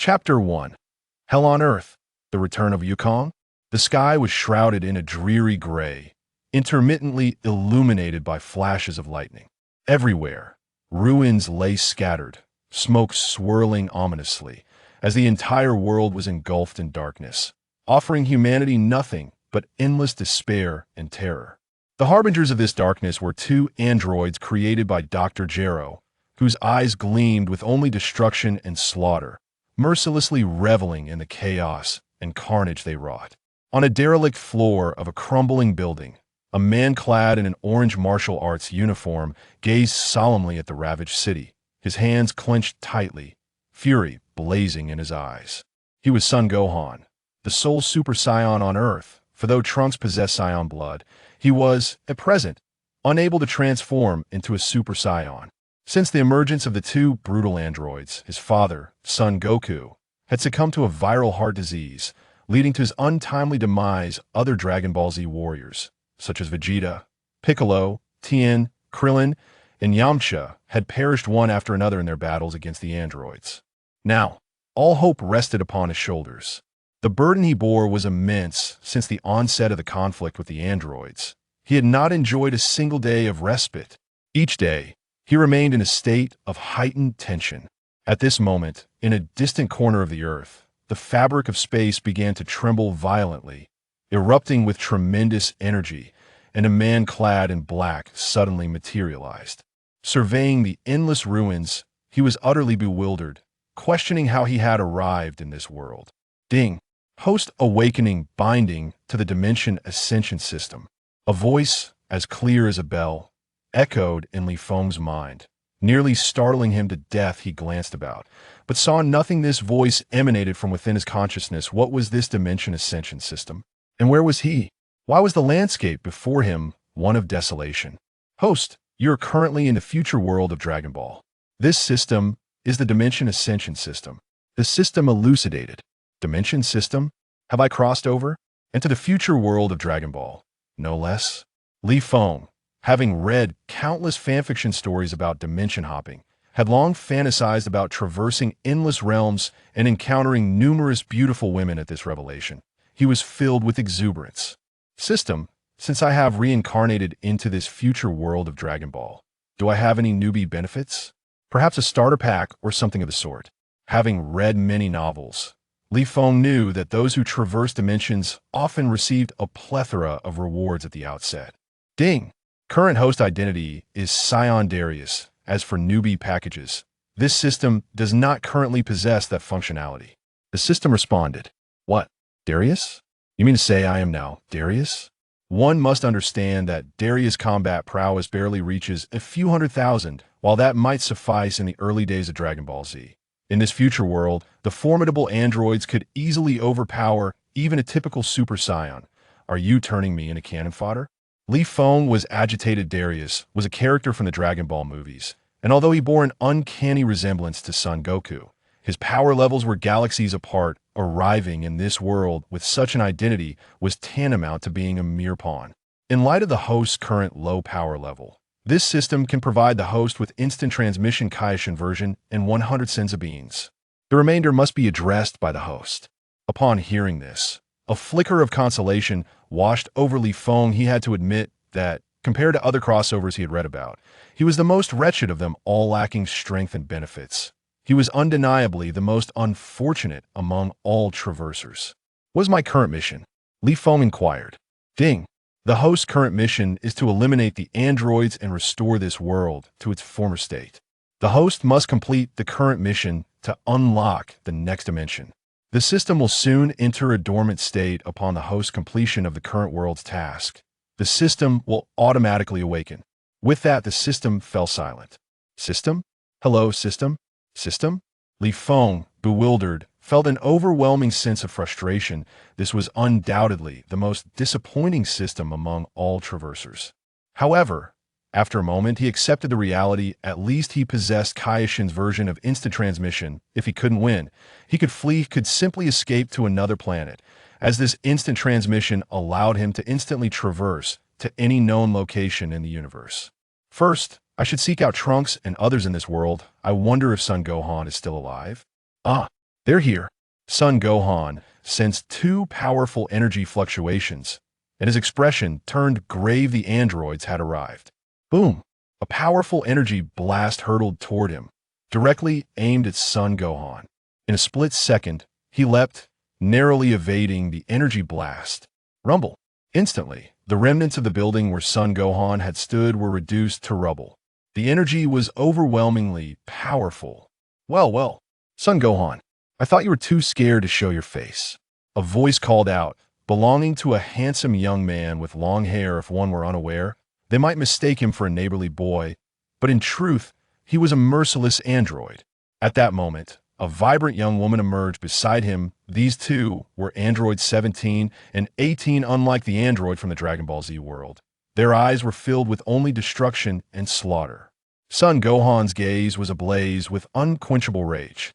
Chapter 1. Hell on Earth. The Return of Wukong. The sky was shrouded in a dreary gray, intermittently illuminated by flashes of lightning. Everywhere, ruins lay scattered, smoke swirling ominously, as the entire world was engulfed in darkness, offering humanity nothing but endless despair and terror. The harbingers of this darkness were two androids created by Dr. Gero, whose eyes gleamed with only destruction and slaughter, mercilessly reveling in the chaos and carnage they wrought. On a derelict floor of a crumbling building, a man clad in an orange martial arts uniform gazed solemnly at the ravaged city, his hands clenched tightly, fury blazing in his eyes. He was Son Gohan, the sole Super Saiyan on Earth, for though Trunks possessed Saiyan blood, he was, at present, unable to transform into a Super Saiyan. Since the emergence of the two brutal androids, his father, Son Goku, had succumbed to a viral heart disease, leading to his untimely demise. Other Dragon Ball Z warriors, such as Vegeta, Piccolo, Tien, Krillin, and Yamcha, had perished one after another in their battles against the androids. Now, all hope rested upon his shoulders. The burden he bore was immense since the onset of the conflict with the androids. He had not enjoyed a single day of respite. Each day, he remained in a state of heightened tension. At this moment, in a distant corner of the earth, the fabric of space began to tremble violently, erupting with tremendous energy, and a man clad in black suddenly materialized. Surveying the endless ruins, he was utterly bewildered, questioning how he had arrived in this world. Ding! Host awakening binding to the Dimension Ascension system. A voice, as clear as a bell, echoed in Li Feng's mind. Nearly startling him to death, he glanced about, but saw nothing. This voice emanated from within his consciousness. What was this Dimension Ascension system? And where was he? Why was the landscape before him one of desolation? Host, you are currently in the future world of Dragon Ball. This system is the Dimension Ascension system. The system elucidated. Dimension system? Have I crossed over? Into the future world of Dragon Ball? No less. Li Feng, having read countless fanfiction stories about dimension hopping, had long fantasized about traversing endless realms and encountering numerous beautiful women. At this revelation, he was filled with exuberance. System, since I have reincarnated into this future world of Dragon Ball, do I have any newbie benefits? Perhaps a starter pack or something of the sort. Having read many novels, Li Feng knew that those who traverse dimensions often received a plethora of rewards at the outset. Ding! Current host identity is Saiyan Darius. As for newbie packages, this system does not currently possess that functionality. The system responded. What? Darius? You mean to say I am now Darius? One must understand that Darius' combat prowess barely reaches a few 100,000, while that might suffice in the early days of Dragon Ball Z. In this future world, the formidable androids could easily overpower even a typical Super Saiyan. Are you turning me into cannon fodder? Li Feng was agitated. Darius was a character from the Dragon Ball movies, and although he bore an uncanny resemblance to Son Goku, his power levels were galaxies apart. Arriving in this world with such an identity was tantamount to being a mere pawn. In light of the host's current low power level, this system can provide the host with instant transmission Kaishin version and 100 senza beans. The remainder must be addressed by the host. Upon hearing this, a flicker of consolation washed over Li Feng. He had to admit that, compared to other crossovers he had read about, he was the most wretched of them all, lacking strength and benefits. He was undeniably the most unfortunate among all traversers. What is my current mission? Li Feng inquired. Ding! The host's current mission is to eliminate the androids and restore this world to its former state. The host must complete the current mission to unlock the next dimension. The system will soon enter a dormant state upon the host's completion of the current world's task. The system will automatically awaken. With that, the system fell silent. System? Hello, system? System? Li Feng, bewildered, felt an overwhelming sense of frustration. This was undoubtedly the most disappointing system among all traversers. However, after a moment, he accepted the reality. At least he possessed Kaishin's version of instant transmission. If he couldn't win, he could flee, could simply escape to another planet, as this instant transmission allowed him to instantly traverse to any known location in the universe. First, I should seek out Trunks and others in this world. I wonder if Son Gohan is still alive. Ah, They're here. Son Gohan sensed two powerful energy fluctuations, and his expression turned grave. The androids had arrived. Boom! A powerful energy blast hurtled toward him, directly aimed at Son Gohan. In a split second, he leapt, narrowly evading the energy blast. Rumble! Instantly, the remnants of the building where Son Gohan had stood were reduced to rubble. The energy was overwhelmingly powerful. Well, Son Gohan, I thought you were too scared to show your face. A voice called out, belonging to a handsome young man with long hair. If one were unaware, they might mistake him for a neighborly boy, but in truth, he was a merciless android. At that moment, a vibrant young woman emerged beside him. These two were androids 17 and 18, unlike the android from the Dragon Ball Z world. Their eyes were filled with only destruction and slaughter. Son Gohan's gaze was ablaze with unquenchable rage.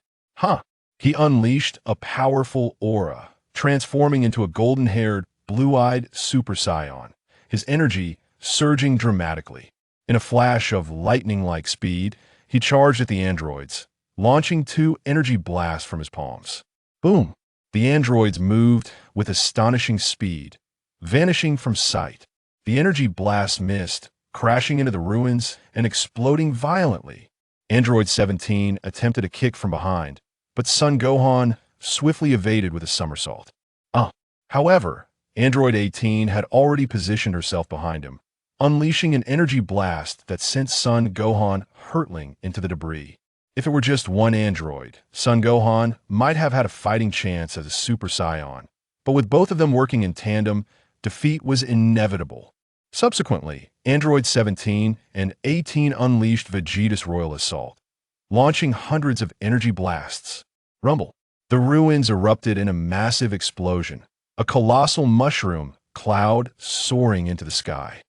He unleashed a powerful aura, transforming into a golden-haired, blue-eyed Super Saiyan, his energy surging dramatically. In a flash of lightning-like speed, he charged at the androids, launching two energy blasts from his palms. Boom! The androids moved with astonishing speed, vanishing from sight. The energy blast missed, crashing into the ruins and exploding violently. Android 17 attempted a kick from behind, but Son Gohan swiftly evaded with a somersault. However, Android 18 had already positioned herself behind him, unleashing an energy blast that sent Son Gohan hurtling into the debris. If it were just one android, Son Gohan might have had a fighting chance as a Super Saiyan, but with both of them working in tandem, defeat was inevitable. Subsequently, Android 17 and 18 unleashed Vegeta's royal assault, launching hundreds of energy blasts. Rumble! The ruins erupted in a massive explosion, a colossal mushroom cloud soaring into the sky.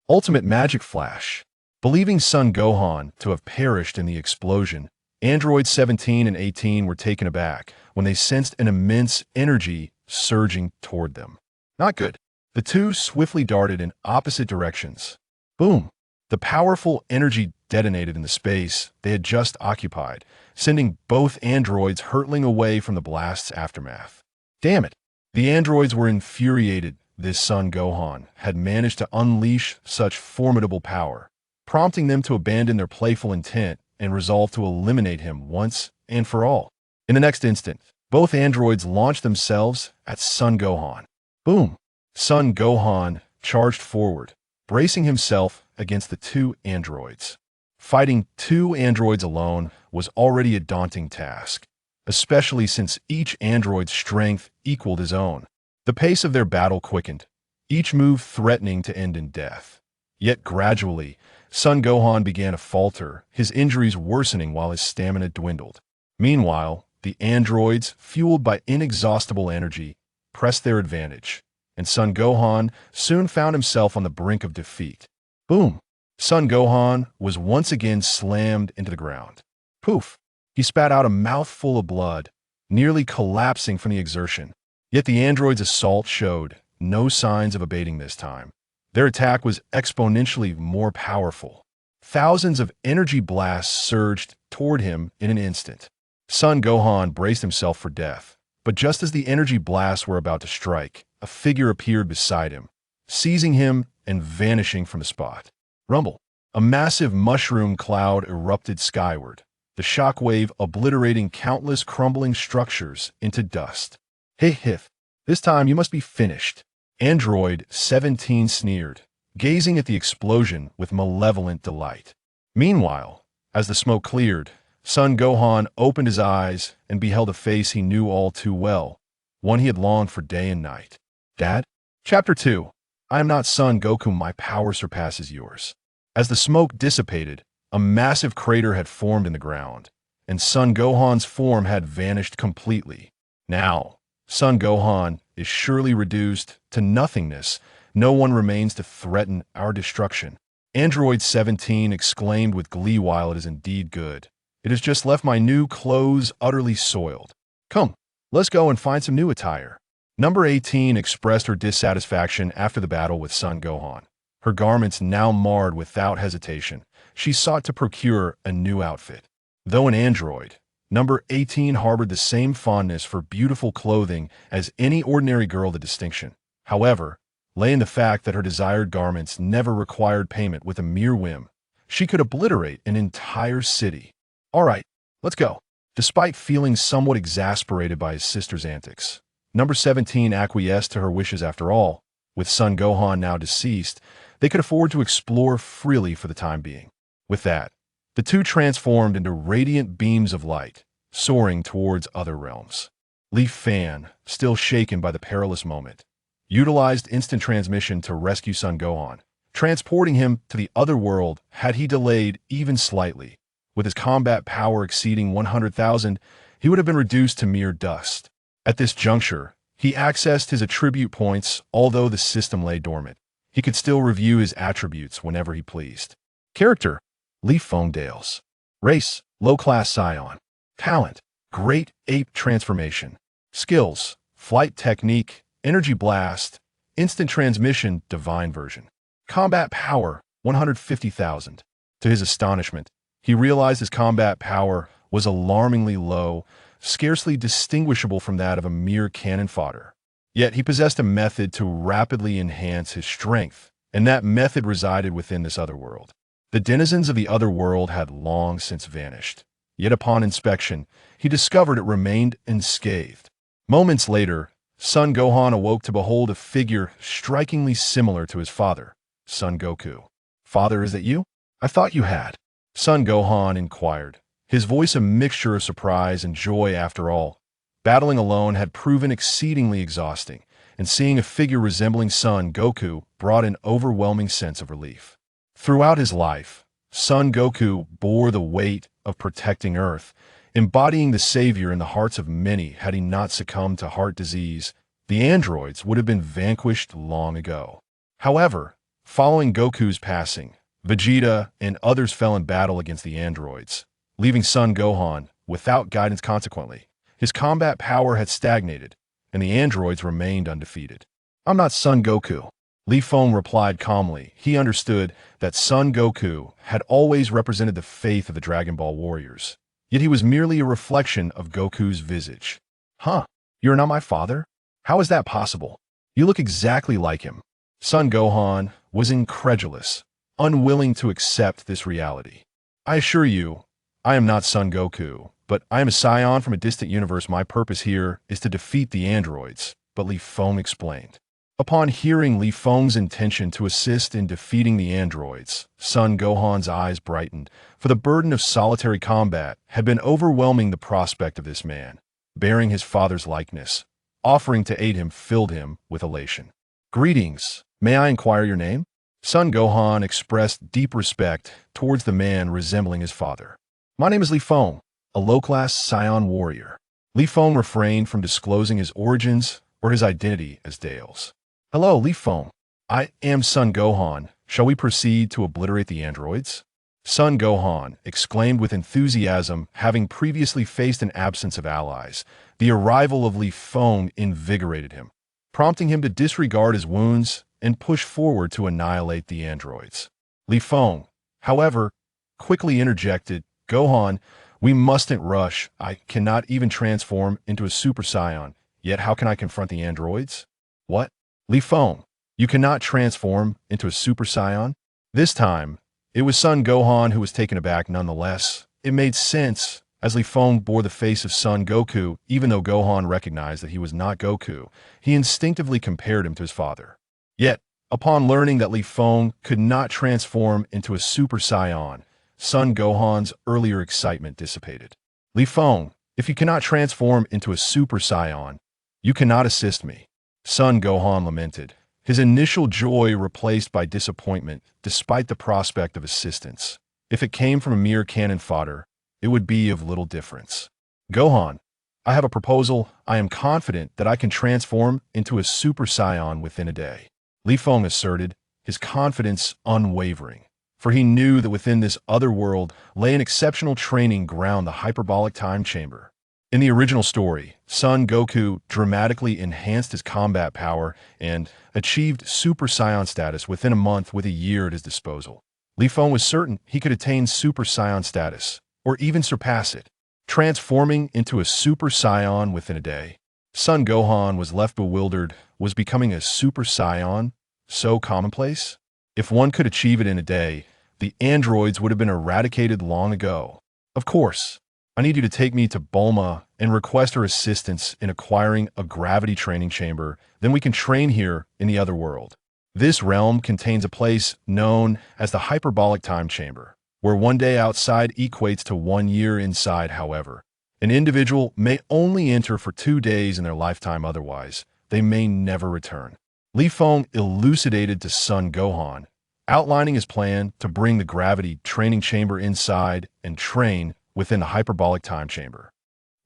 Ultimate magic flash. Believing Son Gohan to have perished in the explosion, Android 17 and 18 were taken aback when they sensed an immense energy surging toward them. Not good. The two swiftly darted in opposite directions. Boom! The powerful energy detonated in the space they had just occupied, sending both androids hurtling away from the blast's aftermath. Damn it! The androids were infuriated. This Son Gohan had managed to unleash such formidable power, prompting them to abandon their playful intent and resolve to eliminate him once and for all. In the next instant, both androids launched themselves at Son Gohan. Boom! Son Gohan charged forward, bracing himself against the two androids. Fighting two androids alone was already a daunting task, especially since each android's strength equaled his own. The pace of their battle quickened, each move threatening to end in death. Yet gradually, Son Gohan began to falter, his injuries worsening while his stamina dwindled. Meanwhile, the androids, fueled by inexhaustible energy, pressed their advantage, and Son Gohan soon found himself on the brink of defeat. Boom! Son Gohan was once again slammed into the ground. Poof! He spat out a mouthful of blood, nearly collapsing from the exertion. Yet the android's assault showed no signs of abating this time. Their attack was exponentially more powerful. Thousands of energy blasts surged toward him in an instant. Son Gohan braced himself for death, but just as the energy blasts were about to strike, a figure appeared beside him, seizing him and vanishing from the spot. Rumble! A massive mushroom cloud erupted skyward, the shockwave obliterating countless crumbling structures into dust. Hif! This time you must be finished. Android 17 sneered, gazing at the explosion with malevolent delight. Meanwhile, as the smoke cleared, Son Gohan opened his eyes and beheld a face he knew all too well, one he had longed for day and night. Dad? Chapter 2. I am not Son Goku, my power surpasses yours. As the smoke dissipated, a massive crater had formed in the ground, and Son Gohan's form had vanished completely. Now, Son Gohan is surely reduced to nothingness. No one remains to threaten our destruction. Android 17 exclaimed with glee. While it is indeed good, it has just left my new clothes utterly soiled. Come, let's go and find some new attire. Number 18 expressed her dissatisfaction after the battle with Son Gohan. Her garments now marred. Without hesitation, she sought to procure a new outfit. Though an android, Number 18 harbored the same fondness for beautiful clothing as any ordinary girl the distinction. However, lay in the fact that her desired garments never required payment with a mere whim. She could obliterate an entire city. All right, let's go. Despite feeling somewhat exasperated by his sister's antics, number 17 acquiesced to her wishes after all. With son Gohan now deceased, they could afford to explore freely for the time being. With that, the two transformed into radiant beams of light, soaring towards other realms. Li Feng, still shaken by the perilous moment, utilized instant transmission to rescue son Gohan, transporting him to the other world. Had he delayed even slightly, with his combat power exceeding 100,000, he would have been reduced to mere dust. At this juncture, he accessed his attribute points. Although the system lay dormant, he could still review his attributes whenever he pleased. Character: Li Feng Dales. Race: low-class Saiyan. Talent: Great Ape Transformation. Skills: Flight Technique, Energy Blast, Instant Transmission, Divine Version. Combat Power: 150,000. To his astonishment, he realized his combat power was alarmingly low, scarcely distinguishable from that of a mere cannon fodder. Yet he possessed a method to rapidly enhance his strength, and that method resided within this other world. The denizens of the other world had long since vanished. Yet upon inspection, he discovered it remained unscathed. Moments later, son Gohan awoke to behold a figure strikingly similar to his father, Son Goku. "Father, is that you? I thought you had." Son Gohan inquired, his voice a mixture of surprise and joy. After all, battling alone had proven exceedingly exhausting, and seeing a figure resembling Son Goku brought an overwhelming sense of relief. Throughout his life, Son Goku bore the weight of protecting Earth, embodying the savior in the hearts of many. Had he not succumbed to heart disease, the androids would have been vanquished long ago. However, following Goku's passing, Vegeta and others fell in battle against the androids, leaving son Gohan without guidance. Consequently, his combat power had stagnated, and the androids remained undefeated. "I'm not Son Goku," Li Feng replied calmly. He understood that Son Goku had always represented the faith of the Dragon Ball warriors, yet he was merely a reflection of Goku's visage. "Huh? You're not my father? How is that possible? You look exactly like him." Son Gohan was incredulous, unwilling to accept this reality. "I assure you, I am not Son Goku, but I am a Saiyan from a distant universe. My purpose here is to defeat the androids," but Li Feng explained. Upon hearing Li Feng's intention to assist in defeating the androids, son Gohan's eyes brightened, for the burden of solitary combat had been overwhelming. The prospect of this man, bearing his father's likeness, offering to aid him, filled him with elation. "Greetings. May I inquire your name?" Son Gohan expressed deep respect towards the man resembling his father. "My name is Li Feng, a low-class Saiyan warrior." Li Feng refrained from disclosing his origins or his identity as Dales. "Hello, Li Feng. I am Son Gohan. Shall we proceed to obliterate the androids?" Son Gohan exclaimed with enthusiasm. Having previously faced an absence of allies, the arrival of Li Feng invigorated him, prompting him to disregard his wounds and push forward to annihilate the androids. Li Feng, however, quickly interjected, "Gohan, we mustn't rush. I cannot even transform into a Super Saiyan, yet how can I confront the androids?" "What? Li Feng, you cannot transform into a Super Saiyan?" This time, it was son Gohan who was taken aback. Nonetheless, it made sense, as Li Feng bore the face of Son Goku. Even though Gohan recognized that he was not Goku, he instinctively compared him to his father. Yet, upon learning that Li Feng could not transform into a Super Saiyan, son Gohan's earlier excitement dissipated. "Li Feng, if you cannot transform into a Super Saiyan, you cannot assist me," son Gohan lamented, his initial joy replaced by disappointment despite the prospect of assistance. If it came from a mere cannon fodder, it would be of little difference. "Gohan, I have a proposal. I am confident that I can transform into a Super Saiyan within a day," Li Feng asserted, his confidence unwavering, for he knew that within this other world lay an exceptional training ground, the hyperbolic time chamber. In the original story, Son Goku dramatically enhanced his combat power and achieved Super Saiyan status within a month with a year at his disposal. Li Feng was certain he could attain Super Saiyan status, or even surpass it. transforming into a Super Saiyan within a day. Son Gohan was left bewildered. Was becoming a Super Saiyan so commonplace? If one could achieve it in a day, the androids would have been eradicated long ago. Of course, I need you to take me to Bulma and request her assistance in acquiring a gravity training chamber. Then we can train here in the other world. This realm contains a place known as the hyperbolic time chamber, where one day outside equates to 1 year inside. However, an individual may only enter for 2 days in their lifetime, otherwise, they may never return. Li Feng elucidated to Son Gohan, outlining his plan to bring the gravity training chamber inside and train within the hyperbolic time chamber.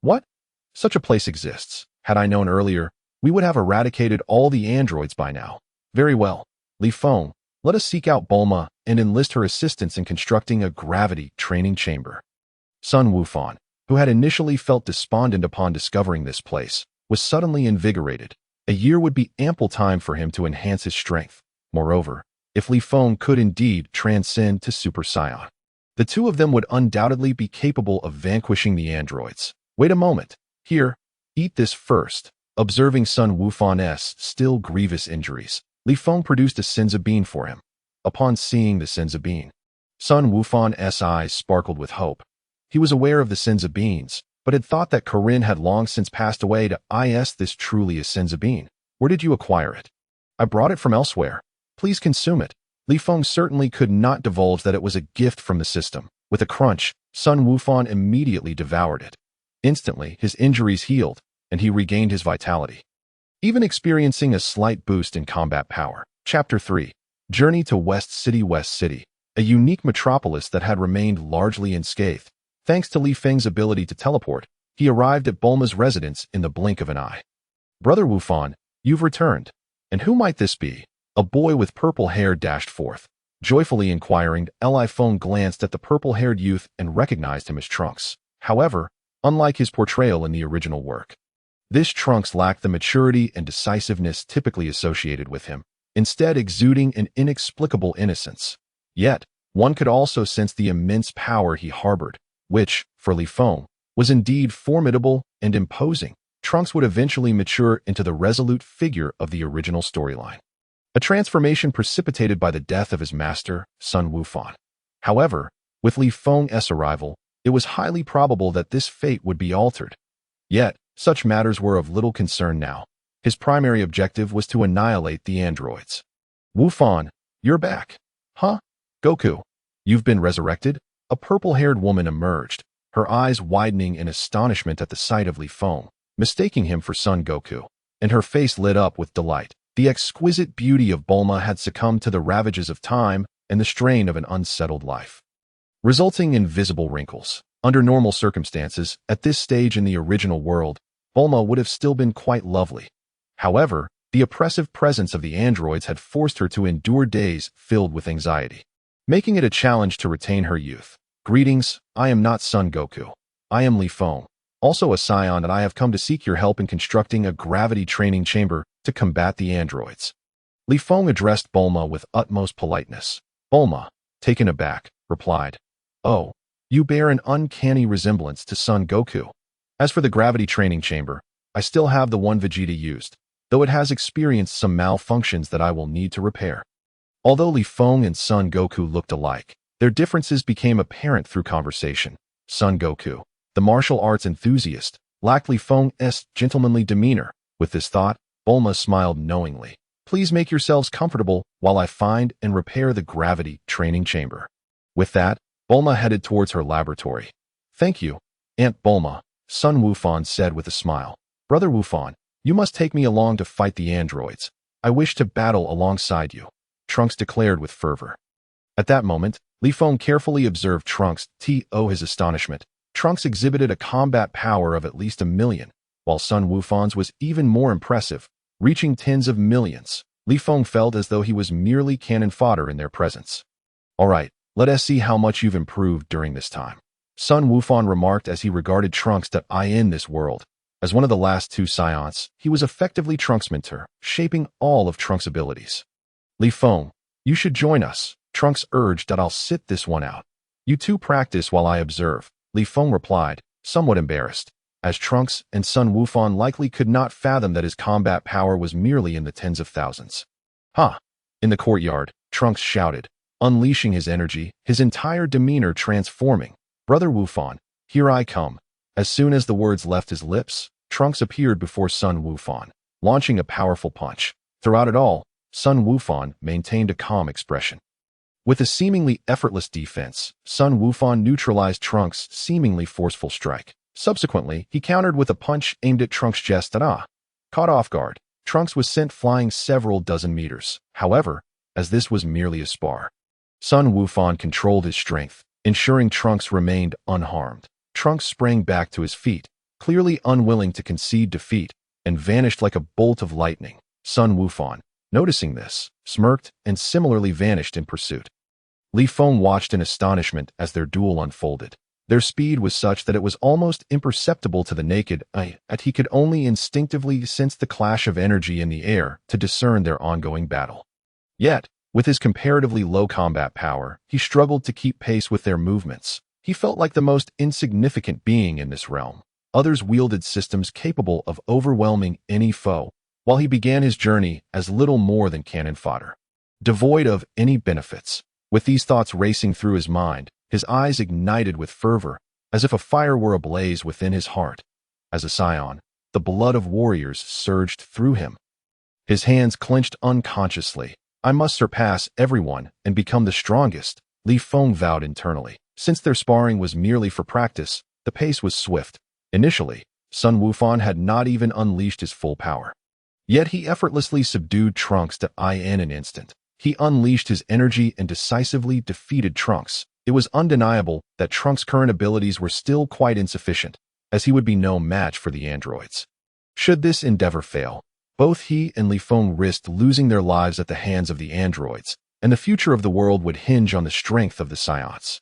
What? Such a place exists. Had I known earlier, we would have eradicated all the androids by now. Very well, Li Feng, let us seek out Bulma and enlist her assistance in constructing a gravity training chamber. Sun Wufan, who had initially felt despondent upon discovering this place, was suddenly invigorated. A year would be ample time for him to enhance his strength. Moreover, if Li Feng could indeed transcend to Super Saiyan, the two of them would undoubtedly be capable of vanquishing the androids. Wait a moment. Here, eat this first. Observing Sun Wufan's still grievous injuries, Li Feng produced a senza bean for him. Upon seeing the senza bean, Sun Wufan's eyes sparkled with hope. He was aware of the senza beans, but had thought that Kaire had long since passed away. This truly is senza bean. Where did you acquire it? I brought it from elsewhere. Please consume it. Li Feng certainly could not divulge that it was a gift from the system. With a crunch, Sun Wufan immediately devoured it. Instantly, his injuries healed, and he regained his vitality, even experiencing a slight boost in combat power. Chapter 3. Journey to West City. West City, a unique metropolis that had remained largely unscathed. Thanks to Li Feng's ability to teleport, he arrived at Bulma's residence in the blink of an eye. Brother Wufan, you've returned. And who might this be? A boy with purple hair dashed forth, joyfully inquiring. Li Feng glanced at the purple-haired youth and recognized him as Trunks. However, unlike his portrayal in the original work, this Trunks lacked the maturity and decisiveness typically associated with him, instead exuding an inexplicable innocence. Yet, one could also sense the immense power he harbored, which, for Li Feng, was indeed formidable and imposing. Trunks would eventually mature into the resolute figure of the original storyline, a transformation precipitated by the death of his master, Sun Wufan. However, with Li Feng's arrival, it was highly probable that this fate would be altered. Yet, such matters were of little concern now. His primary objective was to annihilate the androids. Wufan, you're back. Huh? Goku, you've been resurrected? A purple-haired woman emerged, her eyes widening in astonishment at the sight of Li Feng, mistaking him for Son Goku, and her face lit up with delight. The exquisite beauty of Bulma had succumbed to the ravages of time and the strain of an unsettled life, resulting in visible wrinkles. Under normal circumstances, at this stage in the original world, Bulma would have still been quite lovely. However, the oppressive presence of the androids had forced her to endure days filled with anxiety, making it a challenge to retain her youth. Greetings, I am not Son Goku. I am Li Feng, also a Saiyan, and I have come to seek your help in constructing a gravity training chamber to combat the androids. Li Feng addressed Bulma with utmost politeness. Bulma, taken aback, replied, "Oh, you bear an uncanny resemblance to Son Goku. As for the gravity training chamber, I still have the one Vegeta used, though it has experienced some malfunctions that I will need to repair." Although Li Feng and Son Goku looked alike, their differences became apparent through conversation. Son Goku, the martial arts enthusiast, lacked Li Feng's gentlemanly demeanor. With this thought, Bulma smiled knowingly. Please make yourselves comfortable while I find and repair the gravity training chamber. With that, Bulma headed towards her laboratory. Thank you, Aunt Bulma, Sun Wufan said with a smile. Brother Wufan, you must take me along to fight the androids. I wish to battle alongside you, Trunks declared with fervor. At that moment, Li Feng carefully observed Trunks. To his astonishment, Trunks exhibited a combat power of at least 1,000,000, while Sun Wufan's was even more impressive, reaching tens of millions. Li Feng felt as though he was merely cannon fodder in their presence. All right, let us see how much you've improved during this time, Sun Wufan remarked as he regarded Trunks. In this world, as one of the last 2 Saiyans, he was effectively Trunks' mentor, shaping all of Trunks' abilities. Li Feng, you should join us, Trunks urged. I'll sit this one out. You two practice while I observe, Li Feng replied, somewhat embarrassed, as Trunks and Sun Wukong likely could not fathom that his combat power was merely in the tens of thousands. Ha! In the courtyard, Trunks shouted, unleashing his energy, his entire demeanor transforming. Brother Wukong, here I come. As soon as the words left his lips, Trunks appeared before Sun Wukong, launching a powerful punch. Throughout it all, Sun Wukong maintained a calm expression. With a seemingly effortless defense, Sun Wukong neutralized Trunks' seemingly forceful strike. Subsequently, he countered with a punch aimed at Trunks' chest and caught off guard. Trunks was sent flying several dozen meters. However, as this was merely a spar, Sun Wukong controlled his strength, ensuring Trunks remained unharmed. Trunks sprang back to his feet, clearly unwilling to concede defeat, and vanished like a bolt of lightning. Sun Wukong, noticing this, smirked and similarly vanished in pursuit. Li Feng watched in astonishment as their duel unfolded. Their speed was such that it was almost imperceptible to the naked eye, and he could only instinctively sense the clash of energy in the air to discern their ongoing battle. Yet, with his comparatively low combat power, he struggled to keep pace with their movements. He felt like the most insignificant being in this realm. Others wielded systems capable of overwhelming any foe, while he began his journey as little more than cannon fodder, devoid of any benefits. With these thoughts racing through his mind, his eyes ignited with fervor, as if a fire were ablaze within his heart. As a Saiyan, the blood of warriors surged through him. His hands clenched unconsciously. I must surpass everyone and become the strongest, Li Feng vowed internally. Since their sparring was merely for practice, the pace was swift. Initially, Sun Wukong had not even unleashed his full power. Yet he effortlessly subdued Trunks in an instant. He unleashed his energy and decisively defeated Trunks. It was undeniable that Trunks' current abilities were still quite insufficient, as he would be no match for the androids. Should this endeavor fail, both he and Li Feng risked losing their lives at the hands of the androids, and the future of the world would hinge on the strength of the Saiyans.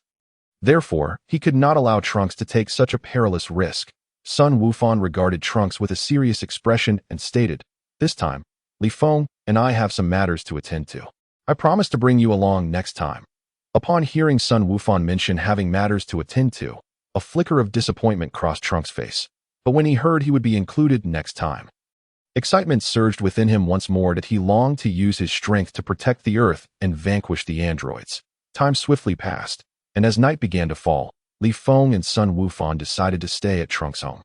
Therefore, he could not allow Trunks to take such a perilous risk. Sun Wukong regarded Trunks with a serious expression and stated, "This time, Li Feng and I have some matters to attend to. I promise to bring you along next time." Upon hearing Sun Wukong mention having matters to attend to, a flicker of disappointment crossed Trunks' face. But when he heard he would be included next time, excitement surged within him once more that he longed to use his strength to protect the Earth and vanquish the androids. Time swiftly passed, and as night began to fall, Li Feng and Sun Wukong decided to stay at Trunks' home.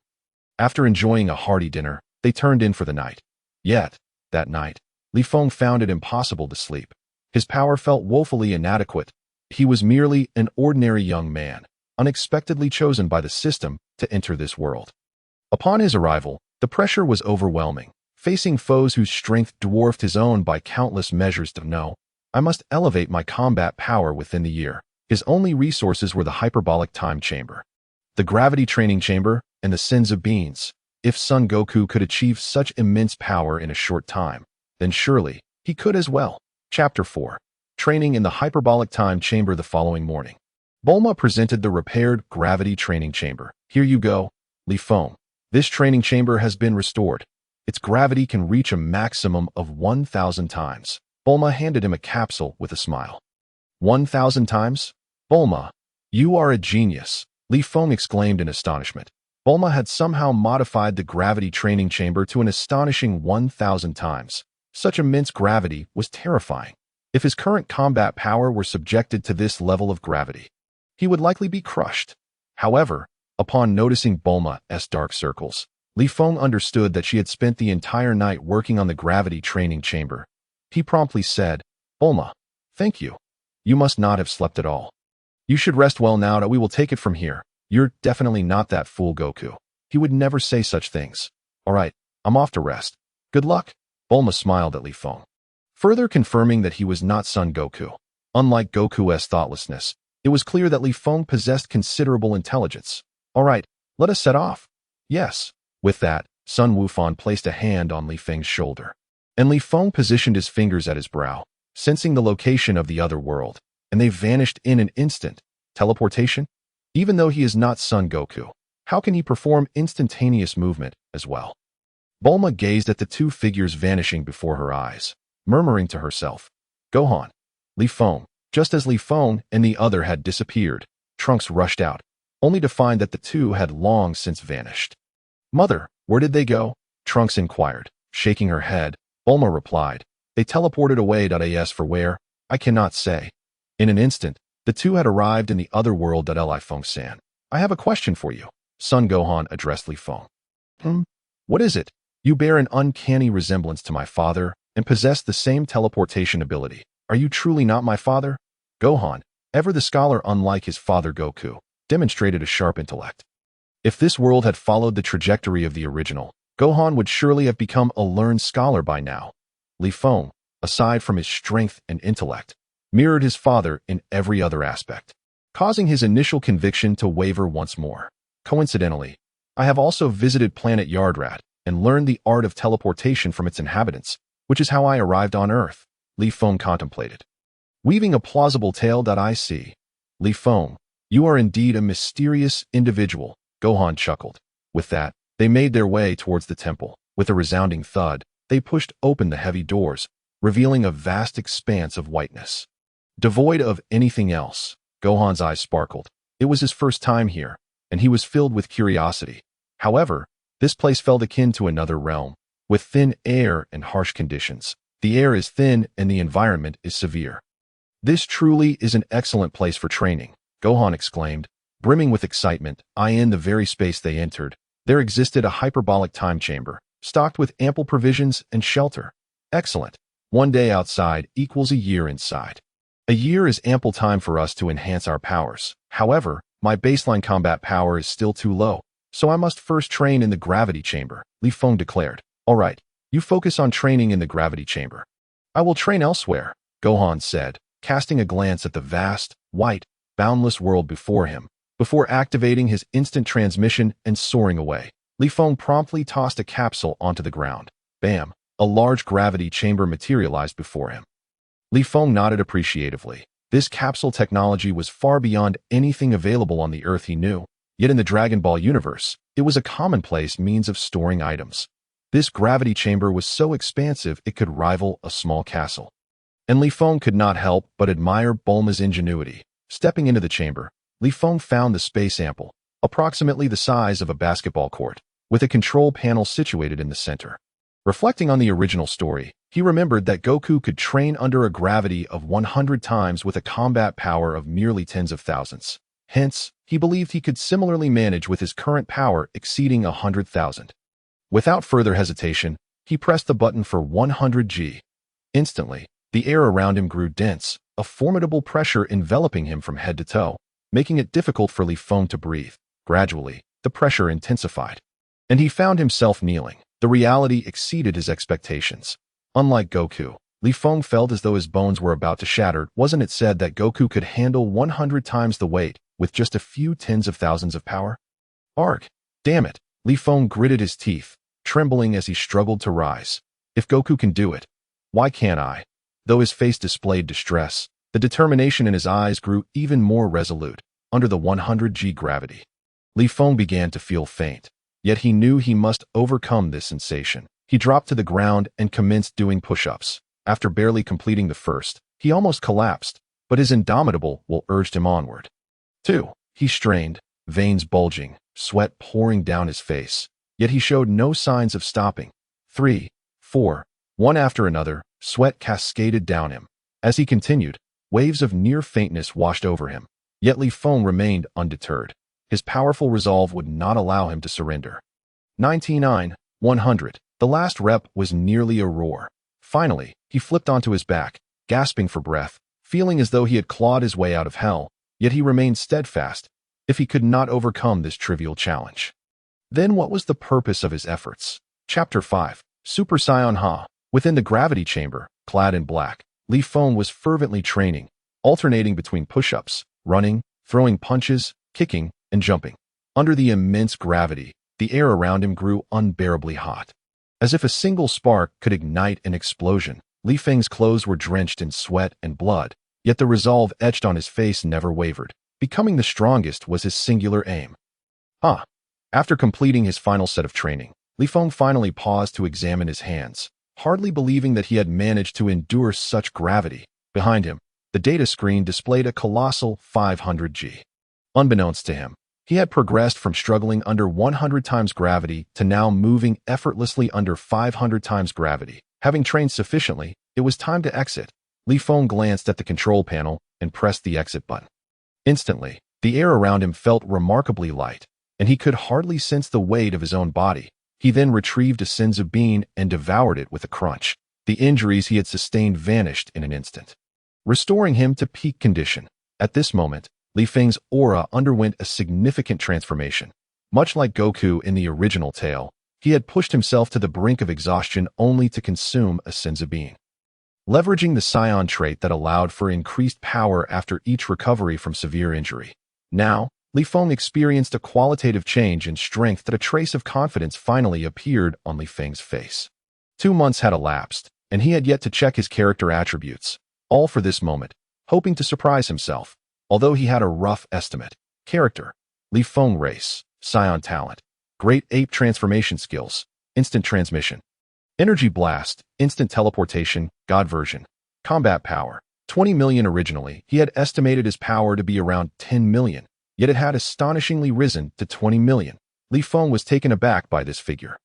After enjoying a hearty dinner, they turned in for the night. Yet, that night, Li Feng found it impossible to sleep. His power felt woefully inadequate. He was merely an ordinary young man, unexpectedly chosen by the system to enter this world. Upon his arrival, the pressure was overwhelming. Facing foes whose strength dwarfed his own by countless measures I must elevate my combat power within the year. His only resources were the hyperbolic time chamber, the gravity training chamber, and the Senzu beans. If Son Goku could achieve such immense power in a short time, then surely he could as well. Chapter 4. Training in the hyperbolic time chamber. The following morning, Bulma presented the repaired gravity training chamber. "Here you go, Li Feng. This training chamber has been restored. Its gravity can reach a maximum of 1,000 times. Bulma handed him a capsule with a smile. 1,000 times? Bulma, you are a genius, Li Feng exclaimed in astonishment. Bulma had somehow modified the gravity training chamber to an astonishing 1,000 times. Such immense gravity was terrifying. If his current combat power were subjected to this level of gravity, he would likely be crushed. However, upon noticing Bulma's dark circles, Li Feng understood that she had spent the entire night working on the gravity training chamber. He promptly said, "Bulma, thank you. You must not have slept at all. You should rest well now that we will take it from here. You're definitely not that fool Goku. He would never say such things. All right, I'm off to rest. Good luck." Bulma smiled at Li Feng, further confirming that he was not Son Goku. Unlike Goku's thoughtlessness, it was clear that Li Feng possessed considerable intelligence. "All right, let us set off." "Yes." With that, Sun Wukong placed a hand on Li Feng's shoulder, and Li Feng positioned his fingers at his brow, sensing the location of the other world, and they vanished in an instant. Teleportation? Even though he is not Son Goku, how can he perform instantaneous movement as well? Bulma gazed at the two figures vanishing before her eyes, murmuring to herself, "Gohan, Li Feng." Just as Li Feng and the other had disappeared, Trunks rushed out. only to find that the two had long since vanished. "Mother, where did they go?" Trunks inquired. Shaking her head, Bulma replied, "They teleported away. As for where, I cannot say." In an instant, the two had arrived in the other world. Li Feng-san, "I have a question for you." Son Gohan addressed Li Feng. What is it?" "You bear an uncanny resemblance to my father and possess the same teleportation ability. Are you truly not my father?" Gohan, ever the scholar unlike his father Goku, demonstrated a sharp intellect. If this world had followed the trajectory of the original, Gohan would surely have become a learned scholar by now. Li Feng, aside from his strength and intellect, mirrored his father in every other aspect, causing his initial conviction to waver once more. Coincidentally, I have also visited planet Yardrat and learned the art of teleportation from its inhabitants, which is how I arrived on Earth, Li Feng contemplated. Weaving a plausible tale. I see. Li Feng, you are indeed a mysterious individual, Gohan chuckled. With that, they made their way towards the temple. With a resounding thud, they pushed open the heavy doors, revealing a vast expanse of whiteness. Devoid of anything else, Gohan's eyes sparkled. It was his first time here, and he was filled with curiosity. However, this place felt akin to another realm, with thin air and harsh conditions. The air is thin and the environment is severe. "This truly is an excellent place for training," Gohan exclaimed, brimming with excitement. In the very space they entered, there existed a hyperbolic time chamber, stocked with ample provisions and shelter. Excellent. One day outside equals a year inside. A year is ample time for us to enhance our powers. However, my baseline combat power is still too low, so I must first train in the gravity chamber, Li Feng declared. "All right, you focus on training in the gravity chamber. I will train elsewhere," Gohan said, casting a glance at the vast, white, boundless world before him. Before activating his instant transmission and soaring away, Li Feng promptly tossed a capsule onto the ground. Bam! A large gravity chamber materialized before him. Li Feng nodded appreciatively. This capsule technology was far beyond anything available on the Earth he knew, yet in the Dragon Ball universe, it was a commonplace means of storing items. This gravity chamber was so expansive it could rival a small castle. And Li Feng could not help but admire Bulma's ingenuity. Stepping into the chamber, Li Feng found the space ample, approximately the size of a basketball court, with a control panel situated in the center. Reflecting on the original story, he remembered that Goku could train under a gravity of 100 times with a combat power of merely tens of thousands. Hence, he believed he could similarly manage with his current power exceeding 100,000. Without further hesitation, he pressed the button for 100G. Instantly, the air around him grew dense, a formidable pressure enveloping him from head to toe, making it difficult for Li Feng to breathe. Gradually, the pressure intensified, and he found himself kneeling. The reality exceeded his expectations. Unlike Goku, Li Feng felt as though his bones were about to shatter. Wasn't it said that Goku could handle 100 times the weight with just a few tens of thousands of power? Arg! Damn it! Li Feng gritted his teeth, trembling as he struggled to rise. If Goku can do it, why can't I? Though his face displayed distress, the determination in his eyes grew even more resolute. Under the 100G gravity, Li Feng began to feel faint. Yet he knew he must overcome this sensation. He dropped to the ground and commenced doing push-ups. After barely completing the first, he almost collapsed, but his indomitable will urged him onward. 2. He strained, veins bulging, sweat pouring down his face. Yet he showed no signs of stopping. 3, 4. One after another, sweat cascaded down him. As he continued, waves of near faintness washed over him. Yet Li Feng remained undeterred. His powerful resolve would not allow him to surrender. 99, 100. The last rep was nearly a roar. Finally, he flipped onto his back, gasping for breath, feeling as though he had clawed his way out of hell, yet he remained steadfast. If he could not overcome this trivial challenge, then what was the purpose of his efforts? Chapter 5. Super Saiyan Ha. Within the gravity chamber, clad in black, Li Feng was fervently training, alternating between push-ups, running, throwing punches, kicking, and jumping. Under the immense gravity, the air around him grew unbearably hot. As if a single spark could ignite an explosion, Li Feng's clothes were drenched in sweat and blood, yet the resolve etched on his face never wavered. Becoming the strongest was his singular aim. After completing his final set of training, Li Feng finally paused to examine his hands, hardly believing that he had managed to endure such gravity. Behind him, the data screen displayed a colossal 500G. Unbeknownst to him, He had progressed from struggling under 100 times gravity to now moving effortlessly under 500 times gravity. Having trained sufficiently, it was time to exit. Li Feng glanced at the control panel and pressed the exit button. Instantly, the air around him felt remarkably light, and he could hardly sense the weight of his own body. He then retrieved a senzu bean and devoured it with a crunch. The injuries he had sustained vanished in an instant, restoring him to peak condition. At this moment, Li Feng's aura underwent a significant transformation. Much like Goku in the original tale, he had pushed himself to the brink of exhaustion only to consume a senzu bean. Leveraging the Saiyan trait that allowed for increased power after each recovery from severe injury. Now, Li Feng experienced a qualitative change in strength that a trace of confidence finally appeared on Li Feng's face. 2 months had elapsed, and he had yet to check his character attributes, all for this moment, hoping to surprise himself. Although he had a rough estimate. Character: Li Feng. Race: Saiyan. Talent: Great Ape. Transformation skills: Instant transmission. Energy blast: Instant teleportation, God version. Combat power: 20 million. Originally, he had estimated his power to be around 10 million, yet it had astonishingly risen to 20 million. Li Feng was taken aback by this figure.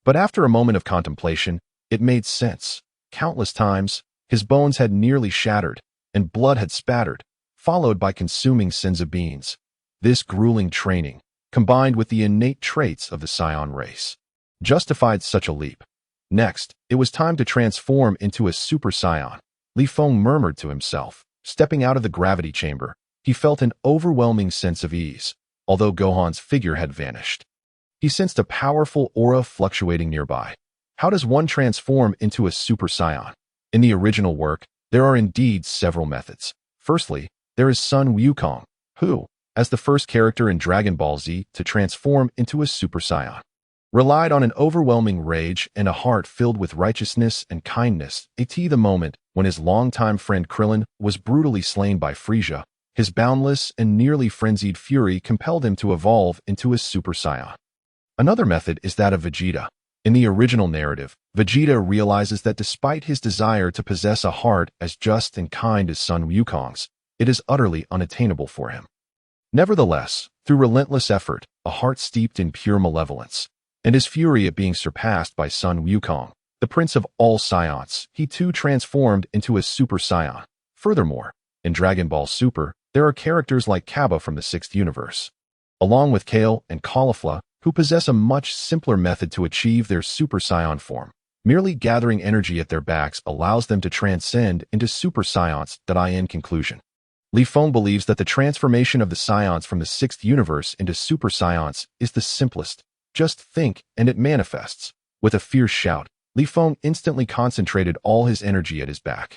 But after a moment of contemplation, it made sense. Countless times, his bones had nearly shattered, and blood had spattered, followed by consuming senzu beans. This grueling training, combined with the innate traits of the Saiyan race, justified such a leap. Next, it was time to transform into a Super Saiyan. Li Feng murmured to himself. Stepping out of the gravity chamber, he felt an overwhelming sense of ease, although Gohan's figure had vanished. He sensed a powerful aura fluctuating nearby. How does one transform into a Super Saiyan? In the original work, there are indeed several methods. Firstly, there is Sun Wukong, who, as the first character in Dragon Ball Z to transform into a Super Saiyan, relied on an overwhelming rage and a heart filled with righteousness and kindness. The moment when his longtime friend Krillin was brutally slain by Frieza, his boundless and nearly frenzied fury compelled him to evolve into a Super Saiyan. Another method is that of Vegeta. In the original narrative, Vegeta realizes that despite his desire to possess a heart as just and kind as Sun Wukong's, it is utterly unattainable for him. Nevertheless, through relentless effort, a heart steeped in pure malevolence, and his fury at being surpassed by Sun Wukong, the prince of all Saiyans, he too transformed into a Super Saiyan. Furthermore, in Dragon Ball Super, there are characters like Cabba from the 6th universe, along with Kale and Caulifla, who possess a much simpler method to achieve their Super Saiyan form. Merely gathering energy at their backs allows them to transcend into Super Saiyans. In conclusion, Li Feng believes that the transformation of the Saiyans from the 6th universe into Super Saiyans is the simplest. Just think, and it manifests. With a fierce shout, Li Feng instantly concentrated all his energy at his back,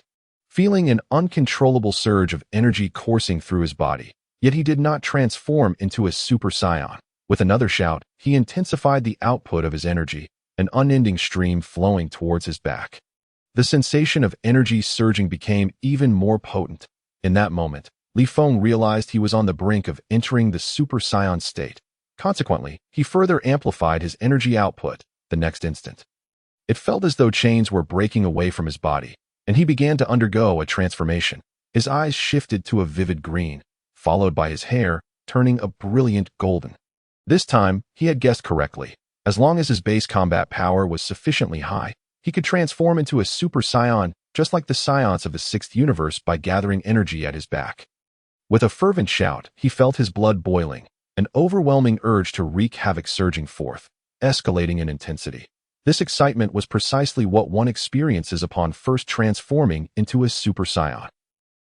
feeling an uncontrollable surge of energy coursing through his body. Yet he did not transform into a Super Saiyan. With another shout, he intensified the output of his energy, an unending stream flowing towards his back. The sensation of energy surging became even more potent. In that moment, Li Feng realized he was on the brink of entering the Super Saiyan state. Consequently, he further amplified his energy output the next instant. It felt as though chains were breaking away from his body, and he began to undergo a transformation. His eyes shifted to a vivid green, followed by his hair turning a brilliant golden. This time, he had guessed correctly. As long as his base combat power was sufficiently high, he could transform into a Super Saiyan just like the Saiyans of the 6th universe by gathering energy at his back. With a fervent shout, he felt his blood boiling, an overwhelming urge to wreak havoc surging forth, escalating in intensity. This excitement was precisely what one experiences upon first transforming into a Super Saiyan.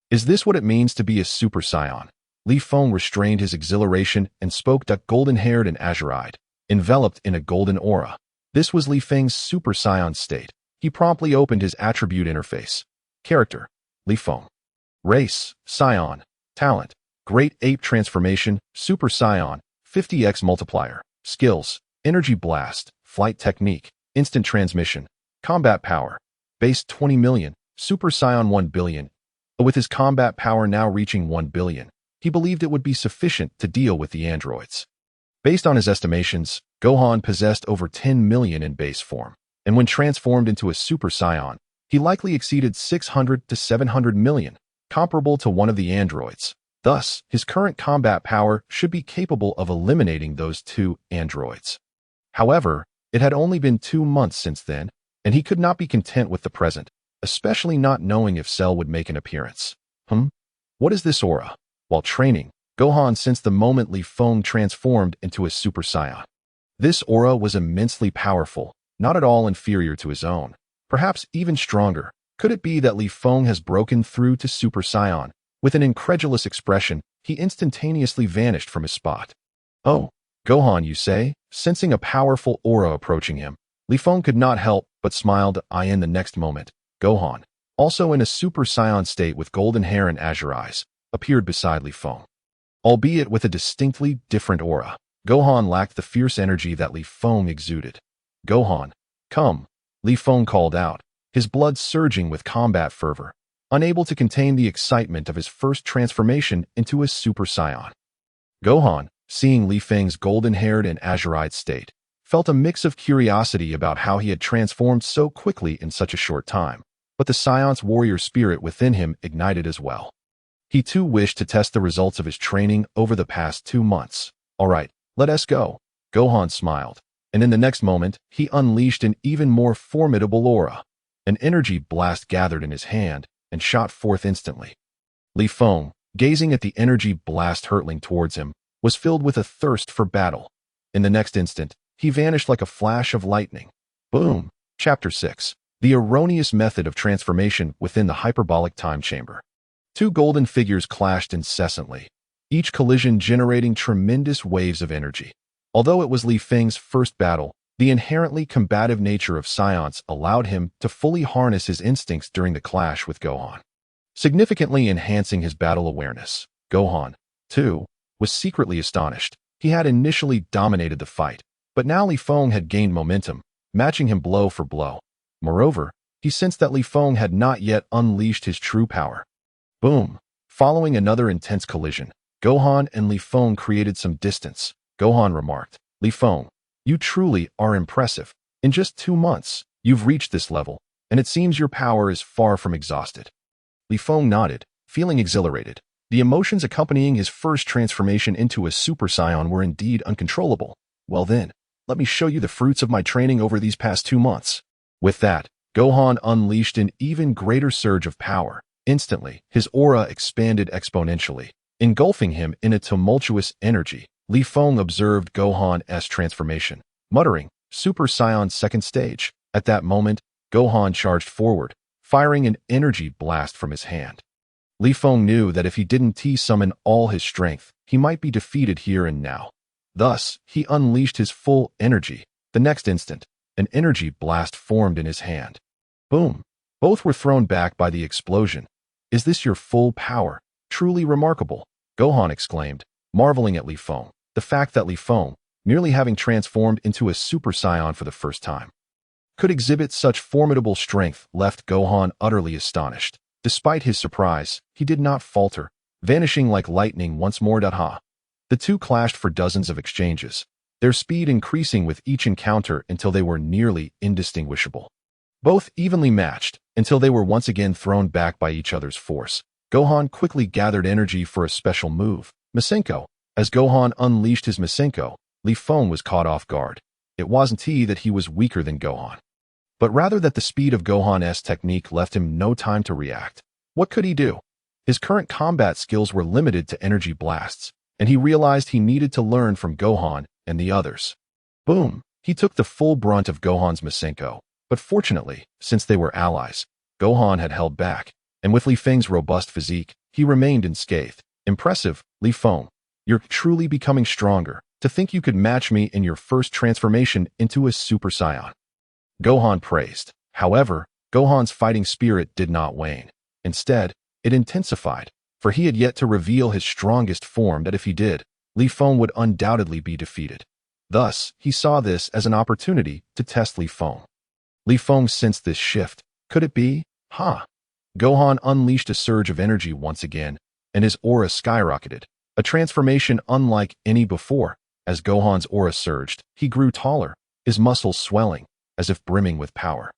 Is this what it means to be a Super Saiyan? Li Feng restrained his exhilaration and spoke to golden-haired and azure-eyed, enveloped in a golden aura. This was Li Feng's Super Saiyan state. He promptly opened his attribute interface. Character: Li Feng. Race: Saiyan. Talent: Great Ape. Transformation: Super Saiyan, 50x multiplier. Skills: Energy Blast, Flight Technique, Instant Transmission. Combat Power: Base 20 million, Super Saiyan 1 billion. With his combat power now reaching 1 billion, he believed it would be sufficient to deal with the androids. Based on his estimations, Gohan possessed over 10 million in base form, and when transformed into a Super Saiyan, he likely exceeded 600 to 700 million, comparable to one of the androids. Thus, his current combat power should be capable of eliminating those two androids. However, it had only been 2 months since then, and he could not be content with the present, especially not knowing if Cell would make an appearance. What is this aura? While training, Gohan sensed the moment Li Feng transformed into a Super Saiyan. This aura was immensely powerful, not at all inferior to his own, perhaps even stronger. Could it be that Li Feng has broken through to Super Saiyan? With an incredulous expression, he instantaneously vanished from his spot. Oh, Gohan, you say? Sensing a powerful aura approaching him, Li Feng could not help but smiled. In the next moment, Gohan, also in a Super Saiyan state with golden hair and azure eyes, appeared beside Li Feng. Albeit with a distinctly different aura, Gohan lacked the fierce energy that Li Feng exuded. Gohan, come, Li Feng called out, his blood surging with combat fervor, unable to contain the excitement of his first transformation into a Super Saiyan. Gohan, seeing Li Feng's golden-haired and azure-eyed state, felt a mix of curiosity about how he had transformed so quickly in such a short time, but the Saiyan's warrior spirit within him ignited as well. He too wished to test the results of his training over the past 2 months. All right, let us go. Gohan smiled, and in the next moment, he unleashed an even more formidable aura. An energy blast gathered in his hand and shot forth instantly. Li Feng, gazing at the energy blast hurtling towards him, was filled with a thirst for battle. In the next instant, he vanished like a flash of lightning. Boom! Chapter 6. The erroneous method of transformation within the hyperbolic time chamber. 2 golden figures clashed incessantly, each collision generating tremendous waves of energy. Although it was Li Feng's first battle, the inherently combative nature of Saiyan allowed him to fully harness his instincts during the clash with Gohan, significantly enhancing his battle awareness. Gohan, too, was secretly astonished. He had initially dominated the fight, but now Li Feng had gained momentum, matching him blow for blow. Moreover, he sensed that Li Feng had not yet unleashed his true power. Boom! Following another intense collision, Gohan and Li Feng created some distance. Gohan remarked, Li Feng, you truly are impressive. In just 2 months, you've reached this level, and it seems your power is far from exhausted. Li Feng nodded, feeling exhilarated. The emotions accompanying his first transformation into a Super Saiyan were indeed uncontrollable. Well then, let me show you the fruits of my training over these past 2 months. With that, Gohan unleashed an even greater surge of power. Instantly, his aura expanded exponentially, engulfing him in a tumultuous energy. Li Feng observed Gohan's transformation, muttering, Super Saiyan second stage. At that moment, Gohan charged forward, firing an energy blast from his hand. Li Feng knew that if he didn't summon all his strength, he might be defeated here and now. Thus, he unleashed his full energy. The next instant, an energy blast formed in his hand. Boom! Both were thrown back by the explosion. Is this your full power? Truly remarkable, Gohan exclaimed, marveling at Li Feng. The fact that Li Feng, merely having transformed into a Super Saiyan for the first time, could exhibit such formidable strength left Gohan utterly astonished. Despite his surprise, he did not falter, vanishing like lightning once more. The two clashed for dozens of exchanges, their speed increasing with each encounter until they were nearly indistinguishable. Both evenly matched, until they were once again thrown back by each other's force. Gohan quickly gathered energy for a special move, Masenko. As Gohan unleashed his Masenko, Li Feng was caught off guard. It wasn't that he was weaker than Gohan, but rather that the speed of Gohan's technique left him no time to react. What could he do? His current combat skills were limited to energy blasts, and he realized he needed to learn from Gohan and the others. Boom! He took the full brunt of Gohan's Masenko, but fortunately, since they were allies, Gohan had held back, and with Li Feng's robust physique, he remained unscathed. Impressive, Li Feng. You're truly becoming stronger. To think you could match me in your first transformation into a Super Saiyan, Gohan praised. However, Gohan's fighting spirit did not wane. Instead, it intensified, for he had yet to reveal his strongest form that if he did, Li Feng would undoubtedly be defeated. Thus, he saw this as an opportunity to test Li Feng. Li Feng sensed this shift. Could it be? Gohan unleashed a surge of energy once again, and his aura skyrocketed, a transformation unlike any before. As Gohan's aura surged, he grew taller, his muscles swelling, as if brimming with power.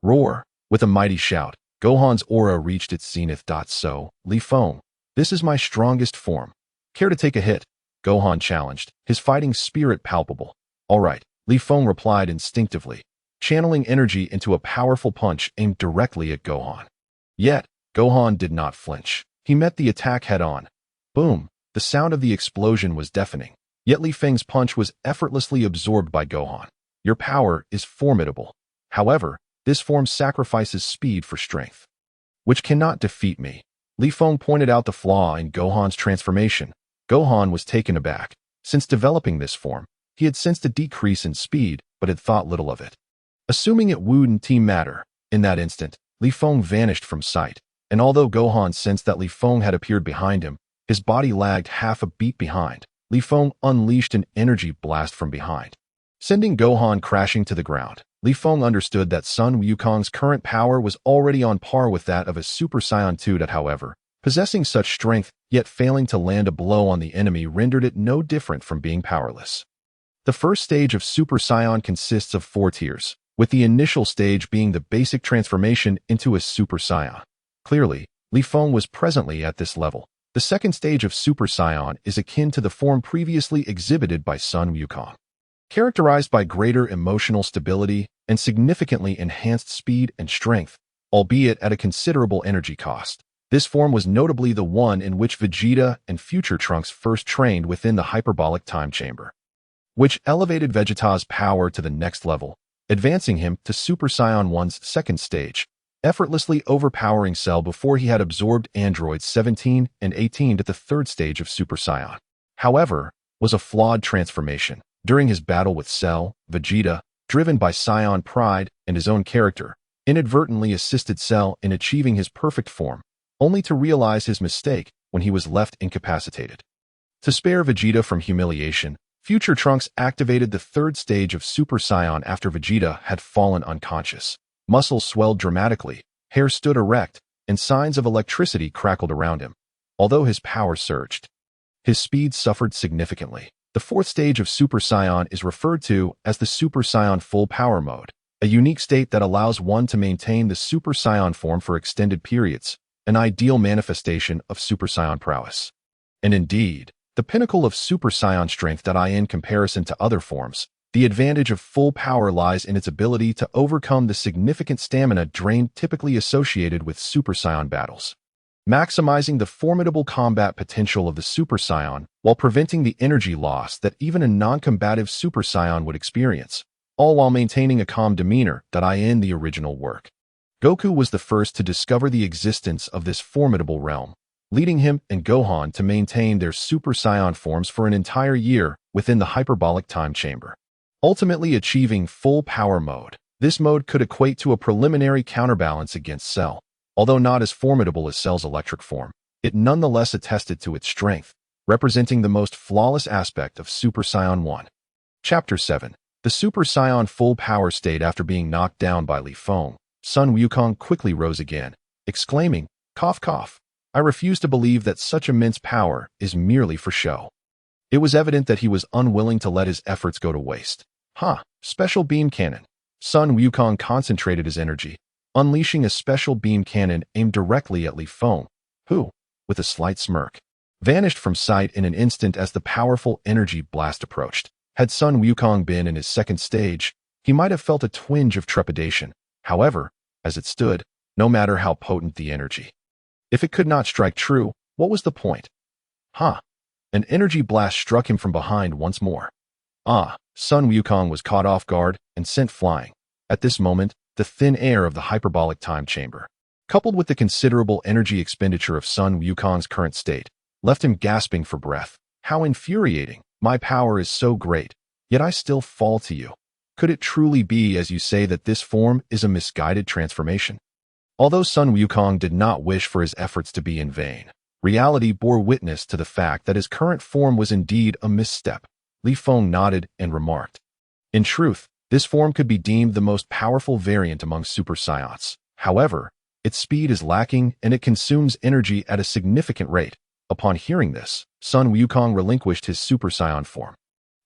Roar! With a mighty shout, Gohan's aura reached its zenith. So, Li Feng, This is my strongest form. Care to take a hit? Gohan challenged, his fighting spirit palpable. All right, Li Feng replied instinctively, channeling energy into a powerful punch aimed directly at Gohan. Yet, Gohan did not flinch. He met the attack head-on. Boom! The sound of the explosion was deafening. Yet Li Feng's punch was effortlessly absorbed by Gohan. Your power is formidable. However, this form sacrifices speed for strength, which cannot defeat me. Li Feng pointed out the flaw in Gohan's transformation. Gohan was taken aback. Since developing this form, he had sensed a decrease in speed, but had thought little of it. Assuming it wouldn't matter, in that instant, Li Feng vanished from sight, and although Gohan sensed that Li Feng had appeared behind him, his body lagged half a beat behind. Li Feng unleashed an energy blast from behind, sending Gohan crashing to the ground. Li Feng understood that Sun Wukong's current power was already on par with that of a Super Saiyan 2. That, however, possessing such strength yet failing to land a blow on the enemy rendered it no different from being powerless. The first stage of Super Saiyan consists of 4 tiers, with the initial stage being the basic transformation into a Super Saiyan. Clearly, Li Feng was presently at this level. The second stage of Super Saiyan is akin to the form previously exhibited by Sun Wukong, characterized by greater emotional stability and significantly enhanced speed and strength, albeit at a considerable energy cost. This form was notably the one in which Vegeta and future Trunks first trained within the hyperbolic time chamber, which elevated Vegeta's power to the next level, advancing him to Super Saiyan 1's second stage, effortlessly overpowering Cell before he had absorbed androids 17 and 18 at the third stage of Super Saiyan. However, was a flawed transformation. During his battle with Cell, Vegeta, driven by Saiyan pride and his own character, inadvertently assisted Cell in achieving his perfect form, only to realize his mistake when he was left incapacitated. To spare Vegeta from humiliation, future Trunks activated the third stage of Super Saiyan after Vegeta had fallen unconscious. Muscles swelled dramatically, hair stood erect, and signs of electricity crackled around him. Although his power surged, his speed suffered significantly. The fourth stage of Super Saiyan is referred to as the Super Saiyan Full Power Mode, a unique state that allows one to maintain the Super Saiyan form for extended periods, an ideal manifestation of Super Saiyan prowess. And indeed, the pinnacle of Super Saiyan strength that in comparison to other forms, the advantage of full power lies in its ability to overcome the significant stamina drain typically associated with Super Saiyan battles, maximizing the formidable combat potential of the Super Saiyan while preventing the energy loss that even a non-combative Super Saiyan would experience, all while maintaining a calm demeanor that in the original work. Goku was the first to discover the existence of this formidable realm, leading him and Gohan to maintain their Super Saiyan forms for an entire year within the hyperbolic time chamber, ultimately achieving full power mode. This mode could equate to a preliminary counterbalance against Cell. Although not as formidable as Cell's electric form, it nonetheless attested to its strength, representing the most flawless aspect of Super Saiyan 1. Chapter 7. The Super Saiyan full power state. After being knocked down by Li Feng, Sun Wukong quickly rose again, exclaiming, "Cough, cough. I refuse to believe that such immense power is merely for show." It was evident that he was unwilling to let his efforts go to waste. Special beam cannon. Sun Wukong concentrated his energy, unleashing a special beam cannon aimed directly at Li Feng, who, with a slight smirk, vanished from sight in an instant as the powerful energy blast approached. Had Sun Wukong been in his second stage, he might have felt a twinge of trepidation. However, as it stood, no matter how potent the energy, if it could not strike true, what was the point? An energy blast struck him from behind once more. Sun Wukong was caught off guard and sent flying. At this moment, the thin air of the hyperbolic time chamber, coupled with the considerable energy expenditure of Sun Wukong's current state, left him gasping for breath. How infuriating! My power is so great, yet I still fall to you. Could it truly be, as you say, that this form is a misguided transformation? Although Sun Wukong did not wish for his efforts to be in vain, reality bore witness to the fact that his current form was indeed a misstep. Li Feng nodded and remarked, "In truth, this form could be deemed the most powerful variant among Super Saiyans. However, its speed is lacking and it consumes energy at a significant rate." Upon hearing this, Sun Wukong relinquished his Super Saiyan form,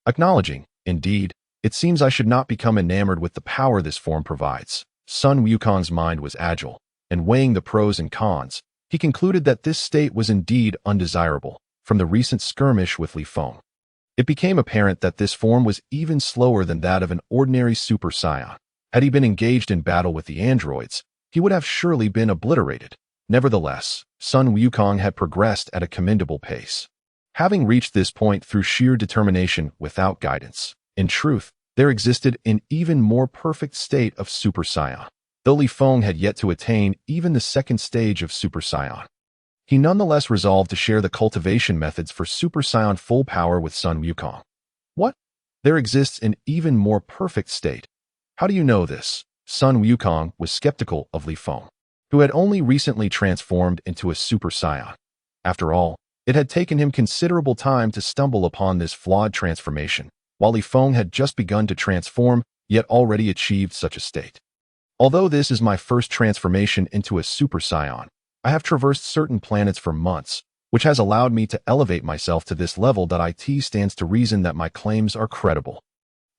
acknowledging, "Indeed, it seems I should not become enamored with the power this form provides." Sun Wukong's mind was agile, and weighing the pros and cons, He concluded that this state was indeed undesirable from the recent skirmish with Li Feng. It became apparent that this form was even slower than that of an ordinary Super Saiyan. Had he been engaged in battle with the androids, he would have surely been obliterated. Nevertheless, Sun Wukong had progressed at a commendable pace, having reached this point through sheer determination without guidance. In truth, there existed an even more perfect state of Super Saiyan. Though Li Feng had yet to attain even the second stage of Super Saiyan, he nonetheless resolved to share the cultivation methods for Super Saiyan full power with Sun Wukong. What? There exists an even more perfect state. How do you know this? Sun Wukong was skeptical of Li Feng, who had only recently transformed into a Super Saiyan. After all, it had taken him considerable time to stumble upon this flawed transformation, while Li Feng had just begun to transform, yet already achieved such a state. Although this is my first transformation into a Super Saiyan, I have traversed certain planets for months, which has allowed me to elevate myself to this level that it stands to reason that my claims are credible.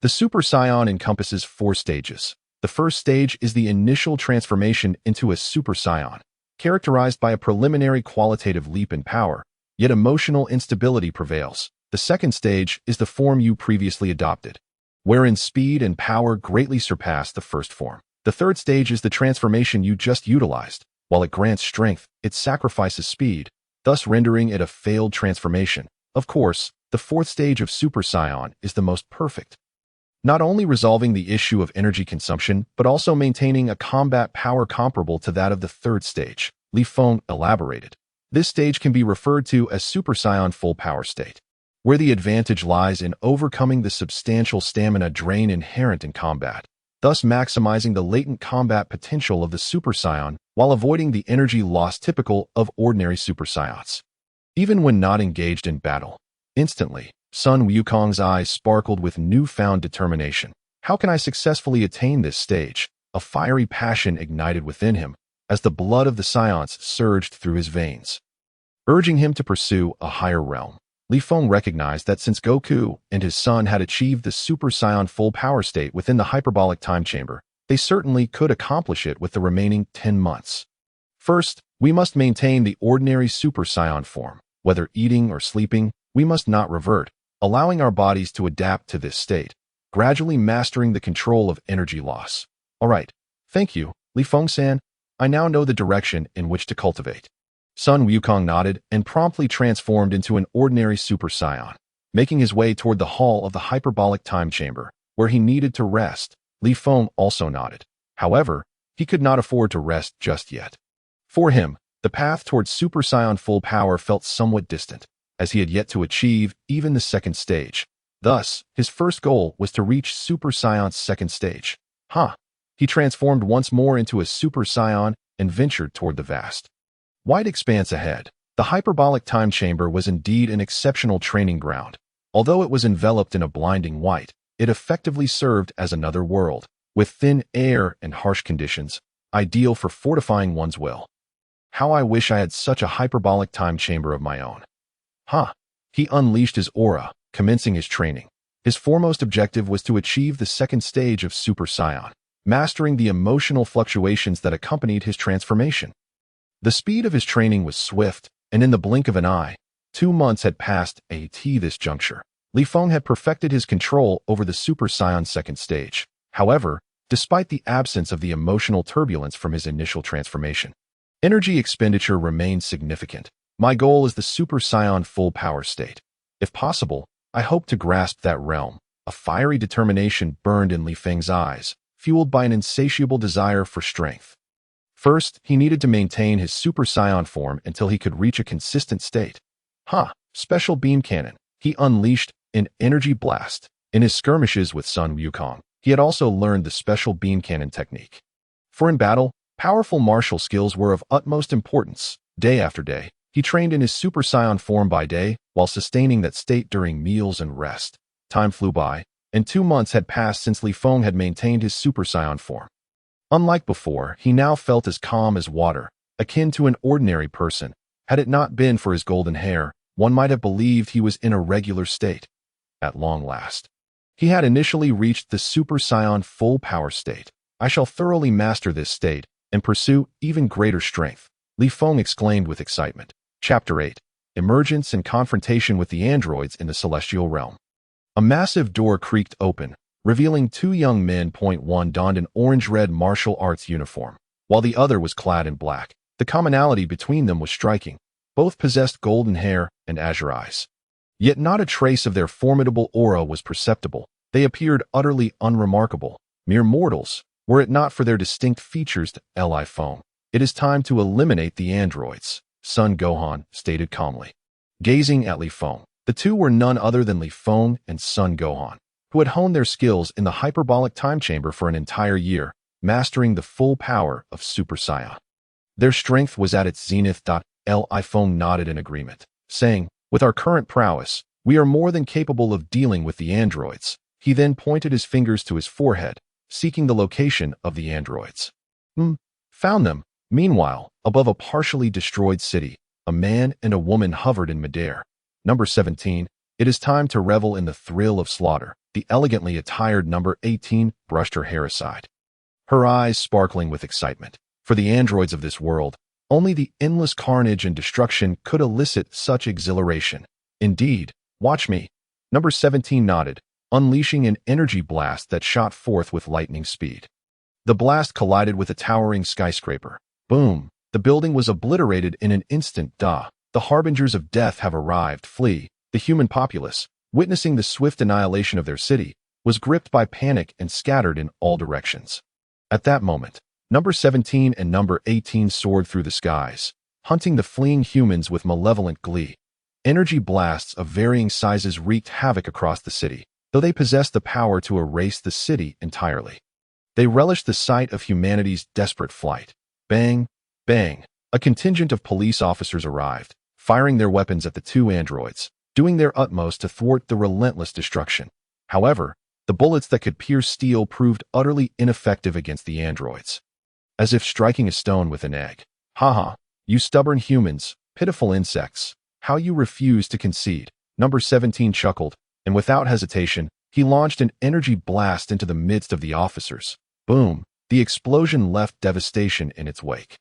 The Super Saiyan encompasses 4 stages. The first stage is the initial transformation into a Super Saiyan, characterized by a preliminary qualitative leap in power, yet emotional instability prevails. The second stage is the form you previously adopted, wherein speed and power greatly surpass the first form. The third stage is the transformation you just utilized. While it grants strength, it sacrifices speed, thus rendering it a failed transformation. Of course, the fourth stage of Super Saiyan is the most perfect, not only resolving the issue of energy consumption, but also maintaining a combat power comparable to that of the third stage. Li Feng elaborated. This stage can be referred to as Super Saiyan full power state, where the advantage lies in overcoming the substantial stamina drain inherent in combat, thus maximizing the latent combat potential of the Super Saiyan while avoiding the energy loss typical of ordinary Super Saiyans. Even when not engaged in battle, instantly, Sun Wukong's eyes sparkled with newfound determination. How can I successfully attain this stage? A fiery passion ignited within him as the blood of the Saiyans surged through his veins, urging him to pursue a higher realm. Li Feng recognized that since Goku and his son had achieved the Super Saiyan full power state within the hyperbolic time chamber, they certainly could accomplish it with the remaining 10 months. First, we must maintain the ordinary Super Saiyan form. Whether eating or sleeping, we must not revert, allowing our bodies to adapt to this state, gradually mastering the control of energy loss. All right, thank you, Li Feng-san. I now know the direction in which to cultivate. Sun Wukong nodded and promptly transformed into an ordinary Super Saiyan, making his way toward the hall of the hyperbolic time chamber, where he needed to rest. Li Feng also nodded. However, he could not afford to rest just yet. For him, the path towards Super Saiyan full power felt somewhat distant, as he had yet to achieve even the second stage. Thus, his first goal was to reach Super Saiyan's second stage. He transformed once more into a Super Saiyan and ventured toward the vast, wide expanse ahead. The hyperbolic time chamber was indeed an exceptional training ground. Although it was enveloped in a blinding white, it effectively served as another world, with thin air and harsh conditions, ideal for fortifying one's will. How I wish I had such a hyperbolic time chamber of my own. He unleashed his aura, commencing his training. His foremost objective was to achieve the second stage of Super Saiyan, mastering the emotional fluctuations that accompanied his transformation. The speed of his training was swift, and in the blink of an eye, 2 months had passed at this juncture. Li Feng had perfected his control over the Super Saiyan second stage. However, despite the absence of the emotional turbulence from his initial transformation, energy expenditure remained significant. My goal is the Super Saiyan full power state. If possible, I hope to grasp that realm. A fiery determination burned in Li Feng's eyes, fueled by an insatiable desire for strength. First, he needed to maintain his Super Saiyan form until he could reach a consistent state. Special beam cannon. He unleashed an energy blast. In his skirmishes with Sun Wukong, he had also learned the special beam cannon technique. For in battle, powerful martial skills were of utmost importance. Day after day, he trained in his Super Saiyan form by day, while sustaining that state during meals and rest. Time flew by, and 2 months had passed since Li Feng had maintained his Super Saiyan form. Unlike before, he now felt as calm as water, akin to an ordinary person. Had it not been for his golden hair, one might have believed he was in a regular state. At long last, he had initially reached the Super Saiyan full power state. I shall thoroughly master this state and pursue even greater strength. Li Feng exclaimed with excitement. Chapter 8. Emergence and Confrontation with the Androids in the Celestial Realm. A massive door creaked open, revealing two young men. One donned an orange-red martial arts uniform, while the other was clad in black. The commonality between them was striking. Both possessed golden hair and azure eyes. Yet not a trace of their formidable aura was perceptible. They appeared utterly unremarkable, mere mortals, were it not for their distinct features. Li Feng. It is time to eliminate the androids, Son Gohan stated calmly. Gazing at Li Feng, the two were none other than Li Feng and Son Gohan, who had honed their skills in the hyperbolic time chamber for an entire year, mastering the full power of Super Saiyan. Their strength was at its zenith. Li Feng nodded in agreement, saying, with our current prowess, we are more than capable of dealing with the androids. He then pointed his fingers to his forehead, seeking the location of the androids. Found them. Meanwhile, above a partially destroyed city, a man and a woman hovered in midair. Number 17, it is time to revel in the thrill of slaughter. The elegantly attired number 18 brushed her hair aside, her eyes sparkling with excitement. For the androids of this world, only the endless carnage and destruction could elicit such exhilaration. Indeed, watch me. Number 17 nodded, unleashing an energy blast that shot forth with lightning speed. The blast collided with a towering skyscraper. Boom! The building was obliterated in an instant. The harbingers of death have arrived. Flee. The human populace, witnessing the swift annihilation of their city, was gripped by panic and scattered in all directions. At that moment, number 17 and number 18 soared through the skies, hunting the fleeing humans with malevolent glee. Energy blasts of varying sizes wreaked havoc across the city, though they possessed the power to erase the city entirely. They relished the sight of humanity's desperate flight. Bang! Bang! A contingent of police officers arrived, firing their weapons at the two androids, doing their utmost to thwart the relentless destruction. However, the bullets that could pierce steel proved utterly ineffective against the androids. As if striking a stone with an egg. Haha, you stubborn humans, pitiful insects, how you refuse to concede. Number 17 chuckled, and without hesitation, he launched an energy blast into the midst of the officers. Boom! The explosion left devastation in its wake.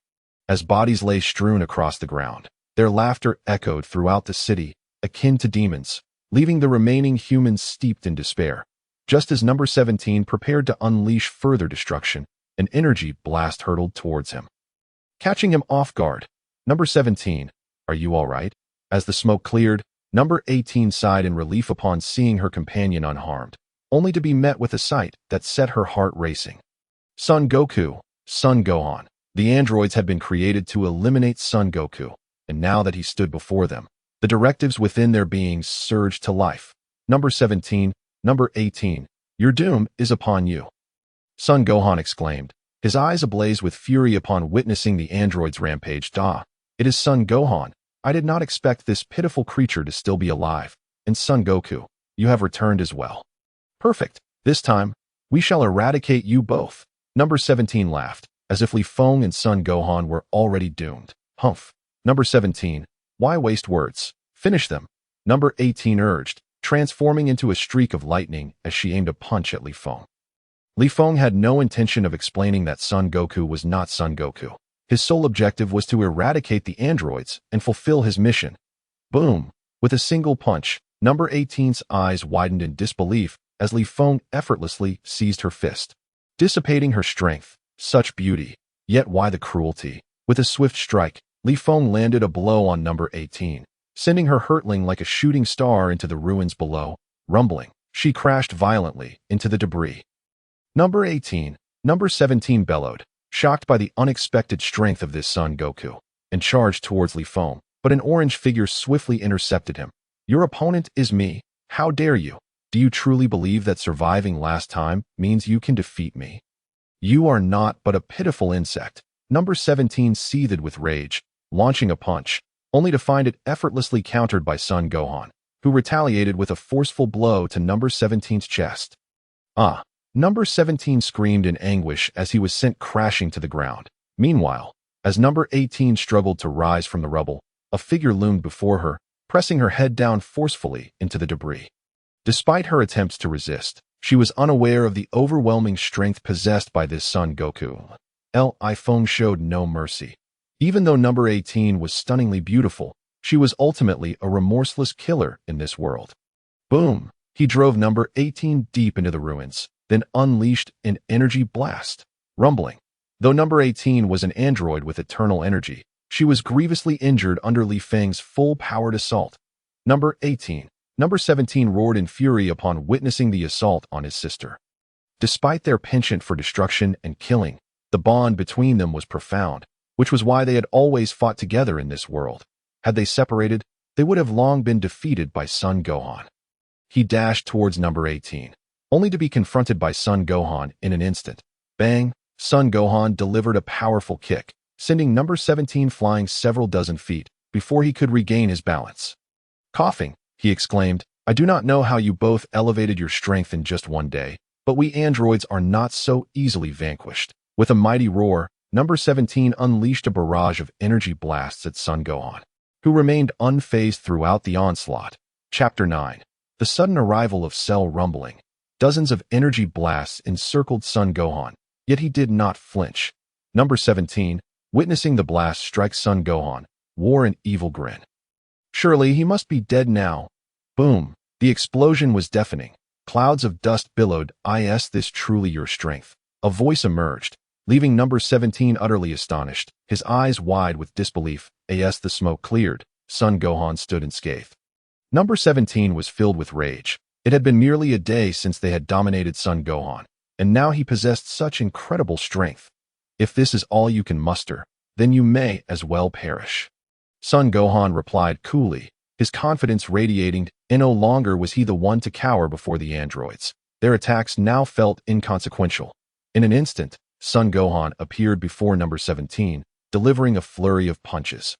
As bodies lay strewn across the ground, their laughter echoed throughout the city, akin to demons, leaving the remaining humans steeped in despair. Just as number 17 prepared to unleash further destruction, an energy blast hurtled towards him. Catching him off guard, number 17, are you all right? As the smoke cleared, number 18 sighed in relief upon seeing her companion unharmed, only to be met with a sight that set her heart racing. Son Goku, Son Gohan. The androids had been created to eliminate Son Goku, and now that he stood before them, the directives within their beings surged to life. Number 17, number 18, your doom is upon you. Son Gohan exclaimed, his eyes ablaze with fury upon witnessing the android's rampage. It is Son Gohan. I did not expect this pitiful creature to still be alive. And Son Goku, you have returned as well. Perfect. This time, we shall eradicate you both. Number 17 laughed, as if Li Feng and Son Gohan were already doomed. Humph. Number 17, why waste words? Finish them. Number 18 urged, transforming into a streak of lightning as she aimed a punch at Li Feng. Li Feng had no intention of explaining that Son Goku was not Son Goku. His sole objective was to eradicate the androids and fulfill his mission. Boom! With a single punch, number 18's eyes widened in disbelief as Li Feng effortlessly seized her fist, dissipating her strength. Such beauty, yet why the cruelty? With a swift strike, Li Feng landed a blow on number 18, sending her hurtling like a shooting star into the ruins below. Rumbling, she crashed violently into the debris. Number 18, number 17 bellowed, shocked by the unexpected strength of this Son Goku, and charged towards Li Feng, but an orange figure swiftly intercepted him. Your opponent is me. How dare you? Do you truly believe that surviving last time means you can defeat me? You are not but a pitiful insect. Number 17 seethed with rage, launching a punch, only to find it effortlessly countered by Son Gohan, who retaliated with a forceful blow to number 17's chest. Number 17 screamed in anguish as he was sent crashing to the ground. Meanwhile, as number 18 struggled to rise from the rubble, a figure loomed before her, pressing her head down forcefully into the debris. Despite her attempts to resist, she was unaware of the overwhelming strength possessed by this Son Goku. Li Feng showed no mercy. Even though number 18 was stunningly beautiful, she was ultimately a remorseless killer in this world. Boom! He drove number 18 deep into the ruins, then unleashed an energy blast. Rumbling. Though number 18 was an android with eternal energy, she was grievously injured under Li Feng's full-powered assault. Number 18. Number 17 roared in fury upon witnessing the assault on his sister. Despite their penchant for destruction and killing, the bond between them was profound, which was why they had always fought together in this world. Had they separated, they would have long been defeated by Son Gohan. He dashed towards number 18, only to be confronted by Son Gohan in an instant. Bang! Son Gohan delivered a powerful kick, sending number 17 flying several dozen feet before he could regain his balance. Coughing, he exclaimed, "I do not know how you both elevated your strength in just one day, but we androids are not so easily vanquished." With a mighty roar, number 17 unleashed a barrage of energy blasts at Son Gohan, who remained unfazed throughout the onslaught. Chapter 9. The sudden arrival of Cell rumbling. Dozens of energy blasts encircled Son Gohan, yet he did not flinch. Number 17, witnessing the blast strike Son Gohan, wore an evil grin. Surely he must be dead now. Boom! The explosion was deafening. Clouds of dust billowed. "Is this truly your strength?" A voice emerged, leaving number 17 utterly astonished, his eyes wide with disbelief. As the smoke cleared, Son Gohan stood unscathed. Number 17 was filled with rage. It had been merely a day since they had dominated Son Gohan, and now he possessed such incredible strength. If this is all you can muster, then you may as well perish. Son Gohan replied coolly, his confidence radiating, and no longer was he the one to cower before the androids. Their attacks now felt inconsequential. In an instant, Son Gohan appeared before number 17, delivering a flurry of punches,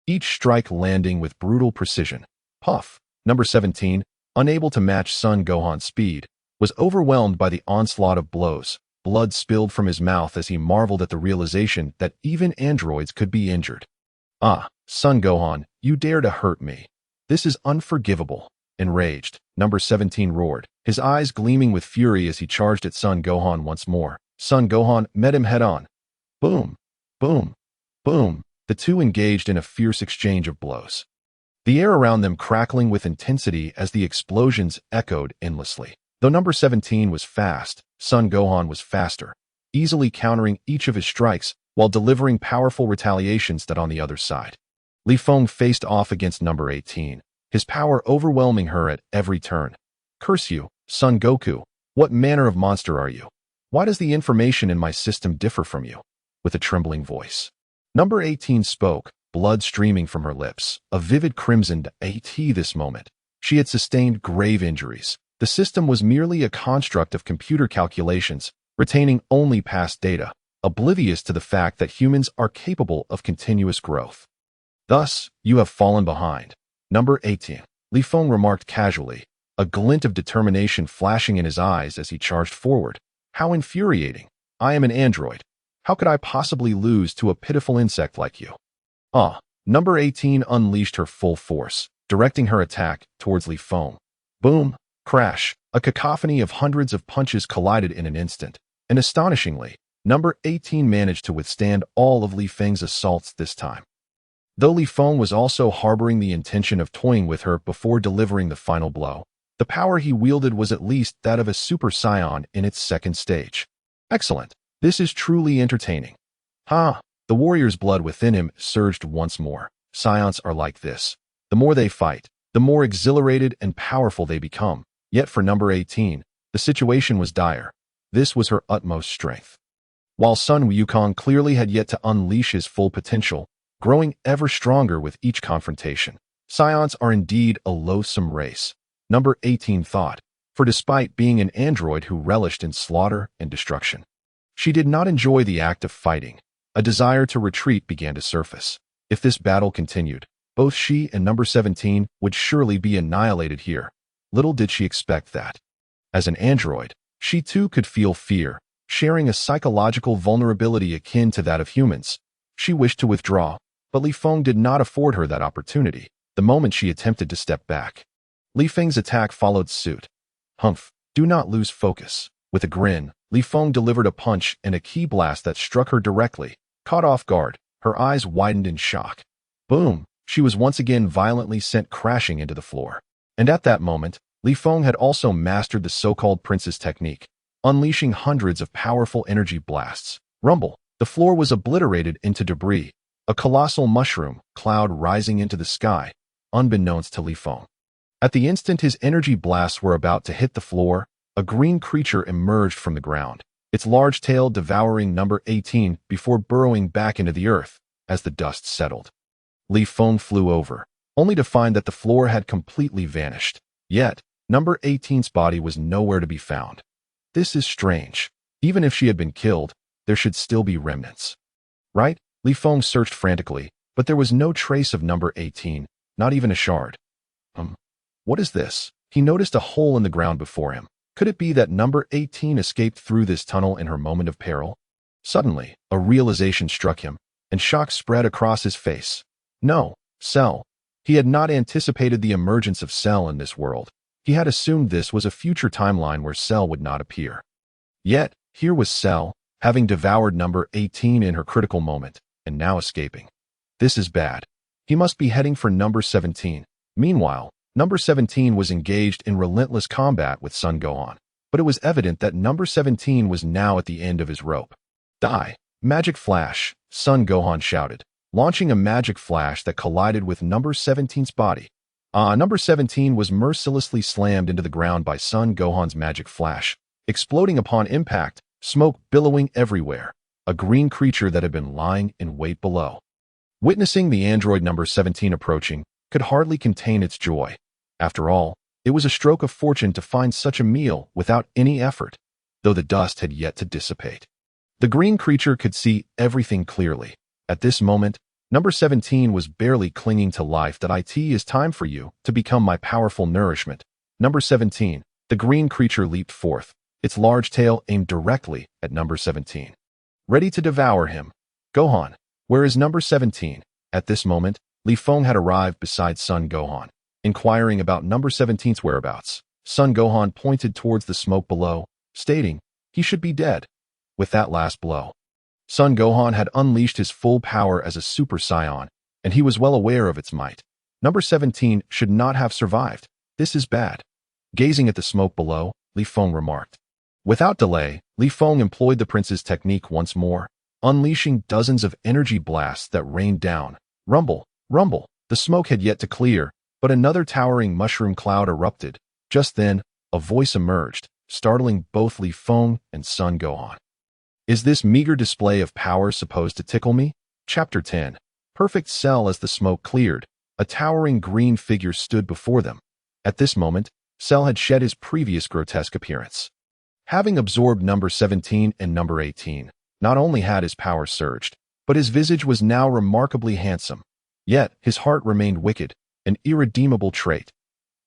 each strike landing with brutal precision. Puff! Number 17, unable to match Son Gohan's speed, was overwhelmed by the onslaught of blows. Blood spilled from his mouth as he marveled at the realization that even androids could be injured. "Ah, Son Gohan, you dare to hurt me. This is unforgivable." Enraged, number 17 roared, his eyes gleaming with fury as he charged at Son Gohan once more. Son Gohan met him head-on. Boom! Boom! Boom! The two engaged in a fierce exchange of blows, the air around them crackling with intensity as the explosions echoed endlessly. Though number 17 was fast, Son Gohan was faster, easily countering each of his strikes while delivering powerful retaliations that on the other side. Li Feng faced off against number 18, his power overwhelming her at every turn. "Curse you, Son Goku, what manner of monster are you? Why does the information in my system differ from you?" With a trembling voice, number 18 spoke, blood streaming from her lips, a vivid crimson at this moment. She had sustained grave injuries. The system was merely a construct of computer calculations, retaining only past data, oblivious to the fact that humans are capable of continuous growth. "Thus, you have fallen behind." Number 18, Li Feng remarked casually, a glint of determination flashing in his eyes as he charged forward. "How infuriating. I am an android. How could I possibly lose to a pitiful insect like you?" Number 18 unleashed her full force, directing her attack towards Li Feng. Boom! Crash! A cacophony of hundreds of punches collided in an instant, and astonishingly, number 18 managed to withstand all of Li Feng's assaults this time. Though Li Feng was also harboring the intention of toying with her before delivering the final blow, the power he wielded was at least that of a Super Saiyan in its second stage. Excellent. This is truly entertaining. The warrior's blood within him surged once more. Saiyans are like this. The more they fight, the more exhilarated and powerful they become. Yet for number 18, the situation was dire. This was her utmost strength. While Sun Wukong clearly had yet to unleash his full potential, growing ever stronger with each confrontation. Saiyans are indeed a loathsome race, number 18 thought, for despite being an android who relished in slaughter and destruction, she did not enjoy the act of fighting. A desire to retreat began to surface. If this battle continued, both she and number 17 would surely be annihilated here. Little did she expect that. As an android, she too could feel fear, sharing a psychological vulnerability akin to that of humans. She wished to withdraw, but Li Feng did not afford her that opportunity the moment she attempted to step back. Li Feng's attack followed suit. Humph, do not lose focus. With a grin, Li Feng delivered a punch and a ki blast that struck her directly, caught off guard. Her eyes widened in shock. Boom! She was once again violently sent crashing into the floor. And at that moment, Li Feng had also mastered the so-called Prince's technique, unleashing hundreds of powerful energy blasts. Rumble! The floor was obliterated into debris, a colossal mushroom cloud rising into the sky, unbeknownst to Li Feng. At the instant his energy blasts were about to hit the floor, a green creature emerged from the ground, its large tail devouring number 18 before burrowing back into the earth as the dust settled. Li Feng flew over, only to find that the floor had completely vanished. Yet, number 18's body was nowhere to be found. This is strange. Even if she had been killed, there should still be remnants. Right? Li Feng searched frantically, but there was no trace of number 18, not even a shard. What is this? He noticed a hole in the ground before him. Could it be that number 18 escaped through this tunnel in her moment of peril? Suddenly, a realization struck him, and shock spread across his face. No, Cell. He had not anticipated the emergence of Cell in this world. He had assumed this was a future timeline where Cell would not appear. Yet, here was Cell, having devoured number 18 in her critical moment, and now escaping. This is bad. He must be heading for number 17. Meanwhile, number 17 was engaged in relentless combat with Son Gohan, but it was evident that number 17 was now at the end of his rope. Die! Magic Flash, Son Gohan shouted, launching a magic flash that collided with number 17's body. Number 17 was mercilessly slammed into the ground by Son Gohan's magic flash, exploding upon impact, smoke billowing everywhere, a green creature that had been lying in wait below. Witnessing the android number 17 approaching could hardly contain its joy. After all, it was a stroke of fortune to find such a meal without any effort, though the dust had yet to dissipate. The green creature could see everything clearly. At this moment, number 17 was barely clinging to life. That it is time for you to become my powerful nourishment. Number 17, the green creature leaped forth, its large tail aimed directly at number 17. Ready to devour him. Gohan, where is number 17? At this moment, Li Feng had arrived beside Son Gohan, inquiring about number 17's whereabouts. Son Gohan pointed towards the smoke below, stating he should be dead. With that last blow, Son Gohan had unleashed his full power as a Super Saiyan, and he was well aware of its might. Number 17 should not have survived. This is bad. Gazing at the smoke below, Li Feng remarked. Without delay, Li Feng employed the prince's technique once more, unleashing dozens of energy blasts that rained down. Rumble, rumble. The smoke had yet to clear, but another towering mushroom cloud erupted. Just then, a voice emerged, startling both Li Feng and Son Gohan. Is this meager display of power supposed to tickle me? Chapter 10. Perfect Cell. As the smoke cleared, a towering green figure stood before them. At this moment, Cell had shed his previous grotesque appearance. Having absorbed number 17 and number 18, not only had his power surged, but his visage was now remarkably handsome. Yet, his heart remained wicked, an irredeemable trait.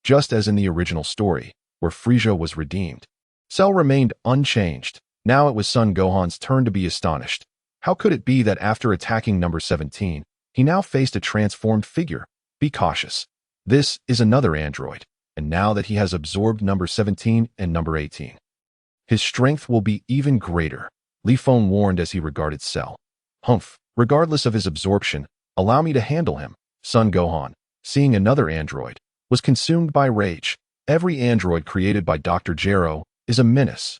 Just as in the original story, where Frieza was redeemed, Cell remained unchanged. Now it was Son Gohan's turn to be astonished. How could it be that after attacking number 17, he now faced a transformed figure? Be cautious. This is another android, and now that he has absorbed number 17 and number 18, his strength will be even greater, Li Feng warned as he regarded Cell. Humph, regardless of his absorption, allow me to handle him. Son Gohan, seeing another android, was consumed by rage. Every android created by Dr. Gero is a menace.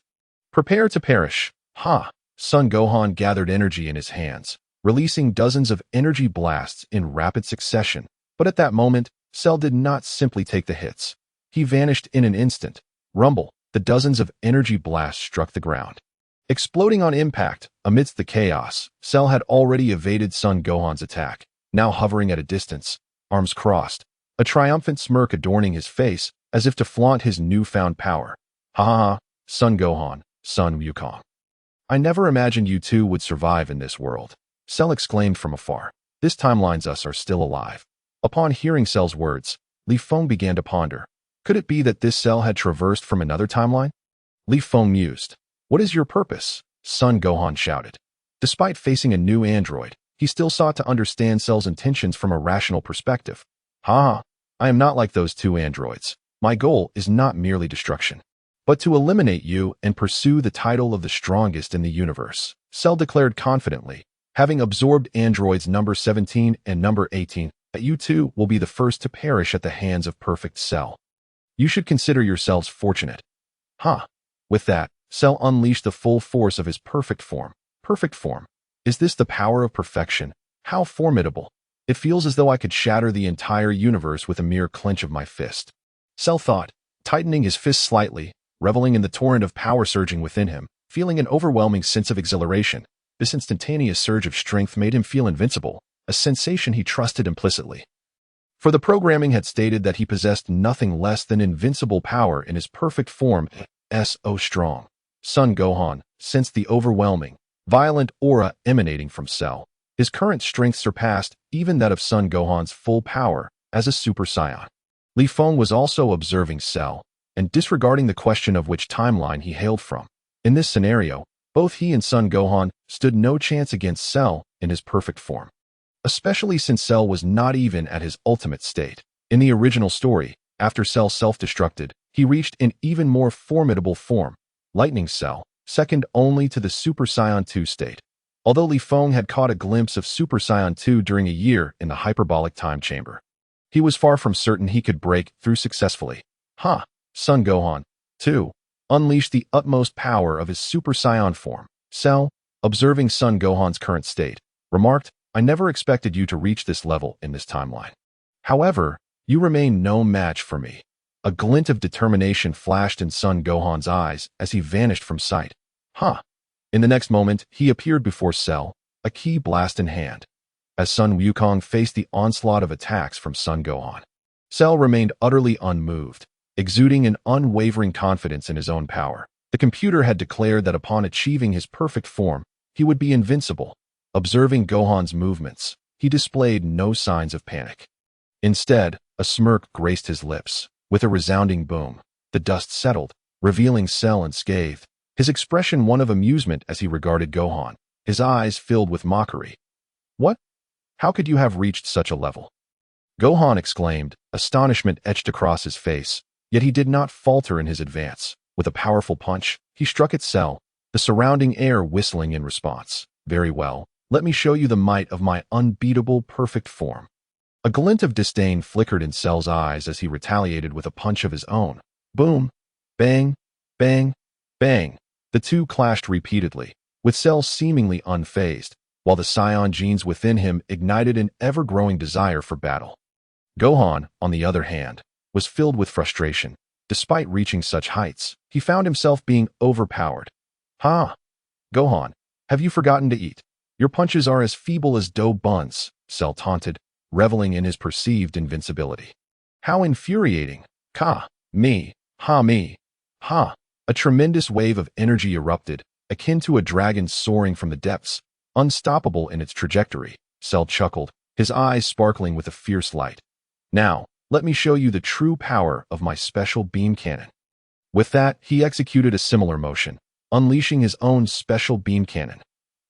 Prepare to perish. Ha! Son Gohan gathered energy in his hands, releasing dozens of energy blasts in rapid succession. But at that moment, Cell did not simply take the hits. He vanished in an instant. Rumble, the dozens of energy blasts struck the ground. Exploding on impact, amidst the chaos, Cell had already evaded Son Gohan's attack, now hovering at a distance, arms crossed, a triumphant smirk adorning his face as if to flaunt his newfound power. Ha ha ha, Son Gohan, Son Wukong. I never imagined you two would survive in this world, Cell exclaimed from afar. This timeline's us are still alive. Upon hearing Cell's words, Li Feng began to ponder. Could it be that this Cell had traversed from another timeline? Li Feng mused. What is your purpose? Son Gohan shouted. Despite facing a new android, he still sought to understand Cell's intentions from a rational perspective. Ha! I am not like those two androids. My goal is not merely destruction, but to eliminate you and pursue the title of the strongest in the universe, Cell declared confidently. Having absorbed androids number 17 and number 18, you two will be the first to perish at the hands of perfect Cell. You should consider yourselves fortunate. Huh. With that, Cell unleashed the full force of his perfect form. Perfect form. Is this the power of perfection? How formidable. It feels as though I could shatter the entire universe with a mere clench of my fist. Cell thought, tightening his fist slightly, reveling in the torrent of power surging within him, feeling an overwhelming sense of exhilaration. This instantaneous surge of strength made him feel invincible, a sensation he trusted implicitly. For the programming had stated that he possessed nothing less than invincible power in his perfect form, so strong. Son Gohan sensed the overwhelming, violent aura emanating from Cell. His current strength surpassed even that of Son Gohan's full power as a Super Saiyan. Li Feng was also observing Cell, and disregarding the question of which timeline he hailed from. In this scenario, both he and Son Gohan stood no chance against Cell in his perfect form. Especially since Cell was not even at his ultimate state. In the original story, after Cell self-destructed, he reached an even more formidable form, Lightning Cell, second only to the Super Saiyan 2 state. Although Li Feng had caught a glimpse of Super Saiyan 2 during a year in the hyperbolic time chamber, he was far from certain he could break through successfully. Son Gohan, too, unleashed the utmost power of his Super Saiyan form. Cell, observing Son Gohan's current state, remarked, I never expected you to reach this level in this timeline. However, you remain no match for me. A glint of determination flashed in Son Gohan's eyes as he vanished from sight. In the next moment, he appeared before Cell, a ki blast in hand. As Sun Wukong faced the onslaught of attacks from Son Gohan, Cell remained utterly unmoved, exuding an unwavering confidence in his own power. The computer had declared that upon achieving his perfect form, he would be invincible. Observing Gohan's movements, he displayed no signs of panic. Instead, a smirk graced his lips. With a resounding boom, the dust settled, revealing Cell unscathed, his expression one of amusement as he regarded Gohan, his eyes filled with mockery. What? How could you have reached such a level? Gohan exclaimed, astonishment etched across his face, yet he did not falter in his advance. With a powerful punch, he struck at Cell, the surrounding air whistling in response. Very well, let me show you the might of my unbeatable perfect form. A glint of disdain flickered in Cell's eyes as he retaliated with a punch of his own. Boom! Bang! Bang! Bang! The two clashed repeatedly, with Cell seemingly unfazed, while the Saiyan genes within him ignited an ever-growing desire for battle. Gohan, on the other hand, was filled with frustration. Despite reaching such heights, he found himself being overpowered. Gohan, have you forgotten to eat? Your punches are as feeble as dough buns, Cell taunted, reveling in his perceived invincibility. How infuriating! Me. A tremendous wave of energy erupted, akin to a dragon soaring from the depths, unstoppable in its trajectory. Cell chuckled, his eyes sparkling with a fierce light. Now, let me show you the true power of my special beam cannon. With that, he executed a similar motion, unleashing his own special beam cannon.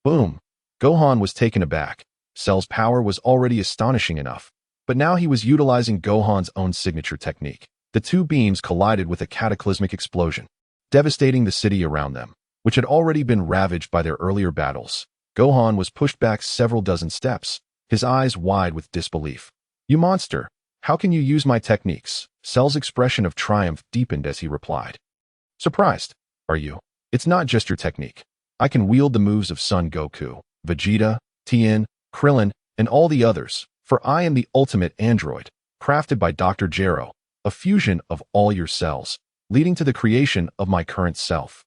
Boom! Gohan was taken aback. Cell's power was already astonishing enough, but now he was utilizing Gohan's own signature technique. The two beams collided with a cataclysmic explosion, devastating the city around them, which had already been ravaged by their earlier battles. Gohan was pushed back several dozen steps, his eyes wide with disbelief. You monster! How can you use my techniques? Cell's expression of triumph deepened as he replied. Surprised, are you? It's not just your technique. I can wield the moves of Son Goku, Vegeta, Tien, Krillin, and all the others, for I am the ultimate android, crafted by Dr. Gero, a fusion of all your cells, leading to the creation of my current self.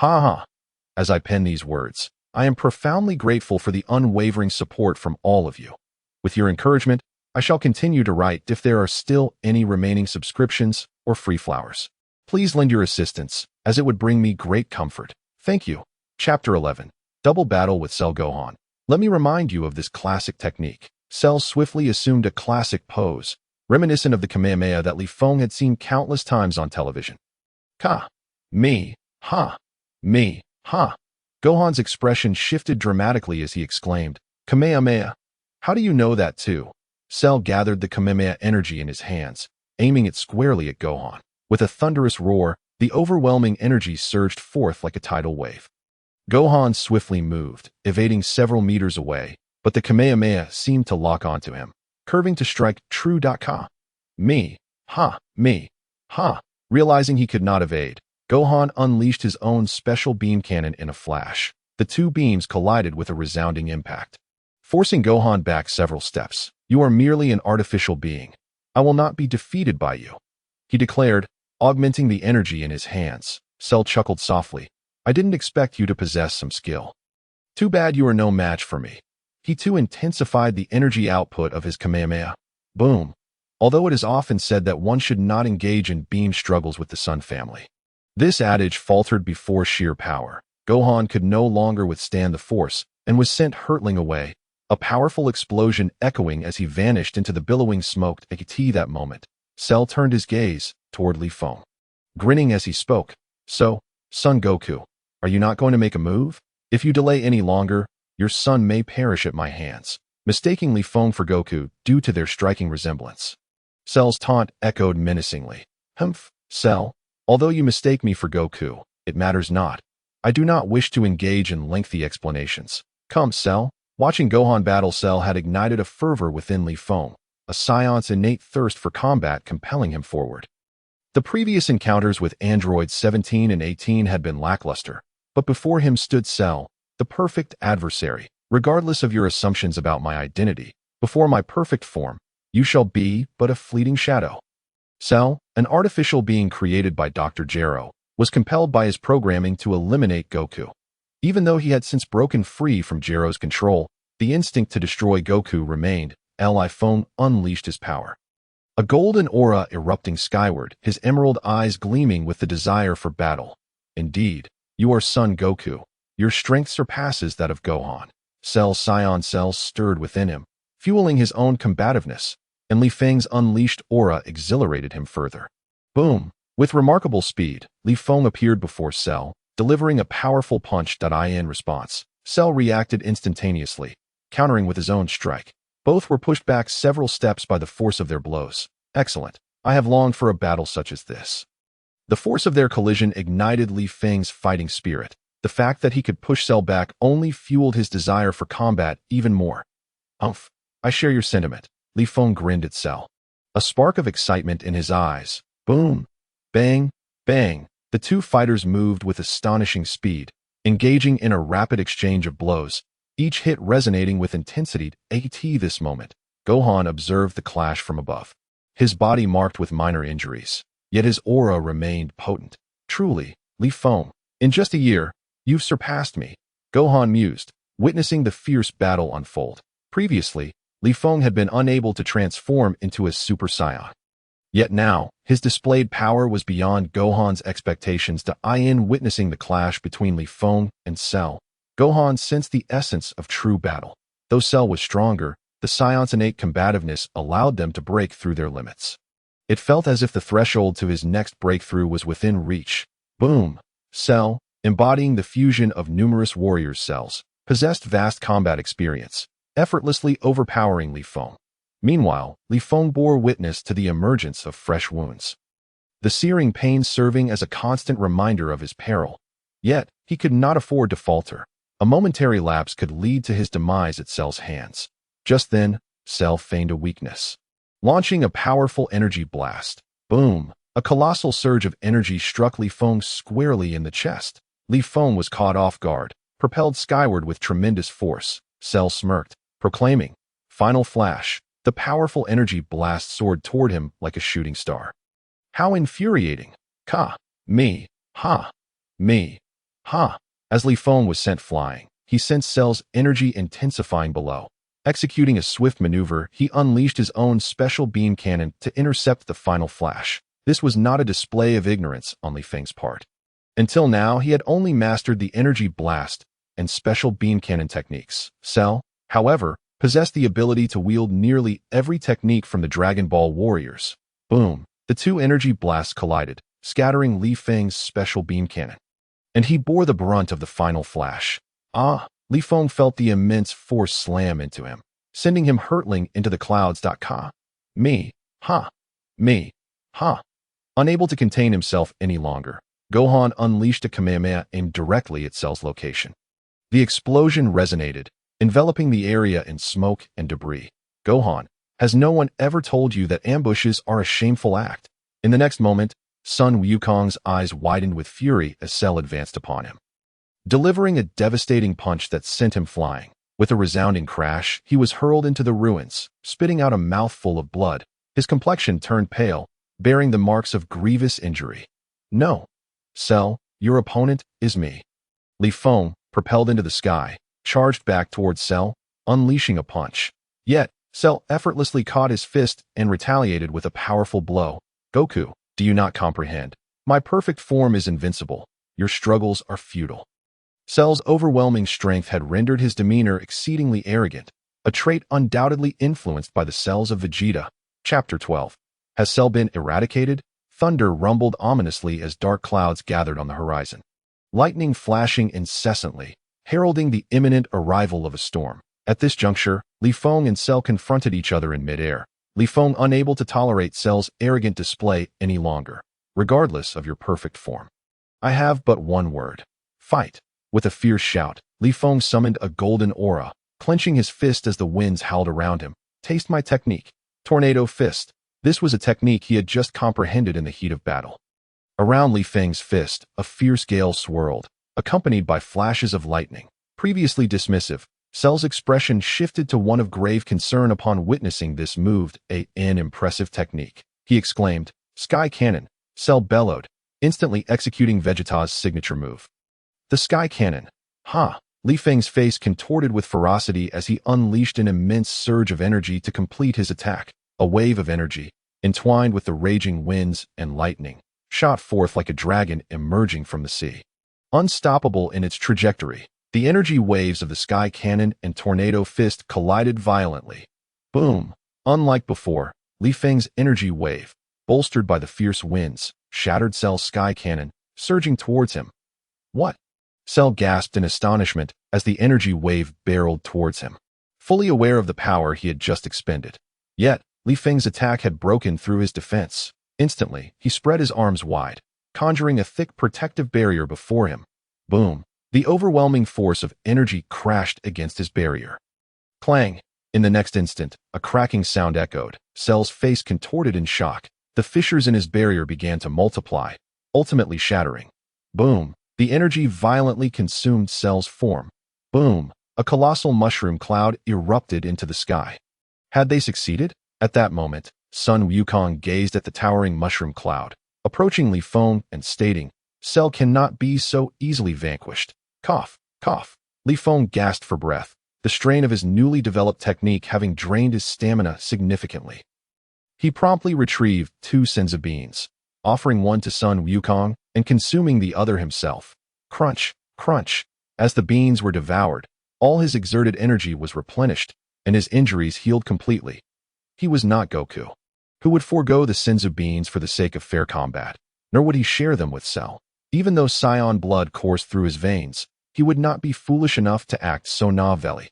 As I pen these words, I am profoundly grateful for the unwavering support from all of you. With your encouragement, I shall continue to write if there are still any remaining subscriptions or free flowers. Please lend your assistance, as it would bring me great comfort. Thank you. Chapter 11. Double Battle with Cell Gohan. Let me remind you of this classic technique. Cell swiftly assumed a classic pose, reminiscent of the Kamehameha that Li Feng had seen countless times on television. Gohan's expression shifted dramatically as he exclaimed, Kamehameha. How do you know that too? Cell gathered the Kamehameha energy in his hands, aiming it squarely at Gohan. With a thunderous roar, the overwhelming energy surged forth like a tidal wave. Gohan swiftly moved, evading several meters away, but the Kamehameha seemed to lock onto him, curving to strike true. Ka. Me. Ha. Me. Ha. Realizing he could not evade, Gohan unleashed his own special beam cannon in a flash. The two beams collided with a resounding impact, forcing Gohan back several steps. You are merely an artificial being. I will not be defeated by you, he declared, augmenting the energy in his hands. Cell chuckled softly. I didn't expect you to possess some skill. Too bad you are no match for me. He too intensified the energy output of his Kamehameha. Boom. Although it is often said that one should not engage in beam struggles with the Sun family, this adage faltered before sheer power. Gohan could no longer withstand the force and was sent hurtling away, a powerful explosion echoing as he vanished into the billowing smoke. That moment, Cell turned his gaze toward Li Feng, grinning as he spoke. So, Son Goku, are you not going to make a move? If you delay any longer, your son may perish at my hands, mistaking Li Feng for Goku due to their striking resemblance. Cell's taunt echoed menacingly. Humph, Cell, although you mistake me for Goku, it matters not. I do not wish to engage in lengthy explanations. Come, Cell. Watching Gohan battle, Cell had ignited a fervor within Li Feng, a Saiyan's innate thirst for combat compelling him forward. The previous encounters with androids 17 and 18 had been lackluster, but before him stood Cell, the perfect adversary. Regardless of your assumptions about my identity, before my perfect form, you shall be but a fleeting shadow. Cell, an artificial being created by Dr. Gero, was compelled by his programming to eliminate Goku. Even though he had since broken free from Gero's control, the instinct to destroy Goku remained. Li Feng unleashed his power, a golden aura erupting skyward, his emerald eyes gleaming with the desire for battle. Indeed, you are Son Goku. Your strength surpasses that of Gohan. Cell's Saiyan cells stirred within him, fueling his own combativeness, and Li Feng's unleashed aura exhilarated him further. Boom! With remarkable speed, Li Feng appeared before Cell, delivering a powerful punch. In response, Cell reacted instantaneously, countering with his own strike. Both were pushed back several steps by the force of their blows. Excellent. I have longed for a battle such as this. The force of their collision ignited Li Feng's fighting spirit. The fact that he could push Cell back only fueled his desire for combat even more. Umph, I share your sentiment. Li Feng grinned at Cell, a spark of excitement in his eyes. Boom! Bang! Bang! The two fighters moved with astonishing speed, engaging in a rapid exchange of blows, each hit resonating with intensity. This moment, Gohan observed the clash from above, his body marked with minor injuries, yet his aura remained potent. Truly, Li Feng, in just a year, you've surpassed me, Gohan mused, witnessing the fierce battle unfold. Previously, Li Feng had been unable to transform into a Super Saiyan. Yet now, his displayed power was beyond Gohan's expectations. Witnessing the clash between Li Feng and Cell, Gohan sensed the essence of true battle. Though Cell was stronger, the Saiyan's innate combativeness allowed them to break through their limits. It felt as if the threshold to his next breakthrough was within reach. Boom! Cell, embodying the fusion of numerous warriors' cells, possessed vast combat experience, effortlessly overpowering Li Feng. Meanwhile, Li Feng bore witness to the emergence of fresh wounds, the searing pain serving as a constant reminder of his peril. Yet, he could not afford to falter. A momentary lapse could lead to his demise at Cell's hands. Just then, Cell feigned a weakness, launching a powerful energy blast. Boom! A colossal surge of energy struck Li Feng squarely in the chest. Li Feng was caught off guard, propelled skyward with tremendous force. Cell smirked, proclaiming, "Final flash." The powerful energy blast soared toward him like a shooting star. How infuriating! Ka! Me! Ha! Me! Ha! As Li Feng was sent flying, he sensed Cell's energy intensifying below. Executing a swift maneuver, he unleashed his own special beam cannon to intercept the final flash. This was not a display of ignorance on Li Feng's part. Until now, he had only mastered the energy blast and special beam cannon techniques. Cell, however, possessed the ability to wield nearly every technique from the Dragon Ball warriors. Boom! The two energy blasts collided, scattering Li Feng's special beam cannon, and he bore the brunt of the final flash. Li Feng felt the immense force slam into him, sending him hurtling into the clouds. Ka! Me! Ha! Me! Ha! Unable to contain himself any longer, Gohan unleashed a Kamehameha aimed directly at Cell's location. The explosion resonated, enveloping the area in smoke and debris. Gohan, has no one ever told you that ambushes are a shameful act? In the next moment, Sun Wukong's eyes widened with fury as Cell advanced upon him. Delivering a devastating punch that sent him flying. With a resounding crash, he was hurled into the ruins, spitting out a mouthful of blood. His complexion turned pale, bearing the marks of grievous injury. No, Cell, your opponent is me. Li Feng, propelled into the sky, charged back towards Cell, unleashing a punch. Yet, Cell effortlessly caught his fist and retaliated with a powerful blow. Goku, do you not comprehend? My perfect form is invincible. Your struggles are futile. Cell's overwhelming strength had rendered his demeanor exceedingly arrogant, a trait undoubtedly influenced by the cells of Vegeta. Chapter 12. Has Cell been eradicated? Thunder rumbled ominously as dark clouds gathered on the horizon. Lightning flashing incessantly, heralding the imminent arrival of a storm. At this juncture, Li Feng and Cell confronted each other in midair. Li Feng unable to tolerate Cell's arrogant display any longer, regardless of your perfect form. I have but one word. Fight. With a fierce shout, Li Feng summoned a golden aura, clenching his fist as the winds howled around him. Taste my technique. Tornado Fist. This was a technique he had just comprehended in the heat of battle. Around Li Feng's fist, a fierce gale swirled, accompanied by flashes of lightning. Previously dismissive, Cell's expression shifted to one of grave concern upon witnessing this move. An impressive technique. He exclaimed, Sky Cannon. Cell bellowed, instantly executing Vegeta's signature move. The Sky Cannon. Ha! Li Feng's face contorted with ferocity as he unleashed an immense surge of energy to complete his attack. A wave of energy, entwined with the raging winds and lightning, shot forth like a dragon emerging from the sea. Unstoppable in its trajectory, the energy waves of the Sky Cannon and Tornado Fist collided violently. Boom! Unlike before, Li Feng's energy wave, bolstered by the fierce winds, shattered Cell's Sky Cannon, surging towards him. What? Cell gasped in astonishment as the energy wave barreled towards him, fully aware of the power he had just expended. Yet, Li Feng's attack had broken through his defense. Instantly, he spread his arms wide, conjuring a thick protective barrier before him. Boom! The overwhelming force of energy crashed against his barrier. Clang! In the next instant, a cracking sound echoed. Cell's face contorted in shock. The fissures in his barrier began to multiply, ultimately shattering. Boom! The energy violently consumed Cell's form. Boom! A colossal mushroom cloud erupted into the sky. Had they succeeded? At that moment, Sun Wukong gazed at the towering mushroom cloud, approaching Li Feng and stating, Cell cannot be so easily vanquished. Cough, cough. Li Feng gasped for breath, the strain of his newly developed technique having drained his stamina significantly. He promptly retrieved 2 senzu beans, offering one to Sun Wukong and consuming the other himself. Crunch, crunch. As the beans were devoured, all his exerted energy was replenished, and his injuries healed completely. He was not Goku, who would forego the senzu beans for the sake of fair combat, nor would he share them with Cell. Even though Saiyan blood coursed through his veins, he would not be foolish enough to act so novelly.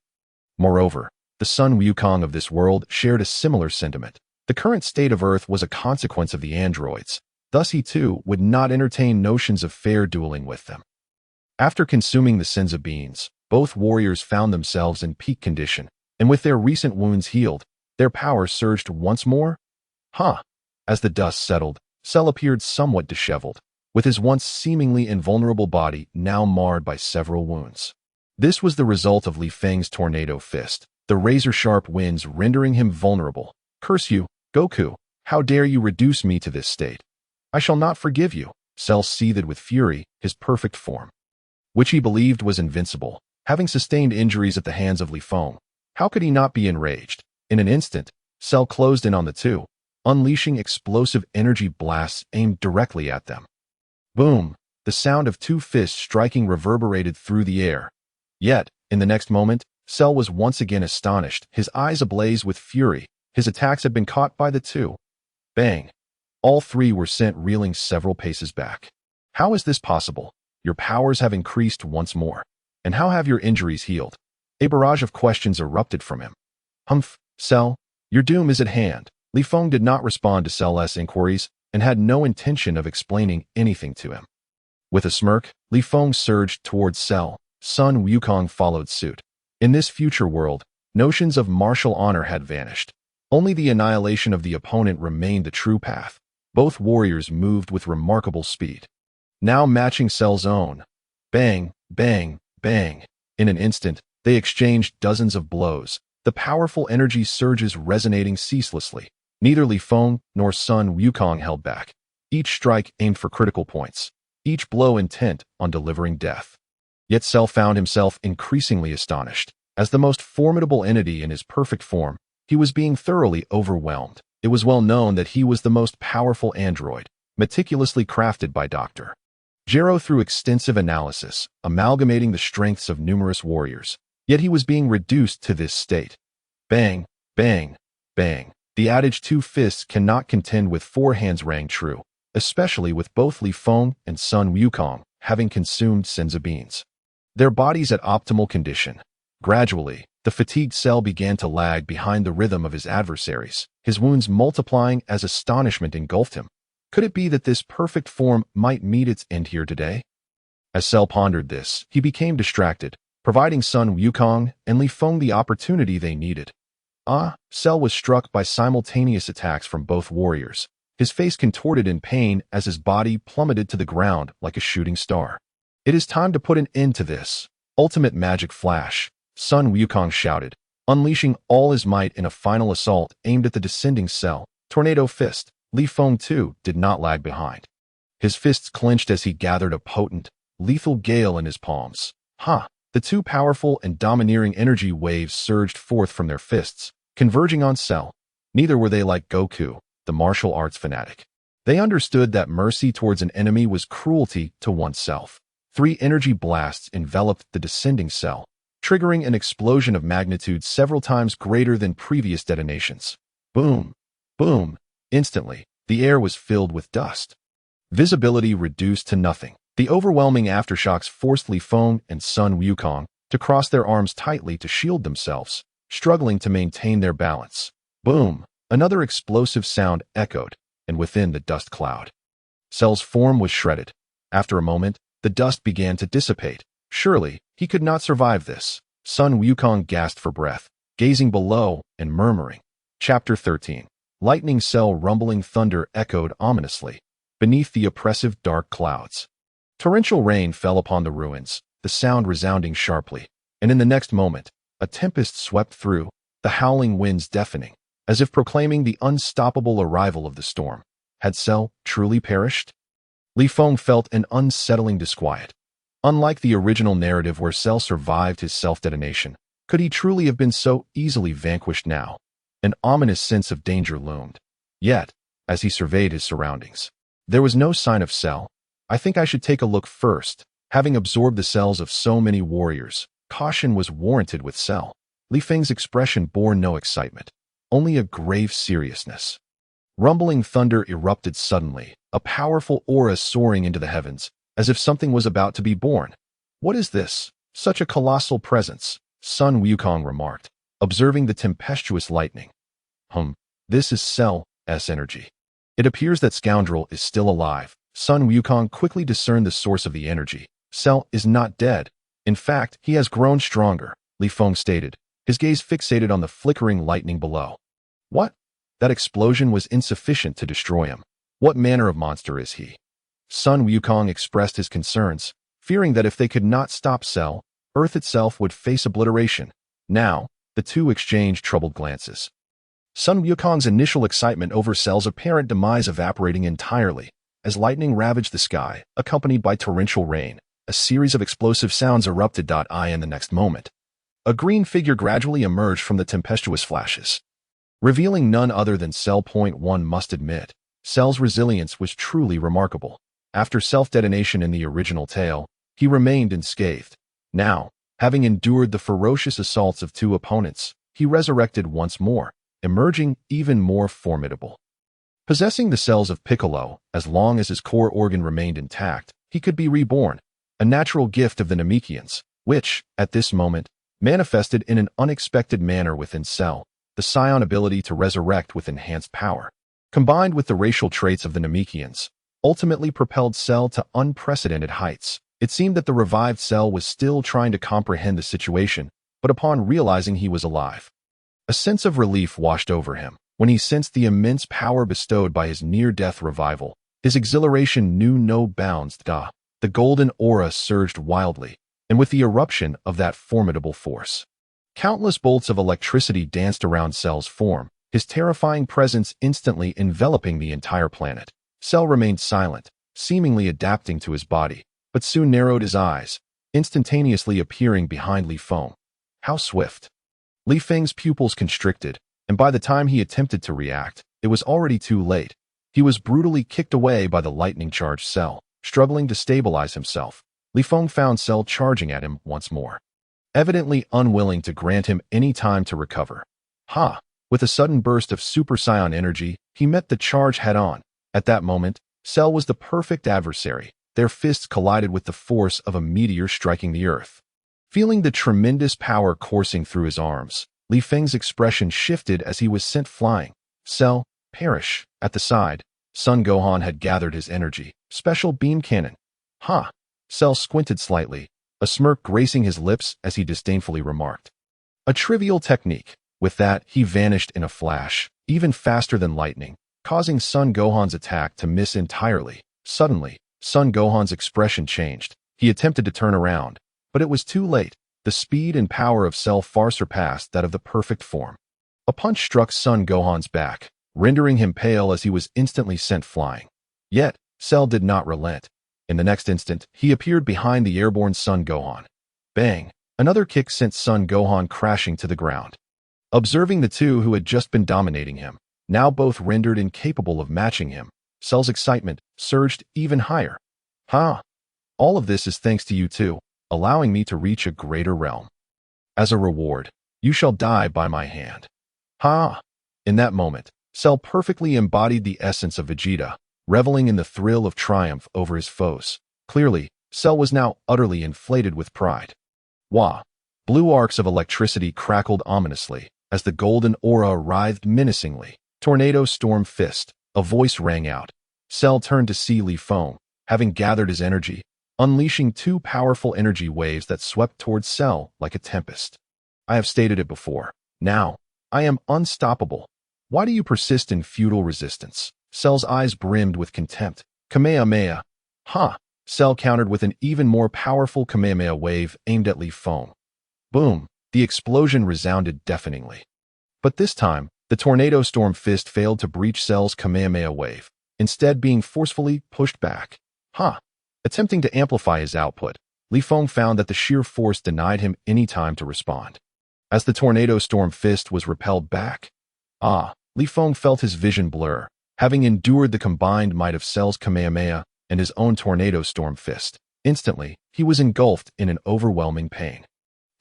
Moreover, the Sun Wukong of this world shared a similar sentiment. The current state of Earth was a consequence of the androids, thus he too would not entertain notions of fair dueling with them. After consuming the senzu beans, both warriors found themselves in peak condition, and with their recent wounds healed, their power surged once more? As the dust settled, Cell appeared somewhat disheveled, with his once seemingly invulnerable body now marred by several wounds. This was the result of Li Feng's Tornado Fist, the razor-sharp winds rendering him vulnerable. Curse you, Goku! How dare you reduce me to this state? I shall not forgive you. Cell seethed with fury, his perfect form, which he believed was invincible, having sustained injuries at the hands of Li Feng. How could he not be enraged? In an instant, Cell closed in on the two, unleashing explosive energy blasts aimed directly at them. Boom! The sound of 2 fists striking reverberated through the air. Yet, in the next moment, Cell was once again astonished, his eyes ablaze with fury. His attacks had been caught by the 2. Bang! All 3 were sent reeling several paces back. How is this possible? Your powers have increased once more. And how have your injuries healed? A barrage of questions erupted from him. Humph, Cell, your doom is at hand. Li Feng did not respond to Cell's inquiries and had no intention of explaining anything to him. With a smirk, Li Feng surged towards Cell. Sun Wukong followed suit. In this future world, notions of martial honor had vanished. Only the annihilation of the opponent remained the true path. Both warriors moved with remarkable speed, now matching Cell's own. Bang, bang, bang. In an instant, they exchanged dozens of blows, the powerful energy surges resonating ceaselessly. Neither Li Feng nor Sun Wukong held back. Each strike aimed for critical points, each blow intent on delivering death. Yet Cell found himself increasingly astonished. As the most formidable entity in his perfect form, he was being thoroughly overwhelmed. It was well known that he was the most powerful android, meticulously crafted by Dr. Gero through extensive analysis, amalgamating the strengths of numerous warriors. Yet he was being reduced to this state. Bang, bang, bang. The adage 2 fists cannot contend with 4 hands rang true, especially with both Li Feng and Sun Wukong having consumed senzu beans. Their bodies at optimal condition. Gradually, the fatigued Cell began to lag behind the rhythm of his adversaries, his wounds multiplying as astonishment engulfed him. Could it be that this perfect form might meet its end here today? As Cell pondered this, he became distracted, providing Sun Wukong and Li Feng the opportunity they needed. Cell was struck by simultaneous attacks from both warriors. His face contorted in pain as his body plummeted to the ground like a shooting star. It is time to put an end to this. Ultimate magic flash, Sun Wukong shouted, unleashing all his might in a final assault aimed at the descending Cell. Tornado fist. Li Feng, too, did not lag behind. His fists clenched as he gathered a potent, lethal gale in his palms. The two powerful and domineering energy waves surged forth from their fists, converging on Cell. Neither were they like Goku, the martial arts fanatic. They understood that mercy towards an enemy was cruelty to oneself. 3 energy blasts enveloped the descending Cell, triggering an explosion of magnitude several times greater than previous detonations. Boom! Boom! Instantly, the air was filled with dust. Visibility reduced to nothing. The overwhelming aftershocks forced Li Feng and Sun Wukong to cross their arms tightly to shield themselves, struggling to maintain their balance. Boom! Another explosive sound echoed, and within the dust cloud, Cell's form was shredded. After a moment, the dust began to dissipate. Surely, he could not survive this. Sun Wukong gasped for breath, gazing below and murmuring. Chapter 13. Lightning Cell rumbling thunder echoed ominously beneath the oppressive dark clouds. Torrential rain fell upon the ruins, the sound resounding sharply, and in the next moment, a tempest swept through, the howling winds deafening, as if proclaiming the unstoppable arrival of the storm. Had Cell truly perished? Li Feng felt an unsettling disquiet. Unlike the original narrative where Cell survived his self-detonation, could he truly have been so easily vanquished now? An ominous sense of danger loomed. Yet, as he surveyed his surroundings, there was no sign of Cell. I think I should take a look first. Having absorbed the cells of so many warriors, caution was warranted with Cell. Li Feng's expression bore no excitement, only a grave seriousness. Rumbling thunder erupted suddenly, a powerful aura soaring into the heavens, as if something was about to be born. What is this? Such a colossal presence, Sun Wukong remarked, observing the tempestuous lightning. This is Cell's energy. It appears that scoundrel is still alive. Sun Wukong quickly discerned the source of the energy. Cell is not dead. In fact, he has grown stronger, Li Feng stated, his gaze fixated on the flickering lightning below. What? That explosion was insufficient to destroy him. What manner of monster is he? Sun Wukong expressed his concerns, fearing that if they could not stop Cell, Earth itself would face obliteration. Now, the two exchanged troubled glances. Sun Wukong's initial excitement over Cell's apparent demise evaporating entirely, as lightning ravaged the sky, accompanied by torrential rain. A series of explosive sounds erupted. In the next moment, a green figure gradually emerged from the tempestuous flashes, revealing none other than Cell. One must admit, Cell's resilience was truly remarkable. After self-detonation in the original tale, he remained unscathed. Now, having endured the ferocious assaults of 2 opponents, he resurrected once more, emerging even more formidable. Possessing the cells of Piccolo, as long as his core organ remained intact, he could be reborn, a natural gift of the Namekians, which, at this moment, manifested in an unexpected manner within Cell, the Saiyan ability to resurrect with enhanced power. Combined with the racial traits of the Namekians, ultimately propelled Cell to unprecedented heights. It seemed that the revived Cell was still trying to comprehend the situation, but upon realizing he was alive, a sense of relief washed over him. When he sensed the immense power bestowed by his near-death revival, his exhilaration knew no bounds. The golden aura surged wildly, and with the eruption of that formidable force, countless bolts of electricity danced around Cell's form, his terrifying presence instantly enveloping the entire planet. Cell remained silent, seemingly adapting to his body, but soon narrowed his eyes, instantaneously appearing behind Li Feng. How swift! Li Feng's pupils constricted, and by the time he attempted to react, it was already too late. He was brutally kicked away by the lightning-charged Cell. Struggling to stabilize himself, Li Feng found Cell charging at him once more, evidently unwilling to grant him any time to recover. With a sudden burst of Super Saiyan energy, he met the charge head-on. At that moment, Cell was the perfect adversary. Their fists collided with the force of a meteor striking the earth. Feeling the tremendous power coursing through his arms, Li Feng's expression shifted as he was sent flying. Cell, perish. At the side, Son Gohan had gathered his energy. Special beam cannon. Cell squinted slightly, a smirk gracing his lips as he disdainfully remarked. A trivial technique. With that, he vanished in a flash, even faster than lightning, causing Son Gohan's attack to miss entirely. Suddenly, Son Gohan's expression changed. He attempted to turn around, but it was too late. The speed and power of Cell far surpassed that of the perfect form. A punch struck Son Gohan's back, rendering him pale as he was instantly sent flying. Yet, Cell did not relent. In the next instant, he appeared behind the airborne Son Gohan. Bang! Another kick sent Son Gohan crashing to the ground. Observing the two who had just been dominating him, now both rendered incapable of matching him, Cell's excitement surged even higher. All of this is thanks to you two, allowing me to reach a greater realm. As a reward, you shall die by my hand. In that moment, Cell perfectly embodied the essence of Vegeta, reveling in the thrill of triumph over his foes. Clearly, Cell was now utterly inflated with pride. Blue arcs of electricity crackled ominously as the golden aura writhed menacingly. Tornado Storm Fist. A voice rang out. Cell turned to see Li Feng, having gathered his energy, unleashing two powerful energy waves that swept towards Cell like a tempest. I have stated it before. Now, I am unstoppable. Why do you persist in futile resistance? Cell's eyes brimmed with contempt. Kamehameha. Cell countered with an even more powerful Kamehameha wave aimed at Li Feng. Boom! The explosion resounded deafeningly. But this time, the Tornado Storm Fist failed to breach Cell's Kamehameha wave, instead being forcefully pushed back. Attempting to amplify his output, Li Feng found that the sheer force denied him any time to respond. As the Tornado Storm Fist was repelled back, Li Feng felt his vision blur, having endured the combined might of Cell's Kamehameha and his own Tornado Storm Fist. Instantly, he was engulfed in an overwhelming pain,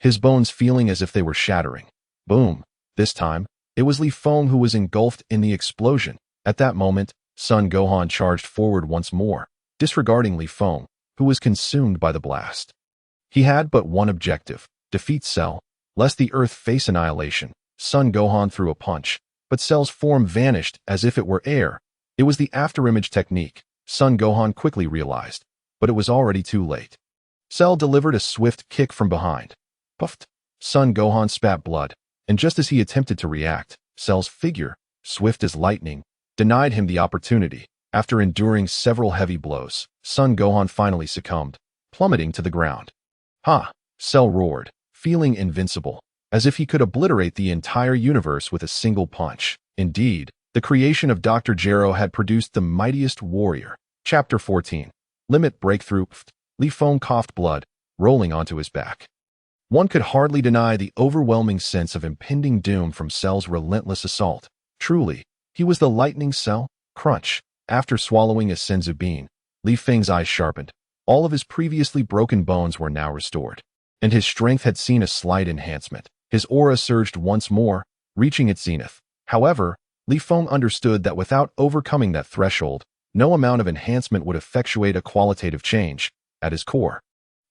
his bones feeling as if they were shattering. Boom! This time, it was Li Feng who was engulfed in the explosion. At that moment, Son Gohan charged forward once more, disregarding Li Feng, who was consumed by the blast. He had but one objective: defeat Cell, lest the Earth face annihilation. Son Gohan threw a punch, but Cell's form vanished as if it were air. It was the afterimage technique, Son Gohan quickly realized, but it was already too late. Cell delivered a swift kick from behind. Puffed! Son Gohan spat blood, and just as he attempted to react, Cell's figure, swift as lightning, denied him the opportunity. After enduring several heavy blows, Son Gohan finally succumbed, plummeting to the ground. Cell roared, feeling invincible, as if he could obliterate the entire universe with a single punch. Indeed, the creation of Dr. Gero had produced the mightiest warrior. Chapter 14. Limit Breakthrough. Li Feng coughed blood, rolling onto his back. One could hardly deny the overwhelming sense of impending doom from Cell's relentless assault. Truly, he was the lightning Cell. Crunch. After swallowing a senzu bean, Li Feng's eyes sharpened. All of his previously broken bones were now restored, and his strength had seen a slight enhancement. His aura surged once more, reaching its zenith. However, Li Feng understood that without overcoming that threshold, no amount of enhancement would effectuate a qualitative change. At his core,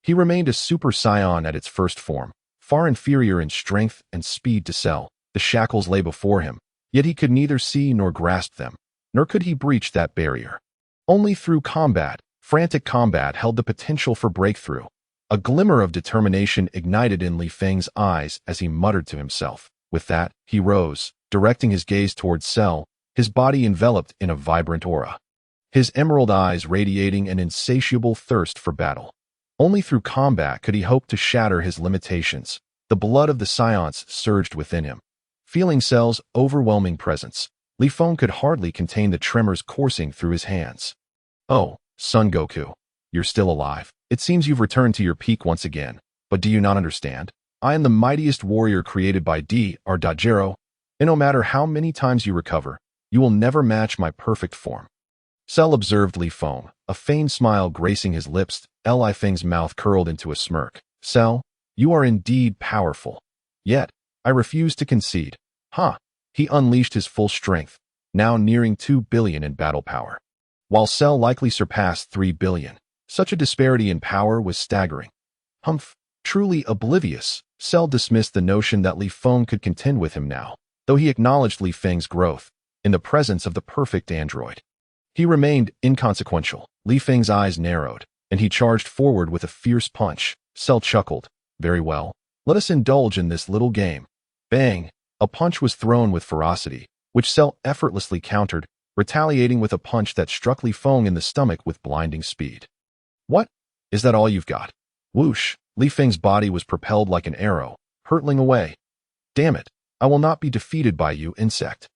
he remained a Super Saiyan at its first form, far inferior in strength and speed to Cell. The shackles lay before him, yet he could neither see nor grasp them, nor could he breach that barrier. Only through combat, frantic combat, held the potential for breakthrough. A glimmer of determination ignited in Li Feng's eyes as he muttered to himself. With that, he rose, directing his gaze towards Cell, his body enveloped in a vibrant aura. His emerald eyes radiating an insatiable thirst for battle. Only through combat could he hope to shatter his limitations. The blood of the Saiyans surged within him. Feeling Cell's overwhelming presence, Li Feng could hardly contain the tremors coursing through his hands. "Oh, Son Goku, you're still alive. It seems you've returned to your peak once again. But do you not understand? I am the mightiest warrior created by Dr. Dajero, and no matter how many times you recover, you will never match my perfect form." Cell observed Li Feng, a faint smile gracing his lips. Li Feng's mouth curled into a smirk. "Cell, you are indeed powerful. Yet, I refuse to concede." He unleashed his full strength, now nearing 2 billion in battle power. While Cell likely surpassed 3 billion, such a disparity in power was staggering. Truly oblivious, Cell dismissed the notion that Li Feng could contend with him now, though he acknowledged Li Feng's growth, in the presence of the perfect android. He remained inconsequential. Li Feng's eyes narrowed, and he charged forward with a fierce punch. Cell chuckled. "Very well. Let us indulge in this little game." Bang! A punch was thrown with ferocity, which Cell effortlessly countered, retaliating with a punch that struck Li Feng in the stomach with blinding speed. "What? Is that all you've got?" Whoosh! Li Feng's body was propelled like an arrow, hurtling away. "Damn it! I will not be defeated by you, insect."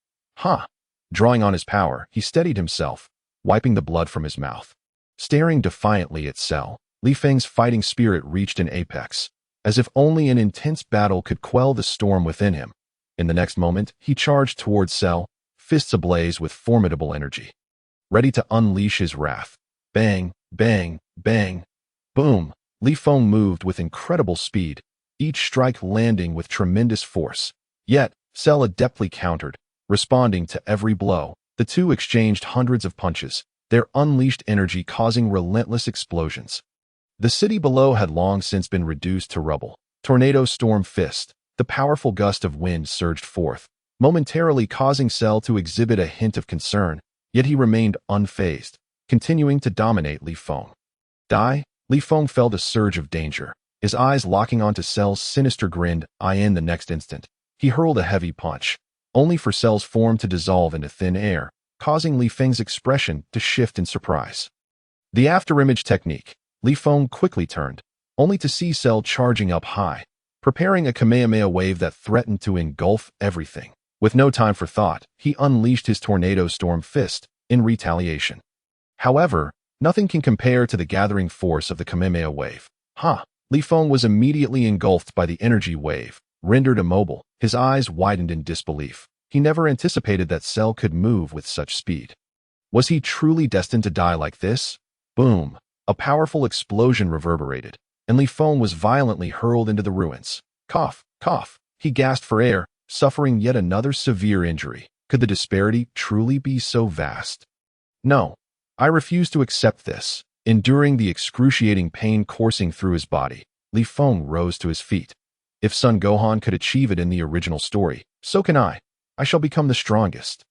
Drawing on his power, he steadied himself, wiping the blood from his mouth. Staring defiantly at Cell, Li Feng's fighting spirit reached an apex, as if only an intense battle could quell the storm within him. In the next moment, he charged towards Cell, fists ablaze with formidable energy, ready to unleash his wrath. Bang, bang, bang. Boom! Li Feng moved with incredible speed, each strike landing with tremendous force. Yet, Cell adeptly countered, responding to every blow. The two exchanged hundreds of punches, their unleashed energy causing relentless explosions. The city below had long since been reduced to rubble. Tornado storm fist. The powerful gust of wind surged forth, momentarily causing Cell to exhibit a hint of concern, yet he remained unfazed, continuing to dominate Li Feng. Die? Li Feng felt a surge of danger, his eyes locking onto Cell's sinister grin. In the next instant, he hurled a heavy punch, only for Cell's form to dissolve into thin air, causing Li Feng's expression to shift in surprise. The afterimage technique. Li Feng quickly turned, only to see Cell charging up high, preparing a Kamehameha wave that threatened to engulf everything. With no time for thought, he unleashed his tornado storm fist in retaliation. However, nothing can compare to the gathering force of the Kamehameha wave. Li Feng was immediately engulfed by the energy wave, rendered immobile. His eyes widened in disbelief. He never anticipated that Cell could move with such speed. Was he truly destined to die like this? Boom! A powerful explosion reverberated, and Li Feng was violently hurled into the ruins. Cough, cough. He gasped for air, suffering yet another severe injury. Could the disparity truly be so vast? No. I refuse to accept this. Enduring the excruciating pain coursing through his body, Li Feng rose to his feet. If Son Gohan could achieve it in the original story, so can I. I shall become the strongest.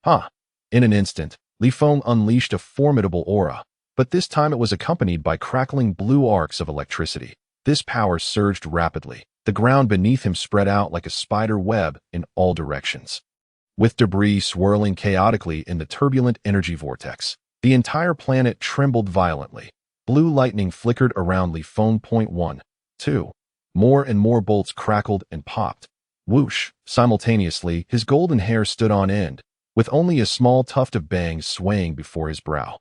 In an instant, Li Feng unleashed a formidable aura, but this time it was accompanied by crackling blue arcs of electricity. This power surged rapidly. The ground beneath him spread out like a spider web in all directions. With debris swirling chaotically in the turbulent energy vortex, the entire planet trembled violently. Blue lightning flickered around Li Feng. 1, 2. More and more bolts crackled and popped. Whoosh! Simultaneously, his golden hair stood on end, with only a small tuft of bangs swaying before his brow.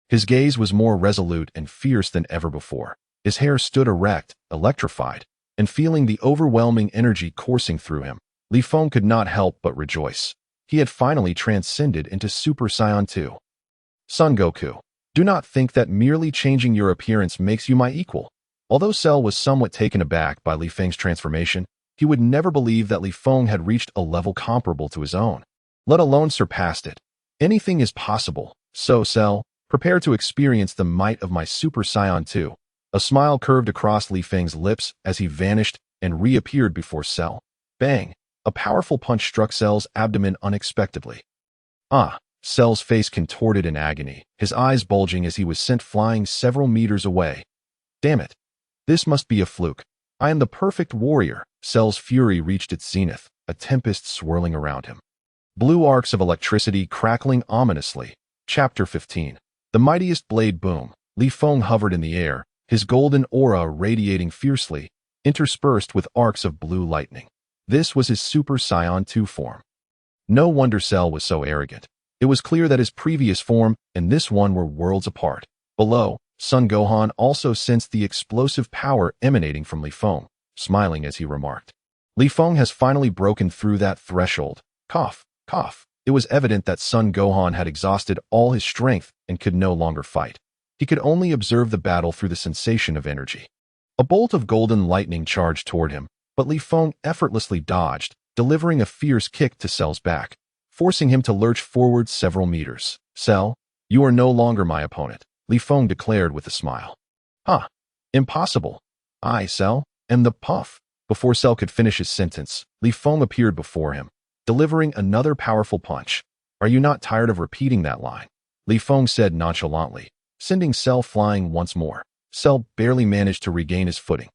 His gaze was more resolute and fierce than ever before. His hair stood erect, electrified, and feeling the overwhelming energy coursing through him, Li Feng could not help but rejoice. He had finally transcended into Super Saiyan 2. Son Goku, do not think that merely changing your appearance makes you my equal. Although Cell was somewhat taken aback by Li Feng's transformation, he would never believe that Li Feng had reached a level comparable to his own, let alone surpassed it. Anything is possible, so Cell, prepare to experience the might of my Super Saiyan 2. A smile curved across Li Feng's lips as he vanished and reappeared before Cell. Bang! A powerful punch struck Cell's abdomen unexpectedly. Cell's face contorted in agony, his eyes bulging as he was sent flying several meters away. Damn it. This must be a fluke. I am the perfect warrior. Cell's fury reached its zenith, a tempest swirling around him. Blue arcs of electricity crackling ominously. Chapter 15. The mightiest blade boom. Li Feng hovered in the air, his golden aura radiating fiercely, interspersed with arcs of blue lightning. This was his Super Saiyan 2 form. No wonder Cell was so arrogant. It was clear that his previous form and this one were worlds apart. Below, Son Gohan also sensed the explosive power emanating from Li Feng, smiling as he remarked, Li Feng has finally broken through that threshold. Cough, cough. It was evident that Son Gohan had exhausted all his strength and could no longer fight. He could only observe the battle through the sensation of energy. A bolt of golden lightning charged toward him, but Li Feng effortlessly dodged, delivering a fierce kick to Cell's back, forcing him to lurch forward several meters. Cell, you are no longer my opponent, Li Feng declared with a smile. Huh. Impossible. I, Cell, am the puff. Before Cell could finish his sentence, Li Feng appeared before him, delivering another powerful punch. Are you not tired of repeating that line? Li Feng said nonchalantly, sending Cell flying once more. Cell barely managed to regain his footing.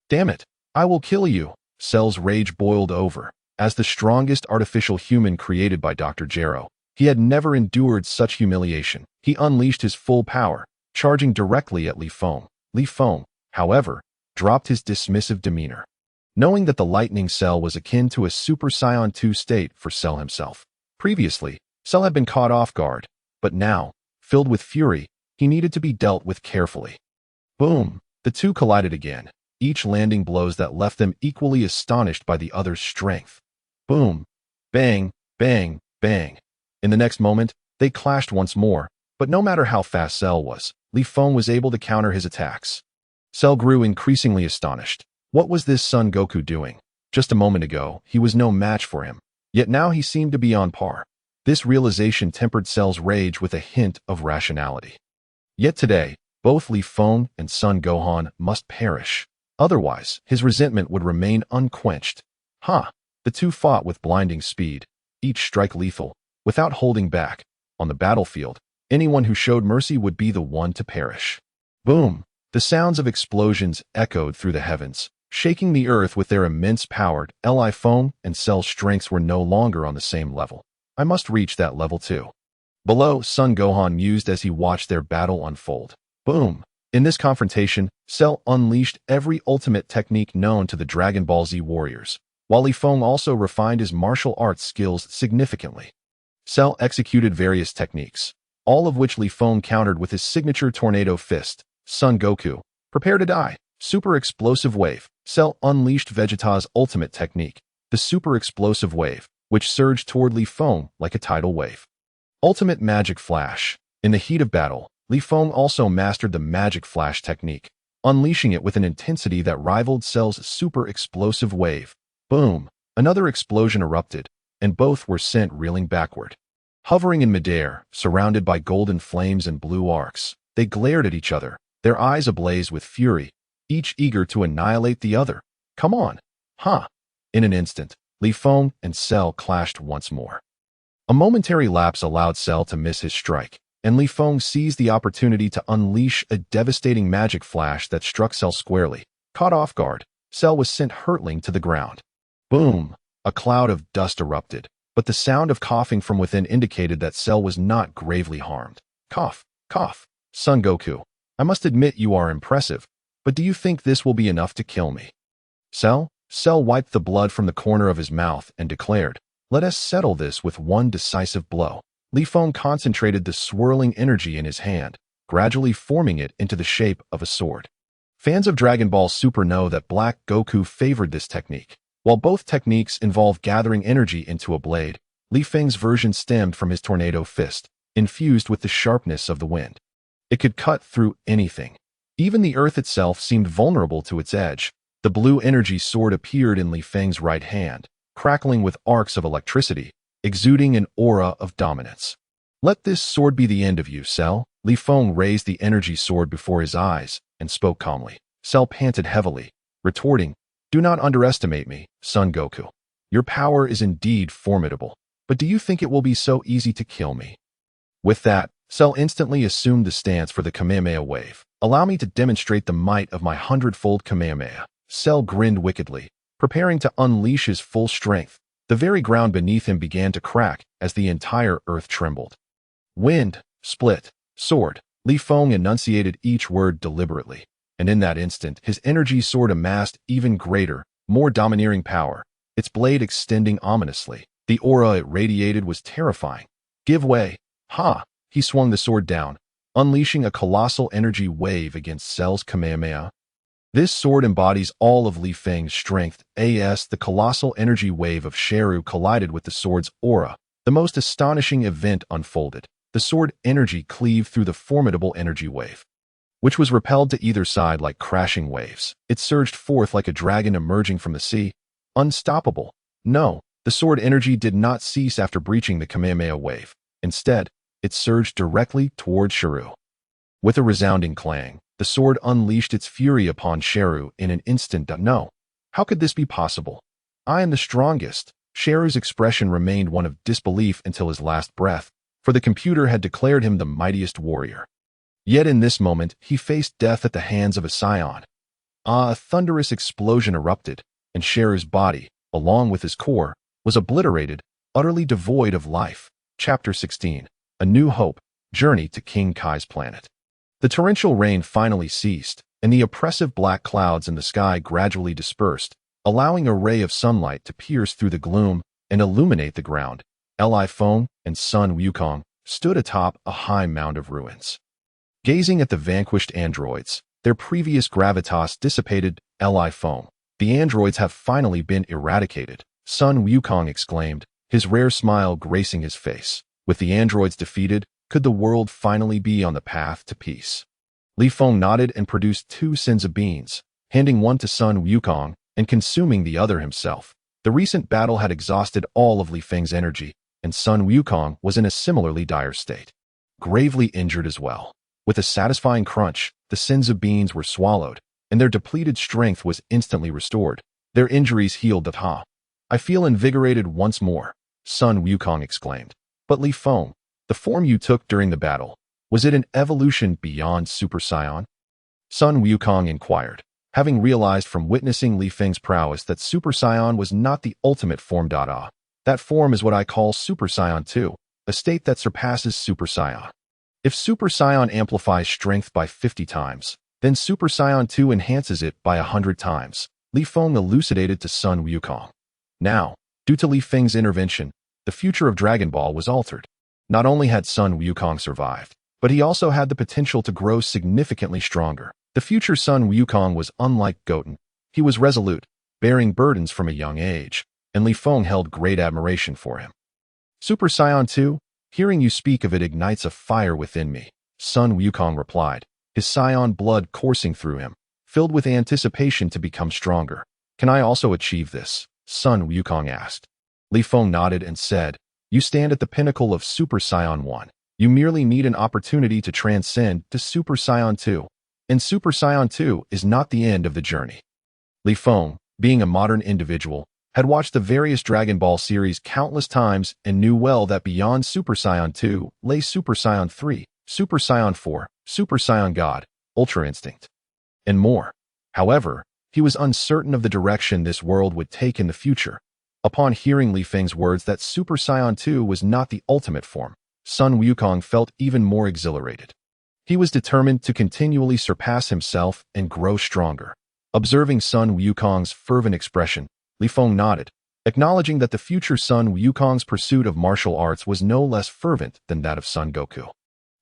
Damn it, I will kill you. Cell's rage boiled over. As the strongest artificial human created by Dr. Gero, he had never endured such humiliation. He unleashed his full power, charging directly at Li Feng. Li Feng, however, dropped his dismissive demeanor. Knowing that the lightning Cell was akin to a Super Saiyan 2 state for Cell himself. Previously, Cell had been caught off guard, but now, filled with fury, he needed to be dealt with carefully. Boom! The two collided again, each landing blows that left them equally astonished by the other's strength. Boom! Bang! Bang! Bang! In the next moment, they clashed once more, but no matter how fast Cell was, Li Feng was able to counter his attacks. Cell grew increasingly astonished. What was this Son Goku doing? Just a moment ago, he was no match for him, yet now he seemed to be on par. This realization tempered Cell's rage with a hint of rationality. Yet today, both Li Feng and Son Gohan must perish. Otherwise, his resentment would remain unquenched. The two fought with blinding speed, each strike lethal, without holding back. On the battlefield, anyone who showed mercy would be the one to perish. Boom! The sounds of explosions echoed through the heavens, shaking the earth with their immense power. Li Feng and Cell's strengths were no longer on the same level. I must reach that level too. Below, Son Gohan mused as he watched their battle unfold. Boom! In this confrontation, Cell unleashed every ultimate technique known to the Dragon Ball Z warriors, while Li Feng also refined his martial arts skills significantly. Cell executed various techniques, all of which Li Feng countered with his signature tornado fist. Son Goku, prepare to die. Super Explosive Wave. Cell unleashed Vegeta's ultimate technique, the Super Explosive Wave, which surged toward Li Feng like a tidal wave. Ultimate Magic Flash. In the heat of battle, Li Feng also mastered the Magic Flash technique, unleashing it with an intensity that rivaled Cell's Super Explosive Wave. Boom! Another explosion erupted, and both were sent reeling backward. Hovering in midair, surrounded by golden flames and blue arcs, they glared at each other, their eyes ablaze with fury, each eager to annihilate the other. Come on! In an instant, Li Feng and Cell clashed once more. A momentary lapse allowed Cell to miss his strike, and Li Feng seized the opportunity to unleash a devastating magic flash that struck Cell squarely. Caught off guard, Cell was sent hurtling to the ground. Boom! A cloud of dust erupted, but the sound of coughing from within indicated that Cell was not gravely harmed. Cough, cough. Son Goku, I must admit you are impressive, but do you think this will be enough to kill me? Cell wiped the blood from the corner of his mouth and declared, let us settle this with one decisive blow. Li Feng concentrated the swirling energy in his hand, gradually forming it into the shape of a sword. Fans of Dragon Ball Super know that Black Goku favored this technique. While both techniques involve gathering energy into a blade, Li Feng's version stemmed from his tornado fist, infused with the sharpness of the wind. It could cut through anything. Even the earth itself seemed vulnerable to its edge. The blue energy sword appeared in Li Feng's right hand, crackling with arcs of electricity, exuding an aura of dominance. Let this sword be the end of you, Cell. Li Feng raised the energy sword before his eyes and spoke calmly. Cell panted heavily, retorting, do not underestimate me, Son Goku. Your power is indeed formidable, but do you think it will be so easy to kill me? With that, Cell instantly assumed the stance for the Kamehameha wave. Allow me to demonstrate the might of my hundredfold Kamehameha. Cell grinned wickedly, preparing to unleash his full strength. The very ground beneath him began to crack as the entire earth trembled. Wind, split, sword. Li Feng enunciated each word deliberately, and in that instant his energy sword amassed even greater, more domineering power, its blade extending ominously. The aura it radiated was terrifying. Give way. Ha! He swung the sword down, unleashing a colossal energy wave against Cell's Kamehameha. This sword embodies all of Li Feng's strength. The colossal energy wave of Sheru collided with the sword's aura. The most astonishing event unfolded. The sword energy cleaved through the formidable energy wave, which was repelled to either side like crashing waves. It surged forth like a dragon emerging from the sea, unstoppable. No, the sword energy did not cease after breaching the Kamehameha wave. Instead, it surged directly toward Sheru. With a resounding clang, the sword unleashed its fury upon Sheru in an instant. No, how could this be possible? I am the strongest. Sheru's expression remained one of disbelief until his last breath, for the computer had declared him the mightiest warrior. Yet in this moment, he faced death at the hands of a Saiyan. A thunderous explosion erupted, and Sheru's body, along with his core, was obliterated, utterly devoid of life. Chapter 16. A New Hope, Journey to King Kai's Planet. The torrential rain finally ceased, and the oppressive black clouds in the sky gradually dispersed, allowing a ray of sunlight to pierce through the gloom and illuminate the ground. Li Feng and Sun Wukong stood atop a high mound of ruins. Gazing at the vanquished androids, their previous gravitas dissipated. Li Feng, the androids have finally been eradicated, Sun Wukong exclaimed, his rare smile gracing his face. With the androids defeated, could the world finally be on the path to peace? Li Feng nodded and produced 2 sins of beans, handing one to Sun Wukong and consuming the other himself. The recent battle had exhausted all of Li Feng's energy, and Sun Wukong was in a similarly dire state, gravely injured as well. With a satisfying crunch, the sins of beans were swallowed, and their depleted strength was instantly restored. Their injuries healed. I feel invigorated once more, Sun Wukong exclaimed. But Li Feng, the form you took during the battle, was it an evolution beyond Super Saiyan? Sun Wukong inquired, having realized from witnessing Li Feng's prowess that Super Saiyan was not the ultimate form. That form is what I call Super Saiyan 2, a state that surpasses Super Saiyan. If Super Saiyan amplifies strength by 50 times, then Super Saiyan 2 enhances it by 100 times, Li Feng elucidated to Sun Wukong. Now, due to Li Feng's intervention, the future of Dragon Ball was altered. Not only had Sun Wukong survived, but he also had the potential to grow significantly stronger. The future Sun Wukong was unlike Goten. He was resolute, bearing burdens from a young age, and Li Feng held great admiration for him. Super Saiyan 2, hearing you speak of it ignites a fire within me, Sun Wukong replied, his Saiyan blood coursing through him, filled with anticipation to become stronger. Can I also achieve this? Sun Wukong asked. Li Feng nodded and said, you stand at the pinnacle of Super Saiyan 1. You merely need an opportunity to transcend to Super Saiyan 2. And Super Saiyan 2 is not the end of the journey. Li Feng, being a modern individual, had watched the various Dragon Ball series countless times and knew well that beyond Super Saiyan 2 lay Super Saiyan 3, Super Saiyan 4, Super Saiyan God, Ultra Instinct, and more. However, he was uncertain of the direction this world would take in the future. Upon hearing Li Feng's words that Super Saiyan 2 was not the ultimate form, Sun Wukong felt even more exhilarated. He was determined to continually surpass himself and grow stronger. Observing Sun Wukong's fervent expression, Li Feng nodded, acknowledging that the future Sun Wukong's pursuit of martial arts was no less fervent than that of Son Goku.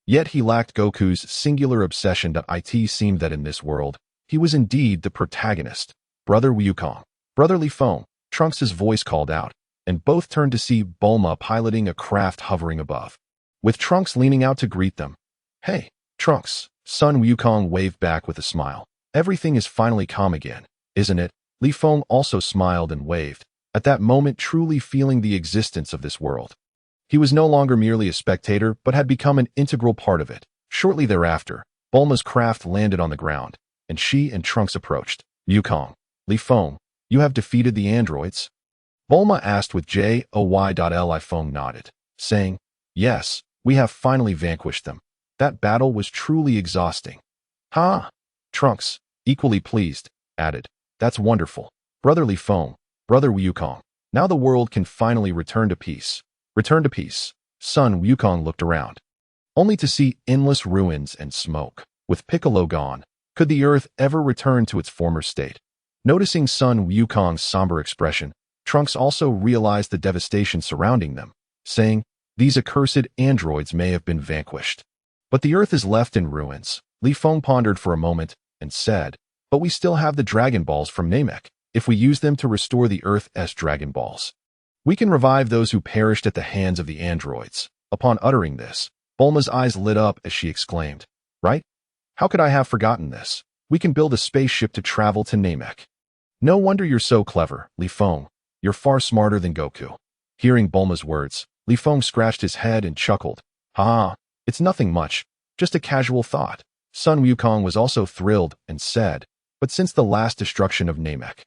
Yet he lacked Goku's singular obsession. It seemed that in this world, he was indeed the protagonist. Brother Wukong, Brother Li Feng, Trunks' voice called out, and both turned to see Bulma piloting a craft hovering above, with Trunks leaning out to greet them. Hey, Trunks, Sun Wukong waved back with a smile. Everything is finally calm again, isn't it? Li Feng also smiled and waved, at that moment truly feeling the existence of this world. He was no longer merely a spectator but had become an integral part of it. Shortly thereafter, Bulma's craft landed on the ground, and she and Trunks approached. Wukong, Li Feng, you have defeated the androids? Bulma asked with joy. Li Feng nodded, saying, yes, We have finally vanquished them. That battle was truly exhausting. Ha! Trunks, equally pleased, added. That's wonderful. Brother Li Feng, Brother Wukong. Now the world can finally return to peace. Return to peace. Son Wukong looked around, only to see endless ruins and smoke. With Piccolo gone, could the earth ever return to its former state? Noticing Son Wukong's somber expression, Trunks also realized the devastation surrounding them, saying, these accursed androids may have been vanquished, but the earth is left in ruins. Li Feng pondered for a moment and said, but we still have the Dragon Balls from Namek. If we use them to restore the Earth's Dragon Balls, we can revive those who perished at the hands of the androids. Upon uttering this, Bulma's eyes lit up as she exclaimed, right? How could I have forgotten this? We can build a spaceship to travel to Namek. No wonder you're so clever, Li Feng. You're far smarter than Goku. Hearing Bulma's words, Li Feng scratched his head and chuckled. Ha! It's nothing much, just a casual thought. Son Wukong was also thrilled and said, but since the last destruction of Namek,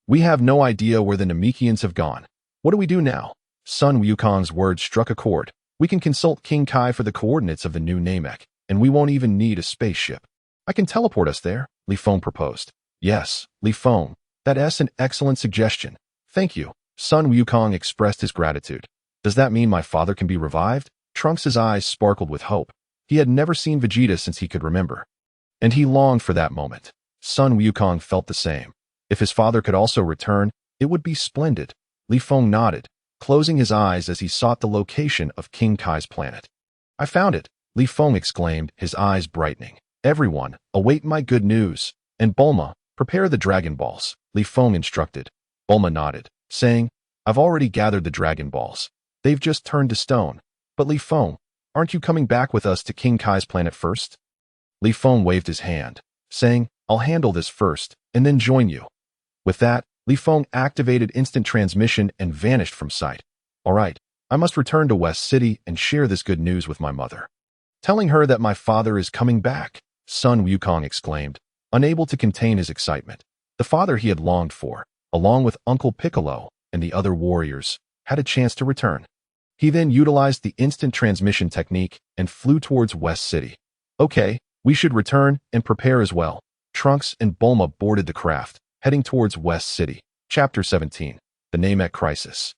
we have no idea where the Namekians have gone. What do we do now? Son Wukong's words struck a chord. We can consult King Kai for the coordinates of the new Namek, and we won't even need a spaceship. I can teleport us there, Li Feng proposed. Yes, Li Feng, that's an excellent suggestion. Thank you. Son Wukong expressed his gratitude. Does that mean my father can be revived? Trunks' eyes sparkled with hope. He had never seen Vegeta since he could remember, and he longed for that moment. Son Wukong felt the same. If his father could also return, it would be splendid. Li Feng nodded, closing his eyes as he sought the location of King Kai's planet. I found it, Li Feng exclaimed, his eyes brightening. Everyone, await my good news. And Bulma, prepare the Dragon Balls, Li Feng instructed. Bulma nodded, saying, I've already gathered the Dragon Balls. They've just turned to stone. But Li Feng, aren't you coming back with us to King Kai's planet first? Li Feng waved his hand, saying, I'll handle this first, and then join you. With that, Li Feng activated instant transmission and vanished from sight. All right, I must return to West City and share this good news with my mother. Telling her that my father is coming back, Son Wukong exclaimed, unable to contain his excitement. The father he had longed for, along with Uncle Piccolo and the other warriors, had a chance to return. He then utilized the instant transmission technique and flew towards West City. Okay, we should return and prepare as well. Trunks and Bulma boarded the craft, heading towards West City. Chapter 17. The Namek Crisis.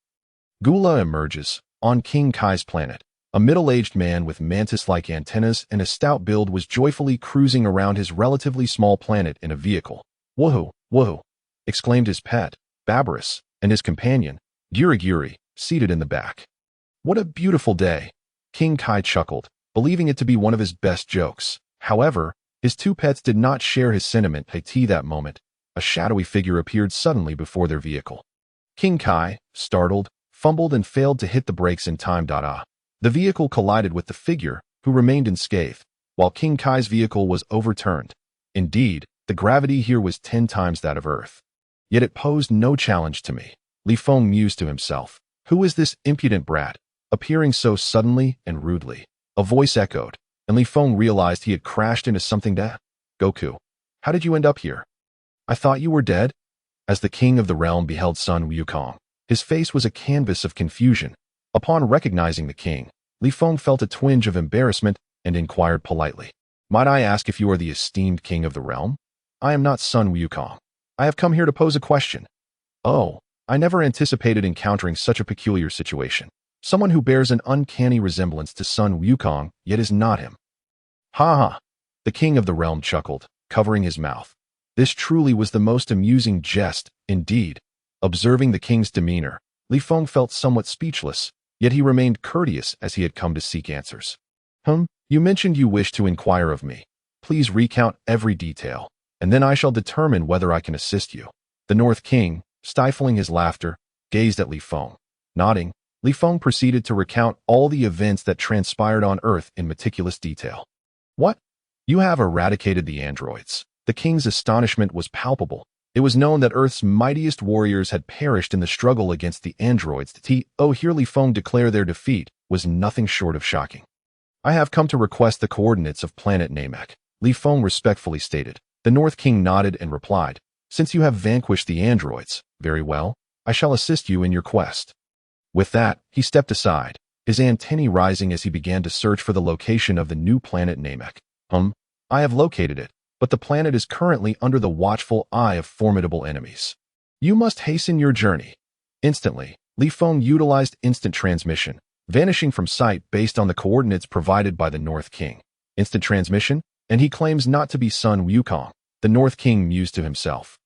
Gula emerges. On King Kai's planet, a middle-aged man with mantis-like antennas and a stout build was joyfully cruising around his relatively small planet in a vehicle. Woohoo, woohoo, exclaimed his pet, Babarus, and his companion, Guri, seated in the back. What a beautiful day. King Kai chuckled, believing it to be one of his best jokes. However, his two pets did not share his sentiment. At that moment, a shadowy figure appeared suddenly before their vehicle. King Kai, startled, fumbled and failed to hit the brakes in time. The vehicle collided with the figure, who remained unscathed, while King Kai's vehicle was overturned. Indeed, the gravity here was 10 times that of Earth. Yet it posed no challenge to me. Li Feng mused to himself. Who is this impudent brat, appearing so suddenly and rudely? A voice echoed, and Li Feng realized he had crashed into something. Goku, how did you end up here? I thought you were dead? As the king of the realm beheld Son Wukong, his face was a canvas of confusion. Upon recognizing the king, Li Feng felt a twinge of embarrassment and inquired politely, might I ask if you are the esteemed king of the realm? I am not Son Wukong. I have come here to pose a question. Oh, I never anticipated encountering such a peculiar situation. Someone who bears an uncanny resemblance to Son Wukong, yet is not him. Ha ha! The king of the realm chuckled, covering his mouth. This truly was the most amusing jest, indeed. Observing the king's demeanor, Li Feng felt somewhat speechless, yet he remained courteous as he had come to seek answers. You mentioned you wish to inquire of me. Please recount every detail, and then I shall determine whether I can assist you. The North King, stifling his laughter, gazed at Li Feng. Nodding, Li Feng proceeded to recount all the events that transpired on Earth in meticulous detail. What? You have eradicated the androids. The king's astonishment was palpable. It was known that Earth's mightiest warriors had perished in the struggle against the androids. Here Li Feng declare their defeat was nothing short of shocking. I have come to request the coordinates of planet Namek, Li Feng respectfully stated. The North King nodded and replied, since you have vanquished the androids, very well, I shall assist you in your quest. With that, he stepped aside, his antennae rising as he began to search for the location of the new planet Namek. I have located it, but the planet is currently under the watchful eye of formidable enemies. You must hasten your journey. Instantly, Li Feng utilized instant transmission, vanishing from sight based on the coordinates provided by the North King. Instant transmission, and he claims not to be Sun Wukong, the North King mused to himself.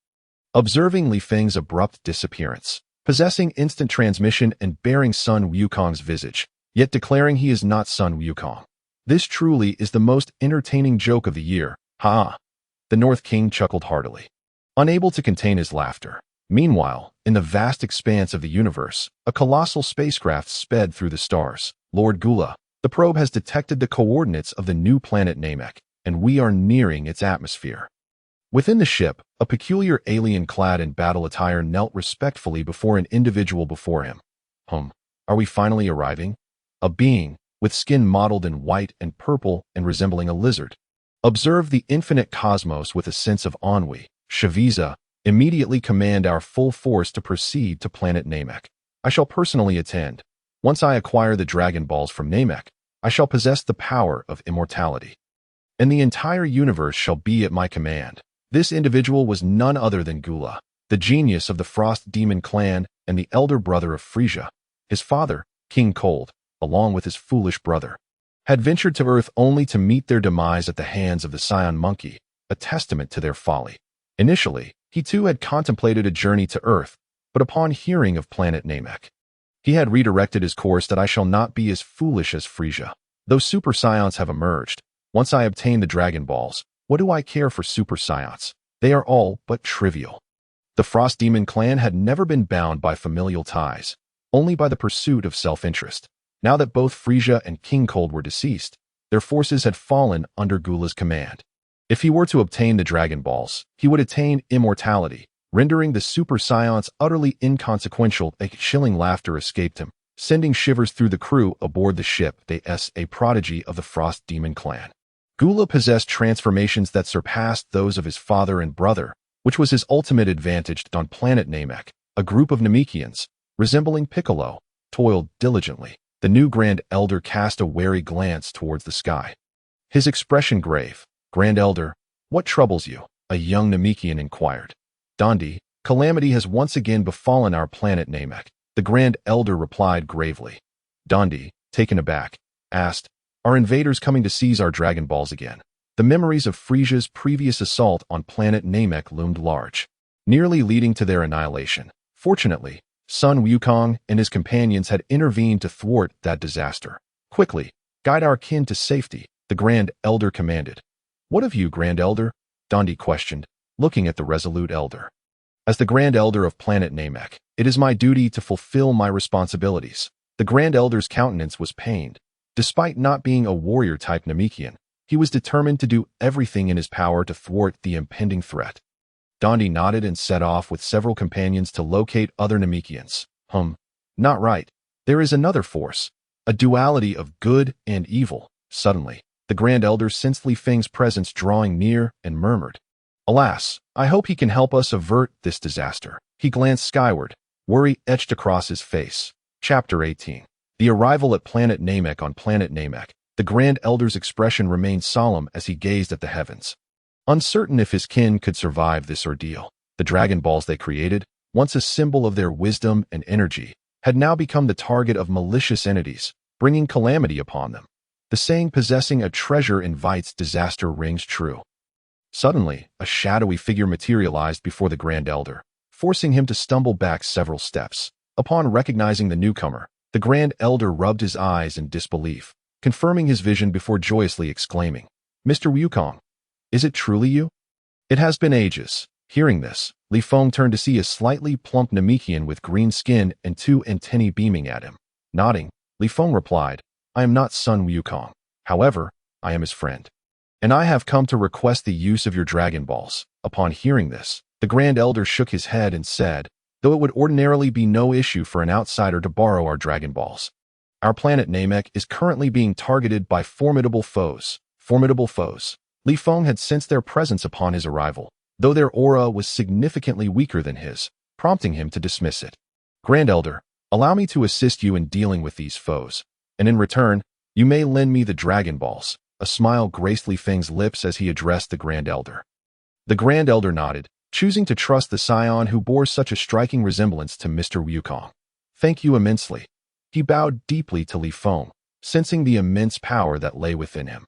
Observing Li Feng's abrupt disappearance, possessing instant transmission and bearing Sun Wukong's visage, yet declaring he is not Sun Wukong. This truly is the most entertaining joke of the year, ha! The North King chuckled heartily, unable to contain his laughter. Meanwhile, in the vast expanse of the universe, a colossal spacecraft sped through the stars. Lord Gula, the probe has detected the coordinates of the new planet Namek, and we are nearing its atmosphere. Within the ship, a peculiar alien clad in battle attire knelt respectfully before an individual before him. Are we finally arriving? A being, with skin mottled in white and purple and resembling a lizard, observed the infinite cosmos with a sense of ennui. Shaviza, immediately command our full force to proceed to planet Namek. I shall personally attend. Once I acquire the Dragon Balls from Namek, I shall possess the power of immortality, and the entire universe shall be at my command. This individual was none other than Gula, the genius of the Frost Demon clan and the elder brother of Frisia. His father, King Cold, along with his foolish brother, had ventured to Earth only to meet their demise at the hands of the Saiyan monkey, a testament to their folly. Initially, he too had contemplated a journey to Earth, but upon hearing of planet Namek, he had redirected his course that I shall not be as foolish as Frisia. Though Super Saiyans have emerged, once I obtain the Dragon Balls, what do I care for Super Saiyans? They are all but trivial. The Frost Demon clan had never been bound by familial ties, only by the pursuit of self-interest. Now that both Frisia and King Cold were deceased, their forces had fallen under Gula's command. If he were to obtain the Dragon Balls, he would attain immortality, rendering the Super Saiyans utterly inconsequential. A chilling laughter escaped him, sending shivers through the crew aboard the ship. They s a prodigy of the Frost Demon clan. Gula possessed transformations that surpassed those of his father and brother, which was his ultimate advantage. On planet Namek, a group of Namekians, resembling Piccolo, toiled diligently. The new Grand Elder cast a wary glance towards the sky, his expression grave. Grand Elder, what troubles you? A young Namekian inquired. Dondi, calamity has once again befallen our planet Namek, the Grand Elder replied gravely. Dondi, taken aback, asked, are invaders coming to seize our Dragon Balls again? The memories of Frisia's previous assault on planet Namek loomed large, nearly leading to their annihilation. Fortunately, Sun Wukong and his companions had intervened to thwart that disaster. Quickly, guide our kin to safety, the Grand Elder commanded. What of you, Grand Elder? Dondi questioned, looking at the resolute elder. As the Grand Elder of planet Namek, it is my duty to fulfill my responsibilities. The Grand Elder's countenance was pained. Despite not being a warrior-type Namekian, he was determined to do everything in his power to thwart the impending threat. Dondi nodded and set off with several companions to locate other Namekians. Not right. There is another force, a duality of good and evil. Suddenly, the Grand Elder sensed Li Feng's presence drawing near and murmured, Alas, I hope he can help us avert this disaster. He glanced skyward, worry etched across his face. Chapter 18. The arrival at planet Namek. On planet Namek, the Grand Elder's expression remained solemn as he gazed at the heavens. Uncertain if his kin could survive this ordeal, the Dragon Balls they created, once a symbol of their wisdom and energy, had now become the target of malicious entities, bringing calamity upon them. The saying possessing a treasure invites disaster rings true. Suddenly, a shadowy figure materialized before the Grand Elder, forcing him to stumble back several steps. Upon recognizing the newcomer, the Grand Elder rubbed his eyes in disbelief, confirming his vision before joyously exclaiming, Mr. Wukong, is it truly you? It has been ages. Hearing this, Li Feng turned to see a slightly plump Namekian with green skin and two antennae beaming at him. Nodding, Li Feng replied, I am not Sun Wukong. However, I am his friend, and I have come to request the use of your Dragon Balls. Upon hearing this, the Grand Elder shook his head and said, though it would ordinarily be no issue for an outsider to borrow our Dragon Balls, our planet Namek is currently being targeted by formidable foes. Formidable foes. Li Feng had sensed their presence upon his arrival, though their aura was significantly weaker than his, prompting him to dismiss it. Grand Elder, allow me to assist you in dealing with these foes. And in return, you may lend me the Dragon Balls. A smile graced Li Feng's lips as he addressed the Grand Elder. The Grand Elder nodded, choosing to trust the Saiyan who bore such a striking resemblance to Mr. Wukong. Thank you immensely. He bowed deeply to Li Feng, sensing the immense power that lay within him.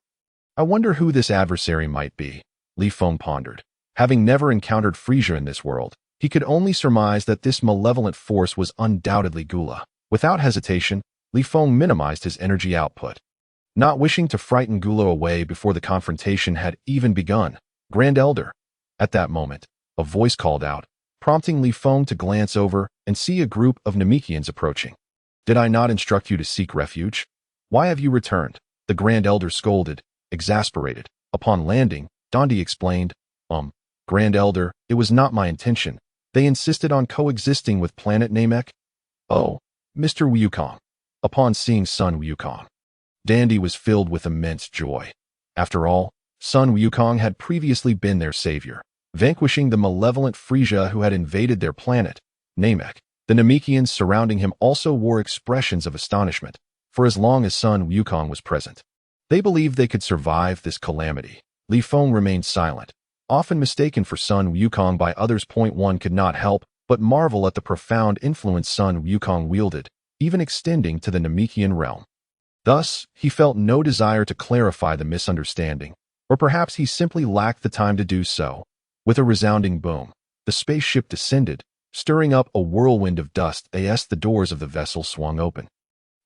I wonder who this adversary might be, Li Feng pondered. Having never encountered Frisia in this world, he could only surmise that this malevolent force was undoubtedly Gula. Without hesitation, Li Feng minimized his energy output. Not wishing to frighten Gula away before the confrontation had even begun, Grand Elder. At that moment, a voice called out, prompting Li Feng to glance over and see a group of Namekians approaching. Did I not instruct you to seek refuge? Why have you returned? The Grand Elder scolded, exasperated. Upon landing, Dondi explained, Grand Elder, it was not my intention. They insisted on coexisting with planet Namek. Oh, Mr. Wukong. Upon seeing Son Wukong, Dandy was filled with immense joy. After all, Son Wukong had previously been their savior, vanquishing the malevolent Frisia who had invaded their planet, Namek. The Namekians surrounding him also wore expressions of astonishment, for as long as Son Wukong was present. They believed they could survive this calamity. Li Feng remained silent, often mistaken for Son Wukong by others. One could not help but marvel at the profound influence Son Wukong wielded, even extending to the Namekian realm. Thus, he felt no desire to clarify the misunderstanding, or perhaps he simply lacked the time to do so. With a resounding boom, the spaceship descended, stirring up a whirlwind of dust as the doors of the vessel swung open.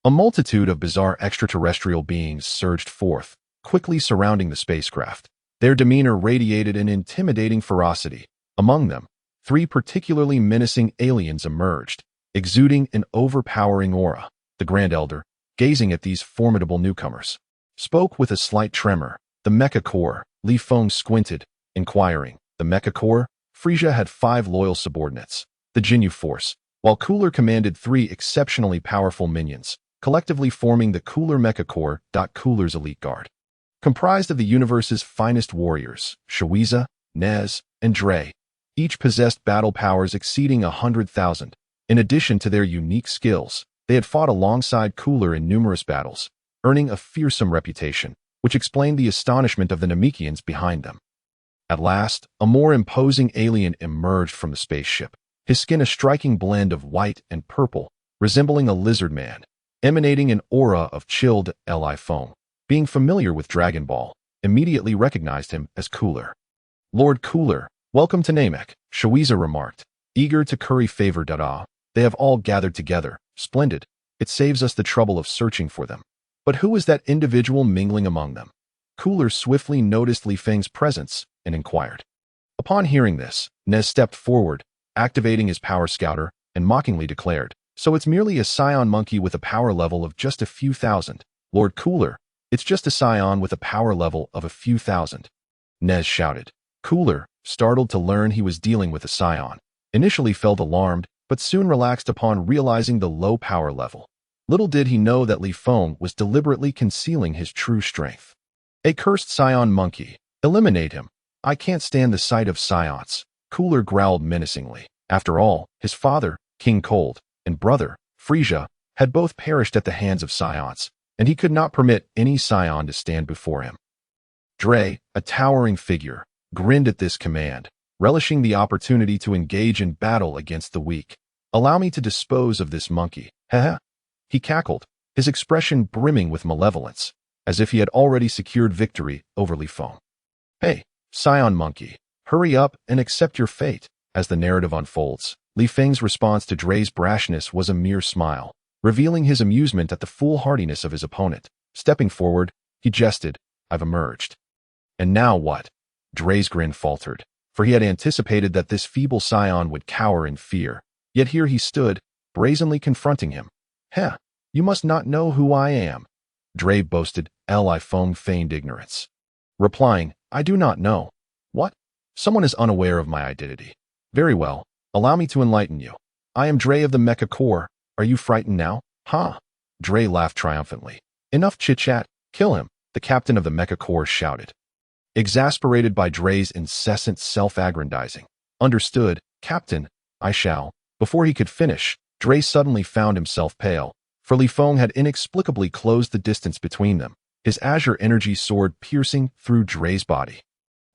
A multitude of bizarre extraterrestrial beings surged forth, quickly surrounding the spacecraft. Their demeanor radiated an intimidating ferocity. Among them, 3 particularly menacing aliens emerged, exuding an overpowering aura. The Grand Elder, gazing at these formidable newcomers, spoke with a slight tremor. The Mecha Corps. Li Feng squinted, inquiring. The Mecha Corps? Frisia had 5 loyal subordinates. The Jinyu Force, while Cooler commanded 3 exceptionally powerful minions, collectively forming the Cooler Mecha Corps. Cooler's elite guard, comprised of the universe's finest warriors, Shawiza, Nez, and Dre. Each possessed battle powers exceeding 100,000. In addition to their unique skills, they had fought alongside Cooler in numerous battles, earning a fearsome reputation, which explained the astonishment of the Namekians behind them. At last, a more imposing alien emerged from the spaceship, his skin a striking blend of white and purple, resembling a lizard man, emanating an aura of chilled. Li Feng, being familiar with Dragon Ball, immediately recognized him as Cooler. Lord Cooler, welcome to Namek, Shawiza remarked, eager to curry favor. They have all gathered together. Splendid. It saves us the trouble of searching for them. But who is that individual mingling among them? Cooler swiftly noticed Li Feng's presence and inquired. Upon hearing this, Nez stepped forward, activating his power scouter, and mockingly declared, so it's merely a Saiyan monkey with a power level of just a few thousand. Lord Cooler, it's just a Saiyan with a power level of a few thousand. Nez shouted. Cooler, startled to learn he was dealing with a Saiyan, initially felt alarmed, but soon relaxed upon realizing the low power level. Little did he know that Li Feng was deliberately concealing his true strength. A cursed Saiyan monkey. Eliminate him. I can't stand the sight of Saiyans. Cooler growled menacingly. After all, his father, King Cold, and brother, Frisia, had both perished at the hands of Saiyans, and he could not permit any Saiyan to stand before him. Dre, a towering figure, grinned at this command, relishing the opportunity to engage in battle against the weak. Allow me to dispose of this monkey. Heh. He cackled, his expression brimming with malevolence, as if he had already secured victory over Li Feng. Hey, Saiyan monkey, hurry up and accept your fate. As the narrative unfolds, Li Feng's response to Dre's brashness was a mere smile, revealing his amusement at the foolhardiness of his opponent. Stepping forward, he jested, I've emerged. And now what? Dre's grin faltered, for he had anticipated that this feeble Saiyan would cower in fear. Yet here he stood, brazenly confronting him. Heh, you must not know who I am. Dre boasted. Li Feng feigned ignorance, replying, I do not know. What? Someone is unaware of my identity. Very well, allow me to enlighten you. I am Dre of the Mecha Corps. Are you frightened now? Ha! Dre laughed triumphantly. Enough chit-chat, kill him, the captain of the Mecha Corps shouted. Exasperated by Dre's incessant self-aggrandizing. Understood, Captain, I shall. Before he could finish, Dre suddenly found himself pale, for Li Feng had inexplicably closed the distance between them, his azure energy sword piercing through Dre's body.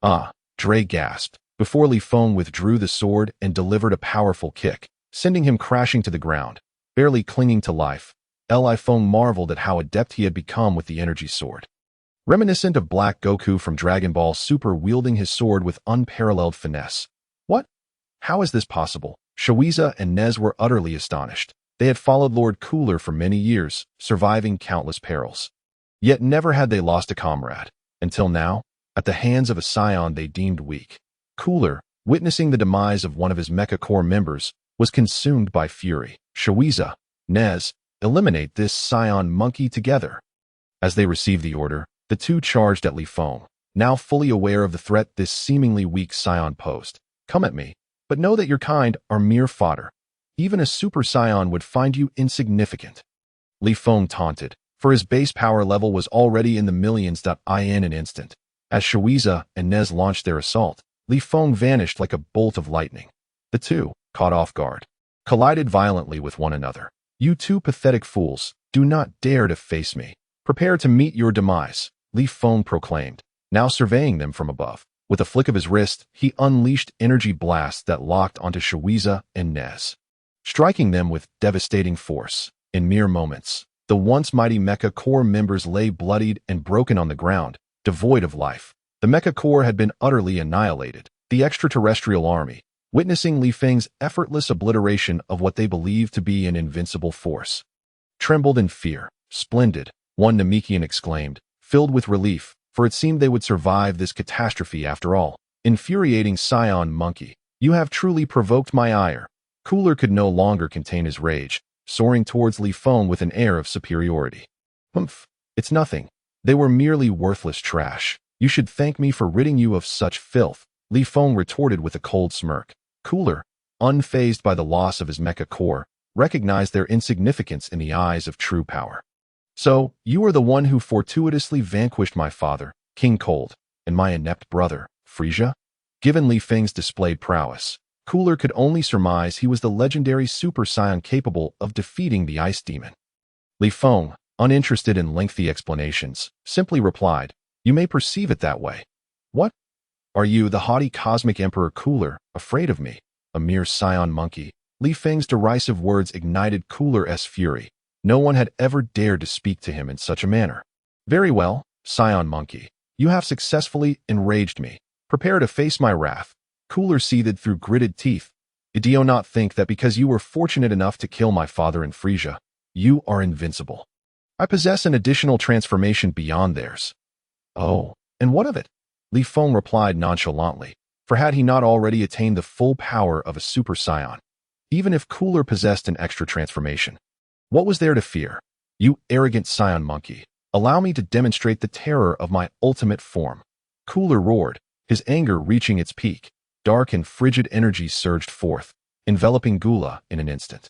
Ah, Dre gasped, before Li Feng withdrew the sword and delivered a powerful kick, sending him crashing to the ground, barely clinging to life. Li Feng marveled at how adept he had become with the energy sword. Reminiscent of Black Goku from Dragon Ball Super wielding his sword with unparalleled finesse. What? How is this possible? Showdown and Nez were utterly astonished. They had followed Lord Cooler for many years, surviving countless perils. Yet never had they lost a comrade, until now, at the hands of a Saiyan they deemed weak. Cooler, witnessing the demise of one of his Mecha Corps members, was consumed by fury. Showdown, Nez, eliminate this Saiyan monkey together. As they received the order, the two charged at Li Feng, now fully aware of the threat this seemingly weak Saiyan posed. Come at me, but know that your kind are mere fodder. Even a Super Saiyan would find you insignificant. Li Feng taunted, for his base power level was already in the millions. In an instant, as Showdown and Nez launched their assault, Li Feng vanished like a bolt of lightning. The two, caught off guard, collided violently with one another. You two pathetic fools, do not dare to face me. Prepare to meet your demise, Li Feng proclaimed, now surveying them from above. With a flick of his wrist, he unleashed energy blasts that locked onto Showdown and Nez, striking them with devastating force. In mere moments, the once mighty Mecha Corps members lay bloodied and broken on the ground, devoid of life. The Mecha Corps had been utterly annihilated. The extraterrestrial army, witnessing Li Feng's effortless obliteration of what they believed to be an invincible force, trembled in fear. Splendid, one Namekian exclaimed, filled with relief, for it seemed they would survive this catastrophe after all. Infuriating Saiyan monkey, you have truly provoked my ire. Cooler could no longer contain his rage, soaring towards Li Feng with an air of superiority. Humph, it's nothing. They were merely worthless trash. You should thank me for ridding you of such filth, Li Feng retorted with a cold smirk. Cooler, unfazed by the loss of his Mecha Corps, recognized their insignificance in the eyes of true power. So, you are the one who fortuitously vanquished my father, King Cold, and my inept brother, Frieza? Given Li Feng's displayed prowess, Cooler could only surmise he was the legendary Super Saiyan capable of defeating the Ice Demon. Li Feng, uninterested in lengthy explanations, simply replied, you may perceive it that way. What? Are you, the haughty cosmic emperor Cooler, afraid of me, a mere Saiyan monkey? Li Feng's derisive words ignited Cooler's fury. No one had ever dared to speak to him in such a manner. Very well, Saiyan monkey. You have successfully enraged me. Prepare to face my wrath. Cooler seethed through gritted teeth. Do you not think that because you were fortunate enough to kill my father and Frieza, you are invincible? I possess an additional transformation beyond theirs. Oh, and what of it? Li Feng replied nonchalantly, for had he not already attained the full power of a Super Saiyan? Even if Cooler possessed an extra transformation, what was there to fear? You arrogant Saiyan monkey, allow me to demonstrate the terror of my ultimate form. Cooler roared, his anger reaching its peak. Dark and frigid energy surged forth, enveloping Gula in an instant.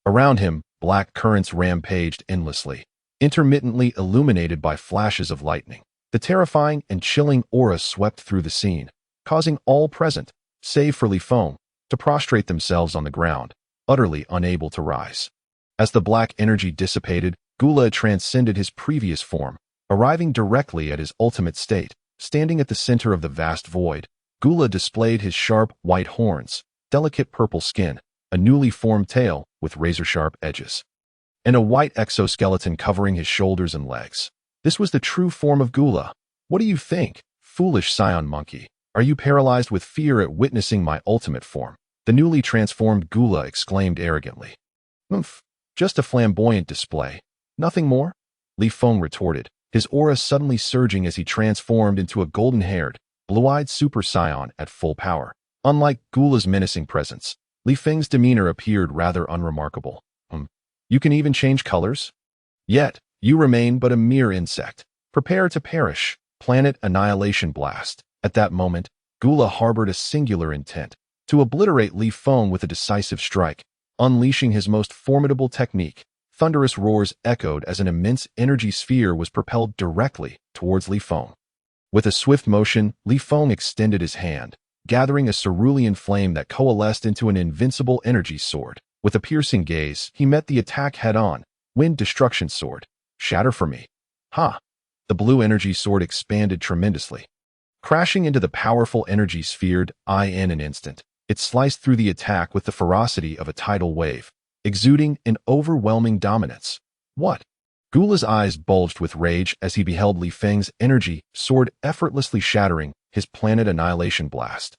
Around him, black currents rampaged endlessly, intermittently illuminated by flashes of lightning. The terrifying and chilling aura swept through the scene, causing all present, save for Li Feng, to prostrate themselves on the ground, utterly unable to rise. As the black energy dissipated, Gula transcended his previous form, arriving directly at his ultimate state. Standing at the center of the vast void, Gula displayed his sharp, white horns, delicate purple skin, a newly formed tail with razor-sharp edges, and a white exoskeleton covering his shoulders and legs. This was the true form of Gula. What do you think, foolish Saiyan monkey? Are you paralyzed with fear at witnessing my ultimate form? The newly transformed Gula exclaimed arrogantly. Humph. Just a flamboyant display. Nothing more? Li Feng retorted, his aura suddenly surging as he transformed into a golden-haired, blue-eyed Super Saiyan at full power. Unlike Gula's menacing presence, Li Feng's demeanor appeared rather unremarkable. You can even change colors? Yet, you remain but a mere insect. Prepare to perish. Planet Annihilation Blast. At that moment, Gula harbored a singular intent, to obliterate Li Feng with a decisive strike. Unleashing his most formidable technique, thunderous roars echoed as an immense energy sphere was propelled directly towards Li Feng. With a swift motion, Li Feng extended his hand, gathering a cerulean flame that coalesced into an invincible energy sword. With a piercing gaze, he met the attack head-on, Wind Destruction Sword. Shatter for me. Ha! The blue energy sword expanded tremendously. Crashing into the powerful energy sphere in an instant, it sliced through the attack with the ferocity of a tidal wave, exuding an overwhelming dominance. What? Gula's eyes bulged with rage as he beheld Li Feng's energy sword effortlessly shattering his planet annihilation blast.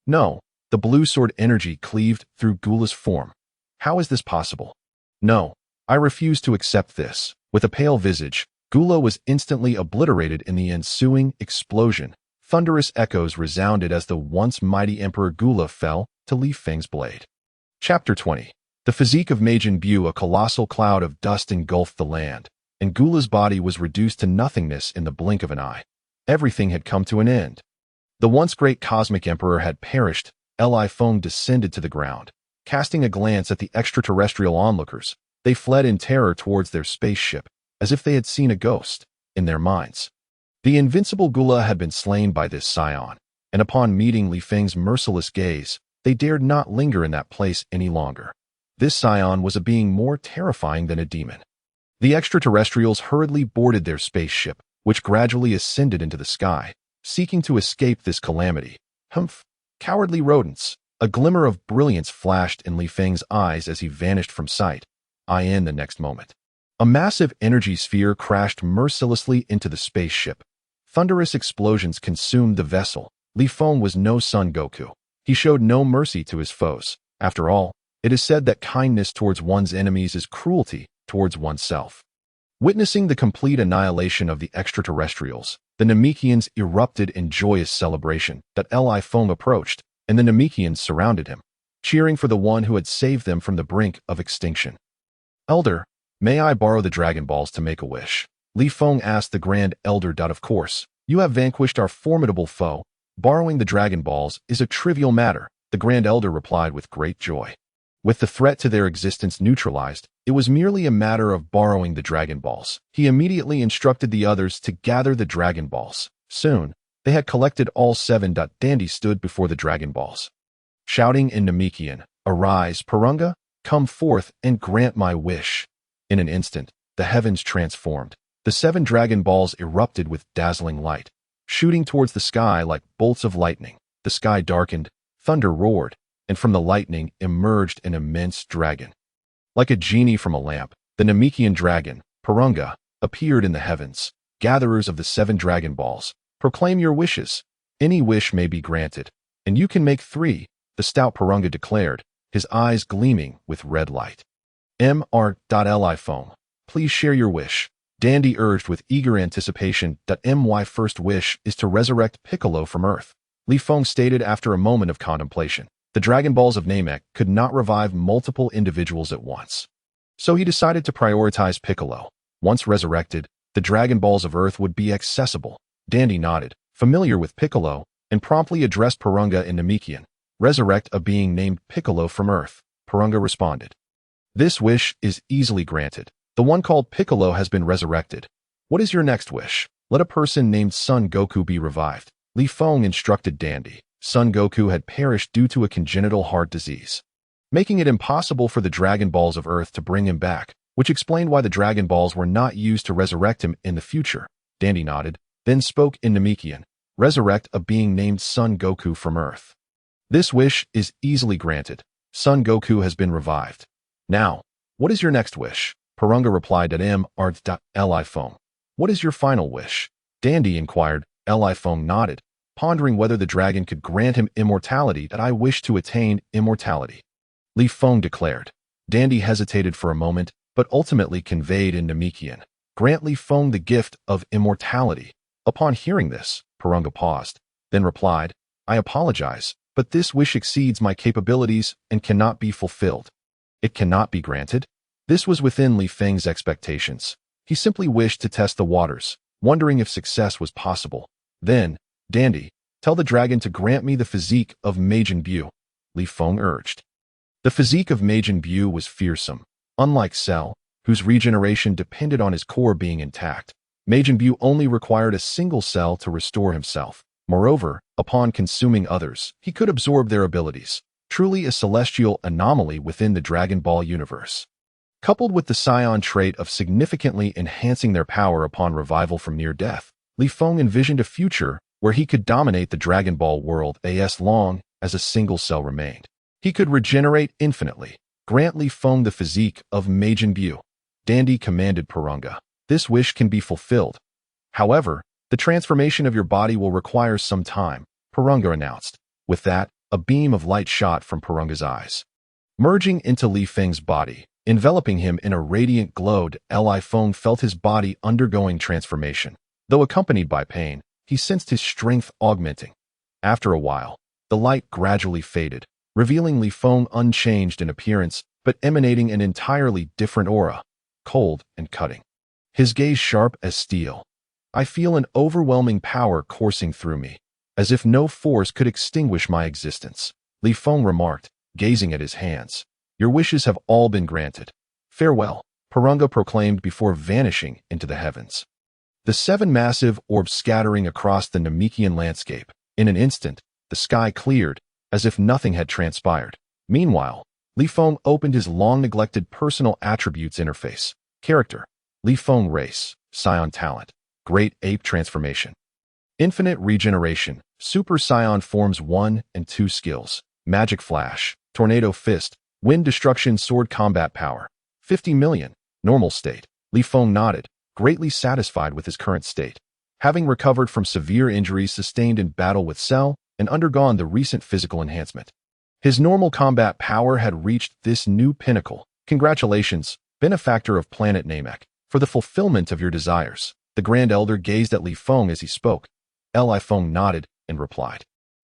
No, the blue sword energy cleaved through Gula's form. How is this possible? No, I refuse to accept this. With a pale visage, Gula was instantly obliterated in the ensuing explosion. Thunderous echoes resounded as the once mighty Emperor Gula fell to Li Feng's blade. Chapter 20. The physique of Majin Buu. A colossal cloud of dust engulfed the land, and Gula's body was reduced to nothingness in the blink of an eye. Everything had come to an end. The once great cosmic emperor had perished. Li Feng descended to the ground. Casting a glance at the extraterrestrial onlookers, they fled in terror towards their spaceship, as if they had seen a ghost in their minds. The invincible Gula had been slain by this Saiyan, and upon meeting Li Feng's merciless gaze, they dared not linger in that place any longer. This Saiyan was a being more terrifying than a demon. The extraterrestrials hurriedly boarded their spaceship, which gradually ascended into the sky, seeking to escape this calamity. Humph! Cowardly rodents! A glimmer of brilliance flashed in Li Feng's eyes as he vanished from sight. In the next moment, a massive energy sphere crashed mercilessly into the spaceship. Thunderous explosions consumed the vessel. Li Feng was no Son Goku. He showed no mercy to his foes. After all, it is said that kindness towards one's enemies is cruelty towards oneself. Witnessing the complete annihilation of the extraterrestrials, the Namekians erupted in joyous celebration. Li Feng approached, and the Namekians surrounded him, cheering for the one who had saved them from the brink of extinction. Elder, may I borrow the Dragon Balls to make a wish? Li Feng asked the Grand Elder. Of course, you have vanquished our formidable foe. Borrowing the Dragon Balls is a trivial matter, the Grand Elder replied with great joy. With the threat to their existence neutralized, it was merely a matter of borrowing the Dragon Balls. He immediately instructed the others to gather the Dragon Balls. Soon, they had collected all 7. Dandy stood before the Dragon Balls, shouting in Namekian, "Arise, Purunga, come forth and grant my wish." In an instant, the heavens transformed. The 7 Dragon Balls erupted with dazzling light, shooting towards the sky like bolts of lightning. The sky darkened, thunder roared, and from the lightning emerged an immense dragon. Like a genie from a lamp, the Namekian dragon, Purunga, appeared in the heavens. Gatherers of the 7 Dragon Balls, proclaim your wishes. Any wish may be granted, and you can make 3, the stout Purunga declared, his eyes gleaming with red light. Li Feng, please share your wish. Dandy urged with eager anticipation. My first wish is to resurrect Piccolo from Earth. Li Feng stated after a moment of contemplation. The Dragon Balls of Namek could not revive multiple individuals at once, so he decided to prioritize Piccolo. Once resurrected, the Dragon Balls of Earth would be accessible. Dandy nodded, familiar with Piccolo, and promptly addressed Purunga in Namekian. Resurrect a being named Piccolo from Earth. Purunga responded. This wish is easily granted. The one called Piccolo has been resurrected. What is your next wish? Let a person named Son Goku be revived. Li Feng instructed Dandy. Son Goku had perished due to a congenital heart disease, making it impossible for the Dragon Balls of Earth to bring him back, which explained why the Dragon Balls were not used to resurrect him in the future. Dandy nodded, then spoke in Namekian. Resurrect a being named Son Goku from Earth. This wish is easily granted. Son Goku has been revived. Now, what is your next wish? Purunga replied. Li Feng. What is your final wish? Dandy inquired. Li Feng nodded, pondering whether the dragon could grant him immortality. I wish to attain immortality, Li Feng declared. Dandy hesitated for a moment, but ultimately conveyed in Namekian. Grant Li Feng the gift of immortality. Upon hearing this, Purunga paused, then replied, I apologize, but this wish exceeds my capabilities and cannot be fulfilled. It cannot be granted? This was within Li Feng's expectations. He simply wished to test the waters, wondering if success was possible. Then, Dandy, tell the dragon to grant me the physique of Majin Buu, Li Feng urged. The physique of Majin Buu was fearsome. Unlike Cell, whose regeneration depended on his core being intact, Majin Buu only required a single cell to restore himself. Moreover, upon consuming others, he could absorb their abilities. Truly a celestial anomaly within the Dragon Ball universe. Coupled with the Saiyan trait of significantly enhancing their power upon revival from near death, Li Feng envisioned a future where he could dominate the Dragon Ball world as long as a single cell remained. He could regenerate infinitely, grant Li Feng the physique of Majin Buu. Dandy commanded Purunga. This wish can be fulfilled. However, the transformation of your body will require some time, Purunga announced. With that, a beam of light shot from Purunga's eyes, merging into Li Feng's body, enveloping him in a radiant glow. Li Feng felt his body undergoing transformation. Though accompanied by pain, he sensed his strength augmenting. After a while, the light gradually faded, revealing Li Feng unchanged in appearance, but emanating an entirely different aura, cold and cutting. His gaze sharp as steel. I feel an overwhelming power coursing through me, as if no force could extinguish my existence, Li Feng remarked, gazing at his hands. Your wishes have all been granted. Farewell, Purunga proclaimed before vanishing into the heavens. The 7 massive orbs scattering across the Namekian landscape. In an instant, the sky cleared, as if nothing had transpired. Meanwhile, Li Feng opened his long-neglected personal attributes interface. Character: Li Feng race, Saiyan talent, Great Ape transformation. Infinite regeneration, Super Saiyan forms 1 and 2 skills. Magic Flash, Tornado Fist, Wind Destruction Sword combat power. 50 million, normal state. Li Feng nodded, greatly satisfied with his current state. Having recovered from severe injuries sustained in battle with Cell and undergone the recent physical enhancement, his normal combat power had reached this new pinnacle. Congratulations, benefactor of planet Namek, for the fulfillment of your desires. The Grand Elder gazed at Li Feng as he spoke. Li Feng nodded and replied,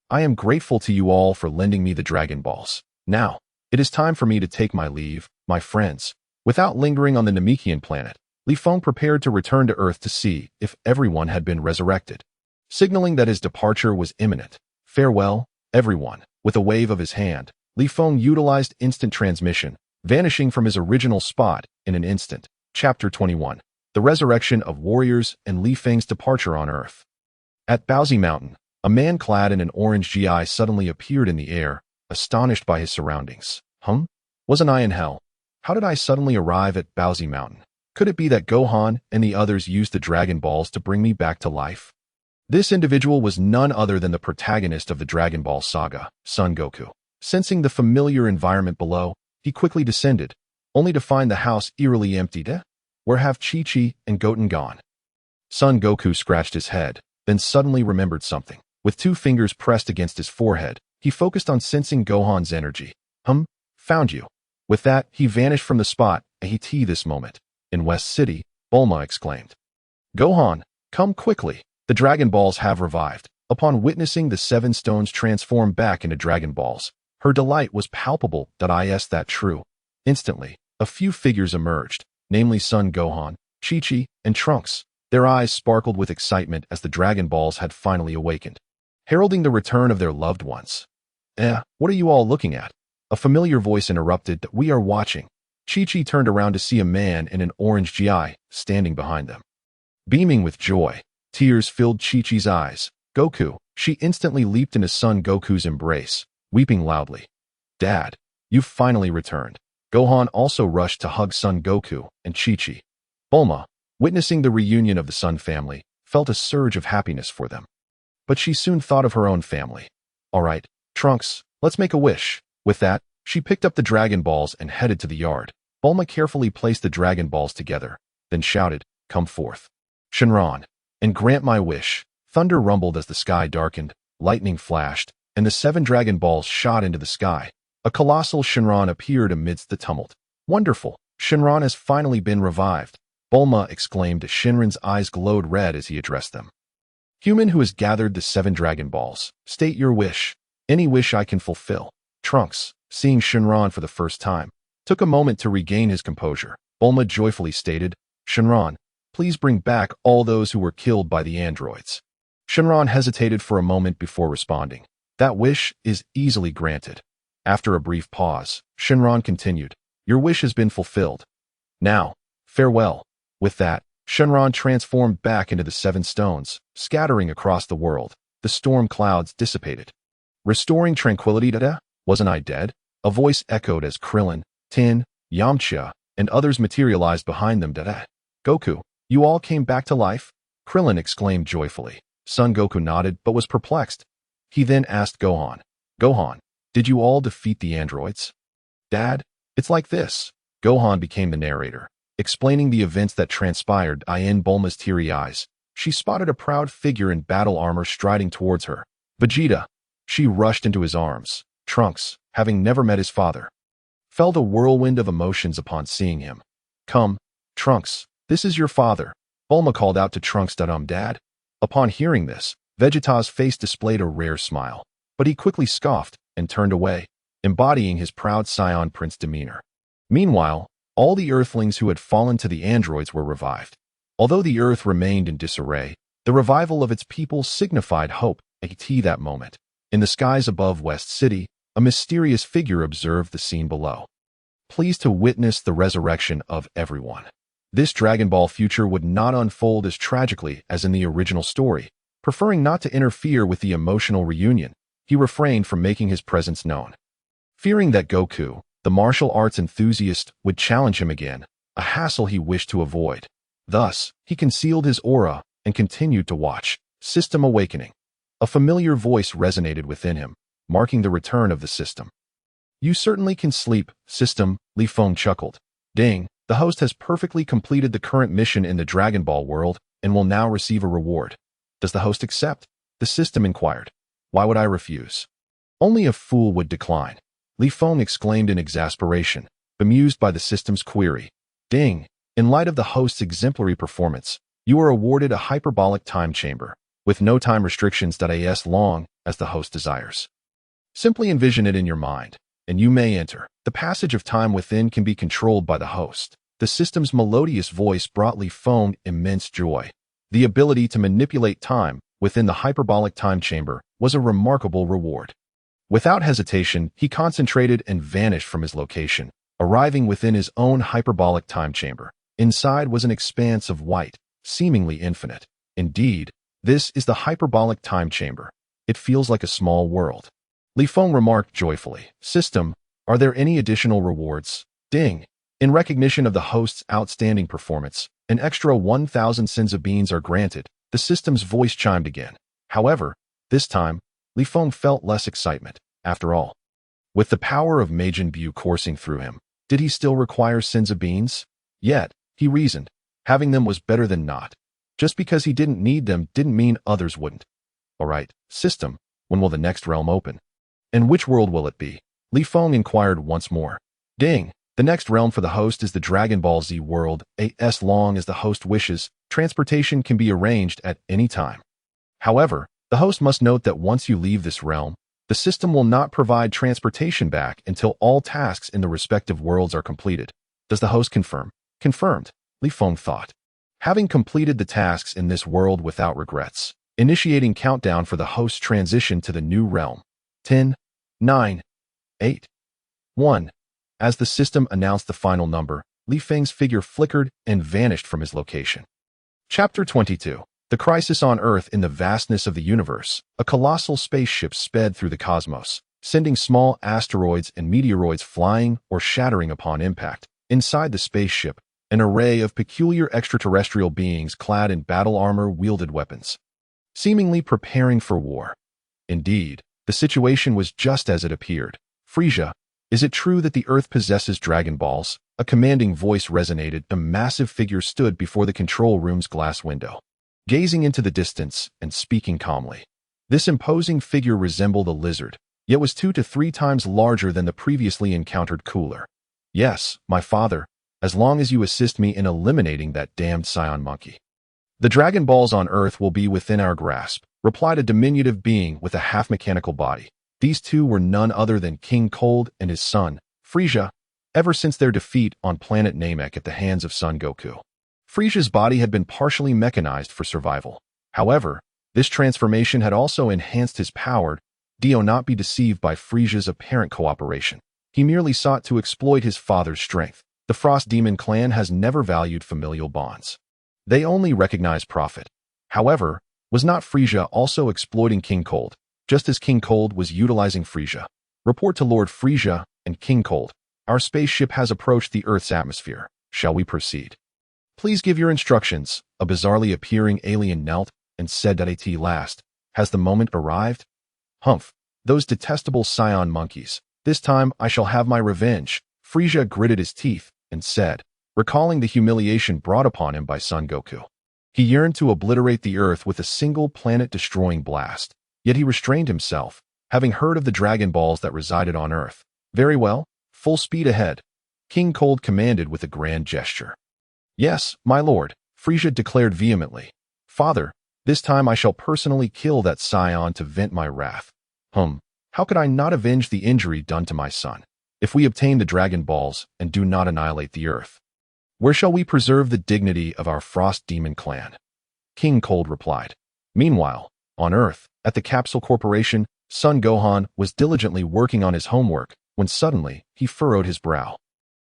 I am grateful to you all for lending me the Dragon Balls. Now, it is time for me to take my leave, my friends. Without lingering on the Namekian planet, Li Feng prepared to return to Earth to see if everyone had been resurrected, signaling that his departure was imminent. Farewell, everyone. With a wave of his hand, Li Feng utilized instant transmission, vanishing from his original spot in an instant. Chapter 21. The Resurrection of Warriors and Li Feng's Departure on Earth. At Baozi Mountain, a man clad in an orange GI suddenly appeared in the air, astonished by his surroundings. Wasn't I in hell? How did I suddenly arrive at Baozi Mountain? Could it be that Gohan and the others used the Dragon Balls to bring me back to life? This individual was none other than the protagonist of the Dragon Ball saga, Son Goku. Sensing the familiar environment below, he quickly descended, only to find the house eerily emptied. Where have Chi-Chi and Goten gone? Son Goku scratched his head, then suddenly remembered something. With 2 fingers pressed against his forehead, he focused on sensing Gohan's energy. Found you. With that, he vanished from the spot. This moment. In West City, Bulma exclaimed, Gohan, come quickly. The Dragon Balls have revived. Upon witnessing the 7 stones transform back into Dragon Balls, her delight was palpable. Is that true? Instantly, a few figures emerged, namely Son Gohan, Chi-Chi, and Trunks. Their eyes sparkled with excitement as the Dragon Balls had finally awakened, heralding the return of their loved ones. What are you all looking at? A familiar voice interrupted. We are watching. Chi-Chi turned around to see a man in an orange GI standing behind them. Beaming with joy, tears filled Chi-Chi's eyes. Goku, she instantly leaped into Son Goku's embrace, weeping loudly. Dad, you've finally returned. Gohan also rushed to hug Son Goku and Chi-Chi. Bulma, witnessing the reunion of the Son family, felt a surge of happiness for them. But she soon thought of her own family. All right, Trunks, let's make a wish. With that, she picked up the Dragon Balls and headed to the yard. Bulma carefully placed the Dragon Balls together, then shouted, Come forth, Shenron, and grant my wish. Thunder rumbled as the sky darkened, lightning flashed, and the 7 Dragon Balls shot into the sky. A colossal Shenron appeared amidst the tumult. Wonderful! Shenron has finally been revived, Bulma exclaimed as Shenron's eyes glowed red as he addressed them. Human who has gathered the 7 Dragon Balls, state your wish. Any wish I can fulfill. Trunks, seeing Shenron for the first time, took a moment to regain his composure. Bulma joyfully stated, Shenron, please bring back all those who were killed by the androids. Shenron hesitated for a moment before responding. That wish is easily granted. After a brief pause, Shenron continued, Your wish has been fulfilled. Now, farewell. With that, Shenron transformed back into the 7 stones, scattering across the world. The storm clouds dissipated, restoring tranquility. Wasn't I dead? A voice echoed as Krillin, Tin, Yamcha, and others materialized behind them. Goku, you all came back to life? Krillin exclaimed joyfully. Son Goku nodded but was perplexed. He then asked Gohan, Gohan, did you all defeat the androids? Dad, it's like this. Gohan became the narrator, explaining the events that transpired. In Bulma's teary eyes, she spotted a proud figure in battle armor striding towards her. Vegeta. She rushed into his arms. Trunks, having never met his father, felt a whirlwind of emotions upon seeing him. Come, Trunks, this is your father. Bulma called out to Trunks. Dad. Upon hearing this, Vegeta's face displayed a rare smile, but he quickly scoffed and turned away, embodying his proud Saiyan prince demeanor. Meanwhile, all the Earthlings who had fallen to the androids were revived. Although the Earth remained in disarray, the revival of its people signified hope. That moment, in the skies above West City, a mysterious figure observed the scene below, pleased to witness the resurrection of everyone. This Dragon Ball future would not unfold as tragically as in the original story. Preferring not to interfere with the emotional reunion, he refrained from making his presence known. Fearing that Goku, the martial arts enthusiast, would challenge him again, a hassle he wished to avoid. Thus, he concealed his aura and continued to watch. System awakening. A familiar voice resonated within him, marking the return of the system. You certainly can sleep, System, Li Feng chuckled. Ding, the host has perfectly completed the current mission in the Dragon Ball world and will now receive a reward. Does the host accept? The system inquired. Why would I refuse? Only a fool would decline. Li Feng exclaimed in exasperation, bemused by the system's query. Ding, in light of the host's exemplary performance, you are awarded a hyperbolic time chamber, with no time restrictions. As long as the host desires. Simply envision it in your mind, and you may enter. The passage of time within can be controlled by the host. The system's melodious voice brought Li Feng immense joy. The ability to manipulate time within the hyperbolic time chamber was a remarkable reward. Without hesitation, he concentrated and vanished from his location, arriving within his own hyperbolic time chamber. Inside was an expanse of white, seemingly infinite. Indeed, this is the hyperbolic time chamber. It feels like a small world. Li Feng remarked joyfully. System, are there any additional rewards? Ding. In recognition of the host's outstanding performance, an extra 1,000 Senza beans are granted. The system's voice chimed again. However, this time, Li Feng felt less excitement. After all, with the power of Majin Buu coursing through him, did he still require Senza beans? Yet, he reasoned, having them was better than not. Just because he didn't need them didn't mean others wouldn't. Alright, system, when will the next realm open? And which world will it be? Li Feng inquired once more. Ding! The next realm for the host is the Dragon Ball Z world. As long as the host wishes, transportation can be arranged at any time. However, the host must note that once you leave this realm, the system will not provide transportation back until all tasks in the respective worlds are completed. Does the host confirm? Confirmed, Li Feng thought. Having completed the tasks in this world without regrets, initiating countdown for the host's transition to the new realm. 10, 9, 8, 1. As the system announced the final number, Li Feng's figure flickered and vanished from his location. Chapter 22. The Crisis on Earth. In the vastness of the universe, a colossal spaceship sped through the cosmos, sending small asteroids and meteoroids flying or shattering upon impact. Inside the spaceship, an array of peculiar extraterrestrial beings clad in battle armor wielded weapons, seemingly preparing for war. Indeed, the situation was just as it appeared. Frieza, is it true that the Earth possesses Dragon Balls? A commanding voice resonated. A massive figure stood before the control room's glass window, gazing into the distance and speaking calmly. This imposing figure resembled a lizard, yet was 2 to 3 times larger than the previously encountered cooler. Yes, my father, as long as you assist me in eliminating that damned Saiyan monkey. The Dragon Balls on Earth will be within our grasp, replied a diminutive being with a half-mechanical body. These two were none other than King Cold and his son, Frieza, ever since their defeat on planet Namek at the hands of Son Goku. Frieza's body had been partially mechanized for survival. However, this transformation had also enhanced his power. Do not be deceived by Frieza's apparent cooperation. He merely sought to exploit his father's strength. The Frost Demon clan has never valued familial bonds. They only recognize profit. However, was not Frieza also exploiting King Cold, just as King Cold was utilizing Frieza? Report to Lord Frieza and King Cold. Our spaceship has approached the Earth's atmosphere. Shall we proceed? Please give your instructions. A bizarrely appearing alien knelt and said at last, has the moment arrived? Humph, those detestable Saiyan monkeys. This time I shall have my revenge. Frieza gritted his teeth and said, recalling the humiliation brought upon him by Son Goku. He yearned to obliterate the earth with a single planet-destroying blast, yet he restrained himself, having heard of the Dragon Balls that resided on Earth. Very well, full speed ahead, King Cold commanded with a grand gesture. Yes, my lord, Frieza declared vehemently. Father, this time I shall personally kill that Saiyan to vent my wrath. How could I not avenge the injury done to my son? If we obtain the Dragon Balls and do not annihilate the Earth, where shall we preserve the dignity of our Frost Demon clan? King Cold replied. Meanwhile, on Earth, at the Capsule Corporation, Son Gohan was diligently working on his homework when suddenly he furrowed his brow.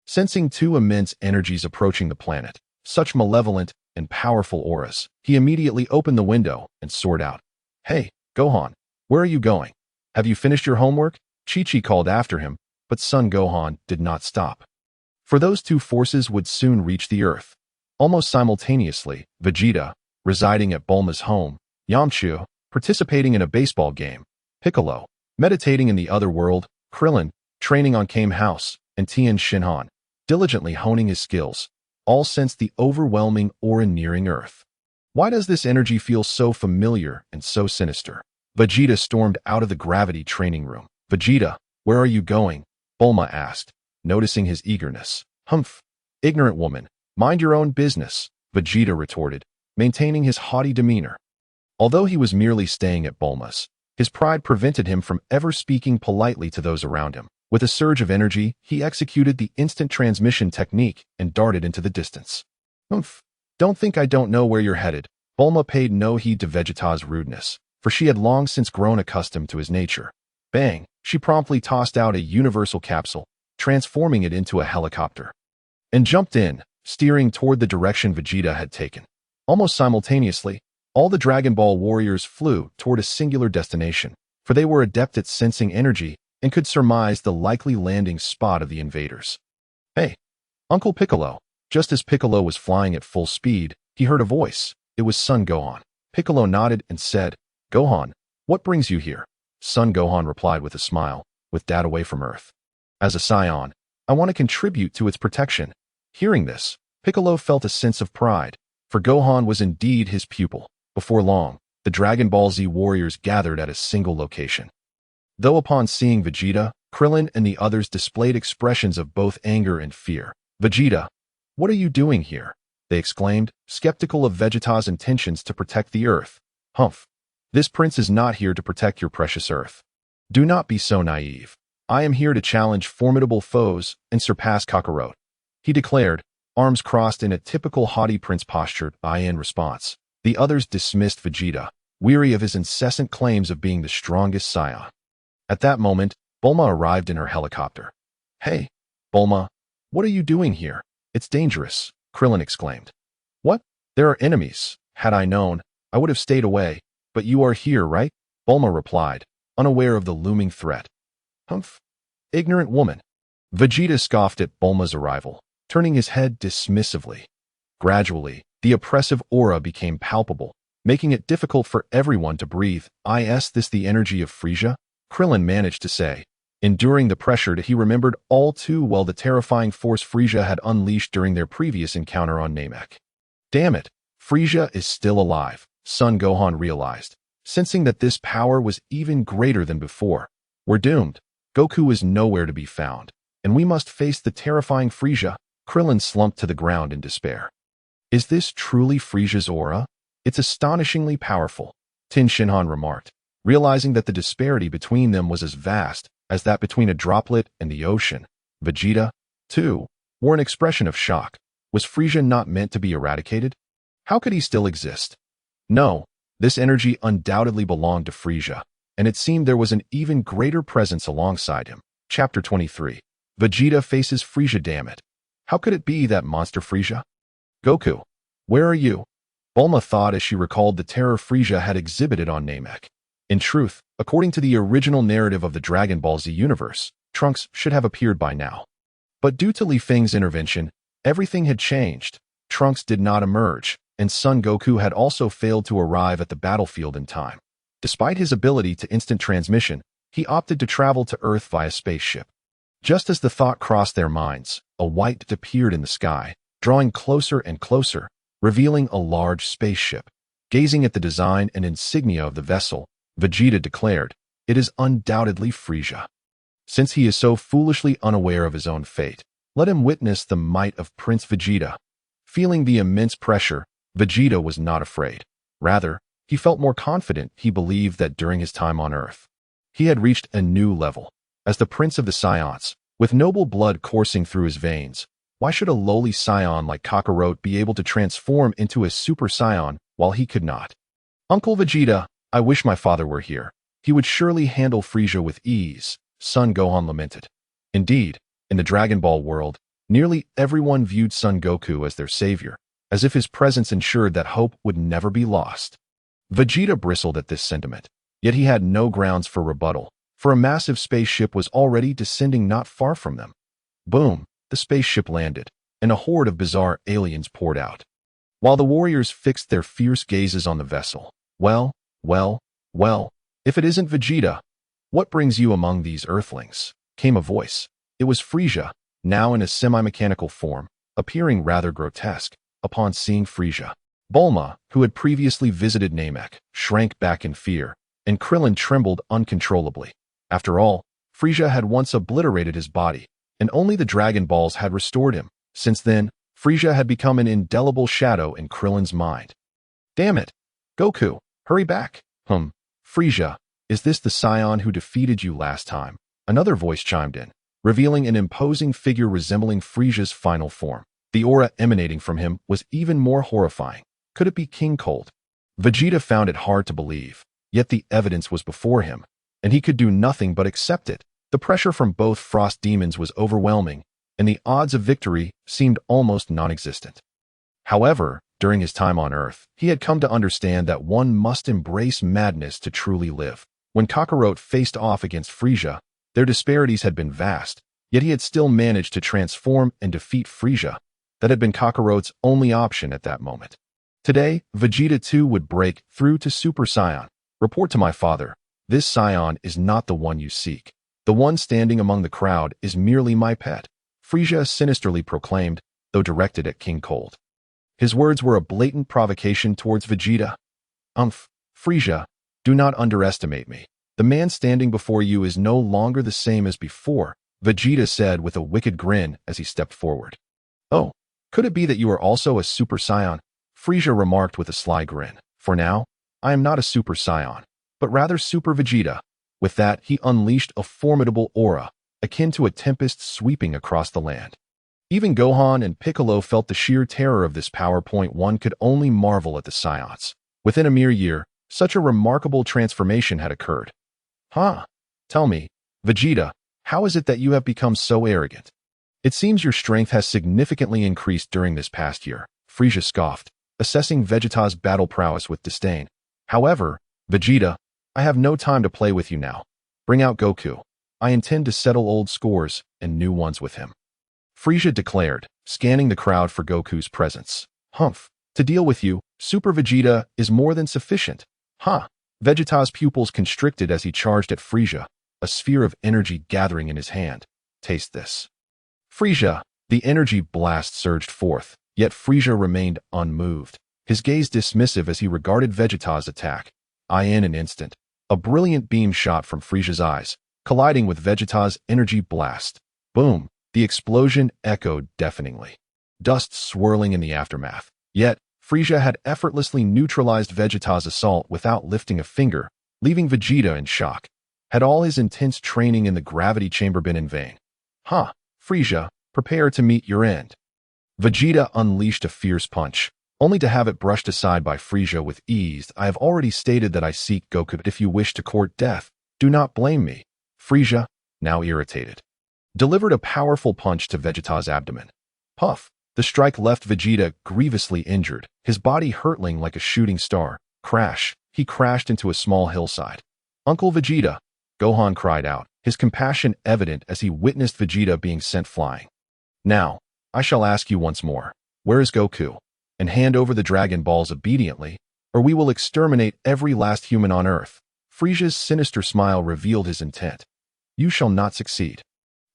Sensing two immense energies approaching the planet, such malevolent and powerful auras, he immediately opened the window and soared out. Hey, Gohan, where are you going? Have you finished your homework? Chi-Chi called after him, but Son Gohan did not stop. For those two forces would soon reach the Earth. Almost simultaneously, Vegeta, residing at Bulma's home, Yamcha, participating in a baseball game, Piccolo, meditating in the other world, Krillin, training on Kame House, and Tien Shinhan, diligently honing his skills, all sensed the overwhelming aura nearing Earth. Why does this energy feel so familiar and so sinister? Vegeta stormed out of the gravity training room. Vegeta, where are you going? Bulma asked, noticing his eagerness. Humph, ignorant woman, mind your own business, Vegeta retorted, maintaining his haughty demeanor. Although he was merely staying at Bulma's, his pride prevented him from ever speaking politely to those around him. With a surge of energy, he executed the instant transmission technique and darted into the distance. Humph, don't think I don't know where you're headed. Bulma paid no heed to Vegeta's rudeness, for she had long since grown accustomed to his nature. Bang, she promptly tossed out a universal capsule, transforming it into a helicopter, and jumped in, steering toward the direction Vegeta had taken. Almost simultaneously, all the Dragon Ball warriors flew toward a singular destination, for they were adept at sensing energy and could surmise the likely landing spot of the invaders. Hey, Uncle Piccolo. Just as Piccolo was flying at full speed, he heard a voice. It was Son Gohan. Piccolo nodded and said, Gohan, what brings you here? Son Gohan replied with a smile, with Dad away from Earth. As a Saiyan, I want to contribute to its protection. Hearing this, Piccolo felt a sense of pride, for Gohan was indeed his pupil. Before long, the Dragon Ball Z warriors gathered at a single location. Though upon seeing Vegeta, Krillin and the others displayed expressions of both anger and fear. Vegeta, what are you doing here? They exclaimed, skeptical of Vegeta's intentions to protect the Earth. Humph, this prince is not here to protect your precious Earth. Do not be so naive. I am here to challenge formidable foes and surpass Kakarot, he declared, arms crossed in a typical haughty prince posture. In response, the others dismissed Vegeta, weary of his incessant claims of being the strongest Saiyan. At that moment, Bulma arrived in her helicopter. Hey, Bulma, what are you doing here? It's dangerous, Krillin exclaimed. What? There are enemies. Had I known, I would have stayed away, but you are here, right? Bulma replied, unaware of the looming threat. Humph, ignorant woman. Vegeta scoffed at Bulma's arrival, turning his head dismissively. Gradually, the oppressive aura became palpable, making it difficult for everyone to breathe. Is this the energy of Frieza? Krillin managed to say, enduring the pressure that he remembered all too well the terrifying force Frieza had unleashed during their previous encounter on Namek. Damn it, Frieza is still alive, Son Gohan realized, sensing that this power was even greater than before. We're doomed. Goku is nowhere to be found, and we must face the terrifying Frieza. Krillin slumped to the ground in despair. Is this truly Frieza's aura? It's astonishingly powerful, Tien Shinhan remarked, realizing that the disparity between them was as vast as that between a droplet and the ocean. Vegeta, too, wore an expression of shock. Was Frieza not meant to be eradicated? How could he still exist? No, this energy undoubtedly belonged to Frieza, and it seemed there was an even greater presence alongside him. Chapter 23. Vegeta faces Frieza. Damn it. How could it be that monster Frieza? Goku, where are you? Bulma thought as she recalled the terror Frieza had exhibited on Namek. In truth, according to the original narrative of the Dragon Ball Z universe, Trunks should have appeared by now. But due to Li Feng's intervention, Everything had changed. Trunks did not emerge, and Son Goku had also failed to arrive at the battlefield in time. Despite his ability to instant transmission, he opted to travel to Earth via spaceship. Just as the thought crossed their minds, a white dot appeared in the sky, drawing closer and closer, revealing a large spaceship. Gazing at the design and insignia of the vessel, Vegeta declared, "It is undoubtedly Frieza." Since he is so foolishly unaware of his own fate, let him witness the might of Prince Vegeta. Feeling the immense pressure, Vegeta was not afraid. Rather, he felt more confident. He believed that during his time on Earth, he had reached a new level. As the Prince of the Saiyans, with noble blood coursing through his veins, why should a lowly Saiyan like Kakarot be able to transform into a Super Saiyan while he could not? Uncle Vegeta, I wish my father were here. He would surely handle Frieza with ease, Son Gohan lamented. Indeed, in the Dragon Ball world, nearly everyone viewed Son Goku as their savior, as if his presence ensured that hope would never be lost. Vegeta bristled at this sentiment, yet he had no grounds for rebuttal, for a massive spaceship was already descending not far from them. Boom, the spaceship landed, and a horde of bizarre aliens poured out. While the warriors fixed their fierce gazes on the vessel, well, if it isn't Vegeta, what brings you among these earthlings? Came a voice. It was Frieza, now in a semi-mechanical form, appearing rather grotesque. Upon seeing Frieza, Bulma, who had previously visited Namek, shrank back in fear, and Krillin trembled uncontrollably. After all, Frieza had once obliterated his body, and only the Dragon Balls had restored him. Since then, Frieza had become an indelible shadow in Krillin's mind. Damn it! Goku, hurry back! Frieza, is this the Saiyan who defeated you last time? Another voice chimed in, revealing an imposing figure resembling Frieza's final form. The aura emanating from him was even more horrifying. Could it be King Cold? Vegeta found it hard to believe, yet the evidence was before him, and he could do nothing but accept it. The pressure from both frost demons was overwhelming, and the odds of victory seemed almost non-existent. However, during his time on Earth, he had come to understand that one must embrace madness to truly live. When Kakarot faced off against Frieza, their disparities had been vast, yet he had still managed to transform and defeat Frieza. That had been Kakarot's only option at that moment. Today, Vegeta too would break through to Super Saiyan. Report to my father, this Saiyan is not the one you seek. The one standing among the crowd is merely my pet, Frieza sinisterly proclaimed, though directed at King Cold. His words were a blatant provocation towards Vegeta. Frieza, do not underestimate me. The man standing before you is no longer the same as before, Vegeta said with a wicked grin as he stepped forward. Oh, could it be that you are also a Super Saiyan? Frieza remarked with a sly grin. For now, I am not a Super Saiyan, but rather Super Vegeta. With that, he unleashed a formidable aura, akin to a tempest sweeping across the land. Even Gohan and Piccolo felt the sheer terror of this power. One could only marvel at the Saiyans. Within a mere year, such a remarkable transformation had occurred. Tell me, Vegeta, how is it that you have become so arrogant? It seems your strength has significantly increased during this past year, Frieza scoffed, assessing Vegeta's battle prowess with disdain. However, Vegeta, I have no time to play with you now. Bring out Goku. I intend to settle old scores and new ones with him. Frieza declared, scanning the crowd for Goku's presence. To deal with you, Super Vegeta is more than sufficient. Vegeta's pupils constricted as he charged at Frieza, a sphere of energy gathering in his hand. Taste this. Frieza, the energy blast surged forth, yet Frieza remained unmoved, his gaze dismissive as he regarded Vegeta's attack. In an instant, a brilliant beam shot from Frieza's eyes, colliding with Vegeta's energy blast. Boom! The explosion echoed deafeningly, dust swirling in the aftermath. Yet, Frieza had effortlessly neutralized Vegeta's assault without lifting a finger, leaving Vegeta in shock. Had all his intense training in the gravity chamber been in vain? Frieza, prepare to meet your end. Vegeta unleashed a fierce punch, only to have it brushed aside by Frieza with ease. I have already stated that I seek Goku. If you wish to court death, do not blame me. Frieza, now irritated, delivered a powerful punch to Vegeta's abdomen. Puff! The strike left Vegeta grievously injured, his body hurtling like a shooting star. Crash! He crashed into a small hillside. Uncle Vegeta! Gohan cried out, his compassion evident as he witnessed Vegeta being sent flying. Now, I shall ask you once more, where is Goku? And hand over the Dragon Balls obediently, or we will exterminate every last human on Earth. Frieza's sinister smile revealed his intent. You shall not succeed.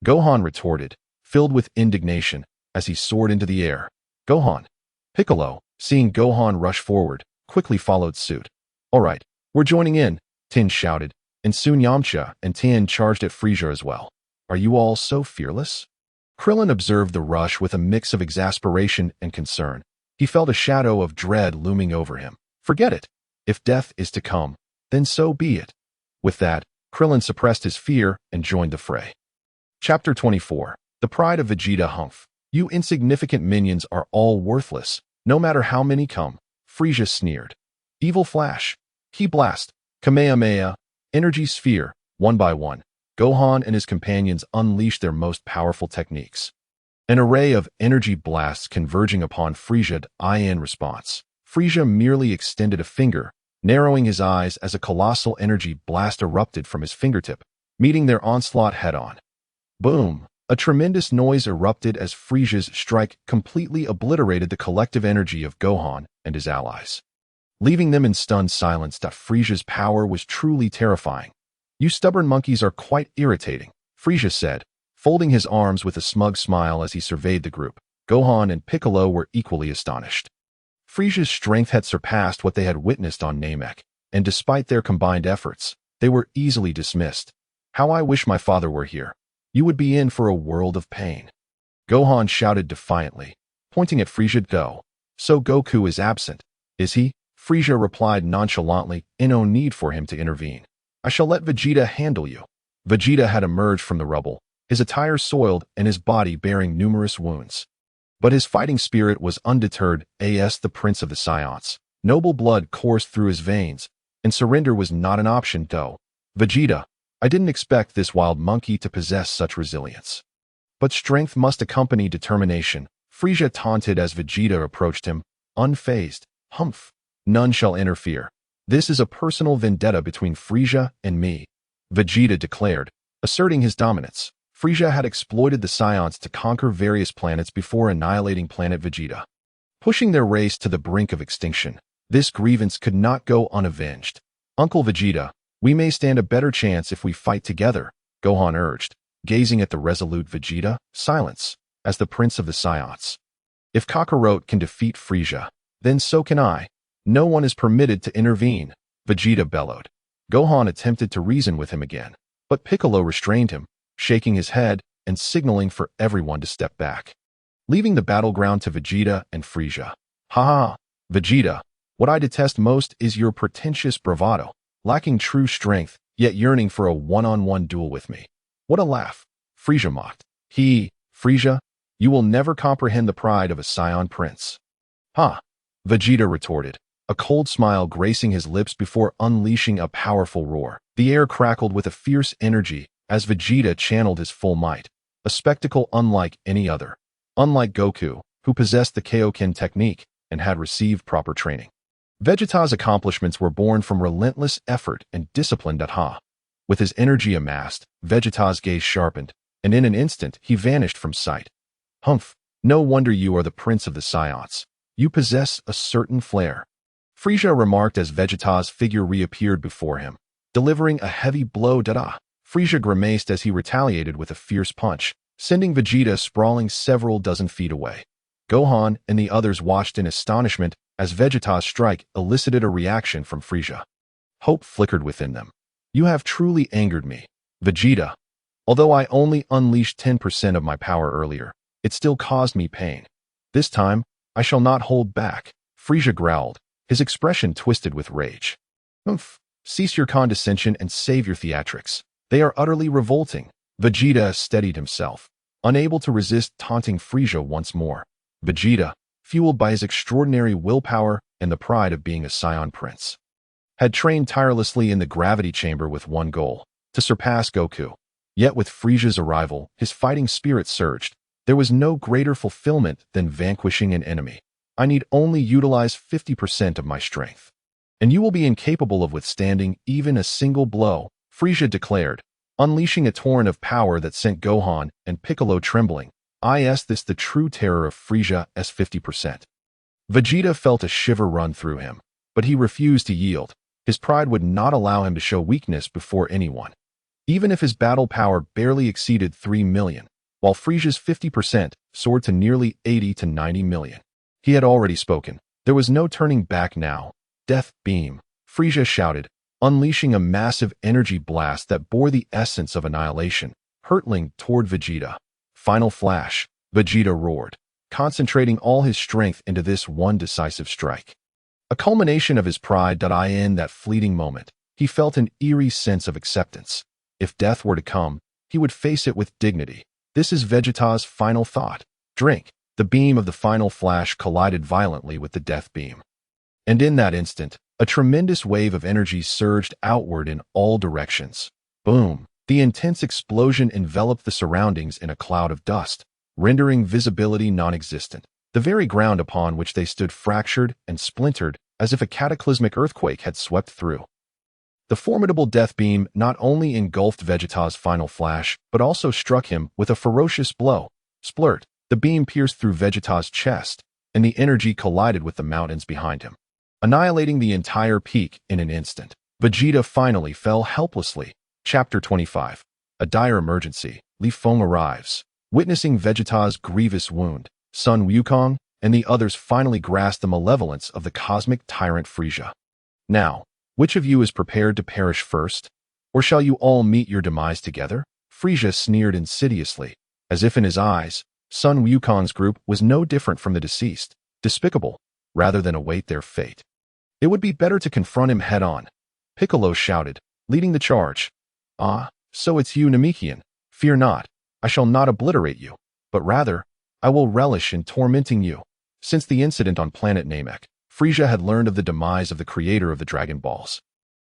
Gohan retorted, filled with indignation, as he soared into the air. Gohan. Piccolo, seeing Gohan rush forward, quickly followed suit. All right, we're joining in, Tin shouted, and soon Yamcha and Tien charged at Frieza as well. Are you all so fearless? Krillin observed the rush with a mix of exasperation and concern. He felt a shadow of dread looming over him. Forget it. If death is to come, then so be it. With that, Krillin suppressed his fear and joined the fray. Chapter 24. The Pride of Vegeta. Humph. You insignificant minions are all worthless, no matter how many come. Frieza sneered. Evil Flash. Ki Blast. Kamehameha. Energy Sphere. One by one, Gohan and his companions unleashed their most powerful techniques. An array of energy blasts converging upon Frieza in response. Frieza merely extended a finger, narrowing his eyes as a colossal energy blast erupted from his fingertip, meeting their onslaught head-on. Boom! A tremendous noise erupted as Frieza's strike completely obliterated the collective energy of Gohan and his allies, leaving them in stunned silence. Frieza's power was truly terrifying. You stubborn monkeys are quite irritating, Frieza said, folding his arms with a smug smile as he surveyed the group. Gohan and Piccolo were equally astonished. Frieza's strength had surpassed what they had witnessed on Namek, and despite their combined efforts, they were easily dismissed. How I wish my father were here. You would be in for a world of pain. Gohan shouted defiantly, pointing at Frieza. Go. So Goku is absent, is he? Frieza replied nonchalantly, no need for him to intervene. I shall let Vegeta handle you. Vegeta had emerged from the rubble, his attire soiled and his body bearing numerous wounds. But his fighting spirit was undeterred, as the Prince of the Saiyans. Noble blood coursed through his veins, and surrender was not an option. Though, Vegeta, I didn't expect this wild monkey to possess such resilience. But strength must accompany determination, Frieza taunted as Vegeta approached him, unfazed. Humph! None shall interfere. This is a personal vendetta between Frieza and me, Vegeta declared, asserting his dominance. Frieza had exploited the Saiyans to conquer various planets before annihilating planet Vegeta, pushing their race to the brink of extinction. This grievance could not go unavenged. Uncle Vegeta, we may stand a better chance if we fight together, Gohan urged, gazing at the resolute Vegeta. Silence, as the Prince of the Saiyans. If Kakarot can defeat Frieza, then so can I. No one is permitted to intervene, Vegeta bellowed. Gohan attempted to reason with him again, but Piccolo restrained him, shaking his head and signaling for everyone to step back, leaving the battleground to Vegeta and Frieza. Ha! Vegeta, what I detest most is your pretentious bravado, lacking true strength, yet yearning for a one-on-one duel with me. What a laugh, Frieza mocked. Frieza, you will never comprehend the pride of a Saiyan prince. Ha! Vegeta retorted, a cold smile gracing his lips before unleashing a powerful roar. The air crackled with a fierce energy as Vegeta channeled his full might, a spectacle unlike any other. Unlike Goku, who possessed the Kaioken technique and had received proper training, Vegeta's accomplishments were born from relentless effort and discipline. With his energy amassed, Vegeta's gaze sharpened, and in an instant he vanished from sight. Humph! No wonder you are the Prince of the Saiyans. You possess a certain flair, Frieza remarked as Vegeta's figure reappeared before him, delivering a heavy blow. Frieza grimaced as he retaliated with a fierce punch, sending Vegeta sprawling several dozen feet away. Gohan and the others watched in astonishment as Vegeta's strike elicited a reaction from Frieza. Hope flickered within them. You have truly angered me, Vegeta. Although I only unleashed 10% of my power earlier, it still caused me pain. This time, I shall not hold back, Frieza growled, his expression twisted with rage. Oomph! Cease your condescension and save your theatrics. They are utterly revolting. Vegeta steadied himself, unable to resist taunting Frieza once more. Vegeta, fueled by his extraordinary willpower and the pride of being a Saiyan prince, had trained tirelessly in the gravity chamber with one goal, to surpass Goku. Yet with Frieza's arrival, his fighting spirit surged. There was no greater fulfillment than vanquishing an enemy. I need only utilize 50% of my strength, and you will be incapable of withstanding even a single blow, Frieza declared, unleashing a torrent of power that sent Gohan and Piccolo trembling. Is this the true terror of Frisia's 50%? Vegeta felt a shiver run through him, but he refused to yield. His pride would not allow him to show weakness before anyone. Even if his battle power barely exceeded 3 million, while Frisia's 50% soared to nearly 80 to 90 million. He had already spoken. There was no turning back now. Death beam, Frisia shouted, unleashing a massive energy blast that bore the essence of annihilation, hurtling toward Vegeta. Final flash, Vegeta roared, concentrating all his strength into this one decisive strike. A culmination of his pride. In that fleeting moment, he felt an eerie sense of acceptance. If death were to come, he would face it with dignity. This is Vegeta's final thought. Drink. The beam of the final flash collided violently with the death beam. And in that instant, a tremendous wave of energy surged outward in all directions. Boom! The intense explosion enveloped the surroundings in a cloud of dust, rendering visibility non-existent. The very ground upon which they stood fractured and splintered as if a cataclysmic earthquake had swept through. The formidable death beam not only engulfed Vegeta's final flash, but also struck him with a ferocious blow. Splurt! The beam pierced through Vegeta's chest, and the energy collided with the mountains behind him, annihilating the entire peak in an instant. Vegeta finally fell helplessly. Chapter 25. A dire emergency. Li Feng arrives. Witnessing Vegeta's grievous wound, Sun Wukong and the others finally grasped the malevolence of the cosmic tyrant Frisia. Now, which of you is prepared to perish first? Or shall you all meet your demise together? Frisia sneered insidiously, as if in his eyes, Sun Wukong's group was no different from the deceased, despicable, rather than await their fate. It would be better to confront him head-on, Piccolo shouted, leading the charge. Ah, so it's you, Namekian. Fear not, I shall not obliterate you, but rather, I will relish in tormenting you. Since the incident on planet Namek, Frisia had learned of the demise of the creator of the Dragon Balls,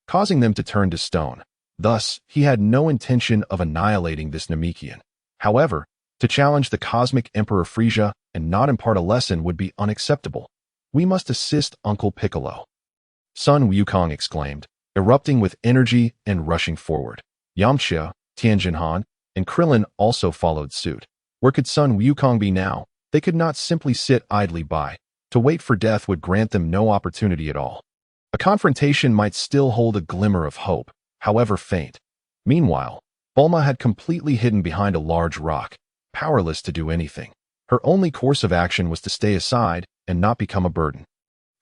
causing them to turn to stone. Thus, he had no intention of annihilating this Namekian. However, to challenge the cosmic Emperor Frisia and not impart a lesson would be unacceptable. We must assist Uncle Piccolo. Sun Wukong exclaimed, erupting with energy and rushing forward. Yamcha, Tianjinhan, and Krillin also followed suit. Where could Sun Wukong be now? They could not simply sit idly by. To wait for death would grant them no opportunity at all. A confrontation might still hold a glimmer of hope, however faint. Meanwhile, Bulma had completely hidden behind a large rock, powerless to do anything. Her only course of action was to stay aside and not become a burden.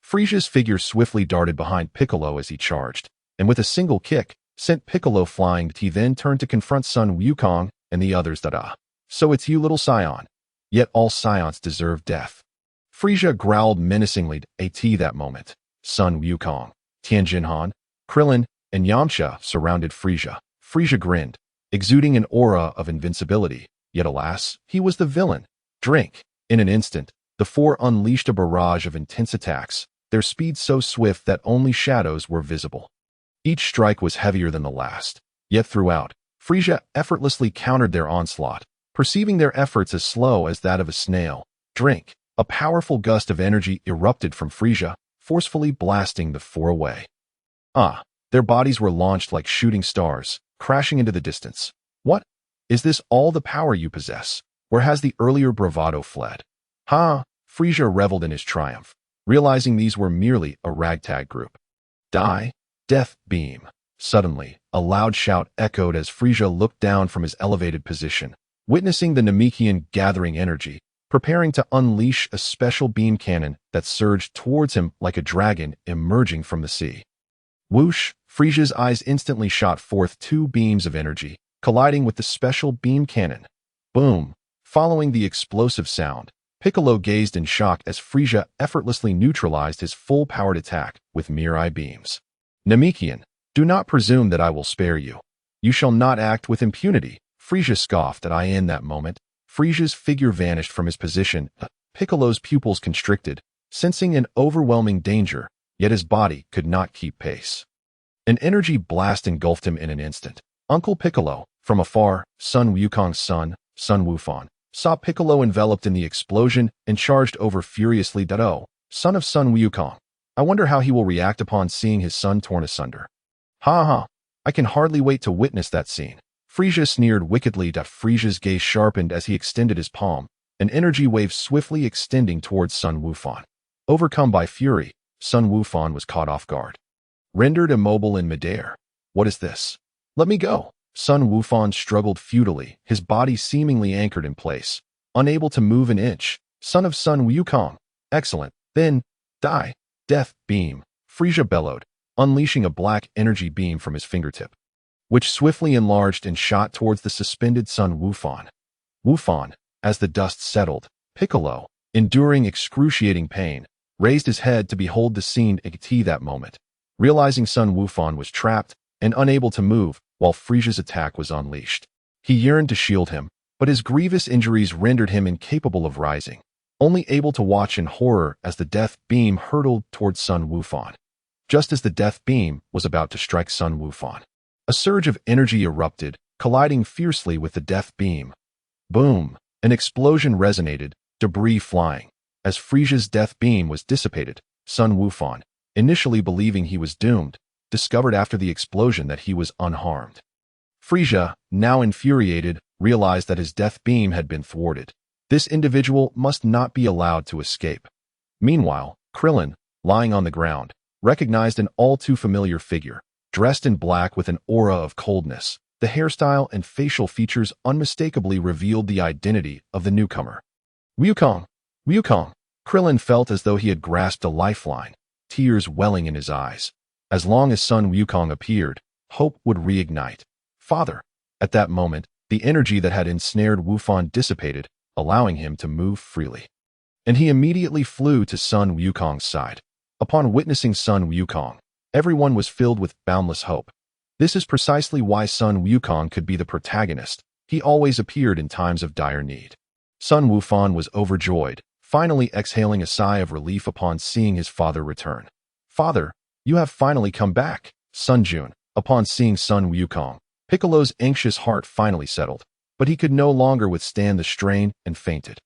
Frisia's figure swiftly darted behind Piccolo as he charged, and with a single kick, sent Piccolo flying. He then turned to confront Sun Wukong and the others. So it's you, little Saiyan. Yet all Saiyans deserve death. Frisia growled menacingly at that moment. Sun Wukong, Tianjinhan, Krillin, and Yamcha surrounded Frisia. Frisia grinned, exuding an aura of invincibility. Yet alas, he was the villain. Drink. In an instant, the four unleashed a barrage of intense attacks, their speed so swift that only shadows were visible. Each strike was heavier than the last. Yet throughout, Frisia effortlessly countered their onslaught, perceiving their efforts as slow as that of a snail. Drink. A powerful gust of energy erupted from Frisia, forcefully blasting the four away. Their bodies were launched like shooting stars, crashing into the distance. What? Is this all the power you possess? Where has the earlier bravado fled? Frisia reveled in his triumph, realizing these were merely a ragtag group. Die. Death beam. Suddenly, a loud shout echoed as Frisia looked down from his elevated position, witnessing the Namekian gathering energy, preparing to unleash a special beam cannon that surged towards him like a dragon emerging from the sea. Whoosh! Frisia's eyes instantly shot forth two beams of energy, colliding with the special beam cannon. Boom! Following the explosive sound, Piccolo gazed in shock as Frisia effortlessly neutralized his full-powered attack with myriad beams. Namekian, do not presume that I will spare you. You shall not act with impunity. Frisia scoffed in that moment. Frisia's figure vanished from his position. Piccolo's pupils constricted, sensing an overwhelming danger, yet his body could not keep pace. An energy blast engulfed him in an instant. Uncle Piccolo, from afar, Sun Wukong's son, Sun Wufan, saw Piccolo enveloped in the explosion and charged over furiously. Son of Sun Wukong. I wonder how he will react upon seeing his son torn asunder. I can hardly wait to witness that scene. Frisia sneered wickedly. Frisia's gaze sharpened as he extended his palm, an energy wave swiftly extending towards Sun Wukong. Overcome by fury, Sun Wukong was caught off guard. Rendered immobile in midair. What is this? Let me go. Sun Wukong struggled futilely, his body seemingly anchored in place. Unable to move an inch. Son of Sun Wukong. Excellent. Then, die. Death beam. Frieza bellowed, unleashing a black energy beam from his fingertip, which swiftly enlarged and shot towards the suspended Sun Wukong. Wukong, as the dust settled, Piccolo, enduring excruciating pain, raised his head to behold the scene at that moment. Realizing Sun Wukong was trapped and unable to move while Frieza's attack was unleashed. He yearned to shield him, but his grievous injuries rendered him incapable of rising, only able to watch in horror as the death beam hurtled towards Sun Wukong. Just as the death beam was about to strike Sun Wukong, a surge of energy erupted, colliding fiercely with the death beam. Boom! An explosion resonated, debris flying. As Frieza's death beam was dissipated, Sun Wukong, initially believing he was doomed, discovered after the explosion that he was unharmed. Frieza, now infuriated, realized that his death beam had been thwarted. This individual must not be allowed to escape. Meanwhile, Krillin, lying on the ground, recognized an all-too-familiar figure, dressed in black with an aura of coldness. The hairstyle and facial features unmistakably revealed the identity of the newcomer. Wukong! Wukong! Krillin felt as though he had grasped a lifeline, tears welling in his eyes. As long as Sun Wukong appeared, hope would reignite. Father! At that moment, the energy that had ensnared Wukong dissipated, allowing him to move freely. And he immediately flew to Sun Wukong's side. Upon witnessing Sun Wukong, everyone was filled with boundless hope. This is precisely why Sun Wukong could be the protagonist. He always appeared in times of dire need. Sun Wukong was overjoyed, finally exhaling a sigh of relief upon seeing his father return. Father, you have finally come back. Sun Jun, upon seeing Sun Wukong, Piccolo's anxious heart finally settled, but he could no longer withstand the strain and fainted.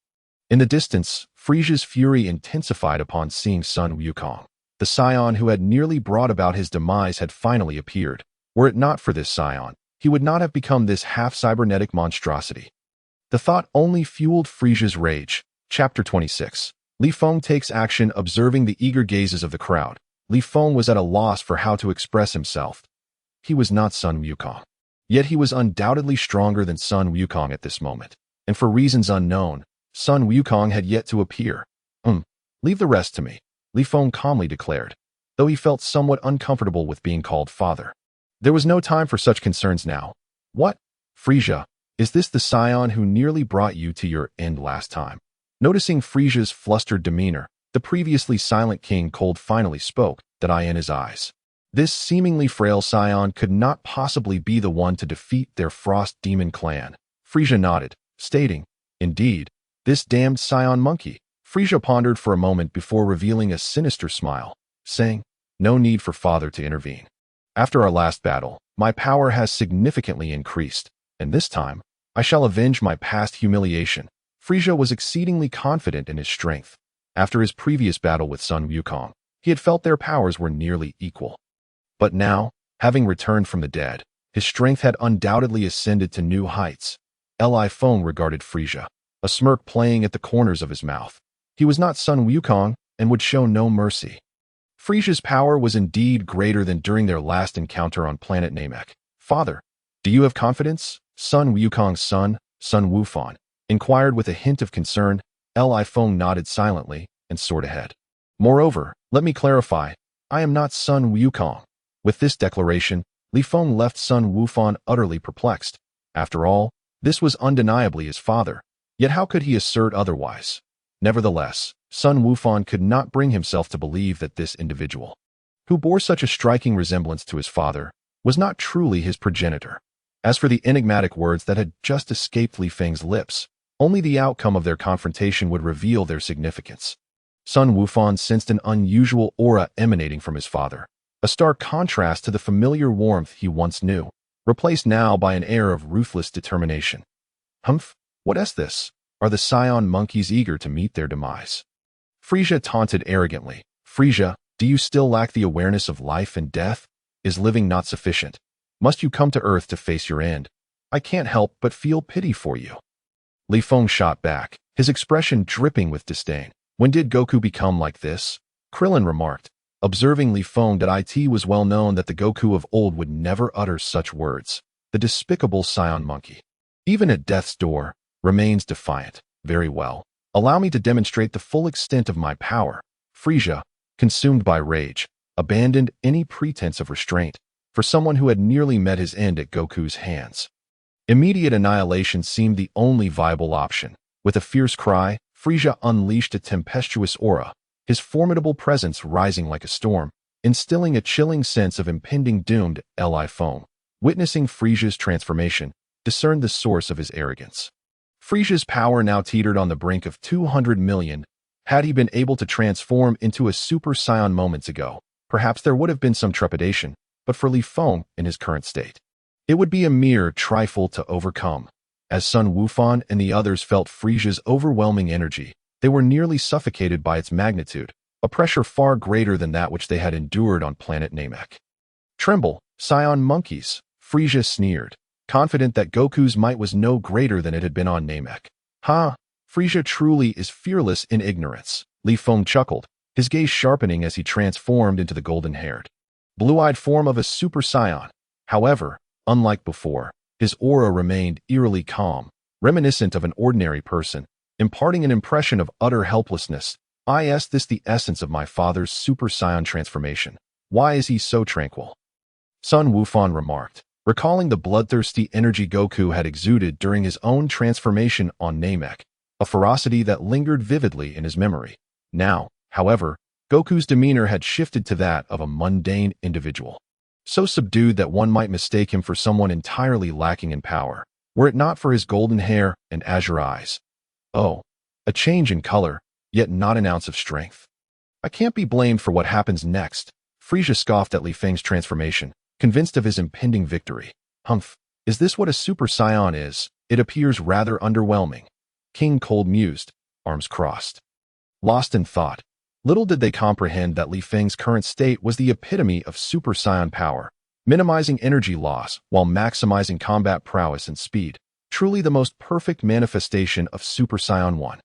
In the distance, Frieza's fury intensified upon seeing Sun Wukong. The Saiyan who had nearly brought about his demise had finally appeared. Were it not for this Saiyan, he would not have become this half-cybernetic monstrosity. The thought only fueled Frieza's rage. Chapter 26. Li Feng takes action. Observing the eager gazes of the crowd, Li Feng was at a loss for how to express himself. He was not Sun Wukong. Yet he was undoubtedly stronger than Sun Wukong at this moment, and for reasons unknown, Sun Wukong had yet to appear. Leave the rest to me, Li Feng calmly declared, though he felt somewhat uncomfortable with being called father. There was no time for such concerns now. What? Frieza, is this the Saiyan who nearly brought you to your end last time? Noticing Frieza's flustered demeanor, the previously silent King Cold finally spoke, that eye in his eyes. This seemingly frail Saiyan could not possibly be the one to defeat their Frost Demon clan. Frieza nodded, stating, Indeed, this damned Saiyan monkey. Frieza pondered for a moment before revealing a sinister smile, saying, No need for father to intervene. After our last battle, my power has significantly increased, and this time, I shall avenge my past humiliation. Frieza was exceedingly confident in his strength. After his previous battle with Sun Wukong, he had felt their powers were nearly equal. But now, having returned from the dead, his strength had undoubtedly ascended to new heights. Li Feng regarded Frieza, a smirk playing at the corners of his mouth. He was not Sun Wukong and would show no mercy. Frieza's power was indeed greater than during their last encounter on planet Namek. Father, do you have confidence? Sun Wukong's son, Sun Wufan, inquired with a hint of concern. Li Feng nodded silently and soared ahead. Moreover, let me clarify, I am not Sun Wukong. With this declaration, Li Feng left Sun Wufan utterly perplexed. After all, this was undeniably his father, yet how could he assert otherwise? Nevertheless, Sun Wufan could not bring himself to believe that this individual, who bore such a striking resemblance to his father, was not truly his progenitor. As for the enigmatic words that had just escaped Li Feng's lips, only the outcome of their confrontation would reveal their significance. Sun Wufan sensed an unusual aura emanating from his father, a stark contrast to the familiar warmth he once knew, replaced now by an air of ruthless determination. Humph, what is this? Are the Saiyan monkeys eager to meet their demise? Frieza taunted arrogantly. Frieza, do you still lack the awareness of life and death? Is living not sufficient? Must you come to Earth to face your end? I can't help but feel pity for you. Li Feng shot back, his expression dripping with disdain. When did Goku become like this? Krillin remarked, observing Li Feng that it was well known that the Goku of old would never utter such words. The despicable Saiyan monkey, even at death's door, remains defiant. Very well. Allow me to demonstrate the full extent of my power. Frieza, consumed by rage, abandoned any pretense of restraint for someone who had nearly met his end at Goku's hands. Immediate annihilation seemed the only viable option. With a fierce cry, Frieza unleashed a tempestuous aura, his formidable presence rising like a storm, instilling a chilling sense of impending doom. Li Feng, witnessing Frieza's transformation, discerned the source of his arrogance. Frieza's power now teetered on the brink of 200 million. Had he been able to transform into a Super Saiyan moments ago, perhaps there would have been some trepidation, but for Li Feng in his current state, it would be a mere trifle to overcome. As Sun Wukong and the others felt Frieza's overwhelming energy, they were nearly suffocated by its magnitude, a pressure far greater than that which they had endured on planet Namek. Tremble, Saiyan monkeys, Frieza sneered, confident that Goku's might was no greater than it had been on Namek. Ha! Frieza truly is fearless in ignorance. Li Feng chuckled, his gaze sharpening as he transformed into the golden-haired, blue-eyed form of a Super Saiyan. However, unlike before, his aura remained eerily calm, reminiscent of an ordinary person, imparting an impression of utter helplessness. Is this the essence of my father's Super Saiyan transformation? Why is he so tranquil? Sun Wukong remarked, recalling the bloodthirsty energy Goku had exuded during his own transformation on Namek, a ferocity that lingered vividly in his memory. Now, however, Goku's demeanor had shifted to that of a mundane individual, so subdued that one might mistake him for someone entirely lacking in power, were it not for his golden hair and azure eyes. Oh, a change in color, yet not an ounce of strength. I can't be blamed for what happens next. Frieza scoffed at Li Feng's transformation, convinced of his impending victory. Humph, is this what a Super Saiyan is? It appears rather underwhelming. King Cold mused, arms crossed. Lost in thought, little did they comprehend that Li Feng's current state was the epitome of Super Saiyan power, minimizing energy loss while maximizing combat prowess and speed, truly the most perfect manifestation of Super Saiyan 1.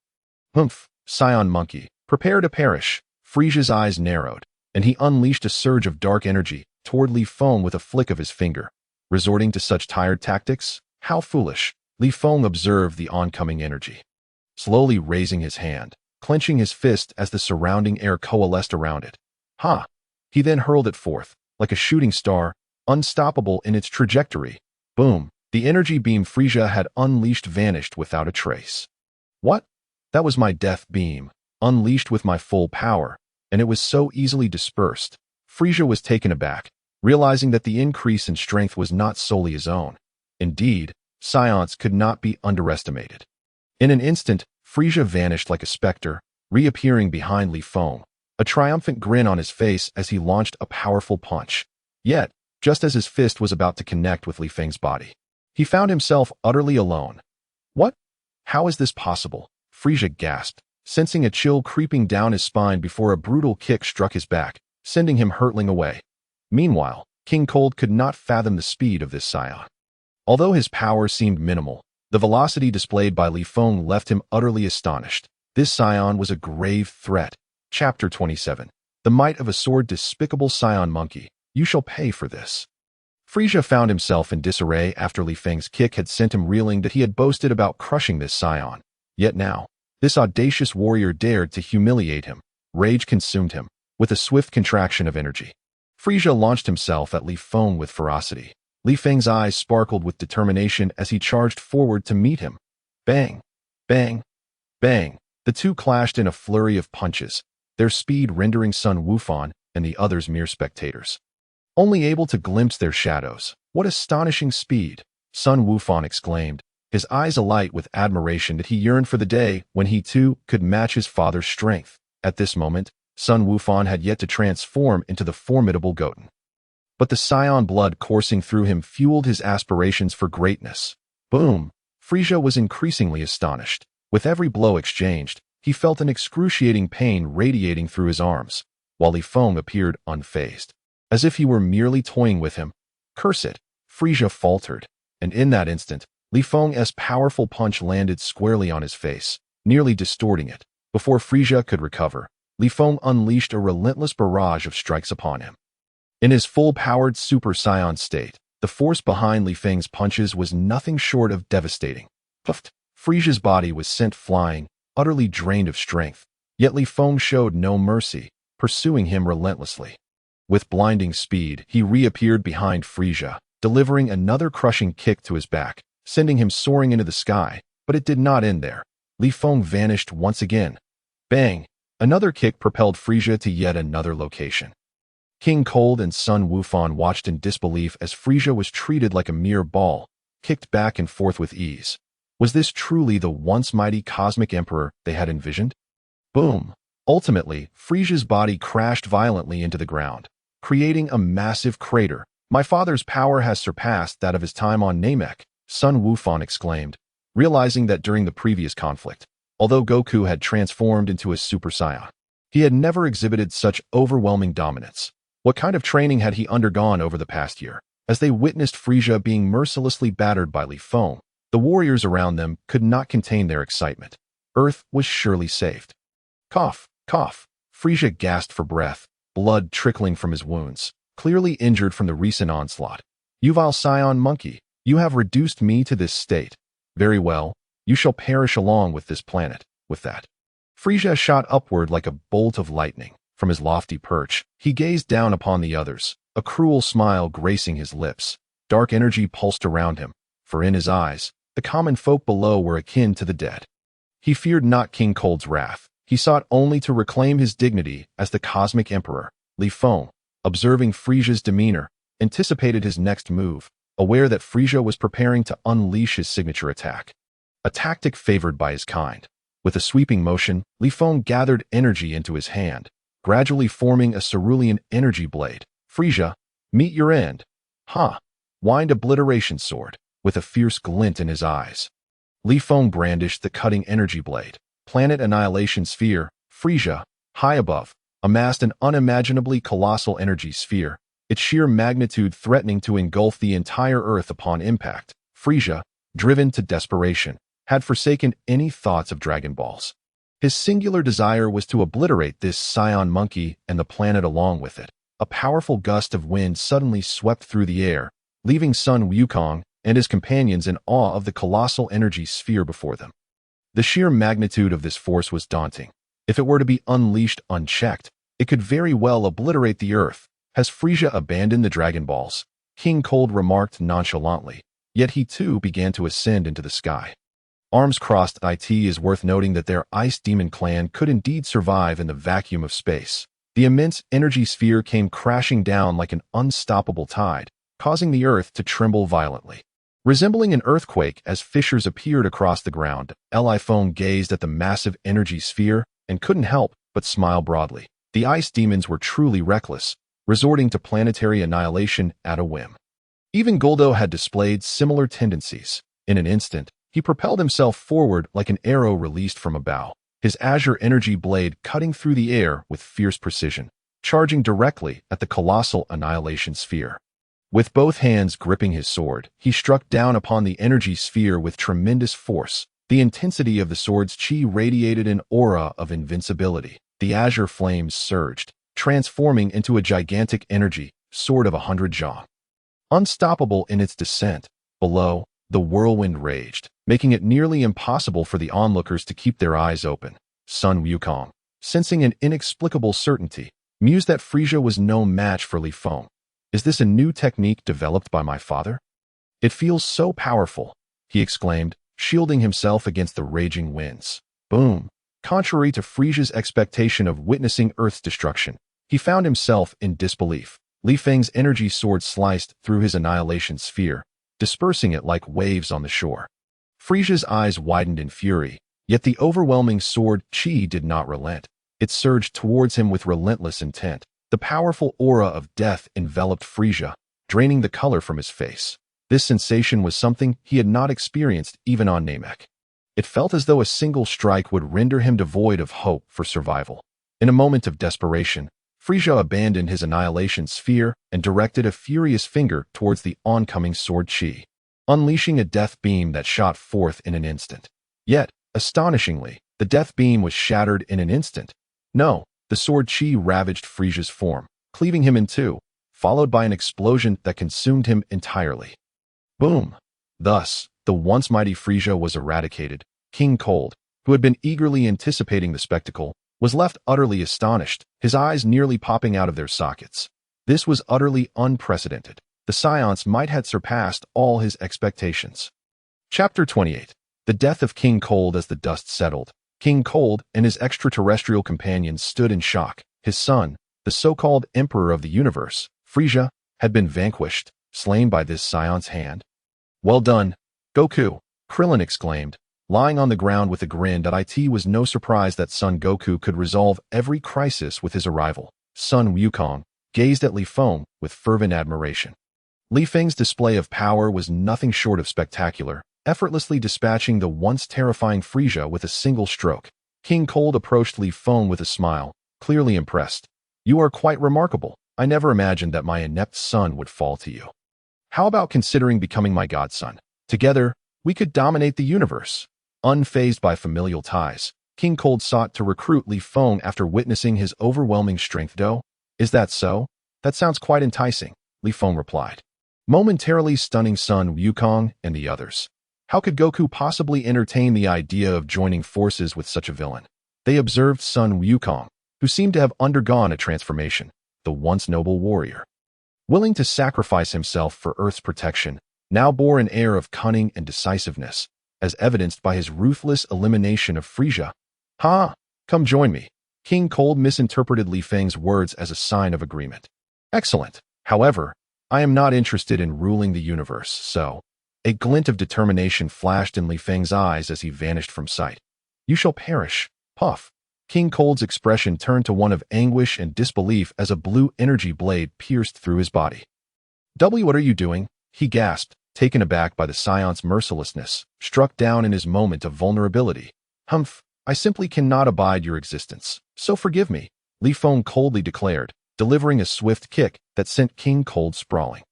Humph, Saiyan monkey, prepare to perish. Frieza's eyes narrowed, and he unleashed a surge of dark energy toward Li Feng with a flick of his finger. Resorting to such tired tactics? How foolish. Li Feng observed the oncoming energy, slowly raising his hand, clenching his fist as the surrounding air coalesced around it. Ha! He then hurled it forth, like a shooting star, unstoppable in its trajectory. Boom! The energy beam Frieza had unleashed vanished without a trace. What? That was my death beam, unleashed with my full power, and it was so easily dispersed. Frieza was taken aback, realizing that the increase in strength was not solely his own. Indeed, Science could not be underestimated. In an instant, Frieza vanished like a specter, reappearing behind Li Feng, a triumphant grin on his face as he launched a powerful punch. Yet, just as his fist was about to connect with Li Feng's body, he found himself utterly alone. What? How is this possible? Frieza gasped, sensing a chill creeping down his spine before a brutal kick struck his back, sending him hurtling away. Meanwhile, King Cold could not fathom the speed of this Saiyan. Although his power seemed minimal, the velocity displayed by Li Feng left him utterly astonished. This Saiyan was a grave threat. Chapter 27. The might of a sword. Despicable Saiyan monkey, you shall pay for this. Frieza found himself in disarray after Li Feng's kick had sent him reeling that he had boasted about crushing this Saiyan. Yet now, this audacious warrior dared to humiliate him. Rage consumed him, with a swift contraction of energy. Frieza launched himself at Li Feng with ferocity. Li Feng's eyes sparkled with determination as he charged forward to meet him. Bang! Bang! Bang! The two clashed in a flurry of punches, their speed rendering Sun Wukong and the others mere spectators, only able to glimpse their shadows. What astonishing speed! Sun Wukong exclaimed, his eyes alight with admiration that he yearned for the day when he too could match his father's strength. At this moment, Sun Wukong had yet to transform into the formidable Goten. But the Saiyan blood coursing through him fueled his aspirations for greatness. Boom! Frieza was increasingly astonished. With every blow exchanged, he felt an excruciating pain radiating through his arms, while Li Feng appeared unfazed, as if he were merely toying with him. Curse it! Frieza faltered, and in that instant, Li Feng's powerful punch landed squarely on his face, nearly distorting it. Before Frieza could recover, Li Feng unleashed a relentless barrage of strikes upon him. In his full-powered Super Saiyan state, the force behind Li Feng's punches was nothing short of devastating. Puffed, Frieza's body was sent flying, utterly drained of strength, yet Li Feng showed no mercy, pursuing him relentlessly. With blinding speed, he reappeared behind Frieza, delivering another crushing kick to his back, sending him soaring into the sky, but it did not end there. Li Feng vanished once again. Bang! Another kick propelled Frieza to yet another location. King Cold and Sun Wukong watched in disbelief as Frieza was treated like a mere ball, kicked back and forth with ease. Was this truly the once mighty cosmic emperor they had envisioned? Boom! Ultimately, Frieza's body crashed violently into the ground, creating a massive crater. My father's power has surpassed that of his time on Namek, Sun Wukong exclaimed, realizing that during the previous conflict, although Goku had transformed into a Super Saiyan, he had never exhibited such overwhelming dominance. What kind of training had he undergone over the past year? As they witnessed Frieza being mercilessly battered by Li Feng, the warriors around them could not contain their excitement. Earth was surely saved. Cough, cough. Frieza gasped for breath, blood trickling from his wounds, clearly injured from the recent onslaught. You vile Saiyan monkey, you have reduced me to this state. Very well, you shall perish along with this planet. With that, Frieza shot upward like a bolt of lightning. From his lofty perch, he gazed down upon the others, a cruel smile gracing his lips. Dark energy pulsed around him, for in his eyes, the common folk below were akin to the dead. He feared not King Cold's wrath. He sought only to reclaim his dignity as the cosmic emperor. Li Feng, observing Frieza's demeanor, anticipated his next move, aware that Frieza was preparing to unleash his signature attack. A tactic favored by his kind. With a sweeping motion, Li Feng gathered energy into his hand, gradually forming a cerulean energy blade. Frieza, meet your end. Ha! Whined obliteration sword, with a fierce glint in his eyes. Li Feng brandished the cutting energy blade. Planet annihilation sphere, Frieza, high above, amassed an unimaginably colossal energy sphere, its sheer magnitude threatening to engulf the entire Earth upon impact. Frieza, driven to desperation, had forsaken any thoughts of Dragon Balls. His singular desire was to obliterate this Saiyan monkey and the planet along with it. A powerful gust of wind suddenly swept through the air, leaving Sun Wukong and his companions in awe of the colossal energy sphere before them. The sheer magnitude of this force was daunting. If it were to be unleashed unchecked, it could very well obliterate the Earth. Has Frieza abandoned the Dragon Balls? King Cold remarked nonchalantly, yet he too began to ascend into the sky. Arms crossed. It is worth noting that their Ice Demon clan could indeed survive in the vacuum of space. The immense energy sphere came crashing down like an unstoppable tide, causing the Earth to tremble violently. Resembling an earthquake as fissures appeared across the ground, Li Feng gazed at the massive energy sphere and couldn't help but smile broadly. The Ice Demons were truly reckless, resorting to planetary annihilation at a whim. Even Guldo had displayed similar tendencies. In an instant, he propelled himself forward like an arrow released from a bow, his azure energy blade cutting through the air with fierce precision, charging directly at the colossal annihilation sphere. With both hands gripping his sword, he struck down upon the energy sphere with tremendous force. The intensity of the sword's chi radiated an aura of invincibility. The azure flames surged, transforming into a gigantic energy sword of 100 jaw. Unstoppable in its descent, below, the whirlwind raged, making it nearly impossible for the onlookers to keep their eyes open. Sun Wukong, sensing an inexplicable certainty, mused that Frieza was no match for Li Feng. Is this a new technique developed by my father? It feels so powerful, he exclaimed, shielding himself against the raging winds. Boom! Contrary to Frieza's expectation of witnessing Earth's destruction, he found himself in disbelief. Li Feng's energy sword sliced through his annihilation sphere, dispersing it like waves on the shore. Frieza's eyes widened in fury, yet the overwhelming sword chi did not relent. It surged towards him with relentless intent. The powerful aura of death enveloped Frieza, draining the color from his face. This sensation was something he had not experienced even on Namek. It felt as though a single strike would render him devoid of hope for survival. In a moment of desperation, Frieza abandoned his annihilation sphere and directed a furious finger towards the oncoming sword chi, unleashing a death beam that shot forth in an instant. Yet, astonishingly, The death beam was shattered in an instant. No, the sword chi ravaged Frisia's form, cleaving him in two, followed by an explosion that consumed him entirely. Boom! Thus, the once mighty Frisia was eradicated. King Cold, who had been eagerly anticipating the spectacle, was left utterly astonished, his eyes nearly popping out of their sockets. This was utterly unprecedented. The seance might have surpassed all his expectations. Chapter 28. The Death of King Cold. As the dust settled, King Cold and his extraterrestrial companions stood in shock. His son, the so-called Emperor of the Universe, Frisia, had been vanquished, slain by this Scion's hand. Well done, Goku, Krillin exclaimed, lying on the ground with a grin. It was no surprise that Son Goku could resolve every crisis with his arrival. Son Wukong gazed at Li Feng with fervent admiration. Li Feng's display of power was nothing short of spectacular, effortlessly dispatching the once terrifying Frisia with a single stroke. King Cold approached Li Feng with a smile, clearly impressed. You are quite remarkable. I never imagined that my inept son would fall to you. How about considering becoming my godson? Together, we could dominate the universe. Unfazed by familial ties, King Cold sought to recruit Li Feng after witnessing his overwhelming strength. Is that so? That sounds quite enticing, Li Feng replied, momentarily stunning Son Wukong and the others. How could Goku possibly entertain the idea of joining forces with such a villain? They observed Son Wukong, who seemed to have undergone a transformation, the once noble warrior, willing to sacrifice himself for Earth's protection, now bore an air of cunning and decisiveness, as evidenced by his ruthless elimination of Frisia. Ha! Come join me. King Cold misinterpreted Li Feng's words as a sign of agreement. Excellent. However, I am not interested in ruling the universe, so... A glint of determination flashed in Li Feng's eyes as he vanished from sight. You shall perish. Puff. King Cold's expression turned to one of anguish and disbelief as a blue energy blade pierced through his body. What are you doing? He gasped, taken aback by the Scion's mercilessness, struck down in his moment of vulnerability. Humph, I simply cannot abide your existence, so forgive me, Li Feng coldly declared, delivering a swift kick that sent King Cold sprawling.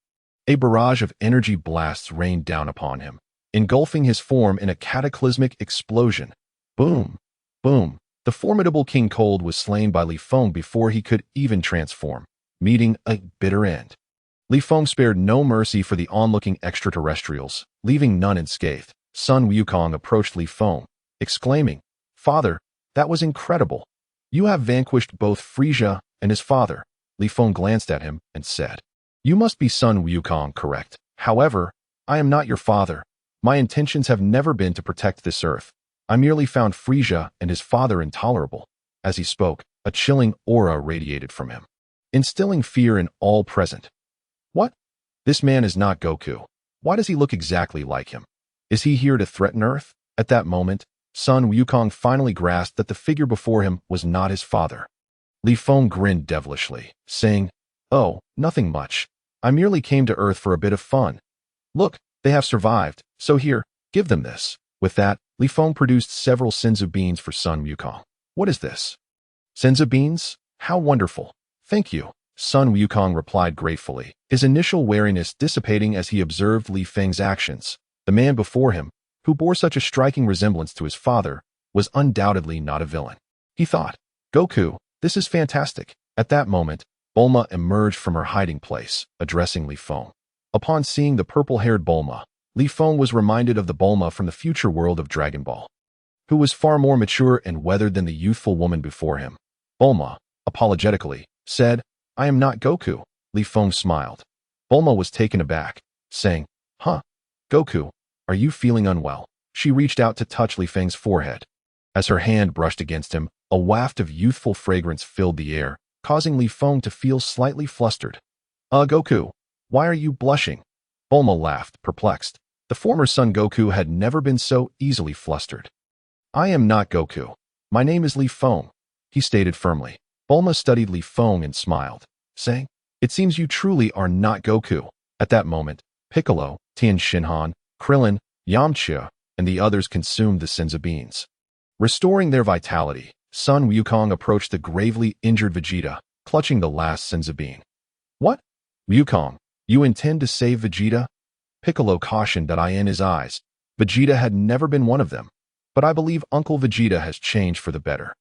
A barrage of energy blasts rained down upon him, engulfing his form in a cataclysmic explosion. Boom! Boom! The formidable King Cold was slain by Li Feng before he could even transform, meeting a bitter end. Li Feng spared no mercy for the onlooking extraterrestrials, leaving none unscathed. Son Wukong approached Li Feng, exclaiming, Father, that was incredible. You have vanquished both Frisia and his father. Li Feng glanced at him and said, You must be Son Wukong, correct? However, I am not your father. My intentions have never been to protect this earth. I merely found Frisia and his father intolerable. As he spoke, a chilling aura radiated from him, instilling fear in all present. What? This man is not Goku. Why does he look exactly like him? Is he here to threaten Earth? At that moment, Son Wukong finally grasped that the figure before him was not his father. Li Feng grinned devilishly, saying, Oh, nothing much. I merely came to Earth for a bit of fun. Look, they have survived, so here, give them this. With that, Li Feng produced several senzu beans for Son Wukong. What is this? Senzu beans? How wonderful. Thank you, Son Wukong replied gratefully, his initial wariness dissipating as he observed Li Feng's actions. The man before him, who bore such a striking resemblance to his father, was undoubtedly not a villain. He thought, Goku, this is fantastic. At that moment, Bulma emerged from her hiding place, addressing Li Feng. Upon seeing the purple-haired Bulma, Li Feng was reminded of the Bulma from the future world of Dragon Ball, who was far more mature and weathered than the youthful woman before him. Bulma, apologetically, said, I am not Goku. Li Feng smiled. Bulma was taken aback, saying, Huh? Goku, are you feeling unwell? She reached out to touch Li Feng's forehead. As her hand brushed against him, a waft of youthful fragrance filled the air, causing Li Feng to feel slightly flustered. Goku, why are you blushing? Bulma laughed, perplexed. The former Son Goku had never been so easily flustered. I am not Goku. My name is Li Feng, he stated firmly. Bulma studied Li Feng and smiled, saying, It seems you truly are not Goku. At that moment, Piccolo, Tien Shinhan, Krillin, Yamcha, and the others consumed the senzu beans. Restoring their vitality, Son Wukong approached the gravely injured Vegeta, clutching the last senzu bean. What? Wukong, you intend to save Vegeta? Piccolo cautioned that in his eyes, Vegeta had never been one of them. but I believe Uncle Vegeta has changed for the better.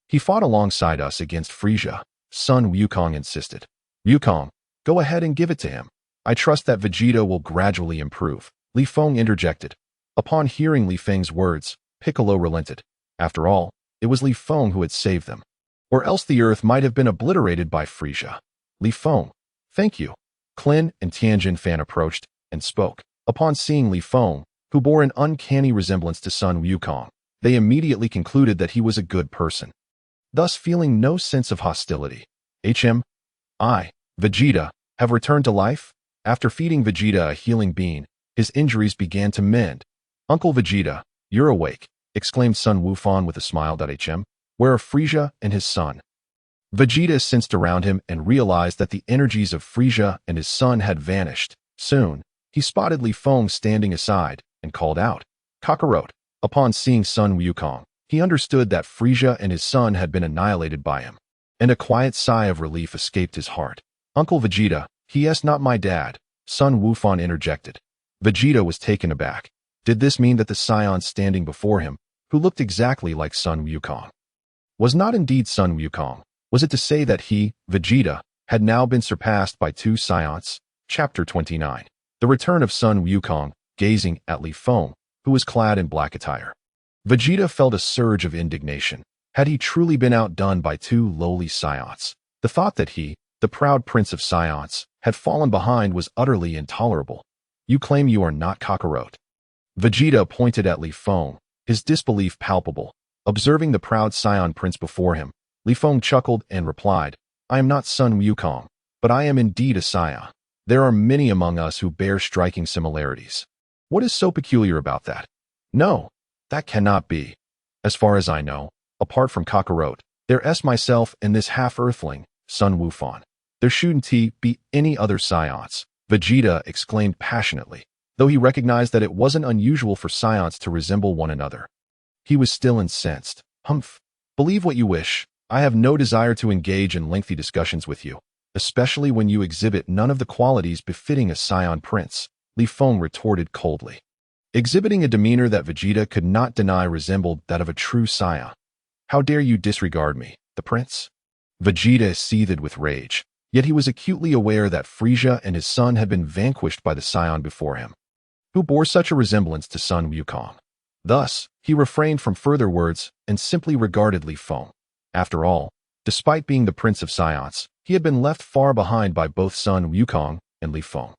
He fought alongside us against Frieza, son Wukong insisted. Wukong, go ahead and give it to him. I trust that Vegeta will gradually improve, Li Feng interjected. Upon hearing Li Feng's words, Piccolo relented. After all, it was Li Feng who had saved them. Or else the Earth might have been obliterated by Frieza. Li Feng, thank you. Klin and Tianjin Fan approached and spoke. Upon seeing Li Feng, who bore an uncanny resemblance to son Wukong, they immediately concluded that he was a good person, thus feeling no sense of hostility. I, Vegeta, have returned to life? After feeding Vegeta a healing bean, his injuries began to mend. Uncle Vegeta, you're awake, exclaimed Sun Wufan with a smile. Where are Frieza and his son? Vegeta sensed around him and realized that the energies of Frieza and his son had vanished. Soon, he spotted Li Feng standing aside and called out, Kakarot. Upon seeing Sun Wukong, he understood that Frieza and his son had been annihilated by him, and a quiet sigh of relief escaped his heart. Uncle Vegeta, he is not my dad, Sun Wufan interjected. Vegeta was taken aback. Did this mean that the Saiyan standing before him, who looked exactly like Sun Wukong, was not indeed Sun Wukong? Was it to say that he, Vegeta, had now been surpassed by two Saiyans? Chapter 29. The Return of Sun Wukong, gazing at Li Feng, who was clad in black attire. Vegeta felt a surge of indignation. Had he truly been outdone by two lowly Saiyans? The thought that he, the proud prince of Saiyans, had fallen behind was utterly intolerable. You claim you are not Kakarot? Vegeta pointed at Li Feng, his disbelief palpable. Observing the proud Saiyan prince before him, Li Feng chuckled and replied, I am not Sun Wukong, but I am indeed a Saiyan. There are many among us who bear striking similarities. What is so peculiar about that? No, that cannot be. As far as I know, apart from Kakarot, there is myself and this half-earthling, Sun Wufan. There shouldn't be any other Saiyans, Vegeta exclaimed passionately, though he recognized that it wasn't unusual for Saiyans to resemble one another. He was still incensed. Humph. Believe what you wish. I have no desire to engage in lengthy discussions with you, especially when you exhibit none of the qualities befitting a Saiyan prince, Li Feng retorted coldly, exhibiting a demeanor that Vegeta could not deny resembled that of a true Saiyan. How dare you disregard me, the prince? Vegeta seethed with rage, yet he was acutely aware that Frieza and his son had been vanquished by the Saiyan before him, who bore such a resemblance to Sun Wukong. Thus, he refrained from further words and simply regarded Li Feng. After all, despite being the prince of Saiyans, he had been left far behind by both Sun Wukong and Li Feng,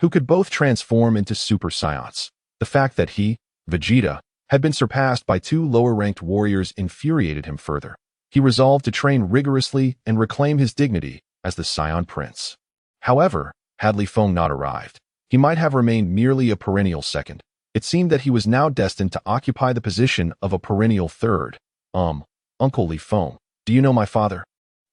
who could both transform into Super Saiyans. The fact that he, Vegeta, had been surpassed by two lower-ranked warriors infuriated him further. He resolved to train rigorously and reclaim his dignity as the Saiyan prince. However, had Li Feng not arrived, he might have remained merely a perennial second. It seemed that he was now destined to occupy the position of a perennial third. Uncle Li Feng, do you know my father?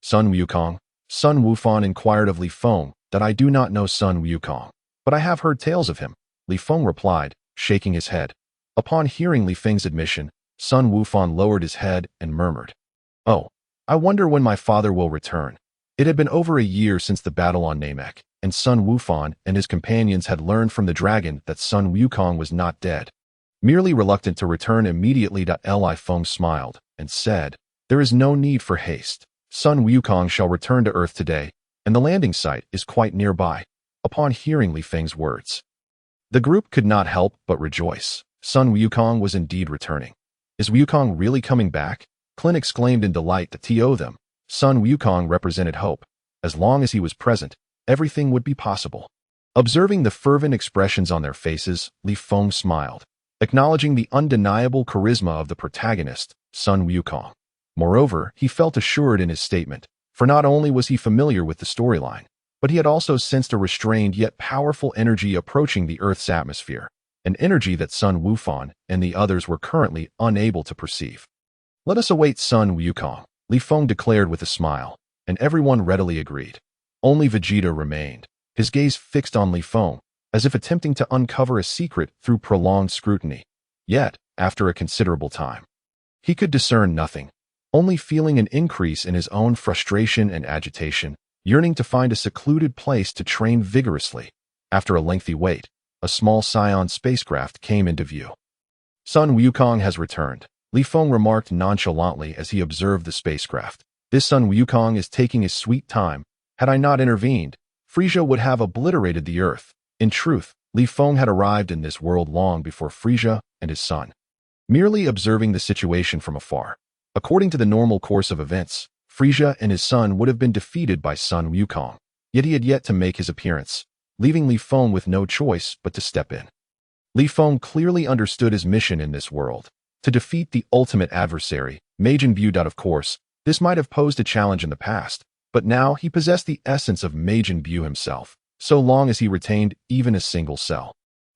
Sun Wukong? Sun Wufan inquired of Li Feng. That I do not know Sun Wukong, but I have heard tales of him, Li Feng replied, shaking his head. Upon hearing Li Feng's admission, Sun Wufan lowered his head and murmured, Oh, I wonder when my father will return. It had been over a year since the battle on Namek, and Sun Wufan and his companions had learned from the dragon that Sun Wukong was not dead. Merely reluctant to return immediately, Li Feng smiled and said, There is no need for haste. Sun Wukong shall return to Earth today, and the landing site is quite nearby. Upon hearing Li Feng's words, the group could not help but rejoice. Sun Wukong was indeed returning. Is Wukong really coming back? Klin exclaimed in delight that them. Sun Wukong represented hope. As long as he was present, everything would be possible. Observing the fervent expressions on their faces, Li Feng smiled, acknowledging the undeniable charisma of the protagonist, Sun Wukong. Moreover, he felt assured in his statement, for not only was he familiar with the storyline, but he had also sensed a restrained yet powerful energy approaching the Earth's atmosphere, an energy that Sun Wufan and the others were currently unable to perceive. Let us await Sun Wukong, Li Feng declared with a smile, and everyone readily agreed. Only Vegeta remained, his gaze fixed on Li Feng, as if attempting to uncover a secret through prolonged scrutiny. Yet, after a considerable time, he could discern nothing, only feeling an increase in his own frustration and agitation, yearning to find a secluded place to train vigorously. After a lengthy wait, a small Saiyan spacecraft came into view. Sun Wukong has returned, Li Feng remarked nonchalantly as he observed the spacecraft. This Sun Wukong is taking his sweet time. Had I not intervened, Frieza would have obliterated the Earth. In truth, Li Feng had arrived in this world long before Frieza and his son. Merely observing the situation from afar. According to the normal course of events, Frieza and his son would have been defeated by Sun Wukong. Yet he had yet to make his appearance, leaving Li Feng with no choice but to step in. Li Feng clearly understood his mission in this world, to defeat the ultimate adversary, Majin Buu. Of course, this might have posed a challenge in the past, but now he possessed the essence of Majin Buu himself, so long as he retained even a single cell.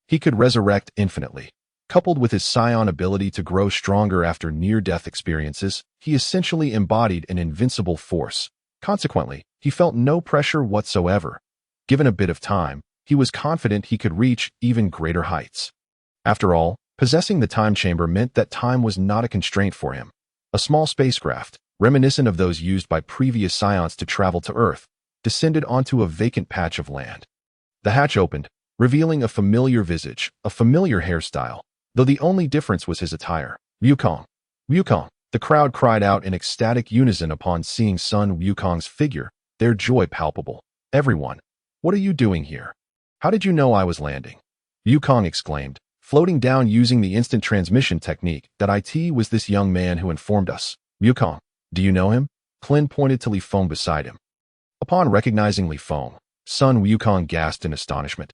He could resurrect infinitely. Coupled with his Saiyan ability to grow stronger after near-death experiences, he essentially embodied an invincible force. Consequently, he felt no pressure whatsoever. Given a bit of time, he was confident he could reach even greater heights. After all, possessing the time chamber meant that time was not a constraint for him. A small spacecraft, reminiscent of those used by previous Saiyans to travel to Earth, descended onto a vacant patch of land. The hatch opened, revealing a familiar visage, a familiar hairstyle, though the only difference was his attire. Wukong! Wukong! The crowd cried out in ecstatic unison upon seeing Sun Wukong's figure, their joy palpable. Everyone, what are you doing here? How did you know I was landing? Wukong exclaimed, floating down using the instant transmission technique. That it was this young man who informed us. Wukong, do you know him? Clin pointed to Li Feng beside him. Upon recognizing Li Feng, Sun Wukong gasped in astonishment.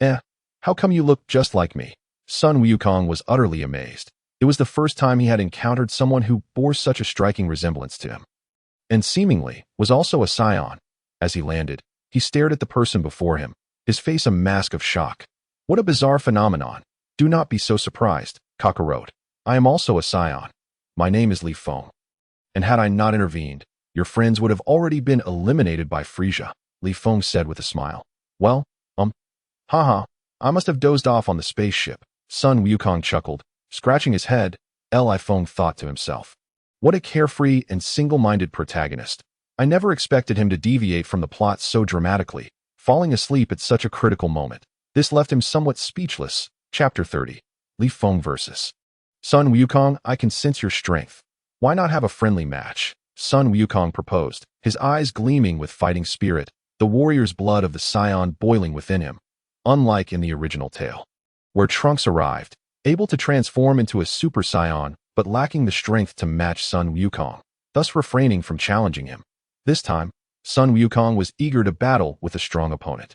How come you look just like me? Sun Wukong was utterly amazed. It was the first time he had encountered someone who bore such a striking resemblance to him. And seemingly, was also a Saiyan. As he landed, he stared at the person before him, his face a mask of shock. What a bizarre phenomenon. Do not be so surprised, Kakarot. I am also a Saiyan. My name is Li Feng. And had I not intervened, your friends would have already been eliminated by Frieza, Li Feng said with a smile. Well, haha, I must have dozed off on the spaceship. Sun Wukong chuckled, scratching his head. Li Feng thought to himself. What a carefree and single-minded protagonist. I never expected him to deviate from the plot so dramatically, falling asleep at such a critical moment. This left him somewhat speechless. Chapter 30. Li Feng vs. Sun Wukong, I can sense your strength. Why not have a friendly match? Sun Wukong proposed, his eyes gleaming with fighting spirit, the warrior's blood of the Saiyan boiling within him. Unlike in the original tale, where Trunks arrived, able to transform into a Super Saiyan, but lacking the strength to match Sun Wukong, thus refraining from challenging him. This time, Sun Wukong was eager to battle with a strong opponent.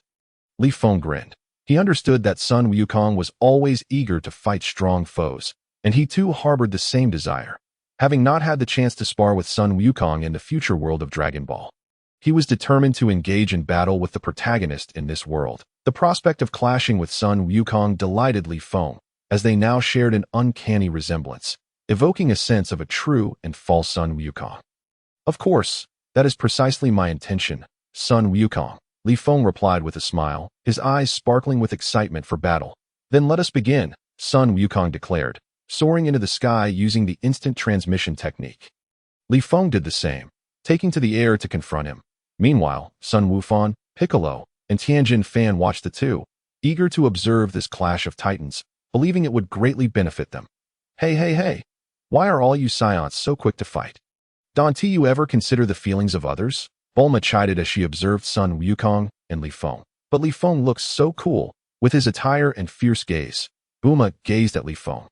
Li Feng grinned. He understood that Sun Wukong was always eager to fight strong foes, and he too harbored the same desire. Having not had the chance to spar with Sun Wukong in the future world of Dragon Ball, he was determined to engage in battle with the protagonist in this world. The prospect of clashing with Sun Wukong delighted Li Feng, as they now shared an uncanny resemblance, evoking a sense of a true and false Sun Wukong. Of course, that is precisely my intention, Sun Wukong, Li Feng replied with a smile, his eyes sparkling with excitement for battle. Then let us begin, Sun Wukong declared, soaring into the sky using the instant transmission technique. Li Feng did the same, taking to the air to confront him. Meanwhile, Sun Wufan, Piccolo, and Tianjin Fan watched the two, eager to observe this clash of titans, believing it would greatly benefit them. Hey! Why are all you Saiyans so quick to fight? Don't you ever consider the feelings of others? Bulma chided as she observed Sun Wukong and Li Feng. But Li Feng looks so cool, with his attire and fierce gaze. Bulma gazed at Li Feng,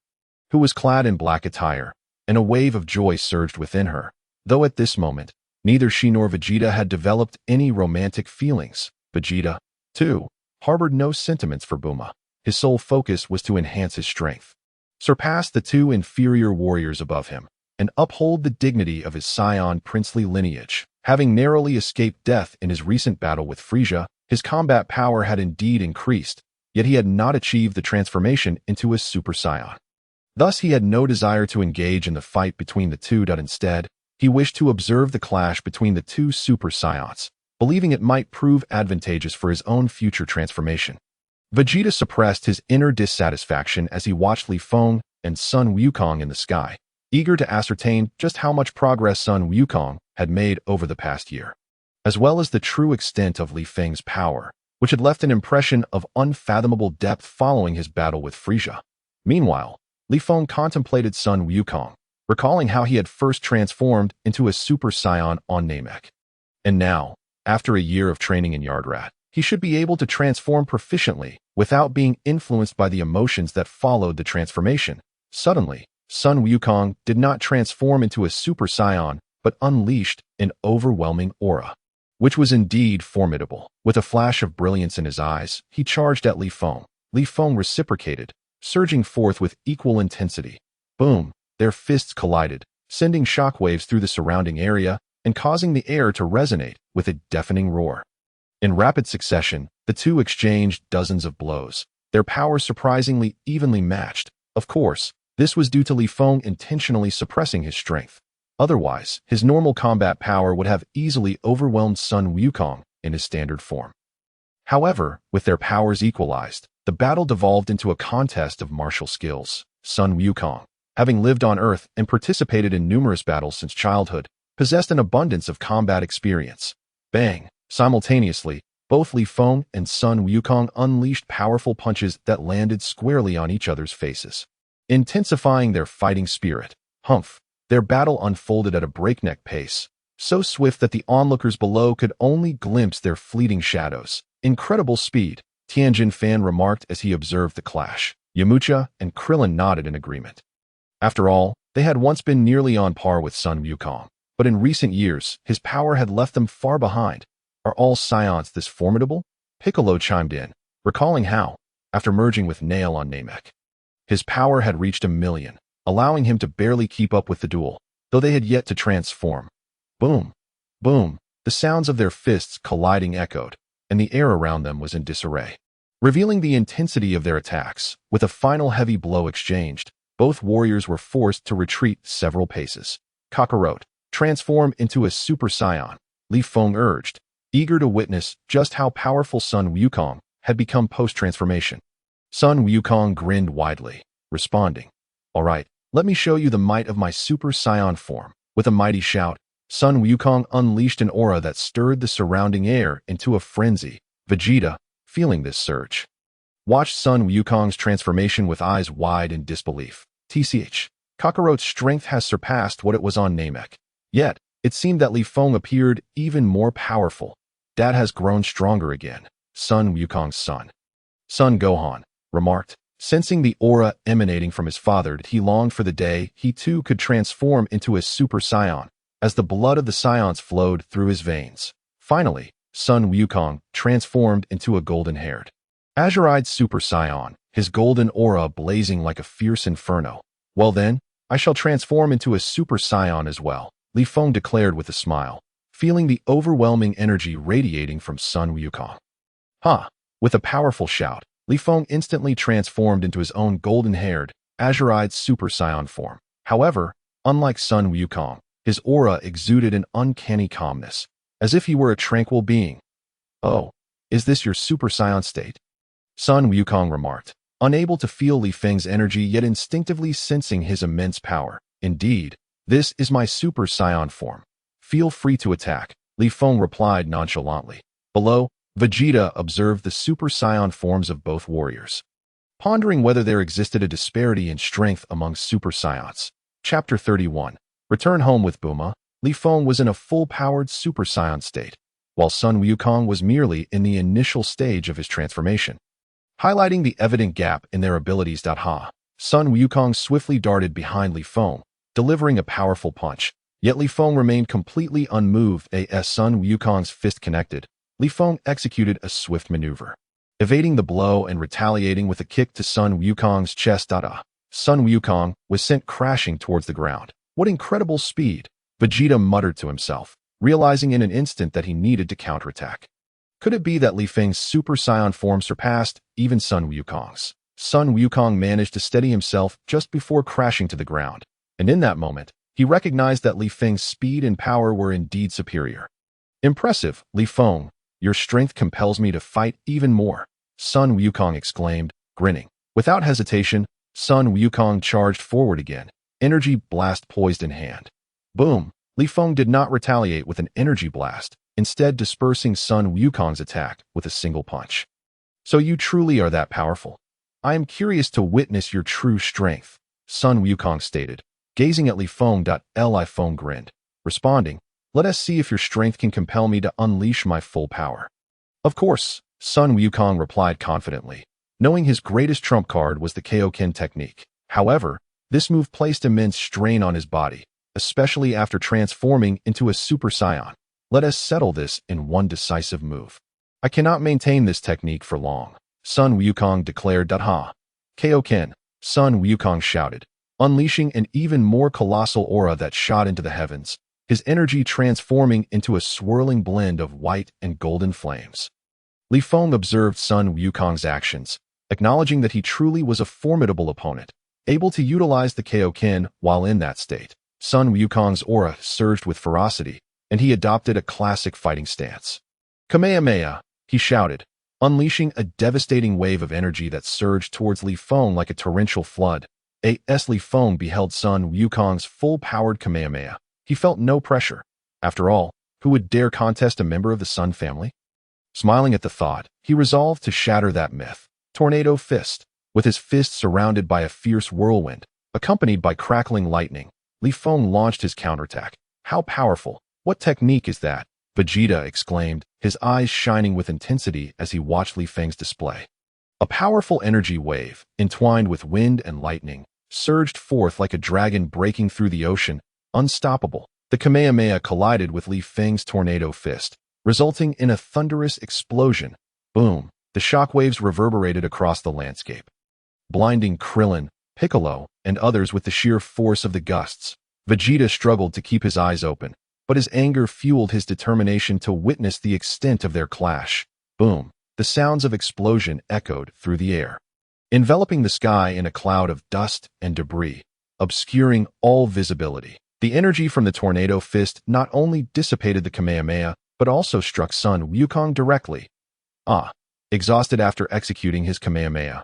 who was clad in black attire, and a wave of joy surged within her, though at this moment, neither she nor Vegeta had developed any romantic feelings. Vegeta, too, harbored no sentiments for Bulma. His sole focus was to enhance his strength, surpass the two inferior warriors above him, and uphold the dignity of his Saiyan princely lineage. Having narrowly escaped death in his recent battle with Frieza, his combat power had indeed increased, yet he had not achieved the transformation into a Super Saiyan. Thus he had no desire to engage in the fight between the two. Instead, he wished to observe the clash between the two Super Saiyans, believing it might prove advantageous for his own future transformation. Vegeta suppressed his inner dissatisfaction as he watched Li Feng and Sun Wukong in the sky, eager to ascertain just how much progress Sun Wukong had made over the past year, as well as the true extent of Li Feng's power, which had left an impression of unfathomable depth following his battle with Frieza. Meanwhile, Li Feng contemplated Sun Wukong, recalling how he had first transformed into a Super Saiyan on Namek. And now, after a year of training in Yardrat, he should be able to transform proficiently without being influenced by the emotions that followed the transformation. Suddenly, Sun Wukong did not transform into a Super Saiyan, but unleashed an overwhelming aura, which was indeed formidable. With a flash of brilliance in his eyes, he charged at Li Feng. Li Feng reciprocated, surging forth with equal intensity. Boom! Their fists collided, sending shockwaves through the surrounding area and causing the air to resonate with a deafening roar. In rapid succession, the two exchanged dozens of blows, their powers surprisingly evenly matched. Of course, this was due to Li Feng intentionally suppressing his strength. Otherwise, his normal combat power would have easily overwhelmed Sun Wukong in his standard form. However, with their powers equalized, the battle devolved into a contest of martial skills. Sun Wukong, having lived on Earth and participated in numerous battles since childhood, possessed an abundance of combat experience. Bang! Simultaneously, both Li Feng and Sun Wukong unleashed powerful punches that landed squarely on each other's faces, intensifying their fighting spirit. Humph! Their battle unfolded at a breakneck pace, so swift that the onlookers below could only glimpse their fleeting shadows. Incredible speed, Tianjin Fan remarked as he observed the clash. Yamcha and Krillin nodded in agreement. After all, they had once been nearly on par with Sun Wukong, but in recent years, his power had left them far behind. Are all Saiyans this formidable? Piccolo chimed in, recalling how, after merging with Nail on Namek, his power had reached 1,000,000, allowing him to barely keep up with the duel, though they had yet to transform. Boom! Boom! The sounds of their fists colliding echoed, and the air around them was in disarray, revealing the intensity of their attacks. With a final heavy blow exchanged, both warriors were forced to retreat several paces. Kakarot, transform into a Super Saiyan, Li Feng urged, eager to witness just how powerful Sun Wukong had become post-transformation. Sun Wukong grinned widely, responding, "All right, let me show you the might of my Super Saiyan form." With a mighty shout, Sun Wukong unleashed an aura that stirred the surrounding air into a frenzy. Vegeta, feeling this surge, watched Sun Wukong's transformation with eyes wide in disbelief. TCH, Kakarot's strength has surpassed what it was on Namek. Yet, it seemed that Li Feng appeared even more powerful. Dad has grown stronger again, Sun Wukong's son. Son Gohan remarked, sensing the aura emanating from his father. He longed for the day he too could transform into a Super Saiyan, as the blood of the Saiyans flowed through his veins. Finally, Sun Wukong transformed into a golden-haired, azure-eyed Super Saiyan, his golden aura blazing like a fierce inferno. Well then, I shall transform into a Super Saiyan as well, Li Feng declared with a smile, feeling the overwhelming energy radiating from Sun Wukong. Ha! With a powerful shout, Li Feng instantly transformed into his own golden-haired, azure-eyed Super Saiyan form. However, unlike Sun Wukong, his aura exuded an uncanny calmness, as if he were a tranquil being. "Oh, is this your Super Saiyan state?" Sun Wukong remarked, unable to feel Li Feng's energy yet instinctively sensing his immense power. "Indeed, this is my Super Saiyan form. Feel free to attack," Li Feng replied nonchalantly. Below, Vegeta observed the Super Saiyan forms of both warriors, pondering whether there existed a disparity in strength among Super Saiyans. Chapter 31. Return home with Bulma. Li Feng was in a full-powered Super Saiyan state, while Sun Wukong was merely in the initial stage of his transformation, highlighting the evident gap in their abilities. Sun Wukong swiftly darted behind Li Feng, delivering a powerful punch, yet Li Feng remained completely unmoved. As Sun Wukong's fist connected, Li Feng executed a swift maneuver, evading the blow and retaliating with a kick to Sun Wukong's chest. Sun Wukong was sent crashing towards the ground. What incredible speed! Vegeta muttered to himself, realizing in an instant that he needed to counterattack. Could it be that Li Feng's Super Saiyan form surpassed even Sun Wukong's? Sun Wukong managed to steady himself just before crashing to the ground, and in that moment, he recognized that Li Feng's speed and power were indeed superior. "Impressive, Li Feng. Your strength compels me to fight even more," Sun Wukong exclaimed, grinning. Without hesitation, Sun Wukong charged forward again, energy blast poised in hand. Boom! Li Feng did not retaliate with an energy blast, instead dispersing Sun Wukong's attack with a single punch. "So you truly are that powerful. I am curious to witness your true strength," Sun Wukong stated, gazing at Li Feng. Li Feng grinned, responding, let us see if your strength can compel me to unleash my full power. Of course, Sun Wukong replied confidently, knowing his greatest trump card was the Kaioken technique. However, this move placed immense strain on his body, especially after transforming into a Super Saiyan. Let us settle this in one decisive move. I cannot maintain this technique for long, Sun Wukong declared. Ha! Kaioken, Sun Wukong shouted, unleashing an even more colossal aura that shot into the heavens, his energy transforming into a swirling blend of white and golden flames. Li Feng observed Sun Wukong's actions, acknowledging that he truly was a formidable opponent, able to utilize the Kaioken while in that state. Sun Wukong's aura surged with ferocity, and he adopted a classic fighting stance. Kamehameha, he shouted, unleashing a devastating wave of energy that surged towards Li Feng like a torrential flood. As Li Feng beheld Sun Wukong's full-powered Kamehameha, he felt no pressure. After all, who would dare contest a member of the Sun family? Smiling at the thought, he resolved to shatter that myth. Tornado Fist. With his fist surrounded by a fierce whirlwind, accompanied by crackling lightning, Li Feng launched his counterattack. How powerful! What technique is that? Vegeta exclaimed, his eyes shining with intensity as he watched Li Feng's display. A powerful energy wave, entwined with wind and lightning, surged forth like a dragon breaking through the ocean, unstoppable. The Kamehameha collided with Li Feng's tornado fist, resulting in a thunderous explosion. Boom! The shockwaves reverberated across the landscape, blinding Krillin, Piccolo, and others with the sheer force of the gusts. Vegeta struggled to keep his eyes open, but his anger fueled his determination to witness the extent of their clash. Boom! The sounds of explosion echoed through the air, enveloping the sky in a cloud of dust and debris, obscuring all visibility. The energy from the tornado fist not only dissipated the Kamehameha, but also struck Sun Wukong directly. Exhausted after executing his Kamehameha,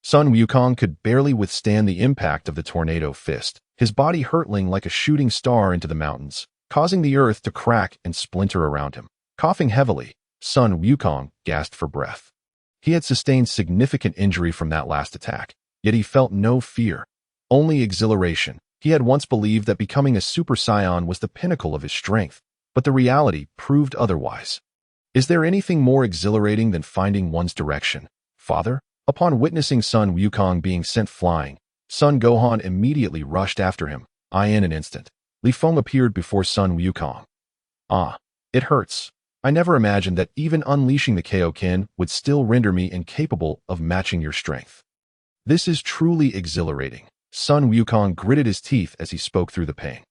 Sun Wukong could barely withstand the impact of the tornado fist, his body hurtling like a shooting star into the mountains, causing the earth to crack and splinter around him. Coughing heavily, Sun Wukong gasped for breath. He had sustained significant injury from that last attack, yet he felt no fear, only exhilaration. He had once believed that becoming a Super Saiyan was the pinnacle of his strength, but the reality proved otherwise. Is there anything more exhilarating than finding one's direction, father? Upon witnessing Sun Wukong being sent flying, Son Gohan immediately rushed after him. In an instant, Li Feng appeared before Sun Wukong. It hurts. I never imagined that even unleashing the Kaioken would still render me incapable of matching your strength. This is truly exhilarating. Sun Wukong gritted his teeth as he spoke through the pain.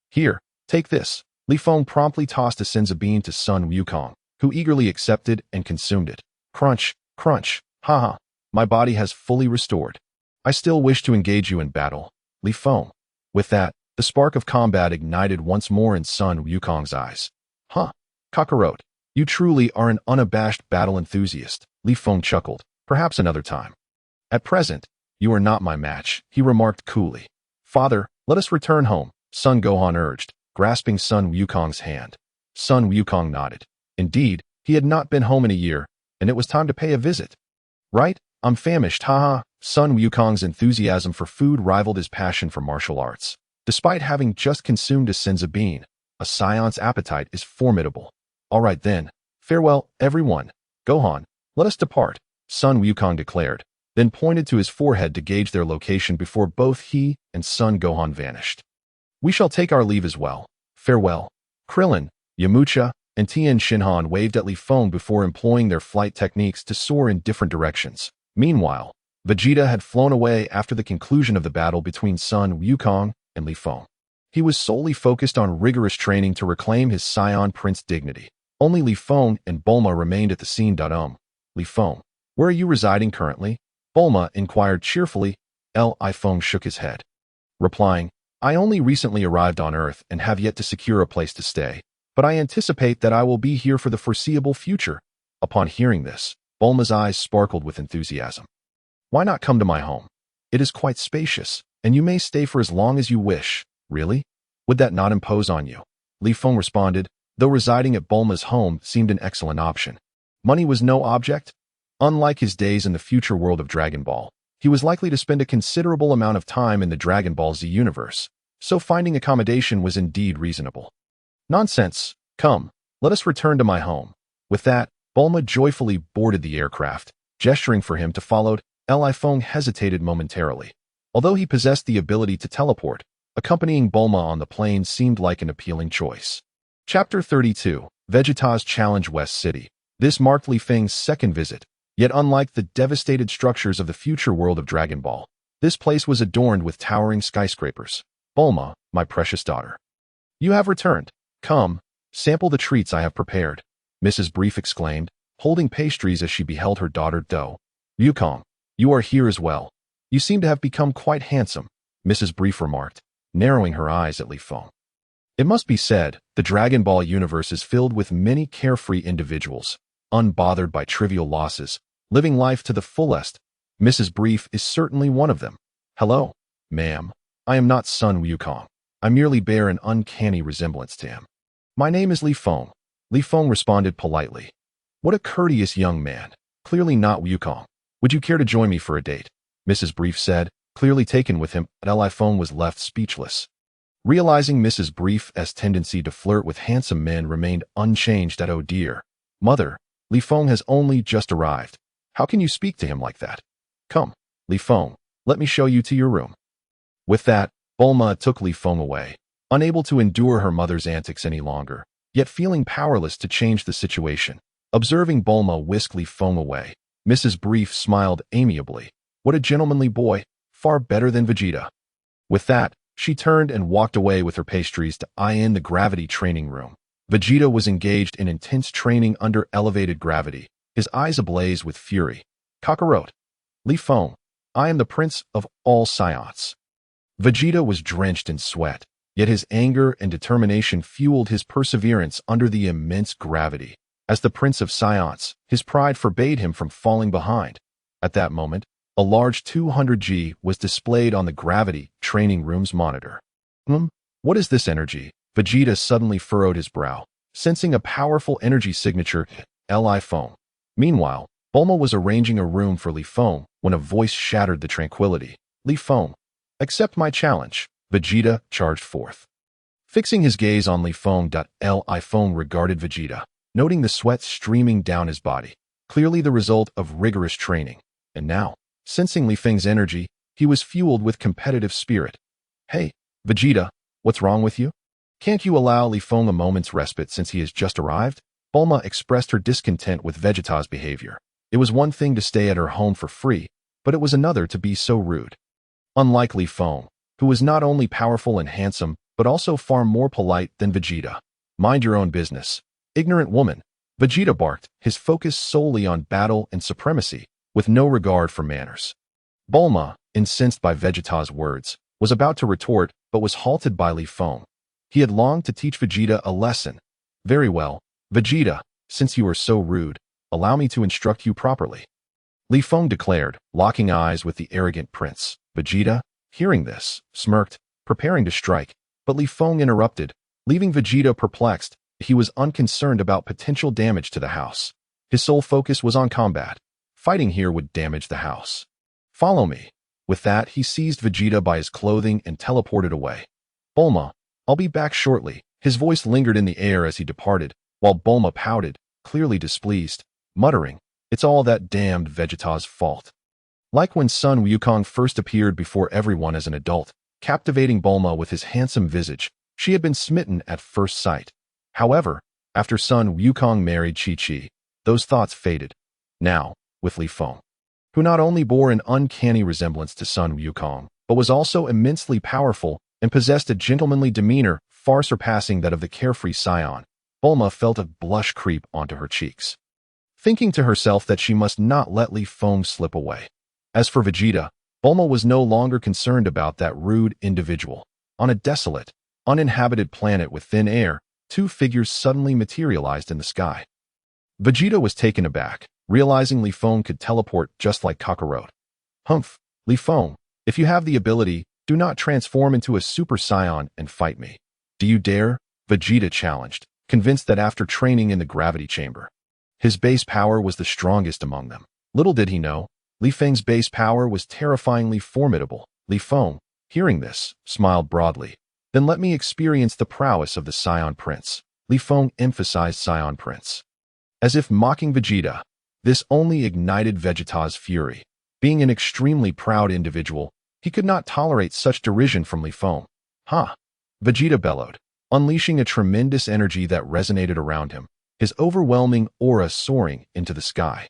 Here, take this. Li Feng promptly tossed a senzu bean to Sun Wukong, who eagerly accepted and consumed it. Crunch, crunch, haha, my body has fully restored. I still wish to engage you in battle, Li Feng. With that, the spark of combat ignited once more in Sun Wukong's eyes. Kakarot, you truly are an unabashed battle enthusiast, Li Feng chuckled. Perhaps another time. At present, you are not my match, he remarked coolly. Father, let us return home, Son Gohan urged, grasping Sun Wukong's hand. Sun Wukong nodded. Indeed, he had not been home in a year, and it was time to pay a visit. Right? I'm famished, haha. Sun Wukong's enthusiasm for food rivaled his passion for martial arts. Despite having just consumed a senzu bean, a Saiyan's appetite is formidable. All right then, farewell, everyone. Gohan, let us depart, Sun Wukong declared, then pointed to his forehead to gauge their location before both he and Son Gohan vanished. We shall take our leave as well. Farewell. Krillin, Yamcha, and Tien Shinhan waved at Li Feng before employing their flight techniques to soar in different directions. Meanwhile, Vegeta had flown away after the conclusion of the battle between Sun Wukong and Li Feng. He was solely focused on rigorous training to reclaim his Saiyan Prince dignity. Only Li Feng and Bulma remained at the scene. Li Feng, where are you residing currently? Bulma inquired cheerfully. Li Feng shook his head, replying, I only recently arrived on Earth and have yet to secure a place to stay, but I anticipate that I will be here for the foreseeable future. Upon hearing this, Bulma's eyes sparkled with enthusiasm. Why not come to my home? It is quite spacious, and you may stay for as long as you wish. Really? Would that not impose on you? Li Feng responded, though residing at Bulma's home seemed an excellent option. Money was no object. Unlike his days in the future world of Dragon Ball, he was likely to spend a considerable amount of time in the Dragon Ball Z universe, so finding accommodation was indeed reasonable. Nonsense. Come, let us return to my home. With that, Bulma joyfully boarded the aircraft, gesturing for him to follow. Li Feng hesitated momentarily. Although he possessed the ability to teleport, accompanying Bulma on the plane seemed like an appealing choice. Chapter 32, Vegeta's Challenge West City. This marked Li Feng's second visit, yet unlike the devastated structures of the future world of Dragon Ball, this place was adorned with towering skyscrapers. Bulma, my precious daughter. You have returned. Come, sample the treats I have prepared, Mrs. Brief exclaimed, holding pastries as she beheld her daughter Do. Wukong, you are here as well. You seem to have become quite handsome, Mrs. Brief remarked, narrowing her eyes at Li Feng. It must be said, the Dragon Ball universe is filled with many carefree individuals, unbothered by trivial losses, living life to the fullest. Mrs. Brief is certainly one of them. Hello, ma'am. I am not Sun Wukong. I merely bear an uncanny resemblance to him. My name is Li Feng. Li Feng responded politely. What a courteous young man. Clearly not Wukong. Would you care to join me for a date? Mrs. Brief said, clearly taken with him. Li Feng was left speechless. Realizing Mrs. Brief's tendency to flirt with handsome men remained unchanged at oh dear. Mother, Li Feng has only just arrived. How can you speak to him like that? Come, Li Feng, let me show you to your room. With that, Bulma took Li Feng away, unable to endure her mother's antics any longer, yet feeling powerless to change the situation. Observing Bulma whisk Li Feng away, Mrs. Brief smiled amiably. What a gentlemanly boy, far better than Vegeta. With that, she turned and walked away with her pastries to eye in the gravity training room. Vegeta was engaged in intense training under elevated gravity, his eyes ablaze with fury. Kakarot. Li Feng, I am the prince of all Saiyans. Vegeta was drenched in sweat, yet his anger and determination fueled his perseverance under the immense gravity. As the prince of Saiyans, his pride forbade him from falling behind. At that moment, a large 200G was displayed on the gravity training room's monitor. What is this energy? Vegeta suddenly furrowed his brow, sensing a powerful energy signature. Li Feng. Meanwhile, Bulma was arranging a room for Li Feng when a voice shattered the tranquility. Li Feng, accept my challenge, Vegeta charged forth. Fixing his gaze on Li Feng. Li Feng regarded Vegeta, noting the sweat streaming down his body, clearly the result of rigorous training. And now, sensing Li Feng's energy, he was fueled with competitive spirit. Hey, Vegeta, what's wrong with you? Can't you allow Li Feng a moment's respite since he has just arrived? Bulma expressed her discontent with Vegeta's behavior. It was one thing to stay at her home for free, but it was another to be so rude. Unlike Li Feng, who was not only powerful and handsome, but also far more polite than Vegeta. Mind your own business. Ignorant woman, Vegeta barked, his focus solely on battle and supremacy, with no regard for manners. Bulma, incensed by Vegeta's words, was about to retort, but was halted by Li Feng. He had longed to teach Vegeta a lesson. Very well, Vegeta, since you are so rude, allow me to instruct you properly. Li Feng declared, locking eyes with the arrogant prince. Vegeta, hearing this, smirked, preparing to strike, but Li Feng interrupted, leaving Vegeta perplexed. He was unconcerned about potential damage to the house. His sole focus was on combat. Fighting here would damage the house. Follow me. With that, he seized Vegeta by his clothing and teleported away. Bulma, I'll be back shortly. His voice lingered in the air as he departed, while Bulma pouted, clearly displeased, muttering, it's all that damned Vegeta's fault. Like when Sun Wukong first appeared before everyone as an adult, captivating Bulma with his handsome visage, she had been smitten at first sight. However, after Sun Wukong married Chi-Chi, those thoughts faded. Now, with Li Feng, who not only bore an uncanny resemblance to Sun Wukong, but was also immensely powerful and possessed a gentlemanly demeanor far surpassing that of the carefree Saiyan, Bulma felt a blush creep onto her cheeks, thinking to herself that she must not let Li Feng slip away. As for Vegeta, Bulma was no longer concerned about that rude individual. On a desolate, uninhabited planet with thin air, two figures suddenly materialized in the sky. Vegeta was taken aback, realizing Li Feng could teleport just like Kakarot. Humph, Li Feng, if you have the ability, do not transform into a Super Saiyan and fight me. Do you dare? Vegeta challenged, convinced that after training in the gravity chamber, his base power was the strongest among them. Little did he know, Li Feng's base power was terrifyingly formidable. Li Feng, hearing this, smiled broadly. Then let me experience the prowess of the Saiyan Prince. Li Feng emphasized Saiyan Prince. As if mocking Vegeta, this only ignited Vegeta's fury. Being an extremely proud individual, he could not tolerate such derision from Li Feng. Ha! Vegeta bellowed, unleashing a tremendous energy that resonated around him, his overwhelming aura soaring into the sky.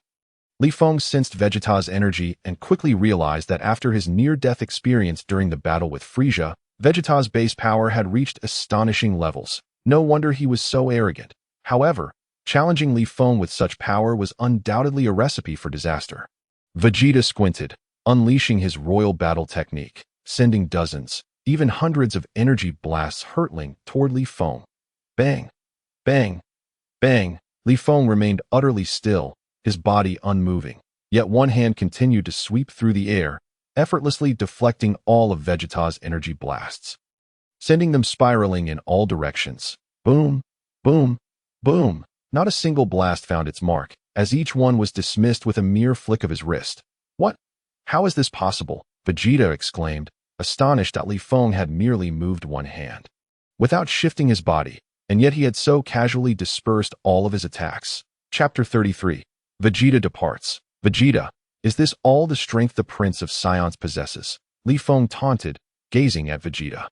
Li Feng sensed Vegeta's energy and quickly realized that after his near-death experience during the battle with Frieza, Vegeta's base power had reached astonishing levels. No wonder he was so arrogant. However, challenging Li Feng with such power was undoubtedly a recipe for disaster. Vegeta squinted, unleashing his royal battle technique, sending dozens, even hundreds of energy blasts hurtling toward Li Feng. Bang! Bang! Bang! Li Feng remained utterly still, his body unmoving. Yet one hand continued to sweep through the air, effortlessly deflecting all of Vegeta's energy blasts, sending them spiraling in all directions. Boom! Boom! Boom! Not a single blast found its mark, as each one was dismissed with a mere flick of his wrist. What? How is this possible? Vegeta exclaimed, astonished that Li Feng had merely moved one hand, without shifting his body, and yet he had so casually dispersed all of his attacks. Chapter 33. Vegeta departs. Vegeta, is this all the strength the Prince of Saiyans possesses? Li Feng taunted, gazing at Vegeta.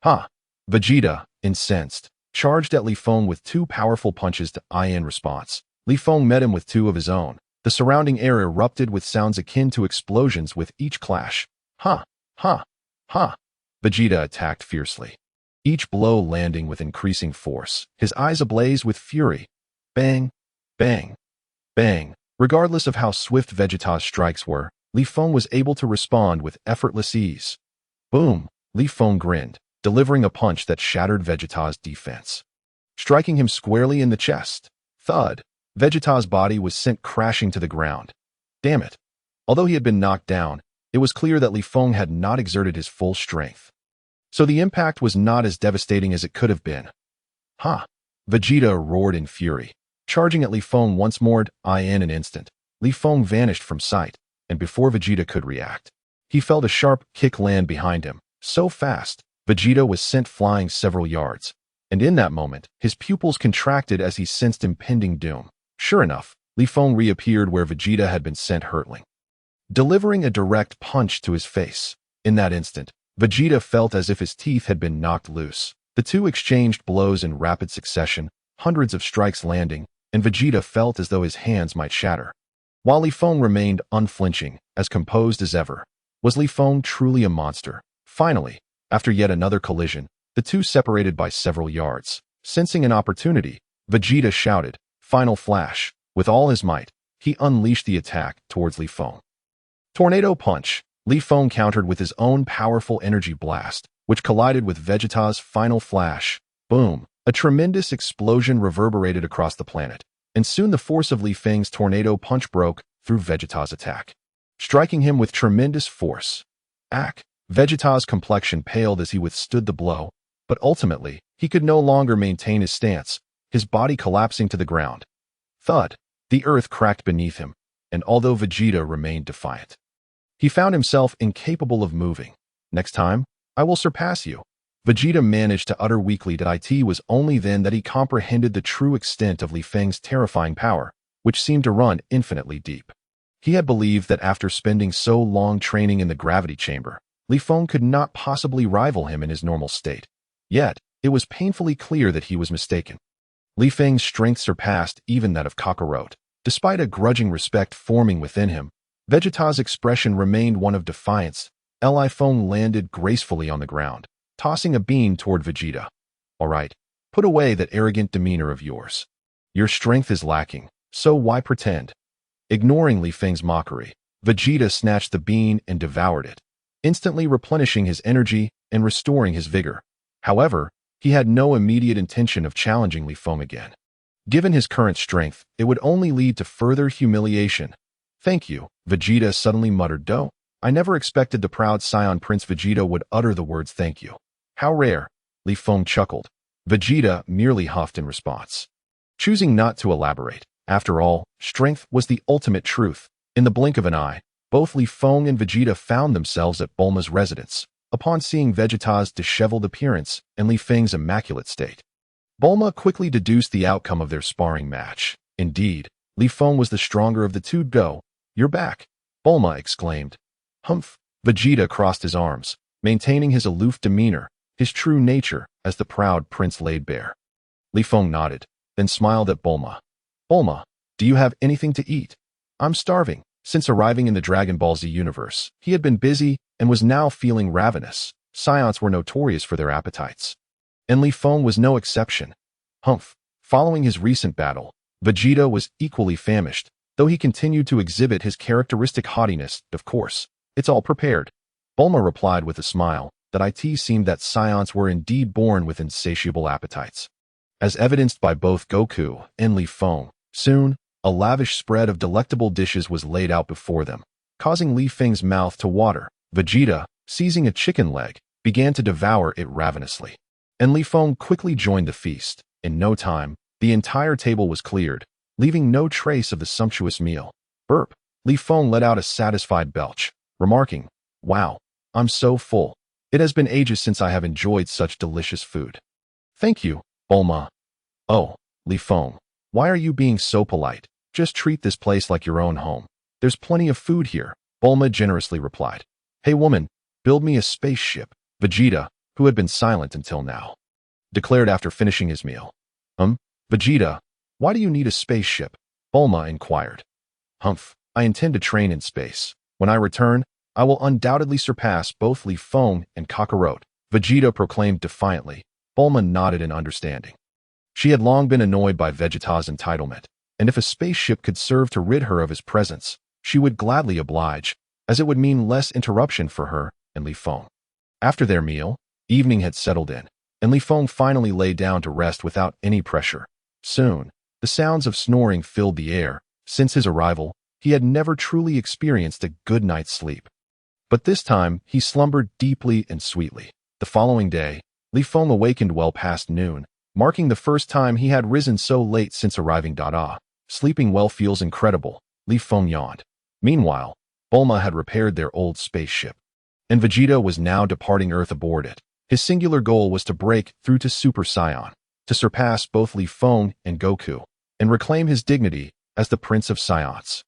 Ha! Vegeta, incensed, charged at Li Feng with two powerful punches in response. Li Feng met him with two of his own. The surrounding air erupted with sounds akin to explosions with each clash. Ha! Ha! Ha! Vegeta attacked fiercely, each blow landing with increasing force, his eyes ablaze with fury. Bang! Bang! Bang! Regardless of how swift Vegeta's strikes were, Li Feng was able to respond with effortless ease. Boom! Li Feng grinned, delivering a punch that shattered Vegeta's defense, striking him squarely in the chest. Thud! Vegeta's body was sent crashing to the ground. Damn it! Although he had been knocked down, it was clear that Li Feng had not exerted his full strength, so the impact was not as devastating as it could have been. Ha! Vegeta roared in fury, charging at Li Feng once more. In an instant, Li Feng vanished from sight, and before Vegeta could react, he felt a sharp kick land behind him. So fast, Vegeta was sent flying several yards, and in that moment, his pupils contracted as he sensed impending doom. Sure enough, Li Feng reappeared where Vegeta had been sent hurtling, delivering a direct punch to his face. In that instant, Vegeta felt as if his teeth had been knocked loose. The two exchanged blows in rapid succession, hundreds of strikes landing, and Vegeta felt as though his hands might shatter. While Li Feng remained unflinching, as composed as ever. Was Li Feng truly a monster? Finally, after yet another collision, the two separated by several yards. Sensing an opportunity, Vegeta shouted, "Final Flash!" With all his might, he unleashed the attack towards Li Feng. Tornado Punch! Li Feng countered with his own powerful energy blast, which collided with Vegeta's Final Flash. Boom! A tremendous explosion reverberated across the planet, and soon the force of Li Feng's Tornado Punch broke through Vegeta's attack, striking him with tremendous force. Vegeta's complexion paled as he withstood the blow, but ultimately, he could no longer maintain his stance, his body collapsing to the ground. Thud! The earth cracked beneath him, and although Vegeta remained defiant, he found himself incapable of moving. Next time, I will surpass you. Vegeta managed to utter weakly. It was only then that he comprehended the true extent of Li Feng's terrifying power, which seemed to run infinitely deep. He had believed that after spending so long training in the gravity chamber, Li Feng could not possibly rival him in his normal state. Yet, it was painfully clear that he was mistaken. Li Feng's strength surpassed even that of Kakarot. Despite a grudging respect forming within him, Vegeta's expression remained one of defiance. Li Feng landed gracefully on the ground, tossing a bean toward Vegeta. All right, put away that arrogant demeanor of yours. Your strength is lacking, so why pretend? Ignoring Li Feng's mockery, Vegeta snatched the bean and devoured it, instantly replenishing his energy and restoring his vigor. However, he had no immediate intention of challenging Li Feng again. Given his current strength, it would only lead to further humiliation. Thank you, Vegeta suddenly muttered. I never expected the proud Saiyan Prince Vegeta would utter the words thank you. How rare, Li Feng chuckled. Vegeta merely huffed in response, choosing not to elaborate. After all, strength was the ultimate truth. In the blink of an eye, Both Li Feng and Vegeta found themselves at Bulma's residence, upon seeing Vegeta's disheveled appearance and Li Feng's immaculate state. Bulma quickly deduced the outcome of their sparring match. Indeed, Li Feng was the stronger of the two. "Go, you're back," Bulma exclaimed. "Humph." Vegeta crossed his arms, maintaining his aloof demeanor, his true nature as the proud prince laid bare. Li Feng nodded, then smiled at Bulma. "Bulma, do you have anything to eat? I'm starving." Since arriving in the Dragon Ball Z universe, he had been busy and was now feeling ravenous. Saiyans were notorious for their appetites, and Li Feng was no exception. Humph. Following his recent battle, Vegeta was equally famished, though he continued to exhibit his characteristic haughtiness. "Of course, it's all prepared," Bulma replied with a smile. That it seemed that Saiyans were indeed born with insatiable appetites, as evidenced by both Goku and Li Feng. Soon, a lavish spread of delectable dishes was laid out before them, causing Li Feng's mouth to water. Vegeta, seizing a chicken leg, began to devour it ravenously, and Li Feng quickly joined the feast. In no time, the entire table was cleared, leaving no trace of the sumptuous meal. Burp. Li Feng let out a satisfied belch, remarking, "Wow, I'm so full. It has been ages since I have enjoyed such delicious food." "Thank you, Bulma." "Oh, Li Feng, why are you being so polite? Just treat this place like your own home. There's plenty of food here," Bulma generously replied. "Hey woman, build me a spaceship," Vegeta, who had been silent until now, declared after finishing his meal. Vegeta, why do you need a spaceship?" Bulma inquired. "Humph, I intend to train in space. When I return, I will undoubtedly surpass both Li Feng and Kakarot," Vegeta proclaimed defiantly. Bulma nodded in understanding. She had long been annoyed by Vegeta's entitlement, and if a spaceship could serve to rid her of his presence, she would gladly oblige, as it would mean less interruption for her and Li Feng. After their meal, evening had settled in, and Li Feng finally lay down to rest without any pressure. Soon, the sounds of snoring filled the air. Since his arrival, he had never truly experienced a good night's sleep. But this time, he slumbered deeply and sweetly. The following day, Li Feng awakened well past noon, marking the first time he had risen so late since arriving. Sleeping well feels incredible, Li Feng yawned. Meanwhile, Bulma had repaired their old spaceship, and Vegeta was now departing Earth aboard it. His singular goal was to break through to Super Saiyan, to surpass both Li Feng and Goku, and reclaim his dignity as the Prince of Saiyans.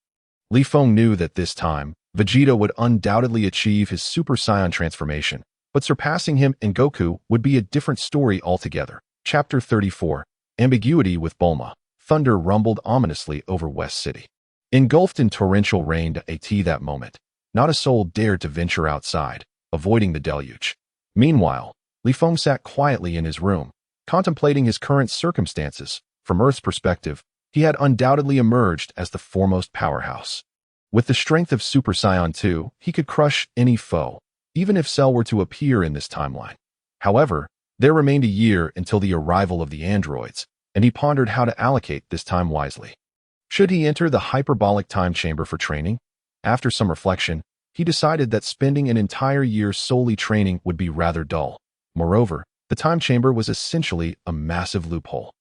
Li Feng knew that this time, Vegeta would undoubtedly achieve his Super Saiyan transformation, but surpassing him and Goku would be a different story altogether. Chapter 34. Ambiguity with Bulma. Thunder rumbled ominously over West City. Engulfed in torrential rain that moment, not a soul dared to venture outside, avoiding the deluge. Meanwhile, Li Feng sat quietly in his room, contemplating his current circumstances. From Earth's perspective, he had undoubtedly emerged as the foremost powerhouse. With the strength of Super Saiyan 2, he could crush any foe, even if Cell were to appear in this timeline. However, there remained a year until the arrival of the androids, and he pondered how to allocate this time wisely. Should he enter the hyperbolic time chamber for training? After some reflection, he decided that spending an entire year solely training would be rather dull. Moreover, the time chamber was essentially a massive loophole.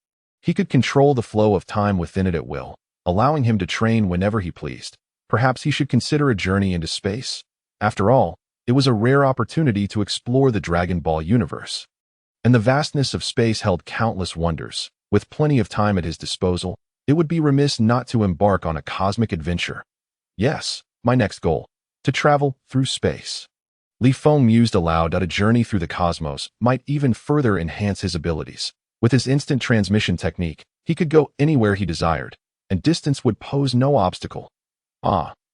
He could control the flow of time within it at will, allowing him to train whenever he pleased. Perhaps he should consider a journey into space. After all, it was a rare opportunity to explore the Dragon Ball universe, and the vastness of space held countless wonders. With plenty of time at his disposal, it would be remiss not to embark on a cosmic adventure. Yes, my next goal, to travel through space. Li Feng mused aloud that a journey through the cosmos might even further enhance his abilities. With his instant transmission technique, he could go anywhere he desired, and distance would pose no obstacle.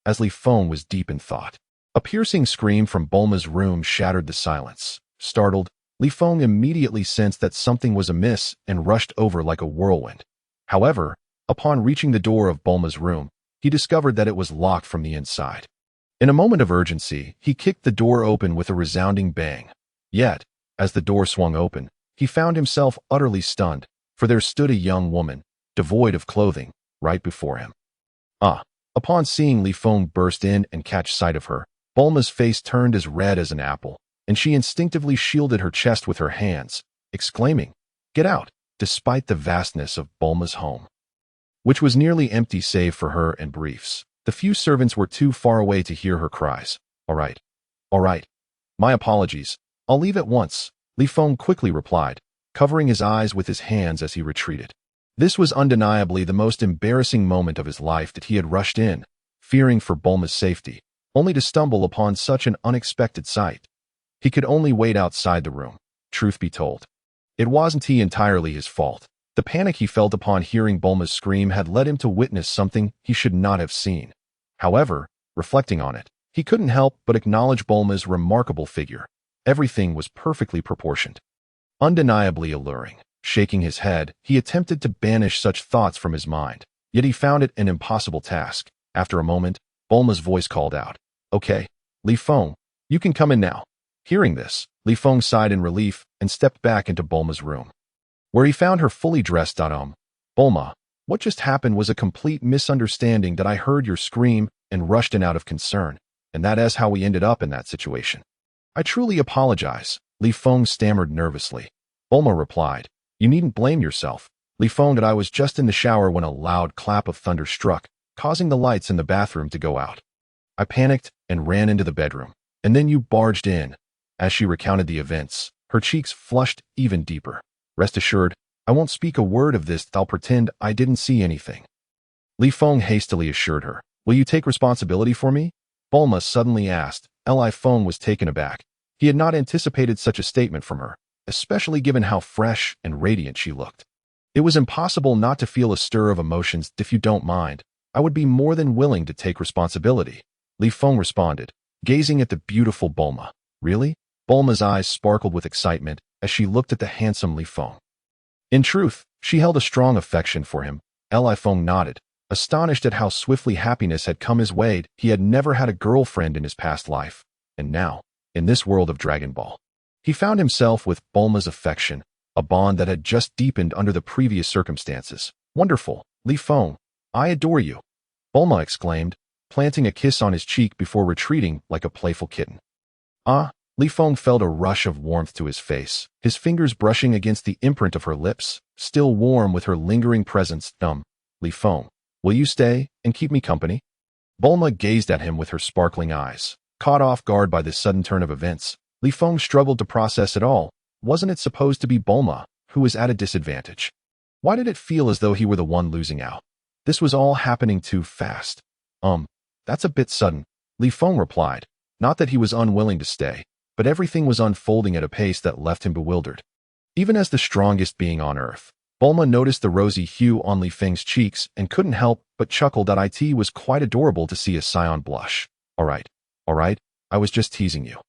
As Li Feng was deep in thought, a piercing scream from Bulma's room shattered the silence. Startled, Li Feng immediately sensed that something was amiss and rushed over like a whirlwind. However, upon reaching the door of Bulma's room, he discovered that it was locked from the inside. In a moment of urgency, he kicked the door open with a resounding bang. Yet, as the door swung open, he found himself utterly stunned, for there stood a young woman, devoid of clothing, right before him. Upon seeing Li Feng burst in and catch sight of her, Bulma's face turned as red as an apple, and she instinctively shielded her chest with her hands, exclaiming, "Get out!" Despite the vastness of Bulma's home, which was nearly empty save for her and briefs. The few servants were too far away to hear her cries. All right. All right. My apologies. I'll leave at once, Li Feng quickly replied, covering his eyes with his hands as he retreated. This was undeniably the most embarrassing moment of his life that he had rushed in, fearing for Bulma's safety, only to stumble upon such an unexpected sight. He could only wait outside the room. Truth be told, it wasn't entirely his fault. The panic he felt upon hearing Bulma's scream had led him to witness something he should not have seen. However, reflecting on it, he couldn't help but acknowledge Bulma's remarkable figure. Everything was perfectly proportioned. Undeniably alluring. Shaking his head, he attempted to banish such thoughts from his mind, yet he found it an impossible task. After a moment, Bulma's voice called out, "Okay, Li Feng, you can come in now." Hearing this, Li Feng sighed in relief and stepped back into Bulma's room, where he found her fully dressed. Bulma, what just happened was a complete misunderstanding that I heard your scream and rushed in out of concern, and that is how we ended up in that situation. I truly apologize, Li Feng stammered nervously. Bulma replied, "You needn't blame yourself, Li Feng, that I was just in the shower when a loud clap of thunder struck, causing the lights in the bathroom to go out. I panicked and ran into the bedroom, and then you barged in." As she recounted the events, her cheeks flushed even deeper. "Rest assured, I won't speak a word of this. I'll pretend I didn't see anything," Li Feng hastily assured her. "Will you take responsibility for me?" Bulma suddenly asked. Li Feng was taken aback. He had not anticipated such a statement from her, especially given how fresh and radiant she looked. It was impossible not to feel a stir of emotions. "If you don't mind, I would be more than willing to take responsibility," Li Feng responded, gazing at the beautiful Bulma. "Really?" Bulma's eyes sparkled with excitement as she looked at the handsome Li Feng. In truth, she held a strong affection for him. Li Feng nodded, astonished at how swiftly happiness had come his way. He had never had a girlfriend in his past life, and now, in this world of Dragon Ball, he found himself with Bulma's affection, a bond that had just deepened under the previous circumstances. "Wonderful, Li Feng, I adore you," Bulma exclaimed, planting a kiss on his cheek before retreating like a playful kitten. "Ah," Li Feng felt a rush of warmth to his face, his fingers brushing against the imprint of her lips, still warm with her lingering presence. Li Feng, will you stay and keep me company?" Bulma gazed at him with her sparkling eyes. Caught off guard by this sudden turn of events, Li Feng struggled to process it all. Wasn't it supposed to be Bulma who was at a disadvantage? Why did it feel as though he were the one losing out? This was all happening too fast. That's a bit sudden," Li Feng replied. Not that he was unwilling to stay, but everything was unfolding at a pace that left him bewildered. Even as the strongest being on Earth, Bulma noticed the rosy hue on Li Feng's cheeks and couldn't help but chuckle that it was quite adorable to see a Saiyan blush. All right, I was just teasing you.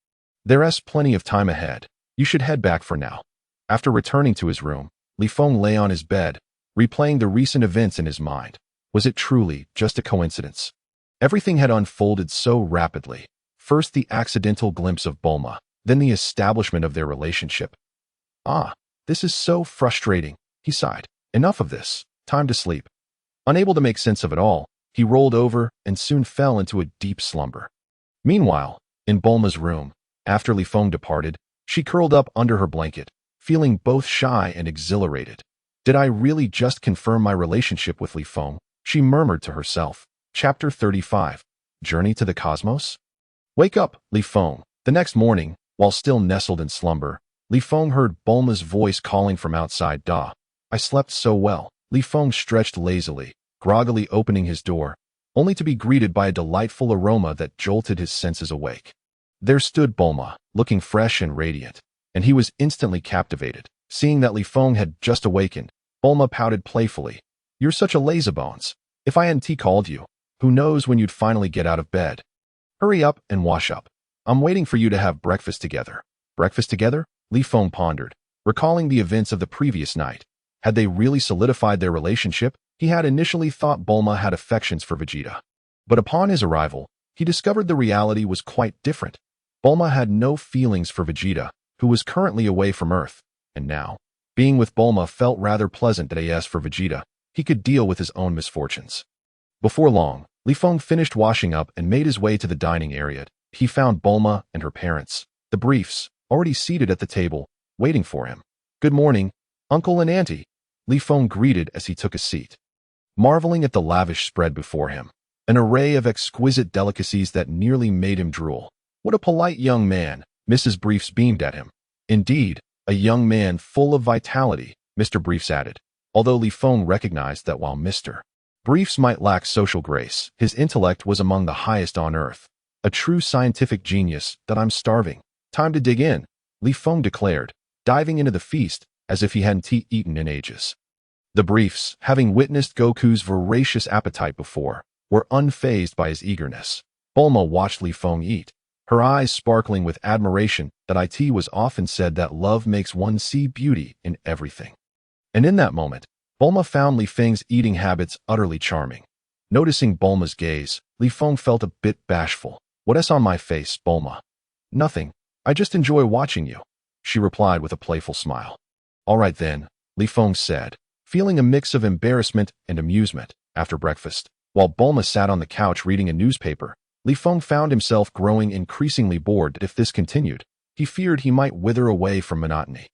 There's plenty of time ahead. You should head back for now." After returning to his room, Li Feng lay on his bed, replaying the recent events in his mind. Was it truly just a coincidence? Everything had unfolded so rapidly. First the accidental glimpse of Bulma, then the establishment of their relationship. This is so frustrating, he sighed. Enough of this. Time to sleep. Unable to make sense of it all, he rolled over and soon fell into a deep slumber. Meanwhile, in Bulma's room, after Li Feng departed, she curled up under her blanket, feeling both shy and exhilarated. Did I really just confirm my relationship with Li Feng? She murmured to herself. Chapter 35. Journey to the Cosmos? Wake up, Li Feng. The next morning, while still nestled in slumber, Li Feng heard Bulma's voice calling from outside. I slept so well. Li Feng stretched lazily, groggily opening his door, only to be greeted by a delightful aroma that jolted his senses awake. There stood Bulma, looking fresh and radiant, and he was instantly captivated. Seeing that Li Feng had just awakened, Bulma pouted playfully. "You're such a lazybones. If I hadn't called you, who knows when you'd finally get out of bed. Hurry up and wash up. I'm waiting for you to have breakfast together." Breakfast together? Li Feng pondered, recalling the events of the previous night. Had they really solidified their relationship? He had initially thought Bulma had affections for Vegeta. But upon his arrival, he discovered the reality was quite different. Bulma had no feelings for Vegeta, who was currently away from Earth, and now, being with Bulma felt rather pleasant. As for Vegeta, he could deal with his own misfortunes. Before long, Li Feng finished washing up and made his way to the dining area. He found Bulma and her parents, the briefs, already seated at the table, waiting for him. "Good morning, Uncle and Auntie," Li Feng greeted as he took a seat. Marveling at the lavish spread before him, an array of exquisite delicacies that nearly made him drool. What a polite young man, Mrs. Briefs beamed at him. Indeed, a young man full of vitality, Mr. Briefs added, although Li Feng recognized that while Mr. Briefs might lack social grace, his intellect was among the highest on earth. A true scientific genius that I'm starving. Time to dig in, Li Feng declared, diving into the feast as if he hadn't eaten in ages. The Briefs, having witnessed Goku's voracious appetite before, were unfazed by his eagerness. Bulma watched Li Feng eat, her eyes sparkling with admiration. That it was often said that love makes one see beauty in everything. And in that moment, Bulma found Li Feng's eating habits utterly charming. Noticing Bulma's gaze, Li Feng felt a bit bashful. "What's on my face, Bulma?" "Nothing. I just enjoy watching you," she replied with a playful smile. "All right then," Li Feng said, feeling a mix of embarrassment and amusement. After breakfast, while Bulma sat on the couch reading a newspaper, Li Feng found himself growing increasingly bored. If this continued, he feared he might wither away from monotony.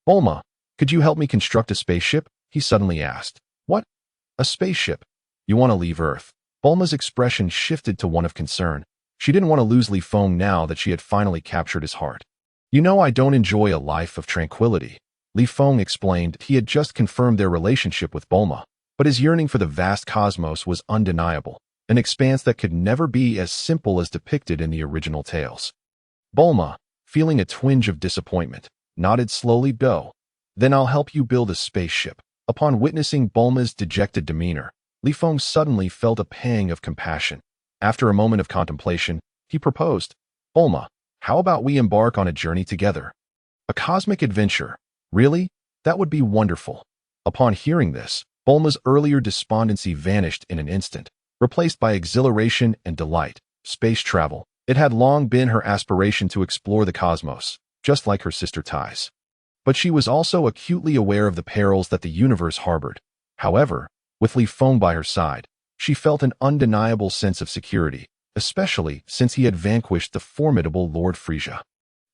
"Bulma, could you help me construct a spaceship?" he suddenly asked. "What? A spaceship? You want to leave Earth?" Bulma's expression shifted to one of concern. She didn't want to lose Li Feng now that she had finally captured his heart. "You know I don't enjoy a life of tranquility," Li Feng explained. He had just confirmed their relationship with Bulma, but his yearning for the vast cosmos was undeniable, an expanse that could never be as simple as depicted in the original tales. Bulma, feeling a twinge of disappointment, nodded slowly. "Go. Then I'll help you build a spaceship." Upon witnessing Bulma's dejected demeanor, Li Feng suddenly felt a pang of compassion. After a moment of contemplation, he proposed, "Bulma, how about we embark on a journey together? A cosmic adventure. Really? That would be wonderful." Upon hearing this, Bulma's earlier despondency vanished in an instant, replaced by exhilaration and delight. Space travel. It had long been her aspiration to explore the cosmos, just like her sister Tais. But she was also acutely aware of the perils that the universe harbored. However, with Li Feng by her side, she felt an undeniable sense of security, especially since he had vanquished the formidable Lord Frieza.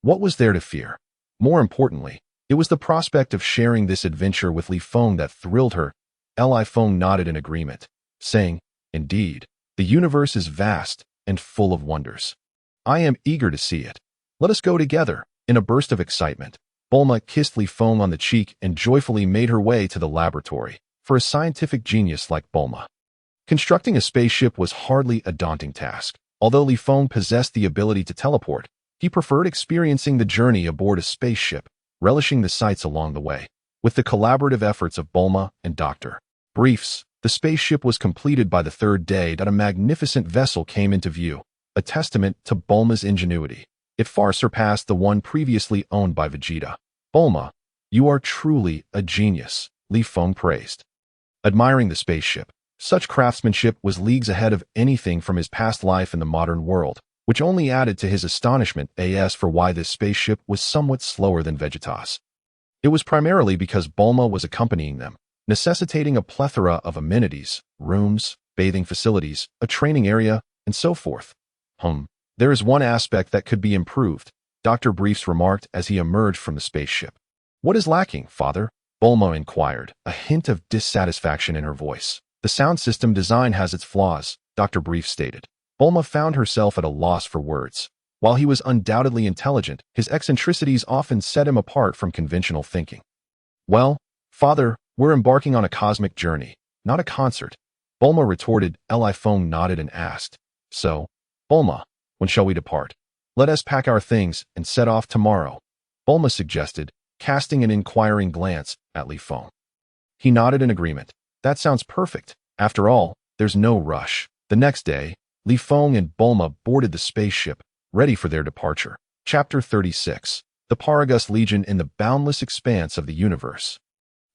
What was there to fear? More importantly, it was the prospect of sharing this adventure with Li Feng that thrilled her. Li Feng nodded in agreement, saying, "Indeed, the universe is vast and full of wonders. I am eager to see it. Let us go together." In a burst of excitement, Bulma kissed Li Feng on the cheek and joyfully made her way to the laboratory. For a scientific genius like Bulma, constructing a spaceship was hardly a daunting task. Although Li Feng possessed the ability to teleport, he preferred experiencing the journey aboard a spaceship, relishing the sights along the way. With the collaborative efforts of Bulma and Dr. Briefs, the spaceship was completed by the third day that a magnificent vessel came into view, a testament to Bulma's ingenuity. It far surpassed the one previously owned by Vegeta. "Bulma, you are truly a genius," Li Feng praised. Admiring the spaceship, such craftsmanship was leagues ahead of anything from his past life in the modern world, which only added to his astonishment as for why this spaceship was somewhat slower than Vegeta's. It was primarily because Bulma was accompanying them, necessitating a plethora of amenities, rooms, bathing facilities, a training area, and so forth. There is one aspect that could be improved," Dr. Briefs remarked as he emerged from the spaceship. "What is lacking, father?" Bulma inquired, a hint of dissatisfaction in her voice. "The sound system design has its flaws," Dr. Briefs stated. Bulma found herself at a loss for words. While he was undoubtedly intelligent, his eccentricities often set him apart from conventional thinking. "Well, father, we're embarking on a cosmic journey, not a concert," Bulma retorted. Li Feng nodded and asked, "So, Bulma, when shall we depart?" "Let us pack our things and set off tomorrow," Bulma suggested, casting an inquiring glance at Li Feng. He nodded in agreement. "That sounds perfect. After all, there's no rush." The next day, Li Feng and Bulma boarded the spaceship, ready for their departure. Chapter 36. The Paragus Legion in the Boundless Expanse of the Universe.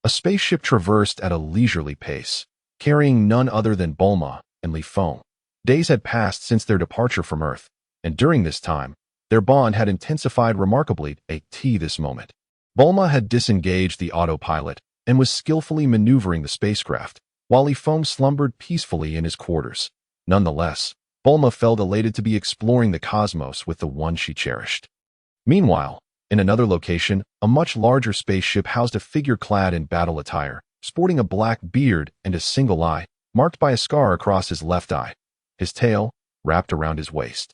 A spaceship traversed at a leisurely pace, carrying none other than Bulma and Li Feng. Days had passed since their departure from Earth, and during this time, their bond had intensified remarkably. At this moment, Bulma had disengaged the autopilot and was skillfully maneuvering the spacecraft, while Li Feng slumbered peacefully in his quarters. Nonetheless, Bulma felt elated to be exploring the cosmos with the one she cherished. Meanwhile, in another location, a much larger spaceship housed a figure clad in battle attire, sporting a black beard and a single eye, marked by a scar across his left eye. his tail wrapped around his waist.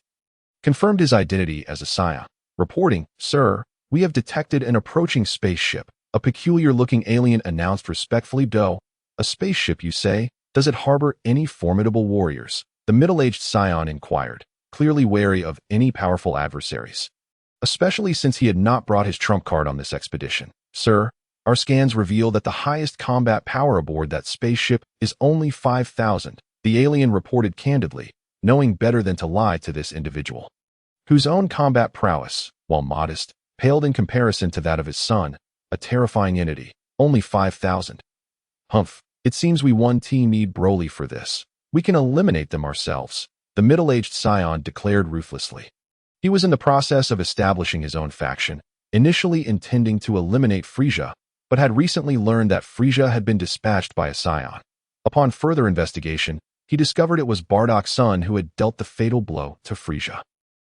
Confirmed his identity as a Saiyan, reporting, "Sir, we have detected an approaching spaceship." A peculiar-looking alien announced respectfully, "Doe, a spaceship, you say? Does it harbor any formidable warriors?" The middle-aged Saiyan inquired, clearly wary of any powerful adversaries, especially since he had not brought his trump card on this expedition. "Sir, our scans reveal that the highest combat power aboard that spaceship is only 5,000, the alien reported candidly, knowing better than to lie to this individual, whose own combat prowess, while modest, paled in comparison to that of his son, a terrifying entity. Only 5,000. Humph, it seems we need Broly for this. We can eliminate them ourselves," the middle-aged Saiyan declared ruthlessly. He was in the process of establishing his own faction, initially intending to eliminate Frieza, but had recently learned that Frieza had been dispatched by a Saiyan. Upon further investigation, he discovered it was Bardock's son who had dealt the fatal blow to Frieza.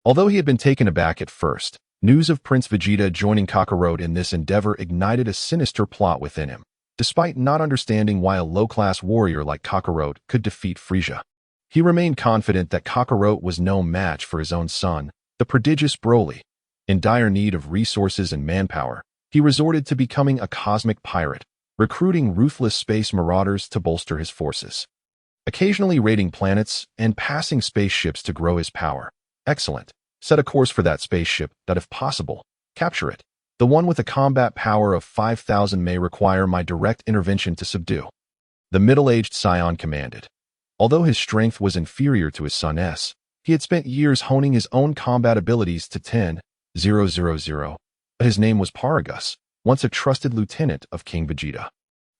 Although he had been taken aback at first, news of Prince Vegeta joining Kakarot in this endeavor ignited a sinister plot within him, despite not understanding why a low-class warrior like Kakarot could defeat Frieza. He remained confident that Kakarot was no match for his own son, the prodigious Broly. In dire need of resources and manpower, he resorted to becoming a cosmic pirate, recruiting ruthless space marauders to bolster his forces, occasionally raiding planets and passing spaceships to grow his power. Excellent. Set a course for that spaceship that, if possible, capture it. The one with a combat power of 5,000 may require my direct intervention to subdue," the middle-aged Saiyan commanded. Although his strength was inferior to his son's, he had spent years honing his own combat abilities to 10,000. His name was Paragus, once a trusted lieutenant of King Vegeta.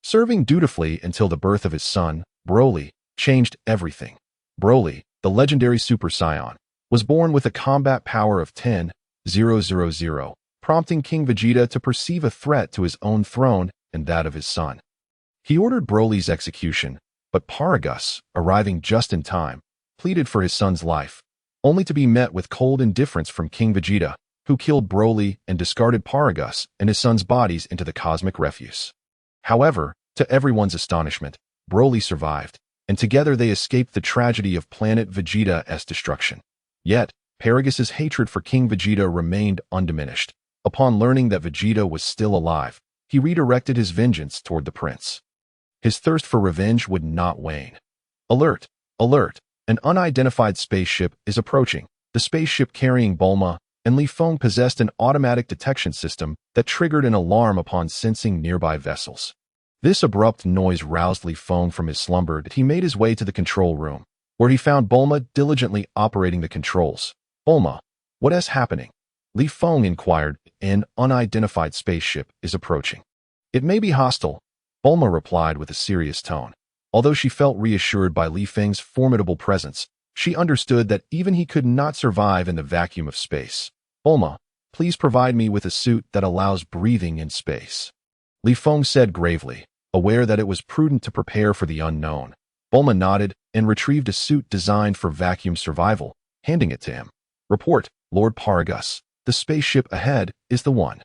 Serving dutifully until the birth of his son, Broly, changed everything. Broly, the legendary Super Saiyan, was born with a combat power of 10,000, prompting King Vegeta to perceive a threat to his own throne and that of his son. He ordered Broly's execution, but Paragus, arriving just in time, pleaded for his son's life, only to be met with cold indifference from King Vegeta, who killed Broly and discarded Paragus and his son's bodies into the cosmic refuse. However, to everyone's astonishment, Broly survived, and together they escaped the tragedy of planet Vegeta's destruction. Yet, Paragus's hatred for King Vegeta remained undiminished. Upon learning that Vegeta was still alive, he redirected his vengeance toward the prince. His thirst for revenge would not wane. Alert! Alert! An unidentified spaceship is approaching. The spaceship carrying Bulma and Li Feng possessed an automatic detection system that triggered an alarm upon sensing nearby vessels. This abrupt noise roused Li Feng from his slumber. He made his way to the control room, where he found Bulma diligently operating the controls. "Bulma, what is happening?" Li Feng inquired. "An unidentified spaceship is approaching. It may be hostile," Bulma replied with a serious tone. Although she felt reassured by Li Feng's formidable presence, she understood that even he could not survive in the vacuum of space. "Bulma, please provide me with a suit that allows breathing in space," Li Feng said gravely, aware that it was prudent to prepare for the unknown. Bulma nodded and retrieved a suit designed for vacuum survival, handing it to him. "Report, Lord Paragus. The spaceship ahead is the one."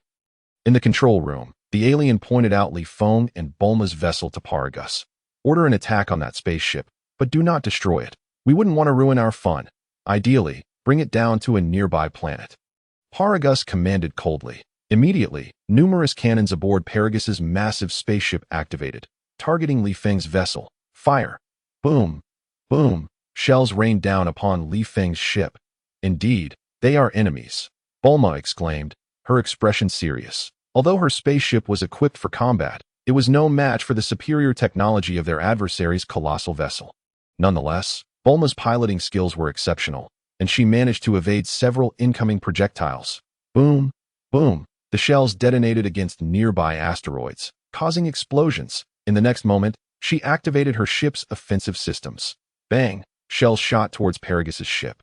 In the control room, the alien pointed out Li Feng and Bulma's vessel to Paragus. "Order an attack on that spaceship, but do not destroy it. We wouldn't want to ruin our fun. Ideally, bring it down to a nearby planet." Paragus commanded coldly. Immediately, numerous cannons aboard Paragus's massive spaceship activated, targeting Li Feng's vessel. Fire! Boom! Boom! Shells rained down upon Li Feng's ship. "Indeed, they are enemies," Bulma exclaimed, her expression serious. Although her spaceship was equipped for combat, it was no match for the superior technology of their adversary's colossal vessel. Nonetheless, Bulma's piloting skills were exceptional, and she managed to evade several incoming projectiles. Boom! Boom! The shells detonated against nearby asteroids, causing explosions. In the next moment, she activated her ship's offensive systems. Bang! Shells shot towards Paragus's ship.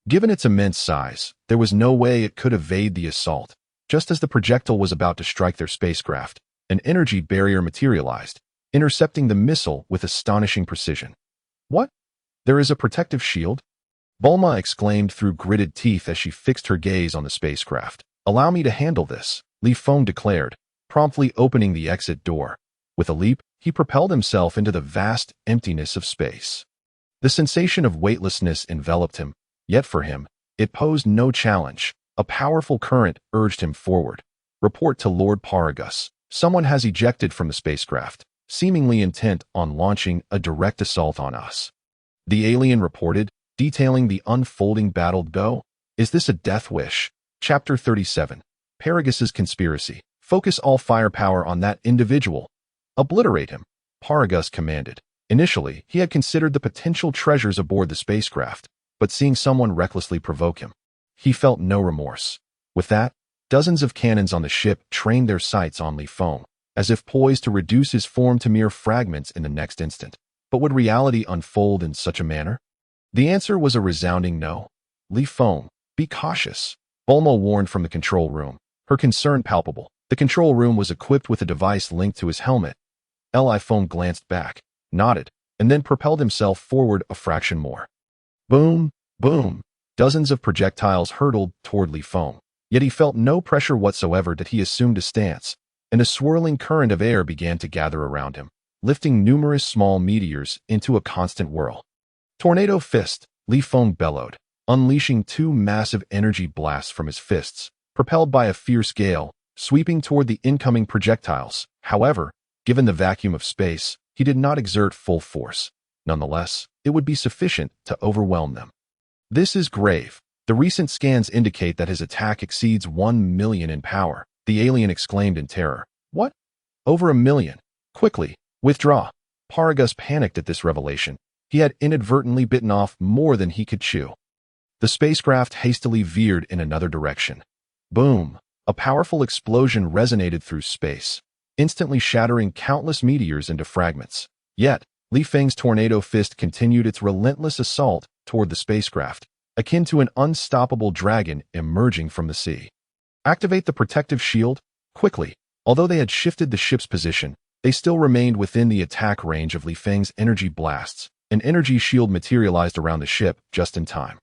Given its immense size, there was no way it could evade the assault. Just as the projectile was about to strike their spacecraft, an energy barrier materialized, intercepting the missile with astonishing precision. "What? There is a protective shield?" Bulma exclaimed through gritted teeth as she fixed her gaze on the spacecraft. "Allow me to handle this," Li Feng declared, promptly opening the exit door. With a leap, he propelled himself into the vast emptiness of space. The sensation of weightlessness enveloped him, yet for him, it posed no challenge. A powerful current urged him forward. Report to Lord Paragus. Someone has ejected from the spacecraft, seemingly intent on launching a direct assault on us. The alien reported, detailing the unfolding battle. Go. Is this a death wish? Chapter 37. Paragus's conspiracy. Focus all firepower on that individual. Obliterate him, Paragus commanded. Initially, he had considered the potential treasures aboard the spacecraft, but seeing someone recklessly provoke him, he felt no remorse. With that, dozens of cannons on the ship trained their sights on Li Feng, as if poised to reduce his form to mere fragments in the next instant. But would reality unfold in such a manner? The answer was a resounding no. Li Feng, be cautious, Bulma warned from the control room, her concern palpable. The control room was equipped with a device linked to his helmet. Li Feng glanced back, nodded, and then propelled himself forward a fraction more. Boom, boom. Dozens of projectiles hurtled toward Li Feng, yet he felt no pressure whatsoever. That he assumed a stance, and a swirling current of air began to gather around him, lifting numerous small meteors into a constant whirl. Tornado fist, Li Feng bellowed, unleashing two massive energy blasts from his fists, propelled by a fierce gale, sweeping toward the incoming projectiles. However, given the vacuum of space, he did not exert full force. Nonetheless, it would be sufficient to overwhelm them. This is grave. The recent scans indicate that his attack exceeds 1 million in power, the alien exclaimed in terror. What? Over 1 million? Quickly, withdraw. Paragus panicked at this revelation. He had inadvertently bitten off more than he could chew. The spacecraft hastily veered in another direction. Boom! A powerful explosion resonated through space, instantly shattering countless meteors into fragments. Yet, Li Feng's tornado fist continued its relentless assault toward the spacecraft, akin to an unstoppable dragon emerging from the sea. Activate the protective shield, quickly. Although they had shifted the ship's position, they still remained within the attack range of Li Feng's energy blasts. An energy shield materialized around the ship just in time.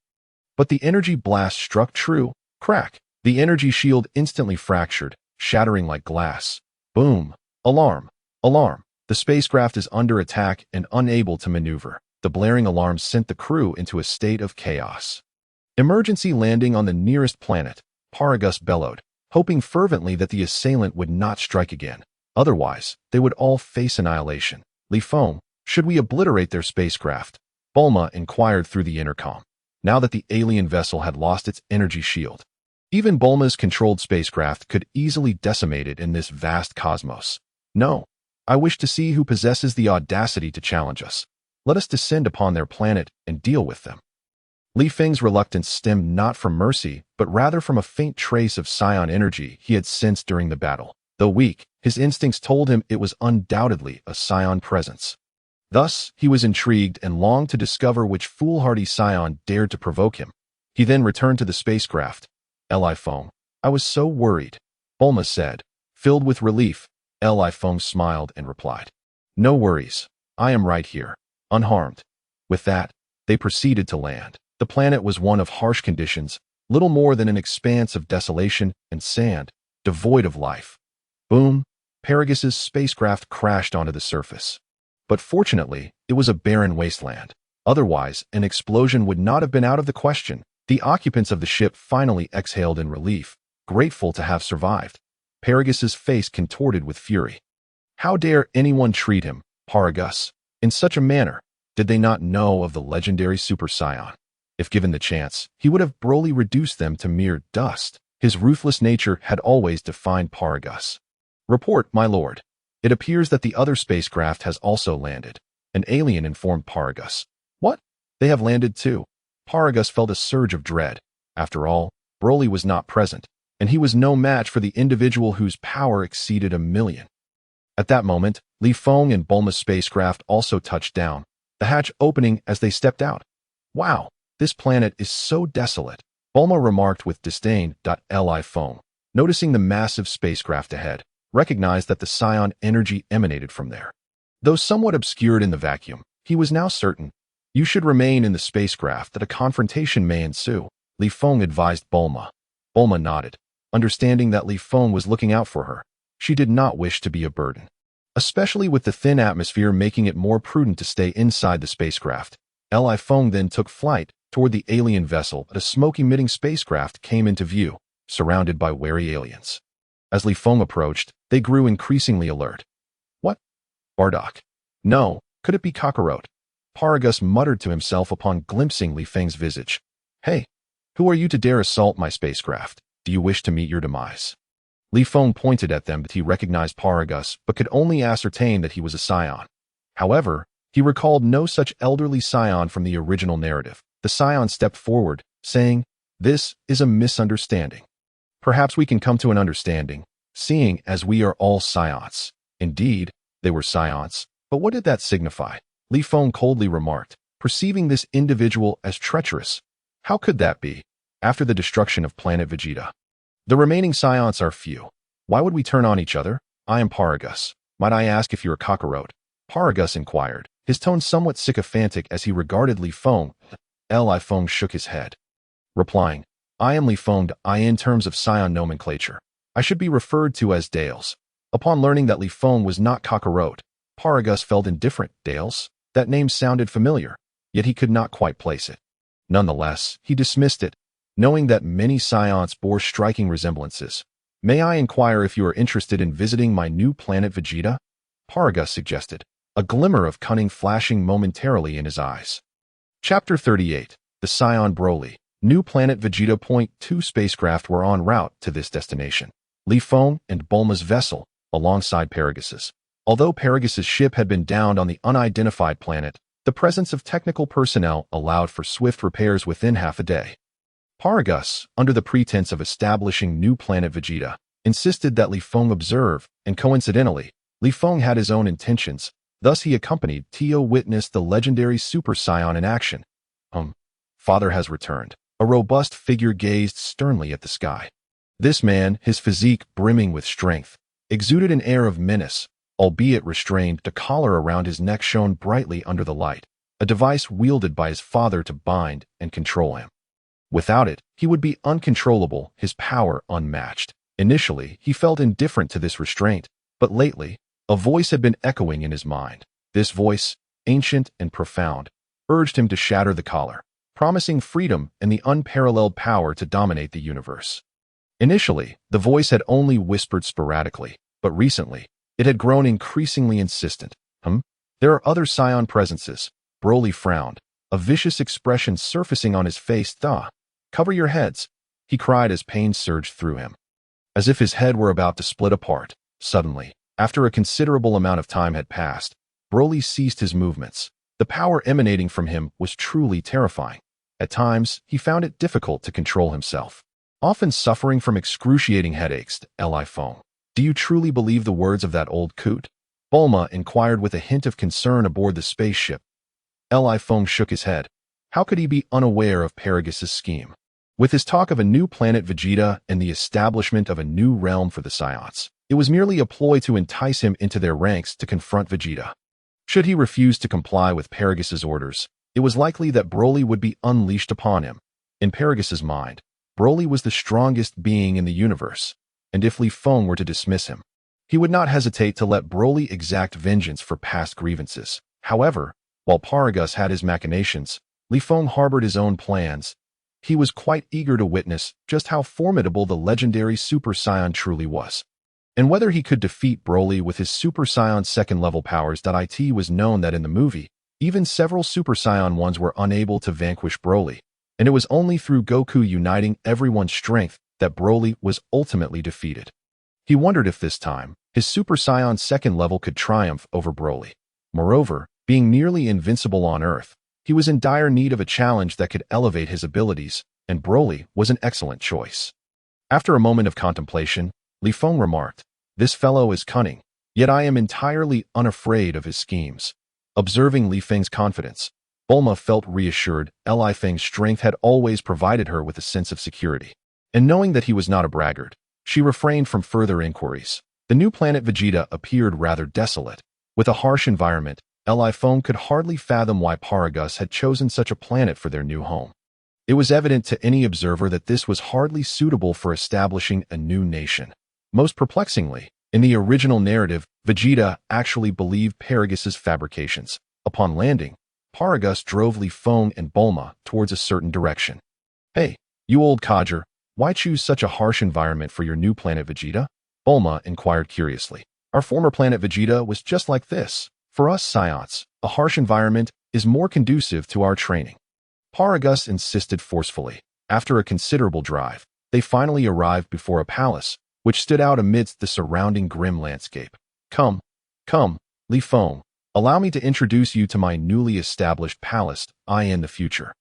But the energy blast struck true. Crack! The energy shield instantly fractured, shattering like glass. Boom! Alarm! Alarm! The spacecraft is under attack and unable to maneuver. The blaring alarm sent the crew into a state of chaos. Emergency landing on the nearest planet, Paragus bellowed, hoping fervently that the assailant would not strike again. Otherwise, they would all face annihilation. Li Feng, should we obliterate their spacecraft? Bulma inquired through the intercom, now that the alien vessel had lost its energy shield. Even Bulma's controlled spacecraft could easily decimate it in this vast cosmos. No, I wish to see who possesses the audacity to challenge us. Let us descend upon their planet and deal with them. Li Feng's reluctance stemmed not from mercy, but rather from a faint trace of Saiyan energy he had sensed during the battle. Though weak, his instincts told him it was undoubtedly a Saiyan presence. Thus, he was intrigued and longed to discover which foolhardy Saiyan dared to provoke him. He then returned to the spacecraft. Li Feng, I was so worried, Bulma said. Filled with relief, Li Feng smiled and replied, no worries, I am right here, unharmed. With that, they proceeded to land. The planet was one of harsh conditions, little more than an expanse of desolation and sand, devoid of life. Boom! Paragus's spacecraft crashed onto the surface. But fortunately, it was a barren wasteland. Otherwise, an explosion would not have been out of the question. The occupants of the ship finally exhaled in relief, grateful to have survived. Paragus's face contorted with fury. How dare anyone treat him, Paragus, in such a manner? Did they not know of the legendary Super Saiyan? If given the chance, he would have Broly reduced them to mere dust. His ruthless nature had always defined Paragus. Report, my lord. It appears that the other spacecraft has also landed. An alien informed Paragus. What? They have landed too. Paragus felt a surge of dread. After all, Broly was not present, and he was no match for the individual whose power exceeded 1 million. At that moment, Li Feng and Bulma's spacecraft also touched down, the hatch opening as they stepped out. Wow, this planet is so desolate, Bulma remarked with disdain. Li Feng, noticing the massive spacecraft ahead, recognized that the Saiyan energy emanated from there. Though somewhat obscured in the vacuum, he was now certain. You should remain in the spacecraft that a confrontation may ensue, Li Feng advised Bulma. Bulma nodded, understanding that Li Feng was looking out for her. She did not wish to be a burden, especially with the thin atmosphere making it more prudent to stay inside the spacecraft. Li Feng then took flight toward the alien vessel, but a smoke-emitting spacecraft came into view, surrounded by wary aliens. As Li Feng approached, they grew increasingly alert. What? Bardock. No, could it be Kakarot? Paragus muttered to himself upon glimpsing Li Feng's visage. Hey, who are you to dare assault my spacecraft? Do you wish to meet your demise? Li Feng pointed at them, but he recognized Paragus, but could only ascertain that he was a Saiyan. However, he recalled no such elderly Saiyan from the original narrative. The Saiyan stepped forward, saying, "This is a misunderstanding. Perhaps we can come to an understanding, seeing as we are all Saiyans." Indeed, they were Saiyans, but what did that signify? Li Feng coldly remarked, perceiving this individual as treacherous. How could that be, after the destruction of planet Vegeta? The remaining Saiyans are few. Why would we turn on each other? I am Paragus. Might I ask if you're a Kakarot? Paragus inquired, his tone somewhat sycophantic as he regarded Li Feng. Li Feng shook his head, replying, I am Li Feng. In terms of Saiyan nomenclature, I should be referred to as Dales. Upon learning that Li Feng was not Kakarot, Paragus felt indifferent. Dales? That name sounded familiar, yet he could not quite place it. Nonetheless, he dismissed it, knowing that many Saiyans bore striking resemblances. May I inquire if you are interested in visiting my new planet Vegeta? Paragus suggested, a glimmer of cunning flashing momentarily in his eyes. Chapter 38. The Saiyan Broly. New planet Vegeta. Two spacecraft were en route to this destination. Li Feng and Bulma's vessel, alongside Paragus's. Although Paragus's ship had been downed on the unidentified planet, the presence of technical personnel allowed for swift repairs within half a day. Paragus, under the pretense of establishing new planet Vegeta, insisted that Li Feng observe, and coincidentally, Li Feng had his own intentions, thus he accompanied Tio witnessed the legendary Super Saiyan in action. Father has returned. A robust figure gazed sternly at the sky. This man, his physique brimming with strength, exuded an air of menace, albeit restrained. The collar around his neck shone brightly under the light, a device wielded by his father to bind and control him. Without it, he would be uncontrollable, his power unmatched. Initially, he felt indifferent to this restraint, but lately, a voice had been echoing in his mind. This voice, ancient and profound, urged him to shatter the collar, promising freedom and the unparalleled power to dominate the universe. Initially, the voice had only whispered sporadically, but recently, it had grown increasingly insistent. There are other Saiyan presences. Broly frowned, a vicious expression surfacing on his face. Cover your heads, he cried as pain surged through him. As if his head were about to split apart, suddenly, after a considerable amount of time had passed, Broly ceased his movements. The power emanating from him was truly terrifying. At times, he found it difficult to control himself, often suffering from excruciating headaches. Li Feng, do you truly believe the words of that old coot? Bulma inquired with a hint of concern aboard the spaceship. Li Feng shook his head. How could he be unaware of Paragus's scheme? With his talk of a new planet Vegeta and the establishment of a new realm for the Saiyans, it was merely a ploy to entice him into their ranks to confront Vegeta. Should he refuse to comply with Paragus's orders, it was likely that Broly would be unleashed upon him. In Paragus's mind, Broly was the strongest being in the universe, and if Li Feng were to dismiss him, he would not hesitate to let Broly exact vengeance for past grievances. However, while Paragus had his machinations, Li Feng harbored his own plans. He was quite eager to witness just how formidable the legendary Super Saiyan truly was, and whether he could defeat Broly with his Super Saiyan second-level powers. It was known that in the movie, even several Super Saiyan ones were unable to vanquish Broly, and it was only through Goku uniting everyone's strength that Broly was ultimately defeated. He wondered if this time, his Super Saiyan second level could triumph over Broly. Moreover, being nearly invincible on Earth, he was in dire need of a challenge that could elevate his abilities, and Broly was an excellent choice. After a moment of contemplation, Li Feng remarked, this fellow is cunning, yet I am entirely unafraid of his schemes. Observing Li Feng's confidence, Bulma felt reassured. Li Feng's strength had always provided her with a sense of security, and knowing that he was not a braggart, she refrained from further inquiries. The new planet Vegeta appeared rather desolate. With a harsh environment, Li Feng could hardly fathom why Paragus had chosen such a planet for their new home. It was evident to any observer that this was hardly suitable for establishing a new nation. Most perplexingly, in the original narrative, Vegeta actually believed Paragus's fabrications. Upon landing, Paragus drove Li Feng and Bulma towards a certain direction. "Hey, you old codger, why choose such a harsh environment for your new planet Vegeta?" Bulma inquired curiously. "Our former planet Vegeta was just like this. For us Saiyans, a harsh environment is more conducive to our training." Paragus insisted forcefully. After a considerable drive, they finally arrived before a palace, which stood out amidst the surrounding grim landscape. Come, Li Feng, allow me to introduce you to my newly established palace, in the future.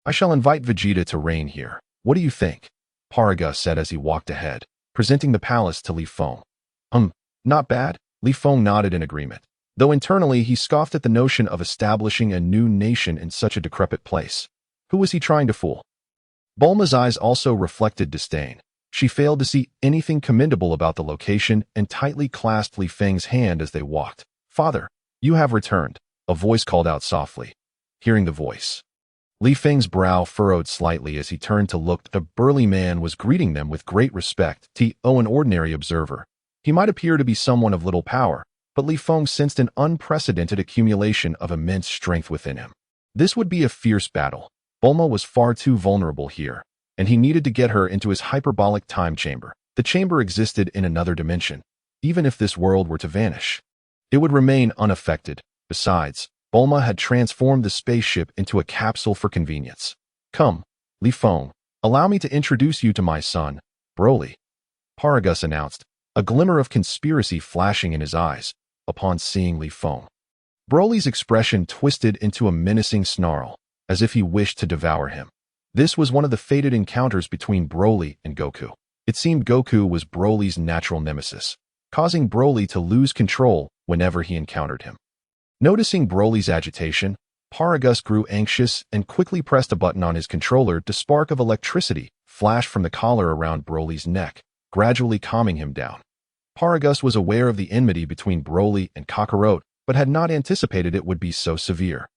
I shall invite Vegeta to reign here. What do you think?" Paragus said as he walked ahead, presenting the palace to Li Feng. Not bad," Li Feng nodded in agreement, though internally he scoffed at the notion of establishing a new nation in such a decrepit place. Who was he trying to fool? Bulma's eyes also reflected disdain. She failed to see anything commendable about the location and tightly clasped Li Feng's hand as they walked. "Father, you have returned," a voice called out softly. Hearing the voice, Li Feng's brow furrowed slightly as he turned to look. The burly man was greeting them with great respect. An ordinary observer, he might appear to be someone of little power, but Li Feng sensed an unprecedented accumulation of immense strength within him. This would be a fierce battle. Bulma was far too vulnerable here, and he needed to get her into his hyperbolic time chamber. The chamber existed in another dimension. Even if this world were to vanish, it would remain unaffected. Besides, Bulma had transformed the spaceship into a capsule for convenience. "Come, Li Feng, allow me to introduce you to my son, Broly," Paragus announced, a glimmer of conspiracy flashing in his eyes upon seeing Li Feng. Broly's expression twisted into a menacing snarl, as if he wished to devour him. This was one of the fated encounters between Broly and Goku. It seemed Goku was Broly's natural nemesis, causing Broly to lose control whenever he encountered him. Noticing Broly's agitation, Paragus grew anxious and quickly pressed a button on his controller. The spark of electricity flashed from the collar around Broly's neck, gradually calming him down. Paragus was aware of the enmity between Broly and Kakarot, but had not anticipated it would be so severe.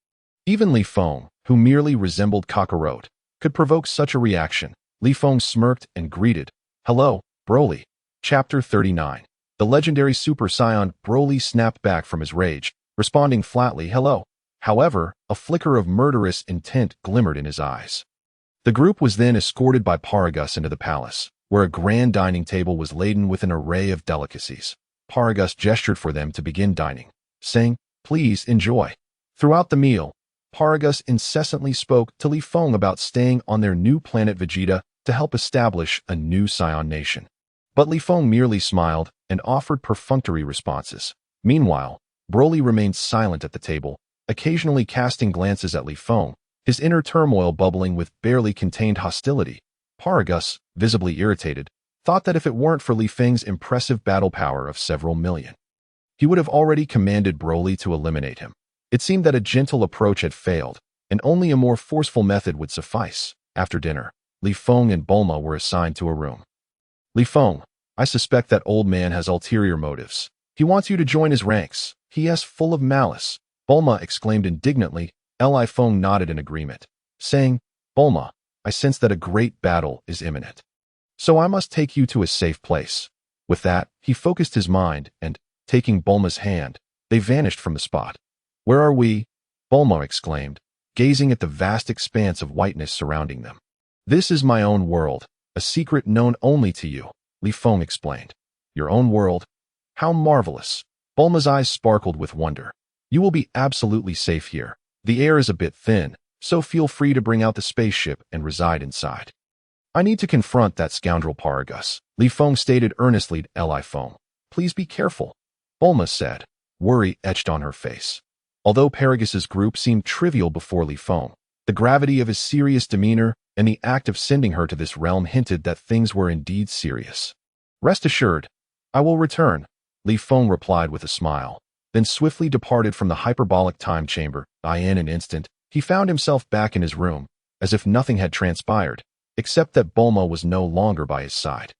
Even Li Feng, who merely resembled Kakarot, could provoke such a reaction. Li Feng smirked and greeted, "Hello, Broly." Chapter 39. The legendary Super Saiyan Broly snapped back from his rage, responding flatly, "Hello." However, a flicker of murderous intent glimmered in his eyes. The group was then escorted by Paragus into the palace, where a grand dining table was laden with an array of delicacies. Paragus gestured for them to begin dining, saying, "Please enjoy." Throughout the meal, Paragus incessantly spoke to Li Feng about staying on their new planet Vegeta to help establish a new Saiyan nation. But Li Feng merely smiled and offered perfunctory responses. Meanwhile, Broly remained silent at the table, occasionally casting glances at Li Feng, his inner turmoil bubbling with barely contained hostility. Paragus, visibly irritated, thought that if it weren't for Li Feng's impressive battle power of several million, he would have already commanded Broly to eliminate him. It seemed that a gentle approach had failed, and only a more forceful method would suffice. After dinner, Li Feng and Bulma were assigned to a room. "Li Feng, I suspect that old man has ulterior motives. He wants you to join his ranks. He is full of malice," Bulma exclaimed indignantly. Li Feng nodded in agreement, saying, "Bulma, I sense that a great battle is imminent. So I must take you to a safe place." With that, he focused his mind, and, taking Bulma's hand, they vanished from the spot. "Where are we?" Bulma exclaimed, gazing at the vast expanse of whiteness surrounding them. "This is my own world, a secret known only to you," Li Feng explained. "Your own world? How marvelous." Bulma's eyes sparkled with wonder. "You will be absolutely safe here. The air is a bit thin, so feel free to bring out the spaceship and reside inside." "I need to confront that scoundrel Paragus," Li Feng stated earnestly to Li Feng. "Please be careful," Bulma said, worry etched on her face. Although Paragus's group seemed trivial before Li Feng, the gravity of his serious demeanor and the act of sending her to this realm hinted that things were indeed serious. "Rest assured, I will return," Li Feng replied with a smile, then swiftly departed from the hyperbolic time chamber. In an instant, he found himself back in his room, as if nothing had transpired, except that Bulma was no longer by his side.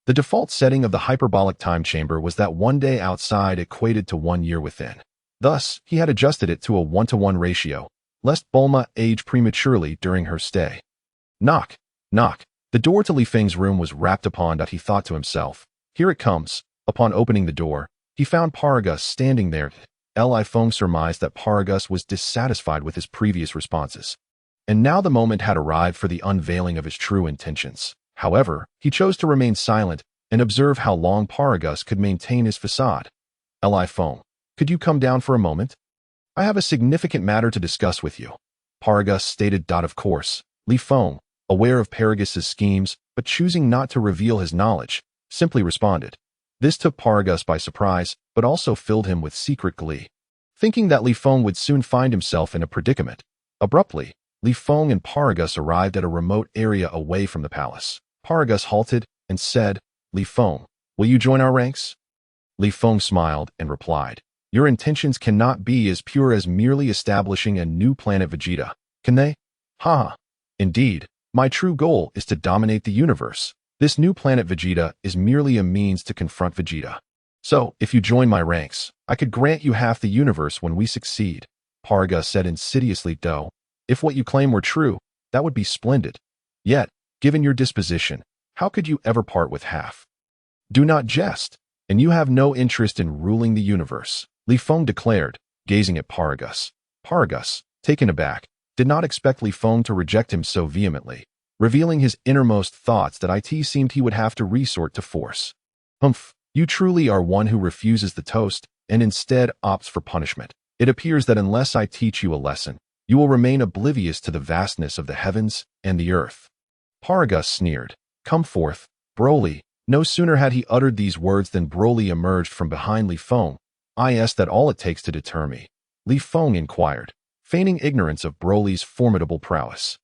The default setting of the hyperbolic time chamber was that 1 day outside equated to 1 year within. Thus, he had adjusted it to a 1-to-1 ratio, lest Bulma age prematurely during her stay. Knock, knock. The door to Li Feng's room was rapped upon. He thought to himself, "Here it comes." Upon opening the door, he found Paragus standing there, Li Feng surmised that Paragus was dissatisfied with his previous responses, and now the moment had arrived for the unveiling of his true intentions. However, he chose to remain silent and observe how long Paragus could maintain his facade. Li Feng, could you come down for a moment? I have a significant matter to discuss with you. Paragus stated. Of course. Li Feng, aware of Paragus's schemes, but choosing not to reveal his knowledge, simply responded. This took Paragus by surprise, but also filled him with secret glee. Thinking that Li Feng would soon find himself in a predicament, abruptly, Li Feng and Paragus arrived at a remote area away from the palace. Paragus halted and said, Li Feng, will you join our ranks? Li Feng smiled and replied, your intentions cannot be as pure as merely establishing a new planet Vegeta, can they? Haha. Indeed, my true goal is to dominate the universe. This new planet Vegeta is merely a means to confront Vegeta. So, if you join my ranks, I could grant you half the universe when we succeed. Paragus said insidiously. Though, if what you claim were true, that would be splendid. Yet, given your disposition, how could you ever part with half? Do not jest, and you have no interest in ruling the universe, Li Feng declared, gazing at Paragus. Paragus, taken aback, did not expect Li Feng to reject him so vehemently, revealing his innermost thoughts that it seemed he would have to resort to force. Humph, you truly are one who refuses the toast and instead opts for punishment. It appears that unless I teach you a lesson, you will remain oblivious to the vastness of the heavens and the earth. Paragus sneered. Come forth, Broly. No sooner had he uttered these words than Broly emerged from behind Li Feng. Is that all it takes to deter me? Li Feng inquired, feigning ignorance of Broly's formidable prowess.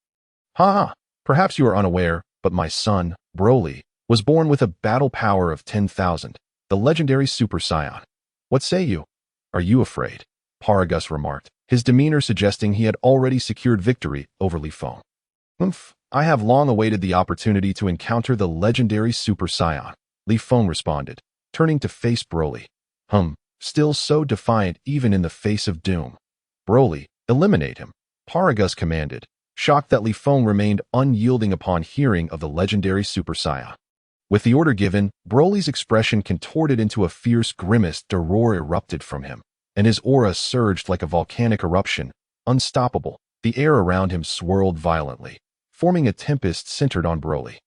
Ha! Perhaps you are unaware, but my son, Broly, was born with a battle power of 10,000, the legendary Super Saiyan. What say you? Are you afraid? Paragus remarked, his demeanor suggesting he had already secured victory over Li Feng. I have long awaited the opportunity to encounter the legendary Super Saiyan, Li Feng responded, turning to face Broly. Still so defiant even in the face of doom. Broly, eliminate him, Paragus commanded, shocked that Li Feng remained unyielding upon hearing of the legendary Super Saiyan. With the order given, Broly's expression contorted into a fierce grimace. The roar erupted from him, and his aura surged like a volcanic eruption, unstoppable. The air around him swirled violently, forming a tempest centered on Broly.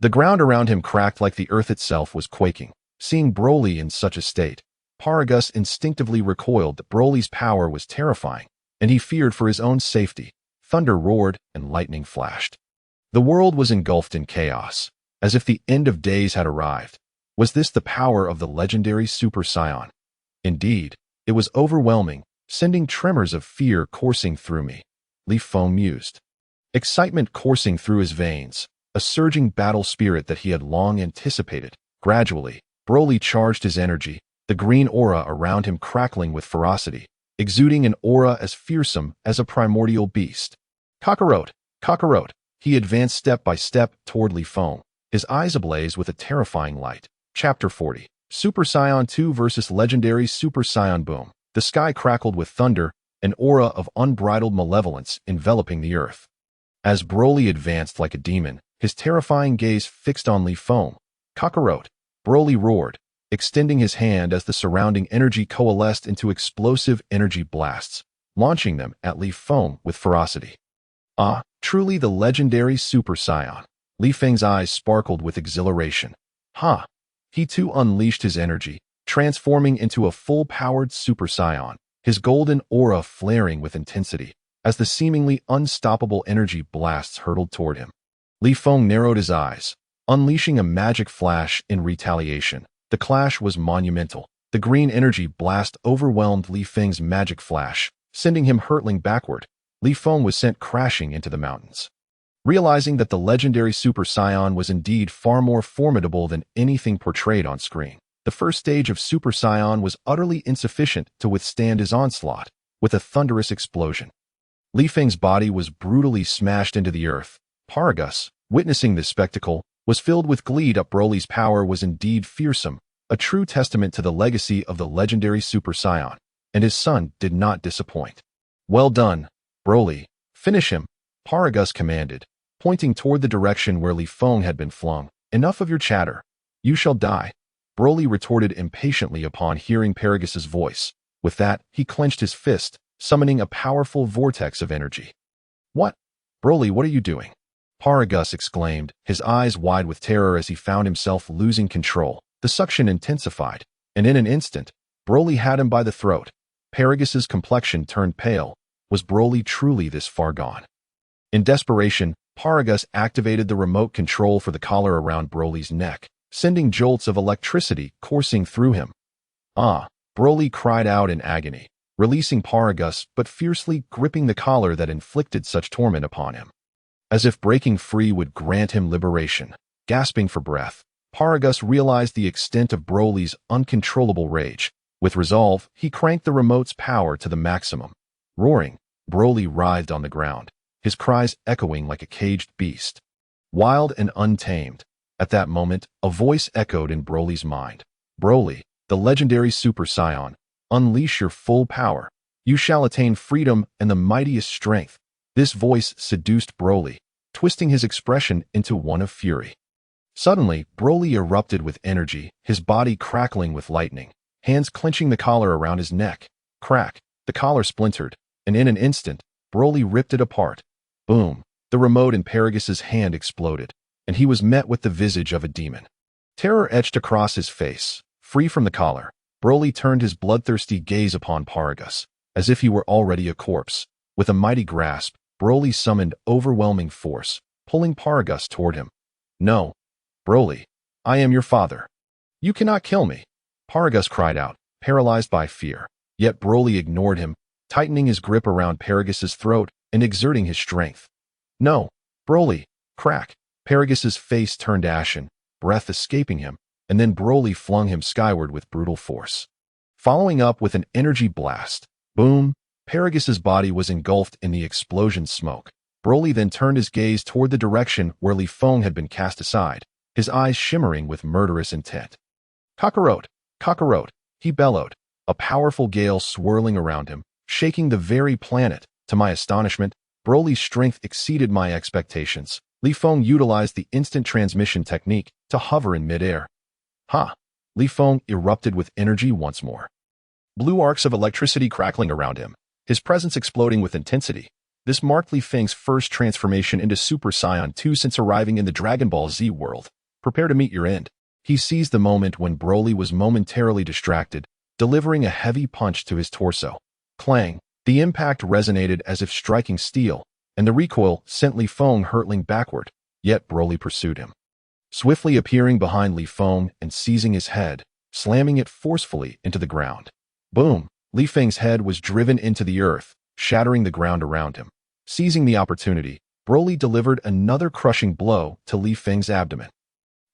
The ground around him cracked like the earth itself was quaking. Seeing Broly in such a state, Paragus instinctively recoiled. Broly's power was terrifying, and he feared for his own safety. Thunder roared and lightning flashed. The world was engulfed in chaos, as if the end of days had arrived. Was this the power of the legendary Super Saiyan? Indeed, it was overwhelming, sending tremors of fear coursing through me. Li Feng mused. Excitement coursing through his veins, a surging battle spirit that he had long anticipated. Gradually, Broly charged his energy, the green aura around him crackling with ferocity, exuding an aura as fearsome as a primordial beast. Kakarot, Kakarot, he advanced step by step toward Li Feng, his eyes ablaze with a terrifying light. Chapter 40. Super Saiyan 2 vs. Legendary Super Saiyan. Boom. The sky crackled with thunder, an aura of unbridled malevolence enveloping the earth. As Broly advanced like a demon, his terrifying gaze fixed on Li Feng. Kakarot, Broly roared, extending his hand as the surrounding energy coalesced into explosive energy blasts, launching them at Li Feng with ferocity. Ah, truly the legendary Super Saiyan. Li Feng's eyes sparkled with exhilaration. Ha! He too unleashed his energy, transforming into a full-powered Super Saiyan, his golden aura flaring with intensity, as the seemingly unstoppable energy blasts hurtled toward him. Li Feng narrowed his eyes, unleashing a magic flash in retaliation. The clash was monumental. The green energy blast overwhelmed Li Feng's magic flash, sending him hurtling backward. Li Feng was sent crashing into the mountains. Realizing that the legendary Super Saiyan was indeed far more formidable than anything portrayed on screen, the first stage of Super Saiyan was utterly insufficient to withstand his onslaught. With a thunderous explosion, Li Feng's body was brutally smashed into the earth. Paragus, witnessing this spectacle, was filled with glee. Broly's power was indeed fearsome, a true testament to the legacy of the legendary Super Saiyan, and his son did not disappoint. Well done, Broly. Finish him, Paragus commanded, pointing toward the direction where Li Feng had been flung. Enough of your chatter. You shall die, Broly retorted impatiently upon hearing Paragus's voice, With that, he clenched his fist, summoning a powerful vortex of energy. "What? Broly, what are you doing?" Paragus exclaimed, his eyes wide with terror as he found himself losing control. The suction intensified, and in an instant, Broly had him by the throat. Paragus's complexion turned pale. Was Broly truly this far gone? In desperation, Paragus activated the remote control for the collar around Broly's neck, sending jolts of electricity coursing through him. "Ah!" Broly cried out in agony, releasing Paragus but fiercely gripping the collar that inflicted such torment upon him. As if breaking free would grant him liberation. Gasping for breath, Paragus realized the extent of Broly's uncontrollable rage. With resolve, he cranked the remote's power to the maximum. Roaring, Broly writhed on the ground, his cries echoing like a caged beast. Wild and untamed. At that moment, a voice echoed in Broly's mind. "Broly, the legendary Super Saiyan, unleash your full power. You shall attain freedom and the mightiest strength." This voice seduced Broly, twisting his expression into one of fury. Suddenly, Broly erupted with energy, his body crackling with lightning, hands clenching the collar around his neck. Crack! The collar splintered, and in an instant, Broly ripped it apart. Boom! The remote in Paragus's hand exploded, and he was met with the visage of a demon. Terror etched across his face. Free from the collar, Broly turned his bloodthirsty gaze upon Paragus, as if he were already a corpse. With a mighty grasp, Broly summoned overwhelming force, pulling Paragus toward him. "No, Broly, I am your father. You cannot kill me," Paragus cried out, paralyzed by fear. Yet Broly ignored him, tightening his grip around Paragus's throat and exerting his strength. "No, Broly!" Crack! Paragus's face turned ashen, breath escaping him, and then Broly flung him skyward with brutal force. Following up with an energy blast. Boom! Paragus's body was engulfed in the explosion's smoke. Broly then turned his gaze toward the direction where Li Feng had been cast aside, his eyes shimmering with murderous intent. "Kakarot! Kakarot!" he bellowed, a powerful gale swirling around him, shaking the very planet. To my astonishment, Broly's strength exceeded my expectations. Li Feng utilized the instant transmission technique to hover in midair. Ha! Li Feng erupted with energy once more. Blue arcs of electricity crackling around him, his presence exploding with intensity. This marked Li Feng's first transformation into Super Saiyan 2 since arriving in the Dragon Ball Z world. Prepare to meet your end. He seized the moment when Broly was momentarily distracted, delivering a heavy punch to his torso. Clang! The impact resonated as if striking steel, and the recoil sent Li Feng hurtling backward, yet Broly pursued him. Swiftly appearing behind Li Feng and seizing his head, slamming it forcefully into the ground. Boom! Li Feng's head was driven into the earth, shattering the ground around him. Seizing the opportunity, Broly delivered another crushing blow to Li Feng's abdomen.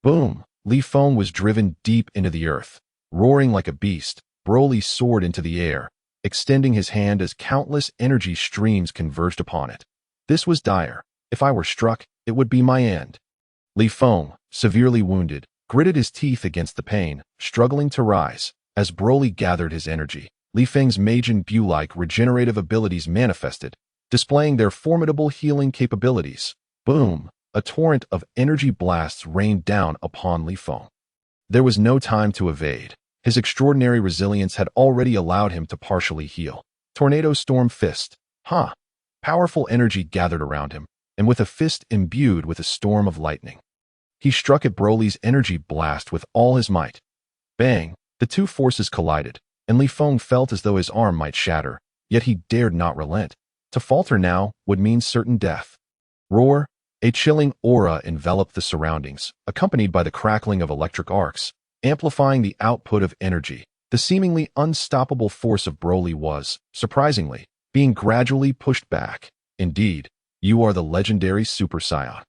Boom! Li Feng was driven deep into the earth. Roaring like a beast, Broly soared into the air, extending his hand as countless energy streams converged upon it. This was dire. If I were struck, it would be my end. Li Feng, severely wounded, gritted his teeth against the pain, struggling to rise. As Broly gathered his energy, Li Feng's Majin Bu-like regenerative abilities manifested, displaying their formidable healing capabilities. Boom! A torrent of energy blasts rained down upon Li Feng. There was no time to evade. His extraordinary resilience had already allowed him to partially heal. Tornado Storm Fist. Ha! Powerful energy gathered around him, and with a fist imbued with a storm of lightning, he struck at Broly's energy blast with all his might. Bang! The two forces collided, and Li Feng felt as though his arm might shatter, yet he dared not relent. To falter now would mean certain death. Roar! A chilling aura enveloped the surroundings, accompanied by the crackling of electric arcs, amplifying the output of energy. The seemingly unstoppable force of Broly was, surprisingly, being gradually pushed back. Indeed, you are the legendary Super Saiyan.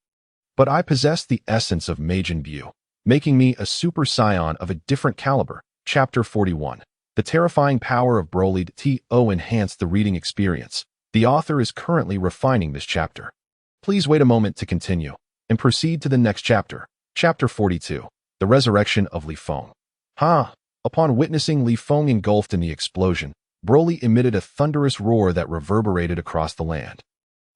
But I possess the essence of Majin Bu, making me a Super Saiyan of a different caliber. Chapter 41. The terrifying power of Broly to enhance the reading experience. The author is currently refining this chapter. Please wait a moment to continue, and proceed to the next chapter. Chapter 42. The Resurrection of Li Feng. Ha! Upon witnessing Li Feng engulfed in the explosion, Broly emitted a thunderous roar that reverberated across the land.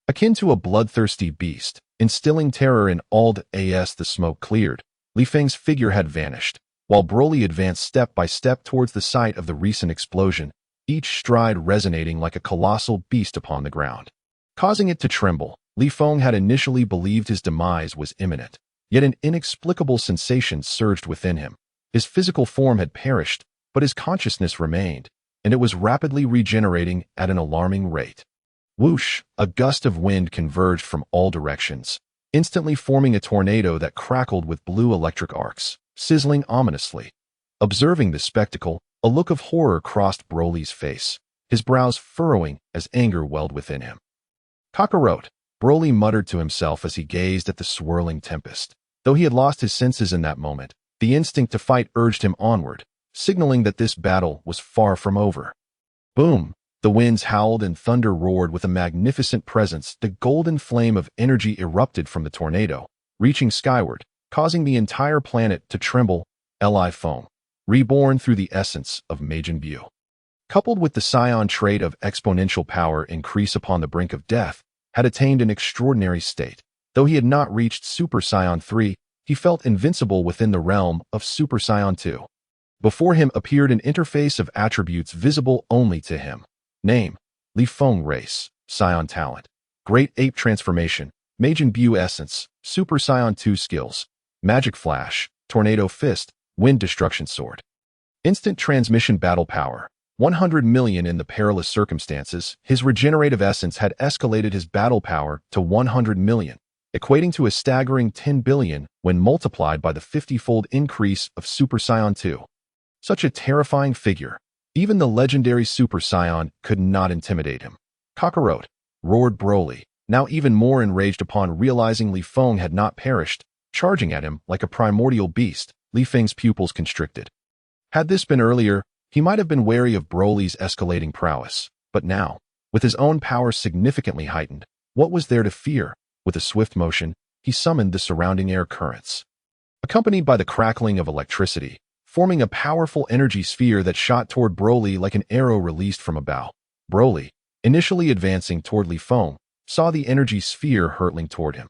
Akin to a bloodthirsty beast, instilling terror in all as the smoke cleared, Li Feng's figure had vanished. While Broly advanced step by step towards the site of the recent explosion, each stride resonating like a colossal beast upon the ground. Causing it to tremble, Li Feng had initially believed his demise was imminent, yet an inexplicable sensation surged within him. His physical form had perished, but his consciousness remained, and it was rapidly regenerating at an alarming rate. Whoosh! A gust of wind converged from all directions, instantly forming a tornado that crackled with blue electric arcs, sizzling ominously. Observing this spectacle, a look of horror crossed Broly's face, his brows furrowing as anger welled within him. Kakarot, Broly muttered to himself as he gazed at the swirling tempest. Though he had lost his senses in that moment, the instinct to fight urged him onward, signaling that this battle was far from over. Boom! The winds howled and thunder roared with a magnificent presence. The golden flame of energy erupted from the tornado, reaching skyward, causing the entire planet to tremble. Li Feng, reborn through the essence of Majin Buu. Coupled with the Saiyan trait of exponential power increase upon the brink of death, had attained an extraordinary state. Though he had not reached Super Saiyan 3, he felt invincible within the realm of Super Saiyan 2. Before him appeared an interface of attributes visible only to him. Name: Li Feng. Race: Saiyan. Talent: Great Ape Transformation, Majin Buu Essence, Super Saiyan 2 Skills: Magic Flash, Tornado Fist, Wind Destruction Sword. Instant Transmission Battle Power: 100 million. In the perilous circumstances, his regenerative essence had escalated his battle power to 100 million, equating to a staggering 10 billion when multiplied by the 50-fold increase of Super Saiyan 2. Such a terrifying figure. Even the legendary Super Saiyan could not intimidate him. Kakarot, roared Broly, now even more enraged upon realizing Li Feng had not perished, charging at him like a primordial beast. Li Feng's pupils constricted. Had this been earlier, he might have been wary of Broly's escalating prowess, but now, with his own power significantly heightened, what was there to fear? With a swift motion, he summoned the surrounding air currents. Accompanied by the crackling of electricity, forming a powerful energy sphere that shot toward Broly like an arrow released from a bow. Broly, initially advancing toward Li Feng, saw the energy sphere hurtling toward him.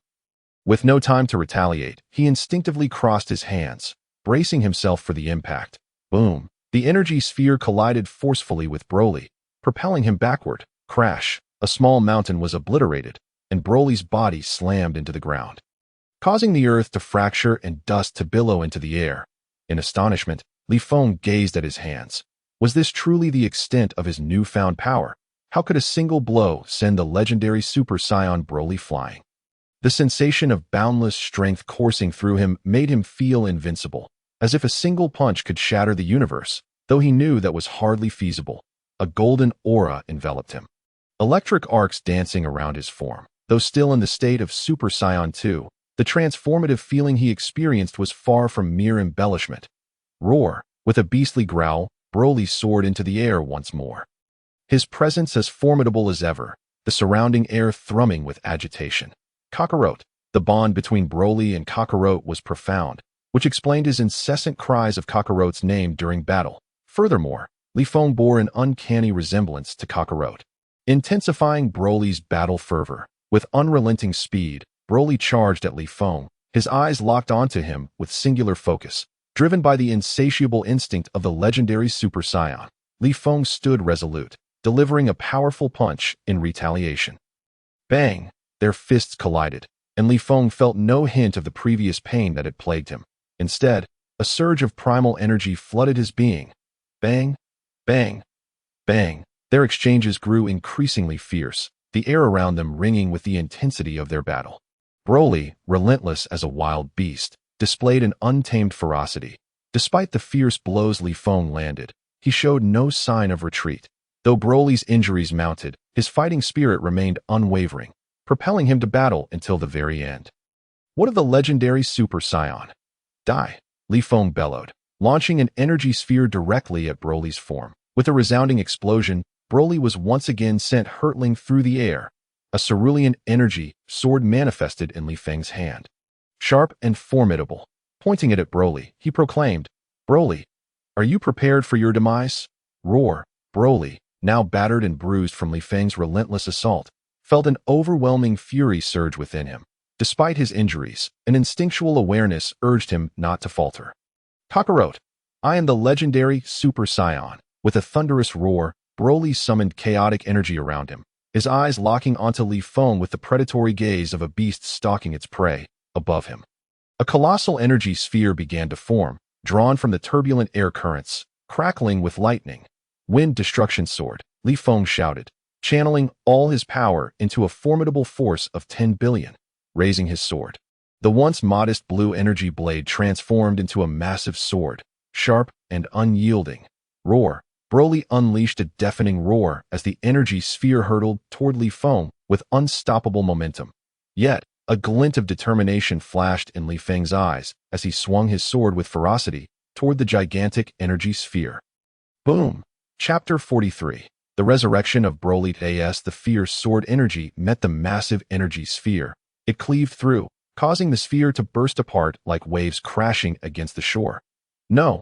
With no time to retaliate, he instinctively crossed his hands, bracing himself for the impact. Boom! The energy sphere collided forcefully with Broly, propelling him backward. Crash! A small mountain was obliterated, and Broly's body slammed into the ground, causing the earth to fracture and dust to billow into the air. In astonishment, Li Feng gazed at his hands. Was this truly the extent of his newfound power? How could a single blow send the legendary Super Saiyan Broly flying? The sensation of boundless strength coursing through him made him feel invincible, as if a single punch could shatter the universe, though he knew that was hardly feasible. A golden aura enveloped him, electric arcs dancing around his form. Though still in the state of Super Saiyan 2, the transformative feeling he experienced was far from mere embellishment. Roar! With a beastly growl, Broly soared into the air once more. His presence as formidable as ever, the surrounding air thrumming with agitation. Kakarot. The bond between Broly and Kakarot was profound, which explained his incessant cries of Kakarot's name during battle. Furthermore, Li Feng bore an uncanny resemblance to Kakarot, intensifying Broly's battle fervor. With unrelenting speed, Broly charged at Li Feng, his eyes locked onto him with singular focus. Driven by the insatiable instinct of the legendary Super Saiyan, Li Feng stood resolute, delivering a powerful punch in retaliation. Bang! Their fists collided, and Li Feng felt no hint of the previous pain that had plagued him. Instead, a surge of primal energy flooded his being. Bang! Bang! Bang! Their exchanges grew increasingly fierce, the air around them ringing with the intensity of their battle. Broly, relentless as a wild beast, displayed an untamed ferocity. Despite the fierce blows Li Feng landed, he showed no sign of retreat. Though Broly's injuries mounted, his fighting spirit remained unwavering, propelling him to battle until the very end. What of the legendary Super Saiyan? Die! Li Feng bellowed, launching an energy sphere directly at Broly's form. With a resounding explosion, Broly was once again sent hurtling through the air. A cerulean energy sword manifested in Li Feng's hand. Sharp and formidable. Pointing it at Broly, he proclaimed, "Broly, are you prepared for your demise?" Roar! Broly, now battered and bruised from Li Feng's relentless assault, felt an overwhelming fury surge within him. Despite his injuries, an instinctual awareness urged him not to falter. "Kakarot, I am the legendary Super Saiyan." With a thunderous roar, Broly summoned chaotic energy around him, his eyes locking onto Li Feng with the predatory gaze of a beast stalking its prey above him. A colossal energy sphere began to form, drawn from the turbulent air currents, crackling with lightning. Wind Destruction Sword, Li Feng shouted, channeling all his power into a formidable force of 10 billion, raising his sword. The once modest blue energy blade transformed into a massive sword, sharp and unyielding. Roar! Broly unleashed a deafening roar as the energy sphere hurtled toward Li Feng with unstoppable momentum. Yet, a glint of determination flashed in Li Feng's eyes as he swung his sword with ferocity toward the gigantic energy sphere. Boom! Chapter 43. The resurrection of Broly as the fierce sword energy met the massive energy sphere. It cleaved through, causing the sphere to burst apart like waves crashing against the shore. No!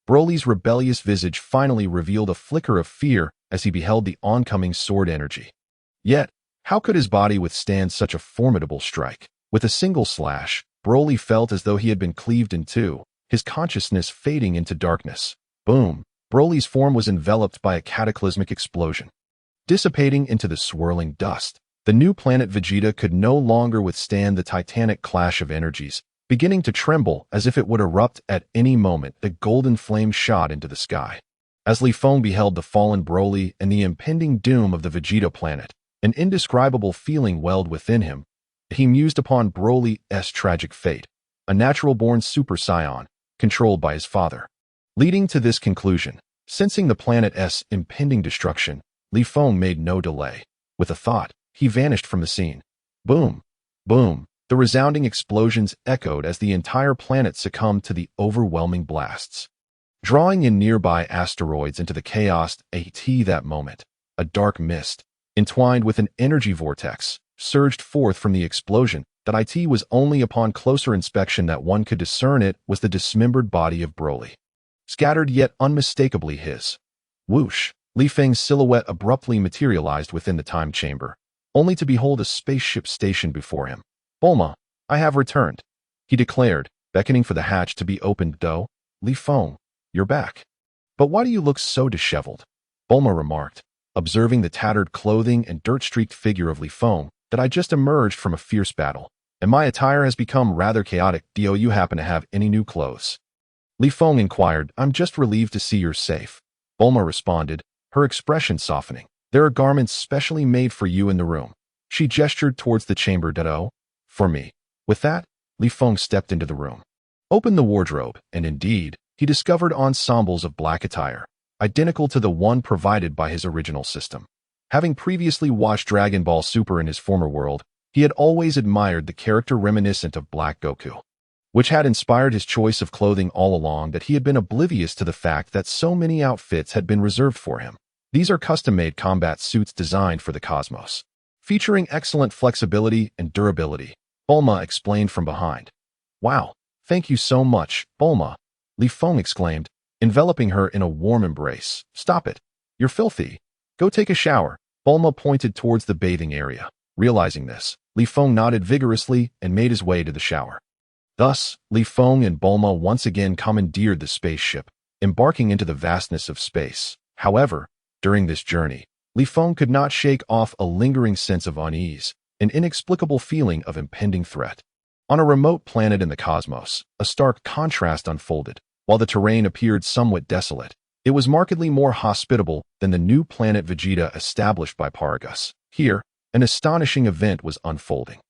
Broly's rebellious visage finally revealed a flicker of fear as he beheld the oncoming sword energy. Yet, how could his body withstand such a formidable strike? With a single slash, Broly felt as though he had been cleaved in two, his consciousness fading into darkness. Boom! Broly's form was enveloped by a cataclysmic explosion. Dissipating into the swirling dust, the new planet Vegeta could no longer withstand the titanic clash of energies. Beginning to tremble as if it would erupt at any moment, the golden flame shot into the sky. As Li Feng beheld the fallen Broly and the impending doom of the Vegeta planet, an indescribable feeling welled within him. He mused upon Broly's tragic fate, a natural-born Super Saiyan, controlled by his father. Leading to this conclusion, sensing the planet's impending destruction, Li Feng made no delay. With a thought, he vanished from the scene. Boom! Boom! The resounding explosions echoed as the entire planet succumbed to the overwhelming blasts. Drawing in nearby asteroids into the chaos at that moment, a dark mist, entwined with an energy vortex, surged forth from the explosion that it was only upon closer inspection that one could discern it was the dismembered body of Broly. Scattered yet unmistakably his. Whoosh! Li Feng's silhouette abruptly materialized within the time chamber, only to behold a spaceship stationed before him. Bulma, I have returned, he declared, beckoning for the hatch to be opened. "Do, Li Feng, you're back. But why do you look so disheveled?" Bulma remarked, observing the tattered clothing and dirt-streaked figure of Li Feng, "that I just emerged from a fierce battle, and my attire has become rather chaotic. Do you happen to have any new clothes?" Li Feng inquired. "I'm just relieved to see you're safe," Bulma responded, her expression softening. "There are garments specially made for you in the room." She gestured towards the chamber. "Do, for me." With that, Li Feng stepped into the room, opened the wardrobe, and indeed, he discovered ensembles of black attire, identical to the one provided by his original system. Having previously watched Dragon Ball Super in his former world, he had always admired the character reminiscent of Black Goku, which had inspired his choice of clothing all along. That he had been oblivious to the fact that so many outfits had been reserved for him. These are custom-made combat suits designed for the cosmos, featuring excellent flexibility and durability, Bulma explained from behind. "Wow, thank you so much, Bulma," Li Feng exclaimed, enveloping her in a warm embrace. "Stop it. You're filthy. Go take a shower." Bulma pointed towards the bathing area. Realizing this, Li Feng nodded vigorously and made his way to the shower. Thus, Li Feng and Bulma once again commandeered the spaceship, embarking into the vastness of space. However, during this journey, Li Feng could not shake off a lingering sense of unease, an inexplicable feeling of impending threat. On a remote planet in the cosmos, a stark contrast unfolded. While the terrain appeared somewhat desolate, it was markedly more hospitable than the new planet Vegeta established by Paragus. Here, an astonishing event was unfolding.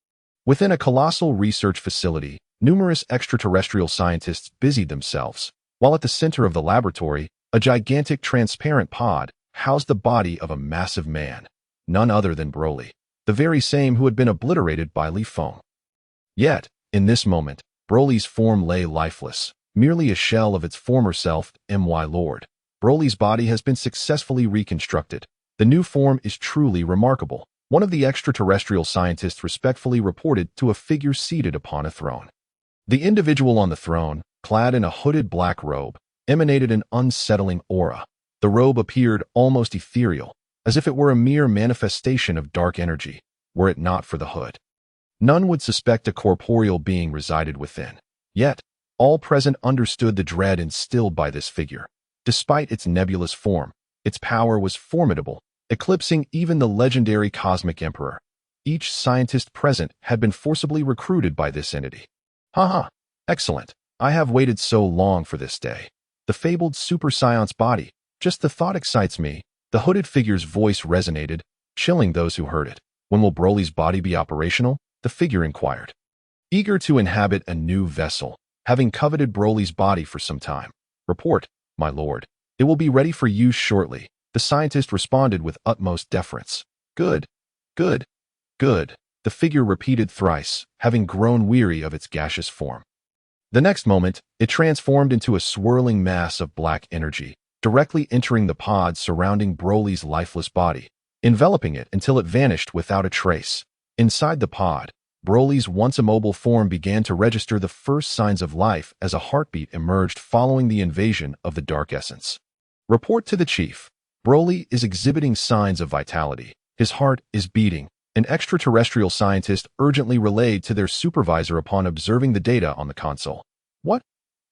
Within a colossal research facility, numerous extraterrestrial scientists busied themselves, while at the center of the laboratory, a gigantic transparent pod housed the body of a massive man, none other than Broly, the very same who had been obliterated by Li Feng. Yet, in this moment, Broly's form lay lifeless, merely a shell of its former self. My lord, Broly's body has been successfully reconstructed. The new form is truly remarkable, one of the extraterrestrial scientists respectfully reported to a figure seated upon a throne. The individual on the throne, clad in a hooded black robe, emanated an unsettling aura. The robe appeared almost ethereal, as if it were a mere manifestation of dark energy, were it not for the hood. None would suspect a corporeal being resided within. Yet, all present understood the dread instilled by this figure. Despite its nebulous form, Its power was formidable, eclipsing even the legendary Cosmic Emperor. Each scientist present had been forcibly recruited by this entity. Haha, excellent. I have waited so long for this day. The fabled Super Saiyan's body, just the thought excites me. The hooded figure's voice resonated, chilling those who heard it. When will Broly's body be operational? The figure inquired. Eager to inhabit a new vessel, having coveted Broly's body for some time. Report, my lord. It will be ready for use shortly. The scientist responded with utmost deference. Good, good, good. The figure repeated thrice, having grown weary of its gaseous form. The next moment, it transformed into a swirling mass of black energy, directly entering the pod surrounding Broly's lifeless body, enveloping it until it vanished without a trace. Inside the pod, Broly's once immobile form began to register the first signs of life as a heartbeat emerged following the invasion of the dark essence. Report to the chief. Broly is exhibiting signs of vitality. His heart is beating. An extraterrestrial scientist urgently relayed to their supervisor upon observing the data on the console. What?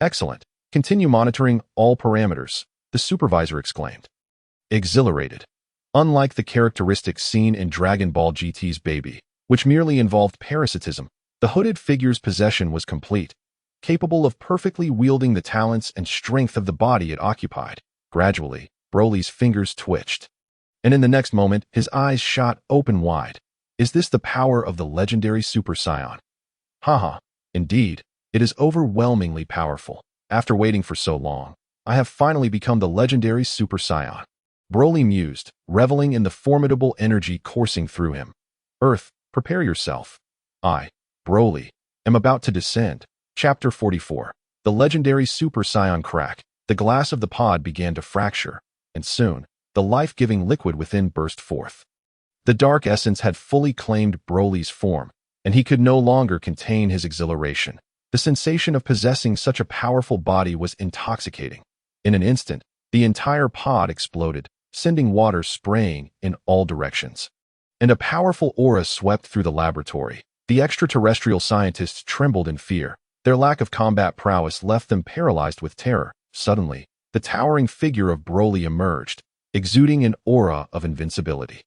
Excellent. Continue monitoring all parameters, the supervisor exclaimed. Exhilarated. Unlike the characteristics seen in Dragon Ball GT's Baby, which merely involved parasitism, the hooded figure's possession was complete, capable of perfectly wielding the talents and strength of the body it occupied. Gradually, Broly's fingers twitched, and in the next moment, his eyes shot open wide. Is this the power of the legendary Super Saiyan? Haha, indeed, it is overwhelmingly powerful. After waiting for so long, I have finally become the legendary Super Saiyan. Broly mused, reveling in the formidable energy coursing through him. Earth, prepare yourself. I, Broly, am about to descend. Chapter 44. The legendary Super Saiyan crack. The glass of the pod began to fracture, and soon, the life-giving liquid within burst forth. The dark essence had fully claimed Broly's form, and he could no longer contain his exhilaration. The sensation of possessing such a powerful body was intoxicating. In an instant, the entire pod exploded, sending water spraying in all directions. And a powerful aura swept through the laboratory. The extraterrestrial scientists trembled in fear. Their lack of combat prowess left them paralyzed with terror. Suddenly, the towering figure of Broly emerged, exuding an aura of invincibility.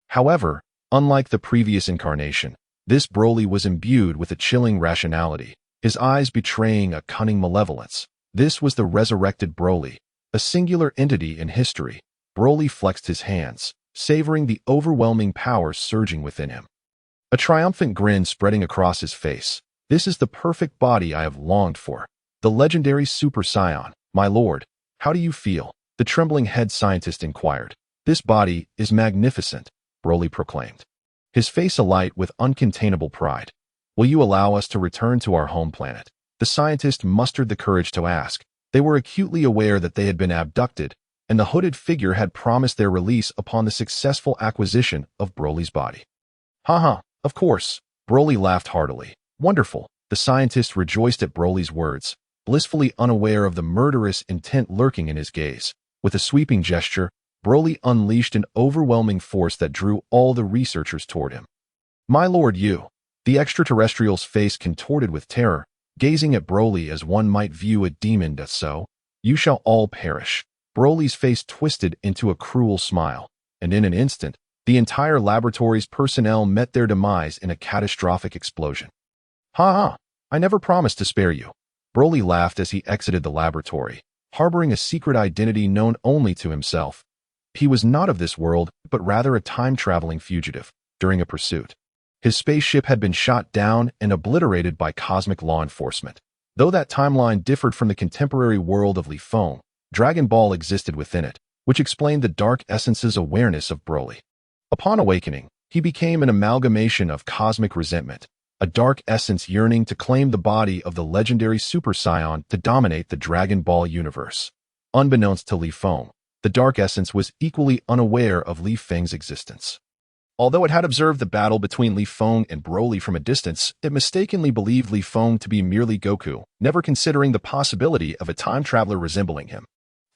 However, unlike the previous incarnation, this Broly was imbued with a chilling rationality, his eyes betraying a cunning malevolence. This was the resurrected Broly, a singular entity in history. Broly flexed his hands, savoring the overwhelming power surging within him. A triumphant grin spreading across his face. This is the perfect body I have longed for. The legendary Super Saiyan, my lord. How do you feel? The trembling head scientist inquired. This body is magnificent, Broly proclaimed, his face alight with uncontainable pride. Will you allow us to return to our home planet? The scientist mustered the courage to ask. They were acutely aware that they had been abducted, and the hooded figure had promised their release upon the successful acquisition of Broly's body. Haha, of course. Broly laughed heartily. Wonderful. The scientist rejoiced at Broly's words, blissfully unaware of the murderous intent lurking in his gaze. With a sweeping gesture, Broly unleashed an overwhelming force that drew all the researchers toward him. My lord, you. The extraterrestrial's face contorted with terror, gazing at Broly as one might view a demon. So, you shall all perish. Broly's face twisted into a cruel smile, and in an instant, the entire laboratory's personnel met their demise in a catastrophic explosion. Ha ha, I never promised to spare you. Broly laughed as he exited the laboratory, harboring a secret identity known only to himself. He was not of this world, but rather a time-traveling fugitive. During a pursuit, his spaceship had been shot down and obliterated by cosmic law enforcement. Though that timeline differed from the contemporary world of Li Feng, Dragon Ball existed within it, which explained the Dark Essence's awareness of Broly. Upon awakening, he became an amalgamation of cosmic resentment, a Dark Essence yearning to claim the body of the legendary Super Saiyan to dominate the Dragon Ball universe. Unbeknownst to Li Feng, the Dark Essence was equally unaware of Li Feng's existence. Although it had observed the battle between Li Feng and Broly from a distance, it mistakenly believed Li Feng to be merely Goku, never considering the possibility of a time traveler resembling him.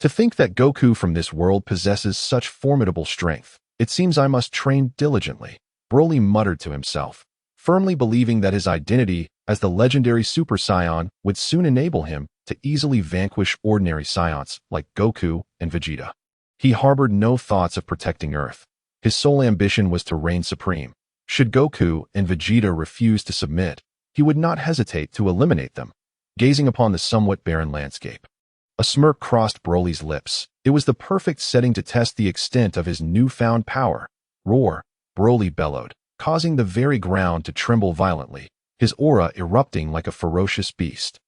To think that Goku from this world possesses such formidable strength, it seems I must train diligently, Broly muttered to himself, firmly believing that his identity as the legendary Super Saiyan would soon enable him to easily vanquish ordinary Saiyans like Goku and Vegeta. He harbored no thoughts of protecting Earth. His sole ambition was to reign supreme. Should Goku and Vegeta refuse to submit, he would not hesitate to eliminate them. Gazing upon the somewhat barren landscape, a smirk crossed Broly's lips. It was the perfect setting to test the extent of his newfound power. Roar! Broly bellowed, causing the very ground to tremble violently, his aura erupting like a ferocious beast.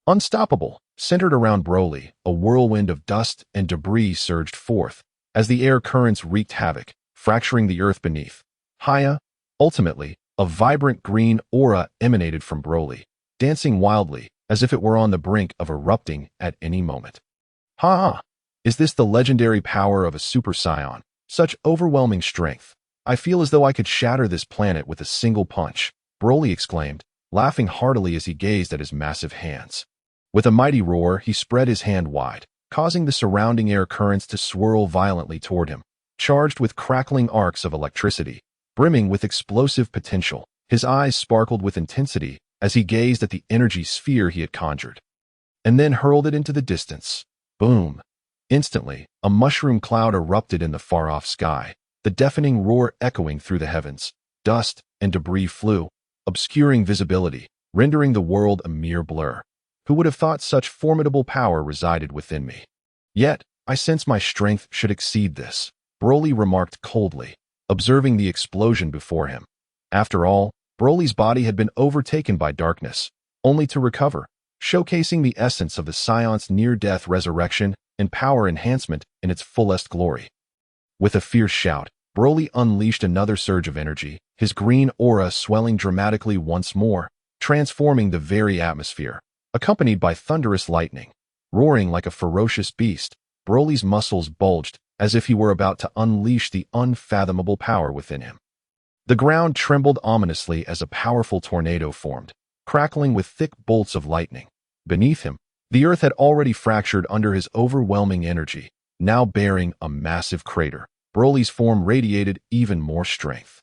Unstoppable! Centered around Broly, a whirlwind of dust and debris surged forth, as the air currents wreaked havoc, fracturing the earth beneath. Haya! Ultimately, a vibrant green aura emanated from Broly, dancing wildly, as if it were on the brink of erupting at any moment. Ha! Is this the legendary power of a Super Saiyan? Such overwhelming strength. I feel as though I could shatter this planet with a single punch, Broly exclaimed, laughing heartily as he gazed at his massive hands. With a mighty roar, he spread his hand wide, causing the surrounding air currents to swirl violently toward him, charged with crackling arcs of electricity, brimming with explosive potential. His eyes sparkled with intensity as he gazed at the energy sphere he had conjured, and then hurled it into the distance. Boom! Instantly, a mushroom cloud erupted in the far-off sky, the deafening roar echoing through the heavens. Dust and debris flew, obscuring visibility, rendering the world a mere blur. Who would have thought such formidable power resided within me? Yet, I sense my strength should exceed this, Broly remarked coldly, observing the explosion before him. After all, Broly's body had been overtaken by darkness, only to recover, showcasing the essence of the Saiyans' near-death resurrection and power enhancement in its fullest glory. With a fierce shout, Broly unleashed another surge of energy, his green aura swelling dramatically once more, transforming the very atmosphere. Accompanied by thunderous lightning, roaring like a ferocious beast, Broly's muscles bulged as if he were about to unleash the unfathomable power within him. The ground trembled ominously as a powerful tornado formed, crackling with thick bolts of lightning. Beneath him, the earth had already fractured under his overwhelming energy, now bearing a massive crater. Broly's form radiated even more strength.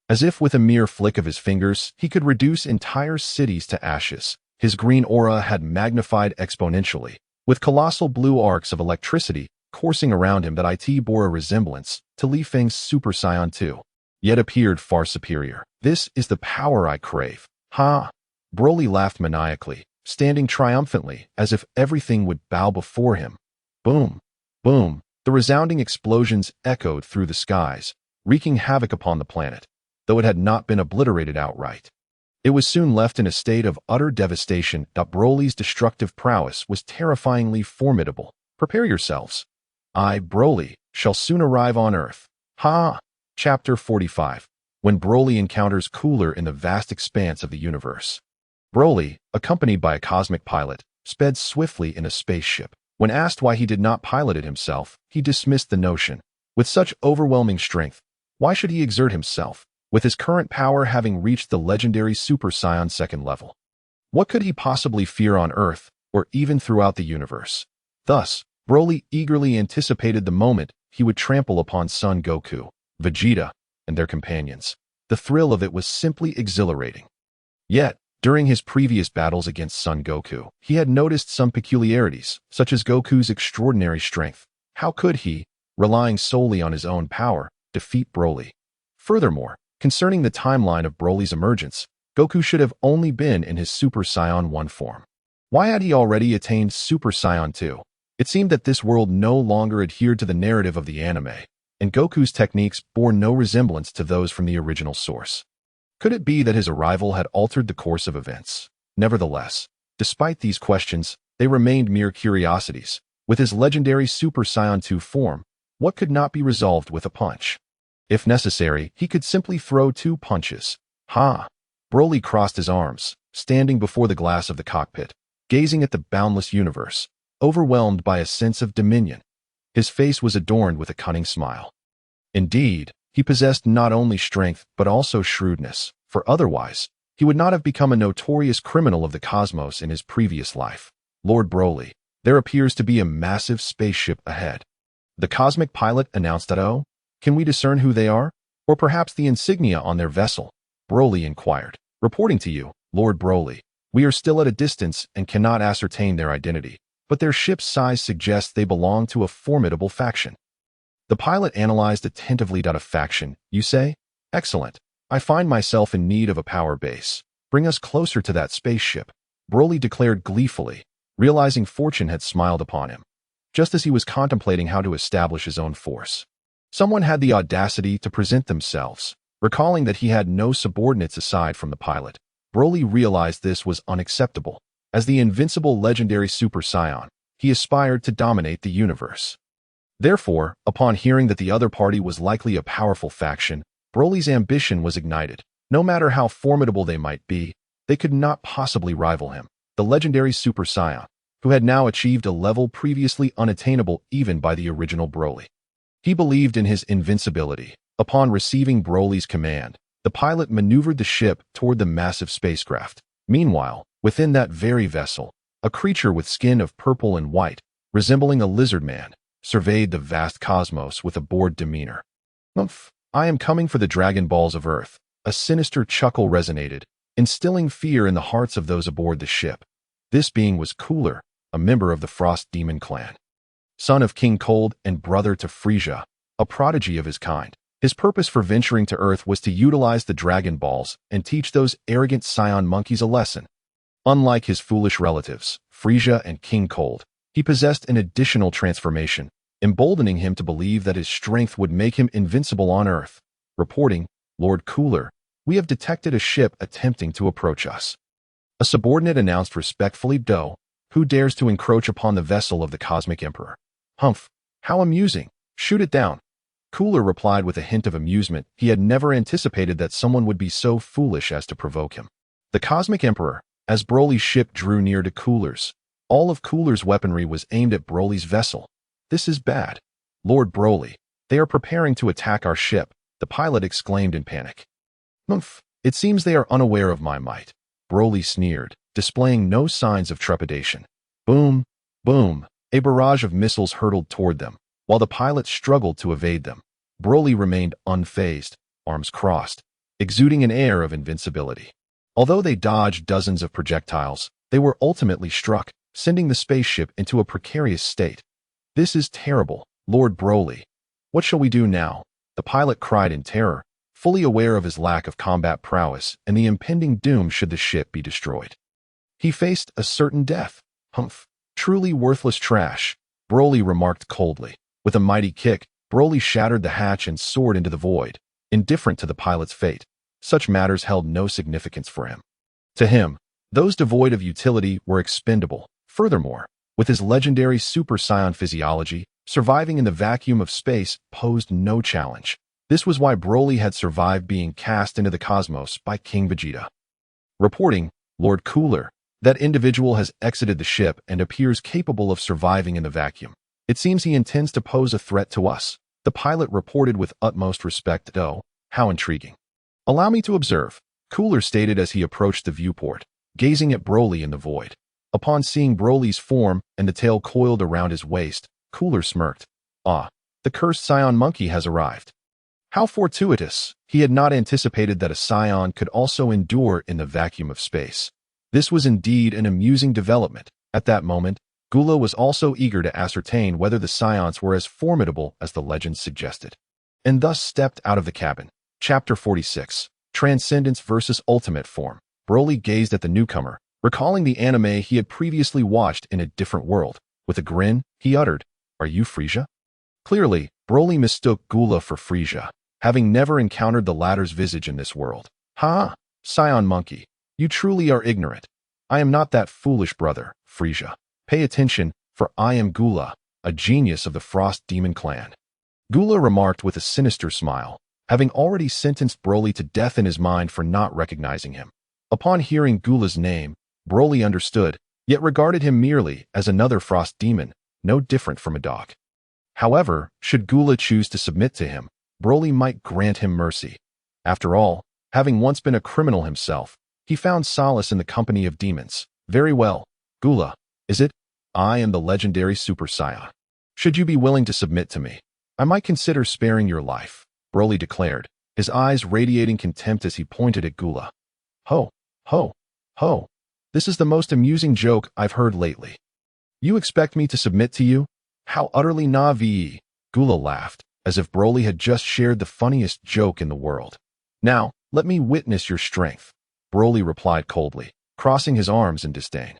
As if with a mere flick of his fingers, he could reduce entire cities to ashes. His green aura had magnified exponentially, with colossal blue arcs of electricity coursing around him that it bore a resemblance to Li Feng's Super Saiyan 2, yet appeared far superior. This is the power I crave. Ha! Broly laughed maniacally, standing triumphantly as if everything would bow before him. Boom! Boom! The resounding explosions echoed through the skies, wreaking havoc upon the planet, though it had not been obliterated outright. It was soon left in a state of utter devastation. Broly's destructive prowess was terrifyingly formidable. Prepare yourselves. I, Broly, shall soon arrive on Earth. Ha! Chapter 45. When Broly encounters Cooler in the vast expanse of the universe. Broly, accompanied by a cosmic pilot, sped swiftly in a spaceship. When asked why he did not pilot it himself, he dismissed the notion. With such overwhelming strength, why should he exert himself? With his current power having reached the legendary Super Saiyan 2nd level, what could he possibly fear on Earth, or even throughout the universe? Thus, Broly eagerly anticipated the moment he would trample upon Son Goku, Vegeta, and their companions. The thrill of it was simply exhilarating. Yet, during his previous battles against Son Goku, he had noticed some peculiarities, such as Goku's extraordinary strength. How could he, relying solely on his own power, defeat Broly? Furthermore, concerning the timeline of Broly's emergence, Goku should have only been in his Super Saiyan 1 form. Why had he already attained Super Saiyan 2? It seemed that this world no longer adhered to the narrative of the anime, and Goku's techniques bore no resemblance to those from the original source. Could it be that his arrival had altered the course of events? Nevertheless, despite these questions, they remained mere curiosities. With his legendary Super Saiyan 2 form, what could not be resolved with a punch? If necessary, he could simply throw 2 punches. Ha! Broly crossed his arms, standing before the glass of the cockpit, gazing at the boundless universe, overwhelmed by a sense of dominion. His face was adorned with a cunning smile. Indeed, he possessed not only strength but also shrewdness, for otherwise, he would not have become a notorious criminal of the cosmos in his previous life. Lord Broly, there appears to be a massive spaceship ahead. The cosmic pilot announced that. Oh, can we discern who they are? Or perhaps the insignia on their vessel? Broly inquired. Reporting to you, Lord Broly. We are still at a distance and cannot ascertain their identity, but their ship's size suggests they belong to a formidable faction. The pilot analyzed attentively. A faction, you say? Excellent. I find myself in need of a power base. Bring us closer to that spaceship, Broly declared gleefully, realizing fortune had smiled upon him, just as he was contemplating how to establish his own force. Someone had the audacity to present themselves. Recalling that he had no subordinates aside from the pilot, Broly realized this was unacceptable. As the invincible legendary Super Saiyan, he aspired to dominate the universe. Therefore, upon hearing that the other party was likely a powerful faction, Broly's ambition was ignited. No matter how formidable they might be, they could not possibly rival him, the legendary Super Saiyan, who had now achieved a level previously unattainable even by the original Broly. He believed in his invincibility. Upon receiving Broly's command, the pilot maneuvered the ship toward the massive spacecraft. Meanwhile, within that very vessel, a creature with skin of purple and white, resembling a lizard man, surveyed the vast cosmos with a bored demeanor. "Umph, I am coming for the Dragon Balls of Earth." A sinister chuckle resonated, instilling fear in the hearts of those aboard the ship. This being was Cooler, a member of the Frost Demon clan. Son of King Cold and brother to Frieza, a prodigy of his kind. His purpose for venturing to Earth was to utilize the Dragon Balls and teach those arrogant Saiyan monkeys a lesson. Unlike his foolish relatives, Frieza and King Cold, he possessed an additional transformation, emboldening him to believe that his strength would make him invincible on Earth. Reporting, Lord Cooler, we have detected a ship attempting to approach us. A subordinate announced respectfully, "Doe, who dares to encroach upon the vessel of the Cosmic Emperor?" "Humph, how amusing. Shoot it down." Cooler replied with a hint of amusement. He had never anticipated that someone would be so foolish as to provoke him. The Cosmic Emperor, as Broly's ship drew near to Cooler's, all of Cooler's weaponry was aimed at Broly's vessel. "This is bad. Lord Broly, they are preparing to attack our ship," the pilot exclaimed in panic. "Humph, it seems they are unaware of my might," Broly sneered, displaying no signs of trepidation. Boom, boom, a barrage of missiles hurtled toward them, while the pilot struggled to evade them. Broly remained unfazed, arms crossed, exuding an air of invincibility. Although they dodged dozens of projectiles, they were ultimately struck, sending the spaceship into a precarious state. "This is terrible, Lord Broly. What shall we do now?" the pilot cried in terror, fully aware of his lack of combat prowess and the impending doom should the ship be destroyed. He faced a certain death. "Humph, truly worthless trash," Broly remarked coldly. With a mighty kick, Broly shattered the hatch and soared into the void, indifferent to the pilot's fate. Such matters held no significance for him. To him, those devoid of utility were expendable. Furthermore, with his legendary Super Saiyan physiology, surviving in the vacuum of space posed no challenge. This was why Broly had survived being cast into the cosmos by King Vegeta. Reporting, Lord Cooler, that individual has exited the ship and appears capable of surviving in the vacuum. It seems he intends to pose a threat to us, the pilot reported with utmost respect. "Oh, how intriguing. Allow me to observe," Cooler stated as he approached the viewport, gazing at Broly in the void. Upon seeing Broly's form and the tail coiled around his waist, Cooler smirked. "Ah, the cursed Saiyan monkey has arrived." How fortuitous. He had not anticipated that a Saiyan could also endure in the vacuum of space. This was indeed an amusing development. At that moment, Gula was also eager to ascertain whether the Saiyans were as formidable as the legends suggested, and thus stepped out of the cabin. Chapter 46, Transcendence versus Ultimate Form. Broly gazed at the newcomer, recalling the anime he had previously watched in a different world. With a grin, he uttered, "Are you Frieza?" Clearly, Broly mistook Gula for Frieza, having never encountered the latter's visage in this world. "Ha! Saiyan monkey, you truly are ignorant. I am not that foolish brother, Frieza. Pay attention, for I am Gula, a genius of the Frost Demon clan." Gula remarked with a sinister smile, having already sentenced Broly to death in his mind for not recognizing him. Upon hearing Gula's name, Broly understood, yet regarded him merely as another Frost Demon, no different from a dog. However, should Gula choose to submit to him, Broly might grant him mercy. After all, having once been a criminal himself, he found solace in the company of demons. "Very well, Gula, is it? I am the legendary Super Saiyan. Should you be willing to submit to me, I might consider sparing your life," Broly declared, his eyes radiating contempt as he pointed at Gula. "Ho, ho, ho. This is the most amusing joke I've heard lately. You expect me to submit to you? How utterly naive!" Gula laughed, as if Broly had just shared the funniest joke in the world. "Now, let me witness your strength," Broly replied coldly, crossing his arms in disdain.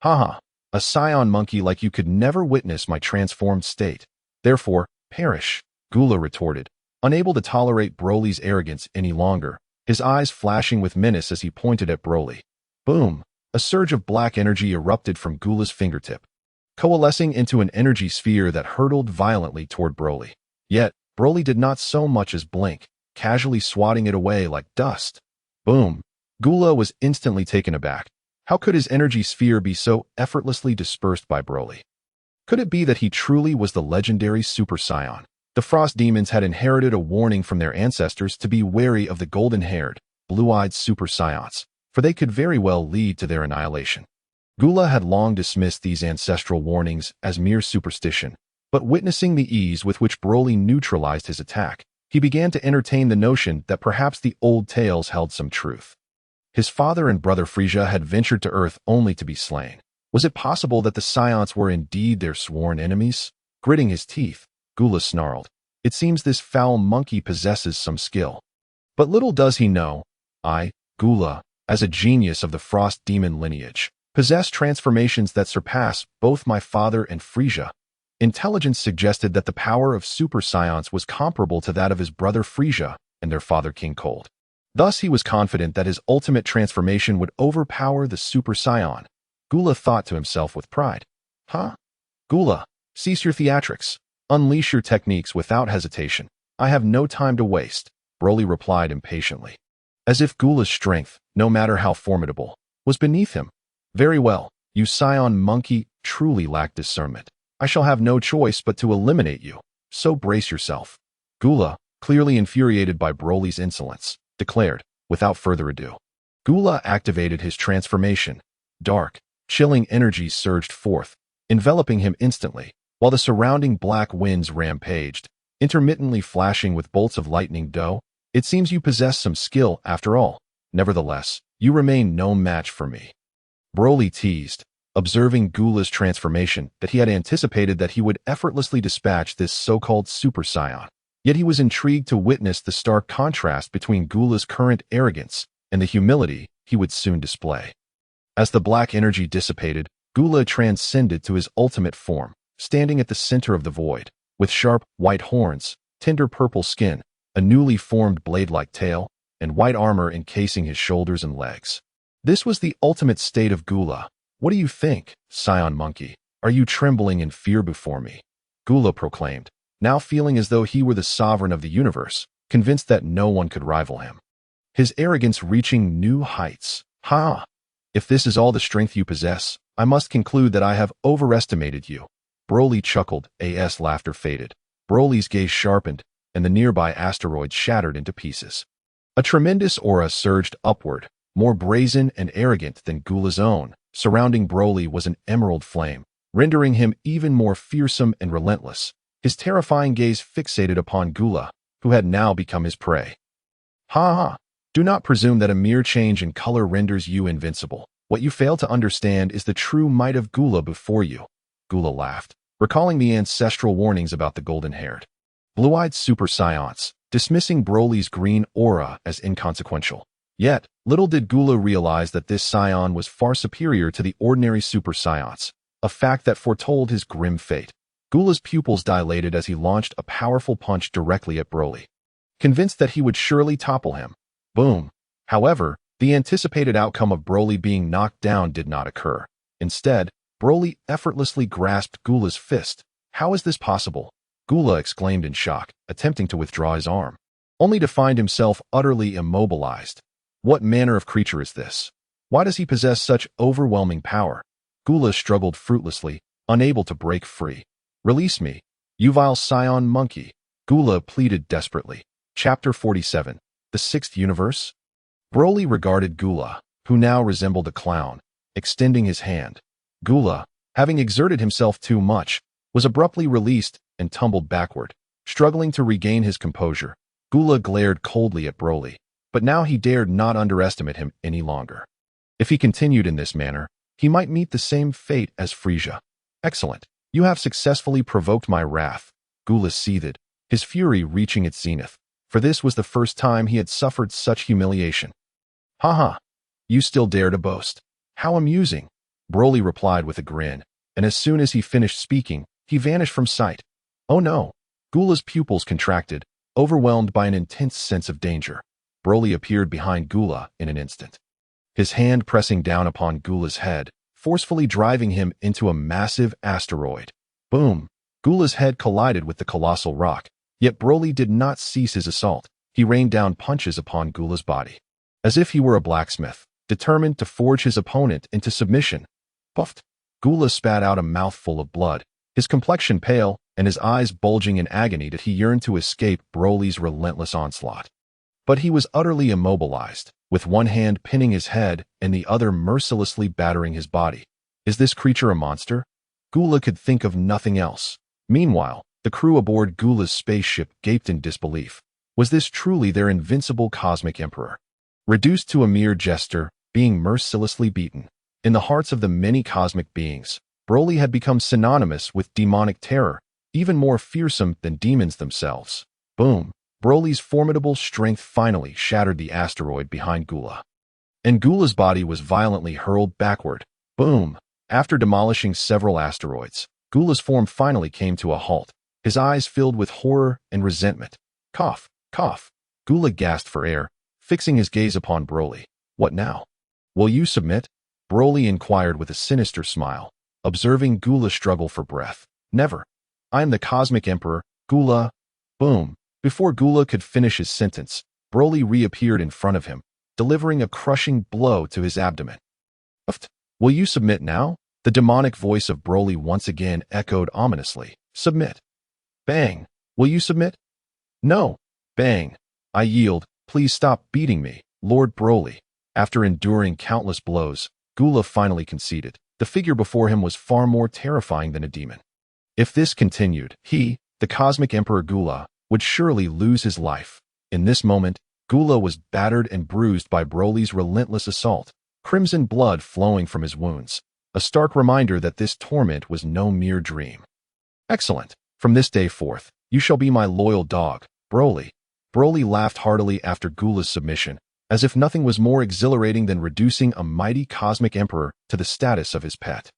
"Haha, a Saiyan monkey like you could never witness my transformed state. Therefore, perish," Gula retorted, unable to tolerate Broly's arrogance any longer, his eyes flashing with menace as he pointed at Broly. Boom! A surge of black energy erupted from Gula's fingertip, coalescing into an energy sphere that hurtled violently toward Broly. Yet, Broly did not so much as blink, casually swatting it away like dust. Boom! Gula was instantly taken aback. How could his energy sphere be so effortlessly dispersed by Broly? Could it be that he truly was the legendary Super Saiyan? The Frost Demons had inherited a warning from their ancestors to be wary of the golden-haired, blue-eyed Super Saiyans, for they could very well lead to their annihilation. Gula had long dismissed these ancestral warnings as mere superstition, but witnessing the ease with which Broly neutralized his attack, he began to entertain the notion that perhaps the old tales held some truth. His father and brother Frieza had ventured to Earth only to be slain. Was it possible that the Saiyans were indeed their sworn enemies? Gritting his teeth, Gula snarled, "It seems this foul monkey possesses some skill." But little does he know, I, Gula, as a genius of the Frost Demon lineage, possess transformations that surpass both my father and Frieza. Intelligence suggested that the power of Super Saiyans was comparable to that of his brother Frieza and their father King Cold. Thus he was confident that his ultimate transformation would overpower the Super Saiyan. Gula thought to himself with pride. Huh? Gula, cease your theatrics. Unleash your techniques without hesitation. I have no time to waste, Broly replied impatiently. As if Gula's strength, no matter how formidable, was beneath him. Very well, you Saiyan monkey truly lack discernment. I shall have no choice but to eliminate you, so brace yourself. Gula, clearly infuriated by Broly's insolence, declared, without further ado. Gula activated his transformation. Dark, chilling energies surged forth, enveloping him instantly, while the surrounding black winds rampaged, intermittently flashing with bolts of lightning. It seems you possess some skill after all. Nevertheless, you remain no match for me. Broly teased, observing Gula's transformation, that he had anticipated that he would effortlessly dispatch this so-called Super Saiyan. Yet he was intrigued to witness the stark contrast between Gula's current arrogance and the humility he would soon display. As the black energy dissipated, Gula transcended to his ultimate form, standing at the center of the void, with sharp, white horns, tender purple skin, a newly formed blade-like tail, and white armor encasing his shoulders and legs. This was the ultimate state of Gula. What do you think, Saiyan monkey? Are you trembling in fear before me? Gula proclaimed, now feeling as though he were the sovereign of the universe, convinced that no one could rival him. His arrogance reaching new heights. Ha! If this is all the strength you possess, I must conclude that I have overestimated you. Broly chuckled, as laughter faded. Broly's gaze sharpened, and the nearby asteroid shattered into pieces. A tremendous aura surged upward, more brazen and arrogant than Gula's own. Surrounding Broly was an emerald flame, rendering him even more fearsome and relentless, his terrifying gaze fixated upon Gula, who had now become his prey. Ha ha! Do not presume that a mere change in color renders you invincible. What you fail to understand is the true might of Gula before you. Gula laughed, recalling the ancestral warnings about the golden-haired, blue-eyed Super Saiyans, dismissing Broly's green aura as inconsequential. Yet, little did Gula realize that this Saiyan was far superior to the ordinary Super Saiyans, a fact that foretold his grim fate. Gula's pupils dilated as he launched a powerful punch directly at Broly, convinced that he would surely topple him. Boom! However, the anticipated outcome of Broly being knocked down did not occur. Instead, Broly effortlessly grasped Gula's fist. How is this possible? Gula exclaimed in shock, attempting to withdraw his arm, only to find himself utterly immobilized. What manner of creature is this? Why does he possess such overwhelming power? Gula struggled fruitlessly, unable to break free. Release me, you vile Saiyan monkey, Gula pleaded desperately. Chapter 47, The Sixth Universe? Broly regarded Gula, who now resembled a clown, extending his hand. Gula, having exerted himself too much, was abruptly released and tumbled backward. Struggling to regain his composure, Gula glared coldly at Broly, but now he dared not underestimate him any longer. If he continued in this manner, he might meet the same fate as Frieza. Excellent. You have successfully provoked my wrath, Gula seethed, his fury reaching its zenith, for this was the first time he had suffered such humiliation. "Haha, you still dare to boast. How amusing," Broly replied with a grin, and as soon as he finished speaking, he vanished from sight. Oh no! Gula's pupils contracted, overwhelmed by an intense sense of danger. Broly appeared behind Gula in an instant, his hand pressing down upon Gula's head, forcefully driving him into a massive asteroid. Boom! Gula's head collided with the colossal rock, yet Broly did not cease his assault. He rained down punches upon Gula's body, as if he were a blacksmith, determined to forge his opponent into submission. Puffed! Gula spat out a mouthful of blood, his complexion pale and his eyes bulging in agony that he yearned to escape Broly's relentless onslaught. But he was utterly immobilized, with one hand pinning his head and the other mercilessly battering his body. Is this creature a monster? Gula could think of nothing else. Meanwhile, the crew aboard Gula's spaceship gaped in disbelief. Was this truly their invincible cosmic emperor? Reduced to a mere jester, being mercilessly beaten. In the hearts of the many cosmic beings, Broly had become synonymous with demonic terror, even more fearsome than demons themselves. Boom! Broly's formidable strength finally shattered the asteroid behind Gula, and Gula's body was violently hurled backward. Boom! After demolishing several asteroids, Gula's form finally came to a halt, his eyes filled with horror and resentment. Cough, cough. Gula gasped for air, fixing his gaze upon Broly. What now? Will you submit? Broly inquired with a sinister smile, observing Gula struggle for breath. Never. I am the Cosmic Emperor, Gula. Boom. Before Gula could finish his sentence, Broly reappeared in front of him, delivering a crushing blow to his abdomen. Will you submit now? The demonic voice of Broly once again echoed ominously. Submit. Bang. Will you submit? No. Bang. I yield. Please stop beating me, Lord Broly. After enduring countless blows, Gula finally conceded. The figure before him was far more terrifying than a demon. If this continued, he, the Cosmic Emperor Gula, would surely lose his life. In this moment, Gula was battered and bruised by Broly's relentless assault, crimson blood flowing from his wounds, a stark reminder that this torment was no mere dream. Excellent. From this day forth, you shall be my loyal dog, Broly. Broly laughed heartily after Gula's submission, as if nothing was more exhilarating than reducing a mighty cosmic emperor to the status of his pet.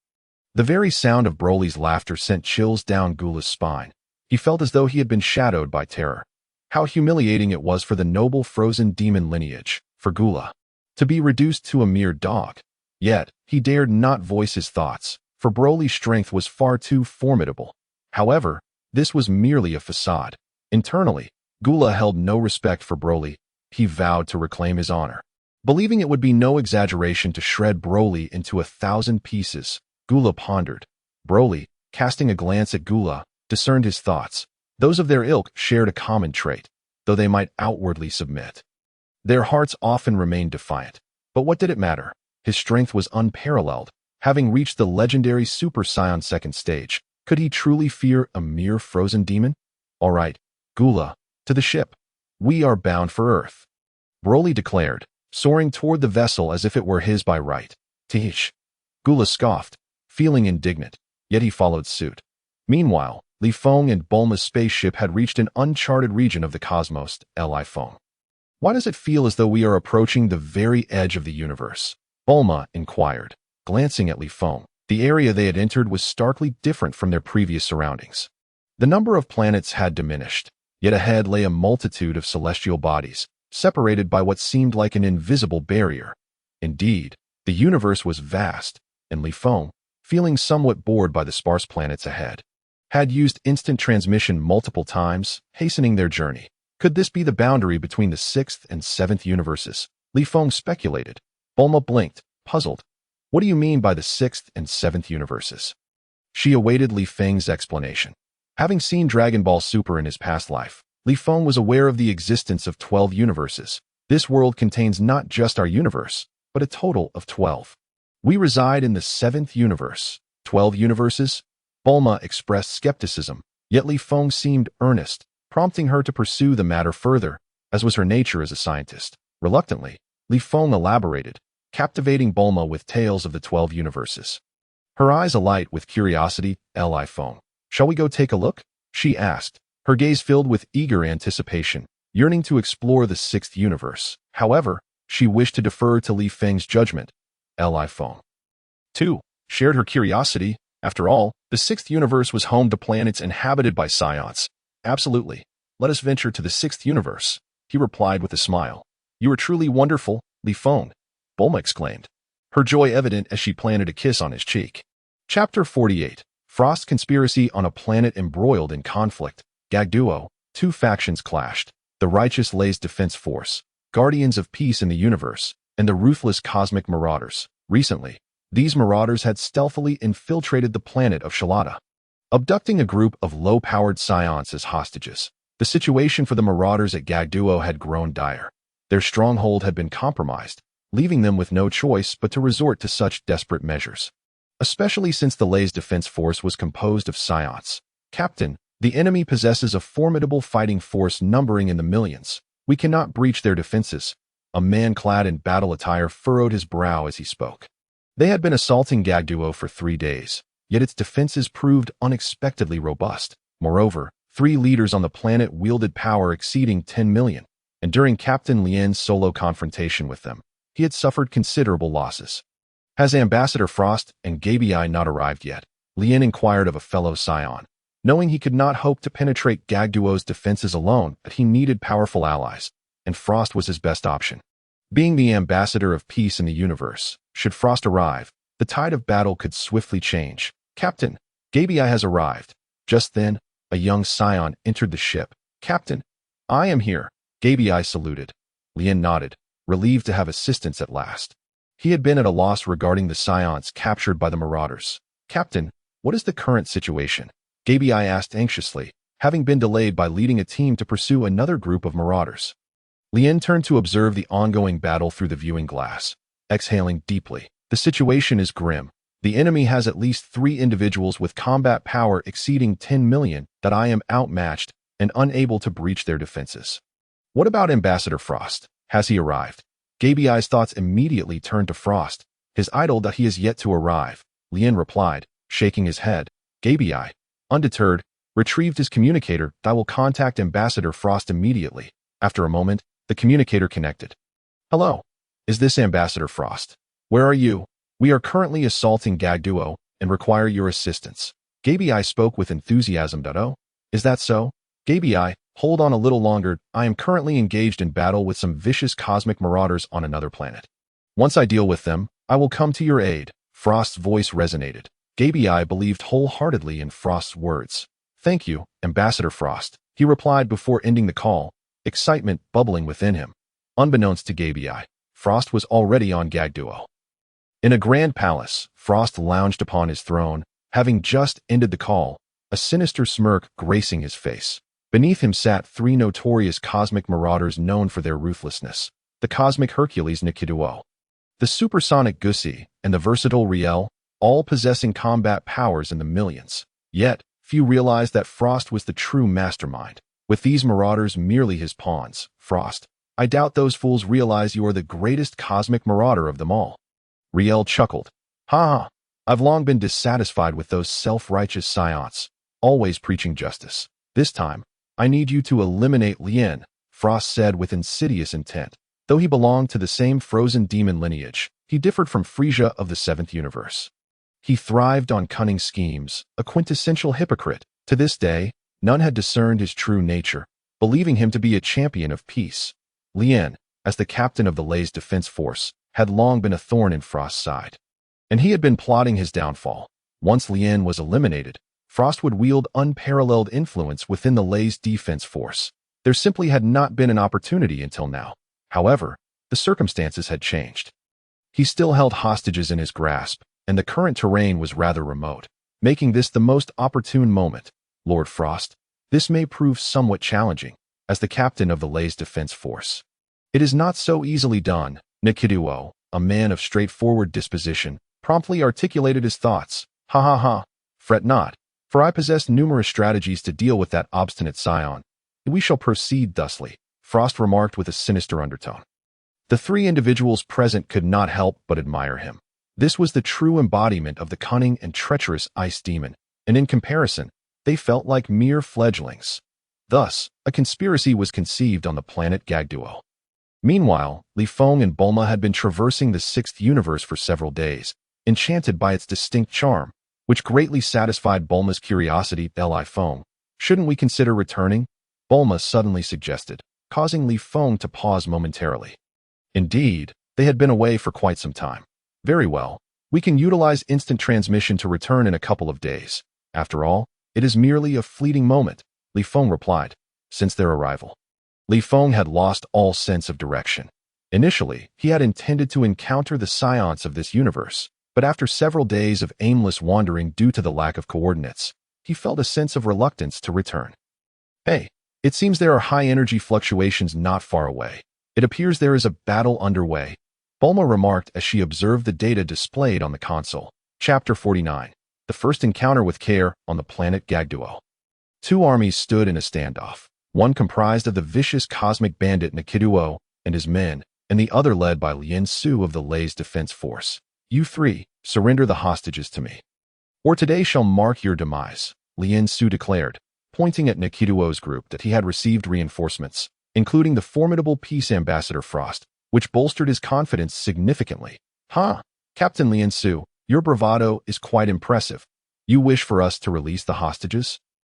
The very sound of Broly's laughter sent chills down Gula's spine. He felt as though he had been shadowed by terror. How humiliating it was for the noble frozen demon lineage, for Gula, to be reduced to a mere dog. Yet, he dared not voice his thoughts, for Broly's strength was far too formidable. However, this was merely a facade. Internally, Gula held no respect for Broly. He vowed to reclaim his honor. Believing it would be no exaggeration to shred Broly into 1,000 pieces, Gula pondered. Broly, casting a glance at Gula, discerned his thoughts. Those of their ilk shared a common trait, though they might outwardly submit. Their hearts often remained defiant. But what did it matter? His strength was unparalleled. Having reached the legendary Super Saiyan 2nd stage, could he truly fear a mere frozen demon? All right, Gula, to the ship. We are bound for Earth, Broly declared, soaring toward the vessel as if it were his by right. Teach. Gula scoffed, feeling indignant, yet he followed suit. Meanwhile, Li Feng and Bulma's spaceship had reached an uncharted region of the cosmos, Li Feng. Why does it feel as though we are approaching the very edge of the universe? Bulma inquired, glancing at Li Feng. The area they had entered was starkly different from their previous surroundings. The number of planets had diminished, yet ahead lay a multitude of celestial bodies, separated by what seemed like an invisible barrier. Indeed, the universe was vast, and Li Feng, feeling somewhat bored by the sparse planets ahead, had used instant transmission multiple times, hastening their journey. Could this be the boundary between the 6th and 7th universes? Li Feng speculated. Bulma blinked, puzzled. What do you mean by the 6th and 7th universes? She awaited Li Feng's explanation. Having seen Dragon Ball Super in his past life, Li Feng was aware of the existence of 12 universes. This world contains not just our universe, but a total of 12. We reside in the 7th universe. 12 universes? Bulma expressed skepticism, yet Li Feng seemed earnest, prompting her to pursue the matter further, as was her nature as a scientist. Reluctantly, Li Feng elaborated, captivating Bulma with tales of the 12 universes. Her eyes alight with curiosity. Li Feng, shall we go take a look? She asked, her gaze filled with eager anticipation, yearning to explore the sixth universe. However, she wished to defer to Li Feng's judgment. Li Feng, too, shared her curiosity. After all, the sixth universe was home to planets inhabited by Saiyans. Absolutely. Let us venture to the sixth universe, he replied with a smile. You are truly wonderful, Li Feng, Bulma exclaimed, her joy evident as she planted a kiss on his cheek. Chapter 48. Frost's Conspiracy on a Planet Embroiled in Conflict. Gagduo, two factions clashed. The righteous Lei's Defense Force, guardians of peace in the universe, and the ruthless cosmic marauders. Recently, these marauders had stealthily infiltrated the planet of Shalata, abducting a group of low-powered Saiyans as hostages. The situation for the marauders at Gagduo had grown dire. Their stronghold had been compromised, leaving them with no choice but to resort to such desperate measures. Especially since the Lei's Defense Force was composed of Saiyans. Captain, the enemy possesses a formidable fighting force numbering in the millions. We cannot breach their defenses. A man clad in battle attire furrowed his brow as he spoke. They had been assaulting Gagduo for 3 days, yet its defenses proved unexpectedly robust. Moreover, 3 leaders on the planet wielded power exceeding 10 million, and during Captain Lien's solo confrontation with them, he had suffered considerable losses. Has Ambassador Frost and Gabii not arrived yet? Lien inquired of a fellow Saiyan. Knowing he could not hope to penetrate Gagduo's defenses alone, but he needed powerful allies, and Frost was his best option. Being the ambassador of peace in the universe, should Frost arrive, the tide of battle could swiftly change. Captain, Gabii has arrived. Just then, a young Saiyan entered the ship. Captain, I am here. Gabii saluted. Lien nodded, relieved to have assistance at last. He had been at a loss regarding the Saiyans captured by the marauders. Captain, what is the current situation? Gabii asked anxiously, having been delayed by leading a team to pursue another group of marauders. Lien turned to observe the ongoing battle through the viewing glass, exhaling deeply. The situation is grim. The enemy has at least 3 individuals with combat power exceeding 10 million that I am outmatched and unable to breach their defenses. What about Ambassador Frost? Has he arrived? Gabii's thoughts immediately turned to Frost, his idol that he has yet to arrive. Lien replied, shaking his head. Gabii, undeterred, retrieved his communicator. I will contact Ambassador Frost immediately. After a moment, the communicator connected. Hello. Is this Ambassador Frost? Where are you? We are currently assaulting Gagduo and require your assistance. Gabii spoke with enthusiasm. Oh, is that so? Gabii, hold on a little longer. I am currently engaged in battle with some vicious cosmic marauders on another planet. Once I deal with them, I will come to your aid. Frost's voice resonated. Gabii believed wholeheartedly in Frost's words. Thank you, Ambassador Frost, he replied before ending the call, excitement bubbling within him. Unbeknownst to Gabii, Frost was already on Gagduo. In a grand palace, Frost lounged upon his throne, having just ended the call, a sinister smirk gracing his face. Beneath him sat 3 notorious cosmic marauders known for their ruthlessness, the cosmic Hercules Nikiduo, the supersonic Gussie, and the versatile Riel, all possessing combat powers in the millions. Yet, few realized that Frost was the true mastermind, with these marauders merely his pawns. Frost, I doubt those fools realize you are the greatest cosmic marauder of them all. Riel chuckled. Ha ha, I've long been dissatisfied with those self-righteous Saiyans, always preaching justice. This time, I need you to eliminate Lien, Frost said with insidious intent. Though he belonged to the same frozen demon lineage, he differed from Frisia of the 7th universe. He thrived on cunning schemes, a quintessential hypocrite. To this day, none had discerned his true nature, believing him to be a champion of peace. Lien, as the captain of the Lei's Defense Force, had long been a thorn in Frost's side, and he had been plotting his downfall. Once Lien was eliminated, Frost would wield unparalleled influence within the Lei's Defense Force. There simply had not been an opportunity until now. However, the circumstances had changed. He still held hostages in his grasp, and the current terrain was rather remote, making this the most opportune moment. Lord Frost, this may prove somewhat challenging, as the captain of the Lei's Defense Force. It is not so easily done. Nikiduo, a man of straightforward disposition, promptly articulated his thoughts. Ha ha ha, fret not, for I possess numerous strategies to deal with that obstinate Scion. We shall proceed thusly, Frost remarked with a sinister undertone. The 3 individuals present could not help but admire him. This was the true embodiment of the cunning and treacherous ice demon, and in comparison, they felt like mere fledglings. Thus, a conspiracy was conceived on the planet Gagduo. Meanwhile, Li Feng and Bulma had been traversing the sixth universe for several days, enchanted by its distinct charm, which greatly satisfied Bulma's curiosity. Li Feng, shouldn't we consider returning? Bulma suddenly suggested, causing Li Feng to pause momentarily. Indeed, they had been away for quite some time. Very well, we can utilize instant transmission to return in a couple of days. After all, it is merely a fleeting moment, Li Feng replied. Since their arrival, Li Feng had lost all sense of direction. Initially, he had intended to encounter the Saiyans of this universe, but after several days of aimless wandering due to the lack of coordinates, he felt a sense of reluctance to return. Hey, it seems there are high-energy fluctuations not far away. It appears there is a battle underway, Bulma remarked as she observed the data displayed on the console. Chapter 49. The first encounter with Kaire on the planet Gagduo. Two armies stood in a standoff, one comprised of the vicious cosmic bandit Nikiduo and his men, and the other led by Lien Su of the Lei's defense force. You three, surrender the hostages to me, or today shall mark your demise, Lien Su declared, pointing at Nikiduo's group that he had received reinforcements, including the formidable peace ambassador Frost, which bolstered his confidence significantly. Captain Lien Su, your bravado is quite impressive. You wish for us to release the hostages?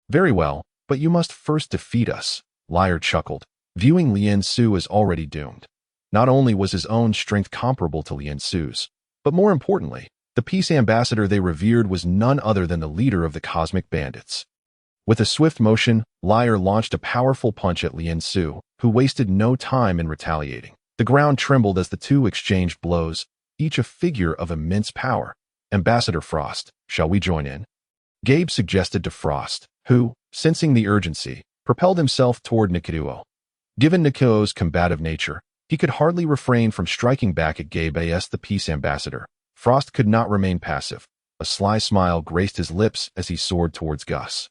Very well, but you must first defeat us, Liar chuckled, viewing Lien Su as already doomed. Not only was his own strength comparable to Lien Su's, but more importantly, the peace ambassador they revered was none other than the leader of the cosmic bandits. With a swift motion, Liar launched a powerful punch at Lien Su, who wasted no time in retaliating. The ground trembled as the two exchanged blows, each a figure of immense power. Ambassador Frost, shall we join in? Gabe suggested to Frost, who, sensing the urgency, propelled himself toward Nikiduo. Given Nikiduo's combative nature, he could hardly refrain from striking back at Gabe as the peace ambassador. Frost could not remain passive. A sly smile graced his lips as he soared towards Gus,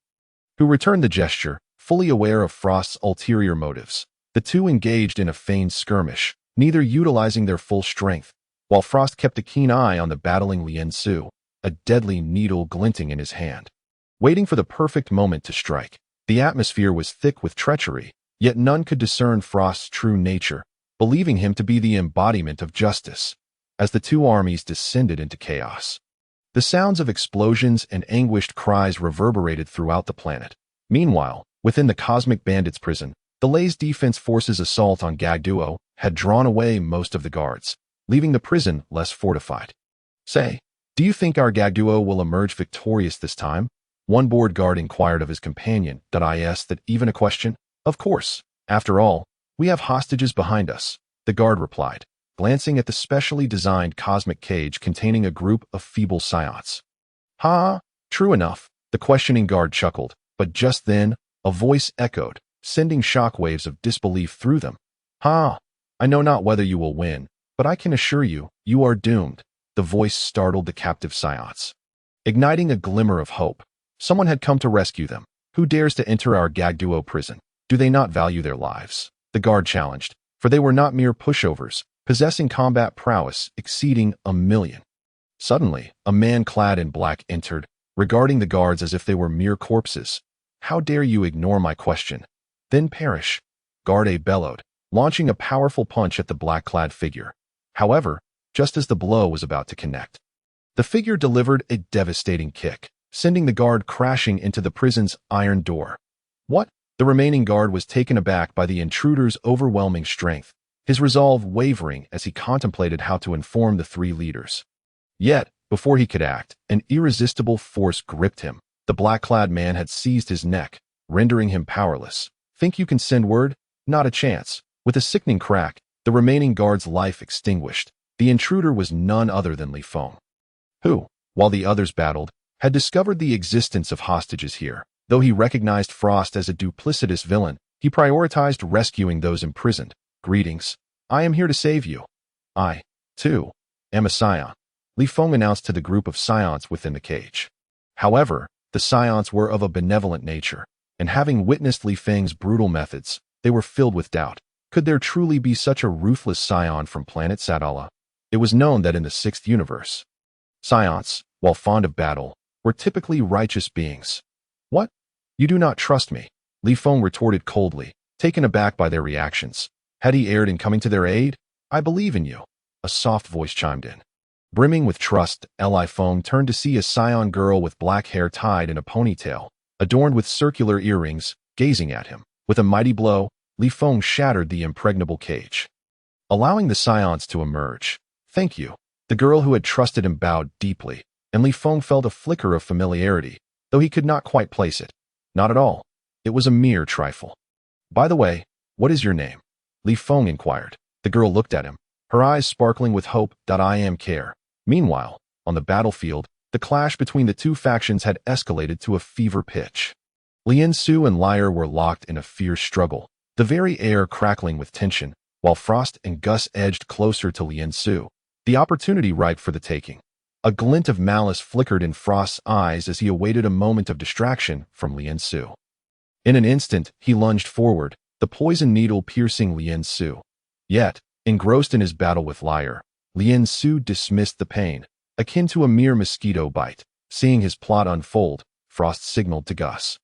who returned the gesture, fully aware of Frost's ulterior motives. The two engaged in a feigned skirmish, neither utilizing their full strength, while Frost kept a keen eye on the battling Lien Su, a deadly needle glinting in his hand, waiting for the perfect moment to strike. The atmosphere was thick with treachery, yet none could discern Frost's true nature, believing him to be the embodiment of justice. As the two armies descended into chaos, the sounds of explosions and anguished cries reverberated throughout the planet. Meanwhile, within the cosmic bandits' prison, the Lei's defense forces' assault on Gagduo had drawn away most of the guards, leaving the prison less fortified. Say, do you think our Gagduo will emerge victorious this time? One board guard inquired of his companion. Is that even a question? Of course. After all, we have hostages behind us, the guard replied, glancing at the specially designed cosmic cage containing a group of feeble Saiyans. True enough, the questioning guard chuckled, but just then, a voice echoed, sending shockwaves of disbelief through them. I know not whether you will win, but I can assure you, you are doomed. The voice startled the captive Saiyans, igniting a glimmer of hope. Someone had come to rescue them. Who dares to enter our Gagduo prison? Do they not value their lives? The guard challenged, for they were not mere pushovers, possessing combat prowess exceeding 1,000,000. Suddenly, a man clad in black entered, regarding the guards as if they were mere corpses. How dare you ignore my question? Then perish, Guard A bellowed, launching a powerful punch at the black-clad figure. However, just as the blow was about to connect, the figure delivered a devastating kick, sending the guard crashing into the prison's iron door. What? The remaining guard was taken aback by the intruder's overwhelming strength, his resolve wavering as he contemplated how to inform the three leaders. Yet, before he could act, an irresistible force gripped him. The black-clad man had seized his neck, rendering him powerless. Think you can send word? Not a chance. With a sickening crack, the remaining guard's life extinguished. The intruder was none other than Li Feng, who, while the others battled, had discovered the existence of hostages here. Though he recognized Frost as a duplicitous villain, he prioritized rescuing those imprisoned. Greetings. I am here to save you. I, too, am a Saiyan, Li Feng announced to the group of Saiyans within the cage. However, the Saiyans were of a benevolent nature, and having witnessed Li Feng's brutal methods, they were filled with doubt. Could there truly be such a ruthless Saiyan from planet Sadala? It was known that in the sixth universe, Saiyans, while fond of battle, were typically righteous beings. What? You do not trust me? Li Feng retorted coldly, taken aback by their reactions. Had he erred in coming to their aid? I believe in you, a soft voice chimed in. Brimming with trust, Li Feng turned to see a Saiyan girl with black hair tied in a ponytail, adorned with circular earrings, gazing at him. With a mighty blow, Li Feng shattered the impregnable cage, allowing the Saiyans to emerge. Thank you. The girl who had trusted him bowed deeply, and Li Feng felt a flicker of familiarity, though he could not quite place it. Not at all. It was a mere trifle. By the way, what is your name? Li Feng inquired. The girl looked at him, her eyes sparkling with hope. I am Kaire. Meanwhile, on the battlefield, the clash between the two factions had escalated to a fever pitch. Lien Su and Liar were locked in a fierce struggle, the very air crackling with tension, while Frost and Gus edged closer to Lien Su, the opportunity ripe for the taking. A glint of malice flickered in Frost's eyes as he awaited a moment of distraction from Lien Su. In an instant, he lunged forward, the poison needle piercing Lien Su. Yet, engrossed in his battle with Liar, Lien Su dismissed the pain, akin to a mere mosquito bite. Seeing his plot unfold, Frost signaled to Gus,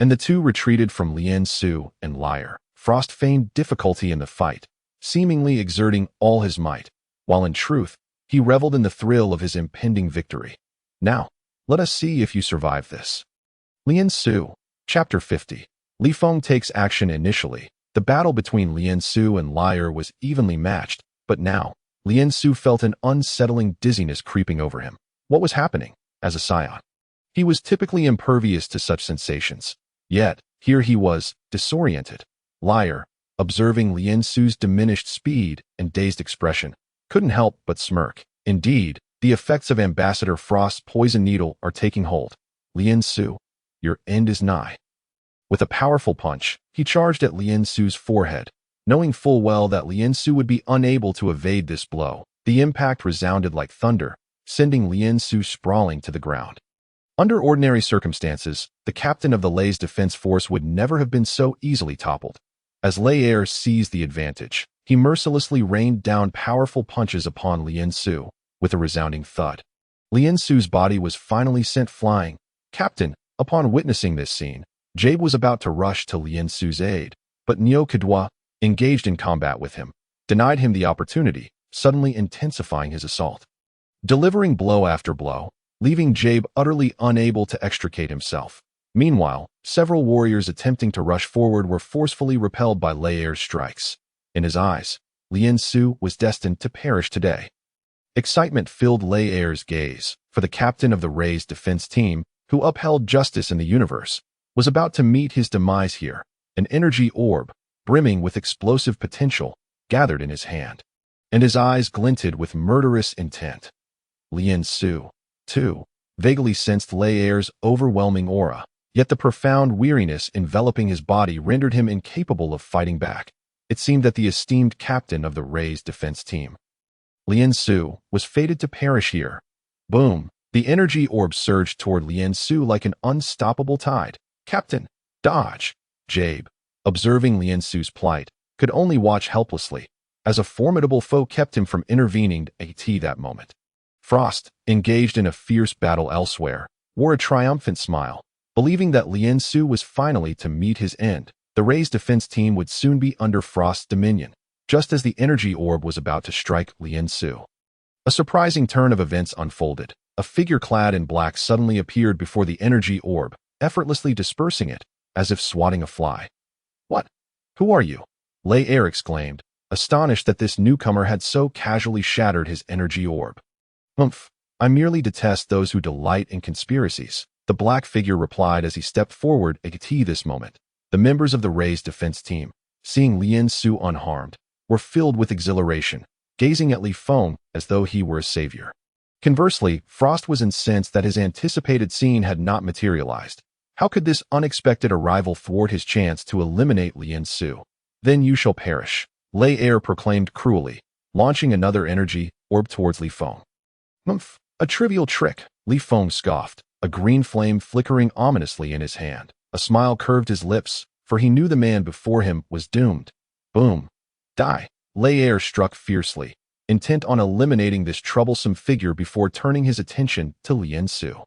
and the two retreated from Lien Su and Liar. Frost feigned difficulty in the fight, seemingly exerting all his might, while in truth, he reveled in the thrill of his impending victory. Now, let us see if you survive this. Lien Su, Chapter 50. Li Feng takes action initially. The battle between Lien Su and Liar was evenly matched, but now, Lien Su felt an unsettling dizziness creeping over him. What was happening? As a Saiyan, he was typically impervious to such sensations. Yet, here he was, disoriented. Liar, observing Lien Su's diminished speed and dazed expression, couldn't help but smirk. Indeed, the effects of Ambassador Frost's poison needle are taking hold. Lien Su, your end is nigh. With a powerful punch, he charged at Lien Su's forehead. Knowing full well that Lien Su would be unable to evade this blow, the impact resounded like thunder, sending Lien Su sprawling to the ground. Under ordinary circumstances, the captain of the Lei's defense force would never have been so easily toppled. As Leia seized the advantage, he mercilessly rained down powerful punches upon Lien Su, with a resounding thud. Lien Su's body was finally sent flying. Captain, upon witnessing this scene, Jabe was about to rush to Lien Su's aid, but Neo Kadwa, engaged in combat with him, denied him the opportunity, suddenly intensifying his assault, delivering blow after blow, leaving Jabe utterly unable to extricate himself. Meanwhile, several warriors attempting to rush forward were forcefully repelled by Leia's strikes. In his eyes, Lien Su was destined to perish today. Excitement filled Leia's gaze, for the captain of the Rei's defense team, who upheld justice in the universe, was about to meet his demise here. An energy orb, brimming with explosive potential, gathered in his hand, and his eyes glinted with murderous intent. Lien Su, too, vaguely sensed Leia's overwhelming aura, yet the profound weariness enveloping his body rendered him incapable of fighting back. It seemed that the esteemed captain of the Rei's defense team, Lien Su, was fated to perish here. Boom! The energy orb surged toward Lien Su like an unstoppable tide. Captain, dodge! Jabe, observing Lien Su's plight, could only watch helplessly, as a formidable foe kept him from intervening at that moment. Frost, engaged in a fierce battle elsewhere, wore a triumphant smile, believing that Lien Su was finally to meet his end. The Rei's defense team would soon be under Frost's dominion, just as the energy orb was about to strike Lien Su. A surprising turn of events unfolded. A figure clad in black suddenly appeared before the energy orb, effortlessly dispersing it, as if swatting a fly. What? Who are you? Leia exclaimed, astonished that this newcomer had so casually shattered his energy orb. I merely detest those who delight in conspiracies, the black figure replied as he stepped forward at this moment. The members of the Rei's defense team, seeing Lien Su unharmed, were filled with exhilaration, gazing at Li Feng as though he were a savior. Conversely, Frost was incensed that his anticipated scene had not materialized. How could this unexpected arrival thwart his chance to eliminate Lien Su? Then you shall perish, Leia proclaimed cruelly, launching another energy orb towards Li Feng. A trivial trick, Li Feng scoffed, a green flame flickering ominously in his hand. A smile curved his lips, for he knew the man before him was doomed. Boom. Die. Leia struck fiercely, intent on eliminating this troublesome figure before turning his attention to Lien Su.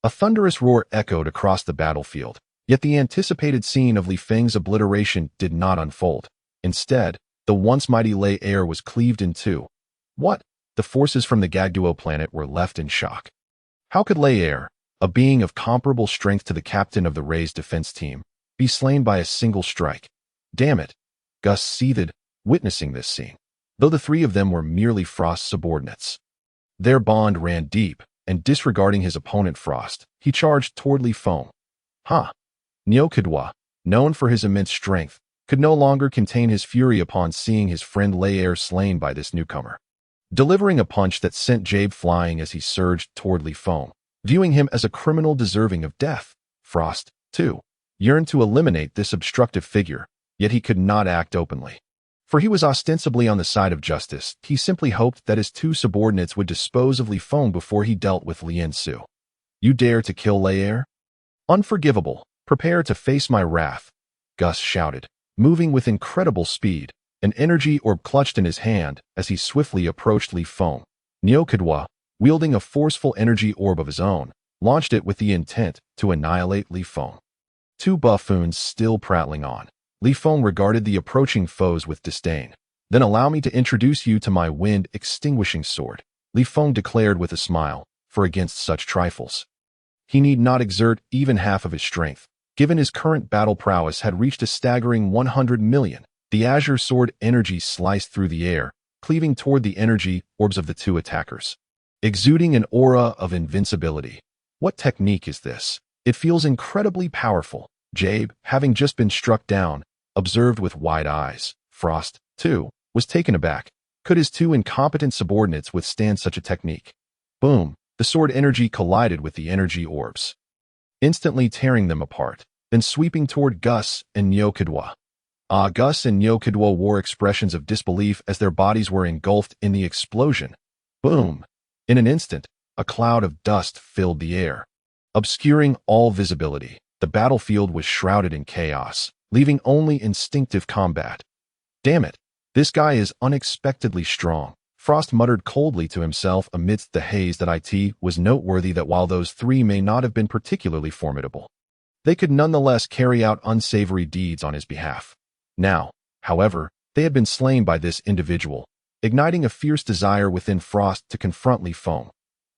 A thunderous roar echoed across the battlefield, Yet the anticipated scene of Li Feng's obliteration did not unfold. Instead, the once mighty Lei Air was cleaved in two. What? The forces from the Gagduo planet were left in shock. How could Lei Air, a being of comparable strength to the captain of the Rei's defense team, be slain by a single strike? Damn it! Gus seethed, witnessing this scene, though the three of them were merely Frost's subordinates. Their bond ran deep, and disregarding his opponent Frost, he charged toward Li Feng. Nyokudwa, known for his immense strength, could no longer contain his fury upon seeing his friend Lei Air slain by this newcomer. Delivering a punch that sent Jabe flying as he surged toward Li Feng, viewing him as a criminal deserving of death, Frost, too, yearned to eliminate this obstructive figure, yet he could not act openly. For he was ostensibly on the side of justice. He simply hoped that his two subordinates would dispose of Li Feng before he dealt with Lien Su. You dare to kill Lei Air? Unforgivable. Prepare to face my wrath, Gus shouted, moving with incredible speed, an energy orb clutched in his hand as he swiftly approached Li Feng. Nyokudwa, wielding a forceful energy orb of his own, launched it with the intent to annihilate Li Feng. Two buffoons still prattling on, Li Feng regarded the approaching foes with disdain. Then allow me to introduce you to my wind-extinguishing sword, Li Feng declared with a smile, for against such trifles, he need not exert even half of his strength. Given his current battle prowess had reached a staggering 100 million, the Azure Sword energy sliced through the air, cleaving toward the energy orbs of the two attackers, exuding an aura of invincibility. What technique is this? It feels incredibly powerful, Jabe, having just been struck down, observed with wide eyes. Frost, too, was taken aback. Could his two incompetent subordinates withstand such a technique? Boom! The sword energy collided with the energy orbs, instantly tearing them apart, then sweeping toward Gus and Nyokudwa. Gus and Nyokudwa wore expressions of disbelief as their bodies were engulfed in the explosion. Boom! In an instant, a cloud of dust filled the air, obscuring all visibility. The battlefield was shrouded in chaos, leaving only instinctive combat. Damn it! This guy is unexpectedly strong, Frost muttered coldly to himself amidst the haze. That it was noteworthy that while those three may not have been particularly formidable, they could nonetheless carry out unsavory deeds on his behalf. Now, however, they had been slain by this individual, igniting a fierce desire within Frost to confront Li Feng.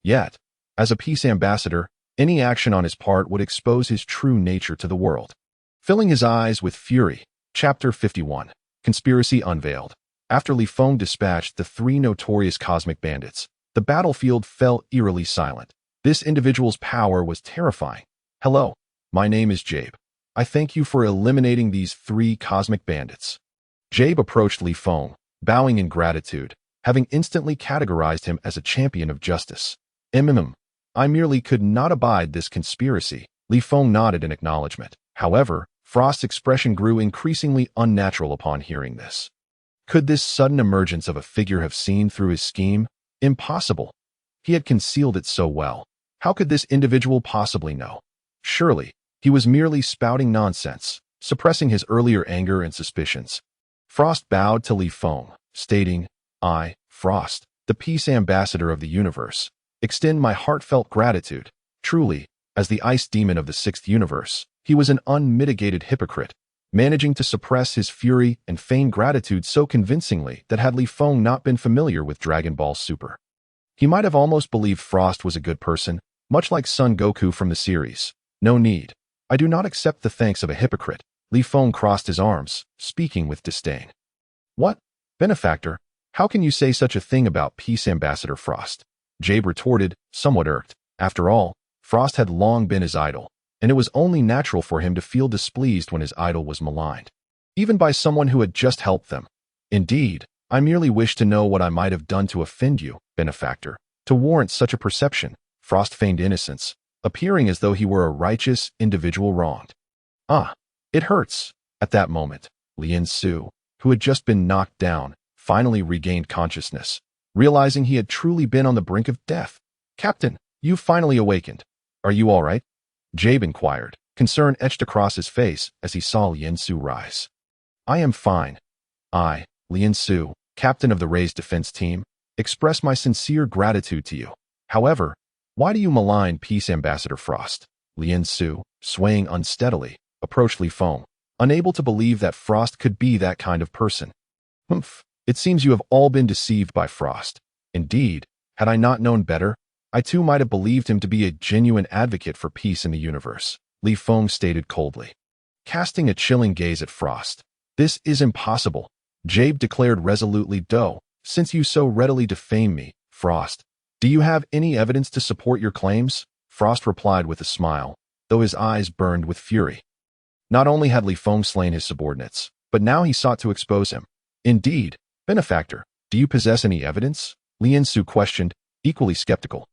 Yet, as a peace ambassador, any action on his part would expose his true nature to the world. Filling his eyes with fury, Chapter 51, Conspiracy Unveiled. After Li Feng dispatched the three notorious cosmic bandits, the battlefield fell eerily silent. This individual's power was terrifying. Hello, my name is Jabe. I thank you for eliminating these three cosmic bandits. Jabe approached Li Feng, bowing in gratitude, having instantly categorized him as a champion of justice. I merely could not abide this conspiracy. Li Feng nodded in acknowledgement. However, Frost's expression grew increasingly unnatural upon hearing this. Could this sudden emergence of a figure have seen through his scheme? Impossible. He had concealed it so well. How could this individual possibly know? Surely, he was merely spouting nonsense, suppressing his earlier anger and suspicions. Frost bowed to Li Feng, stating, I, Frost, the peace ambassador of the universe, extend my heartfelt gratitude. Truly, as the ice demon of the sixth universe, he was an unmitigated hypocrite, managing to suppress his fury and feign gratitude so convincingly that had Li Feng not been familiar with Dragon Ball Super, he might have almost believed Frost was a good person, much like Son Goku from the series. No need. I do not accept the thanks of a hypocrite. Li Feng crossed his arms, speaking with disdain. What? Benefactor? How can you say such a thing about Peace Ambassador Frost? Jabe retorted, somewhat irked. After all, Frost had long been his idol, and it was only natural for him to feel displeased when his idol was maligned, even by someone who had just helped them. Indeed, I merely wish to know what I might have done to offend you, benefactor, to warrant such a perception. Frost feigned innocence, appearing as though he were a righteous individual wronged. It hurts. At that moment, Lien Su, who had just been knocked down, finally regained consciousness, realizing he had truly been on the brink of death. Captain, you've finally awakened. Are you all right? Jabe inquired, concern etched across his face as he saw Lien Su rise. I am fine. I, Lien Su, captain of the Rei's defense team, express my sincere gratitude to you. However, why do you malign Peace Ambassador Frost? Lien Su, swaying unsteadily, approached Li Feng, unable to believe that Frost could be that kind of person. Humph, it seems you have all been deceived by Frost. Indeed, had I not known better, I too might have believed him to be a genuine advocate for peace in the universe, Li Feng stated coldly. Casting a chilling gaze at Frost. This is impossible, Jabe declared resolutely. Though, since you so readily defame me, Frost, do you have any evidence to support your claims? Frost replied with a smile, though his eyes burned with fury. Not only had Li Feng slain his subordinates, but now he sought to expose him. Indeed, benefactor, do you possess any evidence? Lien Su questioned, equally skeptical.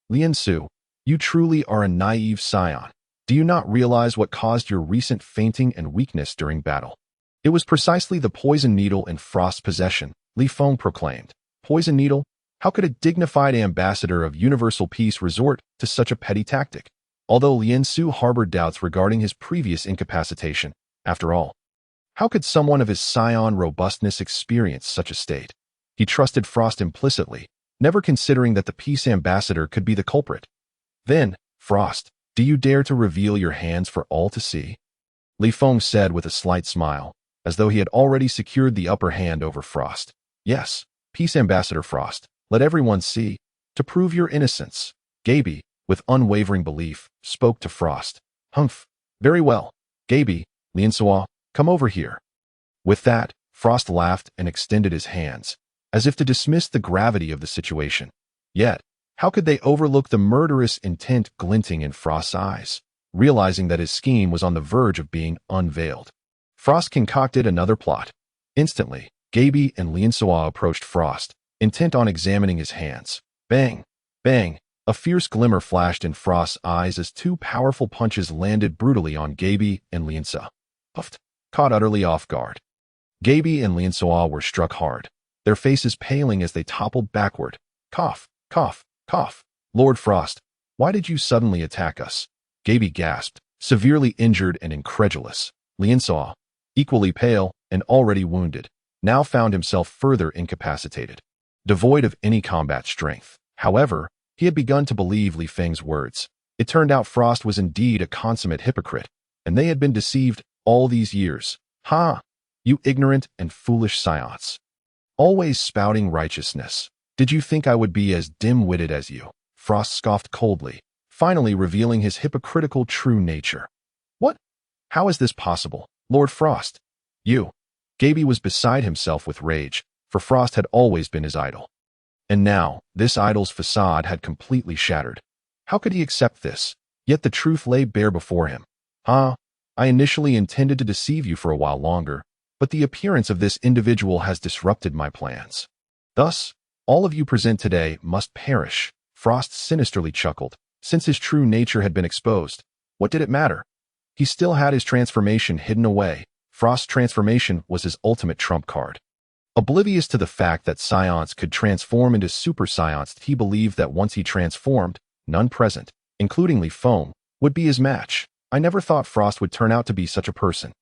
Lien Su, you truly are a naive Saiyan. Do you not realize what caused your recent fainting and weakness during battle? It was precisely the poison needle in Frost's possession, Li Feng proclaimed. Poison needle? How could a dignified ambassador of universal peace resort to such a petty tactic? Although Lien Su harbored doubts regarding his previous incapacitation, after all, how could someone of his Saiyan robustness experience such a state? He trusted Frost implicitly, never considering that the peace ambassador could be the culprit. Then, Frost, do you dare to reveal your hands for all to see? Li Feng said with a slight smile, as though he had already secured the upper hand over Frost. Yes, Peace Ambassador Frost, let everyone see. To prove your innocence, Gaby, with unwavering belief, spoke to Frost. Humph, very well. Gaby, Liansuo, come over here. With that, Frost laughed and extended his hands, as if to dismiss the gravity of the situation. Yet, how could they overlook the murderous intent glinting in Frost's eyes, realizing that his scheme was on the verge of being unveiled? Frost concocted another plot. Instantly, Gaby and Liansuo approached Frost, intent on examining his hands. Bang! Bang! A fierce glimmer flashed in Frost's eyes as two powerful punches landed brutally on Gaby and Liansuo. Puffed, caught utterly off guard. Gaby and Liansuo were struck hard, their faces paling as they toppled backward. Cough, cough, cough. Lord Frost, why did you suddenly attack us? Gaby gasped, severely injured and incredulous. Liansuo, equally pale and already wounded, now found himself further incapacitated, devoid of any combat strength. However, he had begun to believe Li Feng's words. It turned out Frost was indeed a consummate hypocrite, and they had been deceived all these years. Ha! You ignorant and foolish Saiyans. Always spouting righteousness. Did you think I would be as dim-witted as you? Frost scoffed coldly, finally revealing his hypocritical true nature. What? How is this possible, Lord Frost? You. Gaby was beside himself with rage, for Frost had always been his idol. And now, this idol's facade had completely shattered. How could he accept this? Yet the truth lay bare before him. I initially intended to deceive you for a while longer, but the appearance of this individual has disrupted my plans. Thus, all of you present today must perish. Frost sinisterly chuckled. Since his true nature had been exposed, what did it matter? He still had his transformation hidden away. Frost's transformation was his ultimate trump card. Oblivious to the fact that Saiyans could transform into Super Saiyans, he believed that once he transformed, none present, including Li Feng, would be his match. I never thought Frost would turn out to be such a person.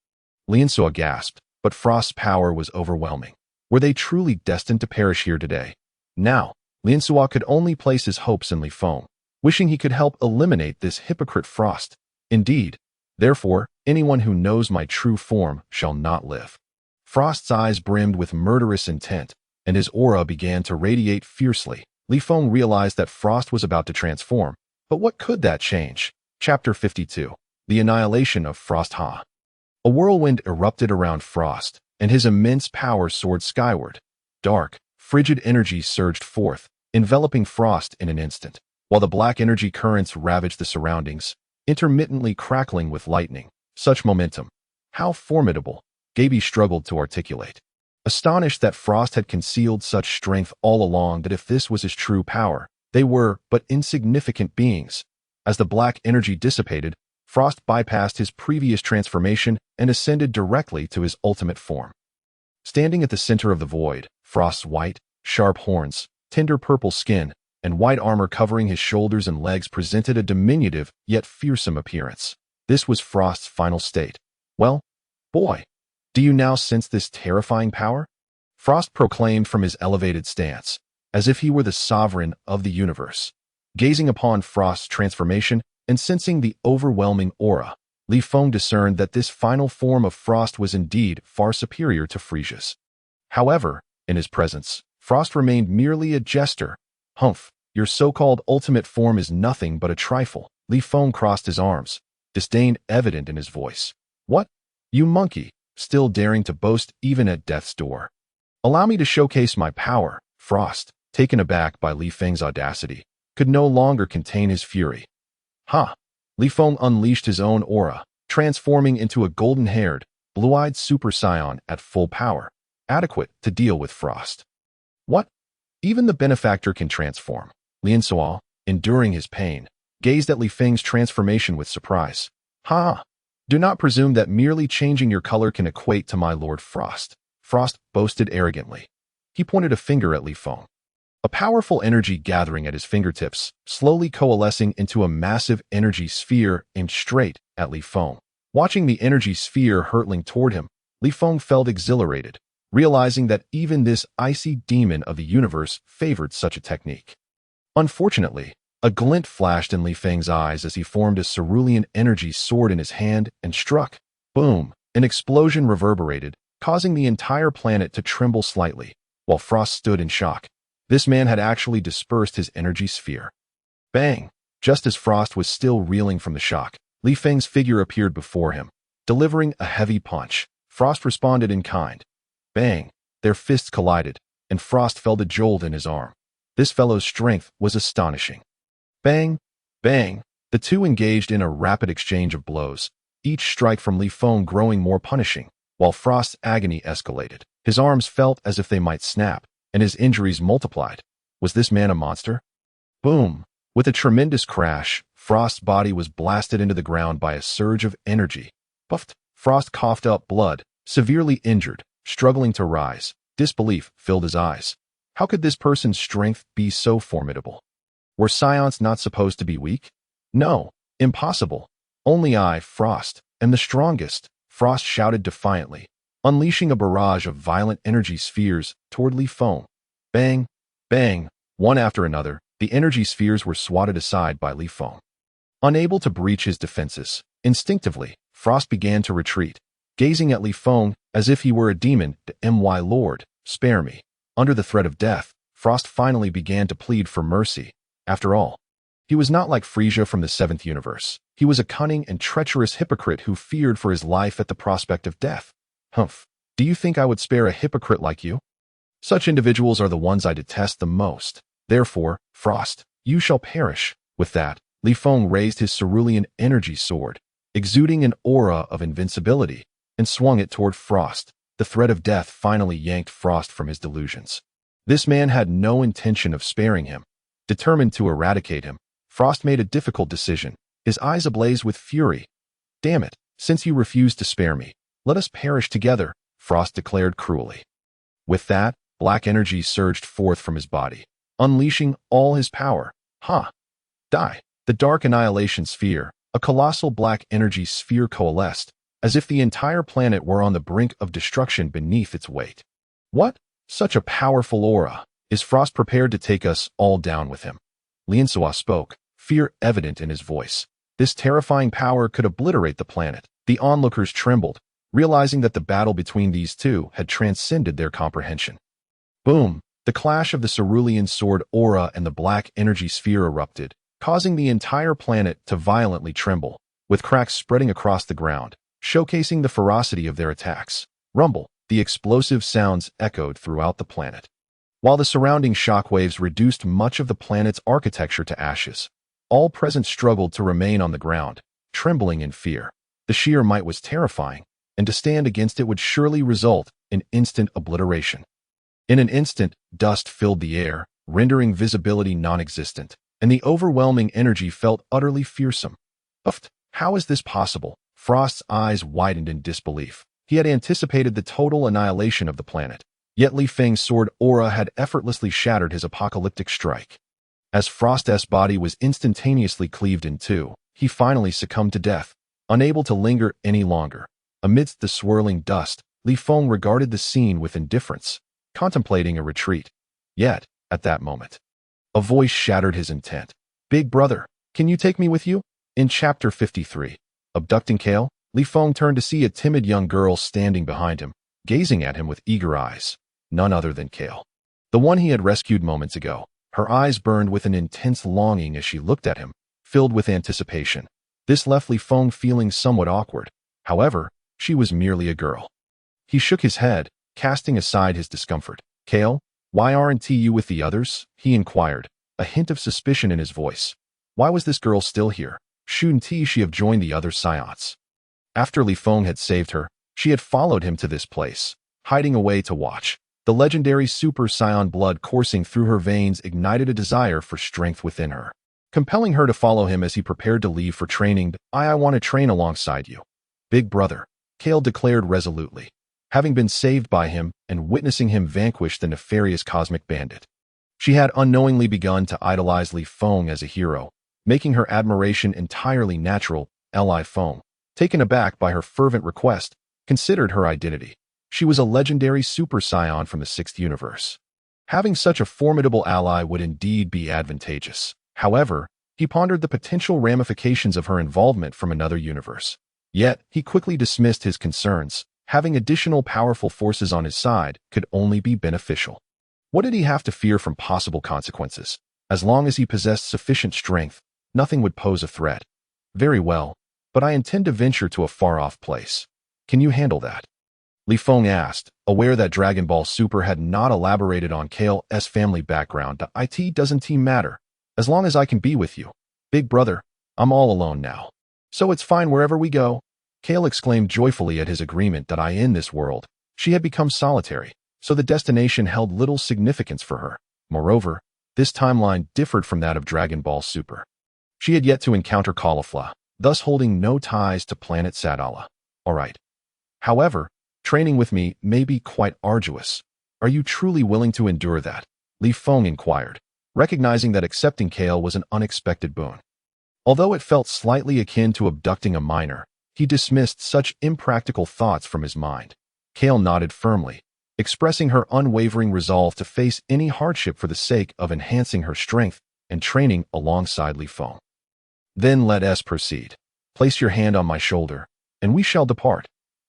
Liansuo gasped, but Frost's power was overwhelming. Were they truly destined to perish here today? Now, Liansuo could only place his hopes in Li Feng, wishing he could help eliminate this hypocrite Frost. Indeed, therefore, anyone who knows my true form shall not live. Frost's eyes brimmed with murderous intent, and his aura began to radiate fiercely. Li Feng realized that Frost was about to transform, but what could that change? Chapter 52. The Annihilation of Frost. A whirlwind erupted around Frost, and his immense power soared skyward. Dark, frigid energy surged forth, enveloping Frost in an instant, while the black energy currents ravaged the surroundings, intermittently crackling with lightning. Such momentum. How formidable, Gaby struggled to articulate. Astonished that Frost had concealed such strength all along, that if this was his true power, they were but insignificant beings. As the black energy dissipated, Frost bypassed his previous transformation and ascended directly to his ultimate form. Standing at the center of the void, Frost's white, sharp horns, tender purple skin, and white armor covering his shoulders and legs presented a diminutive yet fearsome appearance. This was Frost's final state. Well, boy, do you now sense this terrifying power? Frost proclaimed from his elevated stance, as if he were the sovereign of the universe. Gazing upon Frost's transformation, and sensing the overwhelming aura, Li Feng discerned that this final form of Frost was indeed far superior to Frisia's. However, in his presence, Frost remained merely a jester. Humph, your so-called ultimate form is nothing but a trifle. Li Feng crossed his arms, disdain evident in his voice. What? You monkey, still daring to boast even at death's door. Allow me to showcase my power. Frost, taken aback by Li Feng's audacity, could no longer contain his fury. Ha! Li Feng unleashed his own aura, transforming into a golden-haired, blue-eyed Super Saiyan at full power, adequate to deal with Frost. What? Even the benefactor can transform. Lian Suo, enduring his pain, gazed at Li Feng's transformation with surprise. Ha! Do not presume that merely changing your color can equate to my Lord Frost. Frost boasted arrogantly. He pointed a finger at Li Feng. A powerful energy gathering at his fingertips, slowly coalescing into a massive energy sphere aimed straight at Li Feng. Watching the energy sphere hurtling toward him, Li Feng felt exhilarated, realizing that even this icy demon of the universe favored such a technique. Unfortunately, a glint flashed in Li Feng's eyes as he formed a cerulean energy sword in his hand and struck. Boom! An explosion reverberated, causing the entire planet to tremble slightly, while Frost stood in shock. This man had actually dispersed his energy sphere. Bang! Just as Frost was still reeling from the shock, Li Feng's figure appeared before him, delivering a heavy punch. Frost responded in kind. Bang! Their fists collided, and Frost felt a jolt in his arm. This fellow's strength was astonishing. Bang! Bang! The two engaged in a rapid exchange of blows, each strike from Li Feng growing more punishing, while Frost's agony escalated. His arms felt as if they might snap, and his injuries multiplied. Was this man a monster? Boom! With a tremendous crash, Frost's body was blasted into the ground by a surge of energy. Puffed! Frost coughed up blood, severely injured, struggling to rise. Disbelief filled his eyes. How could this person's strength be so formidable? Were Saiyans not supposed to be weak? No, impossible. Only I, Frost, am the strongest, Frost shouted defiantly, unleashing a barrage of violent energy spheres toward Li Feng. Bang! Bang! One after another, the energy spheres were swatted aside by Li Feng. Unable to breach his defenses, instinctively, Frost began to retreat, gazing at Li Feng as if he were a demon. My lord, spare me. Under the threat of death, Frost finally began to plead for mercy. After all, he was not like Frisia from the Seventh Universe. He was a cunning and treacherous hypocrite who feared for his life at the prospect of death. Humph, do you think I would spare a hypocrite like you? Such individuals are the ones I detest the most. Therefore, Frost, you shall perish. With that, Li Feng raised his cerulean energy sword, exuding an aura of invincibility, and swung it toward Frost. The threat of death finally yanked Frost from his delusions. This man had no intention of sparing him. Determined to eradicate him, Frost made a difficult decision, his eyes ablaze with fury. Damn it, since you refuse to spare me, let us perish together, Frost declared cruelly. With that, black energy surged forth from his body, unleashing all his power. Ha! Die! The dark annihilation sphere, a colossal black energy sphere coalesced, as if the entire planet were on the brink of destruction beneath its weight. What? Such a powerful aura. Is Frost prepared to take us all down with him? Lian Suo spoke, fear evident in his voice. This terrifying power could obliterate the planet. The onlookers trembled, realizing that the battle between these two had transcended their comprehension. Boom! The clash of the cerulean sword aura and the black energy sphere erupted, causing the entire planet to violently tremble, with cracks spreading across the ground, showcasing the ferocity of their attacks. Rumble! The explosive sounds echoed throughout the planet. While the surrounding shockwaves reduced much of the planet's architecture to ashes, all present struggled to remain on the ground, trembling in fear. The sheer might was terrifying, and to stand against it would surely result in instant obliteration. In an instant, dust filled the air, rendering visibility non-existent, and the overwhelming energy felt utterly fearsome. Uffed! How is this possible? Frost's eyes widened in disbelief. He had anticipated the total annihilation of the planet. Yet Li Feng's sword aura had effortlessly shattered his apocalyptic strike. As Frost's body was instantaneously cleaved in two, he finally succumbed to death, unable to linger any longer. Amidst the swirling dust, Li Feng regarded the scene with indifference, contemplating a retreat. Yet, at that moment, a voice shattered his intent. Big brother, can you take me with you? In Chapter 53, Abducting Kaire, Li Feng turned to see a timid young girl standing behind him, gazing at him with eager eyes. None other than Kaire, the one he had rescued moments ago. Her eyes burned with an intense longing as she looked at him, filled with anticipation. This left Li Feng feeling somewhat awkward. However, she was merely a girl. He shook his head, casting aside his discomfort. Kaire, why aren't you with the others? He inquired, a hint of suspicion in his voice. Why was this girl still here? Shouldn't she have joined the other Saiyans? After Li Feng had saved her, she had followed him to this place, hiding away to watch. The legendary Super Saiyan blood coursing through her veins ignited a desire for strength within her, compelling her to follow him as he prepared to leave for training. I want to train alongside you, big brother, Kaire declared resolutely, having been saved by him and witnessing him vanquish the nefarious cosmic bandit. She had unknowingly begun to idolize Li Feng as a hero, making her admiration entirely natural. Li Feng, taken aback by her fervent request, considered her identity. She was a legendary Super Saiyan from the 6th universe. Having such a formidable ally would indeed be advantageous. However, he pondered the potential ramifications of her involvement from another universe. Yet, he quickly dismissed his concerns. Having additional powerful forces on his side could only be beneficial. What did he have to fear from possible consequences? As long as he possessed sufficient strength, nothing would pose a threat. Very well, but I intend to venture to a far-off place. Can you handle that? Li Feng asked, aware that Dragon Ball Super had not elaborated on Kaire's family background. It doesn't matter. As long as I can be with you. Big brother, I'm all alone now. So it's fine wherever we go. Kaire exclaimed joyfully at his agreement that in this world, she had become solitary, so the destination held little significance for her. Moreover, this timeline differed from that of Dragon Ball Super. She had yet to encounter Caulifla, thus holding no ties to planet Sadala. Alright. However, training with me may be quite arduous. Are you truly willing to endure that? Li Feng inquired, recognizing that accepting Kaire was an unexpected boon. Although it felt slightly akin to abducting a minor, he dismissed such impractical thoughts from his mind. Kaire nodded firmly, expressing her unwavering resolve to face any hardship for the sake of enhancing her strength and training alongside Li Feng. Then let us proceed. Place your hand on my shoulder, and we shall depart.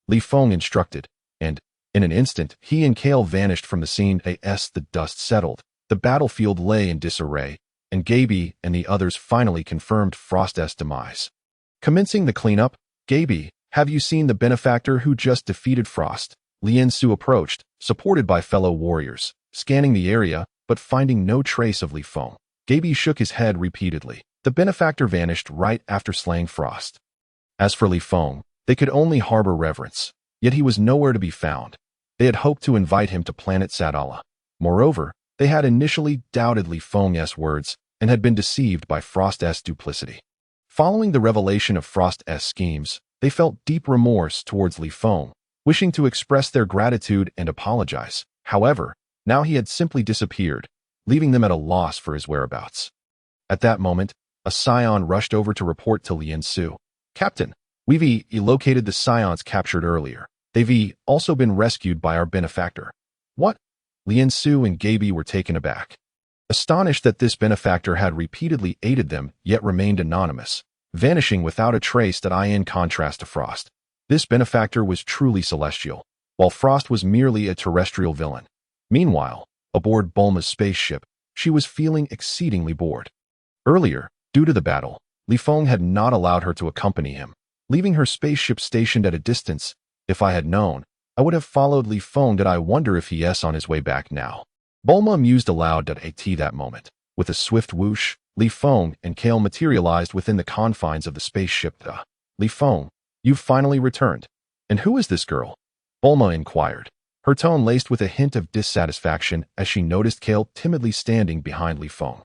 Li Feng instructed, and, in an instant, he and Kaire vanished from the scene. As the dust settled, the battlefield lay in disarray, and Gaby and the others finally confirmed Frost's demise. Commencing the cleanup, Gaby, have you seen the benefactor who just defeated Frost? Lien Su approached, supported by fellow warriors, scanning the area, but finding no trace of Li Feng. Gaby shook his head repeatedly. The benefactor vanished right after slaying Frost. As for Li Feng, they could only harbor reverence, yet he was nowhere to be found. They had hoped to invite him to planet Sadala. Moreover, they had initially doubted Li Feng's words and had been deceived by Frost's duplicity. Following the revelation of Frost's schemes, they felt deep remorse towards Li Feng, wishing to express their gratitude and apologize. However, now he had simply disappeared, leaving them at a loss for his whereabouts. At that moment, a Saiyan rushed over to report to Lien Su. Captain, we've located the Saiyans captured earlier. They've also been rescued by our benefactor. What? Lien Su and Gaby were taken aback, astonished that this benefactor had repeatedly aided them yet remained anonymous, vanishing without a trace. In contrast to Frost, this benefactor was truly celestial, while Frost was merely a terrestrial villain. Meanwhile, aboard Bulma's spaceship, she was feeling exceedingly bored. Earlier, due to the battle, Li Feng had not allowed her to accompany him, leaving her spaceship stationed at a distance. If I had known, I would have followed Li Feng. I wonder if he is on his way back now. Bulma mused aloud at that moment. With a swift whoosh, Li Feng and Kaire materialized within the confines of the spaceship. Li Feng, you've finally returned. And who is this girl? Bulma inquired, her tone laced with a hint of dissatisfaction as she noticed Kaire timidly standing behind Li Feng,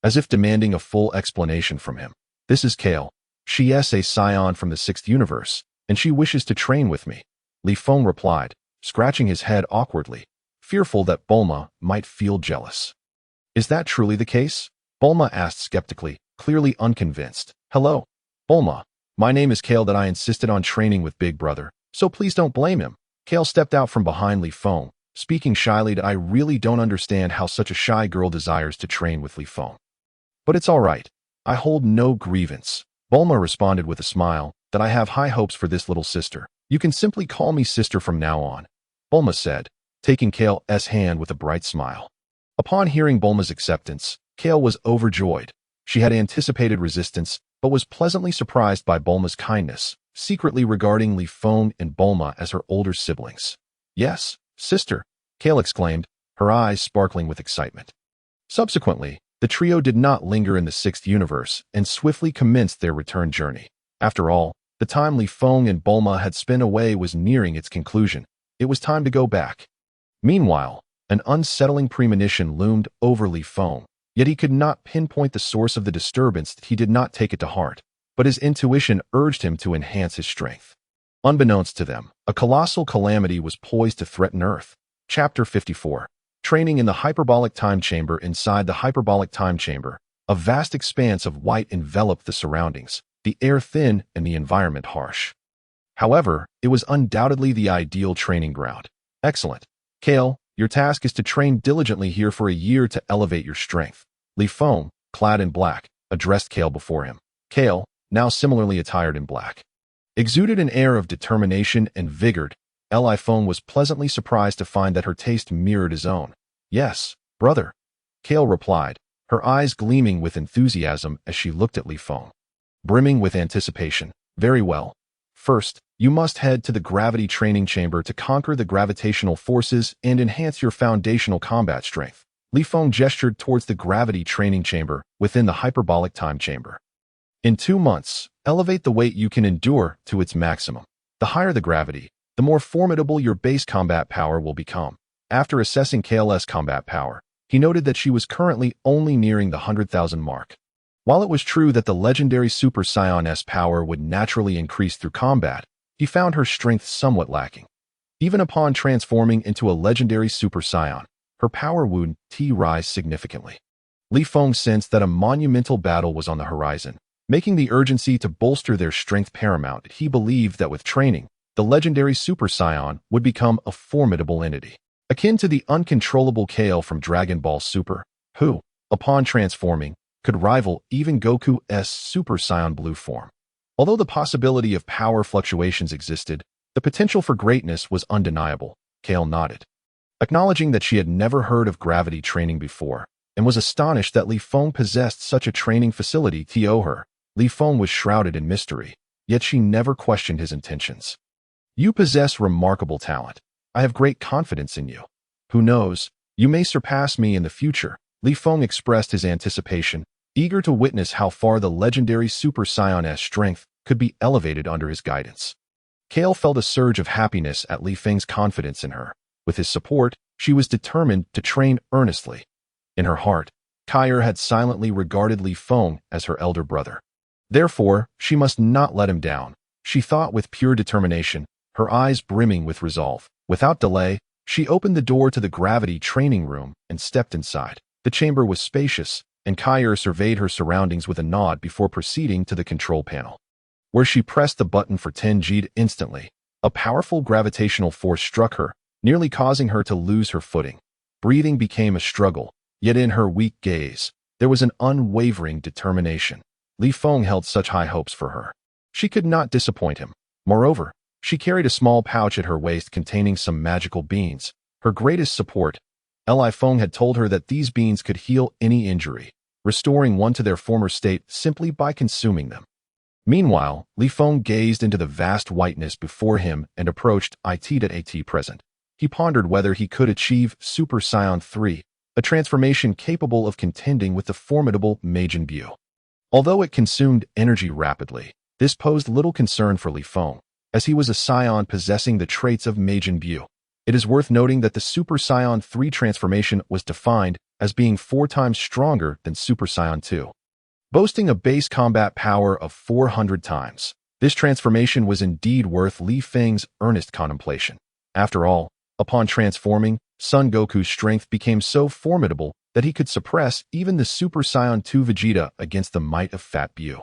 as if demanding a full explanation from him. This is Kaire. She is a Saiyan from the 6th universe, and she wishes to train with me, Li Feng replied, scratching his head awkwardly, fearful that Bulma might feel jealous. Is that truly the case? Bulma asked skeptically, clearly unconvinced. Hello, Bulma. My name is Kaire. I insisted on training with Big Brother, so please don't blame him. Kaire stepped out from behind Li Feng, speaking shyly. I really don't understand how such a shy girl desires to train with Li Feng. But it's all right. I hold no grievance. Bulma responded with a smile, that I have high hopes for this little sister. You can simply call me sister from now on, Bulma said, taking Kale's hand with a bright smile. Upon hearing Bulma's acceptance, Kale was overjoyed. She had anticipated resistance, but was pleasantly surprised by Bulma's kindness, secretly regarding Li Feng and Bulma as her older siblings. Yes, sister, Kale exclaimed, her eyes sparkling with excitement. Subsequently, the trio did not linger in the sixth universe and swiftly commenced their return journey. After all, the time Li Feng and Bulma had spent away was nearing its conclusion. It was time to go back. Meanwhile, an unsettling premonition loomed over Li Feng, yet he could not pinpoint the source of the disturbance. He did not take it to heart, but his intuition urged him to enhance his strength. Unbeknownst to them, a colossal calamity was poised to threaten Earth. Chapter 54. Training in the hyperbolic time chamber. Inside the hyperbolic time chamber, a vast expanse of white enveloped the surroundings, the air thin and the environment harsh. However, it was undoubtedly the ideal training ground. Excellent. Kale, your task is to train diligently here for a year to elevate your strength. Li Feng, clad in black, addressed Kale before him. Kale, now similarly attired in black, exuded an air of determination and vigor. Li Feng was pleasantly surprised to find that her taste mirrored his own. Yes, brother, Kale replied, her eyes gleaming with enthusiasm as she looked at Li Feng, brimming with anticipation. Very well. First, you must head to the gravity training chamber to conquer the gravitational forces and enhance your foundational combat strength. Li Feng gestured towards the gravity training chamber within the hyperbolic time chamber. In 2 months, elevate the weight you can endure to its maximum. The higher the gravity, the more formidable your base combat power will become. After assessing Kale's combat power, he noted that she was currently only nearing the 100,000 mark. While it was true that the legendary Super Saiyan's power would naturally increase through combat, he found her strength somewhat lacking. Even upon transforming into a legendary Super Saiyan, her power would rise significantly. Li Feng sensed that a monumental battle was on the horizon, making the urgency to bolster their strength paramount. He believed that with training, the legendary Super Saiyan would become a formidable entity, akin to the uncontrollable Kale from Dragon Ball Super, who, upon transforming, could rival even Goku's Super Saiyan Blue form. Although the possibility of power fluctuations existed, the potential for greatness was undeniable. Kale nodded, acknowledging that she had never heard of gravity training before, and was astonished that Li Feng possessed such a training facility to her. Li Feng was shrouded in mystery, yet she never questioned his intentions. You possess remarkable talent. I have great confidence in you. Who knows, you may surpass me in the future. Li Feng expressed his anticipation, eager to witness how far the legendary Super Saiyan's strength could be elevated under his guidance. Kale felt a surge of happiness at Li Feng's confidence in her. With his support, she was determined to train earnestly. In her heart, Kaire had silently regarded Li Feng as her elder brother. Therefore, she must not let him down, she thought with pure determination, her eyes brimming with resolve. Without delay, she opened the door to the gravity training room and stepped inside. The chamber was spacious, and Kaire surveyed her surroundings with a nod before proceeding to the control panel, where she pressed the button for 10G'd. Instantly, a powerful gravitational force struck her, nearly causing her to lose her footing. Breathing became a struggle, yet in her weak gaze, there was an unwavering determination. Li Feng held such high hopes for her. She could not disappoint him. Moreover, she carried a small pouch at her waist containing some magical beans, her greatest support. Li Feng had told her that these beans could heal any injury, restoring one to their former state simply by consuming them. Meanwhile, Li Feng gazed into the vast whiteness before him and approached it present. He pondered whether he could achieve Super Saiyan 3, a transformation capable of contending with the formidable Majin Buu. Although it consumed energy rapidly, this posed little concern for Li Feng, as he was a Saiyan possessing the traits of Majin Buu. It is worth noting that the Super Saiyan 3 transformation was defined as being 4 times stronger than Super Saiyan 2, boasting a base combat power of 400 times. This transformation was indeed worth Li Feng's earnest contemplation. After all, upon transforming, Son Goku's strength became so formidable that he could suppress even the Super Saiyan 2 Vegeta against the might of Fat Buu,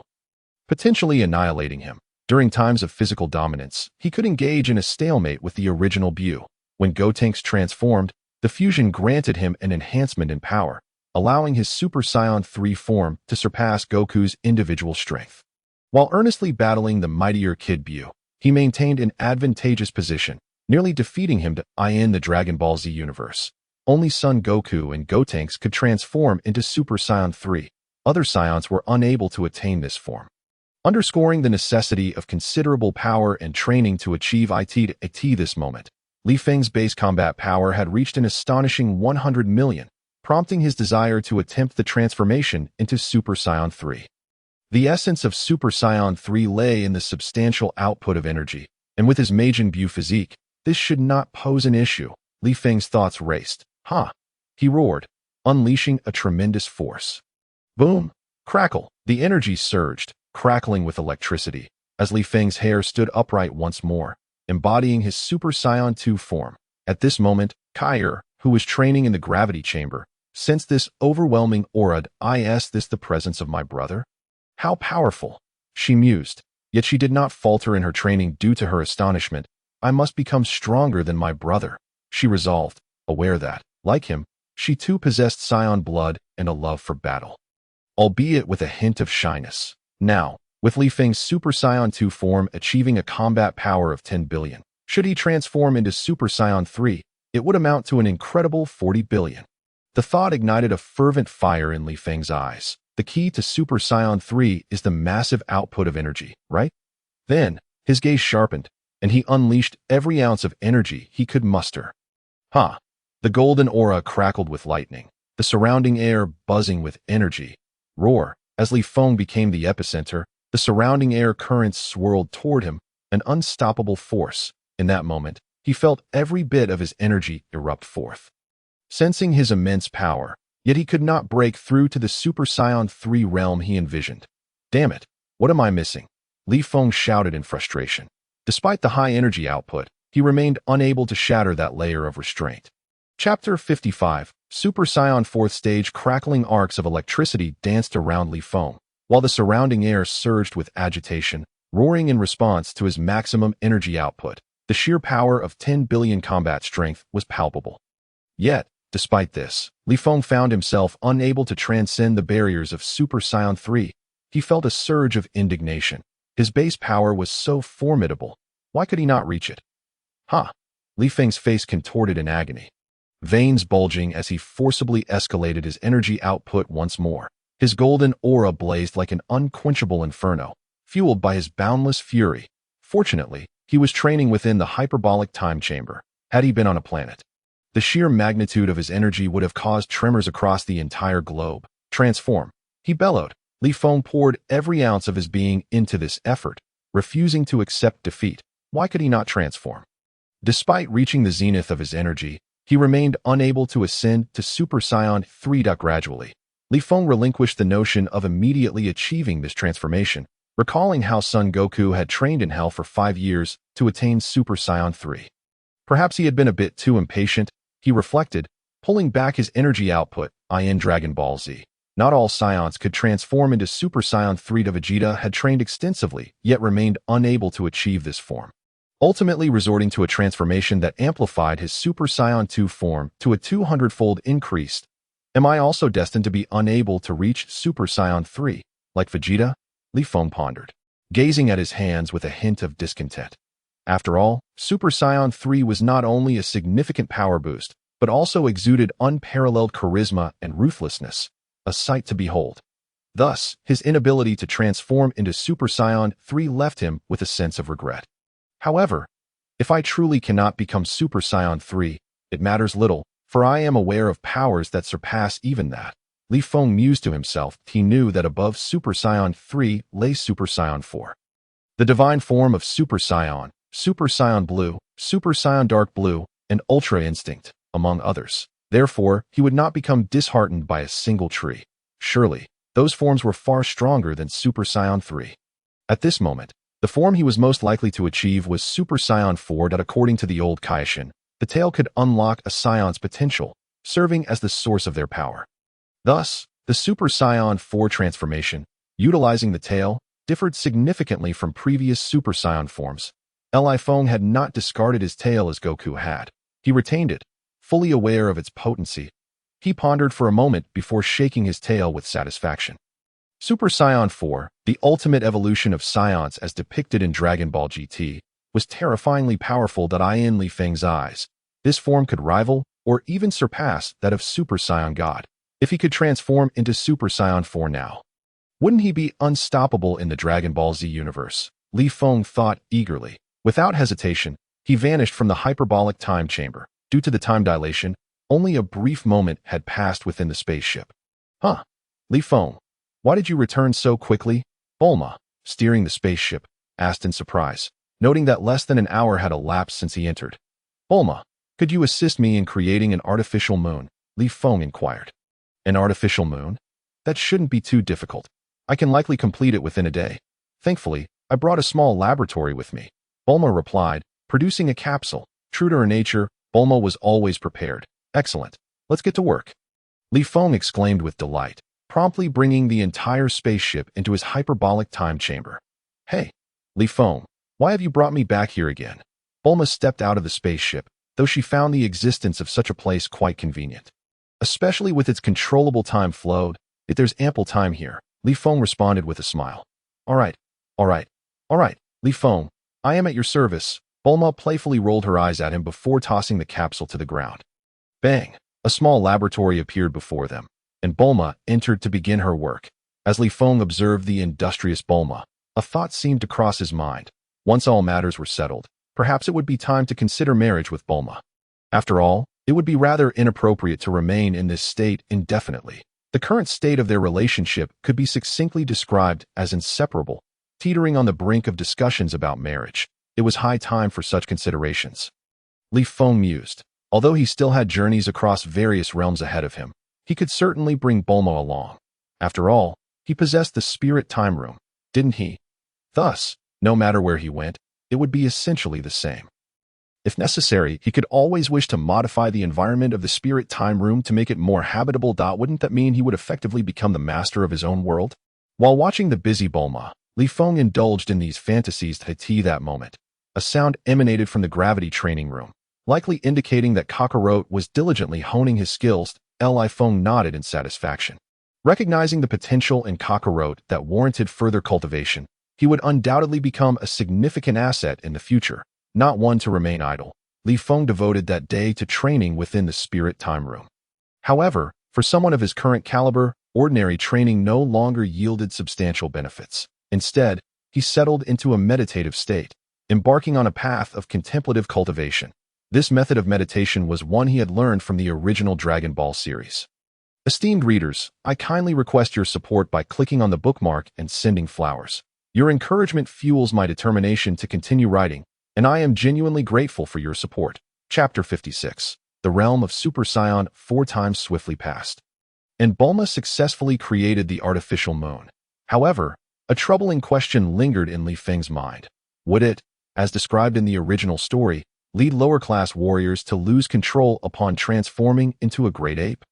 potentially annihilating him. During times of physical dominance, he could engage in a stalemate with the original Buu. When Gotenks transformed, the fusion granted him an enhancement in power, allowing his Super Saiyan 3 form to surpass Goku's individual strength. While earnestly battling the mightier Kid Buu, he maintained an advantageous position, nearly defeating him to in the Dragon Ball Z universe. Only Son Goku and Gotenks could transform into Super Saiyan 3. Other Saiyans were unable to attain this form, underscoring the necessity of considerable power and training to achieve it at this moment. Li Feng's base combat power had reached an astonishing 100 million, prompting his desire to attempt the transformation into Super Saiyan 3. The essence of Super Saiyan 3 lay in the substantial output of energy, and with his Majin Buu physique, this should not pose an issue. Li Feng's thoughts raced. Ha! He roared, unleashing a tremendous force. Boom! Crackle! The energy surged, crackling with electricity, as Li Feng's hair stood upright once more, embodying his Super Saiyan 2 form. At this moment, Kaire, who was training in the gravity chamber, sensed this overwhelming aura. Is this the presence of my brother? How powerful! She mused, yet she did not falter in her training due to her astonishment. I must become stronger than my brother, she resolved, aware that, like him, she too possessed Saiyan blood and a love for battle, albeit with a hint of shyness. Now, with Li Feng's Super Saiyan 2 form achieving a combat power of 10 billion, should he transform into Super Saiyan 3, it would amount to an incredible 40 billion. The thought ignited a fervent fire in Li Feng's eyes. The key to Super Saiyan 3 is the massive output of energy, right? Then, his gaze sharpened, and he unleashed every ounce of energy he could muster. Ha! The golden aura crackled with lightning, the surrounding air buzzing with energy. Roar! As Li Feng became the epicenter, the surrounding air currents swirled toward him, an unstoppable force. In that moment, he felt every bit of his energy erupt forth. Sensing his immense power, yet he could not break through to the Super Saiyan 3 realm he envisioned. Damn it, what am I missing? Li Feng shouted in frustration. Despite the high energy output, he remained unable to shatter that layer of restraint. Chapter 55, Super Saiyan 4th Stage. Crackling arcs of electricity danced around Li Feng, while the surrounding air surged with agitation, roaring in response to his maximum energy output. The sheer power of 10 billion combat strength was palpable. Yet, despite this, Li Feng found himself unable to transcend the barriers of Super Saiyan 3. He felt a surge of indignation. His base power was so formidable. Why could he not reach it? Ha! Li Feng's face contorted in agony, veins bulging as he forcibly escalated his energy output once more. His golden aura blazed like an unquenchable inferno, fueled by his boundless fury. Fortunately, he was training within the hyperbolic time chamber. Had he been on a planet, the sheer magnitude of his energy would have caused tremors across the entire globe. Transform! He bellowed. Li Feng poured every ounce of his being into this effort, refusing to accept defeat. Why could he not transform? Despite reaching the zenith of his energy, he remained unable to ascend to Super Saiyan 3. Gradually, Li Feng relinquished the notion of immediately achieving this transformation, recalling how Son Goku had trained in hell for 5 years to attain Super Saiyan 3. Perhaps he had been a bit too impatient, he reflected, pulling back his energy output. In Dragon Ball Z, not all Saiyans could transform into Super Saiyan 3. Vegeta had trained extensively, yet remained unable to achieve this form, ultimately resorting to a transformation that amplified his Super Saiyan 2 form to a 200-fold increase. Am I also destined to be unable to reach Super Saiyan 3, like Vegeta? Li Feng pondered, gazing at his hands with a hint of discontent. After all, Super Saiyan 3 was not only a significant power boost, but also exuded unparalleled charisma and ruthlessness, a sight to behold. Thus, his inability to transform into Super Saiyan 3 left him with a sense of regret. However, if I truly cannot become Super Saiyan 3, it matters little, for I am aware of powers that surpass even that. Li Feng mused to himself. He knew that above Super Saiyan 3 lay Super Saiyan 4. The divine form of Super Saiyan, Super Saiyan Blue, Super Saiyan Dark Blue, and Ultra Instinct, among others. Therefore, he would not become disheartened by a single tree. Surely, those forms were far stronger than Super Saiyan 3. At this moment, the form he was most likely to achieve was Super Saiyan 4. According to the old Kaishin, the tail could unlock a Saiyan's potential, serving as the source of their power. Thus, the Super Saiyan 4 transformation, utilizing the tail, differed significantly from previous Super Saiyan forms. Li Feng had not discarded his tail as Goku had. He retained it, fully aware of its potency. He pondered for a moment before shaking his tail with satisfaction. Super Saiyan 4, the ultimate evolution of Saiyans as depicted in Dragon Ball GT, was terrifyingly powerful in Li Feng's eyes. This form could rival, or even surpass, that of Super Saiyan God. If he could transform into Super Saiyan 4 now, wouldn't he be unstoppable in the Dragon Ball Z universe? Li Feng thought eagerly. Without hesitation, he vanished from the hyperbolic time chamber. Due to the time dilation, only a brief moment had passed within the spaceship. Huh? Li Feng, why did you return so quickly? Bulma, steering the spaceship, asked in surprise, noting that less than an hour had elapsed since he entered. Bulma, could you assist me in creating an artificial moon? Li Feng inquired. An artificial moon? That shouldn't be too difficult. I can likely complete it within a day. Thankfully, I brought a small laboratory with me. Bulma replied, producing a capsule. True to her nature, Bulma was always prepared. Excellent. Let's get to work. Li Feng exclaimed with delight, promptly bringing the entire spaceship into his hyperbolic time chamber. Hey, Li Feng, why have you brought me back here again? Bulma stepped out of the spaceship, though she found the existence of such a place quite convenient. Especially with its controllable time flow, if there's ample time here, Li Feng responded with a smile. All right, Li Feng, I am at your service. Bulma playfully rolled her eyes at him before tossing the capsule to the ground. Bang! A small laboratory appeared before them, and Bulma entered to begin her work. As Li Feng observed the industrious Bulma, a thought seemed to cross his mind. Once all matters were settled, perhaps it would be time to consider marriage with Bulma. After all, it would be rather inappropriate to remain in this state indefinitely. The current state of their relationship could be succinctly described as inseparable, teetering on the brink of discussions about marriage. It was high time for such considerations. Li Feng mused. Although he still had journeys across various realms ahead of him, he could certainly bring Bulma along. After all, he possessed the spirit time room, didn't he? Thus, no matter where he went, it would be essentially the same. If necessary, he could always wish to modify the environment of the spirit time room to make it more habitable. Wouldn't that mean he would effectively become the master of his own world? While watching the busy Bulma, Li Feng indulged in these fantasies to that moment. A sound emanated from the gravity training room, likely indicating that Kakarot was diligently honing his skills. Li Feng nodded in satisfaction. Recognizing the potential in Kakarot that warranted further cultivation, he would undoubtedly become a significant asset in the future, not one to remain idle. Li Feng devoted that day to training within the spirit time room. However, for someone of his current caliber, ordinary training no longer yielded substantial benefits. Instead, he settled into a meditative state, embarking on a path of contemplative cultivation. This method of meditation was one he had learned from the original Dragon Ball series. Esteemed readers, I kindly request your support by clicking on the bookmark and sending flowers. Your encouragement fuels my determination to continue writing, and I am genuinely grateful for your support. Chapter 56. The realm of Super Saiyan 4 times swiftly passed. And Bulma successfully created the artificial moon. However, a troubling question lingered in Li Feng's mind. Would it, as described in the original story, lead lower-class warriors to lose control upon transforming into a great ape?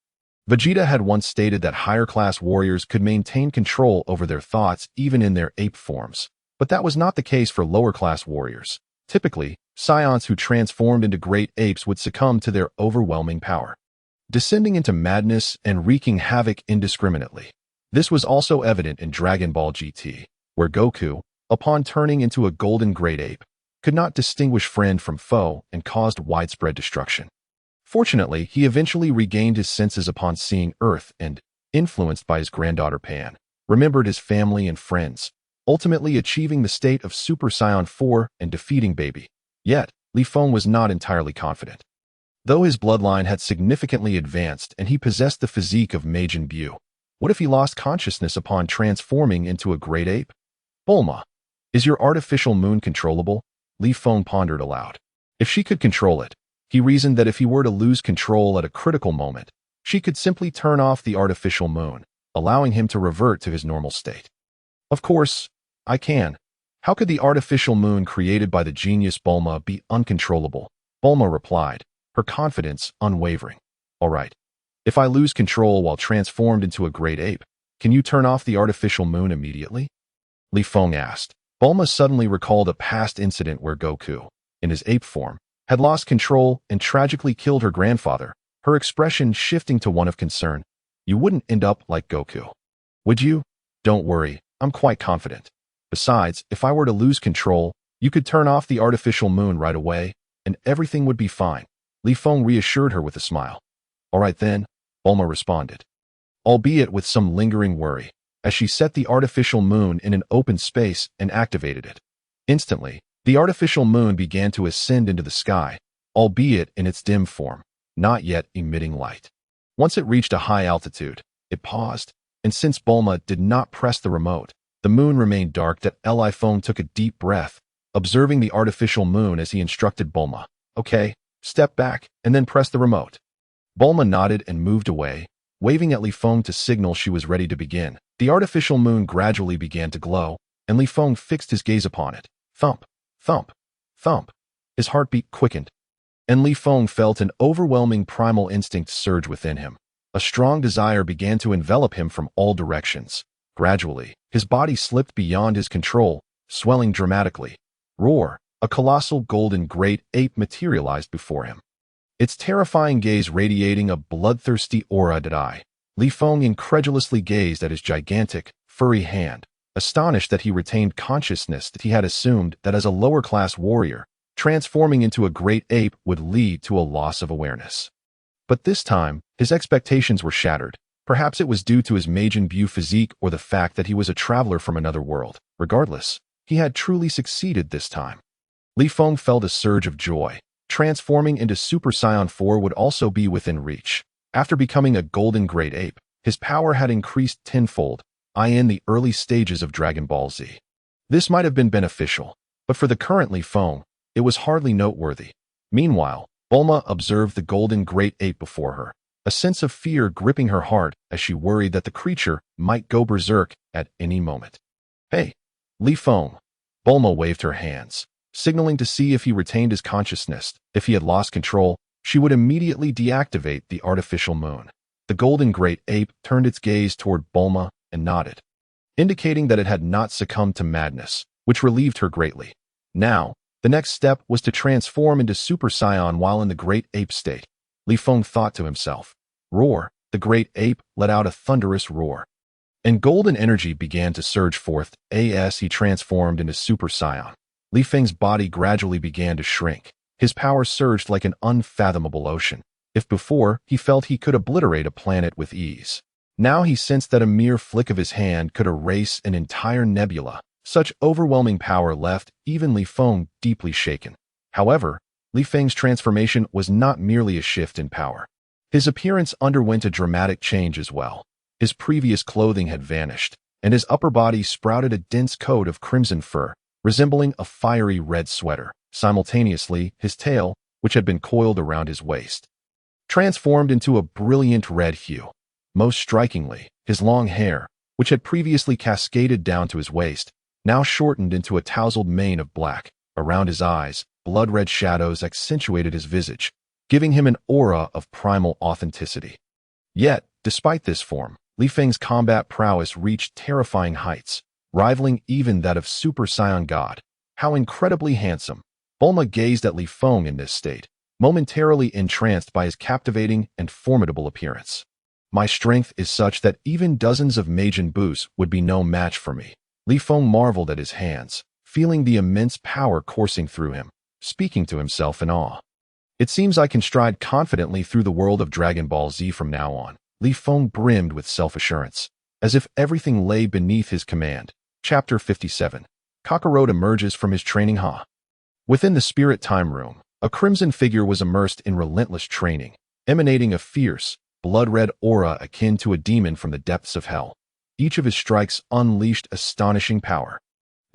Vegeta had once stated that higher-class warriors could maintain control over their thoughts even in their ape forms. But that was not the case for lower-class warriors. Typically, Saiyans who transformed into great apes would succumb to their overwhelming power, descending into madness and wreaking havoc indiscriminately. This was also evident in Dragon Ball GT, where Goku, upon turning into a golden great ape, could not distinguish friend from foe and caused widespread destruction. Fortunately, he eventually regained his senses upon seeing Earth and, influenced by his granddaughter Pan, remembered his family and friends, ultimately achieving the state of Super Saiyan 4 and defeating Baby. Yet, Li Feng was not entirely confident. Though his bloodline had significantly advanced and he possessed the physique of Majin Buu, what if he lost consciousness upon transforming into a great ape? Bulma, is your artificial moon controllable? Li Feng pondered aloud. If she could control it, he reasoned that if he were to lose control at a critical moment, she could simply turn off the artificial moon, allowing him to revert to his normal state. Of course, I can. How could the artificial moon created by the genius Bulma be uncontrollable? Bulma replied, her confidence unwavering. All right. If I lose control while transformed into a great ape, can you turn off the artificial moon immediately? Li Feng asked. Bulma suddenly recalled a past incident where Goku, in his ape form, had lost control and tragically killed her grandfather, her expression shifting to one of concern. You wouldn't end up like Goku, would you? Don't worry, I'm quite confident. Besides, if I were to lose control, you could turn off the artificial moon right away, and everything would be fine. Li Feng reassured her with a smile. All right then, Bulma responded, albeit with some lingering worry, as she set the artificial moon in an open space and activated it. Instantly, the artificial moon began to ascend into the sky, albeit in its dim form, not yet emitting light. Once it reached a high altitude, it paused, and since Bulma did not press the remote, the moon remained dark. That Li Feng took a deep breath, observing the artificial moon as he instructed Bulma. Okay, step back, and then press the remote. Bulma nodded and moved away, waving at Li Feng to signal she was ready to begin. The artificial moon gradually began to glow, and Li Feng fixed his gaze upon it. Thump, thump, thump. His heartbeat quickened, and Li Feng felt an overwhelming primal instinct surge within him. A strong desire began to envelop him from all directions. Gradually, his body slipped beyond his control, swelling dramatically. Roar! A colossal golden great ape materialized before him, its terrifying gaze radiating a bloodthirsty aura. Li Feng incredulously gazed at his gigantic, furry hand, astonished that he retained consciousness. That he had assumed that as a lower-class warrior, transforming into a great ape would lead to a loss of awareness. But this time, his expectations were shattered. Perhaps it was due to his Majin Buu physique or the fact that he was a traveler from another world. Regardless, he had truly succeeded this time. Li Feng felt a surge of joy. Transforming into Super Saiyan 4 would also be within reach. After becoming a golden great ape, his power had increased tenfold, in the early stages of Dragon Ball Z. This might have been beneficial, but for the current Li Feng, it was hardly noteworthy. Meanwhile, Bulma observed the golden great ape before her, a sense of fear gripping her heart as she worried that the creature might go berserk at any moment. Hey, Li Feng. Bulma waved her hands, signaling to see if he retained his consciousness. If he had lost control, she would immediately deactivate the artificial moon. The golden great ape turned its gaze toward Bulma and nodded, indicating that it had not succumbed to madness, which relieved her greatly. Now, the next step was to transform into Super Saiyan while in the great ape state. Li Feng thought to himself. Roar! The great ape let out a thunderous roar, and golden energy began to surge forth as he transformed into Super Saiyan. Li Feng's body gradually began to shrink. His power surged like an unfathomable ocean. If before he felt he could obliterate a planet with ease, now he sensed that a mere flick of his hand could erase an entire nebula. Such overwhelming power left even Li Feng deeply shaken. However, Li Feng's transformation was not merely a shift in power. His appearance underwent a dramatic change as well. His previous clothing had vanished, and his upper body sprouted a dense coat of crimson fur, resembling a fiery red sweater. Simultaneously, his tail, which had been coiled around his waist, transformed into a brilliant red hue. Most strikingly, his long hair, which had previously cascaded down to his waist, now shortened into a tousled mane of black. Around his eyes, blood-red shadows accentuated his visage, giving him an aura of primal authenticity. Yet, despite this form, Li Feng's combat prowess reached terrifying heights, rivaling even that of Super Saiyan God. How incredibly handsome! Bulma gazed at Li Feng in this state, momentarily entranced by his captivating and formidable appearance. My strength is such that even dozens of Majin Buus would be no match for me. Li Feng marveled at his hands, feeling the immense power coursing through him, speaking to himself in awe. It seems I can stride confidently through the world of Dragon Ball Z from now on. Li Feng brimmed with self-assurance, as if everything lay beneath his command. Chapter 57. Kakarot emerges from his training ha. Within the spirit time room, a crimson figure was immersed in relentless training, emanating a fierce, blood-red aura akin to a demon from the depths of hell. Each of his strikes unleashed astonishing power.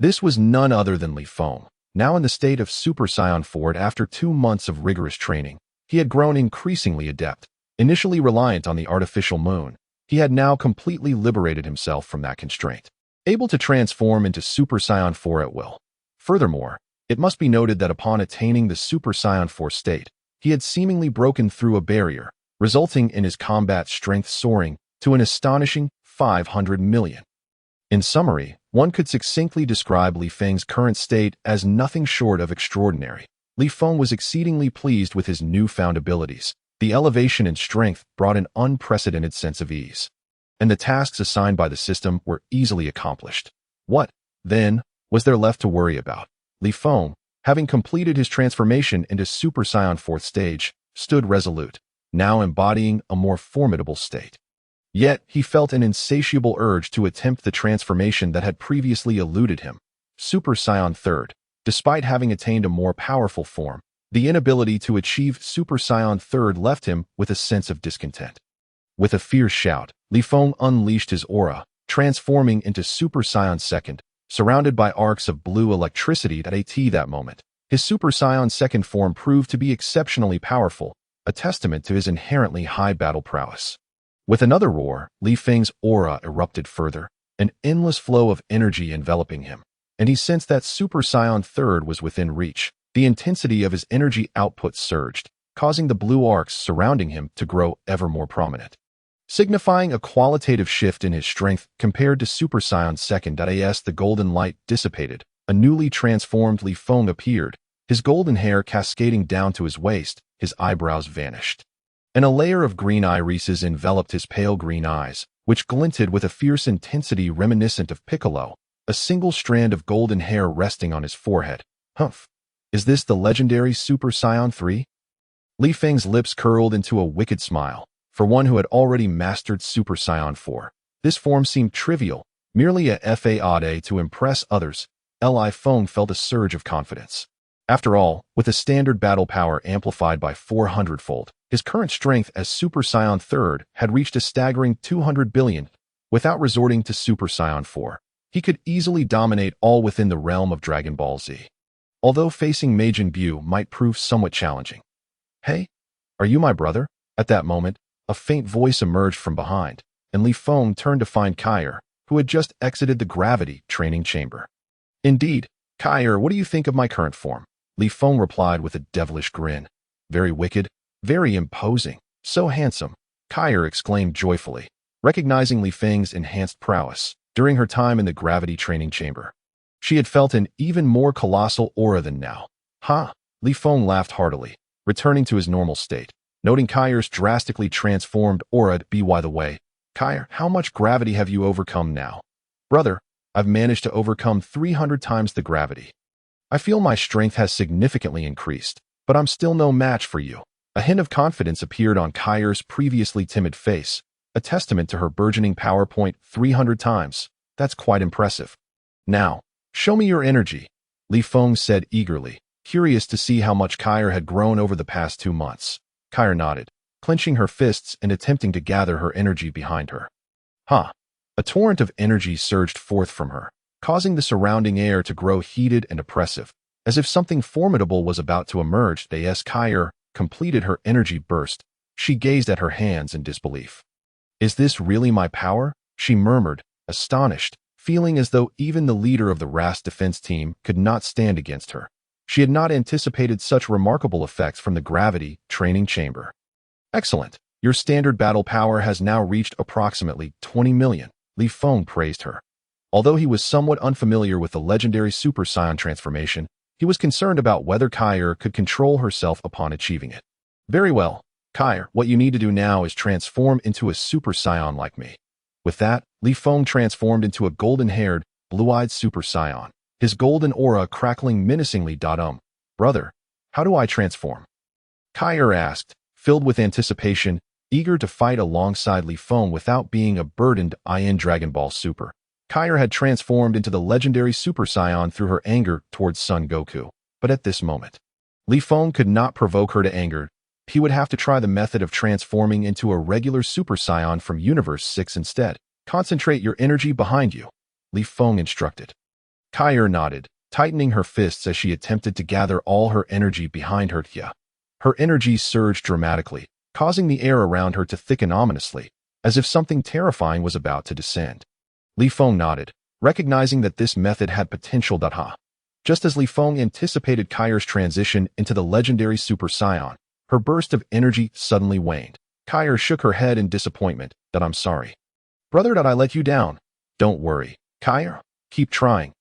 This was none other than Li Feng, now in the state of Super Saiyan 4. After 2 months of rigorous training, he had grown increasingly adept. Initially reliant on the artificial moon, he had now completely liberated himself from that constraint, able to transform into Super Saiyan 4 at will. Furthermore, it must be noted that upon attaining the Super Saiyan 4 state, he had seemingly broken through a barrier, resulting in his combat strength soaring to an astonishing 500 million. In summary, one could succinctly describe Li Feng's current state as nothing short of extraordinary. Li Feng was exceedingly pleased with his newfound abilities. The elevation in strength brought an unprecedented sense of ease. and the tasks assigned by the system were easily accomplished. What, then, was there left to worry about? Li Feng, having completed his transformation into Super Saiyan 4th stage, stood resolute, now embodying a more formidable state. Yet, he felt an insatiable urge to attempt the transformation that had previously eluded him. Super Saiyan 3rd. Despite having attained a more powerful form, the inability to achieve Super Saiyan 3rd left him with a sense of discontent. With a fierce shout, Li Feng unleashed his aura, transforming into Super Saiyan 2nd, surrounded by arcs of blue electricity that moment. His Super Saiyan 2nd form proved to be exceptionally powerful, a testament to his inherently high battle prowess. With another roar, Li Feng's aura erupted further, an endless flow of energy enveloping him, and he sensed that Super Saiyan 3rd was within reach. The intensity of his energy output surged, causing the blue arcs surrounding him to grow ever more prominent, signifying a qualitative shift in his strength compared to Super Saiyan 2nd. As the golden light dissipated, a newly transformed Li Feng appeared, his golden hair cascading down to his waist, his eyebrows vanished, and a layer of green irises enveloped his pale green eyes, which glinted with a fierce intensity reminiscent of Piccolo, a single strand of golden hair resting on his forehead. Humph! Is this the legendary Super Saiyan 3? Li Feng's lips curled into a wicked smile. For one who had already mastered Super Saiyan 4, this form seemed trivial, merely a fade to impress others. Li Feng felt a surge of confidence. After all, with a standard battle power amplified by 400-fold, his current strength as Super Saiyan 3rd had reached a staggering 200 billion. Without resorting to Super Saiyan 4, he could easily dominate all within the realm of Dragon Ball Z. Although facing Majin Buu might prove somewhat challenging. Hey, are you my brother? At that moment, a faint voice emerged from behind, and Li Feng turned to find Kaire, who had just exited the gravity training chamber. Indeed, Kaire, what do you think of my current form? Li Feng replied with a devilish grin. Very wicked, very imposing, so handsome, Kaire exclaimed joyfully, recognizing Li Feng's enhanced prowess. During her time in the gravity training chamber, she had felt an even more colossal aura than now. Ha! Li Feng laughed heartily, returning to his normal state, noting Kaire's drastically transformed aura. By the way, Kaire, how much gravity have you overcome now? Brother, I've managed to overcome 300 times the gravity. I feel my strength has significantly increased, but I'm still no match for you. A hint of confidence appeared on Kaire's previously timid face, a testament to her burgeoning power. 300 times. That's quite impressive. Now, show me your energy, Li Feng said eagerly, curious to see how much Kaire had grown over the past 2 months. Kaire nodded, clenching her fists and attempting to gather her energy behind her. Ha! A torrent of energy surged forth from her, causing the surrounding air to grow heated and oppressive, as if something formidable was about to emerge. As Kaire completed her energy burst, she gazed at her hands in disbelief. Is this really my power? She murmured, astonished, feeling as though even the leader of the RAS defense team could not stand against her. She had not anticipated such remarkable effects from the gravity training chamber. Excellent. Your standard battle power has now reached approximately 20 million, Li Feng praised her. Although he was somewhat unfamiliar with the legendary Super Saiyan transformation, he was concerned about whether Kaire could control herself upon achieving it. Very well, Kaire, what you need to do now is transform into a Super Saiyan like me. With that, Li Feng transformed into a golden-haired, blue-eyed Super Saiyan, his golden aura crackling menacingly. Brother, how do I transform? Kaire asked, filled with anticipation, eager to fight alongside Li Feng without being a burden in Dragon Ball Super. Kaire had transformed into the legendary Super Saiyan through her anger towards Son Goku, but at this moment, Li Feng could not provoke her to anger. He would have to try the method of transforming into a regular Super Saiyan from Universe 6 instead. Concentrate your energy behind you, Li Feng instructed. Kaire nodded, tightening her fists as she attempted to gather all her energy behind her. Her energy surged dramatically, causing the air around her to thicken ominously, as if something terrifying was about to descend. Li Feng nodded, recognizing that this method had potential. Just as Li Feng anticipated Kaire's transition into the legendary Super Saiyan, her burst of energy suddenly waned. Kaire shook her head in disappointment. I'm sorry. Brother, did I let you down? Don't worry, Kaire. Keep trying.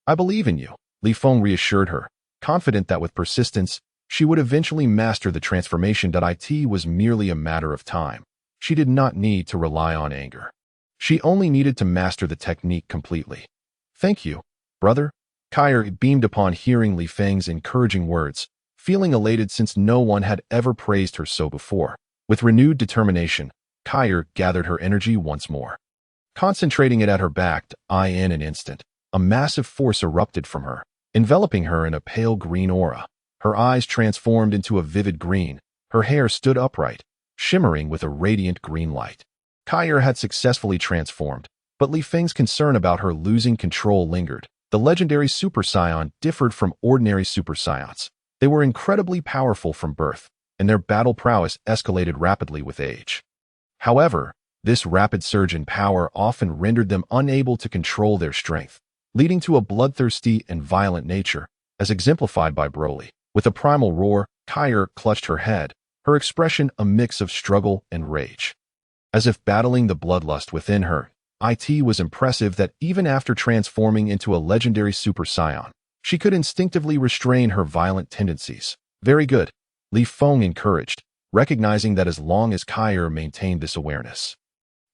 I believe in you, Li Feng reassured her, confident that with persistence, she would eventually master the transformation. It was merely a matter of time. She did not need to rely on anger. She only needed to master the technique completely. "Thank you, brother." Kaire beamed upon hearing Li Feng's encouraging words, feeling elated since no one had ever praised her so before. With renewed determination, Kaire gathered her energy once more. Concentrating it at her back, in an instant, a massive force erupted from her, enveloping her in a pale green aura. Her eyes transformed into a vivid green. Her hair stood upright, shimmering with a radiant green light. Kaire had successfully transformed, but Li Feng's concern about her losing control lingered. The legendary Super Saiyan differed from ordinary Super Saiyans. They were incredibly powerful from birth, and their battle prowess escalated rapidly with age. However, this rapid surge in power often rendered them unable to control their strength, leading to a bloodthirsty and violent nature, as exemplified by Broly. With a primal roar, Kaire clutched her head, her expression a mix of struggle and rage. As if battling the bloodlust within her, it was impressive that even after transforming into a legendary Super Saiyan, she could instinctively restrain her violent tendencies. "Very good," Li Feng encouraged, recognizing that as long as Kaire maintained this awareness,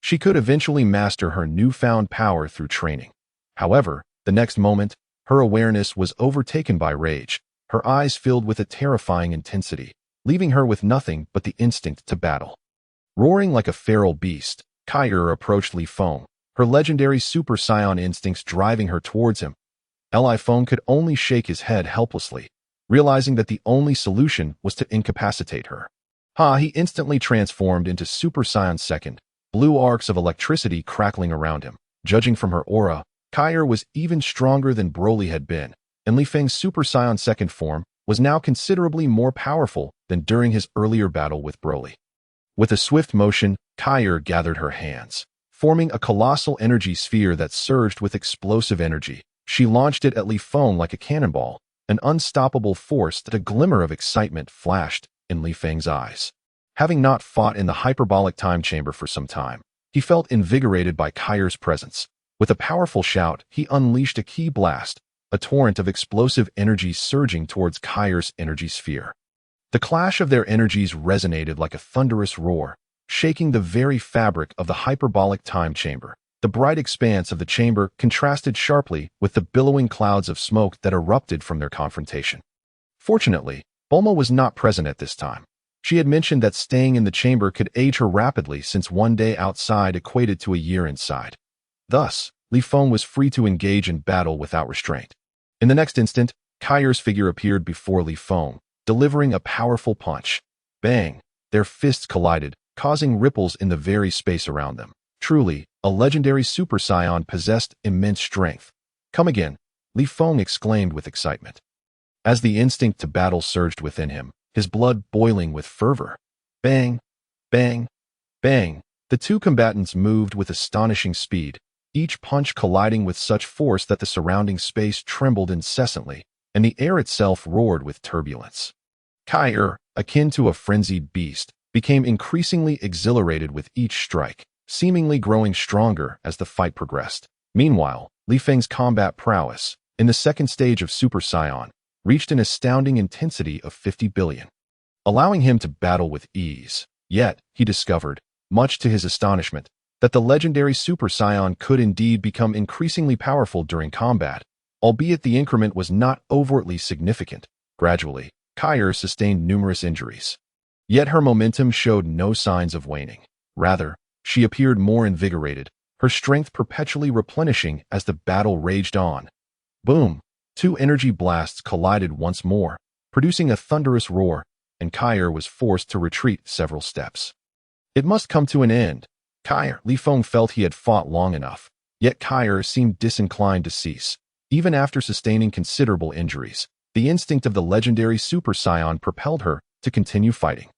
she could eventually master her newfound power through training. However, the next moment, her awareness was overtaken by rage. Her eyes filled with a terrifying intensity, leaving her with nothing but the instinct to battle. Roaring like a feral beast, Kaire approached Li Feng, her legendary Super Saiyan instincts driving her towards him. Li Feng could only shake his head helplessly, realizing that the only solution was to incapacitate her. He instantly transformed into Super Saiyan Second, blue arcs of electricity crackling around him. Judging from her aura, Kaire was even stronger than Broly had been, and Li Feng's Super Saiyan Second form was now considerably more powerful than during his earlier battle with Broly. With a swift motion, Kaire gathered her hands, forming a colossal energy sphere that surged with explosive energy. She launched it at Li Feng like a cannonball, an unstoppable force that a glimmer of excitement flashed in Li Feng's eyes. Having not fought in the hyperbolic time chamber for some time, he felt invigorated by Kaire's presence. With a powerful shout, he unleashed a ki blast, a torrent of explosive energy surging towards Kaire's energy sphere. The clash of their energies resonated like a thunderous roar, shaking the very fabric of the hyperbolic time chamber. The bright expanse of the chamber contrasted sharply with the billowing clouds of smoke that erupted from their confrontation. Fortunately, Bulma was not present at this time. She had mentioned that staying in the chamber could age her rapidly since one day outside equated to a year inside. Thus, Li Feng was free to engage in battle without restraint. In the next instant, Kaire's figure appeared before Li Feng, delivering a powerful punch. Bang! Their fists collided, causing ripples in the very space around them. Truly, a legendary Super Saiyan possessed immense strength. "Come again," Li Feng exclaimed with excitement. As the instinct to battle surged within him, his blood boiling with fervor. Bang! Bang! Bang! The two combatants moved with astonishing speed, each punch colliding with such force that the surrounding space trembled incessantly, and the air itself roared with turbulence. Kaire, akin to a frenzied beast, became increasingly exhilarated with each strike, seemingly growing stronger as the fight progressed. Meanwhile, Li Feng's combat prowess, in the second stage of Super Saiyan, reached an astounding intensity of 50 billion, allowing him to battle with ease. Yet, he discovered, much to his astonishment, that the legendary Super Saiyan could indeed become increasingly powerful during combat, albeit the increment was not overtly significant. Gradually, Kaire sustained numerous injuries. Yet her momentum showed no signs of waning. Rather, she appeared more invigorated, her strength perpetually replenishing as the battle raged on. Boom! Two energy blasts collided once more, producing a thunderous roar, and Kaire was forced to retreat several steps. It must come to an end. Li Feng felt he had fought long enough, yet Kaire seemed disinclined to cease. Even after sustaining considerable injuries, the instinct of the legendary Super Saiyan propelled her to continue fighting.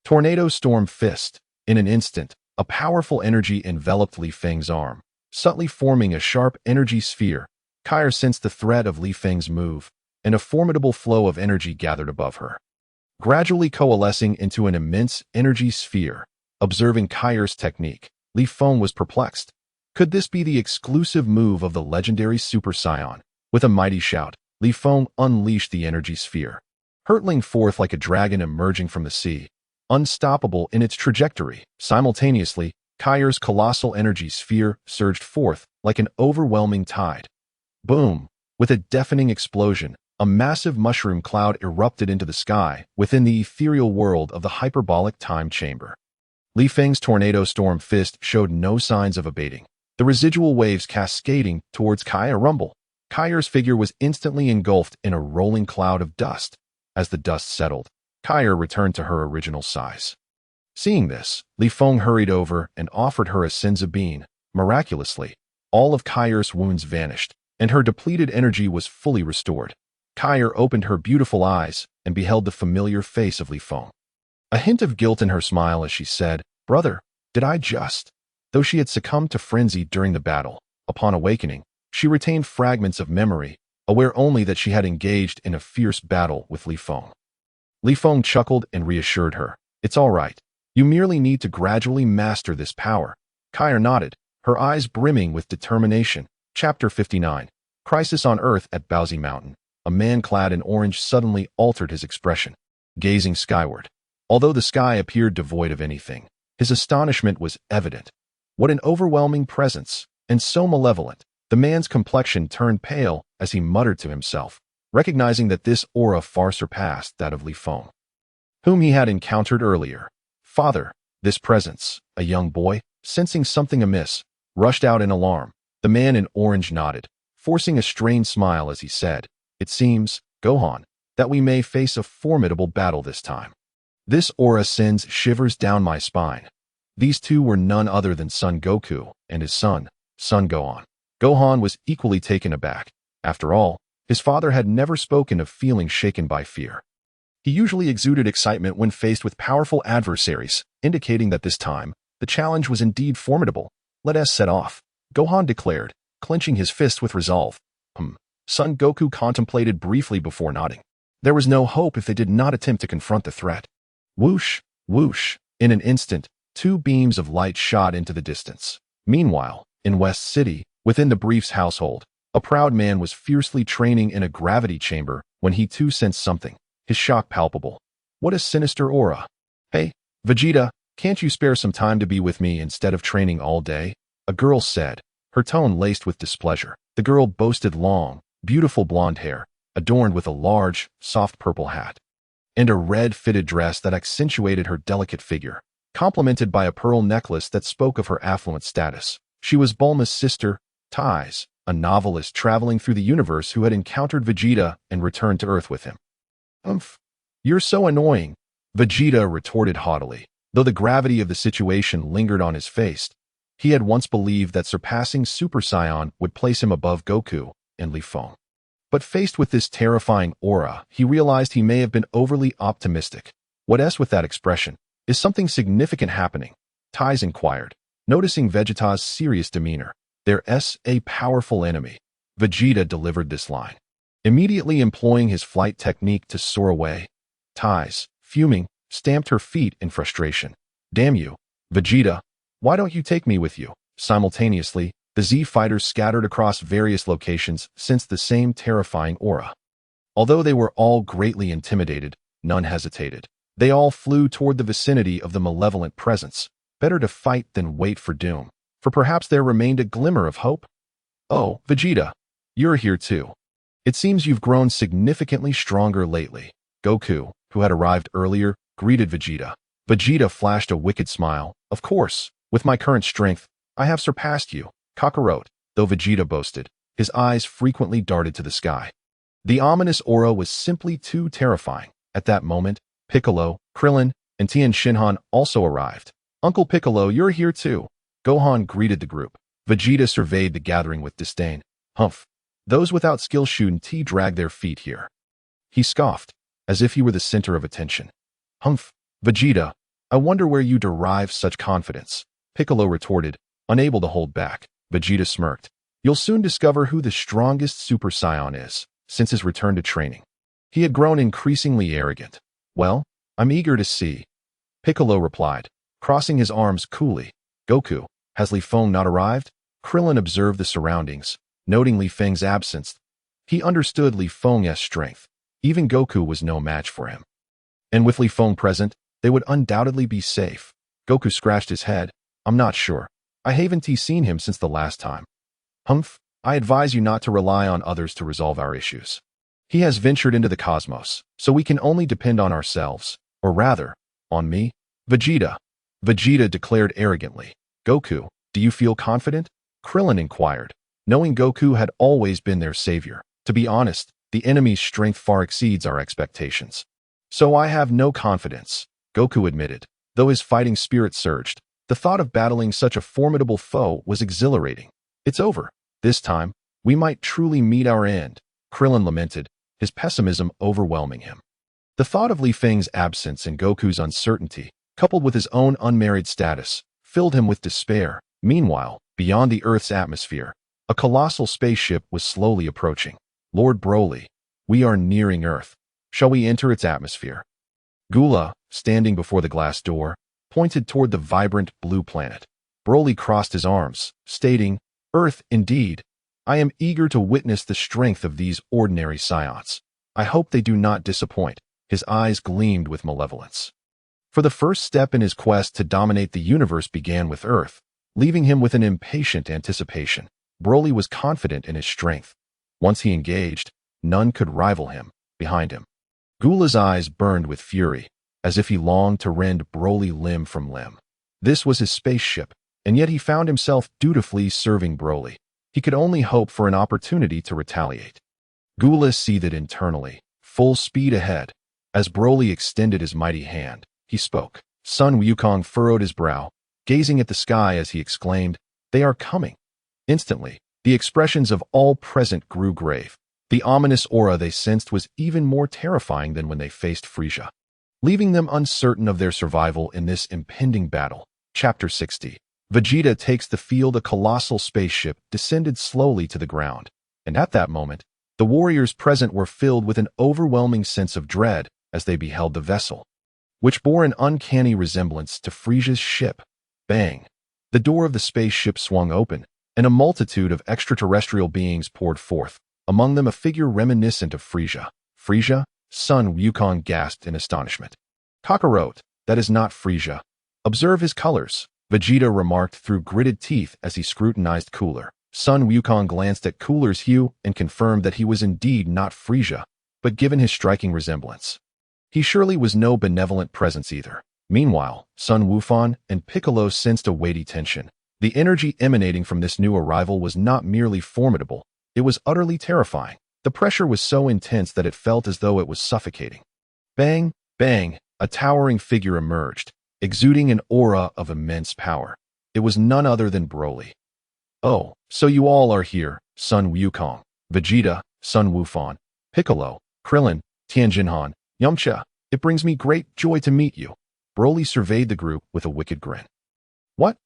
Tornado Storm Fist. In an instant, a powerful energy enveloped Li Feng's arm, subtly forming a sharp energy sphere. Kaire sensed the threat of Li Feng's move, and a formidable flow of energy gathered above her, gradually coalescing into an immense energy sphere. Observing Kaire's technique, Li Feng was perplexed. Could this be the exclusive move of the legendary Super Saiyan? With a mighty shout, Li Feng unleashed the energy sphere, hurtling forth like a dragon emerging from the sea, unstoppable in its trajectory. Simultaneously, Kaire's colossal energy sphere surged forth like an overwhelming tide. Boom! With a deafening explosion, a massive mushroom cloud erupted into the sky within the ethereal world of the hyperbolic time chamber. Li Feng's tornado storm fist showed no signs of abating, the residual waves cascading towards Kaire rumble. Kaire's figure was instantly engulfed in a rolling cloud of dust. As the dust settled, Kaire returned to her original size. Seeing this, Li Feng hurried over and offered her a senzu bean. Miraculously, all of Kaire's wounds vanished, and her depleted energy was fully restored. Kaire opened her beautiful eyes and beheld the familiar face of Li Feng. A hint of guilt in her smile as she said, "Brother, did I just?" Though she had succumbed to frenzy during the battle, upon awakening, she retained fragments of memory, aware only that she had engaged in a fierce battle with Li Feng. Li Feng chuckled and reassured her, "It's all right. You merely need to gradually master this power." Kaire nodded, her eyes brimming with determination. Chapter 59. Crisis on Earth at Bowsy Mountain. A man clad in orange suddenly altered his expression, gazing skyward. Although the sky appeared devoid of anything, his astonishment was evident. What an overwhelming presence, and so malevolent. The man's complexion turned pale as he muttered to himself, recognizing that this aura far surpassed that of Li Feng, whom he had encountered earlier. "Father," this presence, a young boy, sensing something amiss, rushed out in alarm. The man in orange nodded, forcing a strained smile as he said, "It seems, Gohan, that we may face a formidable battle this time." This aura sends shivers down my spine. These two were none other than Son Goku and his son, Son Gohan. Gohan was equally taken aback. After all, his father had never spoken of feeling shaken by fear. He usually exuded excitement when faced with powerful adversaries, indicating that this time, the challenge was indeed formidable. "Let us set off," Gohan declared, clenching his fist with resolve. Son Goku contemplated briefly before nodding. There was no hope if they did not attempt to confront the threat. Whoosh, whoosh. In an instant, two beams of light shot into the distance. Meanwhile, in West City, within the Brief's household, a proud man was fiercely training in a gravity chamber when he too sensed something, his shock palpable. What a sinister aura. "Hey, Vegeta, can't you spare some time to be with me instead of training all day?" a girl said, her tone laced with displeasure. The girl boasted long, beautiful blonde hair, adorned with a large, soft purple hat, and a red fitted dress that accentuated her delicate figure, complemented by a pearl necklace that spoke of her affluent status. She was Bulma's sister, Tais, a novelist traveling through the universe who had encountered Vegeta and returned to Earth with him. You're so annoying," Vegeta retorted haughtily. Though the gravity of the situation lingered on his face, he had once believed that surpassing Super Saiyan would place him above Goku and Li Feng. But faced with this terrifying aura, he realized he may have been overly optimistic. "What's with that expression? Is something significant happening?" Tais inquired, noticing Vegeta's serious demeanor. "There's a powerful enemy." Vegeta delivered this line, immediately employing his flight technique to soar away. Tais, fuming, stamped her feet in frustration. "Damn you, Vegeta, why don't you take me with you?" Simultaneously, the Z fighters scattered across various locations sensed the same terrifying aura. Although they were all greatly intimidated, none hesitated. They all flew toward the vicinity of the malevolent presence. Better to fight than wait for doom, for perhaps there remained a glimmer of hope. "Oh, Vegeta, you're here too. It seems you've grown significantly stronger lately." Goku, who had arrived earlier, greeted Vegeta. Vegeta flashed a wicked smile. "Of course, with my current strength, I have surpassed you, Kakarot," though Vegeta boasted. His eyes frequently darted to the sky. The ominous aura was simply too terrifying. At that moment, Piccolo, Krillin, and Tien Shinhan also arrived. "Uncle Piccolo, you're here too." Gohan greeted the group. Vegeta surveyed the gathering with disdain. Those without skill shouldn't drag their feet here." He scoffed, as if he were the center of attention. Vegeta, I wonder where you derive such confidence," Piccolo retorted, unable to hold back. Vegeta smirked. "You'll soon discover who the strongest Super Saiyan is." Since his return to training, he had grown increasingly arrogant. "Well, I'm eager to see," Piccolo replied, crossing his arms coolly. "Goku, has Li Feng not arrived?" Krillin observed the surroundings, noting Li Feng's absence. He understood Li Feng's strength. Even Goku was no match for him. And with Li Feng present, they would undoubtedly be safe. Goku scratched his head. I'm not sure. I haven't seen him since the last time. Humph, I advise you not to rely on others to resolve our issues. He has ventured into the cosmos, so we can only depend on ourselves, or rather, on me. Vegeta. Vegeta declared arrogantly. Goku, do you feel confident? Krillin inquired, knowing Goku had always been their savior. To be honest, the enemy's strength far exceeds our expectations. So I have no confidence, Goku admitted, though his fighting spirit surged. The thought of battling such a formidable foe was exhilarating. It's over. This time, we might truly meet our end, Krillin lamented, his pessimism overwhelming him. The thought of Li Feng's absence and Goku's uncertainty, coupled with his own unmarried status, filled him with despair. Meanwhile, beyond the Earth's atmosphere, a colossal spaceship was slowly approaching. Lord Broly, we are nearing Earth. Shall we enter its atmosphere? Gula, standing before the glass door, pointed toward the vibrant blue planet. Broly crossed his arms, stating, Earth, indeed. I am eager to witness the strength of these ordinary Saiyans. I hope they do not disappoint. His eyes gleamed with malevolence. For the first step in his quest to dominate the universe began with Earth, leaving him with an impatient anticipation. Broly was confident in his strength. Once he engaged, none could rival him. Behind him, Gula's eyes burned with fury, as if he longed to rend Broly limb from limb. This was his spaceship, and yet he found himself dutifully serving Broly. He could only hope for an opportunity to retaliate. Gula seethed internally, full speed ahead. As Broly extended his mighty hand, he spoke. Sun Wukong furrowed his brow, gazing at the sky as he exclaimed, They are coming. Instantly, the expressions of all present grew grave. The ominous aura they sensed was even more terrifying than when they faced Frieza, leaving them uncertain of their survival in this impending battle. Chapter 60. Vegeta takes the field. A colossal spaceship descended slowly to the ground, and at that moment, the warriors present were filled with an overwhelming sense of dread as they beheld the vessel, which bore an uncanny resemblance to Frieza's ship. Bang! The door of the spaceship swung open, and a multitude of extraterrestrial beings poured forth, among them a figure reminiscent of Frieza. Frieza? Sun Wukong gasped in astonishment. Kakarot, that is not Frieza. Observe his colors, Vegeta remarked through gritted teeth as he scrutinized Cooler. Sun Wukong glanced at Cooler's hue and confirmed that he was indeed not Frieza, but given his striking resemblance, he surely was no benevolent presence either. Meanwhile, Sun Wufan and Piccolo sensed a weighty tension. The energy emanating from this new arrival was not merely formidable, it was utterly terrifying. The pressure was so intense that it felt as though it was suffocating. Bang, bang, a towering figure emerged, exuding an aura of immense power. It was none other than Broly. Oh, so you all are here, Sun Wukong, Vegeta, Sun Wufan, Piccolo, Krillin, Tianjinhan, Yamcha. It brings me great joy to meet you. Broly surveyed the group with a wicked grin. What?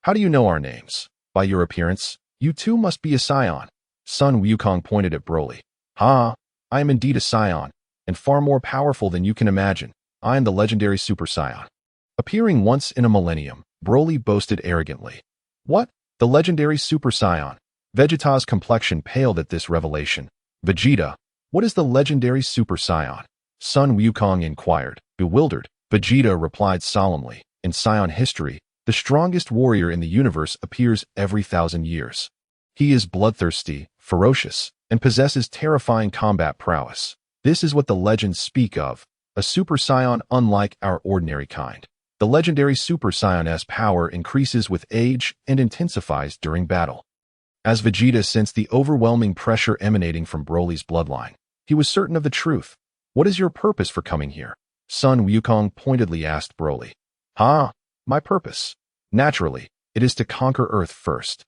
How do you know our names? By your appearance, you too must be a Saiyan. Sun Wukong pointed at Broly. Ha! I am indeed a Saiyan, and far more powerful than you can imagine. I am the legendary Super Saiyan. Appearing once in a millennium, Broly boasted arrogantly. What? The legendary Super Saiyan? Vegeta's complexion paled at this revelation. Vegeta, what is the legendary Super Saiyan? Sun Wukong inquired, bewildered. Vegeta replied solemnly, in Saiyan history, the strongest warrior in the universe appears every 1,000 years. He is bloodthirsty, ferocious, and possesses terrifying combat prowess. This is what the legends speak of, a Super Saiyan unlike our ordinary kind. The legendary Super Saiyan's power increases with age and intensifies during battle. As Vegeta sensed the overwhelming pressure emanating from Broly's bloodline, he was certain of the truth. What is your purpose for coming here? Sun Wukong pointedly asked Broly. My purpose? Naturally, it is to conquer Earth first,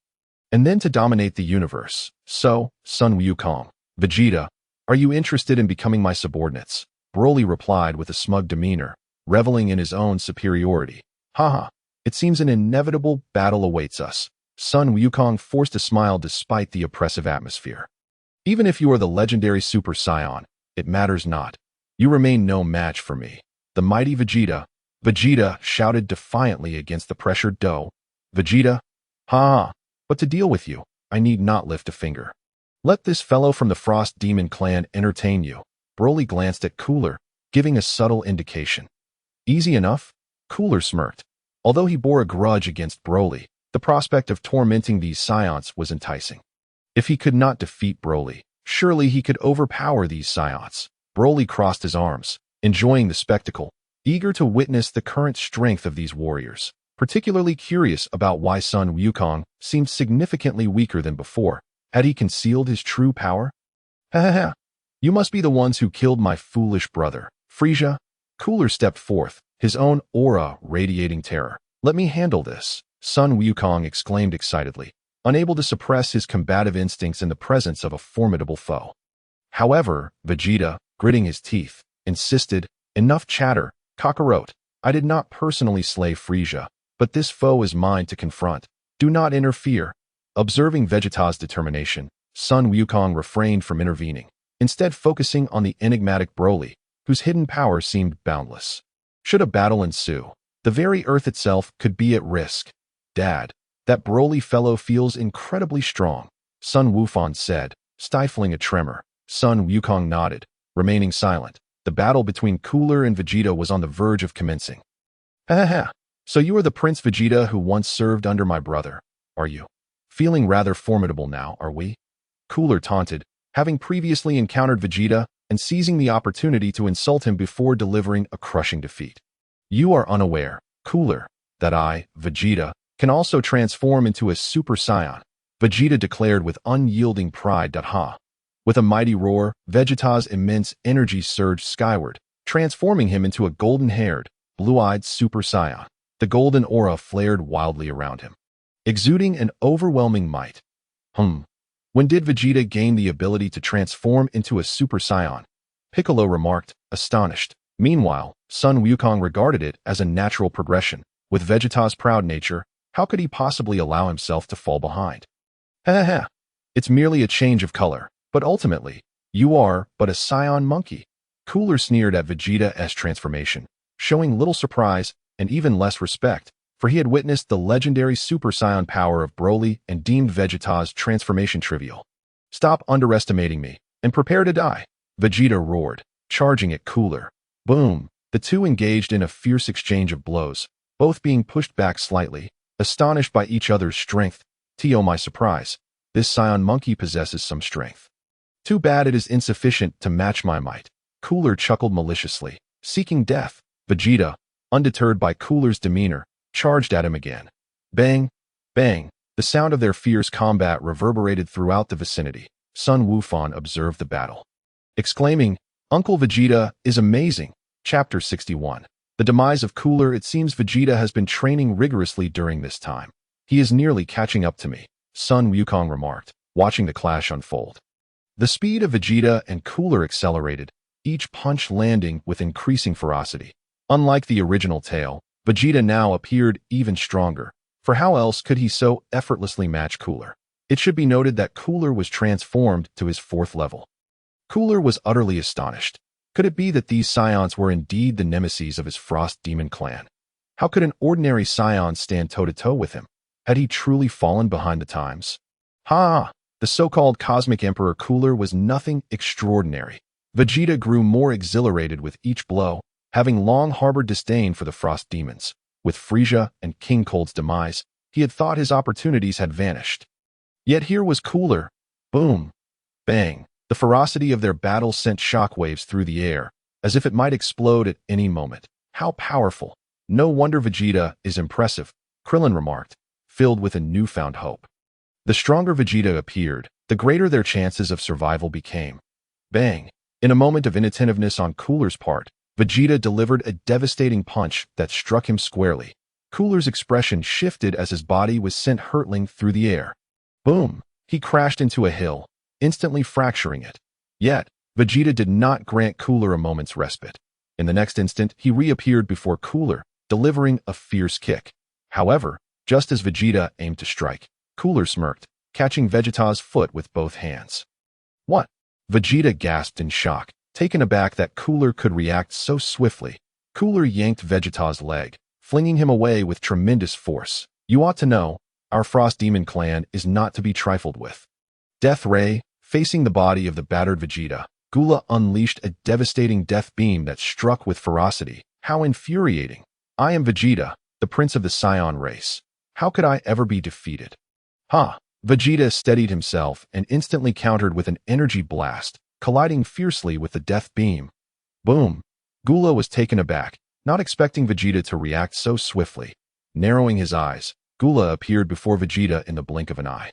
and then to dominate the universe. So, Sun Wukong, Vegeta, are you interested in becoming my subordinates? Broly replied with a smug demeanor, reveling in his own superiority. It seems an inevitable battle awaits us. Sun Wukong forced a smile despite the oppressive atmosphere. Even if you are the legendary Super Saiyan, it matters not. You remain no match for me. The mighty Vegeta shouted defiantly against the pressured dough. Vegeta, but to deal with you, I need not lift a finger. Let this fellow from the Frost Demon clan entertain you. Broly glanced at Cooler, giving a subtle indication. Easy enough, Cooler smirked. Although he bore a grudge against Broly, the prospect of tormenting these Saiyans was enticing. If he could not defeat Broly, surely he could overpower these Saiyans. Broly crossed his arms, enjoying the spectacle, eager to witness the current strength of these warriors, particularly curious about why Sun Wukong seemed significantly weaker than before. Had he concealed his true power? Ha ha ha! You must be the ones who killed my foolish brother. Frieza? Cooler stepped forth, his own aura radiating terror. Let me handle this, Sun Wukong exclaimed excitedly, unable to suppress his combative instincts in the presence of a formidable foe. However, Vegeta, gritting his teeth, insisted, enough chatter, Kakarot. I did not personally slay Frieza, but this foe is mine to confront. Do not interfere. Observing Vegeta's determination, Sun Wukong refrained from intervening, instead focusing on the enigmatic Broly, whose hidden power seemed boundless. Should a battle ensue, the very earth itself could be at risk. Dad, that Broly fellow feels incredibly strong, Sun Wufan said, stifling a tremor. Sun Wukong nodded, remaining silent. The battle between Cooler and Vegeta was on the verge of commencing. Ha ha ha! So you are the Prince Vegeta who once served under my brother, are you? Feeling rather formidable now, are we? Cooler taunted, having previously encountered Vegeta and seizing the opportunity to insult him before delivering a crushing defeat. You are unaware, Cooler, that I, Vegeta, can also transform into a Super Saiyan, Vegeta declared with unyielding pride. Ha! With a mighty roar, Vegeta's immense energy surged skyward, transforming him into a golden-haired, blue-eyed Super Saiyan. The golden aura flared wildly around him, exuding an overwhelming might. When did Vegeta gain the ability to transform into a Super Saiyan? Piccolo remarked, astonished. Meanwhile, Sun Wukong regarded it as a natural progression. With Vegeta's proud nature, how could he possibly allow himself to fall behind? Ha ha ha! It's merely a change of color, but ultimately, you are but a Saiyan monkey. Cooler sneered at Vegeta's transformation, showing little surprise and even less respect, for he had witnessed the legendary Super Saiyan power of Broly and deemed Vegeta's transformation trivial. Stop underestimating me, and prepare to die, Vegeta roared, charging at Cooler. Boom! The two engaged in a fierce exchange of blows, both being pushed back slightly, astonished by each other's strength. To my surprise, this Saiyan monkey possesses some strength. Too bad it is insufficient to match my might. Cooler chuckled maliciously, seeking death. Vegeta, undeterred by Cooler's demeanor, charged at him again. Bang! Bang! The sound of their fierce combat reverberated throughout the vicinity. Sun Wufan observed the battle, exclaiming, Uncle Vegeta is amazing. Chapter 61. The demise of Cooler. It seems Vegeta has been training rigorously during this time. He is nearly catching up to me, Sun Wukong remarked, watching the clash unfold. The speed of Vegeta and Cooler accelerated, each punch landing with increasing ferocity. Unlike the original tale, Vegeta now appeared even stronger, for how else could he so effortlessly match Cooler? It should be noted that Cooler was transformed to his 4th level. Cooler was utterly astonished. Could it be that these Saiyans were indeed the nemesis of his Frost Demon clan? How could an ordinary Saiyan stand toe-to-toe with him? Had he truly fallen behind the times? Ha! The so-called Cosmic Emperor Cooler was nothing extraordinary. Vegeta grew more exhilarated with each blow, having long harbored disdain for the Frost Demons. With Frieza and King Cold's demise, he had thought his opportunities had vanished. Yet here was Cooler. Boom! Bang! The ferocity of their battle sent shockwaves through the air, as if it might explode at any moment. How powerful! No wonder Vegeta is impressive, Krillin remarked, filled with a newfound hope. The stronger Vegeta appeared, the greater their chances of survival became. Bang! In a moment of inattentiveness on Cooler's part, Vegeta delivered a devastating punch that struck him squarely. Cooler's expression shifted as his body was sent hurtling through the air. Boom! He crashed into a hill, instantly fracturing it. Yet, Vegeta did not grant Cooler a moment's respite. In the next instant, he reappeared before Cooler, delivering a fierce kick. However, just as Vegeta aimed to strike, Cooler smirked, catching Vegeta's foot with both hands. What? Vegeta gasped in shock, taken aback that Cooler could react so swiftly. Cooler yanked Vegeta's leg, flinging him away with tremendous force. You ought to know, our Frost Demon clan is not to be trifled with. Death Ray, facing the body of the battered Vegeta, Gula unleashed a devastating death beam that struck with ferocity. How infuriating! I am Vegeta, the the prince of the Saiyan race. How could I ever be defeated? Ha! Vegeta steadied himself and instantly countered with an energy blast, colliding fiercely with the death beam. Boom! Gula was taken aback, not expecting Vegeta to react so swiftly. Narrowing his eyes, Gula appeared before Vegeta in the blink of an eye,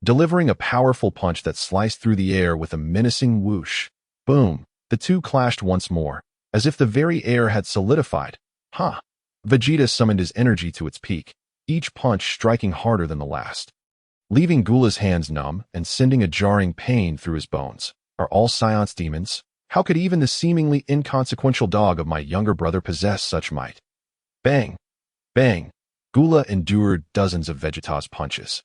delivering a powerful punch that sliced through the air with a menacing whoosh. Boom! The two clashed once more, as if the very air had solidified. Ha! Vegeta summoned his energy to its peak, each punch striking harder than the last, leaving Gula's hands numb and sending a jarring pain through his bones. Are all Saiyans demons? How could even the seemingly inconsequential dog of my younger brother possess such might? Bang! Bang! Gula endured dozens of Vegeta's punches,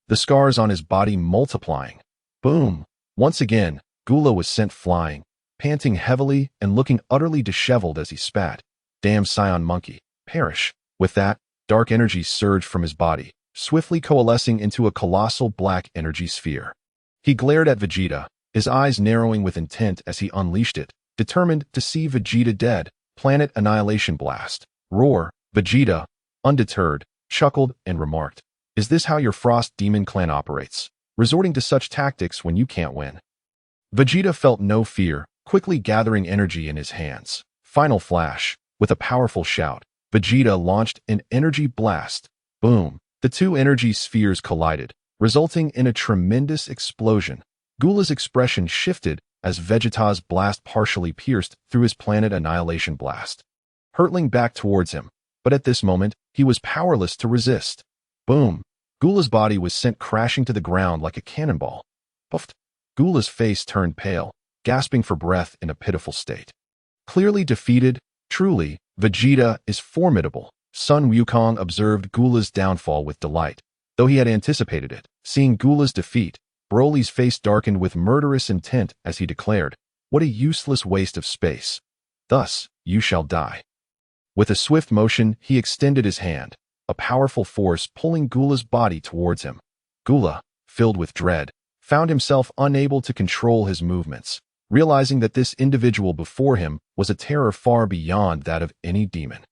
the scars on his body multiplying. Boom! Once again, Gula was sent flying, panting heavily and looking utterly disheveled as he spat. Damn Saiyan monkey, perish! With that, dark energy surged from his body, swiftly coalescing into a colossal black energy sphere. He glared at Vegeta, his eyes narrowing with intent as he unleashed it, determined to see Vegeta dead. Planet Annihilation Blast. Roar! Vegeta, undeterred, chuckled and remarked, "Is this how your Frost Demon clan operates? Resorting to such tactics when you can't win?" Vegeta felt no fear, quickly gathering energy in his hands. Final flash. With a powerful shout, Vegeta launched an energy blast. Boom! The two energy spheres collided, resulting in a tremendous explosion. Gula's expression shifted as Vegeta's blast partially pierced through his Planet Annihilation Blast, hurtling back towards him. But at this moment, he was powerless to resist. Boom! Gula's body was sent crashing to the ground like a cannonball. Puffed! Gula's face turned pale, gasping for breath in a pitiful state. Clearly defeated, truly, Vegeta is formidable. Sun Wukong observed Gula's downfall with delight, though he had anticipated it. Seeing Gula's defeat, Broly's face darkened with murderous intent as he declared, "What a useless waste of space. Thus, you shall die." With a swift motion, he extended his hand, a powerful force pulling Gula's body towards him. Gula, filled with dread, found himself unable to control his movements, realizing that this individual before him was a terror far beyond that of any demon.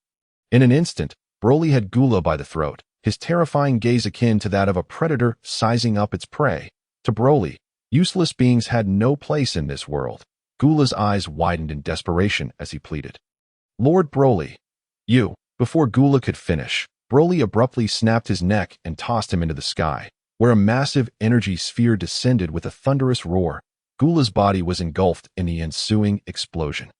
In an instant, Broly had Gula by the throat, his terrifying gaze akin to that of a predator sizing up its prey. To Broly, useless beings had no place in this world. Gula's eyes widened in desperation as he pleaded, "Lord Broly, you." Before Gula could finish, Broly abruptly snapped his neck and tossed him into the sky, where a massive energy sphere descended with a thunderous roar. Gula's body was engulfed in the ensuing explosion.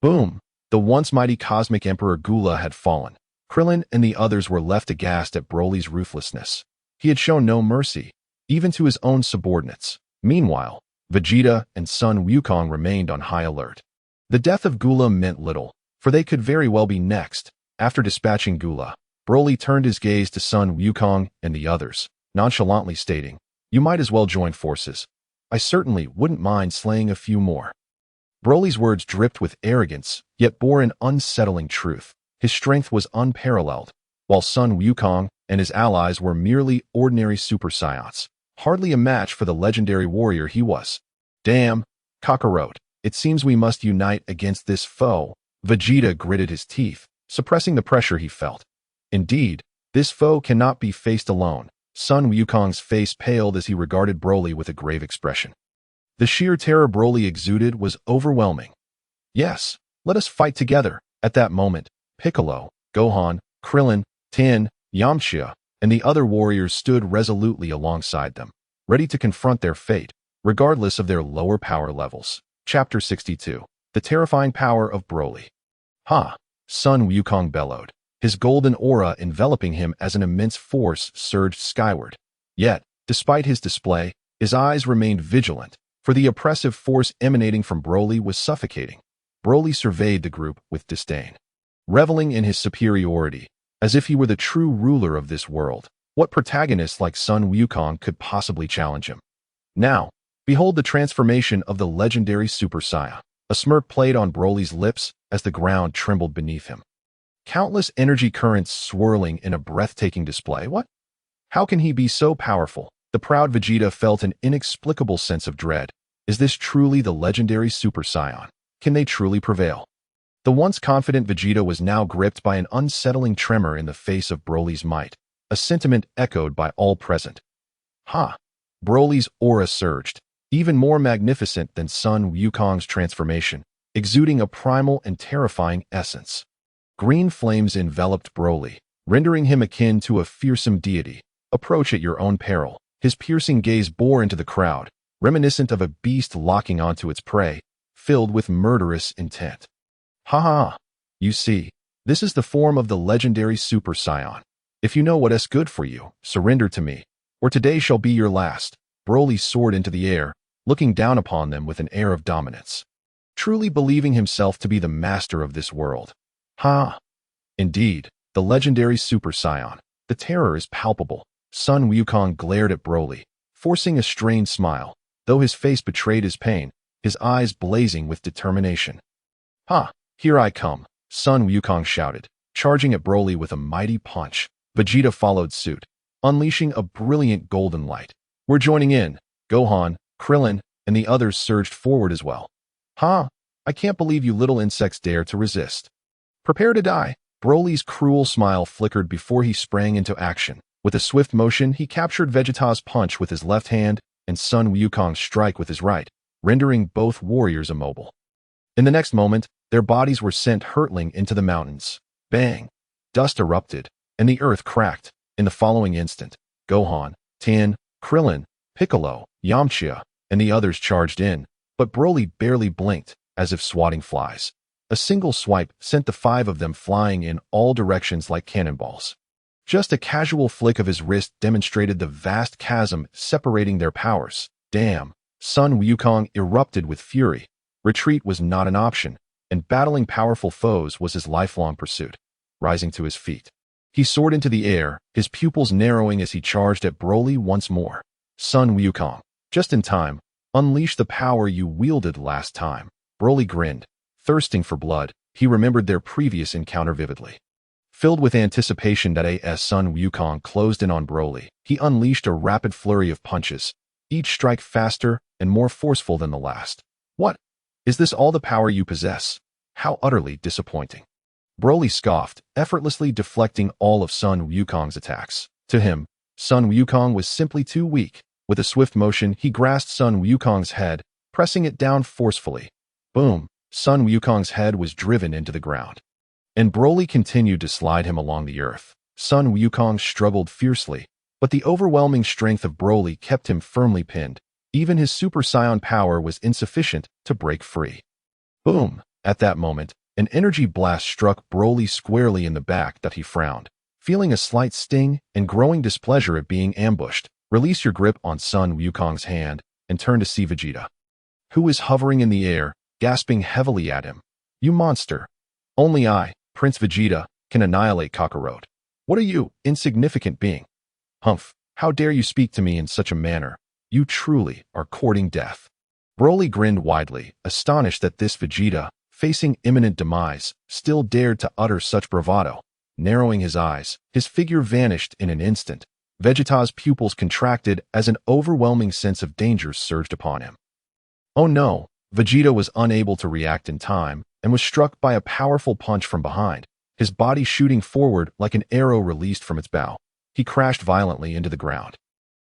Boom! The once mighty cosmic emperor Gula had fallen. Krillin and the others were left aghast at Broly's ruthlessness. He had shown no mercy, even to his own subordinates. Meanwhile, Vegeta and Sun Wukong remained on high alert. The death of Gula meant little, for they could very well be next. After dispatching Gula, Broly turned his gaze to Sun Wukong and the others, nonchalantly stating, "You might as well join forces. I certainly wouldn't mind slaying a few more." Broly's words dripped with arrogance, yet bore an unsettling truth. His strength was unparalleled, while Sun Wukong and his allies were merely ordinary Super Saiyans, hardly a match for the legendary warrior he was. "Damn, Kakarot, it seems we must unite against this foe." Vegeta gritted his teeth, suppressing the pressure he felt. Indeed, this foe cannot be faced alone. Sun Wukong's face paled as he regarded Broly with a grave expression. The sheer terror Broly exuded was overwhelming. "Yes, let us fight together." At that moment, Piccolo, Gohan, Krillin, Tien, Yamcha, and the other warriors stood resolutely alongside them, ready to confront their fate, regardless of their lower power levels. Chapter 62. The Terrifying Power of Broly. "Ha!" Sun Wukong bellowed, his golden aura enveloping him as an immense force surged skyward. Yet, despite his display, his eyes remained vigilant, for the oppressive force emanating from Broly was suffocating. Broly surveyed the group with disdain, reveling in his superiority, as if he were the true ruler of this world. What protagonist like Sun Wukong could possibly challenge him? Now, behold the transformation of the legendary Super Saiyan. A smirk played on Broly's lips as the ground trembled beneath him. Countless energy currents swirling in a breathtaking display. What? How can he be so powerful? The proud Vegeta felt an inexplicable sense of dread. Is this truly the legendary Super Saiyan? Can they truly prevail? The once confident Vegeta was now gripped by an unsettling tremor in the face of Broly's might, a sentiment echoed by all present. Ha! Broly's aura surged, even more magnificent than Sun Wukong's transformation, exuding a primal and terrifying essence. Green flames enveloped Broly, rendering him akin to a fearsome deity. Approach at your own peril. His piercing gaze bore into the crowd, reminiscent of a beast locking onto its prey, filled with murderous intent. Ha ha! You see, this is the form of the legendary Super Saiyan. If you know what is good for you, surrender to me, or today shall be your last. Broly soared into the air, looking down upon them with an air of dominance, truly believing himself to be the master of this world. Ha! Indeed, the legendary Super Saiyan. The terror is palpable. Sun Wukong glared at Broly, forcing a strained smile, though his face betrayed his pain, his eyes blazing with determination. Ha! Here I come, Sun Wukong shouted, charging at Broly with a mighty punch. Vegeta followed suit, unleashing a brilliant golden light. We're joining in. Gohan, Krillin, and the others surged forward as well. Ha! I can't believe you little insects dare to resist. Prepare to die. Broly's cruel smile flickered before he sprang into action. With a swift motion, he captured Vegeta's punch with his left hand and Sun Wukong's strike with his right, rendering both warriors immobile. In the next moment, their bodies were sent hurtling into the mountains. Bang! Dust erupted, and the earth cracked. In the following instant, Gohan, Tien, Krillin, Piccolo, Yamcha, and the others charged in, but Broly barely blinked, as if swatting flies. A single swipe sent the 5 of them flying in all directions like cannonballs. Just a casual flick of his wrist demonstrated the vast chasm separating their powers. Damn! Sun Wukong erupted with fury. Retreat was not an option, and battling powerful foes was his lifelong pursuit. Rising to his feet, he soared into the air, his pupils narrowing as he charged at Broly once more. Sun Wukong, just in time, unleash the power you wielded last time. Broly grinned. Thirsting for blood, he remembered their previous encounter vividly. Filled with anticipation that as Sun Wukong closed in on Broly, he unleashed a rapid flurry of punches, each strike faster and more forceful than the last. What? Is this all the power you possess? How utterly disappointing. Broly scoffed, effortlessly deflecting all of Sun Wukong's attacks. To him, Sun Wukong was simply too weak. With a swift motion, he grasped Sun Wukong's head, pressing it down forcefully. Boom! Sun Wukong's head was driven into the ground. And Broly continued to slide him along the earth. Sun Wukong struggled fiercely, but the overwhelming strength of Broly kept him firmly pinned. Even his Super Saiyan power was insufficient to break free. Boom! At that moment, an energy blast struck Broly squarely in the back that he frowned. Feeling a slight sting and growing displeasure at being ambushed, release your grip on Sun Wukong's hand and turn to see Vegeta, who is hovering in the air, gasping heavily at him. You monster! Only I, Prince Vegeta, can annihilate Kakarot. What are you, insignificant being? Humph! How dare you speak to me in such a manner? You truly are courting death. Broly grinned widely, astonished that this Vegeta, facing imminent demise, still dared to utter such bravado. Narrowing his eyes, his figure vanished in an instant. Vegeta's pupils contracted as an overwhelming sense of danger surged upon him. Oh no! Vegeta was unable to react in time and was struck by a powerful punch from behind, his body shooting forward like an arrow released from its bow. He crashed violently into the ground,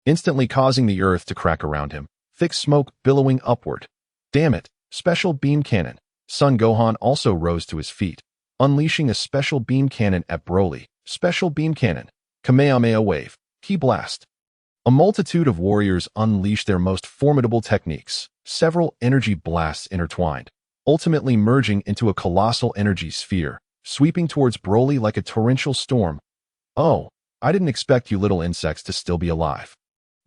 instantly causing the earth to crack around him, thick smoke billowing upward. Damn it! Special beam cannon! Son Gohan also rose to his feet, unleashing a special beam cannon at Broly. Special beam cannon. Kamehameha wave. Ki blast. A multitude of warriors unleashed their most formidable techniques, several energy blasts intertwined, ultimately merging into a colossal energy sphere, sweeping towards Broly like a torrential storm. Oh, I didn't expect you little insects to still be alive.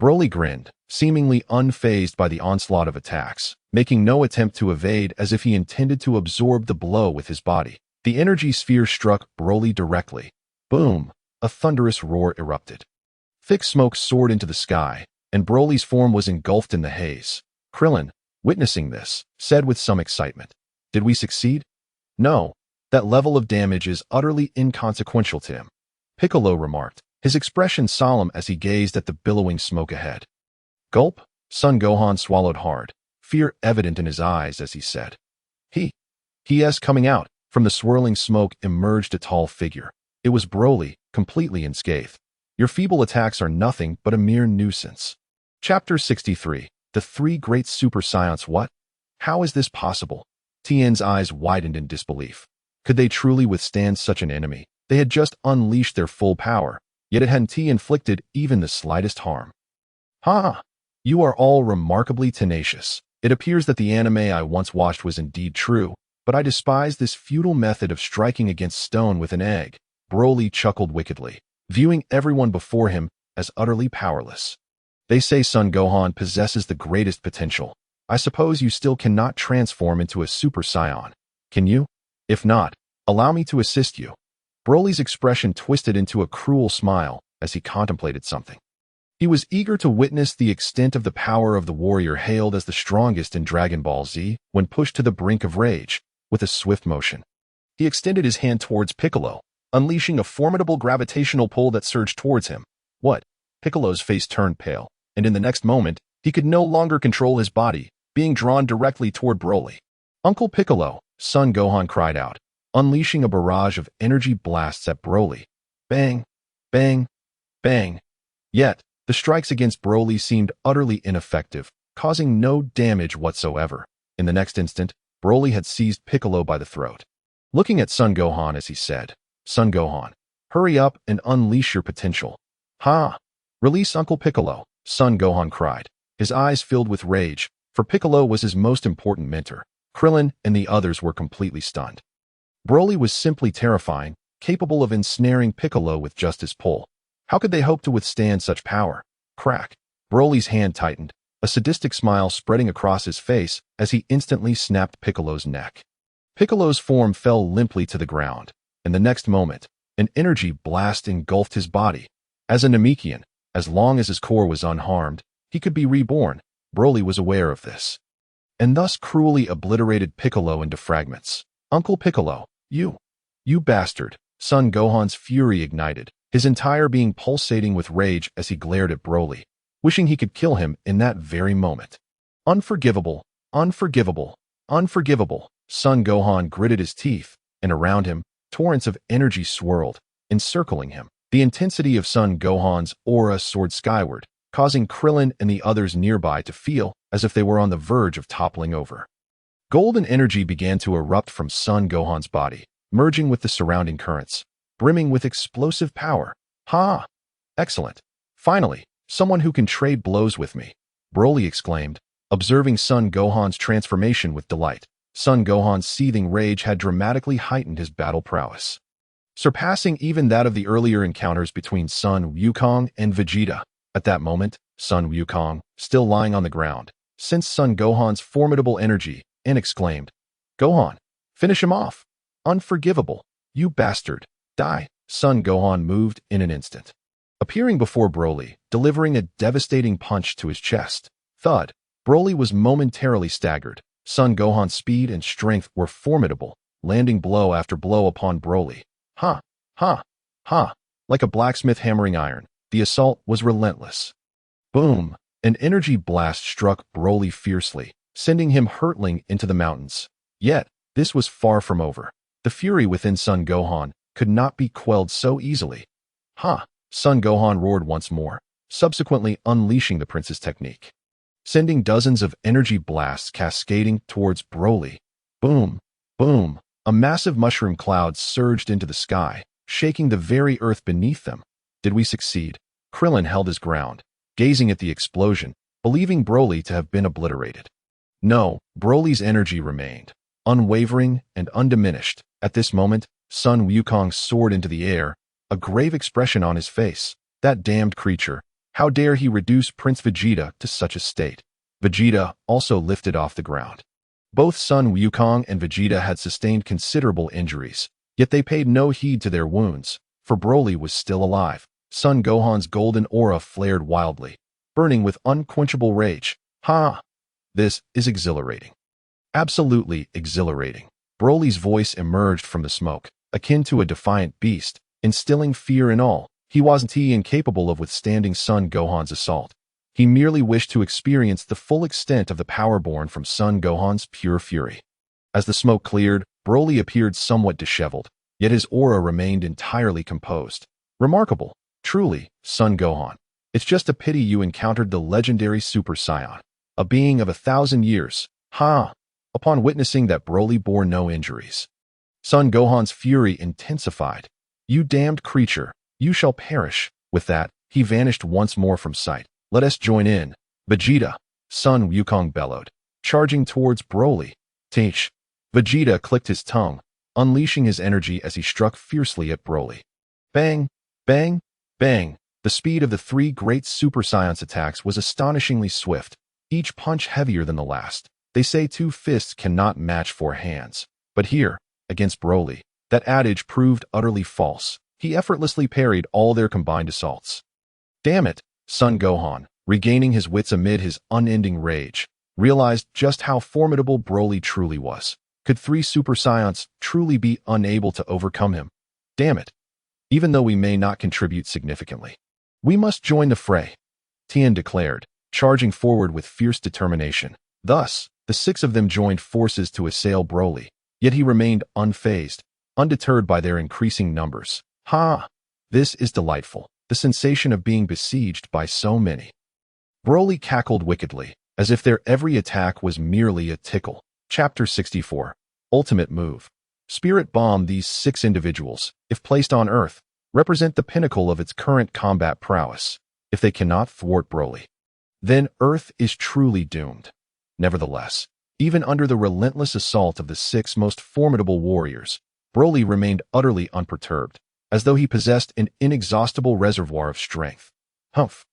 Broly grinned, seemingly unfazed by the onslaught of attacks, making no attempt to evade as if he intended to absorb the blow with his body. The energy sphere struck Broly directly. Boom! A thunderous roar erupted. Thick smoke soared into the sky, and Broly's form was engulfed in the haze. Krillin, witnessing this, said with some excitement, "Did we succeed?" "No, that level of damage is utterly inconsequential to him," Piccolo remarked, his expression solemn as he gazed at the billowing smoke ahead. Gulp! Son Gohan swallowed hard, fear evident in his eyes as he said, He is coming out. From the swirling smoke emerged a tall figure. It was Broly, completely unscathed. Your feeble attacks are nothing but a mere nuisance. Chapter 63. The Three Great Super Saiyans. What? How is this possible? Tien's eyes widened in disbelief. Could they truly withstand such an enemy? They had just unleashed their full power, yet it hadn't inflicted even the slightest harm. Ha! You are all remarkably tenacious. It appears that the anime I once watched was indeed true, but I despise this futile method of striking against stone with an egg. Broly chuckled wickedly, viewing everyone before him as utterly powerless. They say Son Gohan possesses the greatest potential. I suppose you still cannot transform into a Super Saiyan. Can you? If not, allow me to assist you. Broly's expression twisted into a cruel smile as he contemplated something. He was eager to witness the extent of the power of the warrior hailed as the strongest in Dragon Ball Z when pushed to the brink of rage. With a swift motion, he extended his hand towards Piccolo, unleashing a formidable gravitational pull that surged towards him. What? Piccolo's face turned pale, and in the next moment, he could no longer control his body, being drawn directly toward Broly. Uncle Piccolo, Son Gohan cried out, unleashing a barrage of energy blasts at Broly. Bang, bang, bang. Yet, the strikes against Broly seemed utterly ineffective, causing no damage whatsoever. In the next instant, Broly had seized Piccolo by the throat. Looking at Son Gohan as he said, Son Gohan, hurry up and unleash your potential. Ha! Release Uncle Piccolo, Son Gohan cried, his eyes filled with rage, for Piccolo was his most important mentor. Krillin and the others were completely stunned. Broly was simply terrifying, capable of ensnaring Piccolo with just his pull. How could they hope to withstand such power? Crack! Broly's hand tightened, a sadistic smile spreading across his face as he instantly snapped Piccolo's neck. Piccolo's form fell limply to the ground, and the next moment, an energy blast engulfed his body. As a Namekian, as long as his core was unharmed, he could be reborn. Broly was aware of this, and thus cruelly obliterated Piccolo into fragments. Uncle Piccolo, you bastard! Son Gohan's fury ignited, his entire being pulsating with rage as he glared at Broly, wishing he could kill him in that very moment. Unforgivable, unforgivable, unforgivable. Son Gohan gritted his teeth, and around him, torrents of energy swirled, encircling him. The intensity of Son Gohan's aura soared skyward, causing Krillin and the others nearby to feel as if they were on the verge of toppling over. Golden energy began to erupt from Son Gohan's body, merging with the surrounding currents, brimming with explosive power. Ha! Excellent. Finally, someone who can trade blows with me, Broly exclaimed, observing Son Gohan's transformation with delight. Son Gohan's seething rage had dramatically heightened his battle prowess, surpassing even that of the earlier encounters between Son Wukong and Vegeta. At that moment, Son Wukong, still lying on the ground, sensed Son Gohan's formidable energy and exclaimed, Gohan, finish him off. Unforgivable. You bastard. Die. Son Gohan moved in an instant, appearing before Broly, delivering a devastating punch to his chest. Thud. Broly was momentarily staggered. Son Gohan's speed and strength were formidable, landing blow after blow upon Broly. Ha! Ha! Ha! Like a blacksmith hammering iron, the assault was relentless. Boom! An energy blast struck Broly fiercely, sending him hurtling into the mountains. Yet, this was far from over. The fury within Son Gohan could not be quelled so easily. Ha! Son Gohan roared once more, subsequently unleashing the prince's technique, sending dozens of energy blasts cascading towards Broly. Boom! Boom! A massive mushroom cloud surged into the sky, shaking the very earth beneath them. Did we succeed? Krillin held his ground, gazing at the explosion, believing Broly to have been obliterated. No, Broly's energy remained, unwavering and undiminished. At this moment, Son Wukong soared into the air, a grave expression on his face. That damned creature, how dare he reduce Prince Vegeta to such a state? Vegeta also lifted off the ground. Both Son Wukong and Vegeta had sustained considerable injuries, yet they paid no heed to their wounds, for Broly was still alive. Son Gohan's golden aura flared wildly, burning with unquenchable rage. Ha! This is exhilarating. Absolutely exhilarating. Broly's voice emerged from the smoke, akin to a defiant beast, instilling fear in all. He wasn't incapable of withstanding Son Gohan's assault. He merely wished to experience the full extent of the power born from Son Gohan's pure fury. As the smoke cleared, Broly appeared somewhat disheveled, yet his aura remained entirely composed. Remarkable, truly, son Gohan. It's just a pity you encountered the legendary Super Saiyan, a being of 1,000 years. Ha! Upon witnessing that, Broly bore no injuries. Son Gohan's fury intensified. You damned creature, you shall perish. With that, he vanished once more from sight. Let us join in. Vegeta, son Wukong bellowed, charging towards Broly. Teach. Vegeta clicked his tongue, unleashing his energy as he struck fiercely at Broly. Bang, bang, bang. The speed of the three great Super Saiyan's attacks was astonishingly swift, each punch heavier than the last. They say 2 fists cannot match 4 hands. But here, against Broly, that adage proved utterly false. He effortlessly parried all their combined assaults. Damn it, son Gohan, regaining his wits amid his unending rage, realized just how formidable Broly truly was. Could 3 Super Saiyans truly be unable to overcome him? Damn it. Even though we may not contribute significantly, we must join the fray, Tien declared, charging forward with fierce determination. Thus, the 6 of them joined forces to assail Broly, yet he remained unfazed, undeterred by their increasing numbers. Ha! This is delightful, the sensation of being besieged by so many. Broly cackled wickedly, as if their every attack was merely a tickle. Chapter 64. Ultimate Move. Spirit Bomb. These 6 individuals, if placed on Earth, represent the pinnacle of its current combat prowess. If they cannot thwart Broly, then Earth is truly doomed. Nevertheless, even under the relentless assault of the 6 most formidable warriors, Broly remained utterly unperturbed, as though he possessed an inexhaustible reservoir of strength. Humph!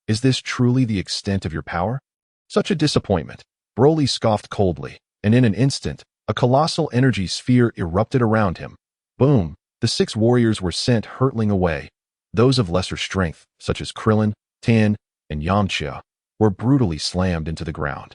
Is this truly the extent of your power? Such a disappointment. Broly scoffed coldly, and in an instant, a colossal energy sphere erupted around him. Boom! The 6 warriors were sent hurtling away. Those of lesser strength, such as Krillin, Tien, and Yamcha, were brutally slammed into the ground.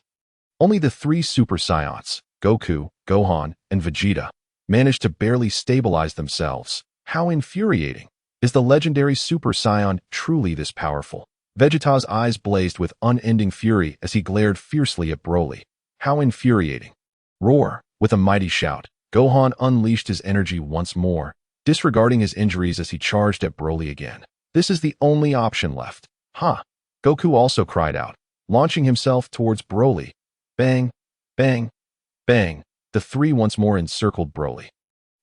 Only the 3 Super Saiyans, Goku, Gohan, and Vegeta, managed to barely stabilize themselves. How infuriating! Is the legendary Super Saiyan truly this powerful? Vegeta's eyes blazed with unending fury as he glared fiercely at Broly. How infuriating! Roar! With a mighty shout, Gohan unleashed his energy once more, disregarding his injuries as he charged at Broly again. This is the only option left. Ha! Goku also cried out, launching himself towards Broly. Bang! Bang! Bang! The 3 once more encircled Broly,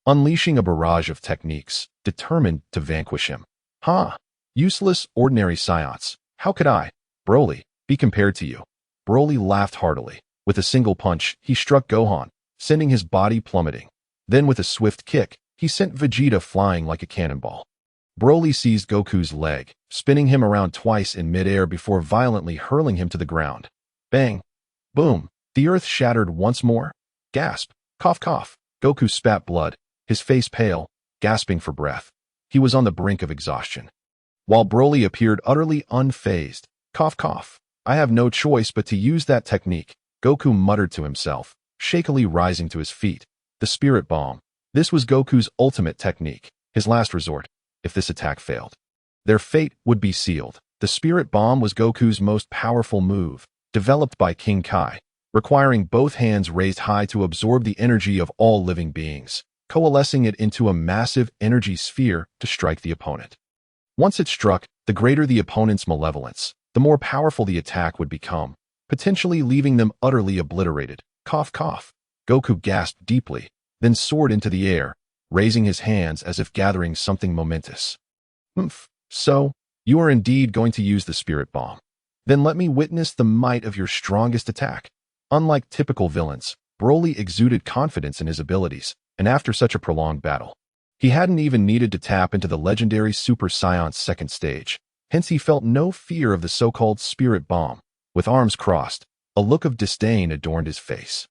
unleashing a barrage of techniques, determined to vanquish him. Ha! Useless, ordinary Saiyans. How could I, Broly, be compared to you? Broly laughed heartily. With a single punch, he struck Gohan, sending his body plummeting. Then with a swift kick, he sent Vegeta flying like a cannonball. Broly seized Goku's leg, spinning him around twice in midair before violently hurling him to the ground. Bang! Boom! The earth shattered once more. Gasp! Cough cough! Goku spat blood, his face pale, gasping for breath. He was on the brink of exhaustion, while Broly appeared utterly unfazed. Cough cough! I have no choice but to use that technique, Goku muttered to himself, shakily rising to his feet. The Spirit Bomb. This was Goku's ultimate technique, his last resort. If this attack failed, their fate would be sealed. The Spirit Bomb was Goku's most powerful move, developed by King Kai, requiring both hands raised high to absorb the energy of all living beings, coalescing it into a massive energy sphere to strike the opponent. Once it struck, the greater the opponent's malevolence, the more powerful the attack would become, potentially leaving them utterly obliterated. Cough cough! Goku gasped deeply, then soared into the air, raising his hands as if gathering something momentous. Humph! So, you are indeed going to use the Spirit Bomb. Then let me witness the might of your strongest attack. Unlike typical villains, Broly exuded confidence in his abilities, and after such a prolonged battle, he hadn't even needed to tap into the legendary Super Saiyan's second stage. Hence he felt no fear of the so-called Spirit Bomb. With arms crossed, a look of disdain adorned his face,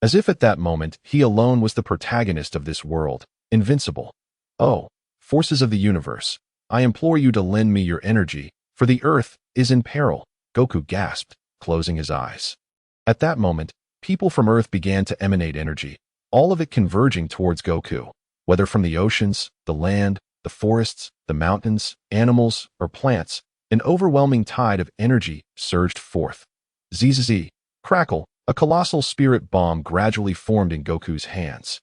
as if at that moment he alone was the protagonist of this world, invincible. Oh, forces of the universe, I implore you to lend me your energy, for the earth is in peril, Goku gasped, closing his eyes. At that moment, people from Earth began to emanate energy, all of it converging towards Goku, whether from the oceans, the land, the forests, the mountains, animals, or plants. An overwhelming tide of energy surged forth. Zzz, crackle, a colossal spirit bomb gradually formed in Goku's hands.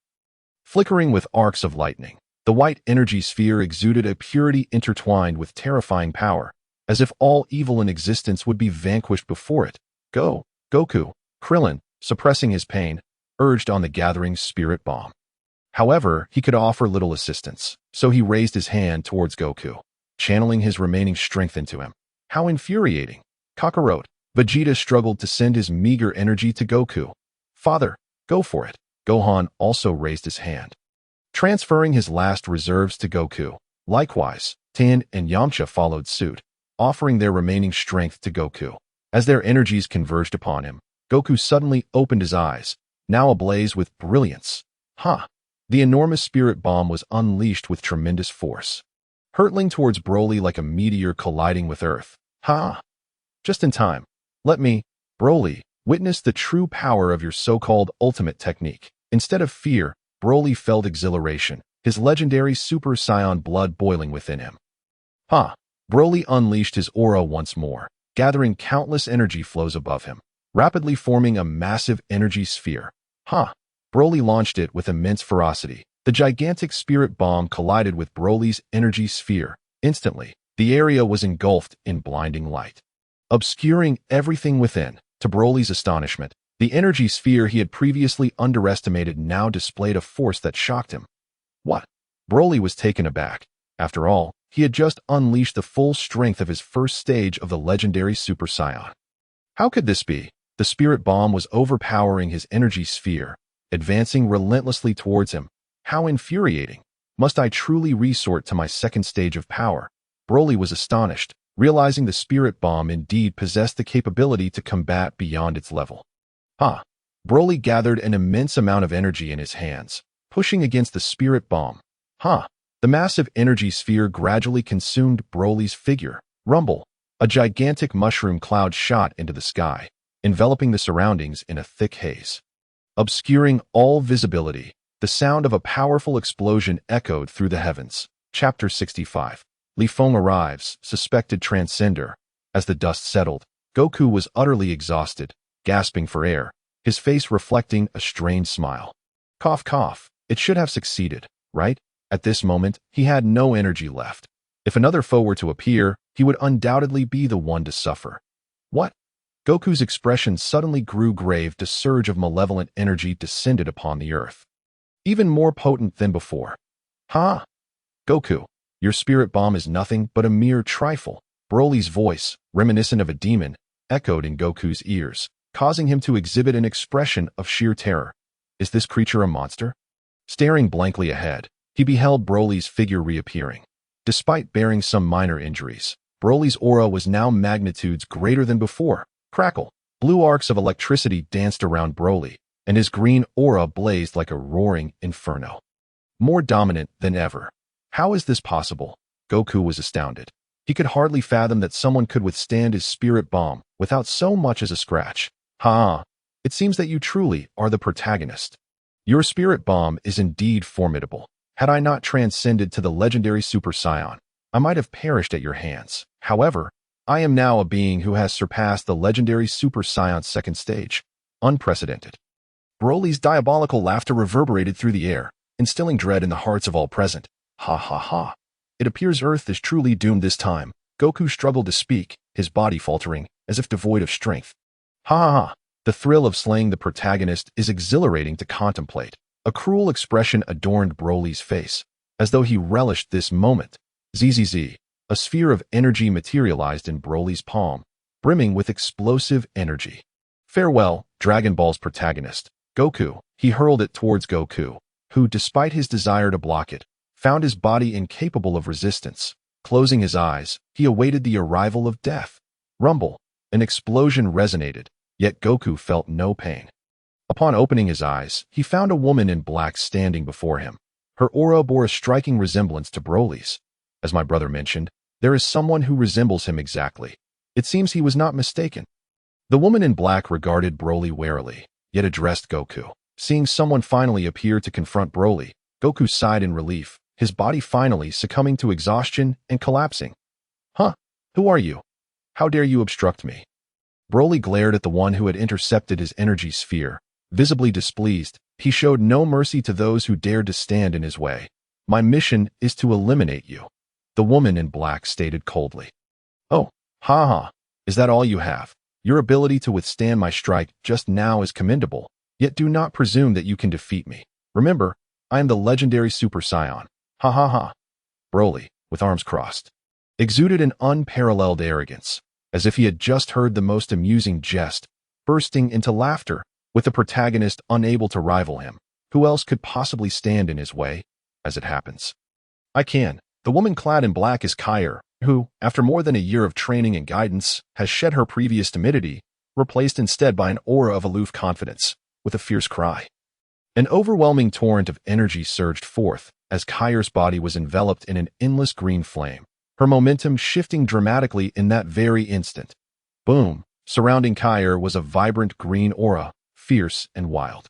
flickering with arcs of lightning. The white energy sphere exuded a purity intertwined with terrifying power, as if all evil in existence would be vanquished before it. Go, Goku, Krillin, suppressing his pain, urged on the gathering spirit bomb. However, he could offer little assistance, so he raised his hand towards Goku, channeling his remaining strength into him. How infuriating! Kakarot, Vegeta struggled to send his meager energy to Goku. Father, go for it. Gohan also raised his hand, transferring his last reserves to Goku. Likewise, Tien and Yamcha followed suit, offering their remaining strength to Goku. As their energies converged upon him, Goku suddenly opened his eyes, now ablaze with brilliance. The enormous spirit bomb was unleashed with tremendous force, hurtling towards Broly like a meteor colliding with Earth. Just in time. Let me, Broly, witness the true power of your so-called ultimate technique. Instead of fear, Broly felt exhilaration, his legendary Super Saiyan blood boiling within him. Broly unleashed his aura once more, gathering countless energy flows above him, rapidly forming a massive energy sphere. Broly launched it with immense ferocity. The gigantic spirit bomb collided with Broly's energy sphere. Instantly, the area was engulfed in blinding light, obscuring everything within. To Broly's astonishment, the energy sphere he had previously underestimated now displayed a force that shocked him. What? Broly was taken aback. After all, he had just unleashed the full strength of his first stage of the legendary Super Saiyan. How could this be? The spirit bomb was overpowering his energy sphere, advancing relentlessly towards him. How infuriating! Must I truly resort to my second stage of power? Broly was astonished, realizing the spirit bomb indeed possessed the capability to combat beyond its level. Broly gathered an immense amount of energy in his hands, pushing against the spirit bomb. The massive energy sphere gradually consumed Broly's figure. Rumble! A gigantic mushroom cloud shot into the sky, enveloping the surroundings in a thick haze, obscuring all visibility. The sound of a powerful explosion echoed through the heavens. Chapter 65. Li Feng arrives, suspected transcender. As the dust settled, Goku was utterly exhausted, gasping for air, his face reflecting a strained smile. Cough, cough. It should have succeeded, right? At this moment, he had no energy left. If another foe were to appear, he would undoubtedly be the one to suffer. What? Goku's expression suddenly grew grave. A surge of malevolent energy descended upon the earth, even more potent than before. Goku, your spirit bomb is nothing but a mere trifle. Broly's voice, reminiscent of a demon, echoed in Goku's ears, causing him to exhibit an expression of sheer terror. Is this creature a monster? Staring blankly ahead, he beheld Broly's figure reappearing. Despite bearing some minor injuries, Broly's aura was now magnitudes greater than before. Crackle! Blue arcs of electricity danced around Broly, and his green aura blazed like a roaring inferno, more dominant than ever. How is this possible? Goku was astounded. He could hardly fathom that someone could withstand his spirit bomb without so much as a scratch. It seems that you truly are the protagonist. Your spirit bomb is indeed formidable. Had I not transcended to the legendary Super Saiyan, I might have perished at your hands. However, I am now a being who has surpassed the legendary Super Saiyan's second stage. Unprecedented. Broly's diabolical laughter reverberated through the air, instilling dread in the hearts of all present. It appears Earth is truly doomed this time. Goku struggled to speak, his body faltering, as if devoid of strength. The thrill of slaying the protagonist is exhilarating to contemplate. A cruel expression adorned Broly's face, as though he relished this moment. ZZZ. A sphere of energy materialized in Broly's palm, brimming with explosive energy. Farewell, Dragon Ball's protagonist, Goku. He hurled it towards Goku, who, despite his desire to block it, found his body incapable of resistance. Closing his eyes, he awaited the arrival of death. Rumble! An explosion resonated, yet Goku felt no pain. Upon opening his eyes, he found a woman in black standing before him. Her aura bore a striking resemblance to Broly's. As my brother mentioned, there is someone who resembles him exactly. It seems he was not mistaken. The woman in black regarded Broly warily, yet addressed Goku. Seeing someone finally appear to confront Broly, Goku sighed in relief, his body finally succumbing to exhaustion and collapsing. Who are you? How dare you obstruct me? Broly glared at the one who had intercepted his energy sphere, visibly displeased. He showed no mercy to those who dared to stand in his way. My mission is to eliminate you, the woman in black stated coldly. Oh, ha. Is that all you have? Your ability to withstand my strike just now is commendable, yet do not presume that you can defeat me. Remember, I am the legendary Super Saiyan. Ha. Broly, with arms crossed, exuded an unparalleled arrogance, as if he had just heard the most amusing jest, bursting into laughter, with the protagonist unable to rival him. Who else could possibly stand in his way? As it happens, I can. The woman clad in black is Kaire, who, after more than a year of training and guidance, has shed her previous timidity, replaced instead by an aura of aloof confidence, with a fierce cry. An overwhelming torrent of energy surged forth as Kaire's body was enveloped in an endless green flame, her momentum shifting dramatically in that very instant. Boom! Surrounding Kaire was a vibrant green aura, fierce and wild.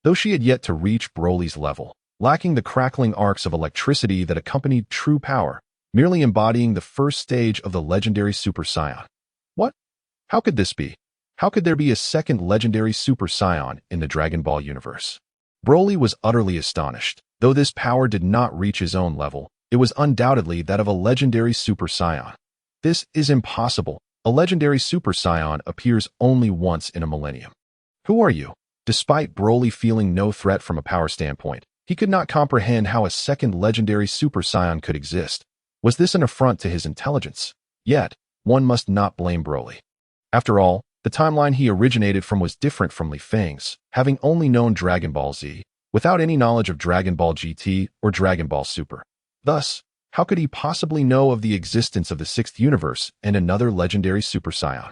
Though she had yet to reach Broly's level, lacking the crackling arcs of electricity that accompanied true power, merely embodying the first stage of the legendary Super Saiyan. What? How could this be? How could there be a second legendary Super Saiyan in the Dragon Ball universe? Broly was utterly astonished. Though this power did not reach his own level, it was undoubtedly that of a legendary Super Saiyan. This is impossible. A legendary Super Saiyan appears only once in a millennium. Who are you? Despite Broly feeling no threat from a power standpoint, he could not comprehend how a second legendary Super Saiyan could exist. Was this an affront to his intelligence? Yet, one must not blame Broly. After all, the timeline he originated from was different from Li Feng's, having only known Dragon Ball Z, without any knowledge of Dragon Ball GT or Dragon Ball Super. Thus, how could he possibly know of the existence of the sixth universe and another legendary Super Saiyan?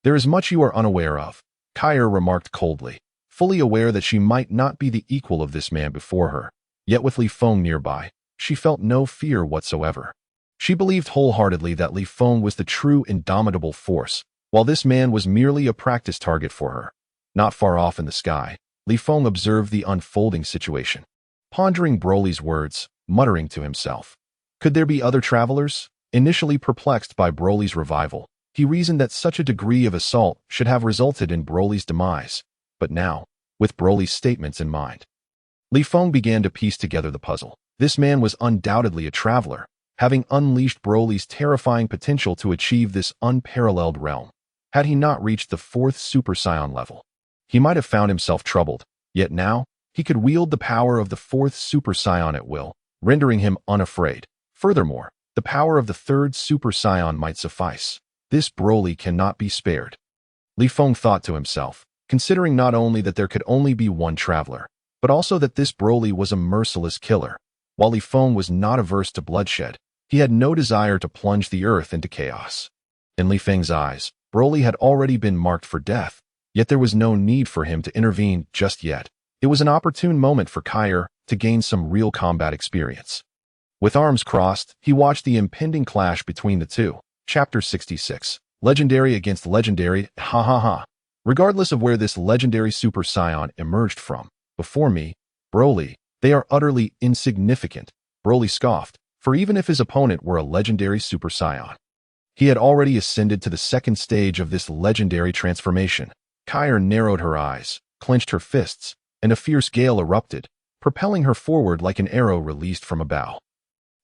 There is much you are unaware of, Kaire remarked coldly, fully aware that she might not be the equal of this man before her. Yet with Li Feng nearby, she felt no fear whatsoever. She believed wholeheartedly that Li Feng was the true indomitable force, while this man was merely a practice target for her. Not far off in the sky, Li Feng observed the unfolding situation, pondering Broly's words, muttering to himself. Could there be other travelers? Initially perplexed by Broly's revival, he reasoned that such a degree of assault should have resulted in Broly's demise. But now, with Broly's statements in mind, Li Feng began to piece together the puzzle. This man was undoubtedly a traveler, having unleashed Broly's terrifying potential to achieve this unparalleled realm. Had he not reached the fourth Super Saiyan level, he might have found himself troubled, yet now, he could wield the power of the fourth Super Saiyan at will, rendering him unafraid. Furthermore, the power of the third Super Saiyan might suffice. This Broly cannot be spared. Li Feng thought to himself, considering not only that there could only be one traveler, but also that this Broly was a merciless killer. While Li Feng was not averse to bloodshed, he had no desire to plunge the earth into chaos. In Li Feng's eyes, Broly had already been marked for death, yet there was no need for him to intervene just yet. It was an opportune moment for Kaire to gain some real combat experience. With arms crossed, he watched the impending clash between the two. Chapter 66. Legendary against legendary, ha. Regardless of where this legendary Super Saiyan emerged from, before me, Broly, they are utterly insignificant, Broly scoffed, for even if his opponent were a legendary Super Saiyan, he had already ascended to the second stage of this legendary transformation. Kaire narrowed her eyes, clenched her fists, and a fierce gale erupted, propelling her forward like an arrow released from a bow.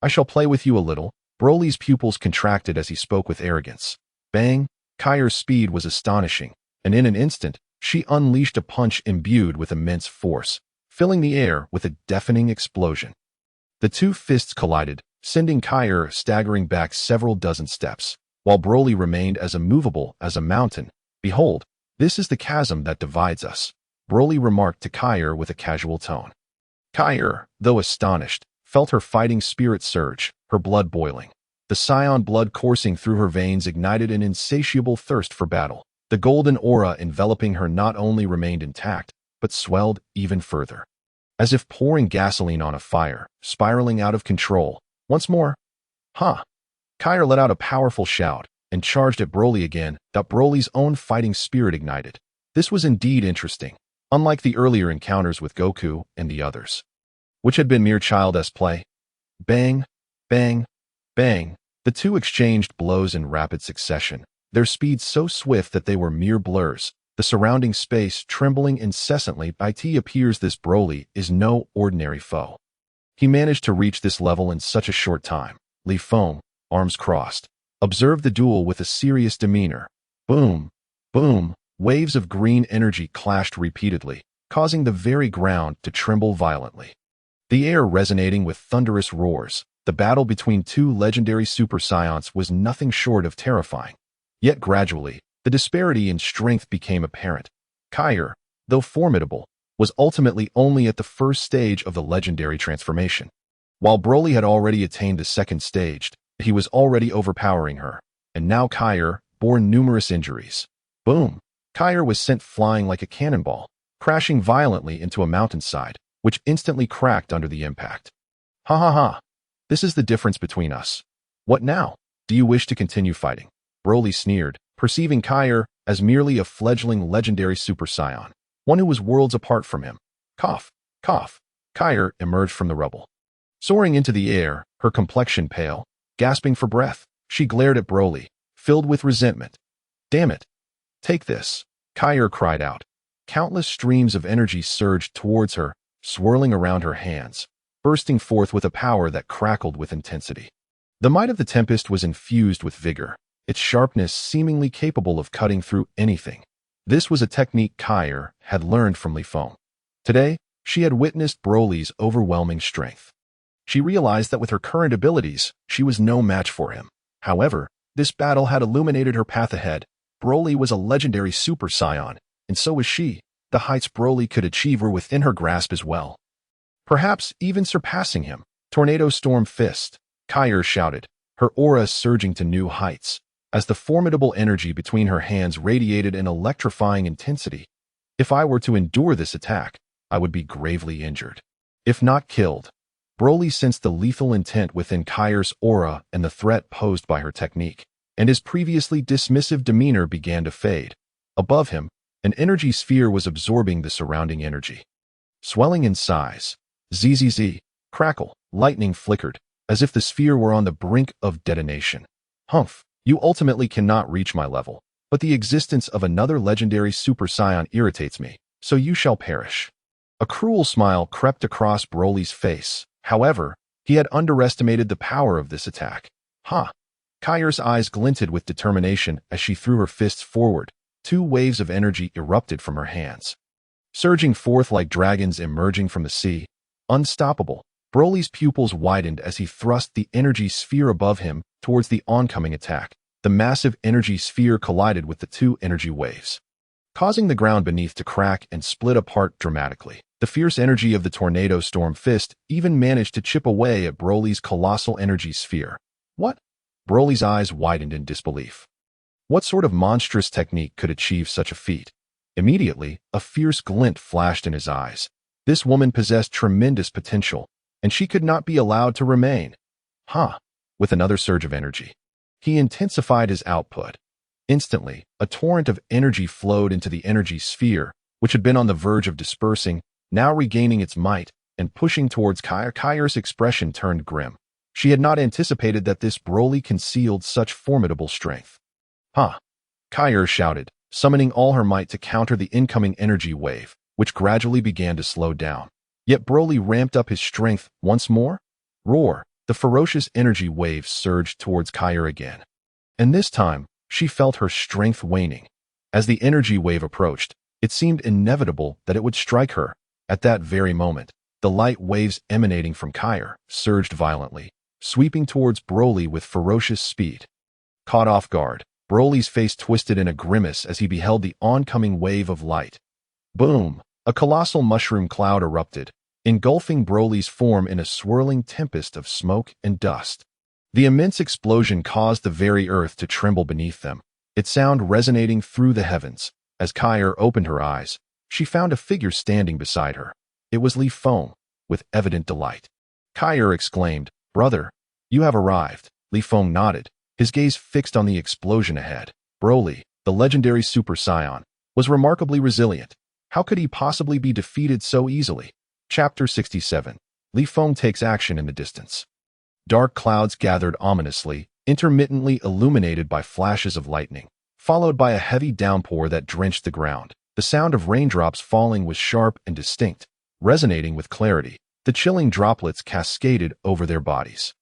I shall play with you a little. Broly's pupils contracted as he spoke with arrogance. Bang! Kaire's speed was astonishing, and in an instant, she unleashed a punch imbued with immense force, filling the air with a deafening explosion. The two fists collided, sending Kaire staggering back several dozen steps, while Broly remained as immovable as a mountain. Behold, this is the chasm that divides us, Broly remarked to Kaire with a casual tone. Kaire, though astonished, felt her fighting spirit surge, her blood boiling. The Saiyan blood coursing through her veins ignited an insatiable thirst for battle. The golden aura enveloping her not only remained intact, but swelled even further, as if pouring gasoline on a fire, spiraling out of control. Once more, Kaire let out a powerful shout and charged at Broly again. That Broly's own fighting spirit ignited. This was indeed interesting, unlike the earlier encounters with Goku and the others, which had been mere childish play. Bang, bang, bang. The two exchanged blows in rapid succession, their speed so swift that they were mere blurs, the surrounding space trembling incessantly. It appears this Broly is no ordinary foe. He managed to reach this level in such a short time. Li Feng, arms crossed, observed the duel with a serious demeanor. Boom, boom, waves of green energy clashed repeatedly, causing the very ground to tremble violently. The air resonating with thunderous roars, the battle between two legendary Super Saiyans was nothing short of terrifying. Yet gradually, the disparity in strength became apparent. Kaire, though formidable, was ultimately only at the first stage of the legendary transformation. While Broly had already attained the second stage, he was already overpowering her, and now Kaire bore numerous injuries. Boom! Kaire was sent flying like a cannonball, crashing violently into a mountainside, which instantly cracked under the impact. Ha ha ha! This is the difference between us. What now? Do you wish to continue fighting? Broly sneered, perceiving Kaire as merely a fledgling legendary Super Saiyan, one who was worlds apart from him. Cough, cough. Kaire emerged from the rubble. Soaring into the air, her complexion pale, gasping for breath, she glared at Broly, filled with resentment. Damn it! Take this! Kaire cried out. Countless streams of energy surged towards her, swirling around her hands, bursting forth with a power that crackled with intensity. The might of the Tempest was infused with vigor, its sharpness seemingly capable of cutting through anything. This was a technique Kaire had learned from Li Feng. Today, she had witnessed Broly's overwhelming strength. She realized that with her current abilities, she was no match for him. However, this battle had illuminated her path ahead. Broly was a legendary Super Saiyan, and so was she. The heights Broly could achieve were within her grasp as well. Perhaps even surpassing him. Tornado Storm Fist, Kaire shouted, her aura surging to new heights, as the formidable energy between her hands radiated an electrifying intensity. If I were to endure this attack, I would be gravely injured. If not killed. Broly sensed the lethal intent within Kaire's aura and the threat posed by her technique, and his previously dismissive demeanor began to fade. Above him, an energy sphere was absorbing the surrounding energy. Swelling in size, zzz, crackle, lightning flickered, as if the sphere were on the brink of detonation. Humph, you ultimately cannot reach my level, but the existence of another legendary Super Saiyan irritates me, so you shall perish. A cruel smile crept across Broly's face. However, he had underestimated the power of this attack. Ha! Kaire's eyes glinted with determination as she threw her fists forward. Two waves of energy erupted from her hands, surging forth like dragons emerging from the sea. Unstoppable, Broly's pupils widened as he thrust the energy sphere above him towards the oncoming attack. The massive energy sphere collided with the two energy waves, causing the ground beneath to crack and split apart dramatically. The fierce energy of the Tornado Storm Fist even managed to chip away at Broly's colossal energy sphere. What? Broly's eyes widened in disbelief. What sort of monstrous technique could achieve such a feat? Immediately, a fierce glint flashed in his eyes. This woman possessed tremendous potential, and she could not be allowed to remain. With another surge of energy, he intensified his output. Instantly, a torrent of energy flowed into the energy sphere, which had been on the verge of dispersing, now regaining its might and pushing towards Kaire. Kaire's expression turned grim. She had not anticipated that this Broly concealed such formidable strength. Kaire shouted, summoning all her might to counter the incoming energy wave, which gradually began to slow down. Yet Broly ramped up his strength once more. Roar! The ferocious energy wave surged towards Kaire again. And this time, she felt her strength waning. As the energy wave approached, it seemed inevitable that it would strike her. At that very moment, the light waves emanating from Kaire surged violently, sweeping towards Broly with ferocious speed. Caught off guard, Broly's face twisted in a grimace as he beheld the oncoming wave of light. Boom! A colossal mushroom cloud erupted, engulfing Broly's form in a swirling tempest of smoke and dust. The immense explosion caused the very earth to tremble beneath them, its sound resonating through the heavens. As Kaire opened her eyes, she found a figure standing beside her. It was Li Feng, with evident delight. Kaire exclaimed, "Brother, you have arrived." Li Feng nodded, his gaze fixed on the explosion ahead. Broly, the legendary Super Saiyan, was remarkably resilient. How could he possibly be defeated so easily? Chapter 67. Li Feng takes action in the distance. Dark clouds gathered ominously, intermittently illuminated by flashes of lightning, followed by a heavy downpour that drenched the ground. The sound of raindrops falling was sharp and distinct, resonating with clarity. The chilling droplets cascaded over their bodies,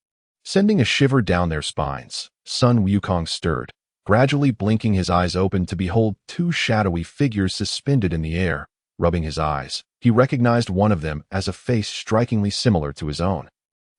sending a shiver down their spines. Sun Wukong stirred, gradually blinking his eyes open to behold two shadowy figures suspended in the air. Rubbing his eyes, he recognized one of them as a face strikingly similar to his own,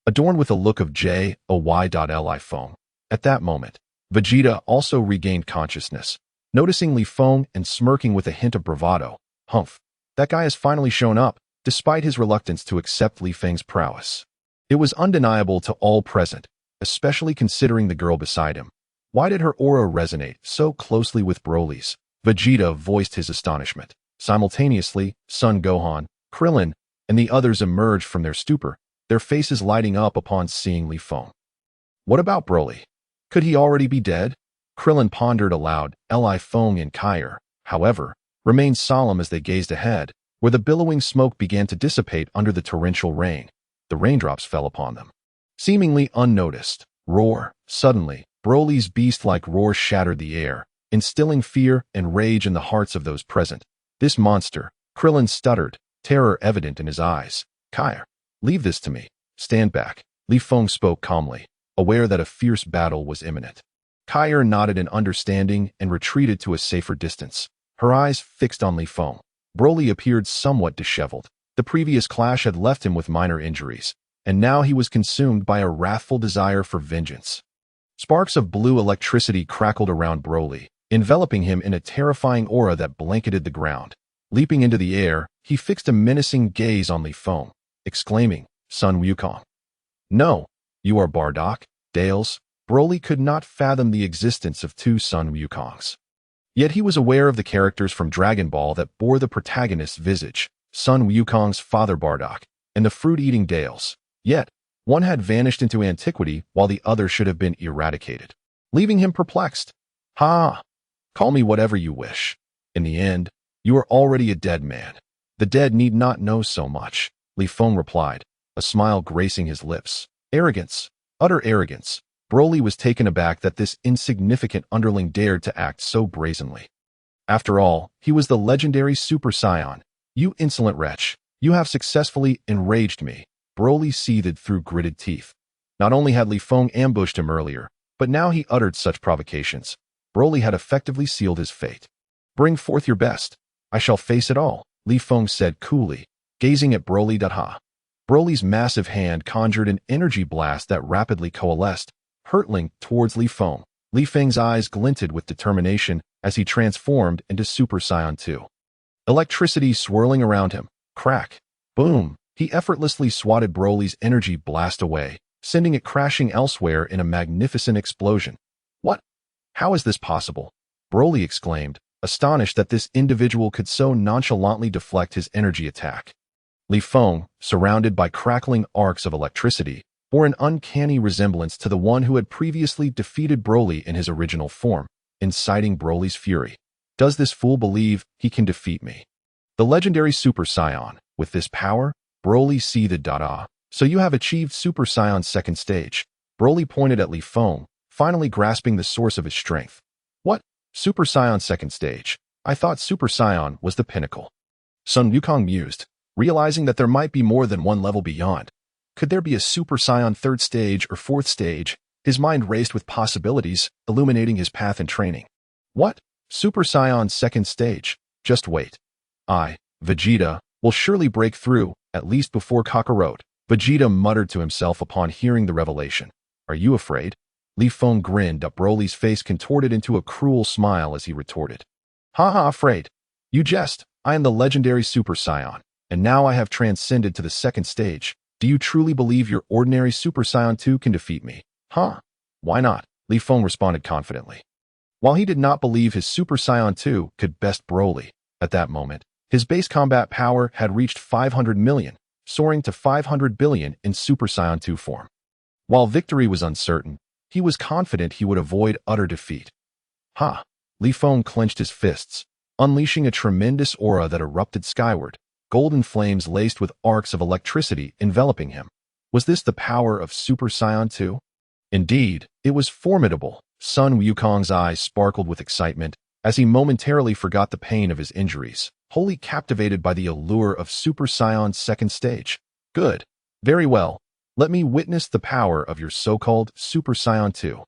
adorned with a look of J-O-Y. Li Feng. At that moment, Vegeta also regained consciousness, noticing Li Feng and smirking with a hint of bravado. Humph, that guy has finally shown up, despite his reluctance to accept Li Feng's prowess. It was undeniable to all present, especially considering the girl beside him. Why did her aura resonate so closely with Broly's? Vegeta voiced his astonishment. Simultaneously, Son Gohan, Krillin, and the others emerged from their stupor, their faces lighting up upon seeing Li Feng. What about Broly? Could he already be dead? Krillin pondered aloud. Li Feng and Kaire, however, remained solemn as they gazed ahead, where the billowing smoke began to dissipate under the torrential rain. The raindrops fell upon them, seemingly unnoticed. Roar! Suddenly, Broly's beast-like roar shattered the air, instilling fear and rage in the hearts of those present. This monster, Krillin stuttered, terror evident in his eyes. Kaire, leave this to me. Stand back. Li Feng spoke calmly, aware that a fierce battle was imminent. Kaire nodded in understanding and retreated to a safer distance, her eyes fixed on Li Feng. Broly appeared somewhat disheveled. The previous clash had left him with minor injuries, and now he was consumed by a wrathful desire for vengeance. Sparks of blue electricity crackled around Broly, enveloping him in a terrifying aura that blanketed the ground. Leaping into the air, he fixed a menacing gaze on Li Feng, exclaiming, "Son Wukong." "No, you are Bardock, Dales." Broly could not fathom the existence of two Son Wukongs. Yet he was aware of the characters from Dragon Ball that bore the protagonist's visage, Son Wukong's father Bardock, and the fruit-eating Dales. Yet, one had vanished into antiquity while the other should have been eradicated, leaving him perplexed. "Ha! Call me whatever you wish. In the end, you are already a dead man. The dead need not know so much," Li Feng replied, a smile gracing his lips. Arrogance, utter arrogance. Broly was taken aback that this insignificant underling dared to act so brazenly. After all, he was the legendary Super Saiyan. "You insolent wretch, you have successfully enraged me." Broly seethed through gritted teeth. Not only had Li Feng ambushed him earlier, but now he uttered such provocations. Broly had effectively sealed his fate. "Bring forth your best. I shall face it all," Li Feng said coolly, gazing at Broly. Ha! Broly's massive hand conjured an energy blast that rapidly coalesced, hurtling towards Li Feng. Li Feng's eyes glinted with determination as he transformed into Super Saiyan 2. Electricity swirling around him. Crack! Boom! He effortlessly swatted Broly's energy blast away, sending it crashing elsewhere in a magnificent explosion. "What? How is this possible?" Broly exclaimed, astonished that this individual could so nonchalantly deflect his energy attack. Li Feng, surrounded by crackling arcs of electricity, bore an uncanny resemblance to the one who had previously defeated Broly in his original form, inciting Broly's fury. "Does this fool believe he can defeat me? The legendary Super Saiyan, with this power?" Broly seethed. "So you have achieved Super Saiyan second stage." Broly pointed at Li Feng, finally grasping the source of his strength. "What? Super Saiyan second stage? I thought Super Saiyan was the pinnacle." Sun Wukong mused, realizing that there might be more than one level beyond. Could there be a Super Saiyan third stage or fourth stage? His mind raced with possibilities, illuminating his path and training. "What? Super Saiyan second stage? Just wait. Vegeta, will surely break through, at least before Kakarot." Vegeta muttered to himself upon hearing the revelation. "Are you afraid?" Li Feng grinned up. Broly's face contorted into a cruel smile as he retorted. "Ha, afraid? You jest. I am the legendary Super Saiyan, and now I have transcended to the second stage. Do you truly believe your ordinary Super Saiyan 2 can defeat me?" "Huh? Why not?" Li Feng responded confidently. While he did not believe his Super Saiyan 2 could best Broly, at that moment, his base combat power had reached 500 million, soaring to 500 billion in Super Saiyan 2 form. While victory was uncertain, he was confident he would avoid utter defeat. "Ha!" Li Feng clenched his fists, unleashing a tremendous aura that erupted skyward, golden flames laced with arcs of electricity enveloping him. Was this the power of Super Saiyan 2? Indeed, it was formidable, Sun Wukong's eyes sparkled with excitement as he momentarily forgot the pain of his injuries, wholly captivated by the allure of Super Saiyan's second stage. Good. Very well. Let me witness the power of your so-called Super Saiyan 2.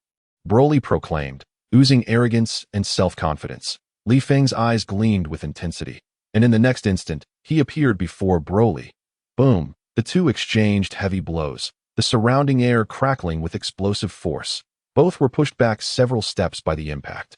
Broly proclaimed, oozing arrogance and self-confidence. Li Feng's eyes gleamed with intensity, and in the next instant, he appeared before Broly. Boom! The two exchanged heavy blows, the surrounding air crackling with explosive force. Both were pushed back several steps by the impact.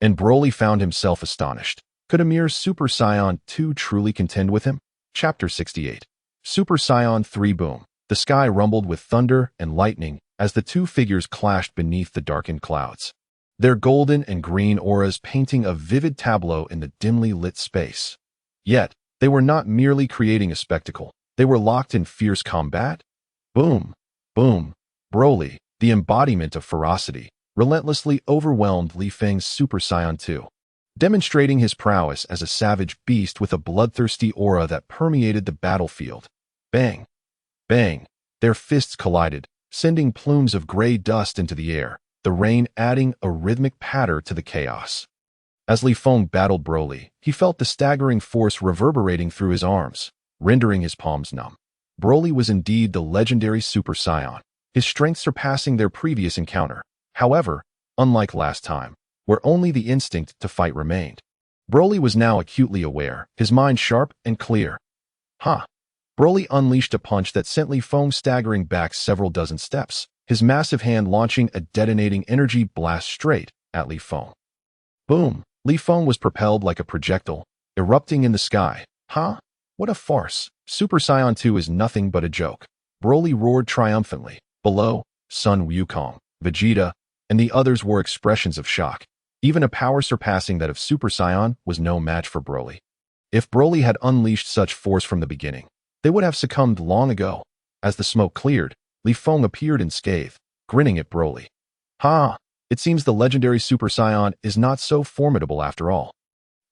And Broly found himself astonished. Could a mere Super Saiyan 2 truly contend with him? Chapter 68. Super Saiyan 3 Boom. The sky rumbled with thunder and lightning as the two figures clashed beneath the darkened clouds, their golden and green auras painting a vivid tableau in the dimly lit space. Yet, they were not merely creating a spectacle. They were locked in fierce combat. Boom! Boom! Broly, the embodiment of ferocity, relentlessly overwhelmed Li Feng's Super Saiyan 2, demonstrating his prowess as a savage beast with a bloodthirsty aura that permeated the battlefield. Bang! Bang! Their fists collided, sending plumes of gray dust into the air, the rain adding a rhythmic patter to the chaos. As Li Feng battled Broly, he felt the staggering force reverberating through his arms, rendering his palms numb. Broly was indeed the legendary Super Saiyan, his strength surpassing their previous encounter. However, unlike last time, where only the instinct to fight remained, Broly was now acutely aware, his mind sharp and clear. Broly unleashed a punch that sent Li Feng staggering back several dozen steps, his massive hand launching a detonating energy blast straight at Li Feng. Boom! Li Feng was propelled like a projectile, erupting in the sky. What a farce! Super Saiyan 2 is nothing but a joke. Broly roared triumphantly. Below, Sun Wukong, Vegeta, and the others wore expressions of shock. Even a power surpassing that of Super Saiyan was no match for Broly. If Broly had unleashed such force from the beginning, they would have succumbed long ago. As the smoke cleared, Li Feng appeared unscathed, grinning at Broly. It seems the legendary Super Saiyan is not so formidable after all.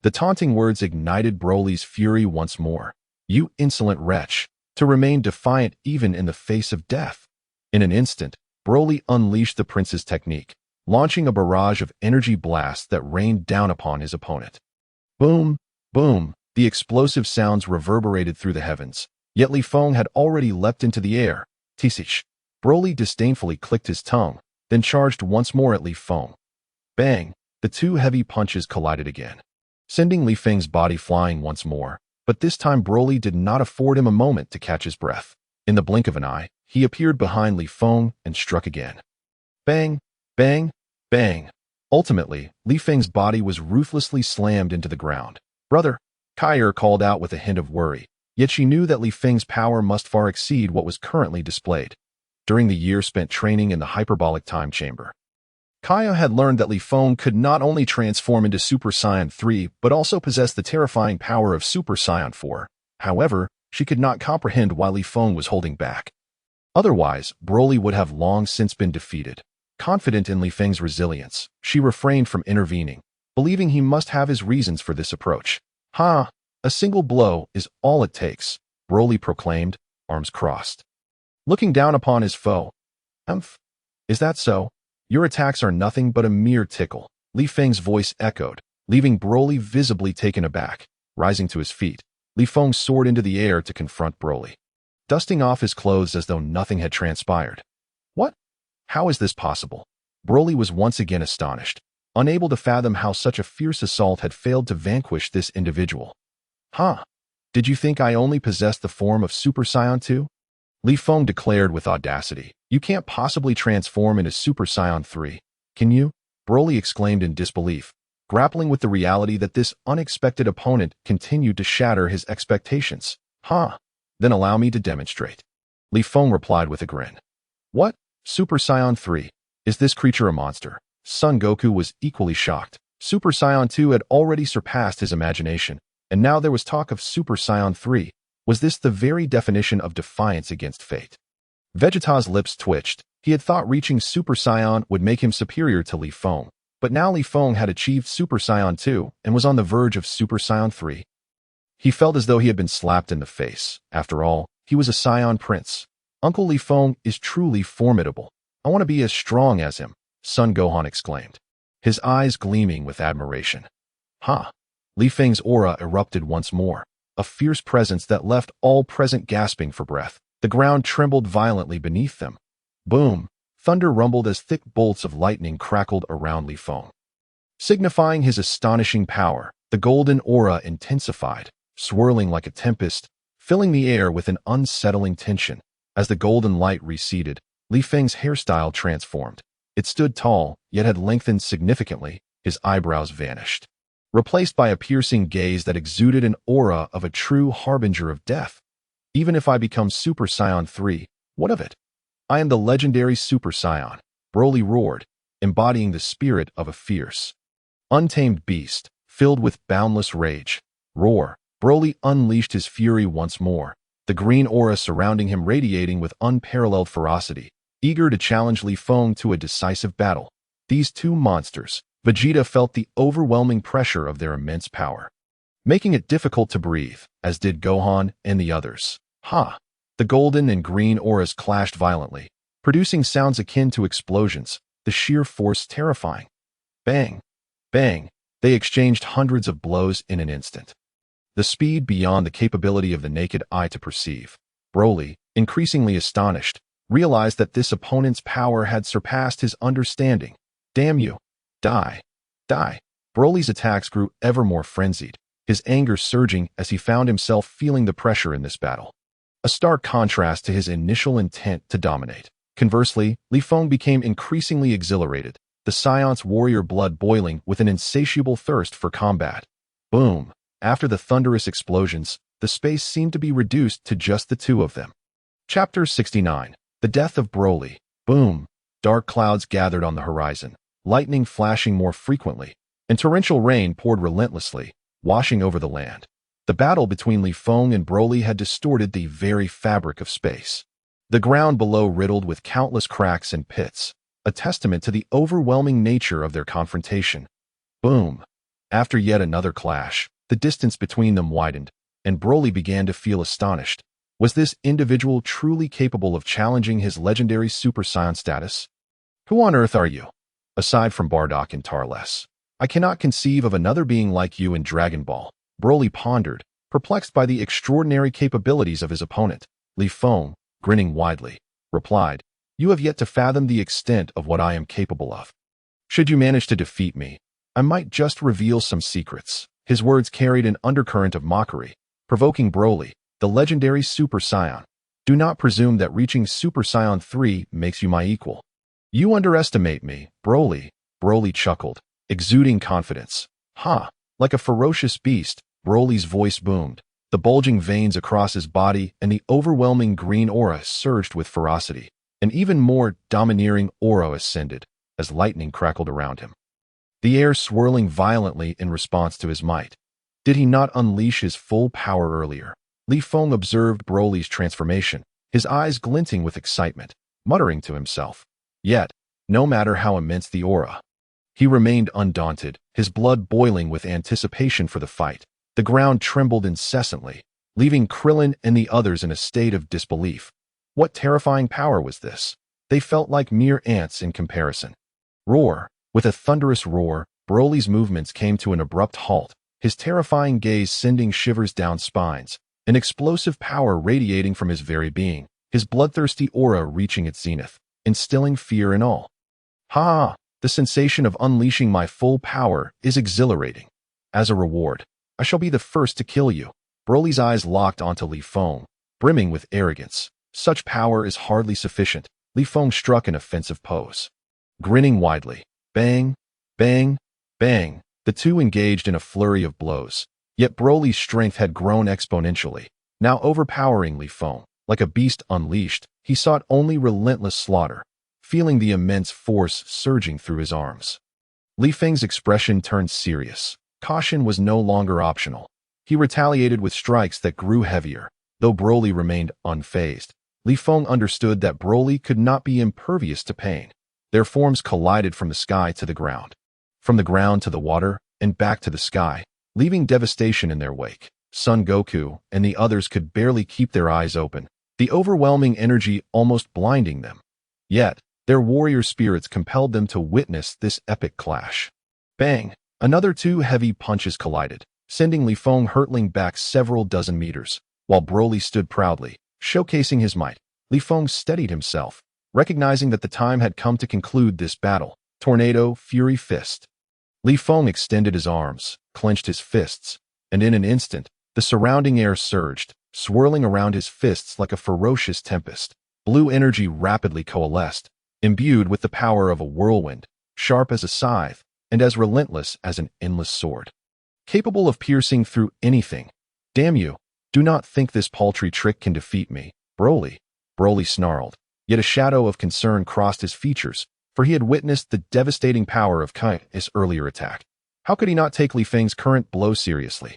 The taunting words ignited Broly's fury once more. You insolent wretch, to remain defiant even in the face of death. In an instant, Broly unleashed the prince's technique, launching a barrage of energy blasts that rained down upon his opponent. Boom! Boom! The explosive sounds reverberated through the heavens, yet Li Feng had already leapt into the air. Tisish! Broly disdainfully clicked his tongue, then charged once more at Li Feng. Bang! The two heavy punches collided again, sending Li Feng's body flying once more, but this time Broly did not afford him a moment to catch his breath. In the blink of an eye, he appeared behind Li Feng and struck again. Bang! Bang! Bang! Ultimately, Li Feng's body was ruthlessly slammed into the ground. Brother, Kaire called out with a hint of worry, yet she knew that Li Feng's power must far exceed what was currently displayed. During the year spent training in the hyperbolic time chamber, Kaire had learned that Li Feng could not only transform into Super Saiyan 3 but also possess the terrifying power of Super Saiyan 4. However, she could not comprehend why Li Feng was holding back. Otherwise, Broly would have long since been defeated. Confident in Li Feng's resilience, she refrained from intervening, believing he must have his reasons for this approach. A single blow is all it takes, Broly proclaimed, arms crossed, looking down upon his foe. Is that so? Your attacks are nothing but a mere tickle, Li Feng's voice echoed, leaving Broly visibly taken aback. Rising to his feet, Li Feng soared into the air to confront Broly, dusting off his clothes as though nothing had transpired. What? How is this possible? Broly was once again astonished, unable to fathom how such a fierce assault had failed to vanquish this individual. Did you think I only possessed the form of Super Saiyan 2? Li Feng declared with audacity. You can't possibly transform into Super Saiyan 3, can you? Broly exclaimed in disbelief, grappling with the reality that this unexpected opponent continued to shatter his expectations. Then allow me to demonstrate. Li Feng replied with a grin. What? Super Saiyan 3? Is this creature a monster? Son Goku was equally shocked. Super Saiyan 2 had already surpassed his imagination, and now there was talk of Super Saiyan 3. Was this the very definition of defiance against fate? Vegeta's lips twitched. He had thought reaching Super Saiyan would make him superior to Li Feng, but now Li Feng had achieved Super Saiyan 2 and was on the verge of Super Saiyan 3. He felt as though he had been slapped in the face. After all, he was a Saiyan prince. Uncle Li Feng is truly formidable. I want to be as strong as him. Son Gohan exclaimed, his eyes gleaming with admiration. Ha! Li Feng's aura erupted once more, a fierce presence that left all present gasping for breath. The ground trembled violently beneath them. Boom! Thunder rumbled as thick bolts of lightning crackled around Li Feng. Signifying his astonishing power, the golden aura intensified, swirling like a tempest, filling the air with an unsettling tension. As the golden light receded, Li Feng's hairstyle transformed. It stood tall, yet had lengthened significantly. His eyebrows vanished, replaced by a piercing gaze that exuded an aura of a true harbinger of death. Even if I become Super Saiyan 3, what of it? I am the legendary Super Saiyan, Broly roared, embodying the spirit of a fierce, untamed beast, filled with boundless rage. Roar! Broly unleashed his fury once more, the green aura surrounding him radiating with unparalleled ferocity, eager to challenge Li Feng to a decisive battle. These two monsters, Vegeta felt the overwhelming pressure of their immense power, making it difficult to breathe, as did Gohan and the others. Ha! The golden and green auras clashed violently, producing sounds akin to explosions, the sheer force terrifying. Bang! Bang! They exchanged hundreds of blows in an instant. The speed beyond the capability of the naked eye to perceive. Broly, increasingly astonished, realized that this opponent's power had surpassed his understanding. Damn you! Die! Die! Broly's attacks grew ever more frenzied, his anger surging as he found himself feeling the pressure in this battle. A stark contrast to his initial intent to dominate. Conversely, Li Feng became increasingly exhilarated, the Saiyan's warrior blood boiling with an insatiable thirst for combat. Boom! After the thunderous explosions, the space seemed to be reduced to just the two of them. Chapter 69. The Death of Broly. Boom! Dark clouds gathered on the horizon, lightning flashing more frequently, and torrential rain poured relentlessly, washing over the land. The battle between Li Feng and Broly had distorted the very fabric of space. The ground below riddled with countless cracks and pits, a testament to the overwhelming nature of their confrontation. Boom! After yet another clash, the distance between them widened, and Broly began to feel astonished. Was this individual truly capable of challenging his legendary Super Saiyan status? Who on earth are you? Aside from Bardock and Tarles, I cannot conceive of another being like you in Dragon Ball. Broly pondered, perplexed by the extraordinary capabilities of his opponent. Li Feng, grinning widely, replied, "You have yet to fathom the extent of what I am capable of. Should you manage to defeat me, I might just reveal some secrets." His words carried an undercurrent of mockery, provoking Broly, the legendary Super Saiyan. "Do not presume that reaching Super Saiyan 3 makes you my equal. You underestimate me, Broly." Broly chuckled, exuding confidence. Ha! Like a ferocious beast, Broly's voice boomed. The bulging veins across his body and the overwhelming green aura surged with ferocity. An even more domineering aura ascended, as lightning crackled around him, the air swirling violently in response to his might. Did he not unleash his full power earlier? Li Feng observed Broly's transformation, his eyes glinting with excitement, muttering to himself. Yet, no matter how immense the aura, he remained undaunted, his blood boiling with anticipation for the fight. The ground trembled incessantly, leaving Krillin and the others in a state of disbelief. What terrifying power was this? They felt like mere ants in comparison. Roar! With a thunderous roar, Broly's movements came to an abrupt halt, his terrifying gaze sending shivers down spines, an explosive power radiating from his very being, his bloodthirsty aura reaching its zenith, instilling fear in all. Ha! The sensation of unleashing my full power is exhilarating. As a reward, I shall be the first to kill you. Broly's eyes locked onto Li Feng, brimming with arrogance. Such power is hardly sufficient. Li Feng struck an offensive pose, grinning widely. Bang! Bang! Bang! The two engaged in a flurry of blows. Yet Broly's strength had grown exponentially, now overpowering Li Feng. Like a beast unleashed, he sought only relentless slaughter, feeling the immense force surging through his arms. Li Feng's expression turned serious. Caution was no longer optional. He retaliated with strikes that grew heavier. Though Broly remained unfazed, Li Feng understood that Broly could not be impervious to pain. Their forms collided from the sky to the ground, from the ground to the water, and back to the sky, leaving devastation in their wake. Son Goku and the others could barely keep their eyes open, the overwhelming energy almost blinding them. Yet, Their warrior spirits compelled them to witness this epic clash. Bang! Another two heavy punches collided, sending Li Feng hurtling back several dozen meters. While Broly stood proudly, showcasing his might, Li Feng steadied himself, recognizing that the time had come to conclude this battle. Tornado Fury Fist. Li Feng extended his arms, clenched his fists, and in an instant, the surrounding air surged, swirling around his fists like a ferocious tempest. Blue energy rapidly coalesced, imbued with the power of a whirlwind, sharp as a scythe, and as relentless as an endless sword. Capable of piercing through anything. Damn you, do not think this paltry trick can defeat me, Broly. Broly snarled, yet a shadow of concern crossed his features, for he had witnessed the devastating power of Kaire's earlier attack. How could he not take Li Feng's current blow seriously?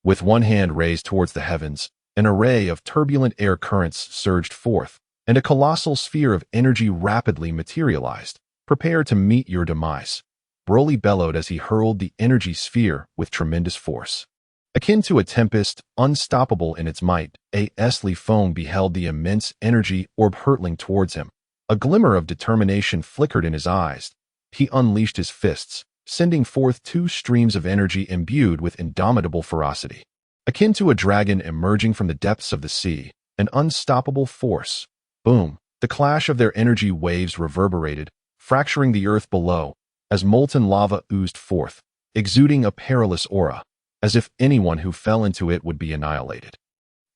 With one hand raised towards the heavens, an array of turbulent air currents surged forth, and a colossal sphere of energy rapidly materialized. Prepare to meet your demise. Broly bellowed as he hurled the energy sphere with tremendous force. Akin to a tempest, unstoppable in its might, Li Feng beheld the immense energy orb hurtling towards him. A glimmer of determination flickered in his eyes. He unleashed his fists, sending forth two streams of energy imbued with indomitable ferocity. Akin to a dragon emerging from the depths of the sea, an unstoppable force. Boom! The clash of their energy waves reverberated, fracturing the earth below, as molten lava oozed forth, exuding a perilous aura, as if anyone who fell into it would be annihilated.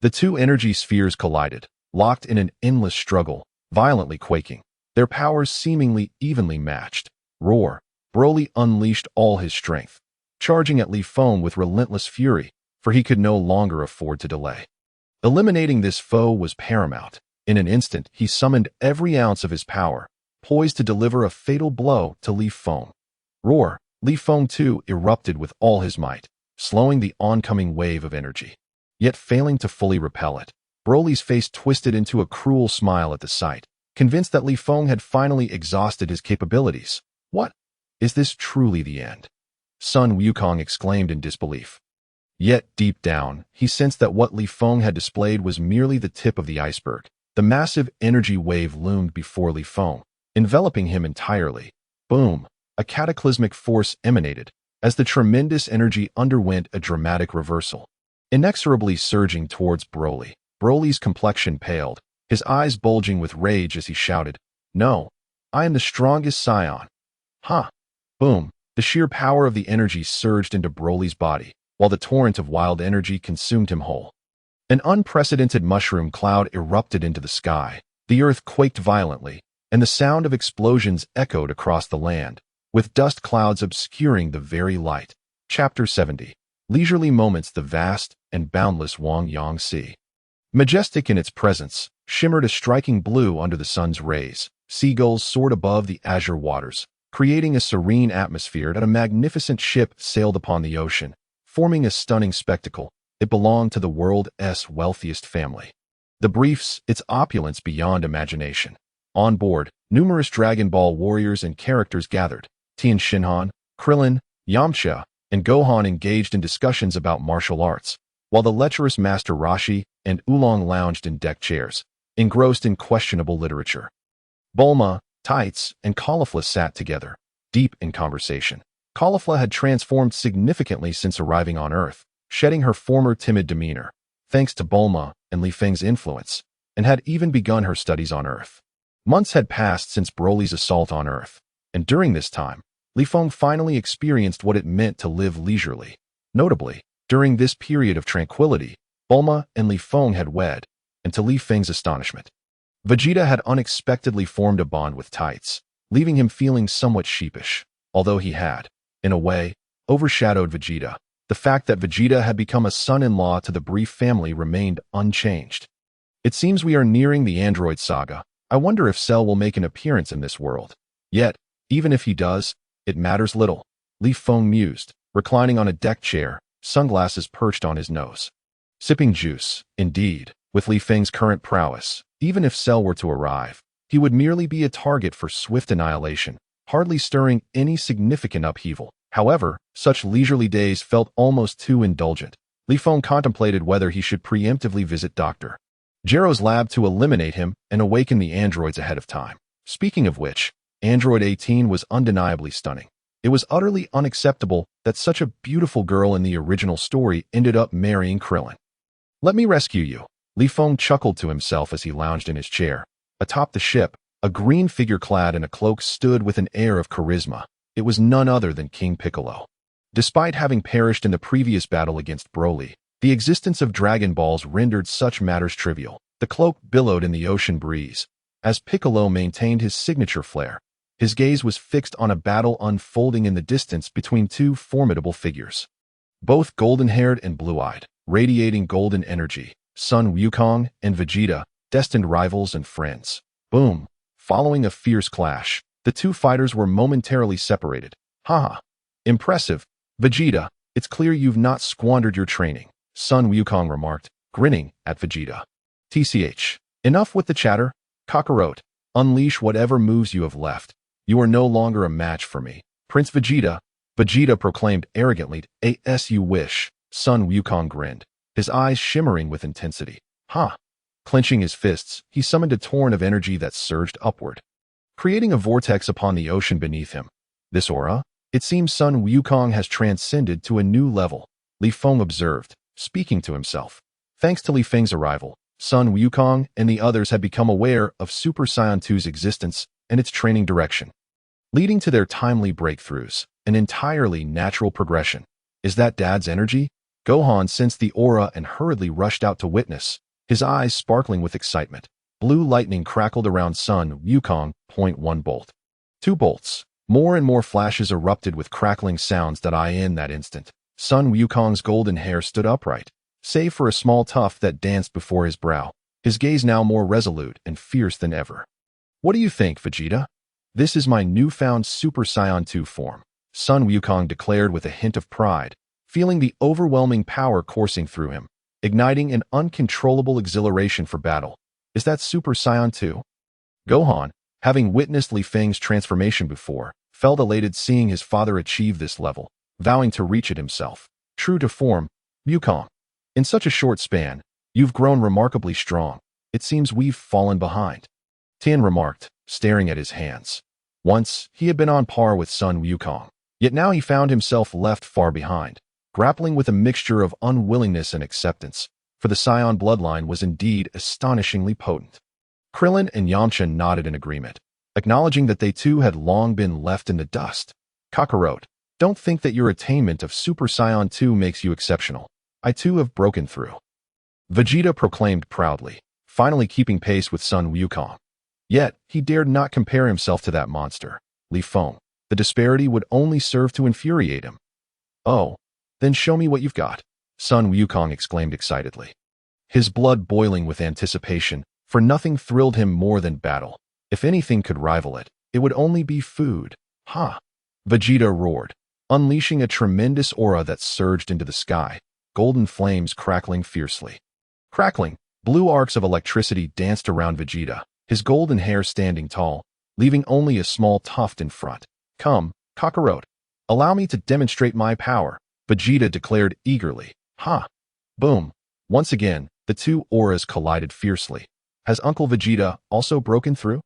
The two energy spheres collided, locked in an endless struggle, violently quaking, their powers seemingly evenly matched. Roar! Broly unleashed all his strength, charging at Li Feng with relentless fury, for he could no longer afford to delay. Eliminating this foe was paramount. In an instant, he summoned every ounce of his power, poised to deliver a fatal blow to Li Feng. Roar! Li Feng too erupted with all his might, slowing the oncoming wave of energy, yet failing to fully repel it. Broly's face twisted into a cruel smile at the sight, convinced that Li Feng had finally exhausted his capabilities. What? Is this truly the end? Sun Wukong exclaimed in disbelief. Yet, deep down, he sensed that what Li Feng had displayed was merely the tip of the iceberg. The massive energy wave loomed before Li Feng, enveloping him entirely. Boom! A cataclysmic force emanated, as the tremendous energy underwent a dramatic reversal, inexorably surging towards Broly. Broly's complexion paled, his eyes bulging with rage as he shouted, "No! I am the strongest Saiyan!" Huh! Boom! The sheer power of the energy surged into Broly's body, while the torrent of wild energy consumed him whole. An unprecedented mushroom cloud erupted into the sky. The earth quaked violently, and the sound of explosions echoed across the land, with dust clouds obscuring the very light. Chapter 70. Leisurely moments. The vast and boundless Wangyang Sea. Majestic in its presence, shimmered a striking blue under the sun's rays. Seagulls soared above the azure waters, creating a serene atmosphere. That a magnificent ship sailed upon the ocean, forming a stunning spectacle. It belonged to the world's wealthiest family. The briefs, its opulence beyond imagination. On board, numerous Dragon Ball warriors and characters gathered. Tien Shinhan, Krillin, Yamcha, and Gohan engaged in discussions about martial arts, while the lecherous Master Roshi and Oolong lounged in deck chairs, engrossed in questionable literature. Bulma, Tights, and Caulifla sat together, deep in conversation. Caulifla had transformed significantly since arriving on Earth, shedding her former timid demeanor, thanks to Bulma and Li Feng's influence, and had even begun her studies on Earth. Months had passed since Broly's assault on Earth, and during this time, Li Feng finally experienced what it meant to live leisurely. Notably, during this period of tranquility, Bulma and Li Feng had wed, and to Li Feng's astonishment, Vegeta had unexpectedly formed a bond with Tights, leaving him feeling somewhat sheepish, although he had, in a way, overshadowed Vegeta. The fact that Vegeta had become a son-in-law to the Brief family remained unchanged. It seems we are nearing the android saga. I wonder if Cell will make an appearance in this world. Yet, even if he does, it matters little. Li Feng mused, reclining on a deck chair, sunglasses perched on his nose. Sipping juice, indeed. With Li Feng's current prowess, even if Cell were to arrive, he would merely be a target for swift annihilation, hardly stirring any significant upheaval. However, such leisurely days felt almost too indulgent. Li Feng contemplated whether he should preemptively visit Dr. Gero's lab to eliminate him and awaken the androids ahead of time. Speaking of which, Android 18 was undeniably stunning. It was utterly unacceptable that such a beautiful girl in the original story ended up marrying Krillin. Let me rescue you. Li Feng chuckled to himself as he lounged in his chair. Atop the ship, a green figure clad in a cloak stood with an air of charisma. It was none other than King Piccolo. Despite having perished in the previous battle against Broly, the existence of Dragon Balls rendered such matters trivial. The cloak billowed in the ocean breeze. As Piccolo maintained his signature flair, his gaze was fixed on a battle unfolding in the distance between two formidable figures. Both golden-haired and blue-eyed, radiating golden energy, Sun Wukong and Vegeta, destined rivals and friends. Boom! Following a fierce clash, the two fighters were momentarily separated. Haha. Impressive. Vegeta, it's clear you've not squandered your training, Sun Wukong remarked, grinning at Vegeta. TCH. Enough with the chatter. Kakarot, unleash whatever moves you have left. You are no longer a match for me. Prince Vegeta, Vegeta proclaimed arrogantly. As you wish, Sun Wukong grinned, his eyes shimmering with intensity. Ha! Clenching his fists, he summoned a torrent of energy that surged upward, creating a vortex upon the ocean beneath him. This aura? It seems Sun Wukong has transcended to a new level, Li Feng observed, speaking to himself. Thanks to Li Feng's arrival, Sun Wukong and the others had become aware of Super Saiyan 2's existence and its training direction, leading to their timely breakthroughs, an entirely natural progression. Is that Dad's energy? Gohan sensed the aura and hurriedly rushed out to witness, his eyes sparkling with excitement. Blue lightning crackled around Sun Wukong. 1 bolt. 2 bolts. More and more flashes erupted with crackling sounds in that instant. Sun Wukong's golden hair stood upright, save for a small tuft that danced before his brow, his gaze now more resolute and fierce than ever. What do you think, Vegeta? This is my newfound Super Saiyan 2 form, Sun Wukong declared with a hint of pride, feeling the overwhelming power coursing through him, igniting an uncontrollable exhilaration for battle. Is that Super Saiyan 2? Gohan, having witnessed Li Feng's transformation before, felt elated seeing his father achieve this level, vowing to reach it himself. True to form, Wukong, in such a short span, you've grown remarkably strong. It seems we've fallen behind, Tien remarked, staring at his hands. Once, he had been on par with Sun Wukong, yet now he found himself left far behind, grappling with a mixture of unwillingness and acceptance, for the Saiyan bloodline was indeed astonishingly potent. Krillin and Yamcha nodded in agreement, acknowledging that they too had long been left in the dust. Kakarot, don't think that your attainment of Super Saiyan 2 makes you exceptional. I too have broken through, Vegeta proclaimed proudly, finally keeping pace with Sun Wukong. Yet, he dared not compare himself to that monster, Li Feng. The disparity would only serve to infuriate him. Oh, then show me what you've got, Sun Wukong exclaimed excitedly, his blood boiling with anticipation, for nothing thrilled him more than battle. If anything could rival it, it would only be food. Ha! Vegeta roared, unleashing a tremendous aura that surged into the sky, golden flames crackling fiercely. Crackling, blue arcs of electricity danced around Vegeta, his golden hair standing tall, leaving only a small tuft in front. Come, Kakarot, allow me to demonstrate my power, Vegeta declared eagerly. Ha! Boom! Once again, the two auras collided fiercely. Has Uncle Vegeta also broken through?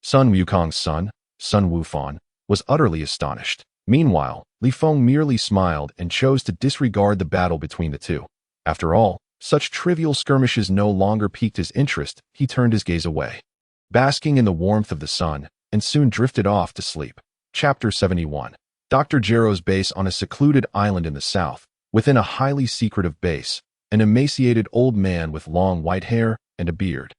Sun Wukong's son, Sun Wufan, was utterly astonished. Meanwhile, Li Feng merely smiled and chose to disregard the battle between the two. After all, such trivial skirmishes no longer piqued his interest. He turned his gaze away, basking in the warmth of the sun, and soon drifted off to sleep. Chapter 71. Dr. Gero's base on a secluded island in the south, within a highly secretive base, an emaciated old man with long white hair and a beard,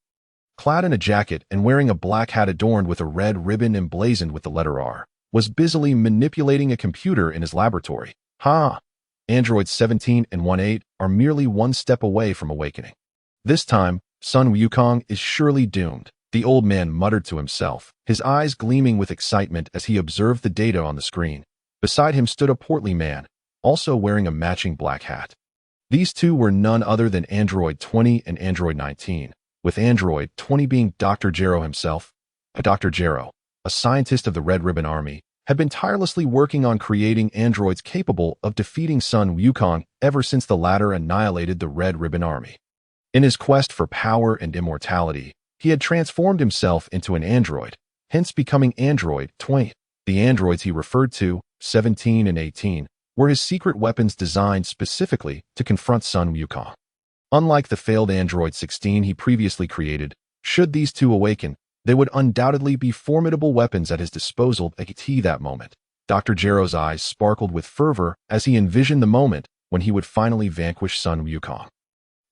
clad in a jacket and wearing a black hat adorned with a red ribbon emblazoned with the letter R, was busily manipulating a computer in his laboratory. Ha! Androids 17 and 18 are merely one step away from awakening. This time, Sun Wukong is surely doomed, the old man muttered to himself, his eyes gleaming with excitement as he observed the data on the screen. Beside him stood a portly man, also wearing a matching black hat. These two were none other than Android 20 and Android 19, with Android 20 being Dr. Gero himself. Dr. Gero, a scientist of the Red Ribbon Army, had been tirelessly working on creating androids capable of defeating Sun Wukong ever since the latter annihilated the Red Ribbon Army. In his quest for power and immortality, he had transformed himself into an android, hence becoming Android 20. The androids he referred to, 17 and 18, were his secret weapons designed specifically to confront Sun Wukong. Unlike the failed Android 16 he previously created, should these two awaken, they would undoubtedly be formidable weapons at his disposal at that moment. Dr. Gero's eyes sparkled with fervor as he envisioned the moment when he would finally vanquish Sun Wukong,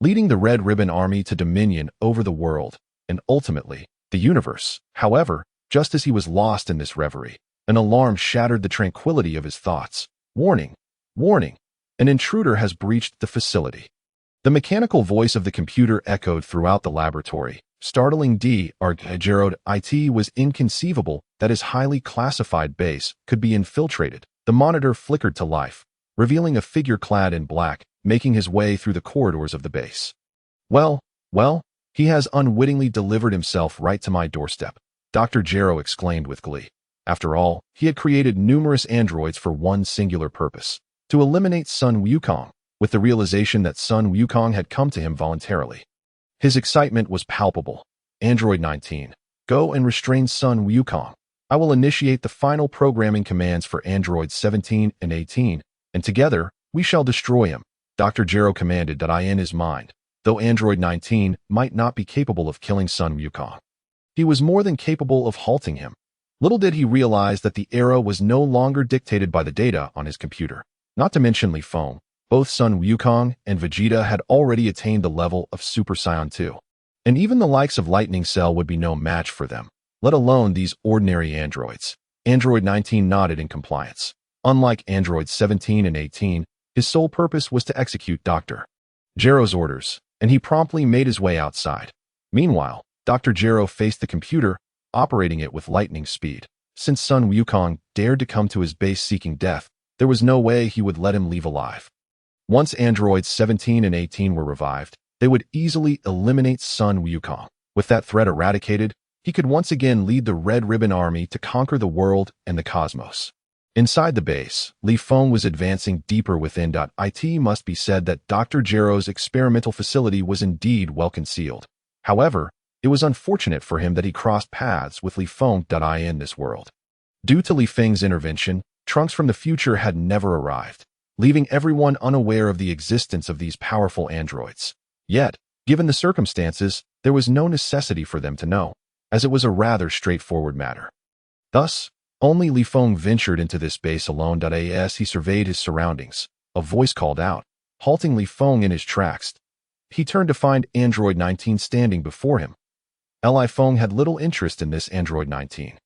leading the Red Ribbon Army to dominion over the world, and ultimately, the universe. However, just as he was lost in this reverie, an alarm shattered the tranquility of his thoughts. Warning! Warning! An intruder has breached the facility. The mechanical voice of the computer echoed throughout the laboratory, startling Dr. Gero. It was inconceivable that his highly classified base could be infiltrated. The monitor flickered to life, revealing a figure clad in black, making his way through the corridors of the base. Well, he has unwittingly delivered himself right to my doorstep, Dr. Gero exclaimed with glee. After all, he had created numerous androids for one singular purpose, to eliminate Sun Wukong, with the realization that Sun Wukong had come to him voluntarily. His excitement was palpable. Android 19, go and restrain Sun Wukong. I will initiate the final programming commands for Androids 17 and 18, and together, we shall destroy him. Dr. Gero commanded in his mind, though Android 19 might not be capable of killing Sun Wukong. He was more than capable of halting him. Little did he realize that the era was no longer dictated by the data on his computer. Not to mention Li Feng, both Sun Wukong and Vegeta had already attained the level of Super Saiyan 2. And even the likes of Lightning Cell would be no match for them, let alone these ordinary androids. Android 19 nodded in compliance. Unlike Androids 17 and 18, his sole purpose was to execute Dr. Gero's orders, and he promptly made his way outside. Meanwhile, Dr. Gero faced the computer, operating it with lightning speed. Since Sun Wukong dared to come to his base seeking death, there was no way he would let him leave alive. Once Androids 17 and 18 were revived, they would easily eliminate Sun Wukong. With that threat eradicated, he could once again lead the Red Ribbon Army to conquer the world and the cosmos. Inside the base, Li Feng was advancing deeper within. It must be said that Dr. Gero's experimental facility was indeed well concealed. However, it was unfortunate for him that he crossed paths with Li Feng in this world. Due to Li Feng's intervention, Trunks from the future had never arrived, leaving everyone unaware of the existence of these powerful androids. Yet, given the circumstances, there was no necessity for them to know, as it was a rather straightforward matter. Thus, only Li Feng ventured into this base alone. As he surveyed his surroundings, a voice called out, halting Li Feng in his tracks. He turned to find Android 19 standing before him. Li Feng had little interest in this Android 19.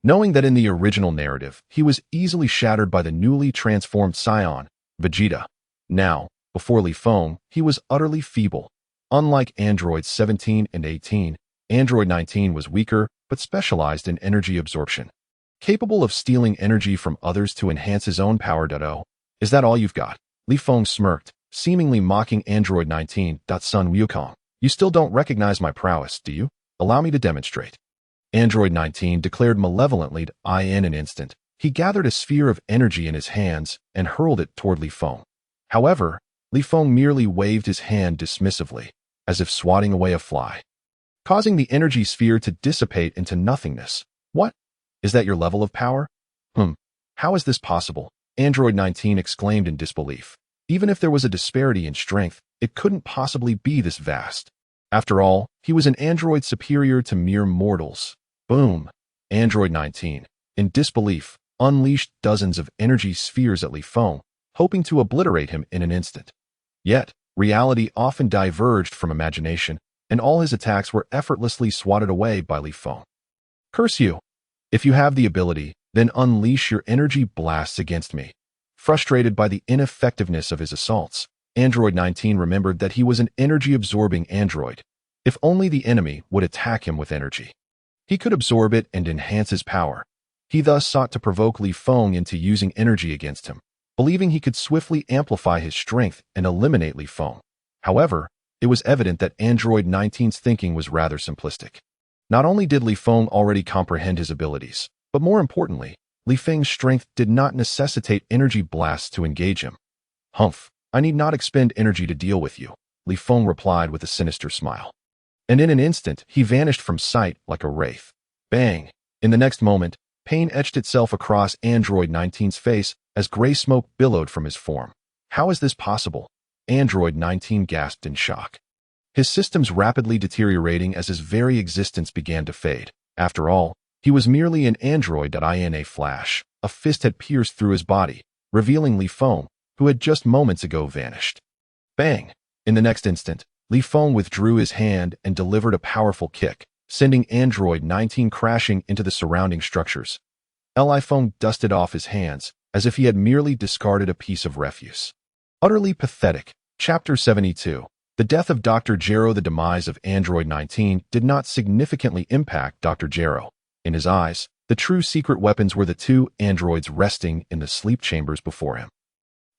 Knowing that in the original narrative, he was easily shattered by the newly transformed Saiyan, Vegeta. Now, before Li Feng, he was utterly feeble. Unlike Androids 17 and 18, Android 19 was weaker but specialized in energy absorption, capable of stealing energy from others to enhance his own power. Oh, is that all you've got? Li Feng smirked, seemingly mocking Android 19. Sun Wukong, you still don't recognize my prowess, do you? Allow me to demonstrate. Android 19 declared malevolently. In an instant, he gathered a sphere of energy in his hands and hurled it toward Li Feng. However, Li Feng merely waved his hand dismissively, as if swatting away a fly, causing the energy sphere to dissipate into nothingness. What? Is that your level of power? How is this possible? Android 19 exclaimed in disbelief. Even if there was a disparity in strength, it couldn't possibly be this vast. After all, he was an android superior to mere mortals. Boom! Android 19, in disbelief, unleashed dozens of energy spheres at Li Feng, hoping to obliterate him in an instant. Yet, reality often diverged from imagination, and all his attacks were effortlessly swatted away by Li Feng. Curse you! If you have the ability, then unleash your energy blasts against me. Frustrated by the ineffectiveness of his assaults, Android 19 remembered that he was an energy-absorbing android. If only the enemy would attack him with energy, he could absorb it and enhance his power. He thus sought to provoke Li Feng into using energy against him, believing he could swiftly amplify his strength and eliminate Li Feng. However, it was evident that Android 19's thinking was rather simplistic. Not only did Li Feng already comprehend his abilities, but more importantly, Li Feng's strength did not necessitate energy blasts to engage him. Humph, I need not expend energy to deal with you, Li Feng replied with a sinister smile. And in an instant, he vanished from sight like a wraith. Bang! In the next moment, pain etched itself across Android 19's face as gray smoke billowed from his form. How is this possible? Android 19 gasped in shock. His systems rapidly deteriorating as his very existence began to fade. After all, he was merely an android. In a flash, a fist had pierced through his body, revealing Li Feng, who had just moments ago vanished. Bang! In the next instant, Li Feng withdrew his hand and delivered a powerful kick, sending Android 19 crashing into the surrounding structures. Li Feng dusted off his hands, as if he had merely discarded a piece of refuse. Utterly pathetic. Chapter 72. The death of Dr. Gero. The demise of Android 19 did not significantly impact Dr. Gero. In his eyes, the true secret weapons were the two androids resting in the sleep chambers before him.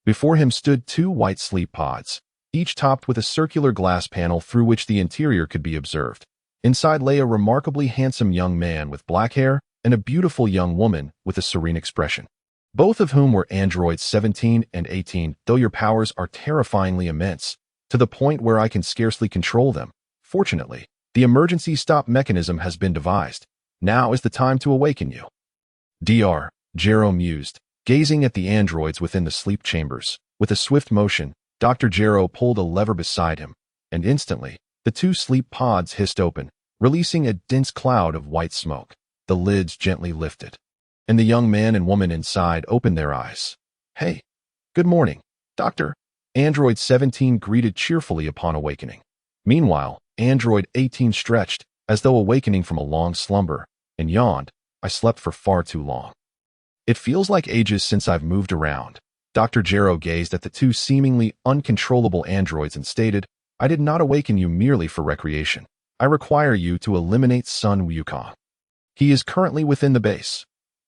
Before him stood two white sleep pods, each topped with a circular glass panel through which the interior could be observed. Inside lay a remarkably handsome young man with black hair and a beautiful young woman with a serene expression, both of whom were androids 17 and 18. Though your powers are terrifyingly immense, to the point where I can scarcely control them, fortunately, the emergency stop mechanism has been devised. Now is the time to awaken you. Dr. Gero mused, gazing at the androids within the sleep chambers. With a swift motion, Dr. Gero pulled a lever beside him, and instantly, the two sleep pods hissed open, releasing a dense cloud of white smoke. The lids gently lifted, and the young man and woman inside opened their eyes. Hey, good morning, Doctor. Android 17 greeted cheerfully upon awakening. Meanwhile, Android 18 stretched, as though awakening from a long slumber, and yawned. I slept for far too long. It feels like ages since I've moved around. Dr. Gero gazed at the two seemingly uncontrollable androids and stated, I did not awaken you merely for recreation. I require you to eliminate Sun Wukong. He is currently within the base.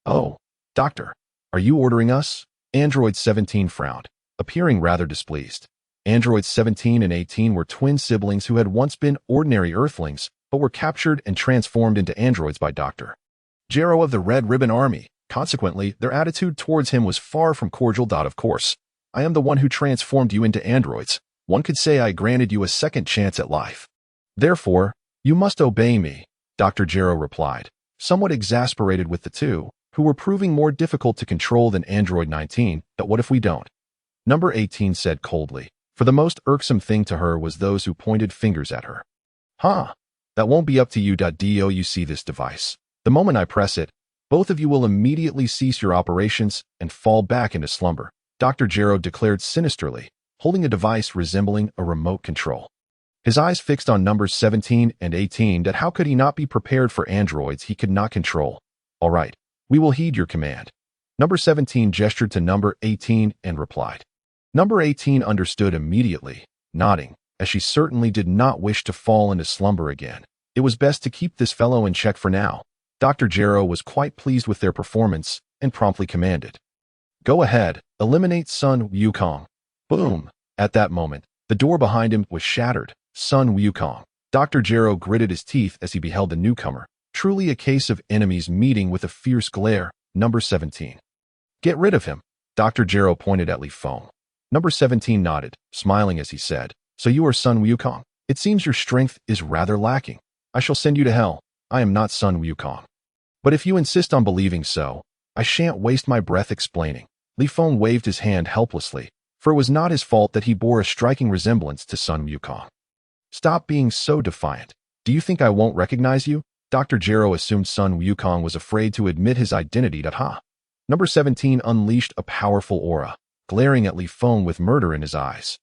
Oh, Doctor, are you ordering us? Android 17 frowned, appearing rather displeased. Androids 17 and 18 were twin siblings who had once been ordinary Earthlings, but were captured and transformed into androids by Dr. Gero of the Red Ribbon Army. Consequently, their attitude towards him was far from cordial. Of course, I am the one who transformed you into androids. One could say I granted you a second chance at life. Therefore, you must obey me, Dr. Gero replied, somewhat exasperated with the two, who were proving more difficult to control than Android 19. But what if we don't? Number 18 said coldly, for the most irksome thing to her was those who pointed fingers at her. Huh, that won't be up to you. Do you see this device? The moment I press it, both of you will immediately cease your operations and fall back into slumber, Dr. Gero declared sinisterly, holding a device resembling a remote control. His eyes fixed on numbers 17 and 18. That how could he not be prepared for androids he could not control? All right, we will heed your command. Number 17 gestured to number 18 and replied. Number 18 understood immediately, nodding, as she certainly did not wish to fall into slumber again. It was best to keep this fellow in check for now. Dr. Gero was quite pleased with their performance and promptly commanded. Go ahead, eliminate Sun Wukong. Boom! At that moment, the door behind him was shattered. Sun Wukong. Dr. Gero gritted his teeth as he beheld the newcomer. Truly a case of enemies meeting with a fierce glare. Number 17. Get rid of him. Dr. Gero pointed at Li Feng. Number 17 nodded, smiling as he said, So you are Sun Wukong? It seems your strength is rather lacking. I shall send you to hell. I am not Sun Wukong. But if you insist on believing so, I shan't waste my breath explaining. Li Feng waved his hand helplessly, for it was not his fault that he bore a striking resemblance to Sun Wukong. Stop being so defiant. Do you think I won't recognize you? Dr. Gero assumed Sun Wukong was afraid to admit his identity. Number 17 unleashed a powerful aura, glaring at Li Feng with murder in his eyes.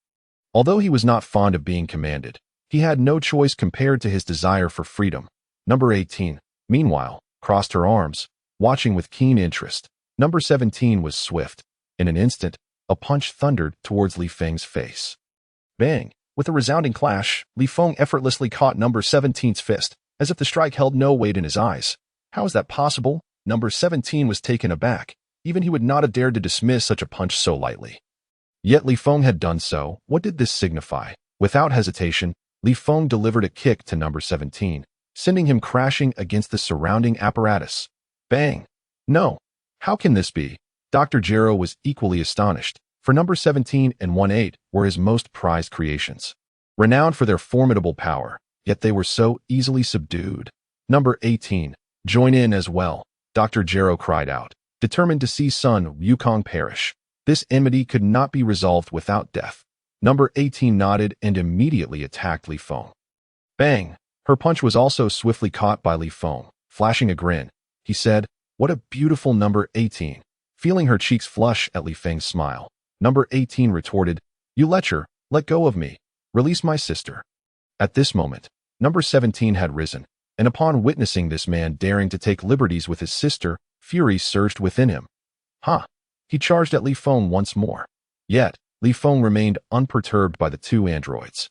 Although he was not fond of being commanded, he had no choice compared to his desire for freedom. Number 18, meanwhile, crossed her arms, watching with keen interest. Number 17 was swift. In an instant, a punch thundered towards Li Feng's face. Bang! With a resounding clash, Li Feng effortlessly caught number 17's fist, as if the strike held no weight in his eyes. How is that possible? Number 17 was taken aback. Even he would not have dared to dismiss such a punch so lightly. Yet Li Feng had done so. What did this signify? Without hesitation, Li Feng delivered a kick to number 17, sending him crashing against the surrounding apparatus. Bang! No! How can this be? Dr. Gero was equally astonished, for number 17 and 18 were his most prized creations. Renowned for their formidable power, yet they were so easily subdued. Number 18, Join in as well, Dr. Gero cried out, determined to see Sun Wukong perish. This enmity could not be resolved without death. Number 18 nodded and immediately attacked Li Feng. Bang! Her punch was also swiftly caught by Li Feng. Flashing a grin, he said, "What a beautiful number 18." Feeling her cheeks flush at Li Feng's smile, number 18 retorted, "You lecher, let go of me. Release my sister." At this moment, number 17 had risen, and upon witnessing this man daring to take liberties with his sister, fury surged within him. Ha! He charged at Li Feng once more. Yet, Li Feng remained unperturbed by the two androids.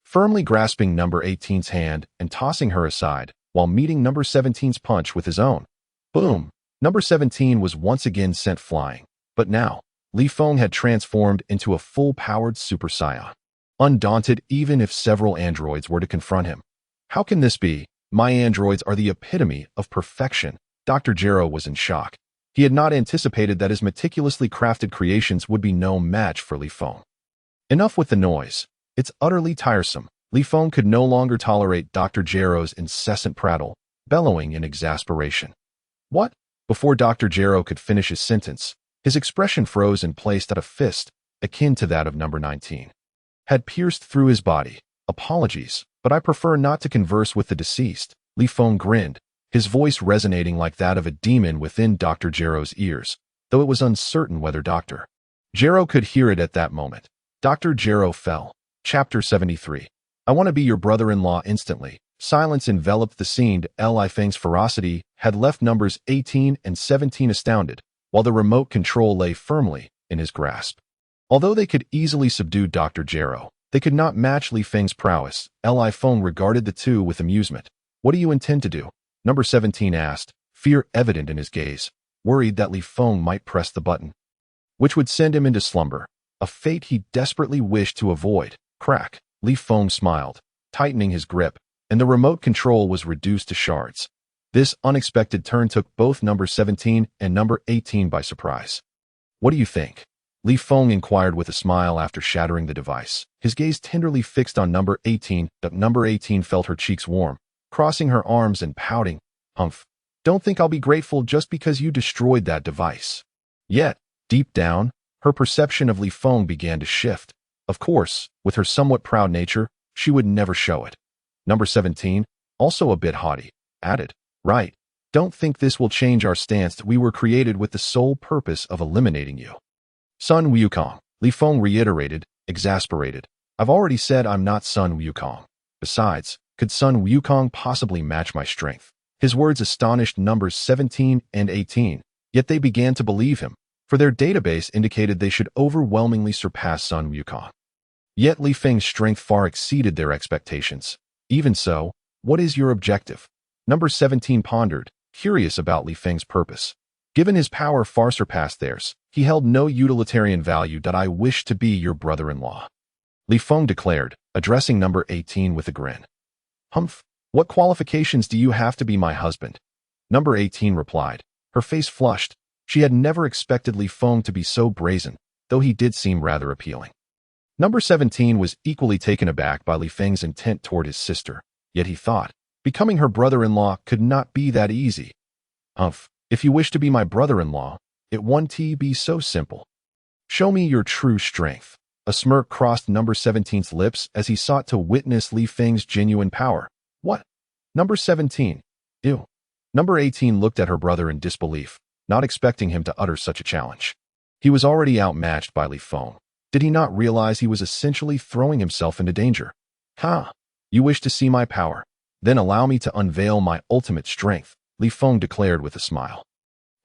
Firmly grasping number 18's hand and tossing her aside, while meeting number 17's punch with his own. Boom! Number 17 was once again sent flying, but now, Li Feng had transformed into a full-powered Super Saiyan. Undaunted even if several androids were to confront him. How can this be? My androids are the epitome of perfection. Dr. Gero was in shock. He had not anticipated that his meticulously crafted creations would be no match for Li Feng. Enough with the noise. It's utterly tiresome. Li Feng could no longer tolerate Dr. Gero's incessant prattle, bellowing in exasperation. What? Before Dr. Gero could finish his sentence, his expression froze and placed at a fist, akin to that of number 19. Had pierced through his body. Apologies, but I prefer not to converse with the deceased. Li Feng grinned, his voice resonating like that of a demon within Dr. Gero's ears, though it was uncertain whether Dr. Gero could hear it at that moment. Dr. Gero fell. Chapter 73. I want to be your brother-in-law instantly. Silence enveloped the scene. Li Feng's ferocity had left numbers 18 and 17 astounded, while the remote control lay firmly in his grasp. Although they could easily subdue Dr. Gero, they could not match Li Feng's prowess. Li Feng regarded the two with amusement. What do you intend to do? Number 17 asked, fear evident in his gaze, worried that Li Feng might press the button, which would send him into slumber, a fate he desperately wished to avoid. Crack. Li Feng smiled, tightening his grip, and the remote control was reduced to shards. This unexpected turn took both number 17 and number 18 by surprise. What do you think? Li Feng inquired with a smile after shattering the device, his gaze tenderly fixed on number 18. Number 18 felt her cheeks warm, crossing her arms and pouting. Humph. Don't think I'll be grateful just because you destroyed that device. Yet, deep down, her perception of Li Feng began to shift. Of course, with her somewhat proud nature, she would never show it. Number 17, also a bit haughty, added, right, don't think this will change our stance. We were created with the sole purpose of eliminating you. Sun Wukong, Li Feng reiterated, exasperated. I've already said I'm not Sun Wukong. Besides, could Sun Wukong possibly match my strength? His words astonished numbers 17 and 18, yet they began to believe him, for their database indicated they should overwhelmingly surpass Sun Wukong. Yet Li Feng's strength far exceeded their expectations. Even so, what is your objective? Number 17 pondered, curious about Li Feng's purpose. Given his power far surpassed theirs, he held no utilitarian value. I wish to be your brother-in-law, Li Feng declared, addressing number 18 with a grin. Humph, what qualifications do you have to be my husband? Number 18 replied, her face flushed. She had never expected Li Feng to be so brazen, though he did seem rather appealing. Number 17 was equally taken aback by Li Feng's intent toward his sister, yet he thought, becoming her brother-in-law could not be that easy. Humph, if you wish to be my brother-in-law, it won't be so simple. Show me your true strength. A smirk crossed number 17's lips as he sought to witness Li Feng's genuine power. What? Number 17? Ew. Number 18 looked at her brother in disbelief, not expecting him to utter such a challenge. He was already outmatched by Li Feng. Did he not realize he was essentially throwing himself into danger? Ha! You wish to see my power? Then allow me to unveil my ultimate strength, Li Feng declared with a smile.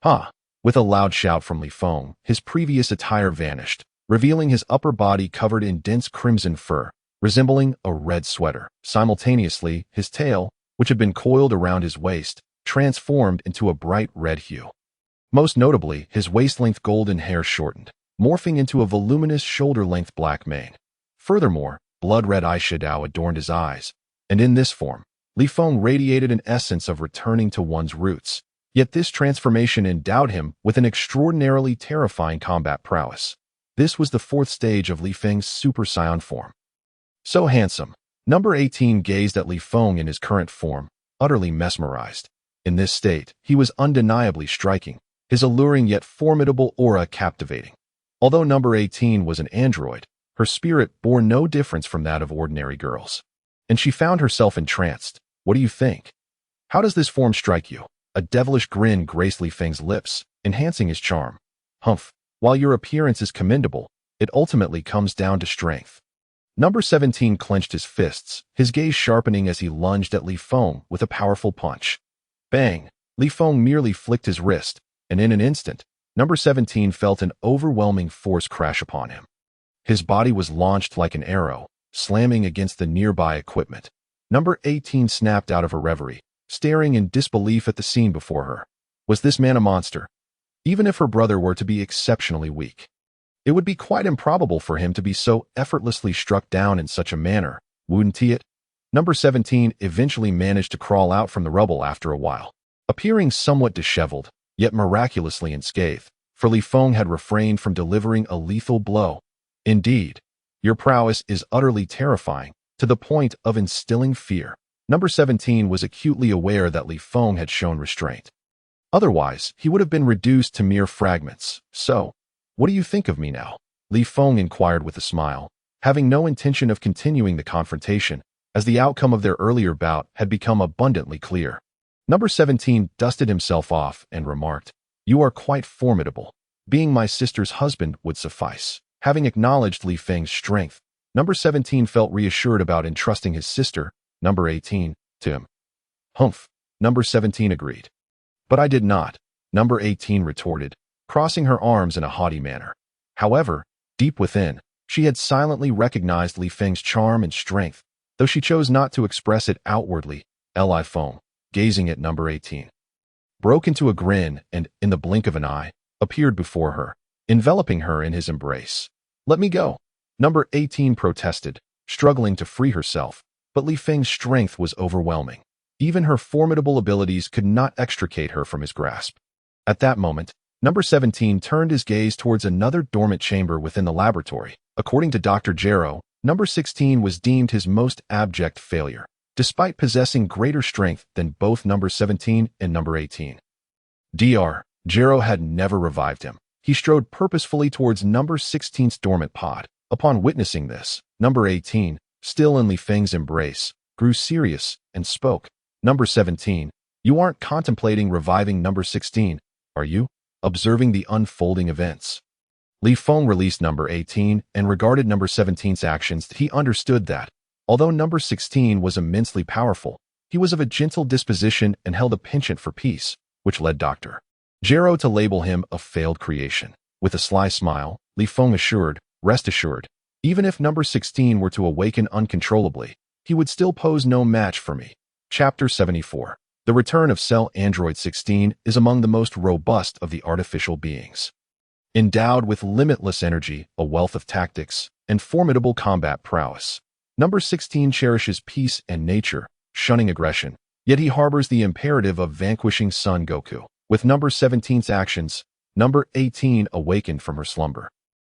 Ha! With a loud shout from Li Feng, his previous attire vanished, revealing his upper body covered in dense crimson fur, resembling a red sweater. Simultaneously, his tail, which had been coiled around his waist, transformed into a bright red hue. Most notably, his waist-length golden hair shortened, morphing into a voluminous shoulder-length black mane. Furthermore, blood-red eyeshadow adorned his eyes, and in this form, Li Feng radiated an essence of returning to one's roots. Yet this transformation endowed him with an extraordinarily terrifying combat prowess. This was the fourth stage of Li Feng's Super Saiyan form. So handsome. Number 18 gazed at Li Feng in his current form, utterly mesmerized. In this state, he was undeniably striking, his alluring yet formidable aura captivating. Although number 18 was an android, her spirit bore no difference from that of ordinary girls. And she found herself entranced. What do you think? How does this form strike you? A devilish grin graced Li Feng's lips, enhancing his charm. Humph, while your appearance is commendable, it ultimately comes down to strength. Number 17 clenched his fists, his gaze sharpening as he lunged at Li Feng with a powerful punch. Bang! Li Feng merely flicked his wrist, and in an instant, number 17 felt an overwhelming force crash upon him. His body was launched like an arrow, slamming against the nearby equipment. Number 18 snapped out of her reverie, staring in disbelief at the scene before her. Was this man a monster? Even if her brother were to be exceptionally weak, it would be quite improbable for him to be so effortlessly struck down in such a manner, wouldn't it? Number 17 eventually managed to crawl out from the rubble after a while, appearing somewhat disheveled, yet miraculously unscathed, for Li Feng had refrained from delivering a lethal blow. Indeed, your prowess is utterly terrifying, to the point of instilling fear. Number 17 was acutely aware that Li Feng had shown restraint. Otherwise, he would have been reduced to mere fragments. So, what do you think of me now? Li Feng inquired with a smile, having no intention of continuing the confrontation, as the outcome of their earlier bout had become abundantly clear. Number 17 dusted himself off and remarked, "You are quite formidable. Being my sister's husband would suffice." Having acknowledged Li Feng's strength, number 17 felt reassured about entrusting his sister, number 18, to him. Humph, number 17 agreed. But I did not, number 18 retorted, crossing her arms in a haughty manner. However, deep within, she had silently recognized Li Feng's charm and strength, though she chose not to express it outwardly. Li Feng, gazing at number 18, broke into a grin and, in the blink of an eye, appeared before her, enveloping her in his embrace. "Let me go," number 18 protested, struggling to free herself, but Li Feng's strength was overwhelming. Even her formidable abilities could not extricate her from his grasp. At that moment, number 17 turned his gaze towards another dormant chamber within the laboratory. According to Dr. Gero, number 16 was deemed his most abject failure, despite possessing greater strength than both number 17 and number 18. Dr. Gero had never revived him. He strode purposefully towards number 16's dormant pod. Upon witnessing this, number 18, still in Li Feng's embrace, grew serious and spoke. "Number 17, you aren't contemplating reviving number 16, are you? Observing the unfolding events." Li Feng released number 18 and regarded number 17's actions. He understood that, although number 16 was immensely powerful, he was of a gentle disposition and held a penchant for peace, which led Dr. Gero to label him a failed creation. With a sly smile, Li Feng assured, "Rest assured, even if number 16 were to awaken uncontrollably, he would still pose no match for me." Chapter 74. The return of Cell Android 16 is among the most robust of the artificial beings. Endowed with limitless energy, a wealth of tactics, and formidable combat prowess, number 16 cherishes peace and nature, shunning aggression, yet he harbors the imperative of vanquishing Son Goku. With number 17's actions, number 18 awakened from her slumber,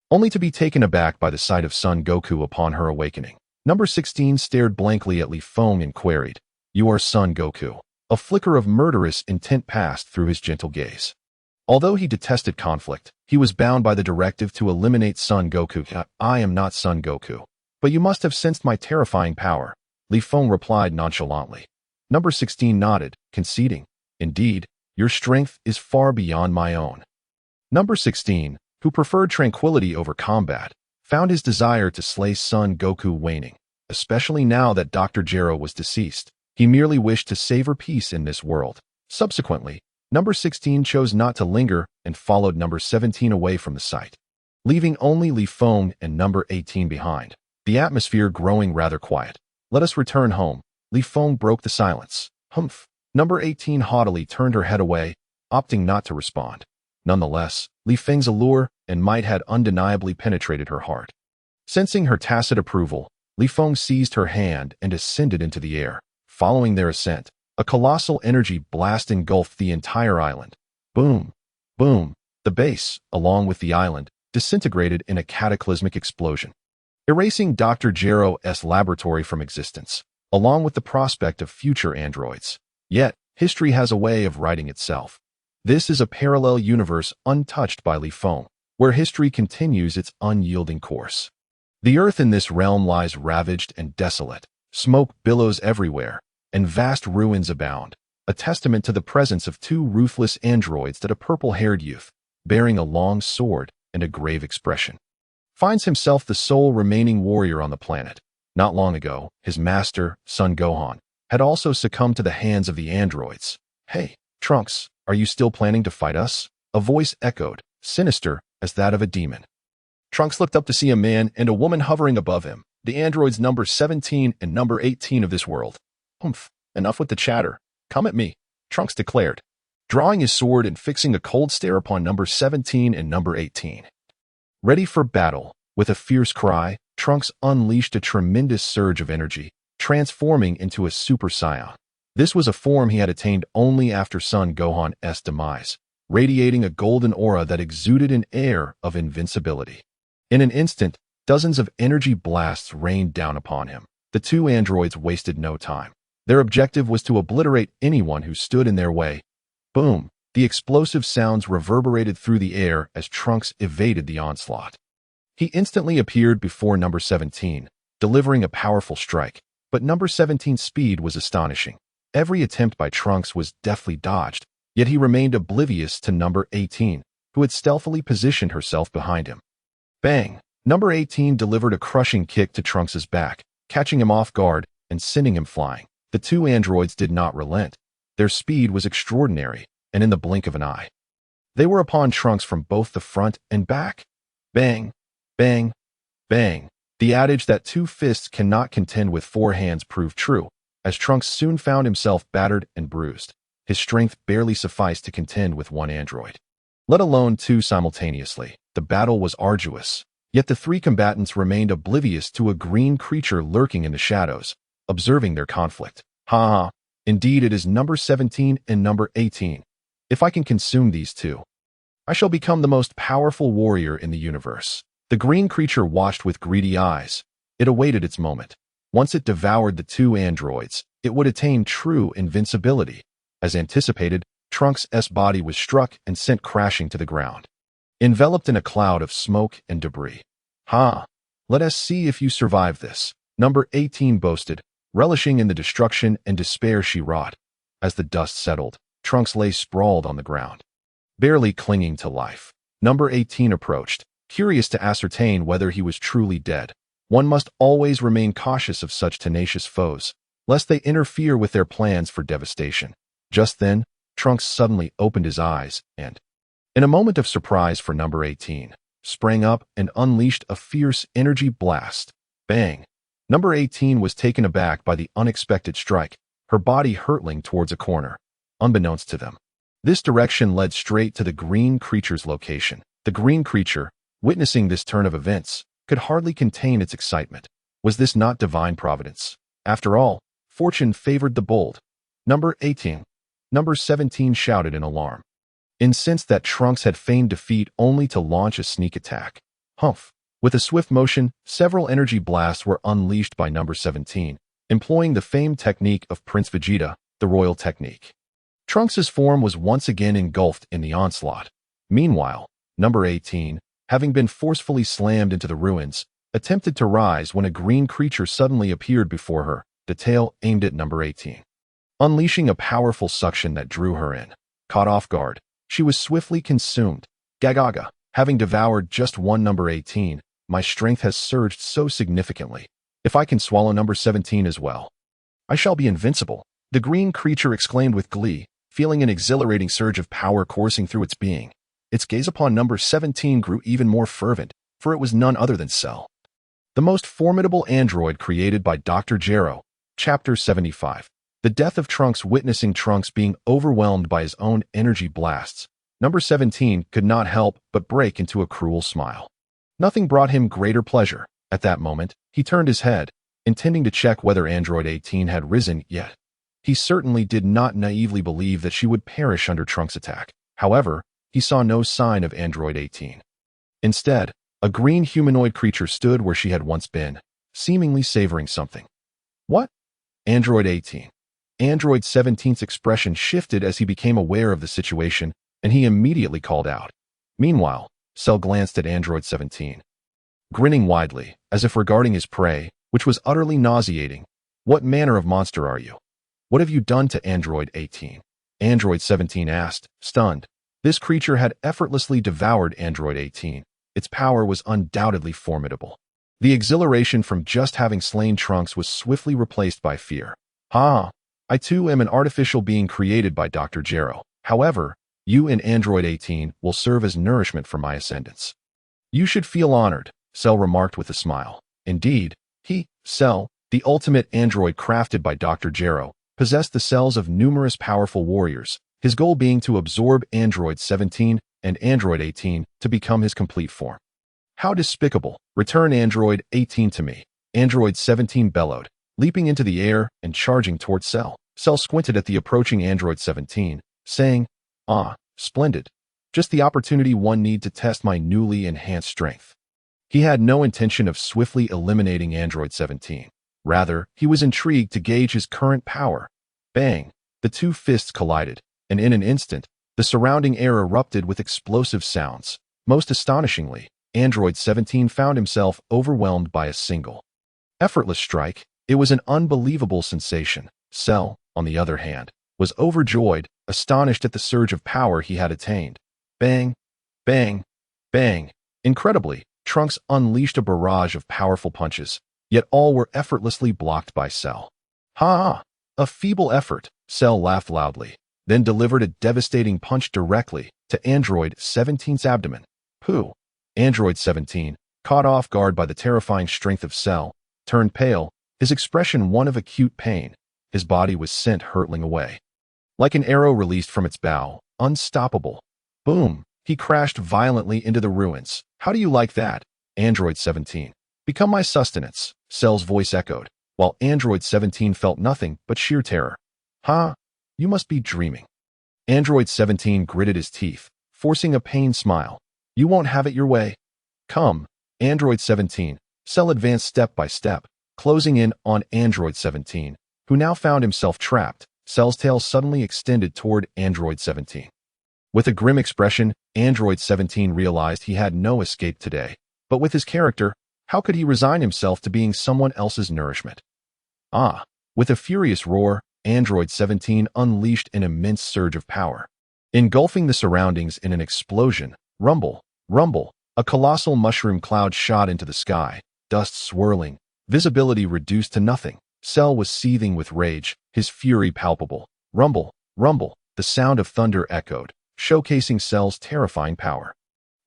only to be taken aback by the sight of Son Goku upon her awakening. Number 16 stared blankly at Li Feng and queried, "You are Son Goku?" A flicker of murderous intent passed through his gentle gaze. Although he detested conflict, he was bound by the directive to eliminate Son Goku. "I am not Son Goku, but you must have sensed my terrifying power," Li Feng replied nonchalantly. Number 16 nodded, conceding, "Indeed, your strength is far beyond my own." Number 16, who preferred tranquility over combat, found his desire to slay Son Goku waning, especially now that Dr. Gero was deceased. He merely wished to savor peace in this world. Subsequently, number 16 chose not to linger and followed number 17 away from the site, leaving only Li Feng and number 18 behind, the atmosphere growing rather quiet. "Let us return home." Li Feng broke the silence. "Humph." Number 18 haughtily turned her head away, opting not to respond. Nonetheless, Li Feng's allure and might had undeniably penetrated her heart. Sensing her tacit approval, Li Feng seized her hand and ascended into the air. Following their ascent, a colossal energy blast engulfed the entire island. Boom! Boom! The base, along with the island, disintegrated in a cataclysmic explosion, erasing Dr. Gero's laboratory from existence, along with the prospect of future androids. Yet, history has a way of writing itself. This is a parallel universe untouched by Li Feng, where history continues its unyielding course. The earth in this realm lies ravaged and desolate. Smoke billows everywhere, and vast ruins abound, a testament to the presence of two ruthless androids that a purple-haired youth, bearing a long sword and a grave expression, finds himself the sole remaining warrior on the planet. Not long ago, his master, son Gohan, had also succumbed to the hands of the androids. "Hey, Trunks, are you still planning to fight us?" A voice echoed, sinister as that of a demon. Trunks looked up to see a man and a woman hovering above him, the androids number 17 and number 18 of this world. "Humph, enough with the chatter. Come at me," Trunks declared, drawing his sword and fixing a cold stare upon number 17 and number 18. Ready for battle, with a fierce cry, Trunks unleashed a tremendous surge of energy, transforming into a Super Saiyan. This was a form he had attained only after son Gohan's demise, radiating a golden aura that exuded an air of invincibility. In an instant, dozens of energy blasts rained down upon him. The two androids wasted no time. Their objective was to obliterate anyone who stood in their way. Boom! The explosive sounds reverberated through the air as Trunks evaded the onslaught. He instantly appeared before number 17, delivering a powerful strike, but number 17's speed was astonishing. Every attempt by Trunks was deftly dodged, yet he remained oblivious to number 18, who had stealthily positioned herself behind him. Bang! Number 18 delivered a crushing kick to Trunks' back, catching him off guard and sending him flying. The two androids did not relent. Their speed was extraordinary, and in the blink of an eye, they were upon Trunks from both the front and back. Bang! Bang! Bang! The adage that two fists cannot contend with four hands proved true, as Trunks soon found himself battered and bruised. His strength barely sufficed to contend with one android, let alone two simultaneously. The battle was arduous, yet the three combatants remained oblivious to a green creature lurking in the shadows, observing their conflict. "Ha ha, indeed it is number 17 and number 18. If I can consume these two, I shall become the most powerful warrior in the universe." The green creature watched with greedy eyes. It awaited its moment. Once it devoured the two androids, it would attain true invincibility. As anticipated, Trunks' body was struck and sent crashing to the ground, enveloped in a cloud of smoke and debris. "Ha! Let us see if you survive this," number 18 boasted, relishing in the destruction and despair she wrought. As the dust settled, Trunks lay sprawled on the ground, barely clinging to life. Number 18 approached, curious to ascertain whether he was truly dead. One must always remain cautious of such tenacious foes, lest they interfere with their plans for devastation. Just then, Trunks suddenly opened his eyes and, in a moment of surprise for number 18, sprang up and unleashed a fierce energy blast. Bang! Number 18 was taken aback by the unexpected strike, her body hurtling towards a corner. Unbeknownst to them, this direction led straight to the green creature's location. The green creature, witnessing this turn of events, could hardly contain its excitement. Was this not divine providence? After all, fortune favored the bold. Number 18. Number 17 shouted in alarm, incensed that Trunks had feigned defeat only to launch a sneak attack. Humph! With a swift motion, several energy blasts were unleashed by number 17, employing the famed technique of Prince Vegeta, the royal technique. Trunks' form was once again engulfed in the onslaught. Meanwhile, number 18, having been forcefully slammed into the ruins, attempted to rise when a green creature suddenly appeared before her, the tail aimed at number 18, unleashing a powerful suction that drew her in. Caught off guard, she was swiftly consumed. Gagaga, having devoured just one number 18, my strength has surged so significantly. If I can swallow number 17 as well, I shall be invincible, the green creature exclaimed with glee, feeling an exhilarating surge of power coursing through its being. Its gaze upon number 17 grew even more fervent, for it was none other than Cell, the most formidable android created by Dr. Gero. Chapter 75. The death of Trunks. Witnessing Trunks being overwhelmed by his own energy blasts, number 17 could not help but break into a cruel smile. Nothing brought him greater pleasure. At that moment, he turned his head, intending to check whether android 18 had risen yet. He certainly did not naively believe that she would perish under Trunks' attack. However, he saw no sign of android 18. Instead, a green humanoid creature stood where she had once been, seemingly savoring something. What? Android 18. Android 17's expression shifted as he became aware of the situation, and he immediately called out. Meanwhile, Cell glanced at Android 17, grinning widely, as if regarding his prey, which was utterly nauseating. What manner of monster are you? What have you done to Android 18? Android 17 asked, stunned. This creature had effortlessly devoured Android 18. Its power was undoubtedly formidable. The exhilaration from just having slain Trunks was swiftly replaced by fear. I too am an artificial being created by Dr. Gero. However, you and Android 18 will serve as nourishment for my ascendants. You should feel honored, Cell remarked with a smile. Indeed, Cell, the ultimate android crafted by Dr. Gero, possessed the cells of numerous powerful warriors, his goal being to absorb Android 17 and Android 18 to become his complete form. How despicable! Return Android 18 to me, Android 17 bellowed, leaping into the air and charging towards Cell. Cell squinted at the approaching Android 17, saying, splendid. Just the opportunity one need to test my newly enhanced strength. He had no intention of swiftly eliminating Android 17. Rather, he was intrigued to gauge his current power. Bang! The two fists collided, and in an instant, the surrounding air erupted with explosive sounds. Most astonishingly, Android 17 found himself overwhelmed by a single, effortless strike. It was an unbelievable sensation. Cell, on the other hand, was overjoyed, astonished at the surge of power he had attained. Bang! Bang! Bang! Incredibly, Trunks unleashed a barrage of powerful punches, yet all were effortlessly blocked by Cell. A feeble effort, Cell laughed loudly, then delivered a devastating punch directly to Android 17's abdomen. Pooh! Android 17, caught off guard by the terrifying strength of Cell, turned pale, his expression one of acute pain. His body was sent hurtling away. Like an arrow released from its bow, unstoppable. Boom! He crashed violently into the ruins. How do you like that, Android 17? Become my sustenance, Cell's voice echoed, while Android 17 felt nothing but sheer terror. You must be dreaming. Android 17 gritted his teeth, forcing a pained smile. You won't have it your way. Come, Android 17. Cell advanced step by step, closing in on Android 17, who now found himself trapped. Cell's tail suddenly extended toward Android 17. With a grim expression, Android 17 realized he had no escape today. But with his character, how could he resign himself to being someone else's nourishment? With a furious roar, Android 17 unleashed an immense surge of power. Engulfing the surroundings in an explosion, rumble, a colossal mushroom cloud shot into the sky, dust swirling, visibility reduced to nothing. Cell was seething with rage, his fury palpable. Rumble, the sound of thunder echoed, showcasing Cell's terrifying power.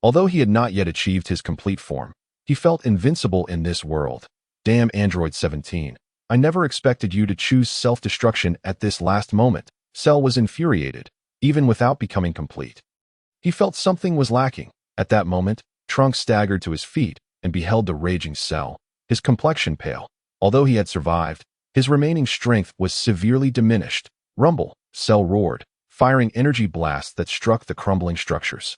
Although he had not yet achieved his complete form, he felt invincible in this world. Damn Android 17. I never expected you to choose self-destruction at this last moment. Cell was infuriated, even without becoming complete. He felt something was lacking. At that moment, Trunks staggered to his feet and beheld the raging Cell, his complexion pale. Although he had survived, his remaining strength was severely diminished. Rumble, Cell roared, firing energy blasts that struck the crumbling structures.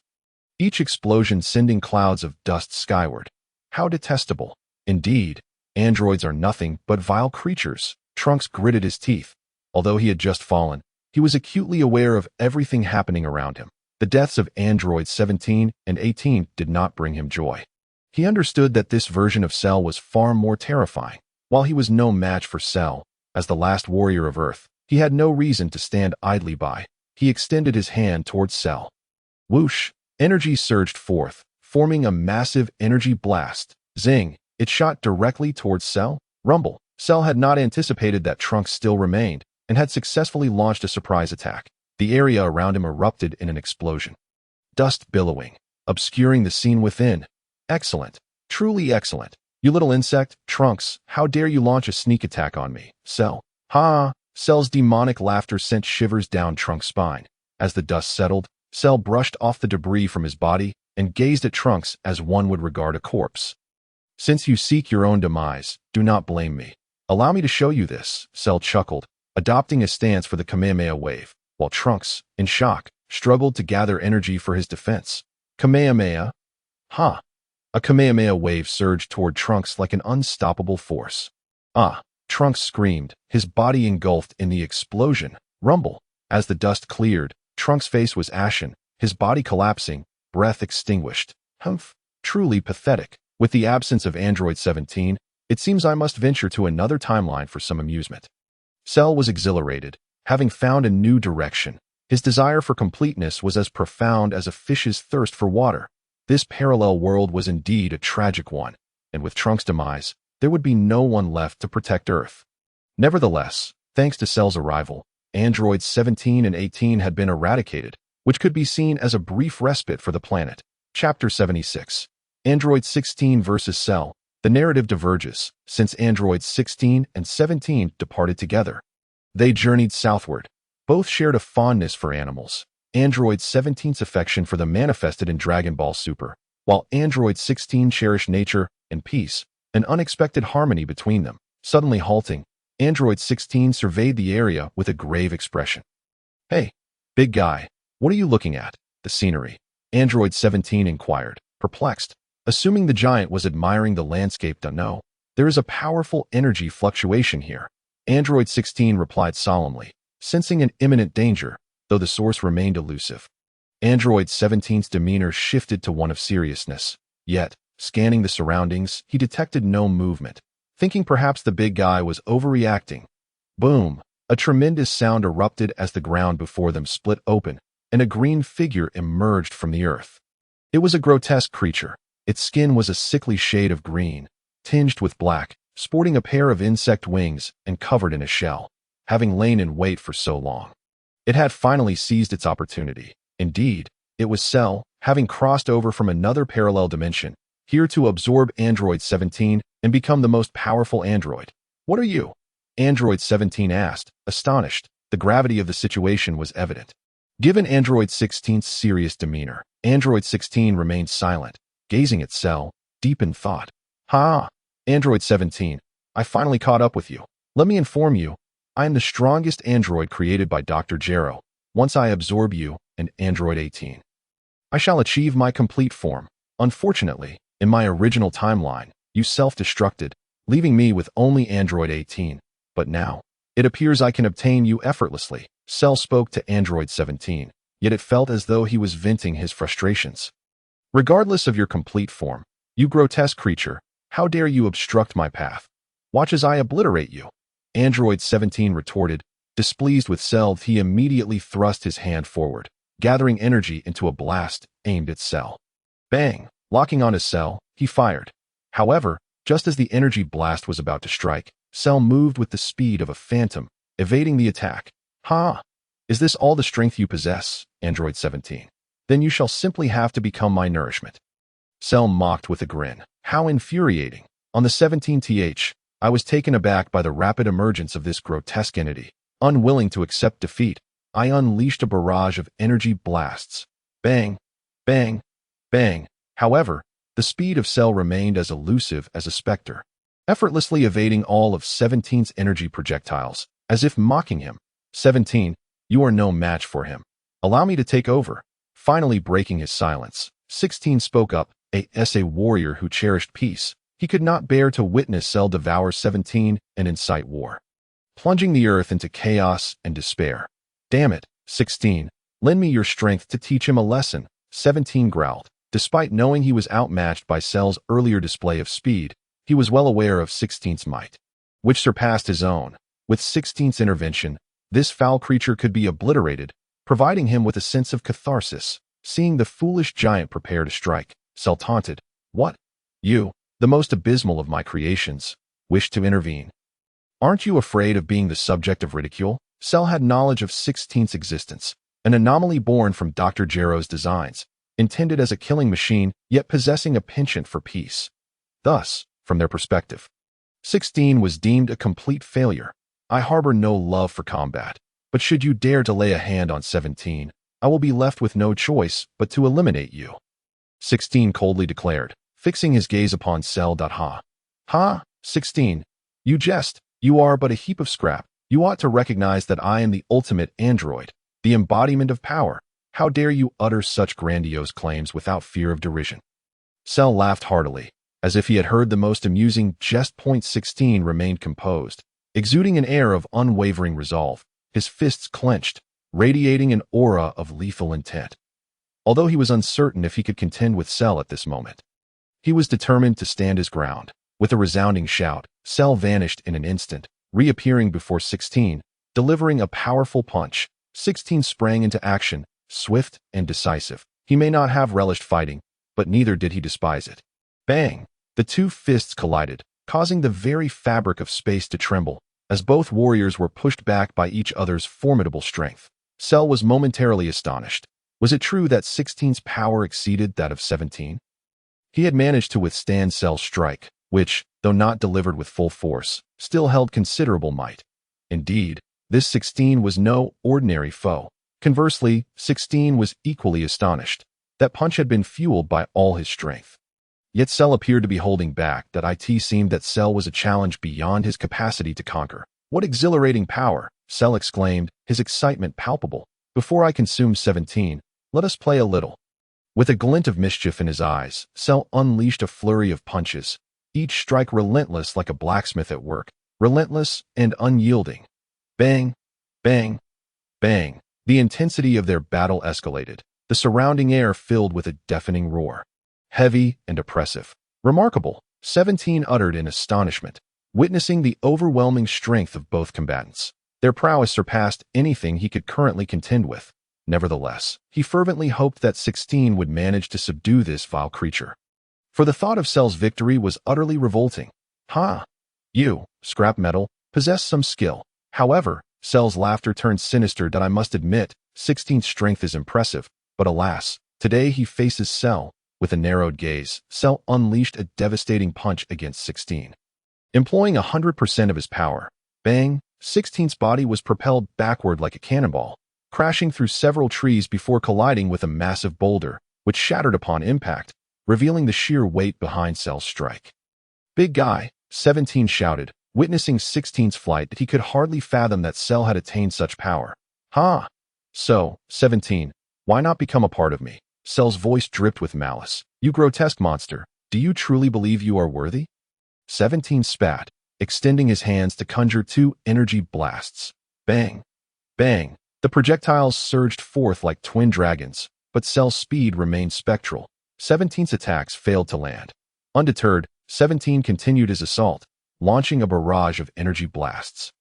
Each explosion sending clouds of dust skyward. How detestable. Indeed, androids are nothing but vile creatures. Trunks gritted his teeth. Although he had just fallen, he was acutely aware of everything happening around him. The deaths of androids 17 and 18 did not bring him joy. He understood that this version of Cell was far more terrifying. While he was no match for Cell, as the last warrior of Earth, he had no reason to stand idly by. He extended his hand towards Cell. Whoosh! Energy surged forth, forming a massive energy blast. Zing! It shot directly towards Cell. Rumble! Cell had not anticipated that Trunks still remained, and had successfully launched a surprise attack. The area around him erupted in an explosion. Dust billowing, obscuring the scene within. Excellent. Truly excellent. You little insect, Trunks, how dare you launch a sneak attack on me, Cell? Cell's demonic laughter sent shivers down Trunks' spine. As the dust settled, Cell brushed off the debris from his body and gazed at Trunks as one would regard a corpse. Since you seek your own demise, do not blame me. Allow me to show you this, Cell chuckled, adopting a stance for the Kamehameha wave, while Trunks, in shock, struggled to gather energy for his defense. Kamehameha? A Kamehameha wave surged toward Trunks like an unstoppable force. Trunks screamed, his body engulfed in the explosion. Rumble. As the dust cleared, Trunks' face was ashen, his body collapsing, breath extinguished. Humph. Truly pathetic. With the absence of Android 17, it seems I must venture to another timeline for some amusement. Cell was exhilarated, having found a new direction. His desire for completeness was as profound as a fish's thirst for water. This parallel world was indeed a tragic one, and with Trunks' demise, there would be no one left to protect Earth. Nevertheless, thanks to Cell's arrival, Androids 17 and 18 had been eradicated, which could be seen as a brief respite for the planet. Chapter 76. Android 16 vs. Cell. The narrative diverges, since Androids 16 and 17 departed together. They journeyed southward. Both shared a fondness for animals. Android 17's affection for them manifested in Dragon Ball Super, while Android 16 cherished nature and peace, an unexpected harmony between them. Suddenly halting, Android 16 surveyed the area with a grave expression. "Hey, big guy, what are you looking at?" "The scenery," Android 17 inquired, perplexed. Assuming the giant was admiring the landscape. "No, there is a powerful energy fluctuation here," Android 16 replied solemnly, sensing an imminent danger, though the source remained elusive. Android 17's demeanor shifted to one of seriousness. Yet, scanning the surroundings, he detected no movement, thinking perhaps the big guy was overreacting. Boom! A tremendous sound erupted as the ground before them split open, and a green figure emerged from the earth. It was a grotesque creature. Its skin was a sickly shade of green, tinged with black, sporting a pair of insect wings and covered in a shell. Having lain in wait for so long, it had finally seized its opportunity. Indeed, it was Cell, having crossed over from another parallel dimension, here to absorb Android 17 and become the most powerful android. "What are you?" Android 17 asked, astonished. The gravity of the situation was evident. Given Android 16's serious demeanor, Android 16 remained silent, gazing at Cell, deep in thought. "Ha! Android 17, I finally caught up with you. Let me inform you, I am the strongest android created by Dr. Gero. Once I absorb you and Android 18, I shall achieve my complete form. Unfortunately, in my original timeline, you self-destructed, leaving me with only Android 18. But now, it appears I can obtain you effortlessly." Cell spoke to Android 17, yet it felt as though he was venting his frustrations. "Regardless of your complete form, you grotesque creature, how dare you obstruct my path? Watch as I obliterate you." Android 17 retorted. Displeased with Cell, he immediately thrust his hand forward, gathering energy into a blast aimed at Cell. Bang! Locking onto Cell, he fired. However, just as the energy blast was about to strike, Cell moved with the speed of a phantom, evading the attack. "Ha! Is this all the strength you possess, Android 17? Then you shall simply have to become my nourishment." Cell mocked with a grin. How infuriating. On the 17th, I was taken aback by the rapid emergence of this grotesque entity. Unwilling to accept defeat, I unleashed a barrage of energy blasts. Bang! Bang! Bang! However, the speed of Cell remained as elusive as a specter, effortlessly evading all of 17's energy projectiles, as if mocking him. 17, you are no match for him. Allow me to take over." Finally breaking his silence, 16 spoke up, a warrior who cherished peace. He could not bear to witness Cell devour 17 and incite war, plunging the earth into chaos and despair. "Damn it, 16, lend me your strength to teach him a lesson," 17 growled. Despite knowing he was outmatched by Cell's earlier display of speed, he was well aware of 16's might, which surpassed his own. With 16's intervention, this foul creature could be obliterated, providing him with a sense of catharsis. Seeing the foolish giant prepare to strike, Cell taunted. "What? You, the most abysmal of my creations, wish to intervene? Aren't you afraid of being the subject of ridicule?" Cell had knowledge of 16's existence, an anomaly born from Dr. Gero's designs, intended as a killing machine, yet possessing a penchant for peace. Thus, from their perspective, 16 was deemed a complete failure. "I harbor no love for combat, but should you dare to lay a hand on 17, I will be left with no choice but to eliminate you," 16 coldly declared, fixing his gaze upon Cell. "Ha! Ha! 16, you jest. You are but a heap of scrap. You ought to recognize that I am the ultimate android, the embodiment of power. How dare you utter such grandiose claims without fear of derision?" Cell laughed heartily, as if he had heard the most amusing jest. 16 remained composed, Exuding an air of unwavering resolve, his fists clenched, radiating an aura of lethal intent. Although he was uncertain if he could contend with Cell at this moment, he was determined to stand his ground. With a resounding shout, Cell vanished in an instant, reappearing before 16, delivering a powerful punch. 16 sprang into action, swift and decisive. He may not have relished fighting, but neither did he despise it. Bang! The two fists collided, causing the very fabric of space to tremble, as both warriors were pushed back by each other's formidable strength. Cell was momentarily astonished. Was it true that 16's power exceeded that of 17? He had managed to withstand Cell's strike, which, though not delivered with full force, still held considerable might. Indeed, this 16 was no ordinary foe. Conversely, 16 was equally astonished. That punch had been fueled by all his strength. Yet Cell appeared to be holding back. That it seemed that Cell was a challenge beyond his capacity to conquer. What exhilarating power! Cell exclaimed, his excitement palpable. Before I consume 17, let us play a little. With a glint of mischief in his eyes, Cell unleashed a flurry of punches, each strike relentless like a blacksmith at work, relentless and unyielding. Bang, bang, bang. The intensity of their battle escalated, the surrounding air filled with a deafening roar. Heavy and oppressive. Remarkable, 17 uttered in astonishment, witnessing the overwhelming strength of both combatants. Their prowess surpassed anything he could currently contend with. Nevertheless, he fervently hoped that 16 would manage to subdue this vile creature. For the thought of Cell's victory was utterly revolting. Ha! You, scrap metal, possess some skill. However, Cell's laughter turned sinister. I must admit, 16's strength is impressive, but alas, today he faces Cell. With a narrowed gaze, Cell unleashed a devastating punch against 16. Employing 100% of his power, bang, 16's body was propelled backward like a cannonball, crashing through several trees before colliding with a massive boulder, which shattered upon impact, revealing the sheer weight behind Cell's strike. Big guy, 17 shouted, witnessing 16's flight. He could hardly fathom that Cell had attained such power. Ha! So, 17, why not become a part of me? Cell's voice dripped with malice. You grotesque monster, do you truly believe you are worthy? 17 spat, extending his hands to conjure two energy blasts. Bang! Bang! The projectiles surged forth like twin dragons, but Cell's speed remained spectral. 17's attacks failed to land. Undeterred, 17 continued his assault, launching a barrage of energy blasts.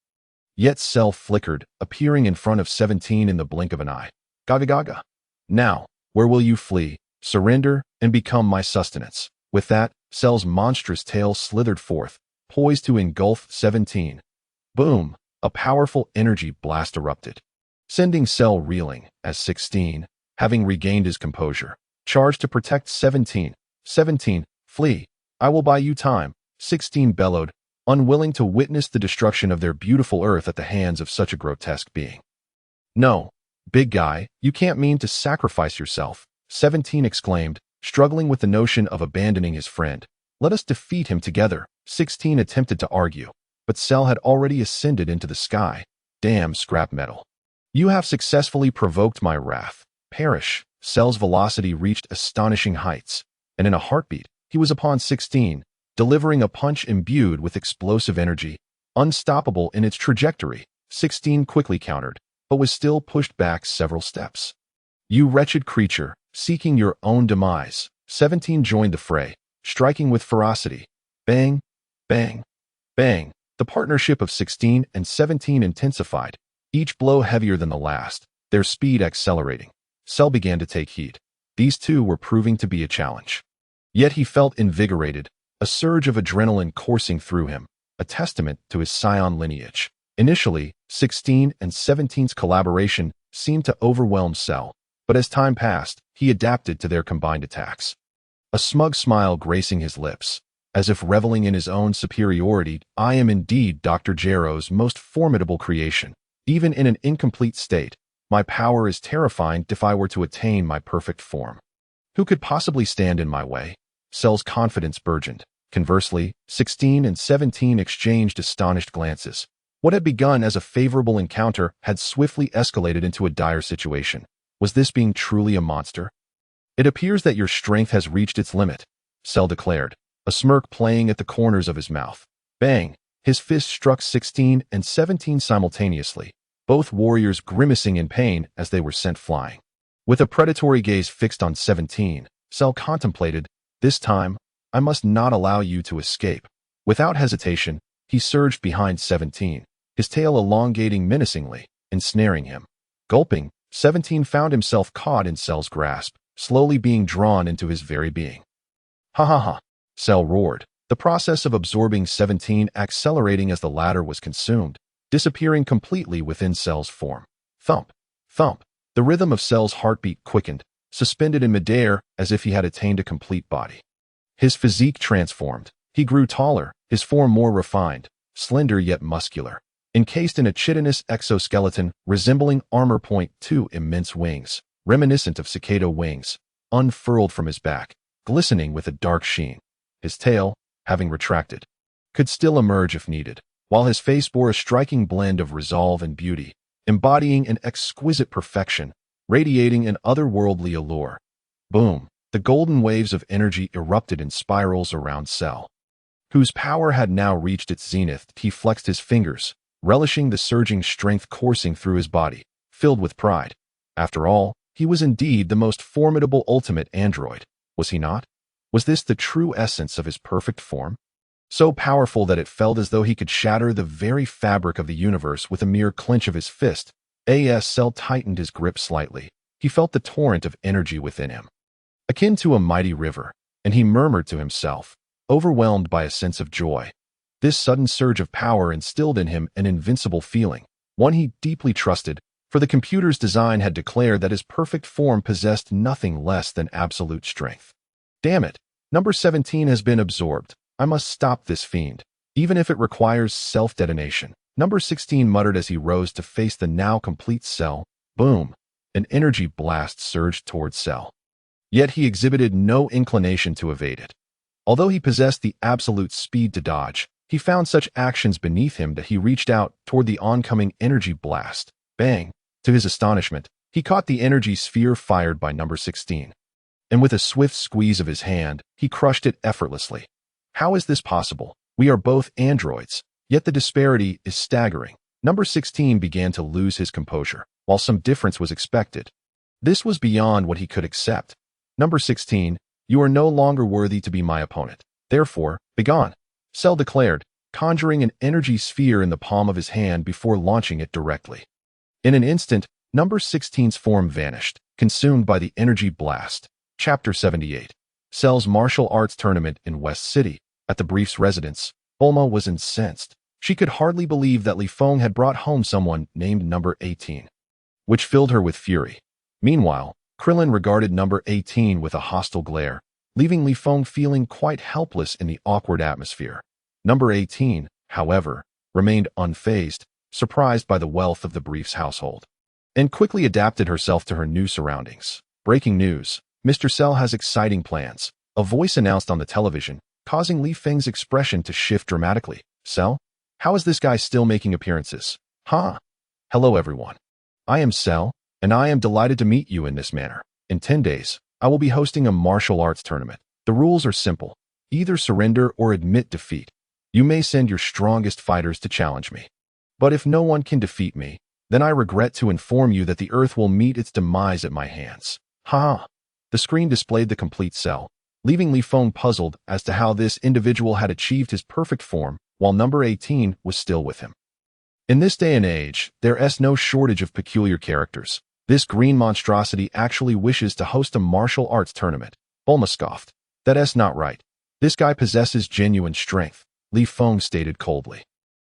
Yet Cell flickered, appearing in front of 17 in the blink of an eye. Gaga gaga. Now, where will you flee? Surrender and become my sustenance. With that, Cell's monstrous tail slithered forth, poised to engulf 17. Boom! A powerful energy blast erupted, sending Cell reeling as 16, having regained his composure, charged to protect 17. 17, flee. I will buy you time. 16 bellowed, unwilling to witness the destruction of their beautiful Earth at the hands of such a grotesque being. No, big guy, you can't mean to sacrifice yourself, 17 exclaimed, struggling with the notion of abandoning his friend. Let us defeat him together. 16 attempted to argue, but Cell had already ascended into the sky. Damn scrap metal. You have successfully provoked my wrath. Perish. Cell's velocity reached astonishing heights, and in a heartbeat, he was upon 16, delivering a punch imbued with explosive energy, unstoppable in its trajectory. 16 quickly countered, but was still pushed back several steps. You wretched creature, seeking your own demise. 17 joined the fray, striking with ferocity. Bang, bang, bang. The partnership of 16 and 17 intensified, each blow heavier than the last, their speed accelerating. Cell began to take heat. These two were proving to be a challenge. Yet he felt invigorated, a surge of adrenaline coursing through him, a testament to his Saiyan lineage. Initially, 16 and 17's collaboration seemed to overwhelm Cell, but as time passed, he adapted to their combined attacks. A smug smile gracing his lips, as if reveling in his own superiority. I am indeed Dr. Gero's most formidable creation. Even in an incomplete state, my power is terrifying. If I were to attain my perfect form, who could possibly stand in my way? Cell's confidence burgeoned. Conversely, 16 and 17 exchanged astonished glances. What had begun as a favorable encounter had swiftly escalated into a dire situation. Was this being truly a monster? It appears that your strength has reached its limit, Cell declared, a smirk playing at the corners of his mouth. Bang! His fist struck 16 and 17 simultaneously, both warriors grimacing in pain as they were sent flying. With a predatory gaze fixed on 17, Cell contemplated, "This time, I must not allow you to escape." Without hesitation, he surged behind 17, his tail elongating menacingly, ensnaring him. Gulping, 17 found himself caught in Cell's grasp, slowly being drawn into his very being. "Ha ha ha," Cell roared, the process of absorbing 17 accelerating as the latter was consumed, disappearing completely within Cell's form. Thump, thump. The rhythm of Cell's heartbeat quickened, suspended in midair as if he had attained a complete body. His physique transformed. He grew taller, his form more refined, slender yet muscular, encased in a chitinous exoskeleton resembling armor. Two immense wings, reminiscent of cicada wings, unfurled from his back, glistening with a dark sheen. His tail, having retracted, could still emerge if needed, while his face bore a striking blend of resolve and beauty, embodying an exquisite perfection, radiating an otherworldly allure. Boom! The golden waves of energy erupted in spirals around Cell, whose power had now reached its zenith. He flexed his fingers, relishing the surging strength coursing through his body, filled with pride. After all, he was indeed the most formidable ultimate android, was he not? Was this the true essence of his perfect form? So powerful that it felt as though he could shatter the very fabric of the universe with a mere clench of his fist. Cell tightened his grip slightly. He felt the torrent of energy within him, akin to a mighty river, and he murmured to himself, overwhelmed by a sense of joy. This sudden surge of power instilled in him an invincible feeling, one he deeply trusted, for the computer's design had declared that his perfect form possessed nothing less than absolute strength. Damn it! Number 17 has been absorbed. I must stop this fiend, even if it requires self-detonation. Number 16 muttered as he rose to face the now complete Cell. Boom! An energy blast surged towards Cell. Yet he exhibited no inclination to evade it. Although he possessed the absolute speed to dodge, he found such actions beneath him that he reached out toward the oncoming energy blast. Bang! To his astonishment, he caught the energy sphere fired by number 16. And with a swift squeeze of his hand, he crushed it effortlessly. How is this possible? We are both androids, yet the disparity is staggering. Number 16 began to lose his composure, while some difference was expected. This was beyond what he could accept. Number 16, you are no longer worthy to be my opponent. Therefore, begone, Cell declared, conjuring an energy sphere in the palm of his hand before launching it directly. In an instant, number 16's form vanished, consumed by the energy blast. Chapter 78. Cell's martial arts tournament in West City. At the Brief's residence, Bulma was incensed. She could hardly believe that Li Feng had brought home someone named number 18, which filled her with fury. Meanwhile, Krillin regarded number 18 with a hostile glare, leaving Li Feng feeling quite helpless in the awkward atmosphere. Number 18, however, remained unfazed, surprised by the wealth of the Brief's household, and quickly adapted herself to her new surroundings. Breaking news: Mr. Cell has exciting plans, a voice announced on the television, causing Li Feng's expression to shift dramatically. Cell? How is this guy still making appearances? Huh? Hello everyone. I am Cell, and I am delighted to meet you in this manner. In 10 days, I will be hosting a martial arts tournament. The rules are simple. Either surrender or admit defeat. You may send your strongest fighters to challenge me. But if no one can defeat me, then I regret to inform you that the Earth will meet its demise at my hands. Ha! The screen displayed the complete Cell, leaving Li Feng puzzled as to how this individual had achieved his perfect form, while number 18 was still with him. In this day and age, there's no shortage of peculiar characters. This green monstrosity actually wishes to host a martial arts tournament. Bulma scoffed. That's not right. This guy possesses genuine strength, Li Feng stated coldly.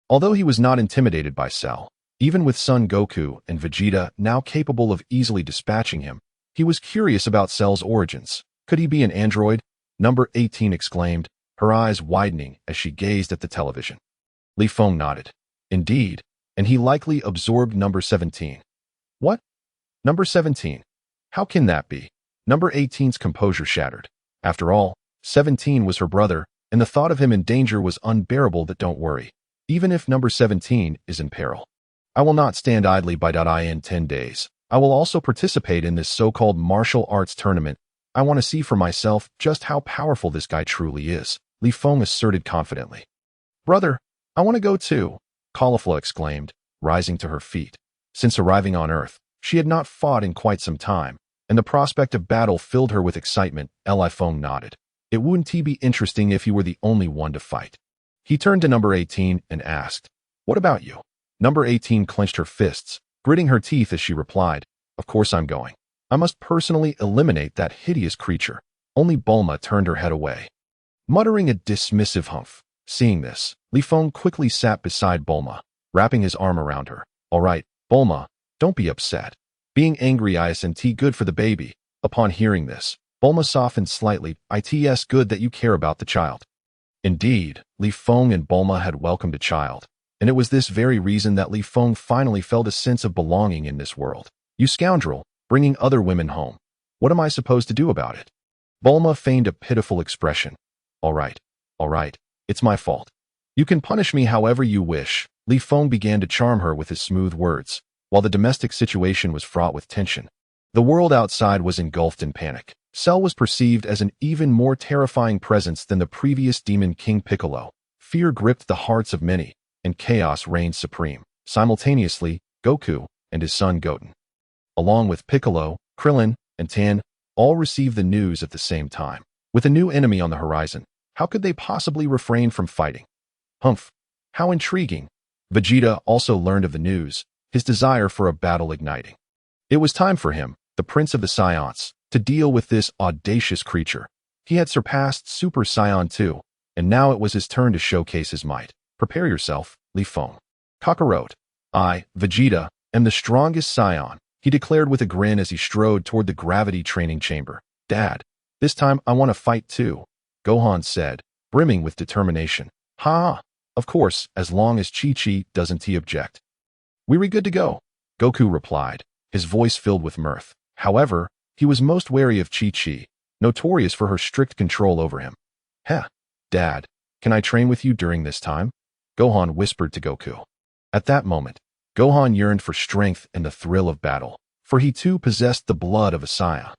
Although he was not intimidated by Cell, even with Son Goku and Vegeta now capable of easily dispatching him, he was curious about Cell's origins. Could he be an android? Number 18 exclaimed, her eyes widening as she gazed at the television. Li Feng nodded. Indeed, and he likely absorbed number 17. What? Number 17? How can that be? Number 18's composure shattered. After all, 17 was her brother, and the thought of him in danger was unbearable. But don't worry, even if number 17 is in peril, I will not stand idly by. In 10 days, I will also participate in this so-called martial arts tournament. I want to see for myself just how powerful this guy truly is, Li Feng asserted confidently. Brother, I want to go too, Caulifla exclaimed, rising to her feet. Since arriving on Earth, she had not fought in quite some time, and the prospect of battle filled her with excitement. Li Feng nodded. It wouldn't be interesting if you were the only one to fight. He turned to number 18 and asked, what about you? Number 18 clenched her fists, gritting her teeth as she replied, of course I'm going. I must personally eliminate that hideous creature. Only Bulma turned her head away, muttering a dismissive humph. Seeing this, Li Feng quickly sat beside Bulma, wrapping his arm around her. All right, Bulma, don't be upset. Being angry isn't good for the baby. Upon hearing this, Bulma softened slightly. It's good that you care about the child. Indeed, Li Feng and Bulma had welcomed a child, and it was this very reason that Li Feng finally felt a sense of belonging in this world. You scoundrel, bringing other women home. What am I supposed to do about it? Bulma feigned a pitiful expression. All right, it's my fault. You can punish me however you wish. Li Feng began to charm her with his smooth words, while the domestic situation was fraught with tension. The world outside was engulfed in panic. Cell was perceived as an even more terrifying presence than the previous Demon King Piccolo. Fear gripped the hearts of many, and chaos reigned supreme. Simultaneously, Goku and his son Goten, along with Piccolo, Krillin, and Tan, all received the news at the same time. With a new enemy on the horizon, how could they possibly refrain from fighting? Humph! How intriguing! Vegeta also learned of the news, his desire for a battle igniting. It was time for him, the Prince of the Saiyans, to deal with this audacious creature. He had surpassed Super Saiyan 2, and now it was his turn to showcase his might. Prepare yourself, Li Feng. Kakarot. I, Vegeta, am the strongest Saiyan, he declared with a grin as he strode toward the gravity training chamber. Dad, this time I want to fight too, Gohan said, brimming with determination. Ha! Of course, as long as Chi-Chi doesn't object. We're good to go, Goku replied, his voice filled with mirth. However, he was most wary of Chi-Chi, notorious for her strict control over him. Heh, Dad, can I train with you during this time? Gohan whispered to Goku. At that moment, Gohan yearned for strength and the thrill of battle, for he too possessed the blood of a Saiyan.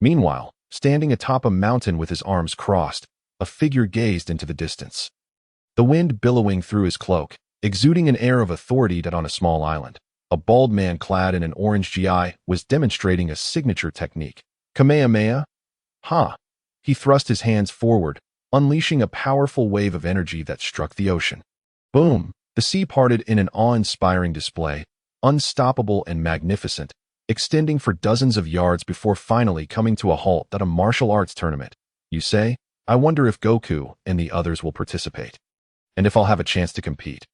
Meanwhile, standing atop a mountain with his arms crossed, a figure gazed into the distance. The wind billowing through his cloak, exuding an air of authority that on a small island, a bald man clad in an orange GI was demonstrating a signature technique. Kamehameha? Ha! He thrust his hands forward, unleashing a powerful wave of energy that struck the ocean. Boom! The sea parted in an awe-inspiring display, unstoppable and magnificent, extending for dozens of yards before finally coming to a halt at a martial arts tournament. You say? I wonder if Goku and the others will participate, and if I'll have a chance to compete.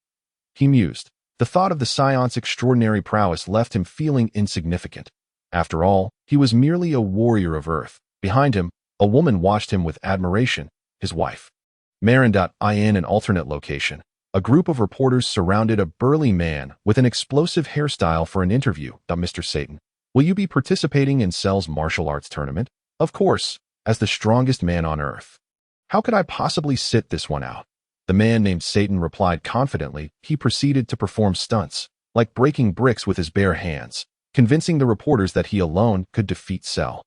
He mused. The thought of the Saiyans' extraordinary prowess left him feeling insignificant. After all, he was merely a warrior of Earth. Behind him, a woman watched him with admiration, his wife. In an alternate location, a group of reporters surrounded a burly man with an explosive hairstyle for an interview. Mr. Satan, will you be participating in Cell's martial arts tournament? Of course, as the strongest man on Earth. How could I possibly sit this one out? The man named Satan replied confidently. He proceeded to perform stunts, like breaking bricks with his bare hands, convincing the reporters that he alone could defeat Cell.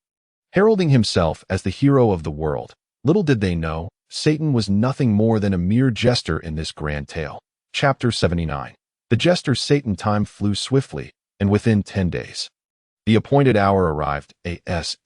Heralding himself as the hero of the world, little did they know, Satan was nothing more than a mere jester in this grand tale. Chapter 79. The jester Satan. Time flew swiftly, and within 10 days, the appointed hour arrived.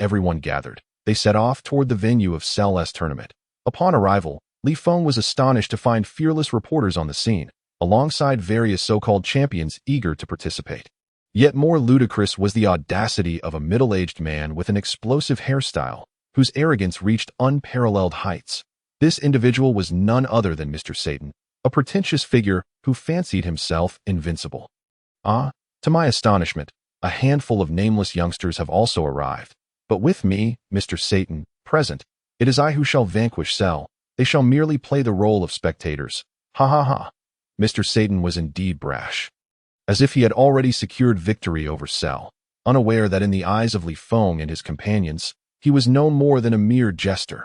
Everyone gathered. They set off toward the venue of Cell's tournament. Upon arrival, Li Feng was astonished to find fearless reporters on the scene, alongside various so-called champions eager to participate. Yet more ludicrous was the audacity of a middle-aged man with an explosive hairstyle, whose arrogance reached unparalleled heights. This individual was none other than Mr. Satan, a pretentious figure who fancied himself invincible. To my astonishment, a handful of nameless youngsters have also arrived. But with me, Mr. Satan, present, it is I who shall vanquish Cell. They shall merely play the role of spectators. Ha ha ha. Mr. Satan was indeed brash, as if he had already secured victory over Cell, unaware that in the eyes of Li Feng and his companions, he was no more than a mere jester.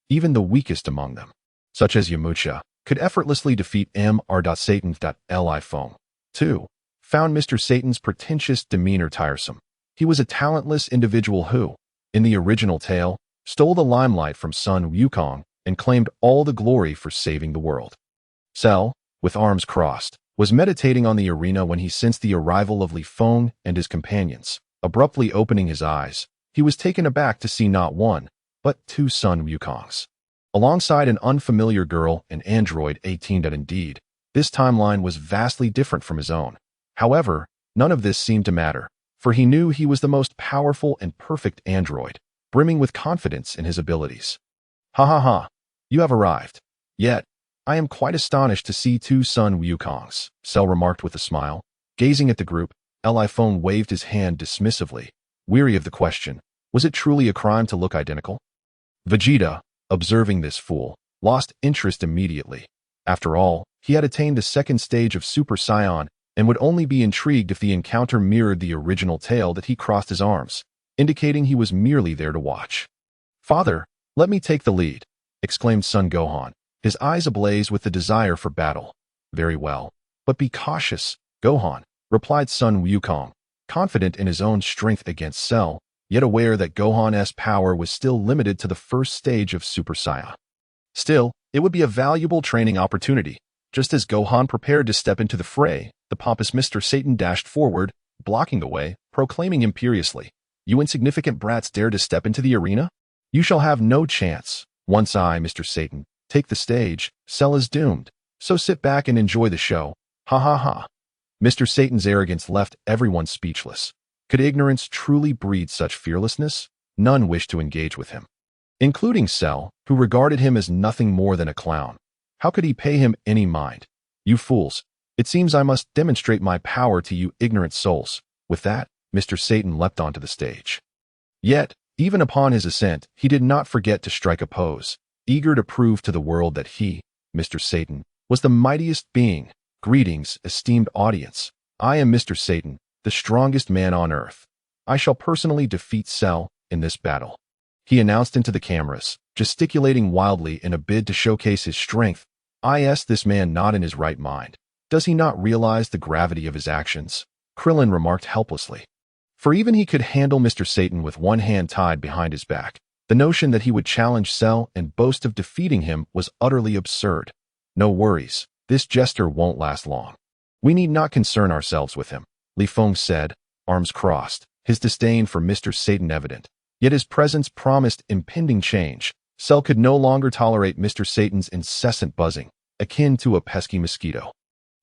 Even the weakest among them, such as Yamcha, could effortlessly defeat Satan. Li Feng, too, found Mr. Satan's pretentious demeanor tiresome. He was a talentless individual who, in the original tale, stole the limelight from Sun Wukong and claimed all the glory for saving the world. Cell, with arms crossed, was meditating on the arena when he sensed the arrival of Li Feng and his companions. Abruptly opening his eyes, he was taken aback to see not one, but two Sun Wukongs. Alongside an unfamiliar girl and android 18. Indeed, this timeline was vastly different from his own. However, none of this seemed to matter, for he knew he was the most powerful and perfect android, brimming with confidence in his abilities. Ha ha ha, you have arrived. Yet, I am quite astonished to see two Sun Wukongs, Cell remarked with a smile. Gazing at the group, Li Feng waved his hand dismissively, weary of the question, was it truly a crime to look identical? Vegeta, observing this fool, lost interest immediately. After all, he had attained the second stage of Super Saiyan and would only be intrigued if the encounter mirrored the original tale that he crossed his arms, indicating he was merely there to watch. Father, let me take the lead, exclaimed Son Gohan, his eyes ablaze with the desire for battle. Very well, but be cautious, Gohan, replied Sun Wukong, confident in his own strength against Cell, yet aware that Gohan's power was still limited to the first stage of Super Saiyan. Still, it would be a valuable training opportunity. Just as Gohan prepared to step into the fray, the pompous Mr. Satan dashed forward, blocking the way, proclaiming imperiously, "You insignificant brats dare to step into the arena? You shall have no chance. Once I, Mr. Satan, take the stage, Cell is doomed. So sit back and enjoy the show. Ha ha ha." Mr. Satan's arrogance left everyone speechless. Could ignorance truly breed such fearlessness? None wished to engage with him, including Cell, who regarded him as nothing more than a clown. How could he pay him any mind? You fools, it seems I must demonstrate my power to you ignorant souls. With that, Mr. Satan leapt onto the stage. Yet, even upon his ascent, he did not forget to strike a pose, eager to prove to the world that he, Mr. Satan, was the mightiest being. Greetings, esteemed audience. I am Mr. Satan, the strongest man on earth. I shall personally defeat Cell in this battle, he announced into the cameras, gesticulating wildly in a bid to showcase his strength. This man not in his right mind. Does he not realize the gravity of his actions? Krillin remarked helplessly. For even he could handle Mr. Satan with one hand tied behind his back. The notion that he would challenge Cell and boast of defeating him was utterly absurd. No worries, this jester won't last long. We need not concern ourselves with him, Li Feng said, arms crossed, his disdain for Mr. Satan evident. Yet his presence promised impending change. Cell could no longer tolerate Mr. Satan's incessant buzzing, akin to a pesky mosquito,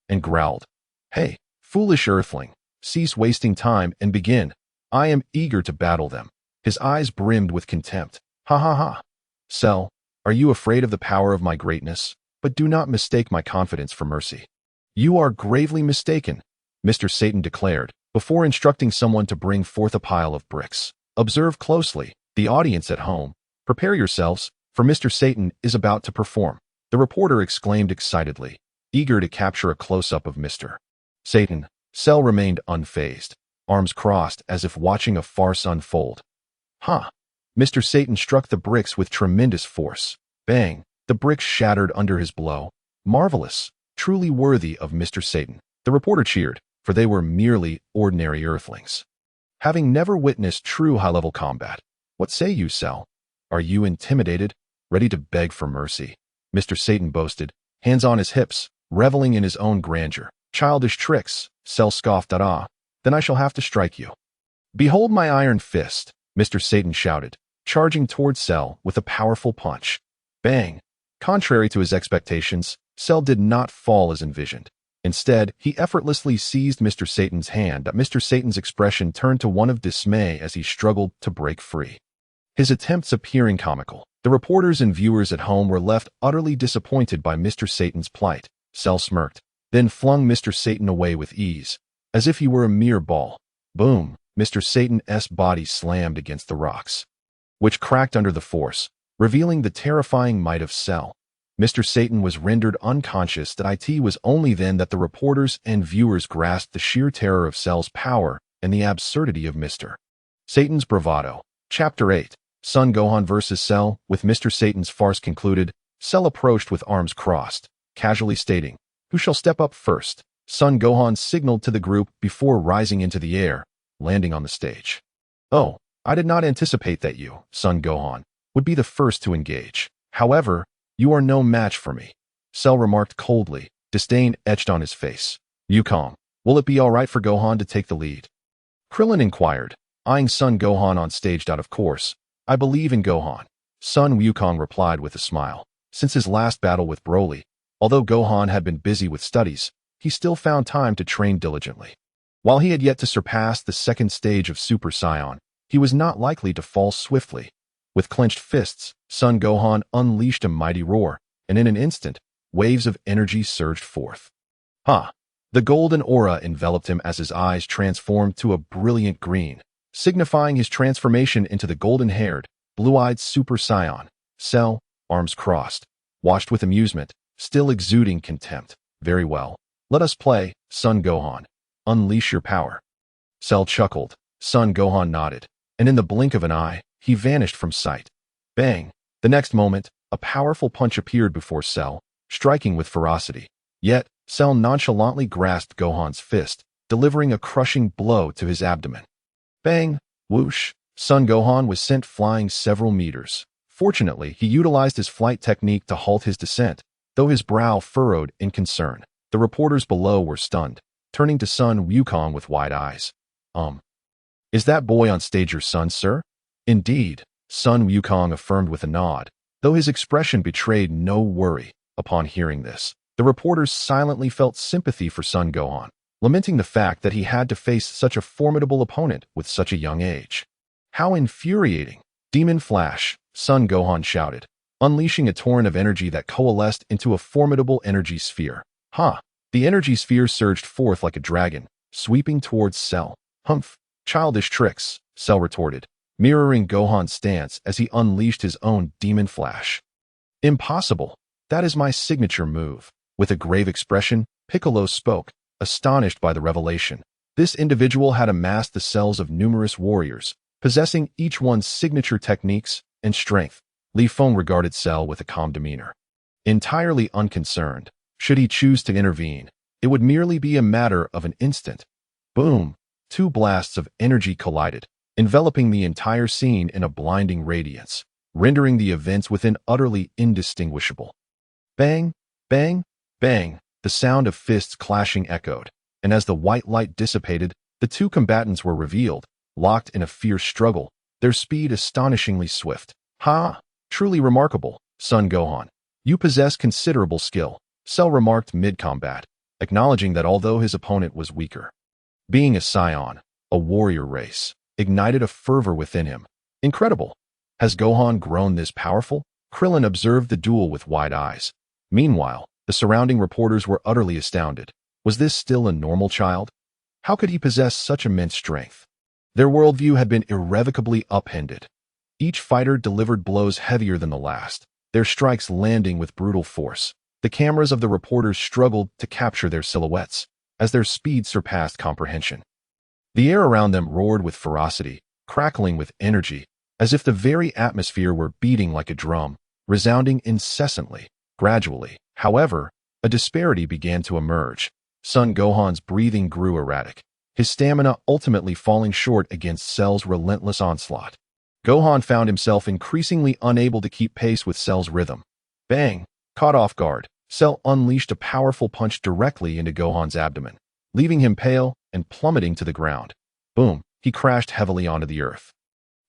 and growled, "Hey, foolish earthling, cease wasting time and begin. I am eager to battle them." His eyes brimmed with contempt. Ha ha ha. Cell, are you afraid of the power of my greatness? But do not mistake my confidence for mercy. You are gravely mistaken, Mr. Satan declared, before instructing someone to bring forth a pile of bricks. Observe closely, the audience at home. Prepare yourselves, for Mr. Satan is about to perform. The reporter exclaimed excitedly, eager to capture a close-up of Mr. Satan. Cell remained unfazed, arms crossed as if watching a farce unfold. Ha! Mr. Satan struck the bricks with tremendous force. Bang! The bricks shattered under his blow. Marvelous! Truly worthy of Mr. Satan. The reporter cheered, for they were merely ordinary earthlings, having never witnessed true high-level combat. What say you, Cell? Are you intimidated, ready to beg for mercy? Mr. Satan boasted, hands on his hips, reveling in his own grandeur. Childish tricks, Cell scoffed. Then I shall have to strike you. Behold my iron fist, Mr. Satan shouted, charging towards Cell with a powerful punch. Bang! Contrary to his expectations, Cell did not fall as envisioned. Instead, he effortlessly seized Mr. Satan's hand. Mr. Satan's expression turned to one of dismay as he struggled to break free, his attempts appearing comical. The reporters and viewers at home were left utterly disappointed by Mr. Satan's plight. Cell smirked, then flung Mr. Satan away with ease, as if he were a mere ball. Boom! Mr. Satan's body slammed against the rocks, which cracked under the force, revealing the terrifying might of Cell. Mr. Satan was rendered unconscious. It was only then that the reporters and viewers grasped the sheer terror of Cell's power and the absurdity of Mr. Satan's bravado. Chapter 8. Son Gohan vs. Cell. With Mr. Satan's farce concluded, Cell approached with arms crossed, casually stating, "Who shall step up first?" Son Gohan signaled to the group before rising into the air, landing on the stage. "Oh, I did not anticipate that you, Son Gohan, would be the first to engage. However, you are no match for me," Cell remarked coldly, disdain etched on his face. Yukong, will it be alright for Gohan to take the lead? Krillin inquired, eyeing Son Gohan on stage. Of course, I believe in Gohan. Son Wukong replied with a smile. Since his last battle with Broly, although Gohan had been busy with studies, he still found time to train diligently. While he had yet to surpass the second stage of Super Saiyan, he was not likely to fall swiftly. With clenched fists, Son Gohan unleashed a mighty roar, and in an instant, waves of energy surged forth. The golden aura enveloped him as his eyes transformed to a brilliant green, signifying his transformation into the golden-haired, blue-eyed Super Saiyan. Cell, arms crossed, watched with amusement, still exuding contempt. Very well. Let us play, Son Gohan. Unleash your power. Cell chuckled. Son Gohan nodded, and in the blink of an eye, he vanished from sight. Bang! The next moment, a powerful punch appeared before Cell, striking with ferocity. Yet, Cell nonchalantly grasped Gohan's fist, delivering a crushing blow to his abdomen. Bang! Whoosh! Son Gohan was sent flying several meters. Fortunately, he utilized his flight technique to halt his descent, though his brow furrowed in concern. The reporters below were stunned, turning to Son Wukong with wide eyes. Is that boy on stage your son, sir? Indeed, Son Wukong affirmed with a nod, though his expression betrayed no worry. Upon hearing this, the reporters silently felt sympathy for Son Gohan, lamenting the fact that he had to face such a formidable opponent with such a young age. How infuriating! Demon Flash, Son Gohan shouted, unleashing a torrent of energy that coalesced into a formidable energy sphere. The energy sphere surged forth like a dragon, sweeping towards Cell. Humph! Childish tricks, Cell retorted, mirroring Gohan's stance as he unleashed his own Demon Flash. Impossible! That is my signature move. With a grave expression, Piccolo spoke, astonished by the revelation. This individual had amassed the cells of numerous warriors, possessing each one's signature techniques and strength. Li Feng regarded Cell with a calm demeanor. Entirely unconcerned, should he choose to intervene, it would merely be a matter of an instant. Boom! Two blasts of energy collided, enveloping the entire scene in a blinding radiance, rendering the events within utterly indistinguishable. Bang! Bang! Bang! The sound of fists clashing echoed, and as the white light dissipated, the two combatants were revealed, locked in a fierce struggle, their speed astonishingly swift. Truly remarkable, Son Gohan. You possess considerable skill, Cell remarked mid-combat, acknowledging that although his opponent was weaker, being a Saiyan, a warrior race, ignited a fervor within him. Incredible! Has Gohan grown this powerful? Krillin observed the duel with wide eyes. Meanwhile, the surrounding reporters were utterly astounded. Was this still a normal child? How could he possess such immense strength? Their worldview had been irrevocably upended. Each fighter delivered blows heavier than the last, their strikes landing with brutal force. The cameras of the reporters struggled to capture their silhouettes, as their speed surpassed comprehension. The air around them roared with ferocity, crackling with energy, as if the very atmosphere were beating like a drum, resounding incessantly. Gradually, however, a disparity began to emerge. Son Gohan's breathing grew erratic, his stamina ultimately falling short against Cell's relentless onslaught. Gohan found himself increasingly unable to keep pace with Cell's rhythm. Bang! Caught off guard, Cell unleashed a powerful punch directly into Gohan's abdomen, leaving him pale and plummeting to the ground. Boom! He crashed heavily onto the earth,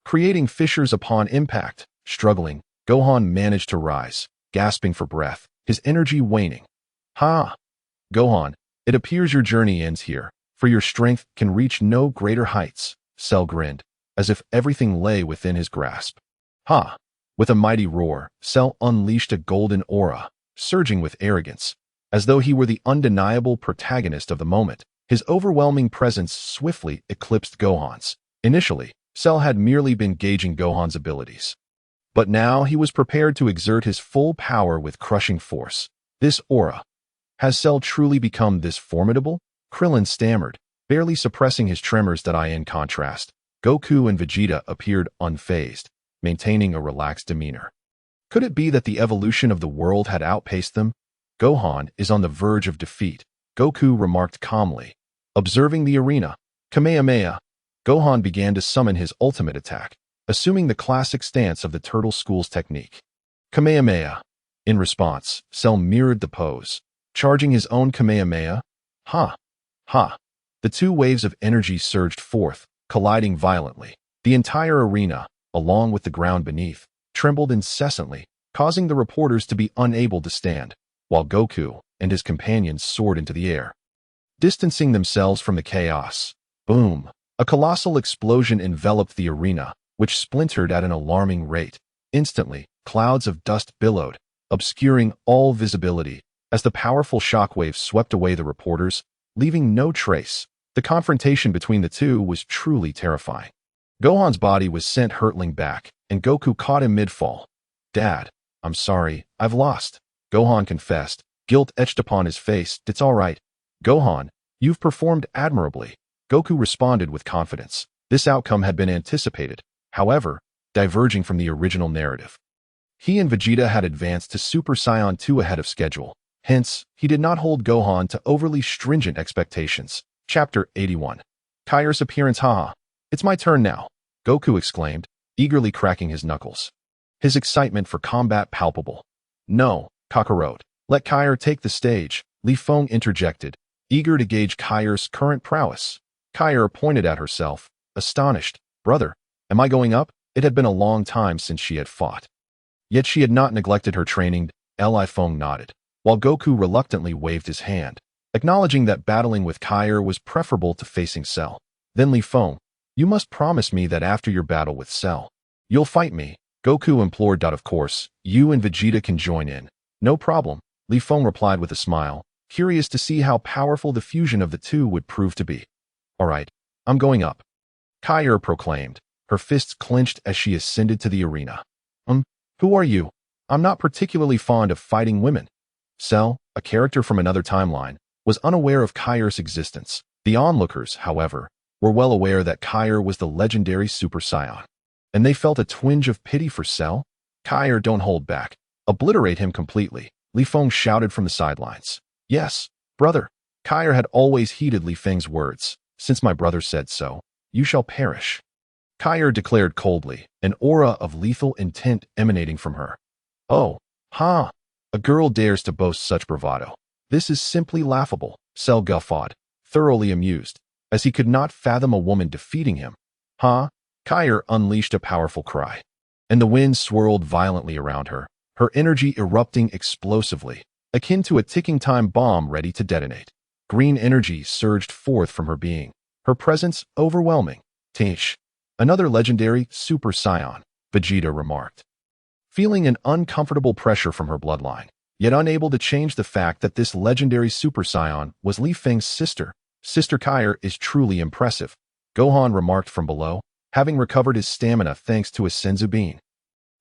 creating fissures upon impact. Struggling, Gohan managed to rise, gasping for breath, his energy waning. Gohan, it appears your journey ends here, for your strength can reach no greater heights. Cell grinned, as if everything lay within his grasp. With a mighty roar, Cell unleashed a golden aura, surging with arrogance. As though he were the undeniable protagonist of the moment, his overwhelming presence swiftly eclipsed Gohan's. Initially, Cell had merely been gauging Gohan's abilities. But now he was prepared to exert his full power with crushing force. This aura. Has Cell truly become this formidable? Krillin stammered, barely suppressing his tremors. In contrast, Goku and Vegeta appeared unfazed, maintaining a relaxed demeanor. Could it be that the evolution of the world had outpaced them? Gohan is on the verge of defeat, Goku remarked calmly. Observing the arena, Kamehameha, Gohan began to summon his ultimate attack, assuming the classic stance of the Turtle School's technique. Kamehameha. In response, Cell mirrored the pose, charging his own Kamehameha. Ha! Ha! The two waves of energy surged forth, colliding violently. The entire arena, along with the ground beneath, trembled incessantly, causing the reporters to be unable to stand, while Goku and his companions soared into the air, distancing themselves from the chaos. Boom! A colossal explosion enveloped the arena, which splintered at an alarming rate. Instantly, clouds of dust billowed, obscuring all visibility, as the powerful shockwaves swept away the reporters, leaving no trace. The confrontation between the two was truly terrifying. Gohan's body was sent hurtling back, and Goku caught him mid-fall. "Dad, I'm sorry, I've lost," Gohan confessed, guilt etched upon his face. "It's all right. Gohan, you've performed admirably," Goku responded with confidence. This outcome had been anticipated, however, diverging from the original narrative. He and Vegeta had advanced to Super Saiyan 2 ahead of schedule. Hence, he did not hold Gohan to overly stringent expectations. Chapter 81. Kaire's appearance. Haha. "It's my turn now," Goku exclaimed, eagerly cracking his knuckles. His excitement for combat palpable. "No, Kakarot. Let Kaire take the stage," Li Feng interjected, eager to gauge Kaire's current prowess. Kaire pointed at herself, astonished. "Brother, am I going up?" It had been a long time since she had fought. Yet she had not neglected her training. Li Feng nodded, while Goku reluctantly waved his hand, acknowledging that battling with Kaire was preferable to facing Cell. Then Li Feng, "You must promise me that after your battle with Cell, you'll fight me," Goku implored. "Of course, you and Vegeta can join in." "No problem," Li Feng replied with a smile, curious to see how powerful the fusion of the two would prove to be. "All right, I'm going up," Kaire proclaimed, her fists clenched as she ascended to the arena. Who are you? I'm not particularly fond of fighting women." Cell, a character from another timeline, was unaware of Kaire's existence. The onlookers, however, were well aware that Kaire was the legendary Super Saiyan, and they felt a twinge of pity for Cell. "Kaire, don't hold back. Obliterate him completely," Li Feng shouted from the sidelines. "Yes, brother." Kaire had always heeded Li Feng's words. "Since my brother said so, you shall perish," Kaire declared coldly, an aura of lethal intent emanating from her. "Oh, ha! A girl dares to boast such bravado. This is simply laughable," Cell guffawed, thoroughly amused, as he could not fathom a woman defeating him. "Ha!" Kaire unleashed a powerful cry, and the wind swirled violently around her, her energy erupting explosively, akin to a ticking time bomb ready to detonate. Green energy surged forth from her being, her presence overwhelming. "Tish. Another legendary Super Saiyan," Vegeta remarked, feeling an uncomfortable pressure from her bloodline, yet unable to change the fact that this legendary Super Saiyan was Li Feng's sister. "Sister Kaire is truly impressive," Gohan remarked from below, having recovered his stamina thanks to his senzu bean.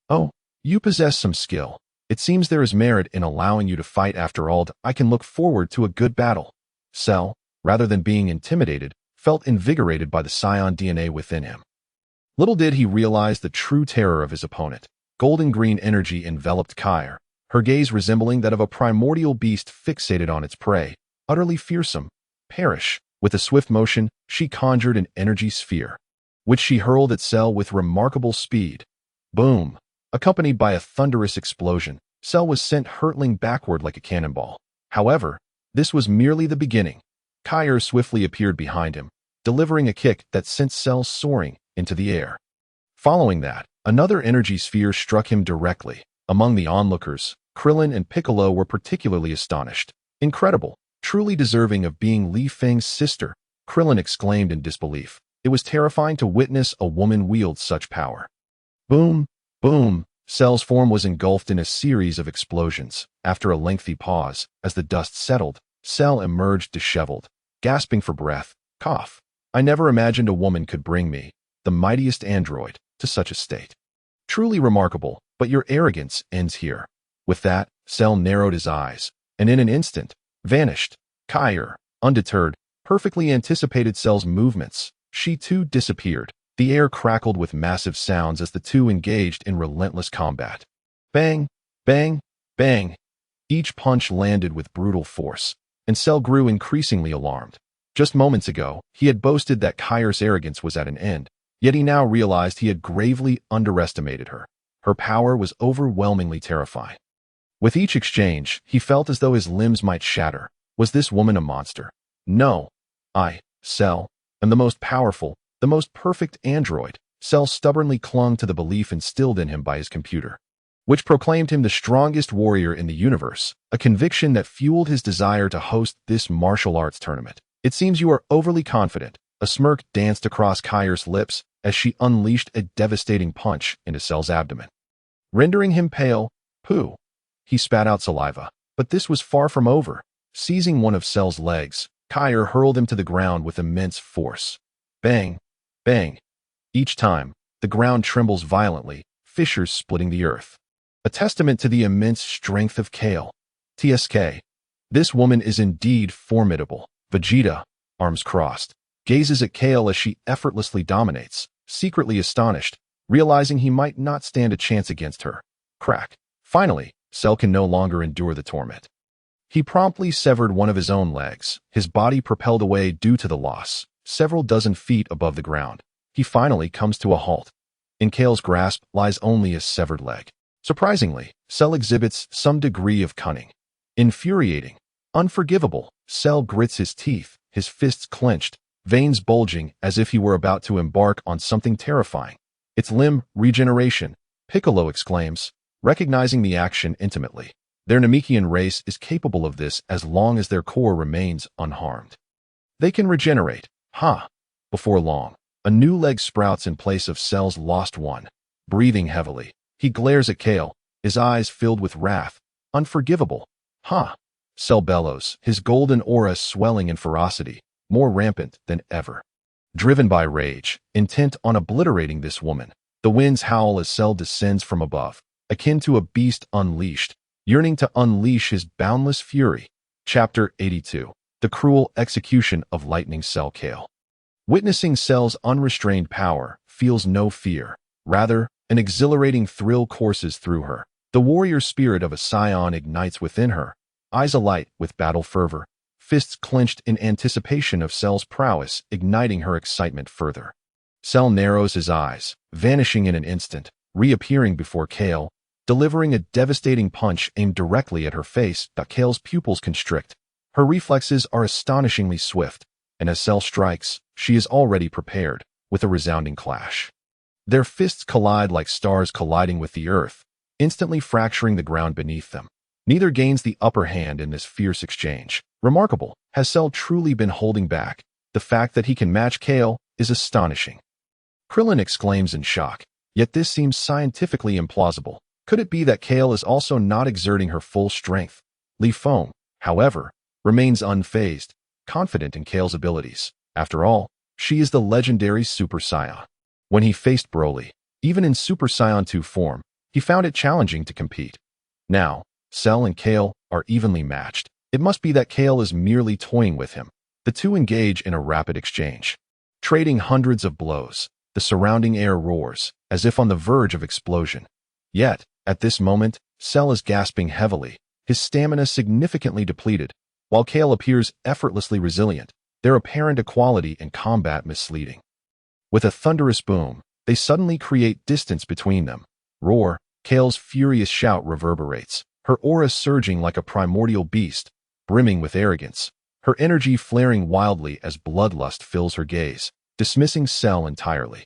"Oh, you possess some skill. It seems there is merit in allowing you to fight after all. I can look forward to a good battle." Cell, rather than being intimidated, felt invigorated by the Saiyan DNA within him. Little did he realize the true terror of his opponent. Golden-green energy enveloped Kaire, her gaze resembling that of a primordial beast fixated on its prey, utterly fearsome. "Perish." With a swift motion, she conjured an energy sphere, which she hurled at Cell with remarkable speed. Boom! Accompanied by a thunderous explosion, Cell was sent hurtling backward like a cannonball. However, this was merely the beginning. Kaire swiftly appeared behind him, delivering a kick that sent Cell soaring into the air. Following that, another energy sphere struck him directly. Among the onlookers, Krillin and Piccolo were particularly astonished. "Incredible, truly deserving of being Li Feng's sister," Krillin exclaimed in disbelief. It was terrifying to witness a woman wield such power. Boom, boom, Cell's form was engulfed in a series of explosions. After a lengthy pause, as the dust settled, Cell emerged disheveled, gasping for breath. Cough. "I never imagined a woman could bring me, the mightiest android, to such a state. Truly remarkable, but your arrogance ends here." With that, Cell narrowed his eyes, and in an instant, vanished. Kaire, undeterred, perfectly anticipated Cell's movements. She too disappeared. The air crackled with massive sounds as the two engaged in relentless combat. Bang, bang, bang. Each punch landed with brutal force, and Cell grew increasingly alarmed. Just moments ago, he had boasted that Kaire's arrogance was at an end, yet he now realized he had gravely underestimated her. Her power was overwhelmingly terrifying. With each exchange, he felt as though his limbs might shatter. Was this woman a monster? No. I, Cell, am the most powerful, the most perfect android. Cell stubbornly clung to the belief instilled in him by his computer, which proclaimed him the strongest warrior in the universe, a conviction that fueled his desire to host this martial arts tournament. It seems you are overly confident. A smirk danced across Kaire's lips as she unleashed a devastating punch into Cell's abdomen, rendering him pale. Pooh. He spat out saliva. But this was far from over. Seizing one of Cell's legs, Kaire hurled him to the ground with immense force. Bang, bang. Each time, the ground trembles violently, fissures splitting the earth. A testament to the immense strength of Kaire. TSK. This woman is indeed formidable. Vegeta, arms crossed, gazes at Kaire as she effortlessly dominates, secretly astonished, realizing he might not stand a chance against her. Crack. Finally, Cell can no longer endure the torment. He promptly severed one of his own legs, his body propelled away due to the loss, several dozen feet above the ground. He finally comes to a halt. In Kaire's grasp lies only his severed leg. Surprisingly, Cell exhibits some degree of cunning. Infuriating. Unforgivable. Cell grits his teeth, his fists clenched, veins bulging as if he were about to embark on something terrifying. It's limb regeneration, Piccolo exclaims, recognizing the action intimately. Their Namekian race is capable of this as long as their core remains unharmed. They can regenerate. Before long, a new leg sprouts in place of Cell's lost one. Breathing heavily, he glares at Kaire, his eyes filled with wrath. Unforgivable. Cell bellows, his golden aura swelling in ferocity, more rampant than ever. Driven by rage, intent on obliterating this woman, the winds howl as Cell descends from above, akin to a beast unleashed, yearning to unleash his boundless fury. Chapter 82. The Cruel Execution of Lightning Cell. Kaire, witnessing Cell's unrestrained power, feels no fear. Rather, an exhilarating thrill courses through her. The warrior spirit of a Saiyan ignites within her, eyes alight with battle fervor, fists clenched in anticipation of Cell's prowess, igniting her excitement further. Cell narrows his eyes, vanishing in an instant, reappearing before Kaire, delivering a devastating punch aimed directly at her face. Kaire's pupils constrict. Her reflexes are astonishingly swift, and as Cell strikes, she is already prepared, with a resounding clash. Their fists collide like stars colliding with the earth, instantly fracturing the ground beneath them. Neither gains the upper hand in this fierce exchange. Remarkable. Has Cell truly been holding back? The fact that he can match Kaire is astonishing. Krillin exclaims in shock, yet this seems scientifically implausible. Could it be that Kaire is also not exerting her full strength? Li Feng, however, remains unfazed, confident in Kaire's abilities. After all, she is the legendary Super Saiyan. When he faced Broly, even in Super Saiyan 2 form, he found it challenging to compete. Now, Cell and Kaire are evenly matched. It must be that Kaire is merely toying with him. The two engage in a rapid exchange. Trading hundreds of blows, the surrounding air roars, as if on the verge of explosion. Yet, at this moment, Cell is gasping heavily, his stamina significantly depleted, while Kaire appears effortlessly resilient, their apparent equality in combat misleading. With a thunderous boom, they suddenly create distance between them. Roar, Kaire's furious shout reverberates, her aura surging like a primordial beast, brimming with arrogance, her energy flaring wildly as bloodlust fills her gaze, dismissing Cell entirely.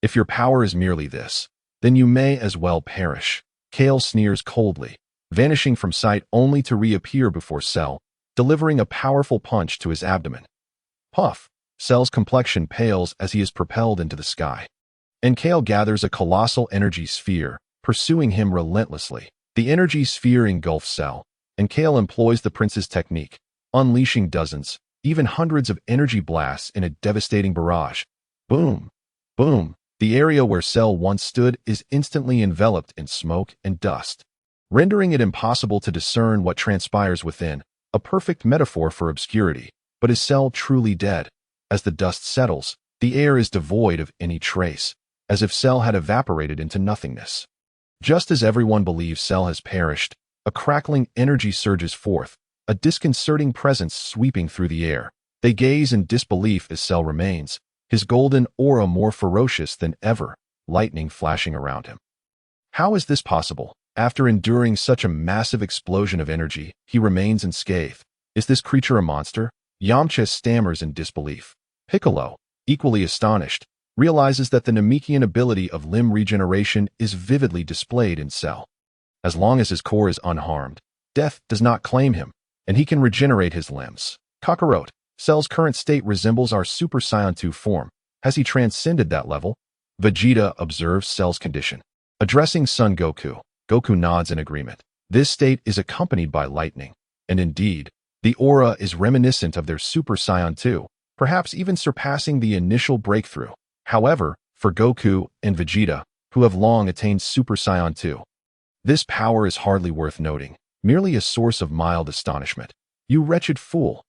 If your power is merely this, then you may as well perish. Kaire sneers coldly, vanishing from sight only to reappear before Cell, delivering a powerful punch to his abdomen. Puff! Cell's complexion pales as he is propelled into the sky. And Kaire gathers a colossal energy sphere, pursuing him relentlessly. The energy sphere engulfs Cell, and Kaire employs the prince's technique, unleashing dozens, even hundreds of energy blasts in a devastating barrage. Boom! Boom! The area where Cell once stood is instantly enveloped in smoke and dust, rendering it impossible to discern what transpires within, a perfect metaphor for obscurity. But is Cell truly dead? As the dust settles, the air is devoid of any trace, as if Cell had evaporated into nothingness. Just as everyone believes Cell has perished, a crackling energy surges forth, a disconcerting presence sweeping through the air. They gaze in disbelief as Cell remains, his golden aura more ferocious than ever, lightning flashing around him. How is this possible? After enduring such a massive explosion of energy, he remains unscathed. Is this creature a monster? Yamcha stammers in disbelief. Piccolo, equally astonished, realizes that the Namekian ability of limb regeneration is vividly displayed in Cell. As long as his core is unharmed, death does not claim him, and he can regenerate his limbs. Kakarot, Cell's current state resembles our Super Saiyan 2 form. Has he transcended that level? Vegeta observes Cell's condition. Addressing Son Goku, Goku nods in agreement. This state is accompanied by lightning, and indeed, the aura is reminiscent of their Super Saiyan 2, perhaps even surpassing the initial breakthrough. However, for Goku and Vegeta, who have long attained Super Saiyan 2, this power is hardly worth noting, merely a source of mild astonishment. You wretched fool!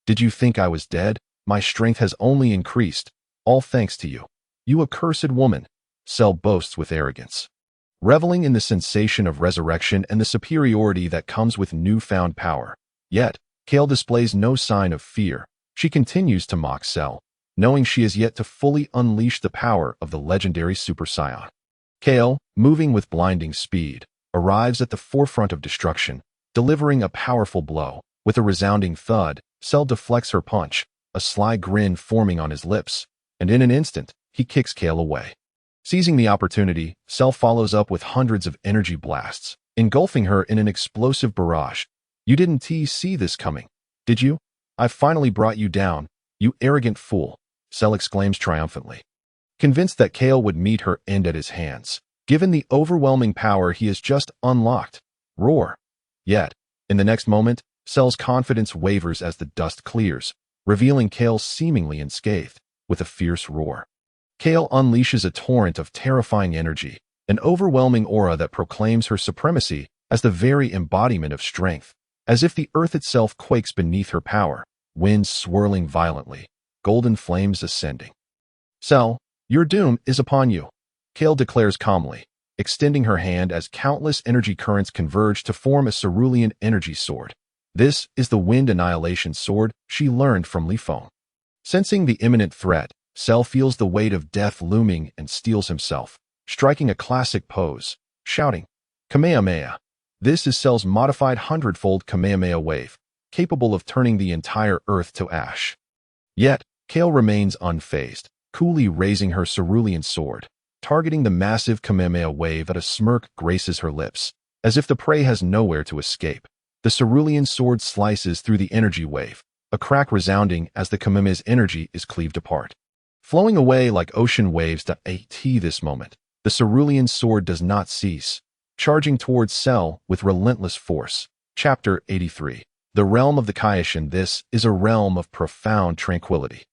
Did you think I was dead? My strength has only increased, all thanks to you. You accursed woman, Cell boasts with arrogance. Reveling in the sensation of resurrection and the superiority that comes with newfound power. Yet, Kaire displays no sign of fear. She continues to mock Cell, knowing she is yet to fully unleash the power of the legendary Super Saiyan. Kaire, moving with blinding speed, arrives at the forefront of destruction, delivering a powerful blow. With a resounding thud, Cell deflects her punch, a sly grin forming on his lips, and in an instant, he kicks Kaire away. Seizing the opportunity, Cell follows up with hundreds of energy blasts, engulfing her in an explosive barrage. You didn't see this coming, did you? I finally brought you down, you arrogant fool, Cell exclaims triumphantly. Convinced that Kaire would meet her end at his hands, given the overwhelming power he has just unlocked. Roar. Yet, in the next moment, Cell's confidence wavers as the dust clears, revealing Kaire seemingly unscathed, with a fierce roar. Kaire unleashes a torrent of terrifying energy, an overwhelming aura that proclaims her supremacy as the very embodiment of strength. As if the earth itself quakes beneath her power, winds swirling violently, golden flames ascending. Cell, your doom is upon you, Kaire declares calmly, extending her hand as countless energy currents converge to form a cerulean energy sword. This is the Wind Annihilation Sword she learned from Li Feng. Sensing the imminent threat, Cell feels the weight of death looming and steels himself, striking a classic pose, shouting, Kamehameha. This is Cell's modified hundredfold Kamehameha wave, capable of turning the entire earth to ash. Yet, Kaire remains unfazed, coolly raising her cerulean sword, targeting the massive Kamehameha wave. At a smirk graces her lips, as if the prey has nowhere to escape. The cerulean sword slices through the energy wave, a crack resounding as the Kamehameha's energy is cleaved apart. Flowing away like ocean waves at this moment, the cerulean sword does not cease, charging towards Cell with relentless force. Chapter 83. The Realm of the Kaishin. This is a realm of profound tranquility.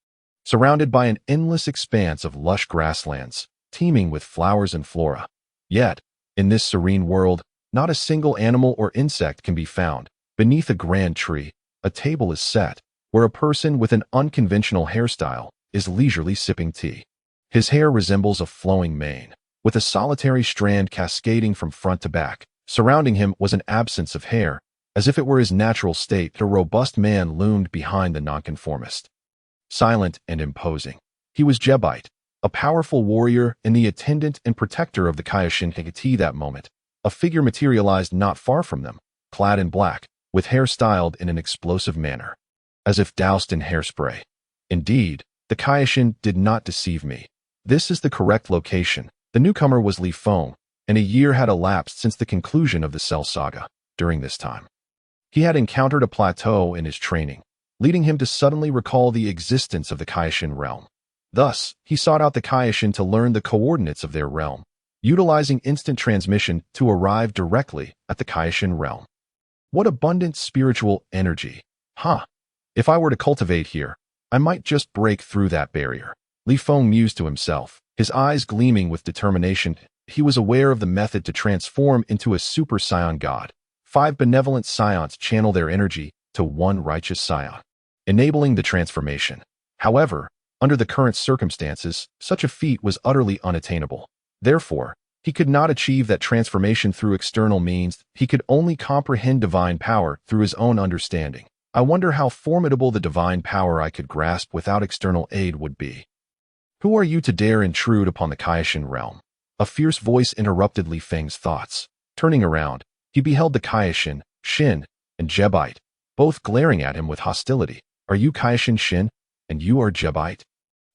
Surrounded by an endless expanse of lush grasslands, teeming with flowers and flora. Yet, in this serene world, not a single animal or insect can be found. Beneath a grand tree, a table is set, where a person with an unconventional hairstyle is leisurely sipping tea. His hair resembles a flowing mane, with a solitary strand cascading from front to back. Surrounding him was an absence of hair, as if it were his natural state. A robust man loomed behind the nonconformist. Silent and imposing, he was Jebite, a powerful warrior and the attendant and protector of the Kaishin. That moment, a figure materialized not far from them, clad in black, with hair styled in an explosive manner, as if doused in hairspray. Indeed, the Kaishin did not deceive me. This is the correct location. The newcomer was Li Feng, and a year had elapsed since the conclusion of the Cell saga. During this time, he had encountered a plateau in his training, leading him to suddenly recall the existence of the Kaishin realm. Thus, he sought out the Kaishin to learn the coordinates of their realm, utilizing instant transmission to arrive directly at the Kaishin realm. What abundant spiritual energy! If I were to cultivate here, I might just break through that barrier. Li Feng mused to himself, his eyes gleaming with determination. He was aware of the method to transform into a Super Saiyan god. 5 benevolent Saiyans channel their energy to one righteous Saiyan, enabling the transformation. However, under the current circumstances, such a feat was utterly unattainable. Therefore, he could not achieve that transformation through external means. He could only comprehend divine power through his own understanding. I wonder how formidable the divine power I could grasp without external aid would be. Who are you to dare intrude upon the Kaishin realm? A fierce voice interrupted Li Feng's thoughts. Turning around, he beheld the Kaishin, Shin, and Jebite, both glaring at him with hostility. "Are you Kaishin Shin, and you are Jebite?"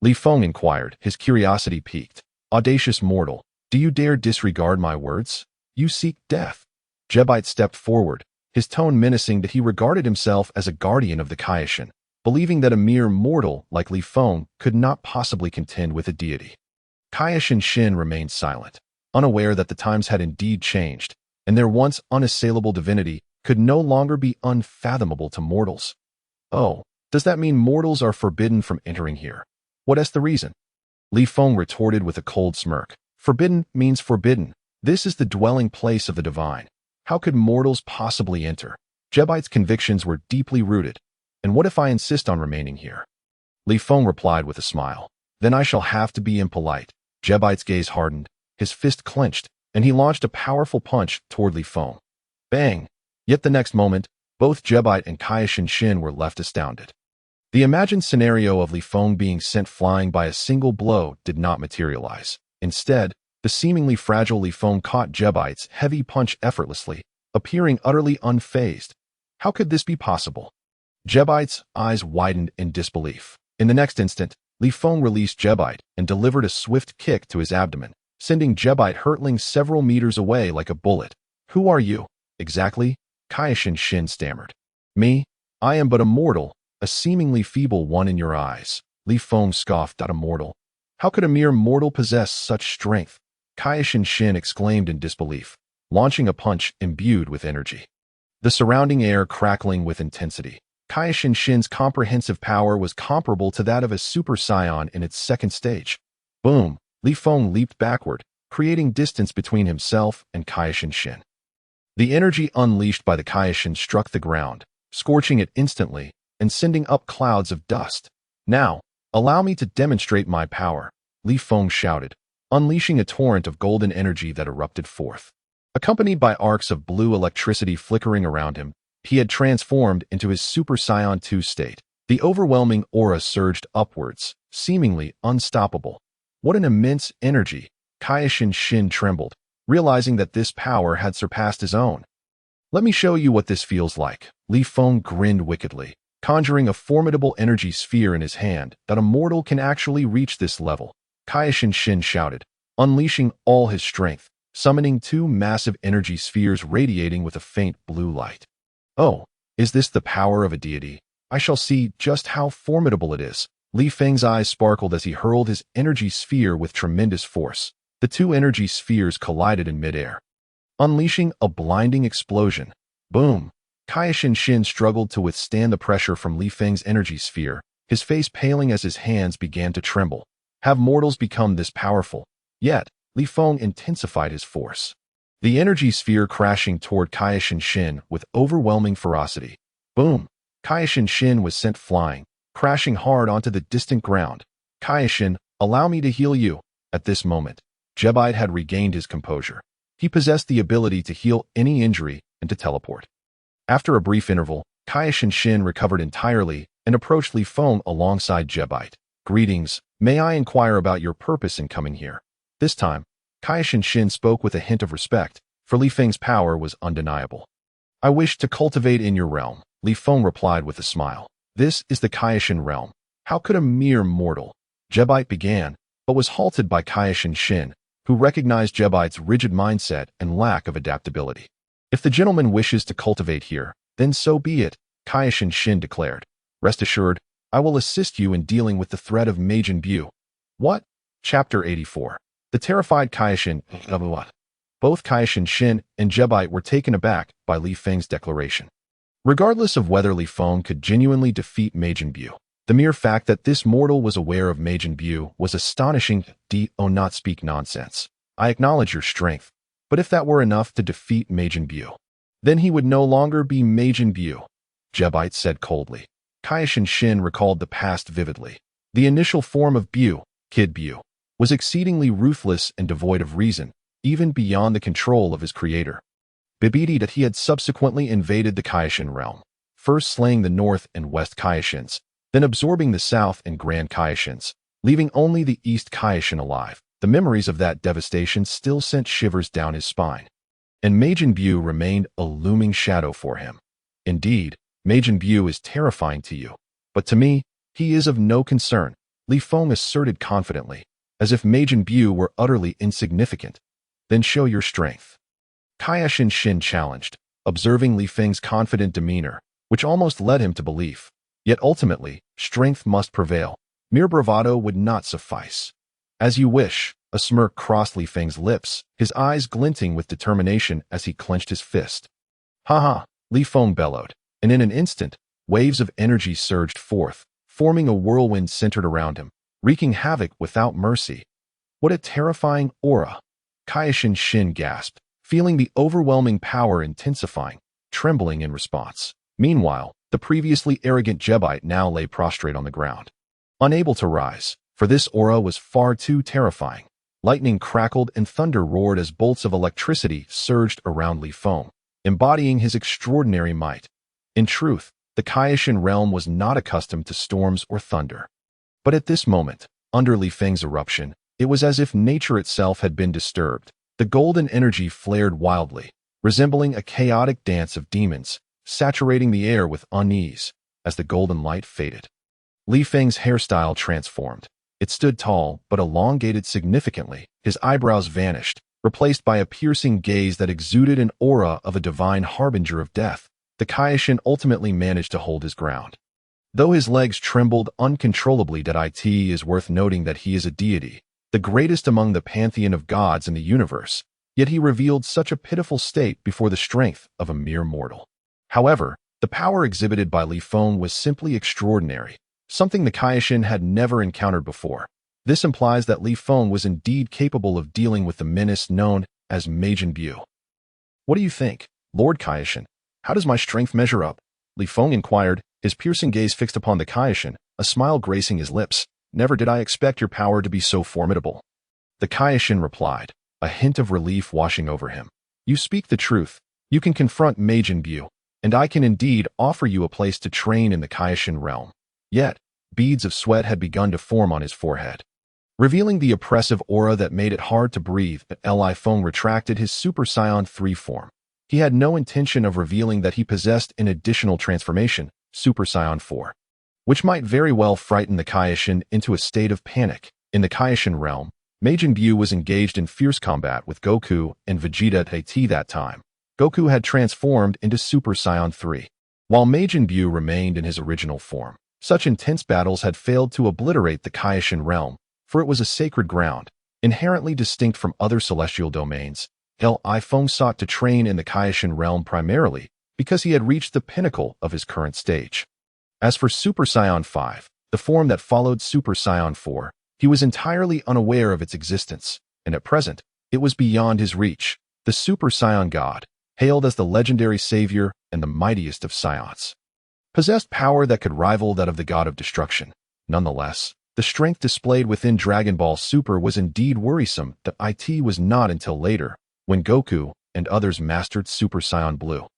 Li Feng inquired, his curiosity piqued. "Audacious mortal, do you dare disregard my words? You seek death." Jebite stepped forward, his tone menacing that he regarded himself as a guardian of the Kaishin, believing that a mere mortal like Li Feng could not possibly contend with a deity. Kaishin Shin remained silent, unaware that the times had indeed changed, and their once unassailable divinity could no longer be unfathomable to mortals. "Oh, does that mean mortals are forbidden from entering here? What is the reason?" Li Feng retorted with a cold smirk. "Forbidden means forbidden. This is the dwelling place of the divine. How could mortals possibly enter?" Jebite's convictions were deeply rooted. "And what if I insist on remaining here?" Li Feng replied with a smile. "Then I shall have to be impolite." Jebite's gaze hardened, his fist clenched, and he launched a powerful punch toward Li Feng. Bang! Yet the next moment, both Jebite and Kaishin Shin were left astounded. The imagined scenario of Li Feng being sent flying by a single blow did not materialize. Instead, the seemingly fragile Li Feng caught Jebite's heavy punch effortlessly, appearing utterly unfazed. How could this be possible? Jebite's eyes widened in disbelief. In the next instant, Li Feng released Jebite and delivered a swift kick to his abdomen, sending Jebite hurtling several meters away like a bullet. "Who are you, exactly?" Kaishin Shin stammered. "Me? I am but a mortal, a seemingly feeble one in your eyes." Li Feng scoffed at a mortal. "How could a mere mortal possess such strength?" Kaishin Shin exclaimed in disbelief, launching a punch imbued with energy. The surrounding air crackling with intensity. Kaishin Shin's comprehensive power was comparable to that of a Super Saiyan in its second stage. Boom! Li Feng leaped backward, creating distance between himself and Kaishin Shin. The energy unleashed by the Kaishin struck the ground, scorching it instantly and sending up clouds of dust. "Now, allow me to demonstrate my power," Li Feng shouted, unleashing a torrent of golden energy that erupted forth. Accompanied by arcs of blue electricity flickering around him, he had transformed into his Super Saiyan 2 state. The overwhelming aura surged upwards, seemingly unstoppable. What an immense energy! Kaishin Shin trembled, realizing that this power had surpassed his own. "Let me show you what this feels like." Li Feng grinned wickedly, conjuring a formidable energy sphere in his hand. "That a mortal can actually reach this level," Kaishin Shin shouted, unleashing all his strength, summoning two massive energy spheres radiating with a faint blue light. "Oh, is this the power of a deity? I shall see just how formidable it is." Li Feng's eyes sparkled as he hurled his energy sphere with tremendous force. The two energy spheres collided in midair, unleashing a blinding explosion. Boom! Kaishin Shin struggled to withstand the pressure from Li Feng's energy sphere, his face paling as his hands began to tremble. Have mortals become this powerful? Yet, Li Feng intensified his force, the energy sphere crashing toward Kaishin Shin with overwhelming ferocity. Boom! Kaishin Shin was sent flying, crashing hard onto the distant ground. "Kaishin, allow me to heal you." At this moment, Jebite had regained his composure. He possessed the ability to heal any injury and to teleport. After a brief interval, Kaishin Shin recovered entirely and approached Li Feng alongside Jebite. "Greetings, may I inquire about your purpose in coming here?" This time, Kaishin Shin spoke with a hint of respect, for Li Feng's power was undeniable. "I wish to cultivate in your realm," Li Feng replied with a smile. "This is the Kaishin realm. How could a mere mortal?" Jebite began, but was halted by Kaishin Shin, who recognized Jebite's rigid mindset and lack of adaptability. "If the gentleman wishes to cultivate here, then so be it," Kaishin Shin declared. "Rest assured, I will assist you in dealing with the threat of Majin Bu." What? Chapter 84. The terrified Kaishin. Both Kaishin Shin and Jebite were taken aback by Li Feng's declaration. Regardless of whether Li Feng could genuinely defeat Majin Bu, the mere fact that this mortal was aware of Majin Bu was astonishing. "Do not speak nonsense. I acknowledge your strength, but if that were enough to defeat Majin Bu, then he would no longer be Majin Bu," Jebite said coldly. Kaishin Shin recalled the past vividly. The initial form of Bu, Kid Bu, was exceedingly ruthless and devoid of reason, even beyond the control of his creator. Bibidi that he had subsequently invaded the Kaishin realm, first slaying the North and West Kaishins, then absorbing the South and Grand Kaishins, leaving only the East Kaishin alive. The memories of that devastation still sent shivers down his spine. and Majin Buu remained a looming shadow for him. Indeed, Majin Buu is terrifying to you, but to me, he is of no concern, Li Feng asserted confidently, as if Majin Buu were utterly insignificant. Then show your strength. Kaire Shin challenged, observing Li Feng's confident demeanor, which almost led him to belief. Yet ultimately, strength must prevail. Mere bravado would not suffice. As you wish, a smirk crossed Li Feng's lips, his eyes glinting with determination as he clenched his fist. Ha ha, Li Feng bellowed, and in an instant, waves of energy surged forth, forming a whirlwind centered around him, wreaking havoc without mercy. What a terrifying aura! Kaire Shin gasped, feeling the overwhelming power intensifying, trembling in response. Meanwhile, the previously arrogant Jebite now lay prostrate on the ground, unable to rise, for this aura was far too terrifying. Lightning crackled and thunder roared as bolts of electricity surged around Li Feng, embodying his extraordinary might. In truth, the Kaire realm was not accustomed to storms or thunder. But at this moment, under Li Feng's eruption, it was as if nature itself had been disturbed. The golden energy flared wildly, resembling a chaotic dance of demons, saturating the air with unease. As the golden light faded, Li Feng's hairstyle transformed. It stood tall but elongated significantly. His eyebrows vanished, replaced by a piercing gaze that exuded an aura of a divine harbinger of death. The Kaire ultimately managed to hold his ground. Though his legs trembled uncontrollably, it is worth noting that he is a deity, the greatest among the pantheon of gods in the universe, yet he revealed such a pitiful state before the strength of a mere mortal. However, the power exhibited by Li Feng was simply extraordinary, something the Kaire had never encountered before. This implies that Li Feng was indeed capable of dealing with the menace known as Majin Buu. What do you think, Lord Kaire? How does my strength measure up? Li Feng inquired, his piercing gaze fixed upon the Kaire, a smile gracing his lips. Never did I expect your power to be so formidable. The Kaire replied, a hint of relief washing over him. You speak the truth. You can confront Majin Buu, and I can indeed offer you a place to train in the Kaire realm. Yet, beads of sweat had begun to form on his forehead, revealing the oppressive aura that made it hard to breathe. Li Feng retracted his Super Saiyan 3 form. He had no intention of revealing that he possessed an additional transformation, Super Saiyan 4, which might very well frighten the Kaire into a state of panic. In the Kaire realm, Majin Buu was engaged in fierce combat with Goku and Vegeta at that time. Goku had transformed into Super Saiyan 3, while Majin Buu remained in his original form. Such intense battles had failed to obliterate the Kaire realm, for it was a sacred ground, inherently distinct from other celestial domains. Li Feng sought to train in the Kaire realm primarily because he had reached the pinnacle of his current stage. As for Super Saiyan 5, the form that followed Super Saiyan 4, he was entirely unaware of its existence, and at present, it was beyond his reach. The Super Saiyan God, hailed as the legendary savior and the mightiest of Saiyans, possessed power that could rival that of the God of Destruction. Nonetheless, the strength displayed within Dragon Ball Super was indeed worrisome. It was not until later, when Goku and others mastered Super Saiyan Blue,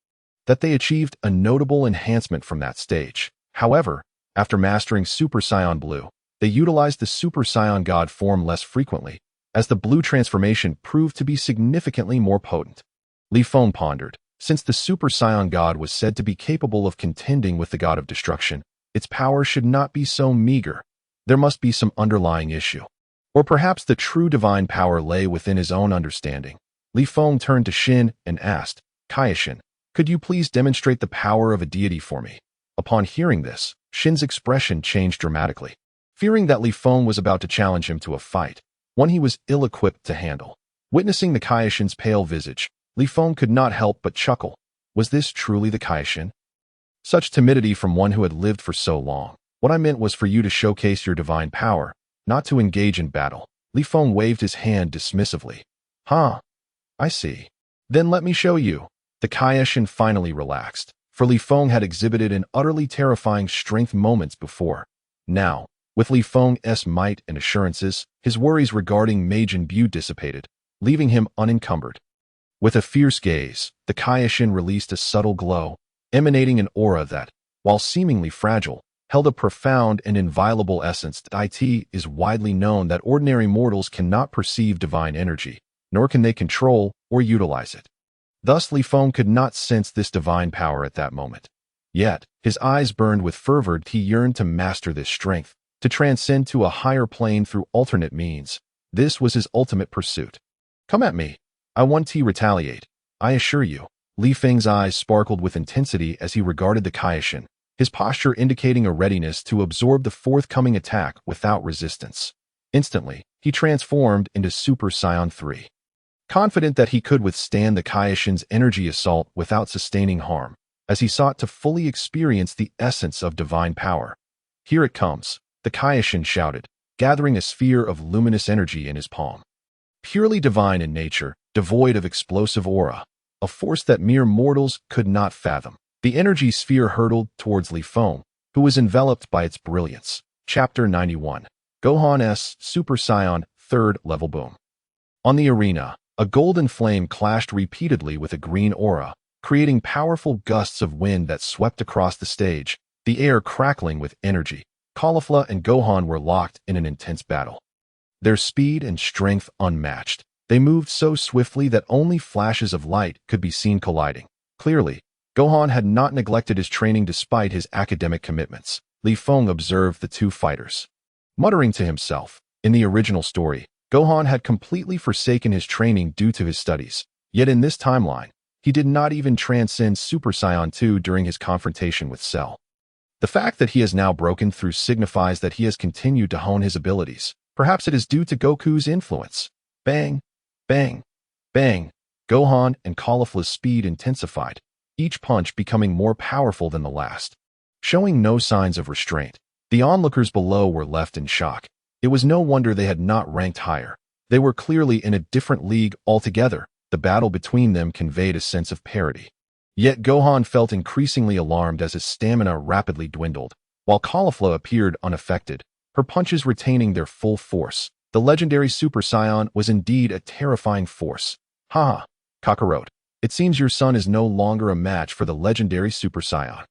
that they achieved a notable enhancement from that stage. However, after mastering Super Saiyan Blue, they utilized the Super Saiyan God form less frequently, as the blue transformation proved to be significantly more potent. Li Feng pondered. Since the Super Saiyan God was said to be capable of contending with the God of Destruction, its power should not be so meager. There must be some underlying issue. Or perhaps the true divine power lay within his own understanding. Li Feng turned to Shin and asked, Kaire, could you please demonstrate the power of a deity for me? Upon hearing this, Shin's expression changed dramatically. Fearing that Li Feng was about to challenge him to a fight, one he was ill-equipped to handle. Witnessing the Kaire's pale visage, Li Feng could not help but chuckle. Was this truly the Kaire? Such timidity from one who had lived for so long. What I meant was for you to showcase your divine power, not to engage in battle. Li Feng waved his hand dismissively. Huh, I see. Then let me show you. The Kaire finally relaxed, for Li Feng had exhibited an utterly terrifying strength moments before. Now, with Li Feng's might and assurances, his worries regarding Majin Buu dissipated, leaving him unencumbered. With a fierce gaze, the Kaire released a subtle glow, emanating an aura that, while seemingly fragile, held a profound and inviolable essence. It is widely known that ordinary mortals cannot perceive divine energy, nor can they control or utilize it. Thus Li Feng could not sense this divine power at that moment. Yet, his eyes burned with fervor. He yearned to master this strength, to transcend to a higher plane through alternate means. This was his ultimate pursuit. Come at me. I want to retaliate. I assure you. Li Feng's eyes sparkled with intensity as he regarded the Kaishin, his posture indicating a readiness to absorb the forthcoming attack without resistance. Instantly, he transformed into Super Saiyan 3. Confident that he could withstand the Kaishin's energy assault without sustaining harm, as he sought to fully experience the essence of divine power. Here it comes, the Kaishin shouted, gathering a sphere of luminous energy in his palm. Purely divine in nature, devoid of explosive aura, a force that mere mortals could not fathom. The energy sphere hurtled towards Li Feng, who was enveloped by its brilliance. Chapter 91. Gohan's Super Saiyan 3rd Level Boom. On the arena, a golden flame clashed repeatedly with a green aura, creating powerful gusts of wind that swept across the stage, the air crackling with energy. Caulifla and Gohan were locked in an intense battle. Their speed and strength unmatched. They moved so swiftly that only flashes of light could be seen colliding. Clearly, Gohan had not neglected his training despite his academic commitments. Li Feng observed the two fighters, muttering to himself. In the original story, Gohan had completely forsaken his training due to his studies. Yet in this timeline, he did not even transcend Super Saiyan 2 during his confrontation with Cell. The fact that he has now broken through signifies that he has continued to hone his abilities. Perhaps it is due to Goku's influence. Bang, bang, bang. Gohan and Caulifla's speed intensified, each punch becoming more powerful than the last. Showing no signs of restraint, the onlookers below were left in shock. It was no wonder they had not ranked higher. They were clearly in a different league altogether. The battle between them conveyed a sense of parity. Yet Gohan felt increasingly alarmed as his stamina rapidly dwindled, while Caulifla appeared unaffected, her punches retaining their full force. The legendary Super Saiyan was indeed a terrifying force. Haha, Kakarot, it seems your son is no longer a match for the legendary Super Saiyan.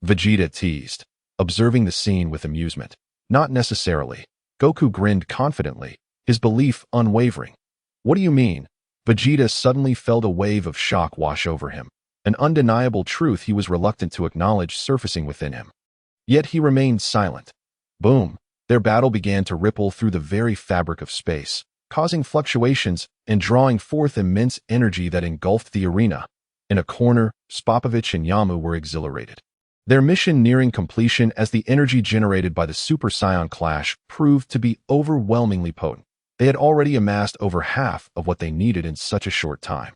Vegeta teased, observing the scene with amusement. Not necessarily. Goku grinned confidently, his belief unwavering. What do you mean? Vegeta suddenly felt a wave of shock wash over him, an undeniable truth he was reluctant to acknowledge surfacing within him. Yet he remained silent. Boom! Their battle began to ripple through the very fabric of space, causing fluctuations and drawing forth immense energy that engulfed the arena. In a corner, Spopovich and Yamu were exhilarated, their mission nearing completion as the energy generated by the Super Saiyan clash proved to be overwhelmingly potent. They had already amassed over half of what they needed in such a short time.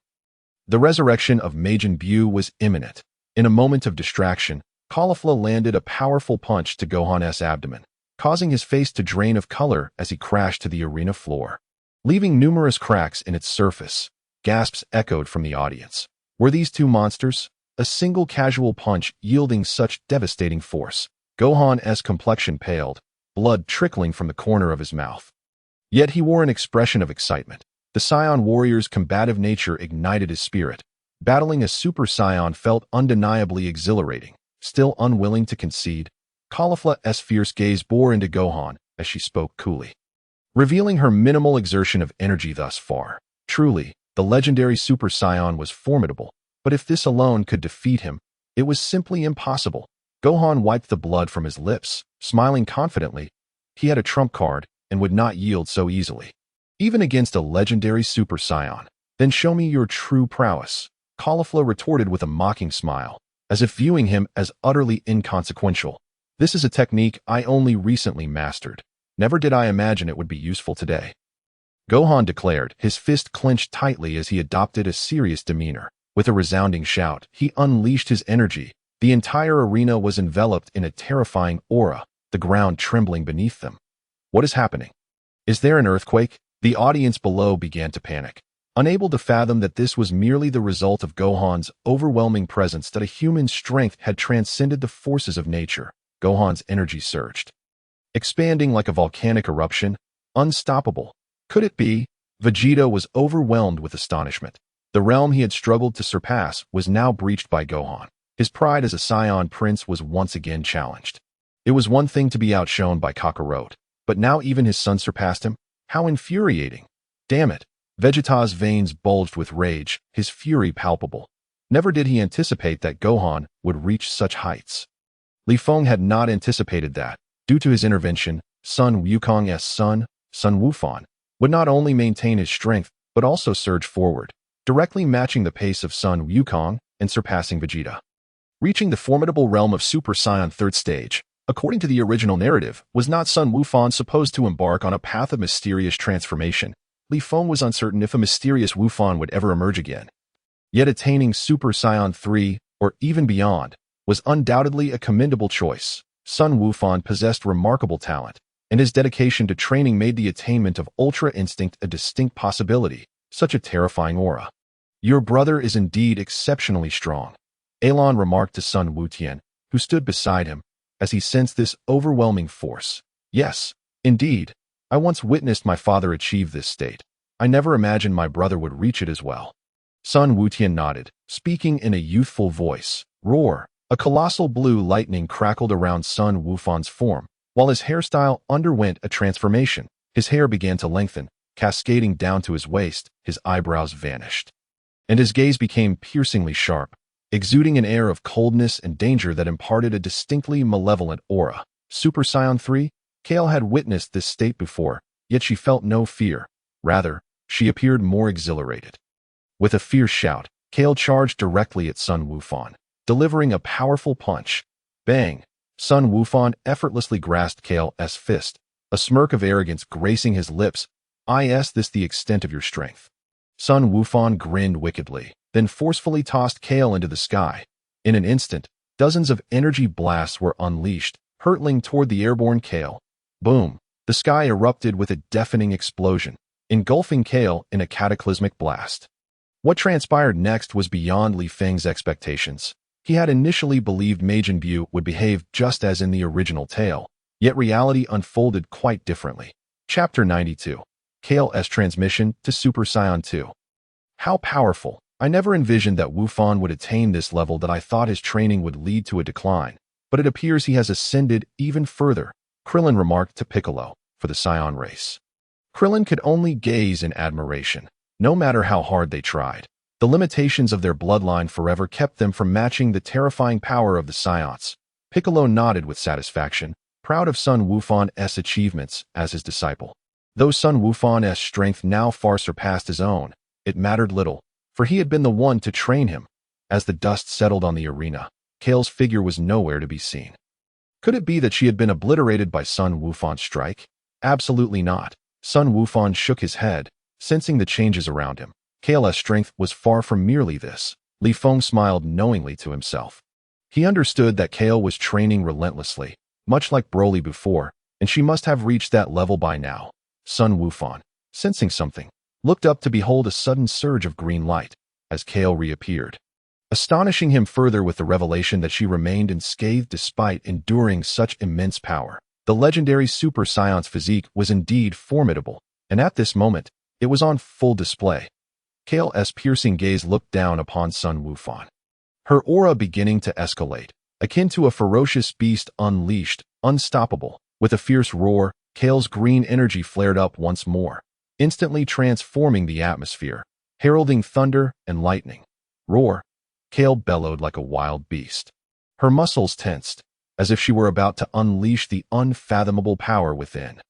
The resurrection of Majin Buu was imminent. In a moment of distraction, Caulifla landed a powerful punch to Gohan's abdomen, causing his face to drain of color as he crashed to the arena floor, leaving numerous cracks in its surface. Gasps echoed from the audience. Were these two monsters? A single casual punch yielding such devastating force. Gohan's complexion paled, blood trickling from the corner of his mouth. Yet he wore an expression of excitement. The Saiyan warrior's combative nature ignited his spirit. Battling a Super Saiyan felt undeniably exhilarating. Still unwilling to concede, Caulifla's fierce gaze bore into Gohan as she spoke coolly, revealing her minimal exertion of energy thus far. Truly, the legendary Super Saiyan was formidable, but if this alone could defeat him, it was simply impossible. Gohan wiped the blood from his lips, smiling confidently. He had a trump card and would not yield so easily, even against a legendary Super Saiyan. Then show me your true prowess, Caulifla retorted with a mocking smile, as if viewing him as utterly inconsequential. This is a technique I only recently mastered. Never did I imagine it would be useful today. Gohan declared, his fist clenched tightly as he adopted a serious demeanor. With a resounding shout, he unleashed his energy. The entire arena was enveloped in a terrifying aura, the ground trembling beneath them. What is happening? Is there an earthquake? The audience below began to panic, unable to fathom that this was merely the result of Gohan's overwhelming presence, that a human's strength had transcended the forces of nature. Gohan's energy surged, expanding like a volcanic eruption, unstoppable. Could it be? Vegeta was overwhelmed with astonishment. The realm he had struggled to surpass was now breached by Gohan. His pride as a Saiyan prince was once again challenged. It was one thing to be outshone by Kakarot, but now even his son surpassed him? How infuriating! Damn it! Vegeta's veins bulged with rage, his fury palpable. Never did he anticipate that Gohan would reach such heights. Li Feng had not anticipated that. Due to his intervention, Sun Wukong's son, Sun Wufan, would not only maintain his strength, but also surge forward, directly matching the pace of Sun Wukong and surpassing Vegeta. Reaching the formidable realm of Super Saiyan 3rd stage, according to the original narrative, was not Sun Wufan supposed to embark on a path of mysterious transformation. Li Feng was uncertain if a mysterious Wufan would ever emerge again. Yet attaining Super Saiyan 3, or even beyond, was undoubtedly a commendable choice. Sun Wufan possessed remarkable talent, and his dedication to training made the attainment of Ultra Instinct a distinct possibility, such a terrifying aura. Your brother is indeed exceptionally strong, Alon remarked to Sun Wutian, who stood beside him, as he sensed this overwhelming force. Yes, indeed, I once witnessed my father achieve this state. I never imagined my brother would reach it as well. Sun Wutian nodded, speaking in a youthful voice. Roar! A colossal blue lightning crackled around Sun Wufan's form, while his hairstyle underwent a transformation. His hair began to lengthen, cascading down to his waist, his eyebrows vanished. And his gaze became piercingly sharp, exuding an air of coldness and danger that imparted a distinctly malevolent aura. Super Saiyan 3? Kaire had witnessed this state before, yet she felt no fear. Rather, she appeared more exhilarated. With a fierce shout, Kaire charged directly at Sun Wufan, delivering a powerful punch. Bang! Sun Wufan effortlessly grasped Kaire's fist, a smirk of arrogance gracing his lips. Is this the extent of your strength? Sun Wufan grinned wickedly, then forcefully tossed Kaire into the sky. In an instant, dozens of energy blasts were unleashed, hurtling toward the airborne Kaire. Boom! The sky erupted with a deafening explosion, engulfing Kaire in a cataclysmic blast. What transpired next was beyond Li Feng's expectations. He had initially believed Majin Buu would behave just as in the original tale, yet reality unfolded quite differently. Chapter 92. Kaire's transmission to Super Saiyan 2. How powerful! I never envisioned that Wufan would attain this level. That I thought his training would lead to a decline, but it appears he has ascended even further, Krillin remarked to Piccolo, for the Saiyan race. Krillin could only gaze in admiration. No matter how hard they tried, the limitations of their bloodline forever kept them from matching the terrifying power of the Saiyans. Piccolo nodded with satisfaction, proud of Sun Wufan's achievements as his disciple. Though Sun Wufan's strength now far surpassed his own, it mattered little, for he had been the one to train him. As the dust settled on the arena, Kaire's figure was nowhere to be seen. Could it be that she had been obliterated by Sun Wufan's strike? Absolutely not. Sun Wufan shook his head, sensing the changes around him. Kaire's strength was far from merely this. Li Feng smiled knowingly to himself. He understood that Kaire was training relentlessly, much like Broly before, and she must have reached that level by now. Sun Wufan, sensing something, looked up to behold a sudden surge of green light as Kaire reappeared, astonishing him further with the revelation that she remained unscathed despite enduring such immense power. The legendary Super Saiyan's physique was indeed formidable, and at this moment, it was on full display. Kaire's piercing gaze looked down upon Sun Wufan, her aura beginning to escalate, akin to a ferocious beast unleashed, unstoppable. With a fierce roar, Kaire's green energy flared up once more, instantly transforming the atmosphere, heralding thunder and lightning. Roar! Kaire bellowed like a wild beast. Her muscles tensed, as if she were about to unleash the unfathomable power within.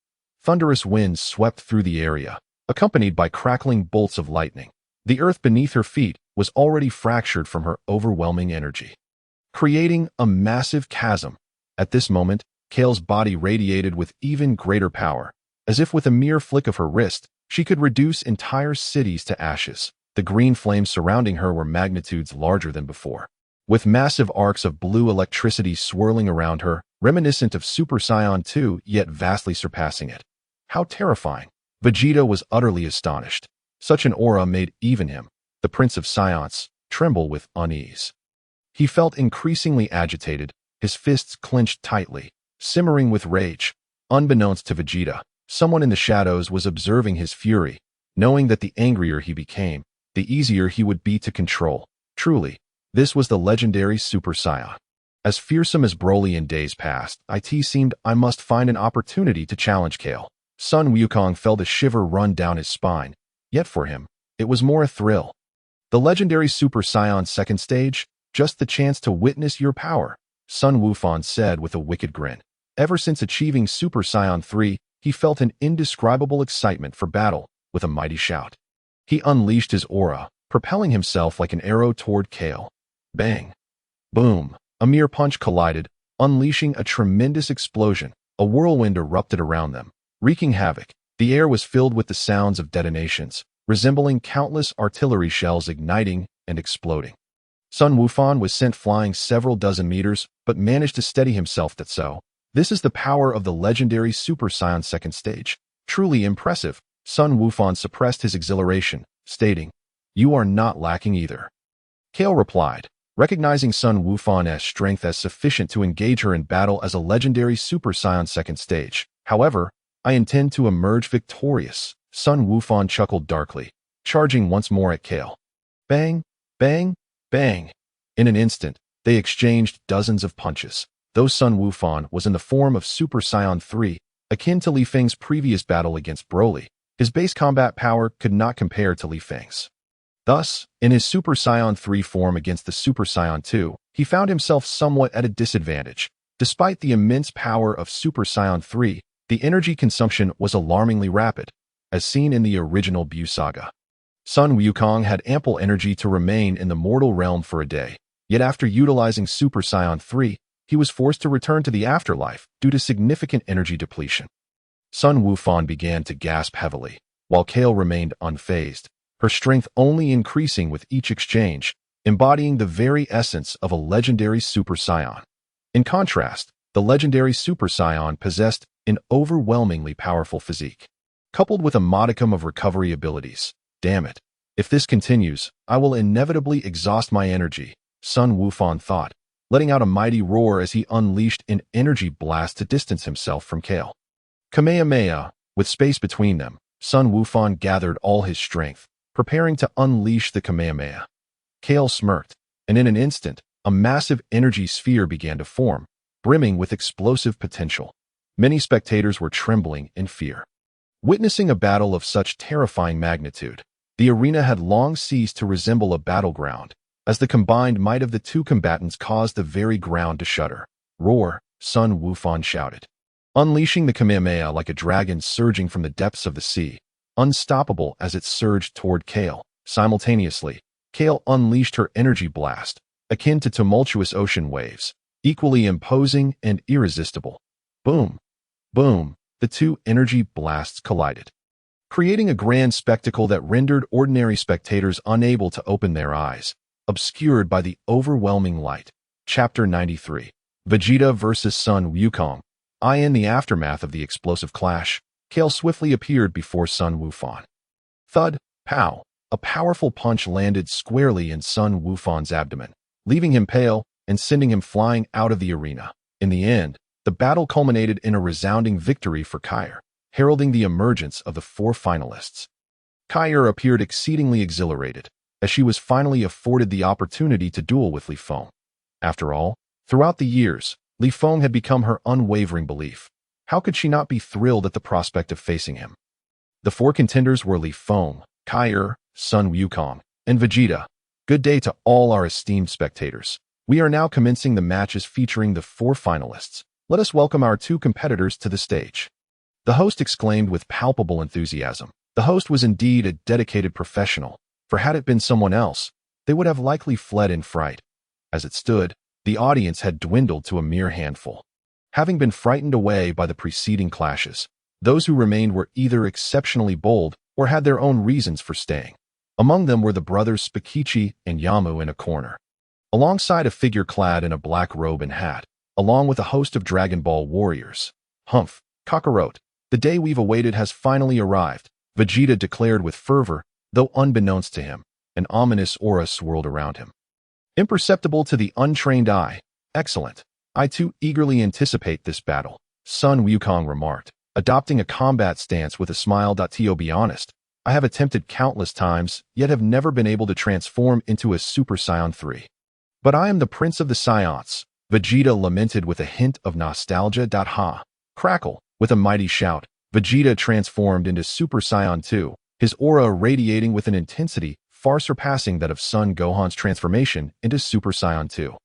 Thunderous winds swept through the area, accompanied by crackling bolts of lightning. The earth beneath her feet was already fractured from her overwhelming energy, creating a massive chasm. At this moment, Kaire's body radiated with even greater power, as if with a mere flick of her wrist, she could reduce entire cities to ashes. The green flames surrounding her were magnitudes larger than before, with massive arcs of blue electricity swirling around her, reminiscent of Super Saiyan 2, yet vastly surpassing it. How terrifying! Vegeta was utterly astonished. Such an aura made even him, the Prince of Saiyans, tremble with unease. He felt increasingly agitated, his fists clenched tightly, simmering with rage. Unbeknownst to Vegeta, someone in the shadows was observing his fury, knowing that the angrier he became, the easier he would be to control. Truly, this was the legendary Super Saiyan. As fearsome as Broly in days past, it seemed I must find an opportunity to challenge Kaire. Sun Wukong felt a shiver run down his spine. Yet for him, it was more a thrill. The legendary Super Saiyan second stage, just the chance to witness your power, Sun Wukong said with a wicked grin. Ever since achieving Super Saiyan 3, he felt an indescribable excitement for battle. With a mighty shout, he unleashed his aura, propelling himself like an arrow toward Kaire. Bang! Boom! A mere punch collided, unleashing a tremendous explosion. A whirlwind erupted around them, wreaking havoc. The air was filled with the sounds of detonations, resembling countless artillery shells igniting and exploding. Sun Wukong was sent flying several dozen meters, but managed to steady himself. This is the power of the legendary Super Saiyan second stage. Truly impressive. Sun Wukong suppressed his exhilaration, stating, "You are not lacking either." Kaire replied, recognizing Sun Wukong's strength as sufficient to engage her in battle as a legendary Super Saiyan second stage. "However, I intend to emerge victorious." Sun Wukong chuckled darkly, charging once more at Kaire. Bang! Bang! Bang! In an instant, they exchanged dozens of punches. Though Sun Wukong was in the form of Super Saiyan 3, akin to Li Feng's previous battle against Broly, his base combat power could not compare to Li Feng's. Thus, in his Super Saiyan 3 form against the Super Saiyan 2, he found himself somewhat at a disadvantage. Despite the immense power of Super Saiyan 3, the energy consumption was alarmingly rapid, as seen in the original Buu saga. Sun Wukong had ample energy to remain in the mortal realm for a day, yet after utilizing Super Saiyan 3, he was forced to return to the afterlife due to significant energy depletion. Sun Wukong began to gasp heavily, while Kaire remained unfazed, her strength only increasing with each exchange, embodying the very essence of a legendary Super Saiyan. In contrast, the legendary Super Saiyan possessed an overwhelmingly powerful physique, coupled with a modicum of recovery abilities. "Damn it. If this continues, I will inevitably exhaust my energy," Sun Wukong thought, letting out a mighty roar as he unleashed an energy blast to distance himself from Kaire. Kamehameha, with space between them, Sun Wukong gathered all his strength, preparing to unleash the Kamehameha. Kaire smirked, and in an instant, a massive energy sphere began to form, brimming with explosive potential. Many spectators were trembling in fear. Witnessing a battle of such terrifying magnitude, the arena had long ceased to resemble a battleground, as the combined might of the two combatants caused the very ground to shudder. "Roar!" Sun Wukong shouted, unleashing the Kamehameha like a dragon surging from the depths of the sea, unstoppable as it surged toward Kaire. Simultaneously, Kaire unleashed her energy blast, akin to tumultuous ocean waves, equally imposing and irresistible. Boom! Boom! The two energy blasts collided, creating a grand spectacle that rendered ordinary spectators unable to open their eyes, obscured by the overwhelming light. Chapter 93. Vegeta vs. Sun Wukong. In the aftermath of the explosive clash, Kaire swiftly appeared before Sun Wukong. Thud! Pow! A powerful punch landed squarely in Sun Wukong's abdomen, leaving him pale and sending him flying out of the arena. In the end, the battle culminated in a resounding victory for Kaire, heralding the emergence of the four finalists. Kaire appeared exceedingly exhilarated, as she was finally afforded the opportunity to duel with Li Feng. After all, throughout the years, Li Feng had become her unwavering belief. How could she not be thrilled at the prospect of facing him? The four contenders were Li Feng, Kaire, Sun Wukong, and Vegeta. Good day to all our esteemed spectators. We are now commencing the matches featuring the four finalists. Let us welcome our two competitors to the stage. The host exclaimed with palpable enthusiasm. The host was indeed a dedicated professional, for had it been someone else, they would have likely fled in fright. As it stood, the audience had dwindled to a mere handful. Having been frightened away by the preceding clashes, those who remained were either exceptionally bold or had their own reasons for staying. Among them were the brothers Spakichi and Yamu in a corner, alongside a figure clad in a black robe and hat, along with a host of Dragon Ball warriors. "Humph, Kakarot, the day we've awaited has finally arrived," Vegeta declared with fervor, though unbeknownst to him, an ominous aura swirled around him, imperceptible to the untrained eye. "Excellent. I too eagerly anticipate this battle," Sun Wukong remarked, adopting a combat stance with a smile. "To be honest, I have attempted countless times, yet have never been able to transform into a Super Saiyan 3. But I am the Prince of the Saiyans," Vegeta lamented with a hint of nostalgia. Ha! Crackle! With a mighty shout, Vegeta transformed into Super Saiyan 2, his aura radiating with an intensity far surpassing that of Son Gohan's transformation into Super Saiyan 2.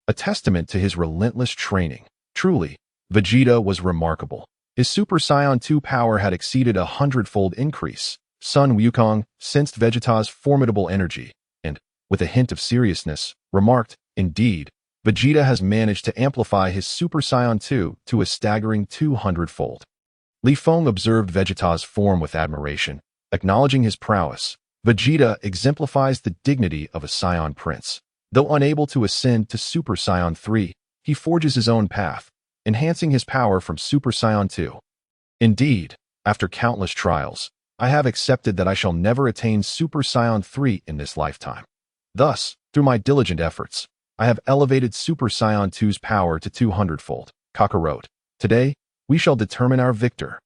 A testament to his relentless training. Truly, Vegeta was remarkable. His Super Saiyan 2 power had exceeded 100-fold increase. Sun Wukong sensed Vegeta's formidable energy, and, with a hint of seriousness, remarked, "Indeed, Vegeta has managed to amplify his Super Saiyan 2 to a staggering 200-fold. Li Feng observed Vegeta's form with admiration, acknowledging his prowess. Vegeta exemplifies the dignity of a Saiyan prince. Though unable to ascend to Super Saiyan 3, he forges his own path, enhancing his power from Super Saiyan 2. Indeed, after countless trials, I have accepted that I shall never attain Super Saiyan 3 in this lifetime. Thus, through my diligent efforts, I have elevated Super Saiyan 2's power to 200-fold. Kakarot. Today, we shall determine our victor."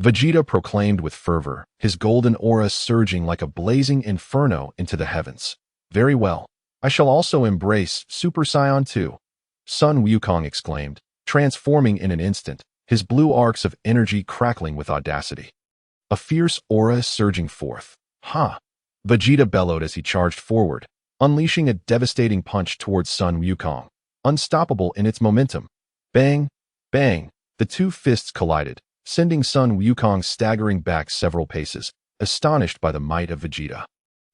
Vegeta proclaimed with fervor, his golden aura surging like a blazing inferno into the heavens. "Very well. I shall also embrace Super Saiyan 2. Sun Wukong exclaimed, transforming in an instant, his blue arcs of energy crackling with audacity. A fierce aura surging forth. "Ha!" Vegeta bellowed as he charged forward, unleashing a devastating punch towards Sun Wukong, unstoppable in its momentum. Bang! Bang! The two fists collided, sending Sun Wukong staggering back several paces, astonished by the might of Vegeta,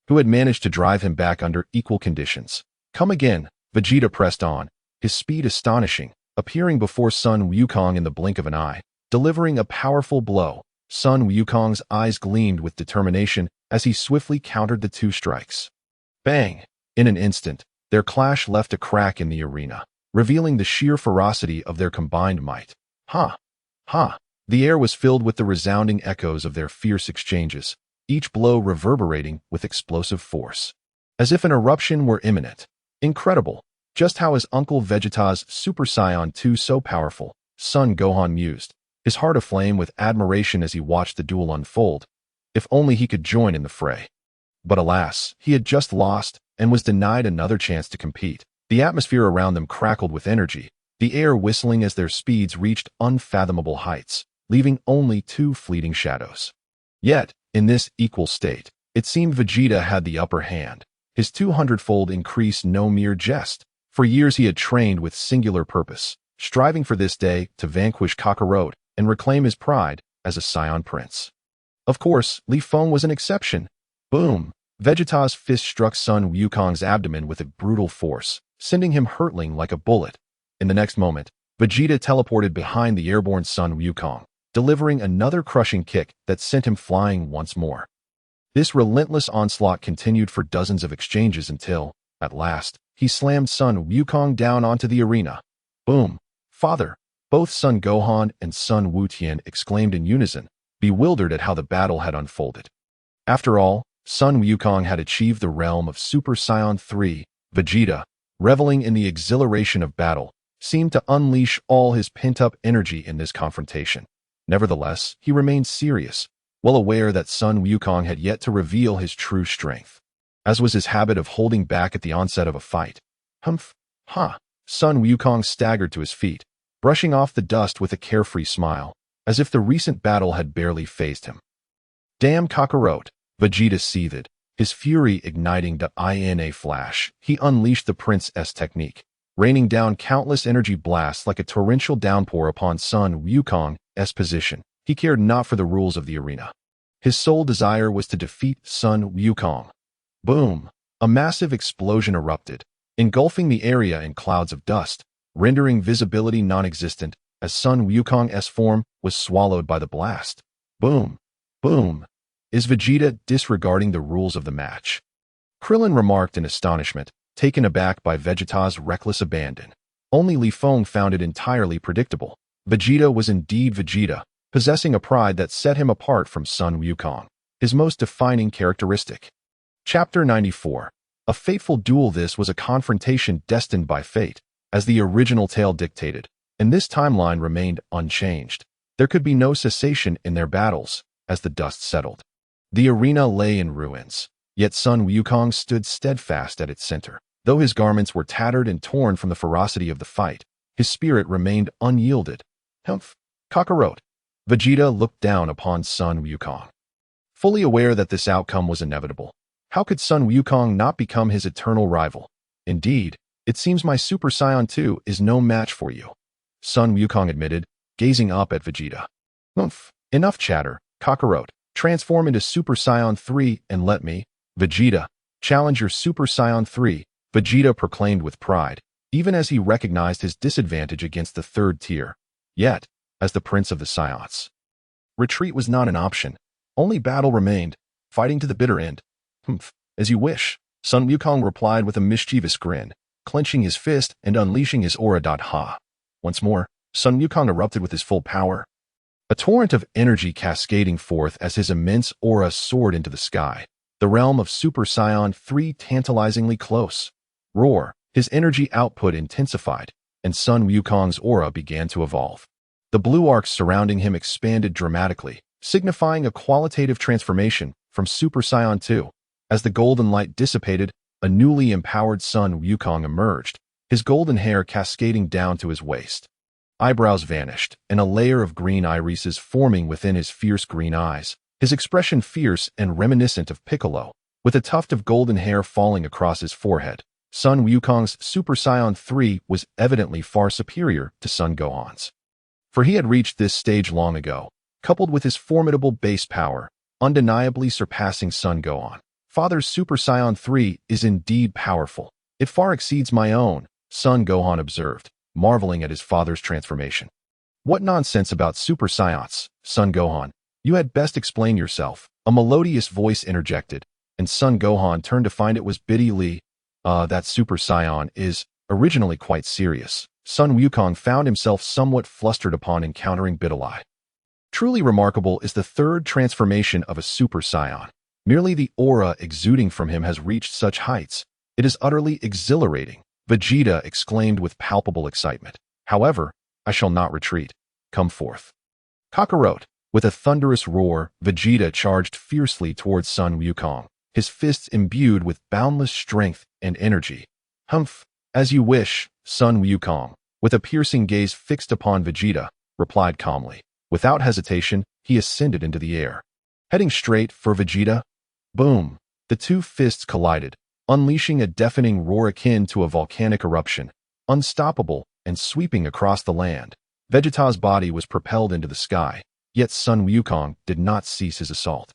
who had managed to drive him back under equal conditions. "Come again," Vegeta pressed on, his speed astonishing, appearing before Sun Wukong in the blink of an eye, delivering a powerful blow. Sun Wukong's eyes gleamed with determination as he swiftly countered the two strikes. Bang! In an instant, their clash left a crack in the arena, revealing the sheer ferocity of their combined might. Ha! Ha! The air was filled with the resounding echoes of their fierce exchanges, each blow reverberating with explosive force, as if an eruption were imminent. Incredible! Just how is Uncle Vegeta's Super Saiyan 2 so powerful? Son Gohan mused, his heart aflame with admiration as he watched the duel unfold. If only he could join in the fray. But alas, he had just lost and was denied another chance to compete. The atmosphere around them crackled with energy, the air whistling as their speeds reached unfathomable heights, leaving only two fleeting shadows. Yet, in this equal state, it seemed Vegeta had the upper hand. His 200-fold increase no mere jest. For years he had trained with singular purpose, striving for this day to vanquish Kakarot and reclaim his pride as a Saiyan prince. Of course, Li Feng was an exception. Boom! Vegeta's fist struck Sun Wukong's abdomen with a brutal force, sending him hurtling like a bullet. In the next moment, Vegeta teleported behind the airborne Sun Wukong, delivering another crushing kick that sent him flying once more. This relentless onslaught continued for dozens of exchanges until, at last, he slammed Sun Wukong down onto the arena. Boom! Father! Both Son Gohan and Sun Wutian exclaimed in unison, bewildered at how the battle had unfolded. After all, Sun Wukong had achieved the realm of Super Saiyan 3. Vegeta, reveling in the exhilaration of battle, seemed to unleash all his pent-up energy in this confrontation. Nevertheless, he remained serious, well aware that Sun Wukong had yet to reveal his true strength, as was his habit of holding back at the onset of a fight. Humph! Ha! Sun Wukong staggered to his feet, brushing off the dust with a carefree smile, as if the recent battle had barely fazed him. Damn Kakarot! Vegeta seethed, his fury igniting in a flash. He unleashed the Prince's technique, raining down countless energy blasts like a torrential downpour upon Sun Wukong's position. He cared not for the rules of the arena. His sole desire was to defeat Sun Wukong. Boom! A massive explosion erupted, engulfing the area in clouds of dust, rendering visibility non-existent as Sun Wukong's form was swallowed by the blast. Boom! Boom! Is Vegeta disregarding the rules of the match? Krillin remarked in astonishment, taken aback by Vegeta's reckless abandon. Only Li Feng found it entirely predictable. Vegeta was indeed Vegeta, possessing a pride that set him apart from Sun Wukong, his most defining characteristic. Chapter 94. A fateful duel. This was a confrontation destined by fate, as the original tale dictated, and this timeline remained unchanged. There could be no cessation in their battles, as the dust settled. The arena lay in ruins, yet Sun Wukong stood steadfast at its center. Though his garments were tattered and torn from the ferocity of the fight, his spirit remained unyielded. Humph! Kakarot! Vegeta looked down upon Sun Wukong. fully aware that this outcome was inevitable. How could Sun Wukong not become his eternal rival? Indeed, it seems my Super Saiyan 2 is no match for you, Sun Wukong admitted, gazing up at Vegeta. Oomph, enough chatter, Kakarot. Transform into Super Saiyan 3 and let me, Vegeta, challenge your Super Saiyan 3, Vegeta proclaimed with pride, even as he recognized his disadvantage against the third tier. Yet, as the Prince of the Saiyans, retreat was not an option. Only battle remained, fighting to the bitter end. Humph, as you wish, Sun Wukong replied with a mischievous grin, clenching his fist and unleashing his aura. Ha! Once more, Sun Wukong erupted with his full power, a torrent of energy cascading forth as his immense aura soared into the sky, the realm of Super Saiyan 3 tantalizingly close. Roar, his energy output intensified, and Sun Wukong's aura began to evolve. The blue arcs surrounding him expanded dramatically, signifying a qualitative transformation from Super Saiyan 2. As the golden light dissipated, a newly empowered Sun Wukong emerged, his golden hair cascading down to his waist. Eyebrows vanished, and a layer of green irises forming within his fierce green eyes, his expression fierce and reminiscent of Piccolo, with a tuft of golden hair falling across his forehead. Sun Wukong's Super Saiyan 3 was evidently far superior to Son Gohan's, for he had reached this stage long ago, coupled with his formidable base power, undeniably surpassing Son Gohan. Father's Super Saiyan 3 is indeed powerful. It far exceeds my own, Son Gohan observed, marveling at his father's transformation. What nonsense about Super Saiyans, Son Gohan. You had best explain yourself, a melodious voice interjected, and Son Gohan turned to find it was Biddy Li. That Super Saiyan is originally quite serious. Sun Wukong found himself somewhat flustered upon encountering Biddy. Truly remarkable is the third transformation of a Super Saiyan. Merely the aura exuding from him has reached such heights. It is utterly exhilarating, Vegeta exclaimed with palpable excitement. However, I shall not retreat. Come forth. Kakarot. With a thunderous roar, Vegeta charged fiercely towards Sun Wukong, his fists imbued with boundless strength and energy. Humph, as you wish, Sun Wukong, with a piercing gaze fixed upon Vegeta, replied calmly. Without hesitation, he ascended into the air. Heading straight for Vegeta. Boom! The two fists collided, unleashing a deafening roar akin to a volcanic eruption, unstoppable and sweeping across the land. Vegeta's body was propelled into the sky, yet Sun Wukong did not cease his assault.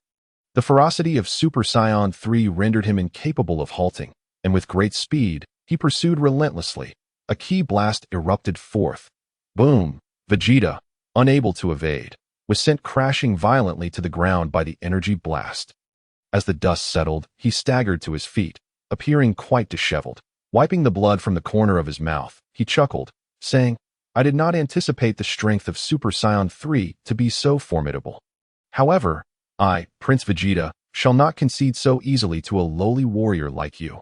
The ferocity of Super Saiyan 3 rendered him incapable of halting, and with great speed, he pursued relentlessly. A ki blast erupted forth. Boom! Vegeta, unable to evade, was sent crashing violently to the ground by the energy blast. As the dust settled, he staggered to his feet, appearing quite disheveled. Wiping the blood from the corner of his mouth, he chuckled, saying, I did not anticipate the strength of Super Saiyan 3 to be so formidable. However, I, Prince Vegeta, shall not concede so easily to a lowly warrior like you.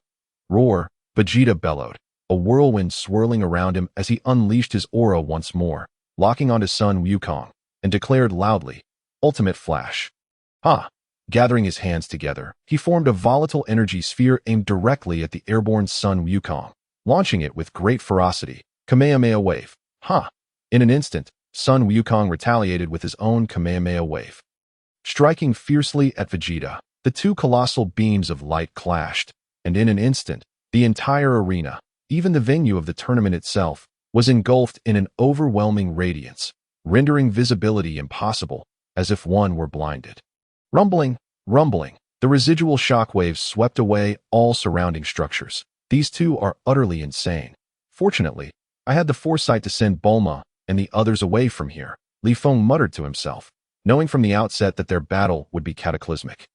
Roar, Vegeta bellowed, a whirlwind swirling around him as he unleashed his aura once more, locking onto Sun Wukong, and declared loudly, Ultimate Flash. Ha! Gathering his hands together, he formed a volatile energy sphere aimed directly at the airborne Sun Wukong, launching it with great ferocity. Kamehameha Wave. Ha! In an instant, Sun Wukong retaliated with his own Kamehameha Wave. Striking fiercely at Vegeta, the two colossal beams of light clashed, and in an instant, the entire arena, even the venue of the tournament itself, was engulfed in an overwhelming radiance, rendering visibility impossible, as if one were blinded. Rumbling, rumbling, the residual shockwaves swept away all surrounding structures. These two are utterly insane. Fortunately, I had the foresight to send Bulma and the others away from here, Li Feng muttered to himself, knowing from the outset that their battle would be cataclysmic.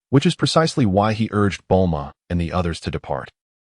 Which is precisely why he urged Bulma and the others to depart.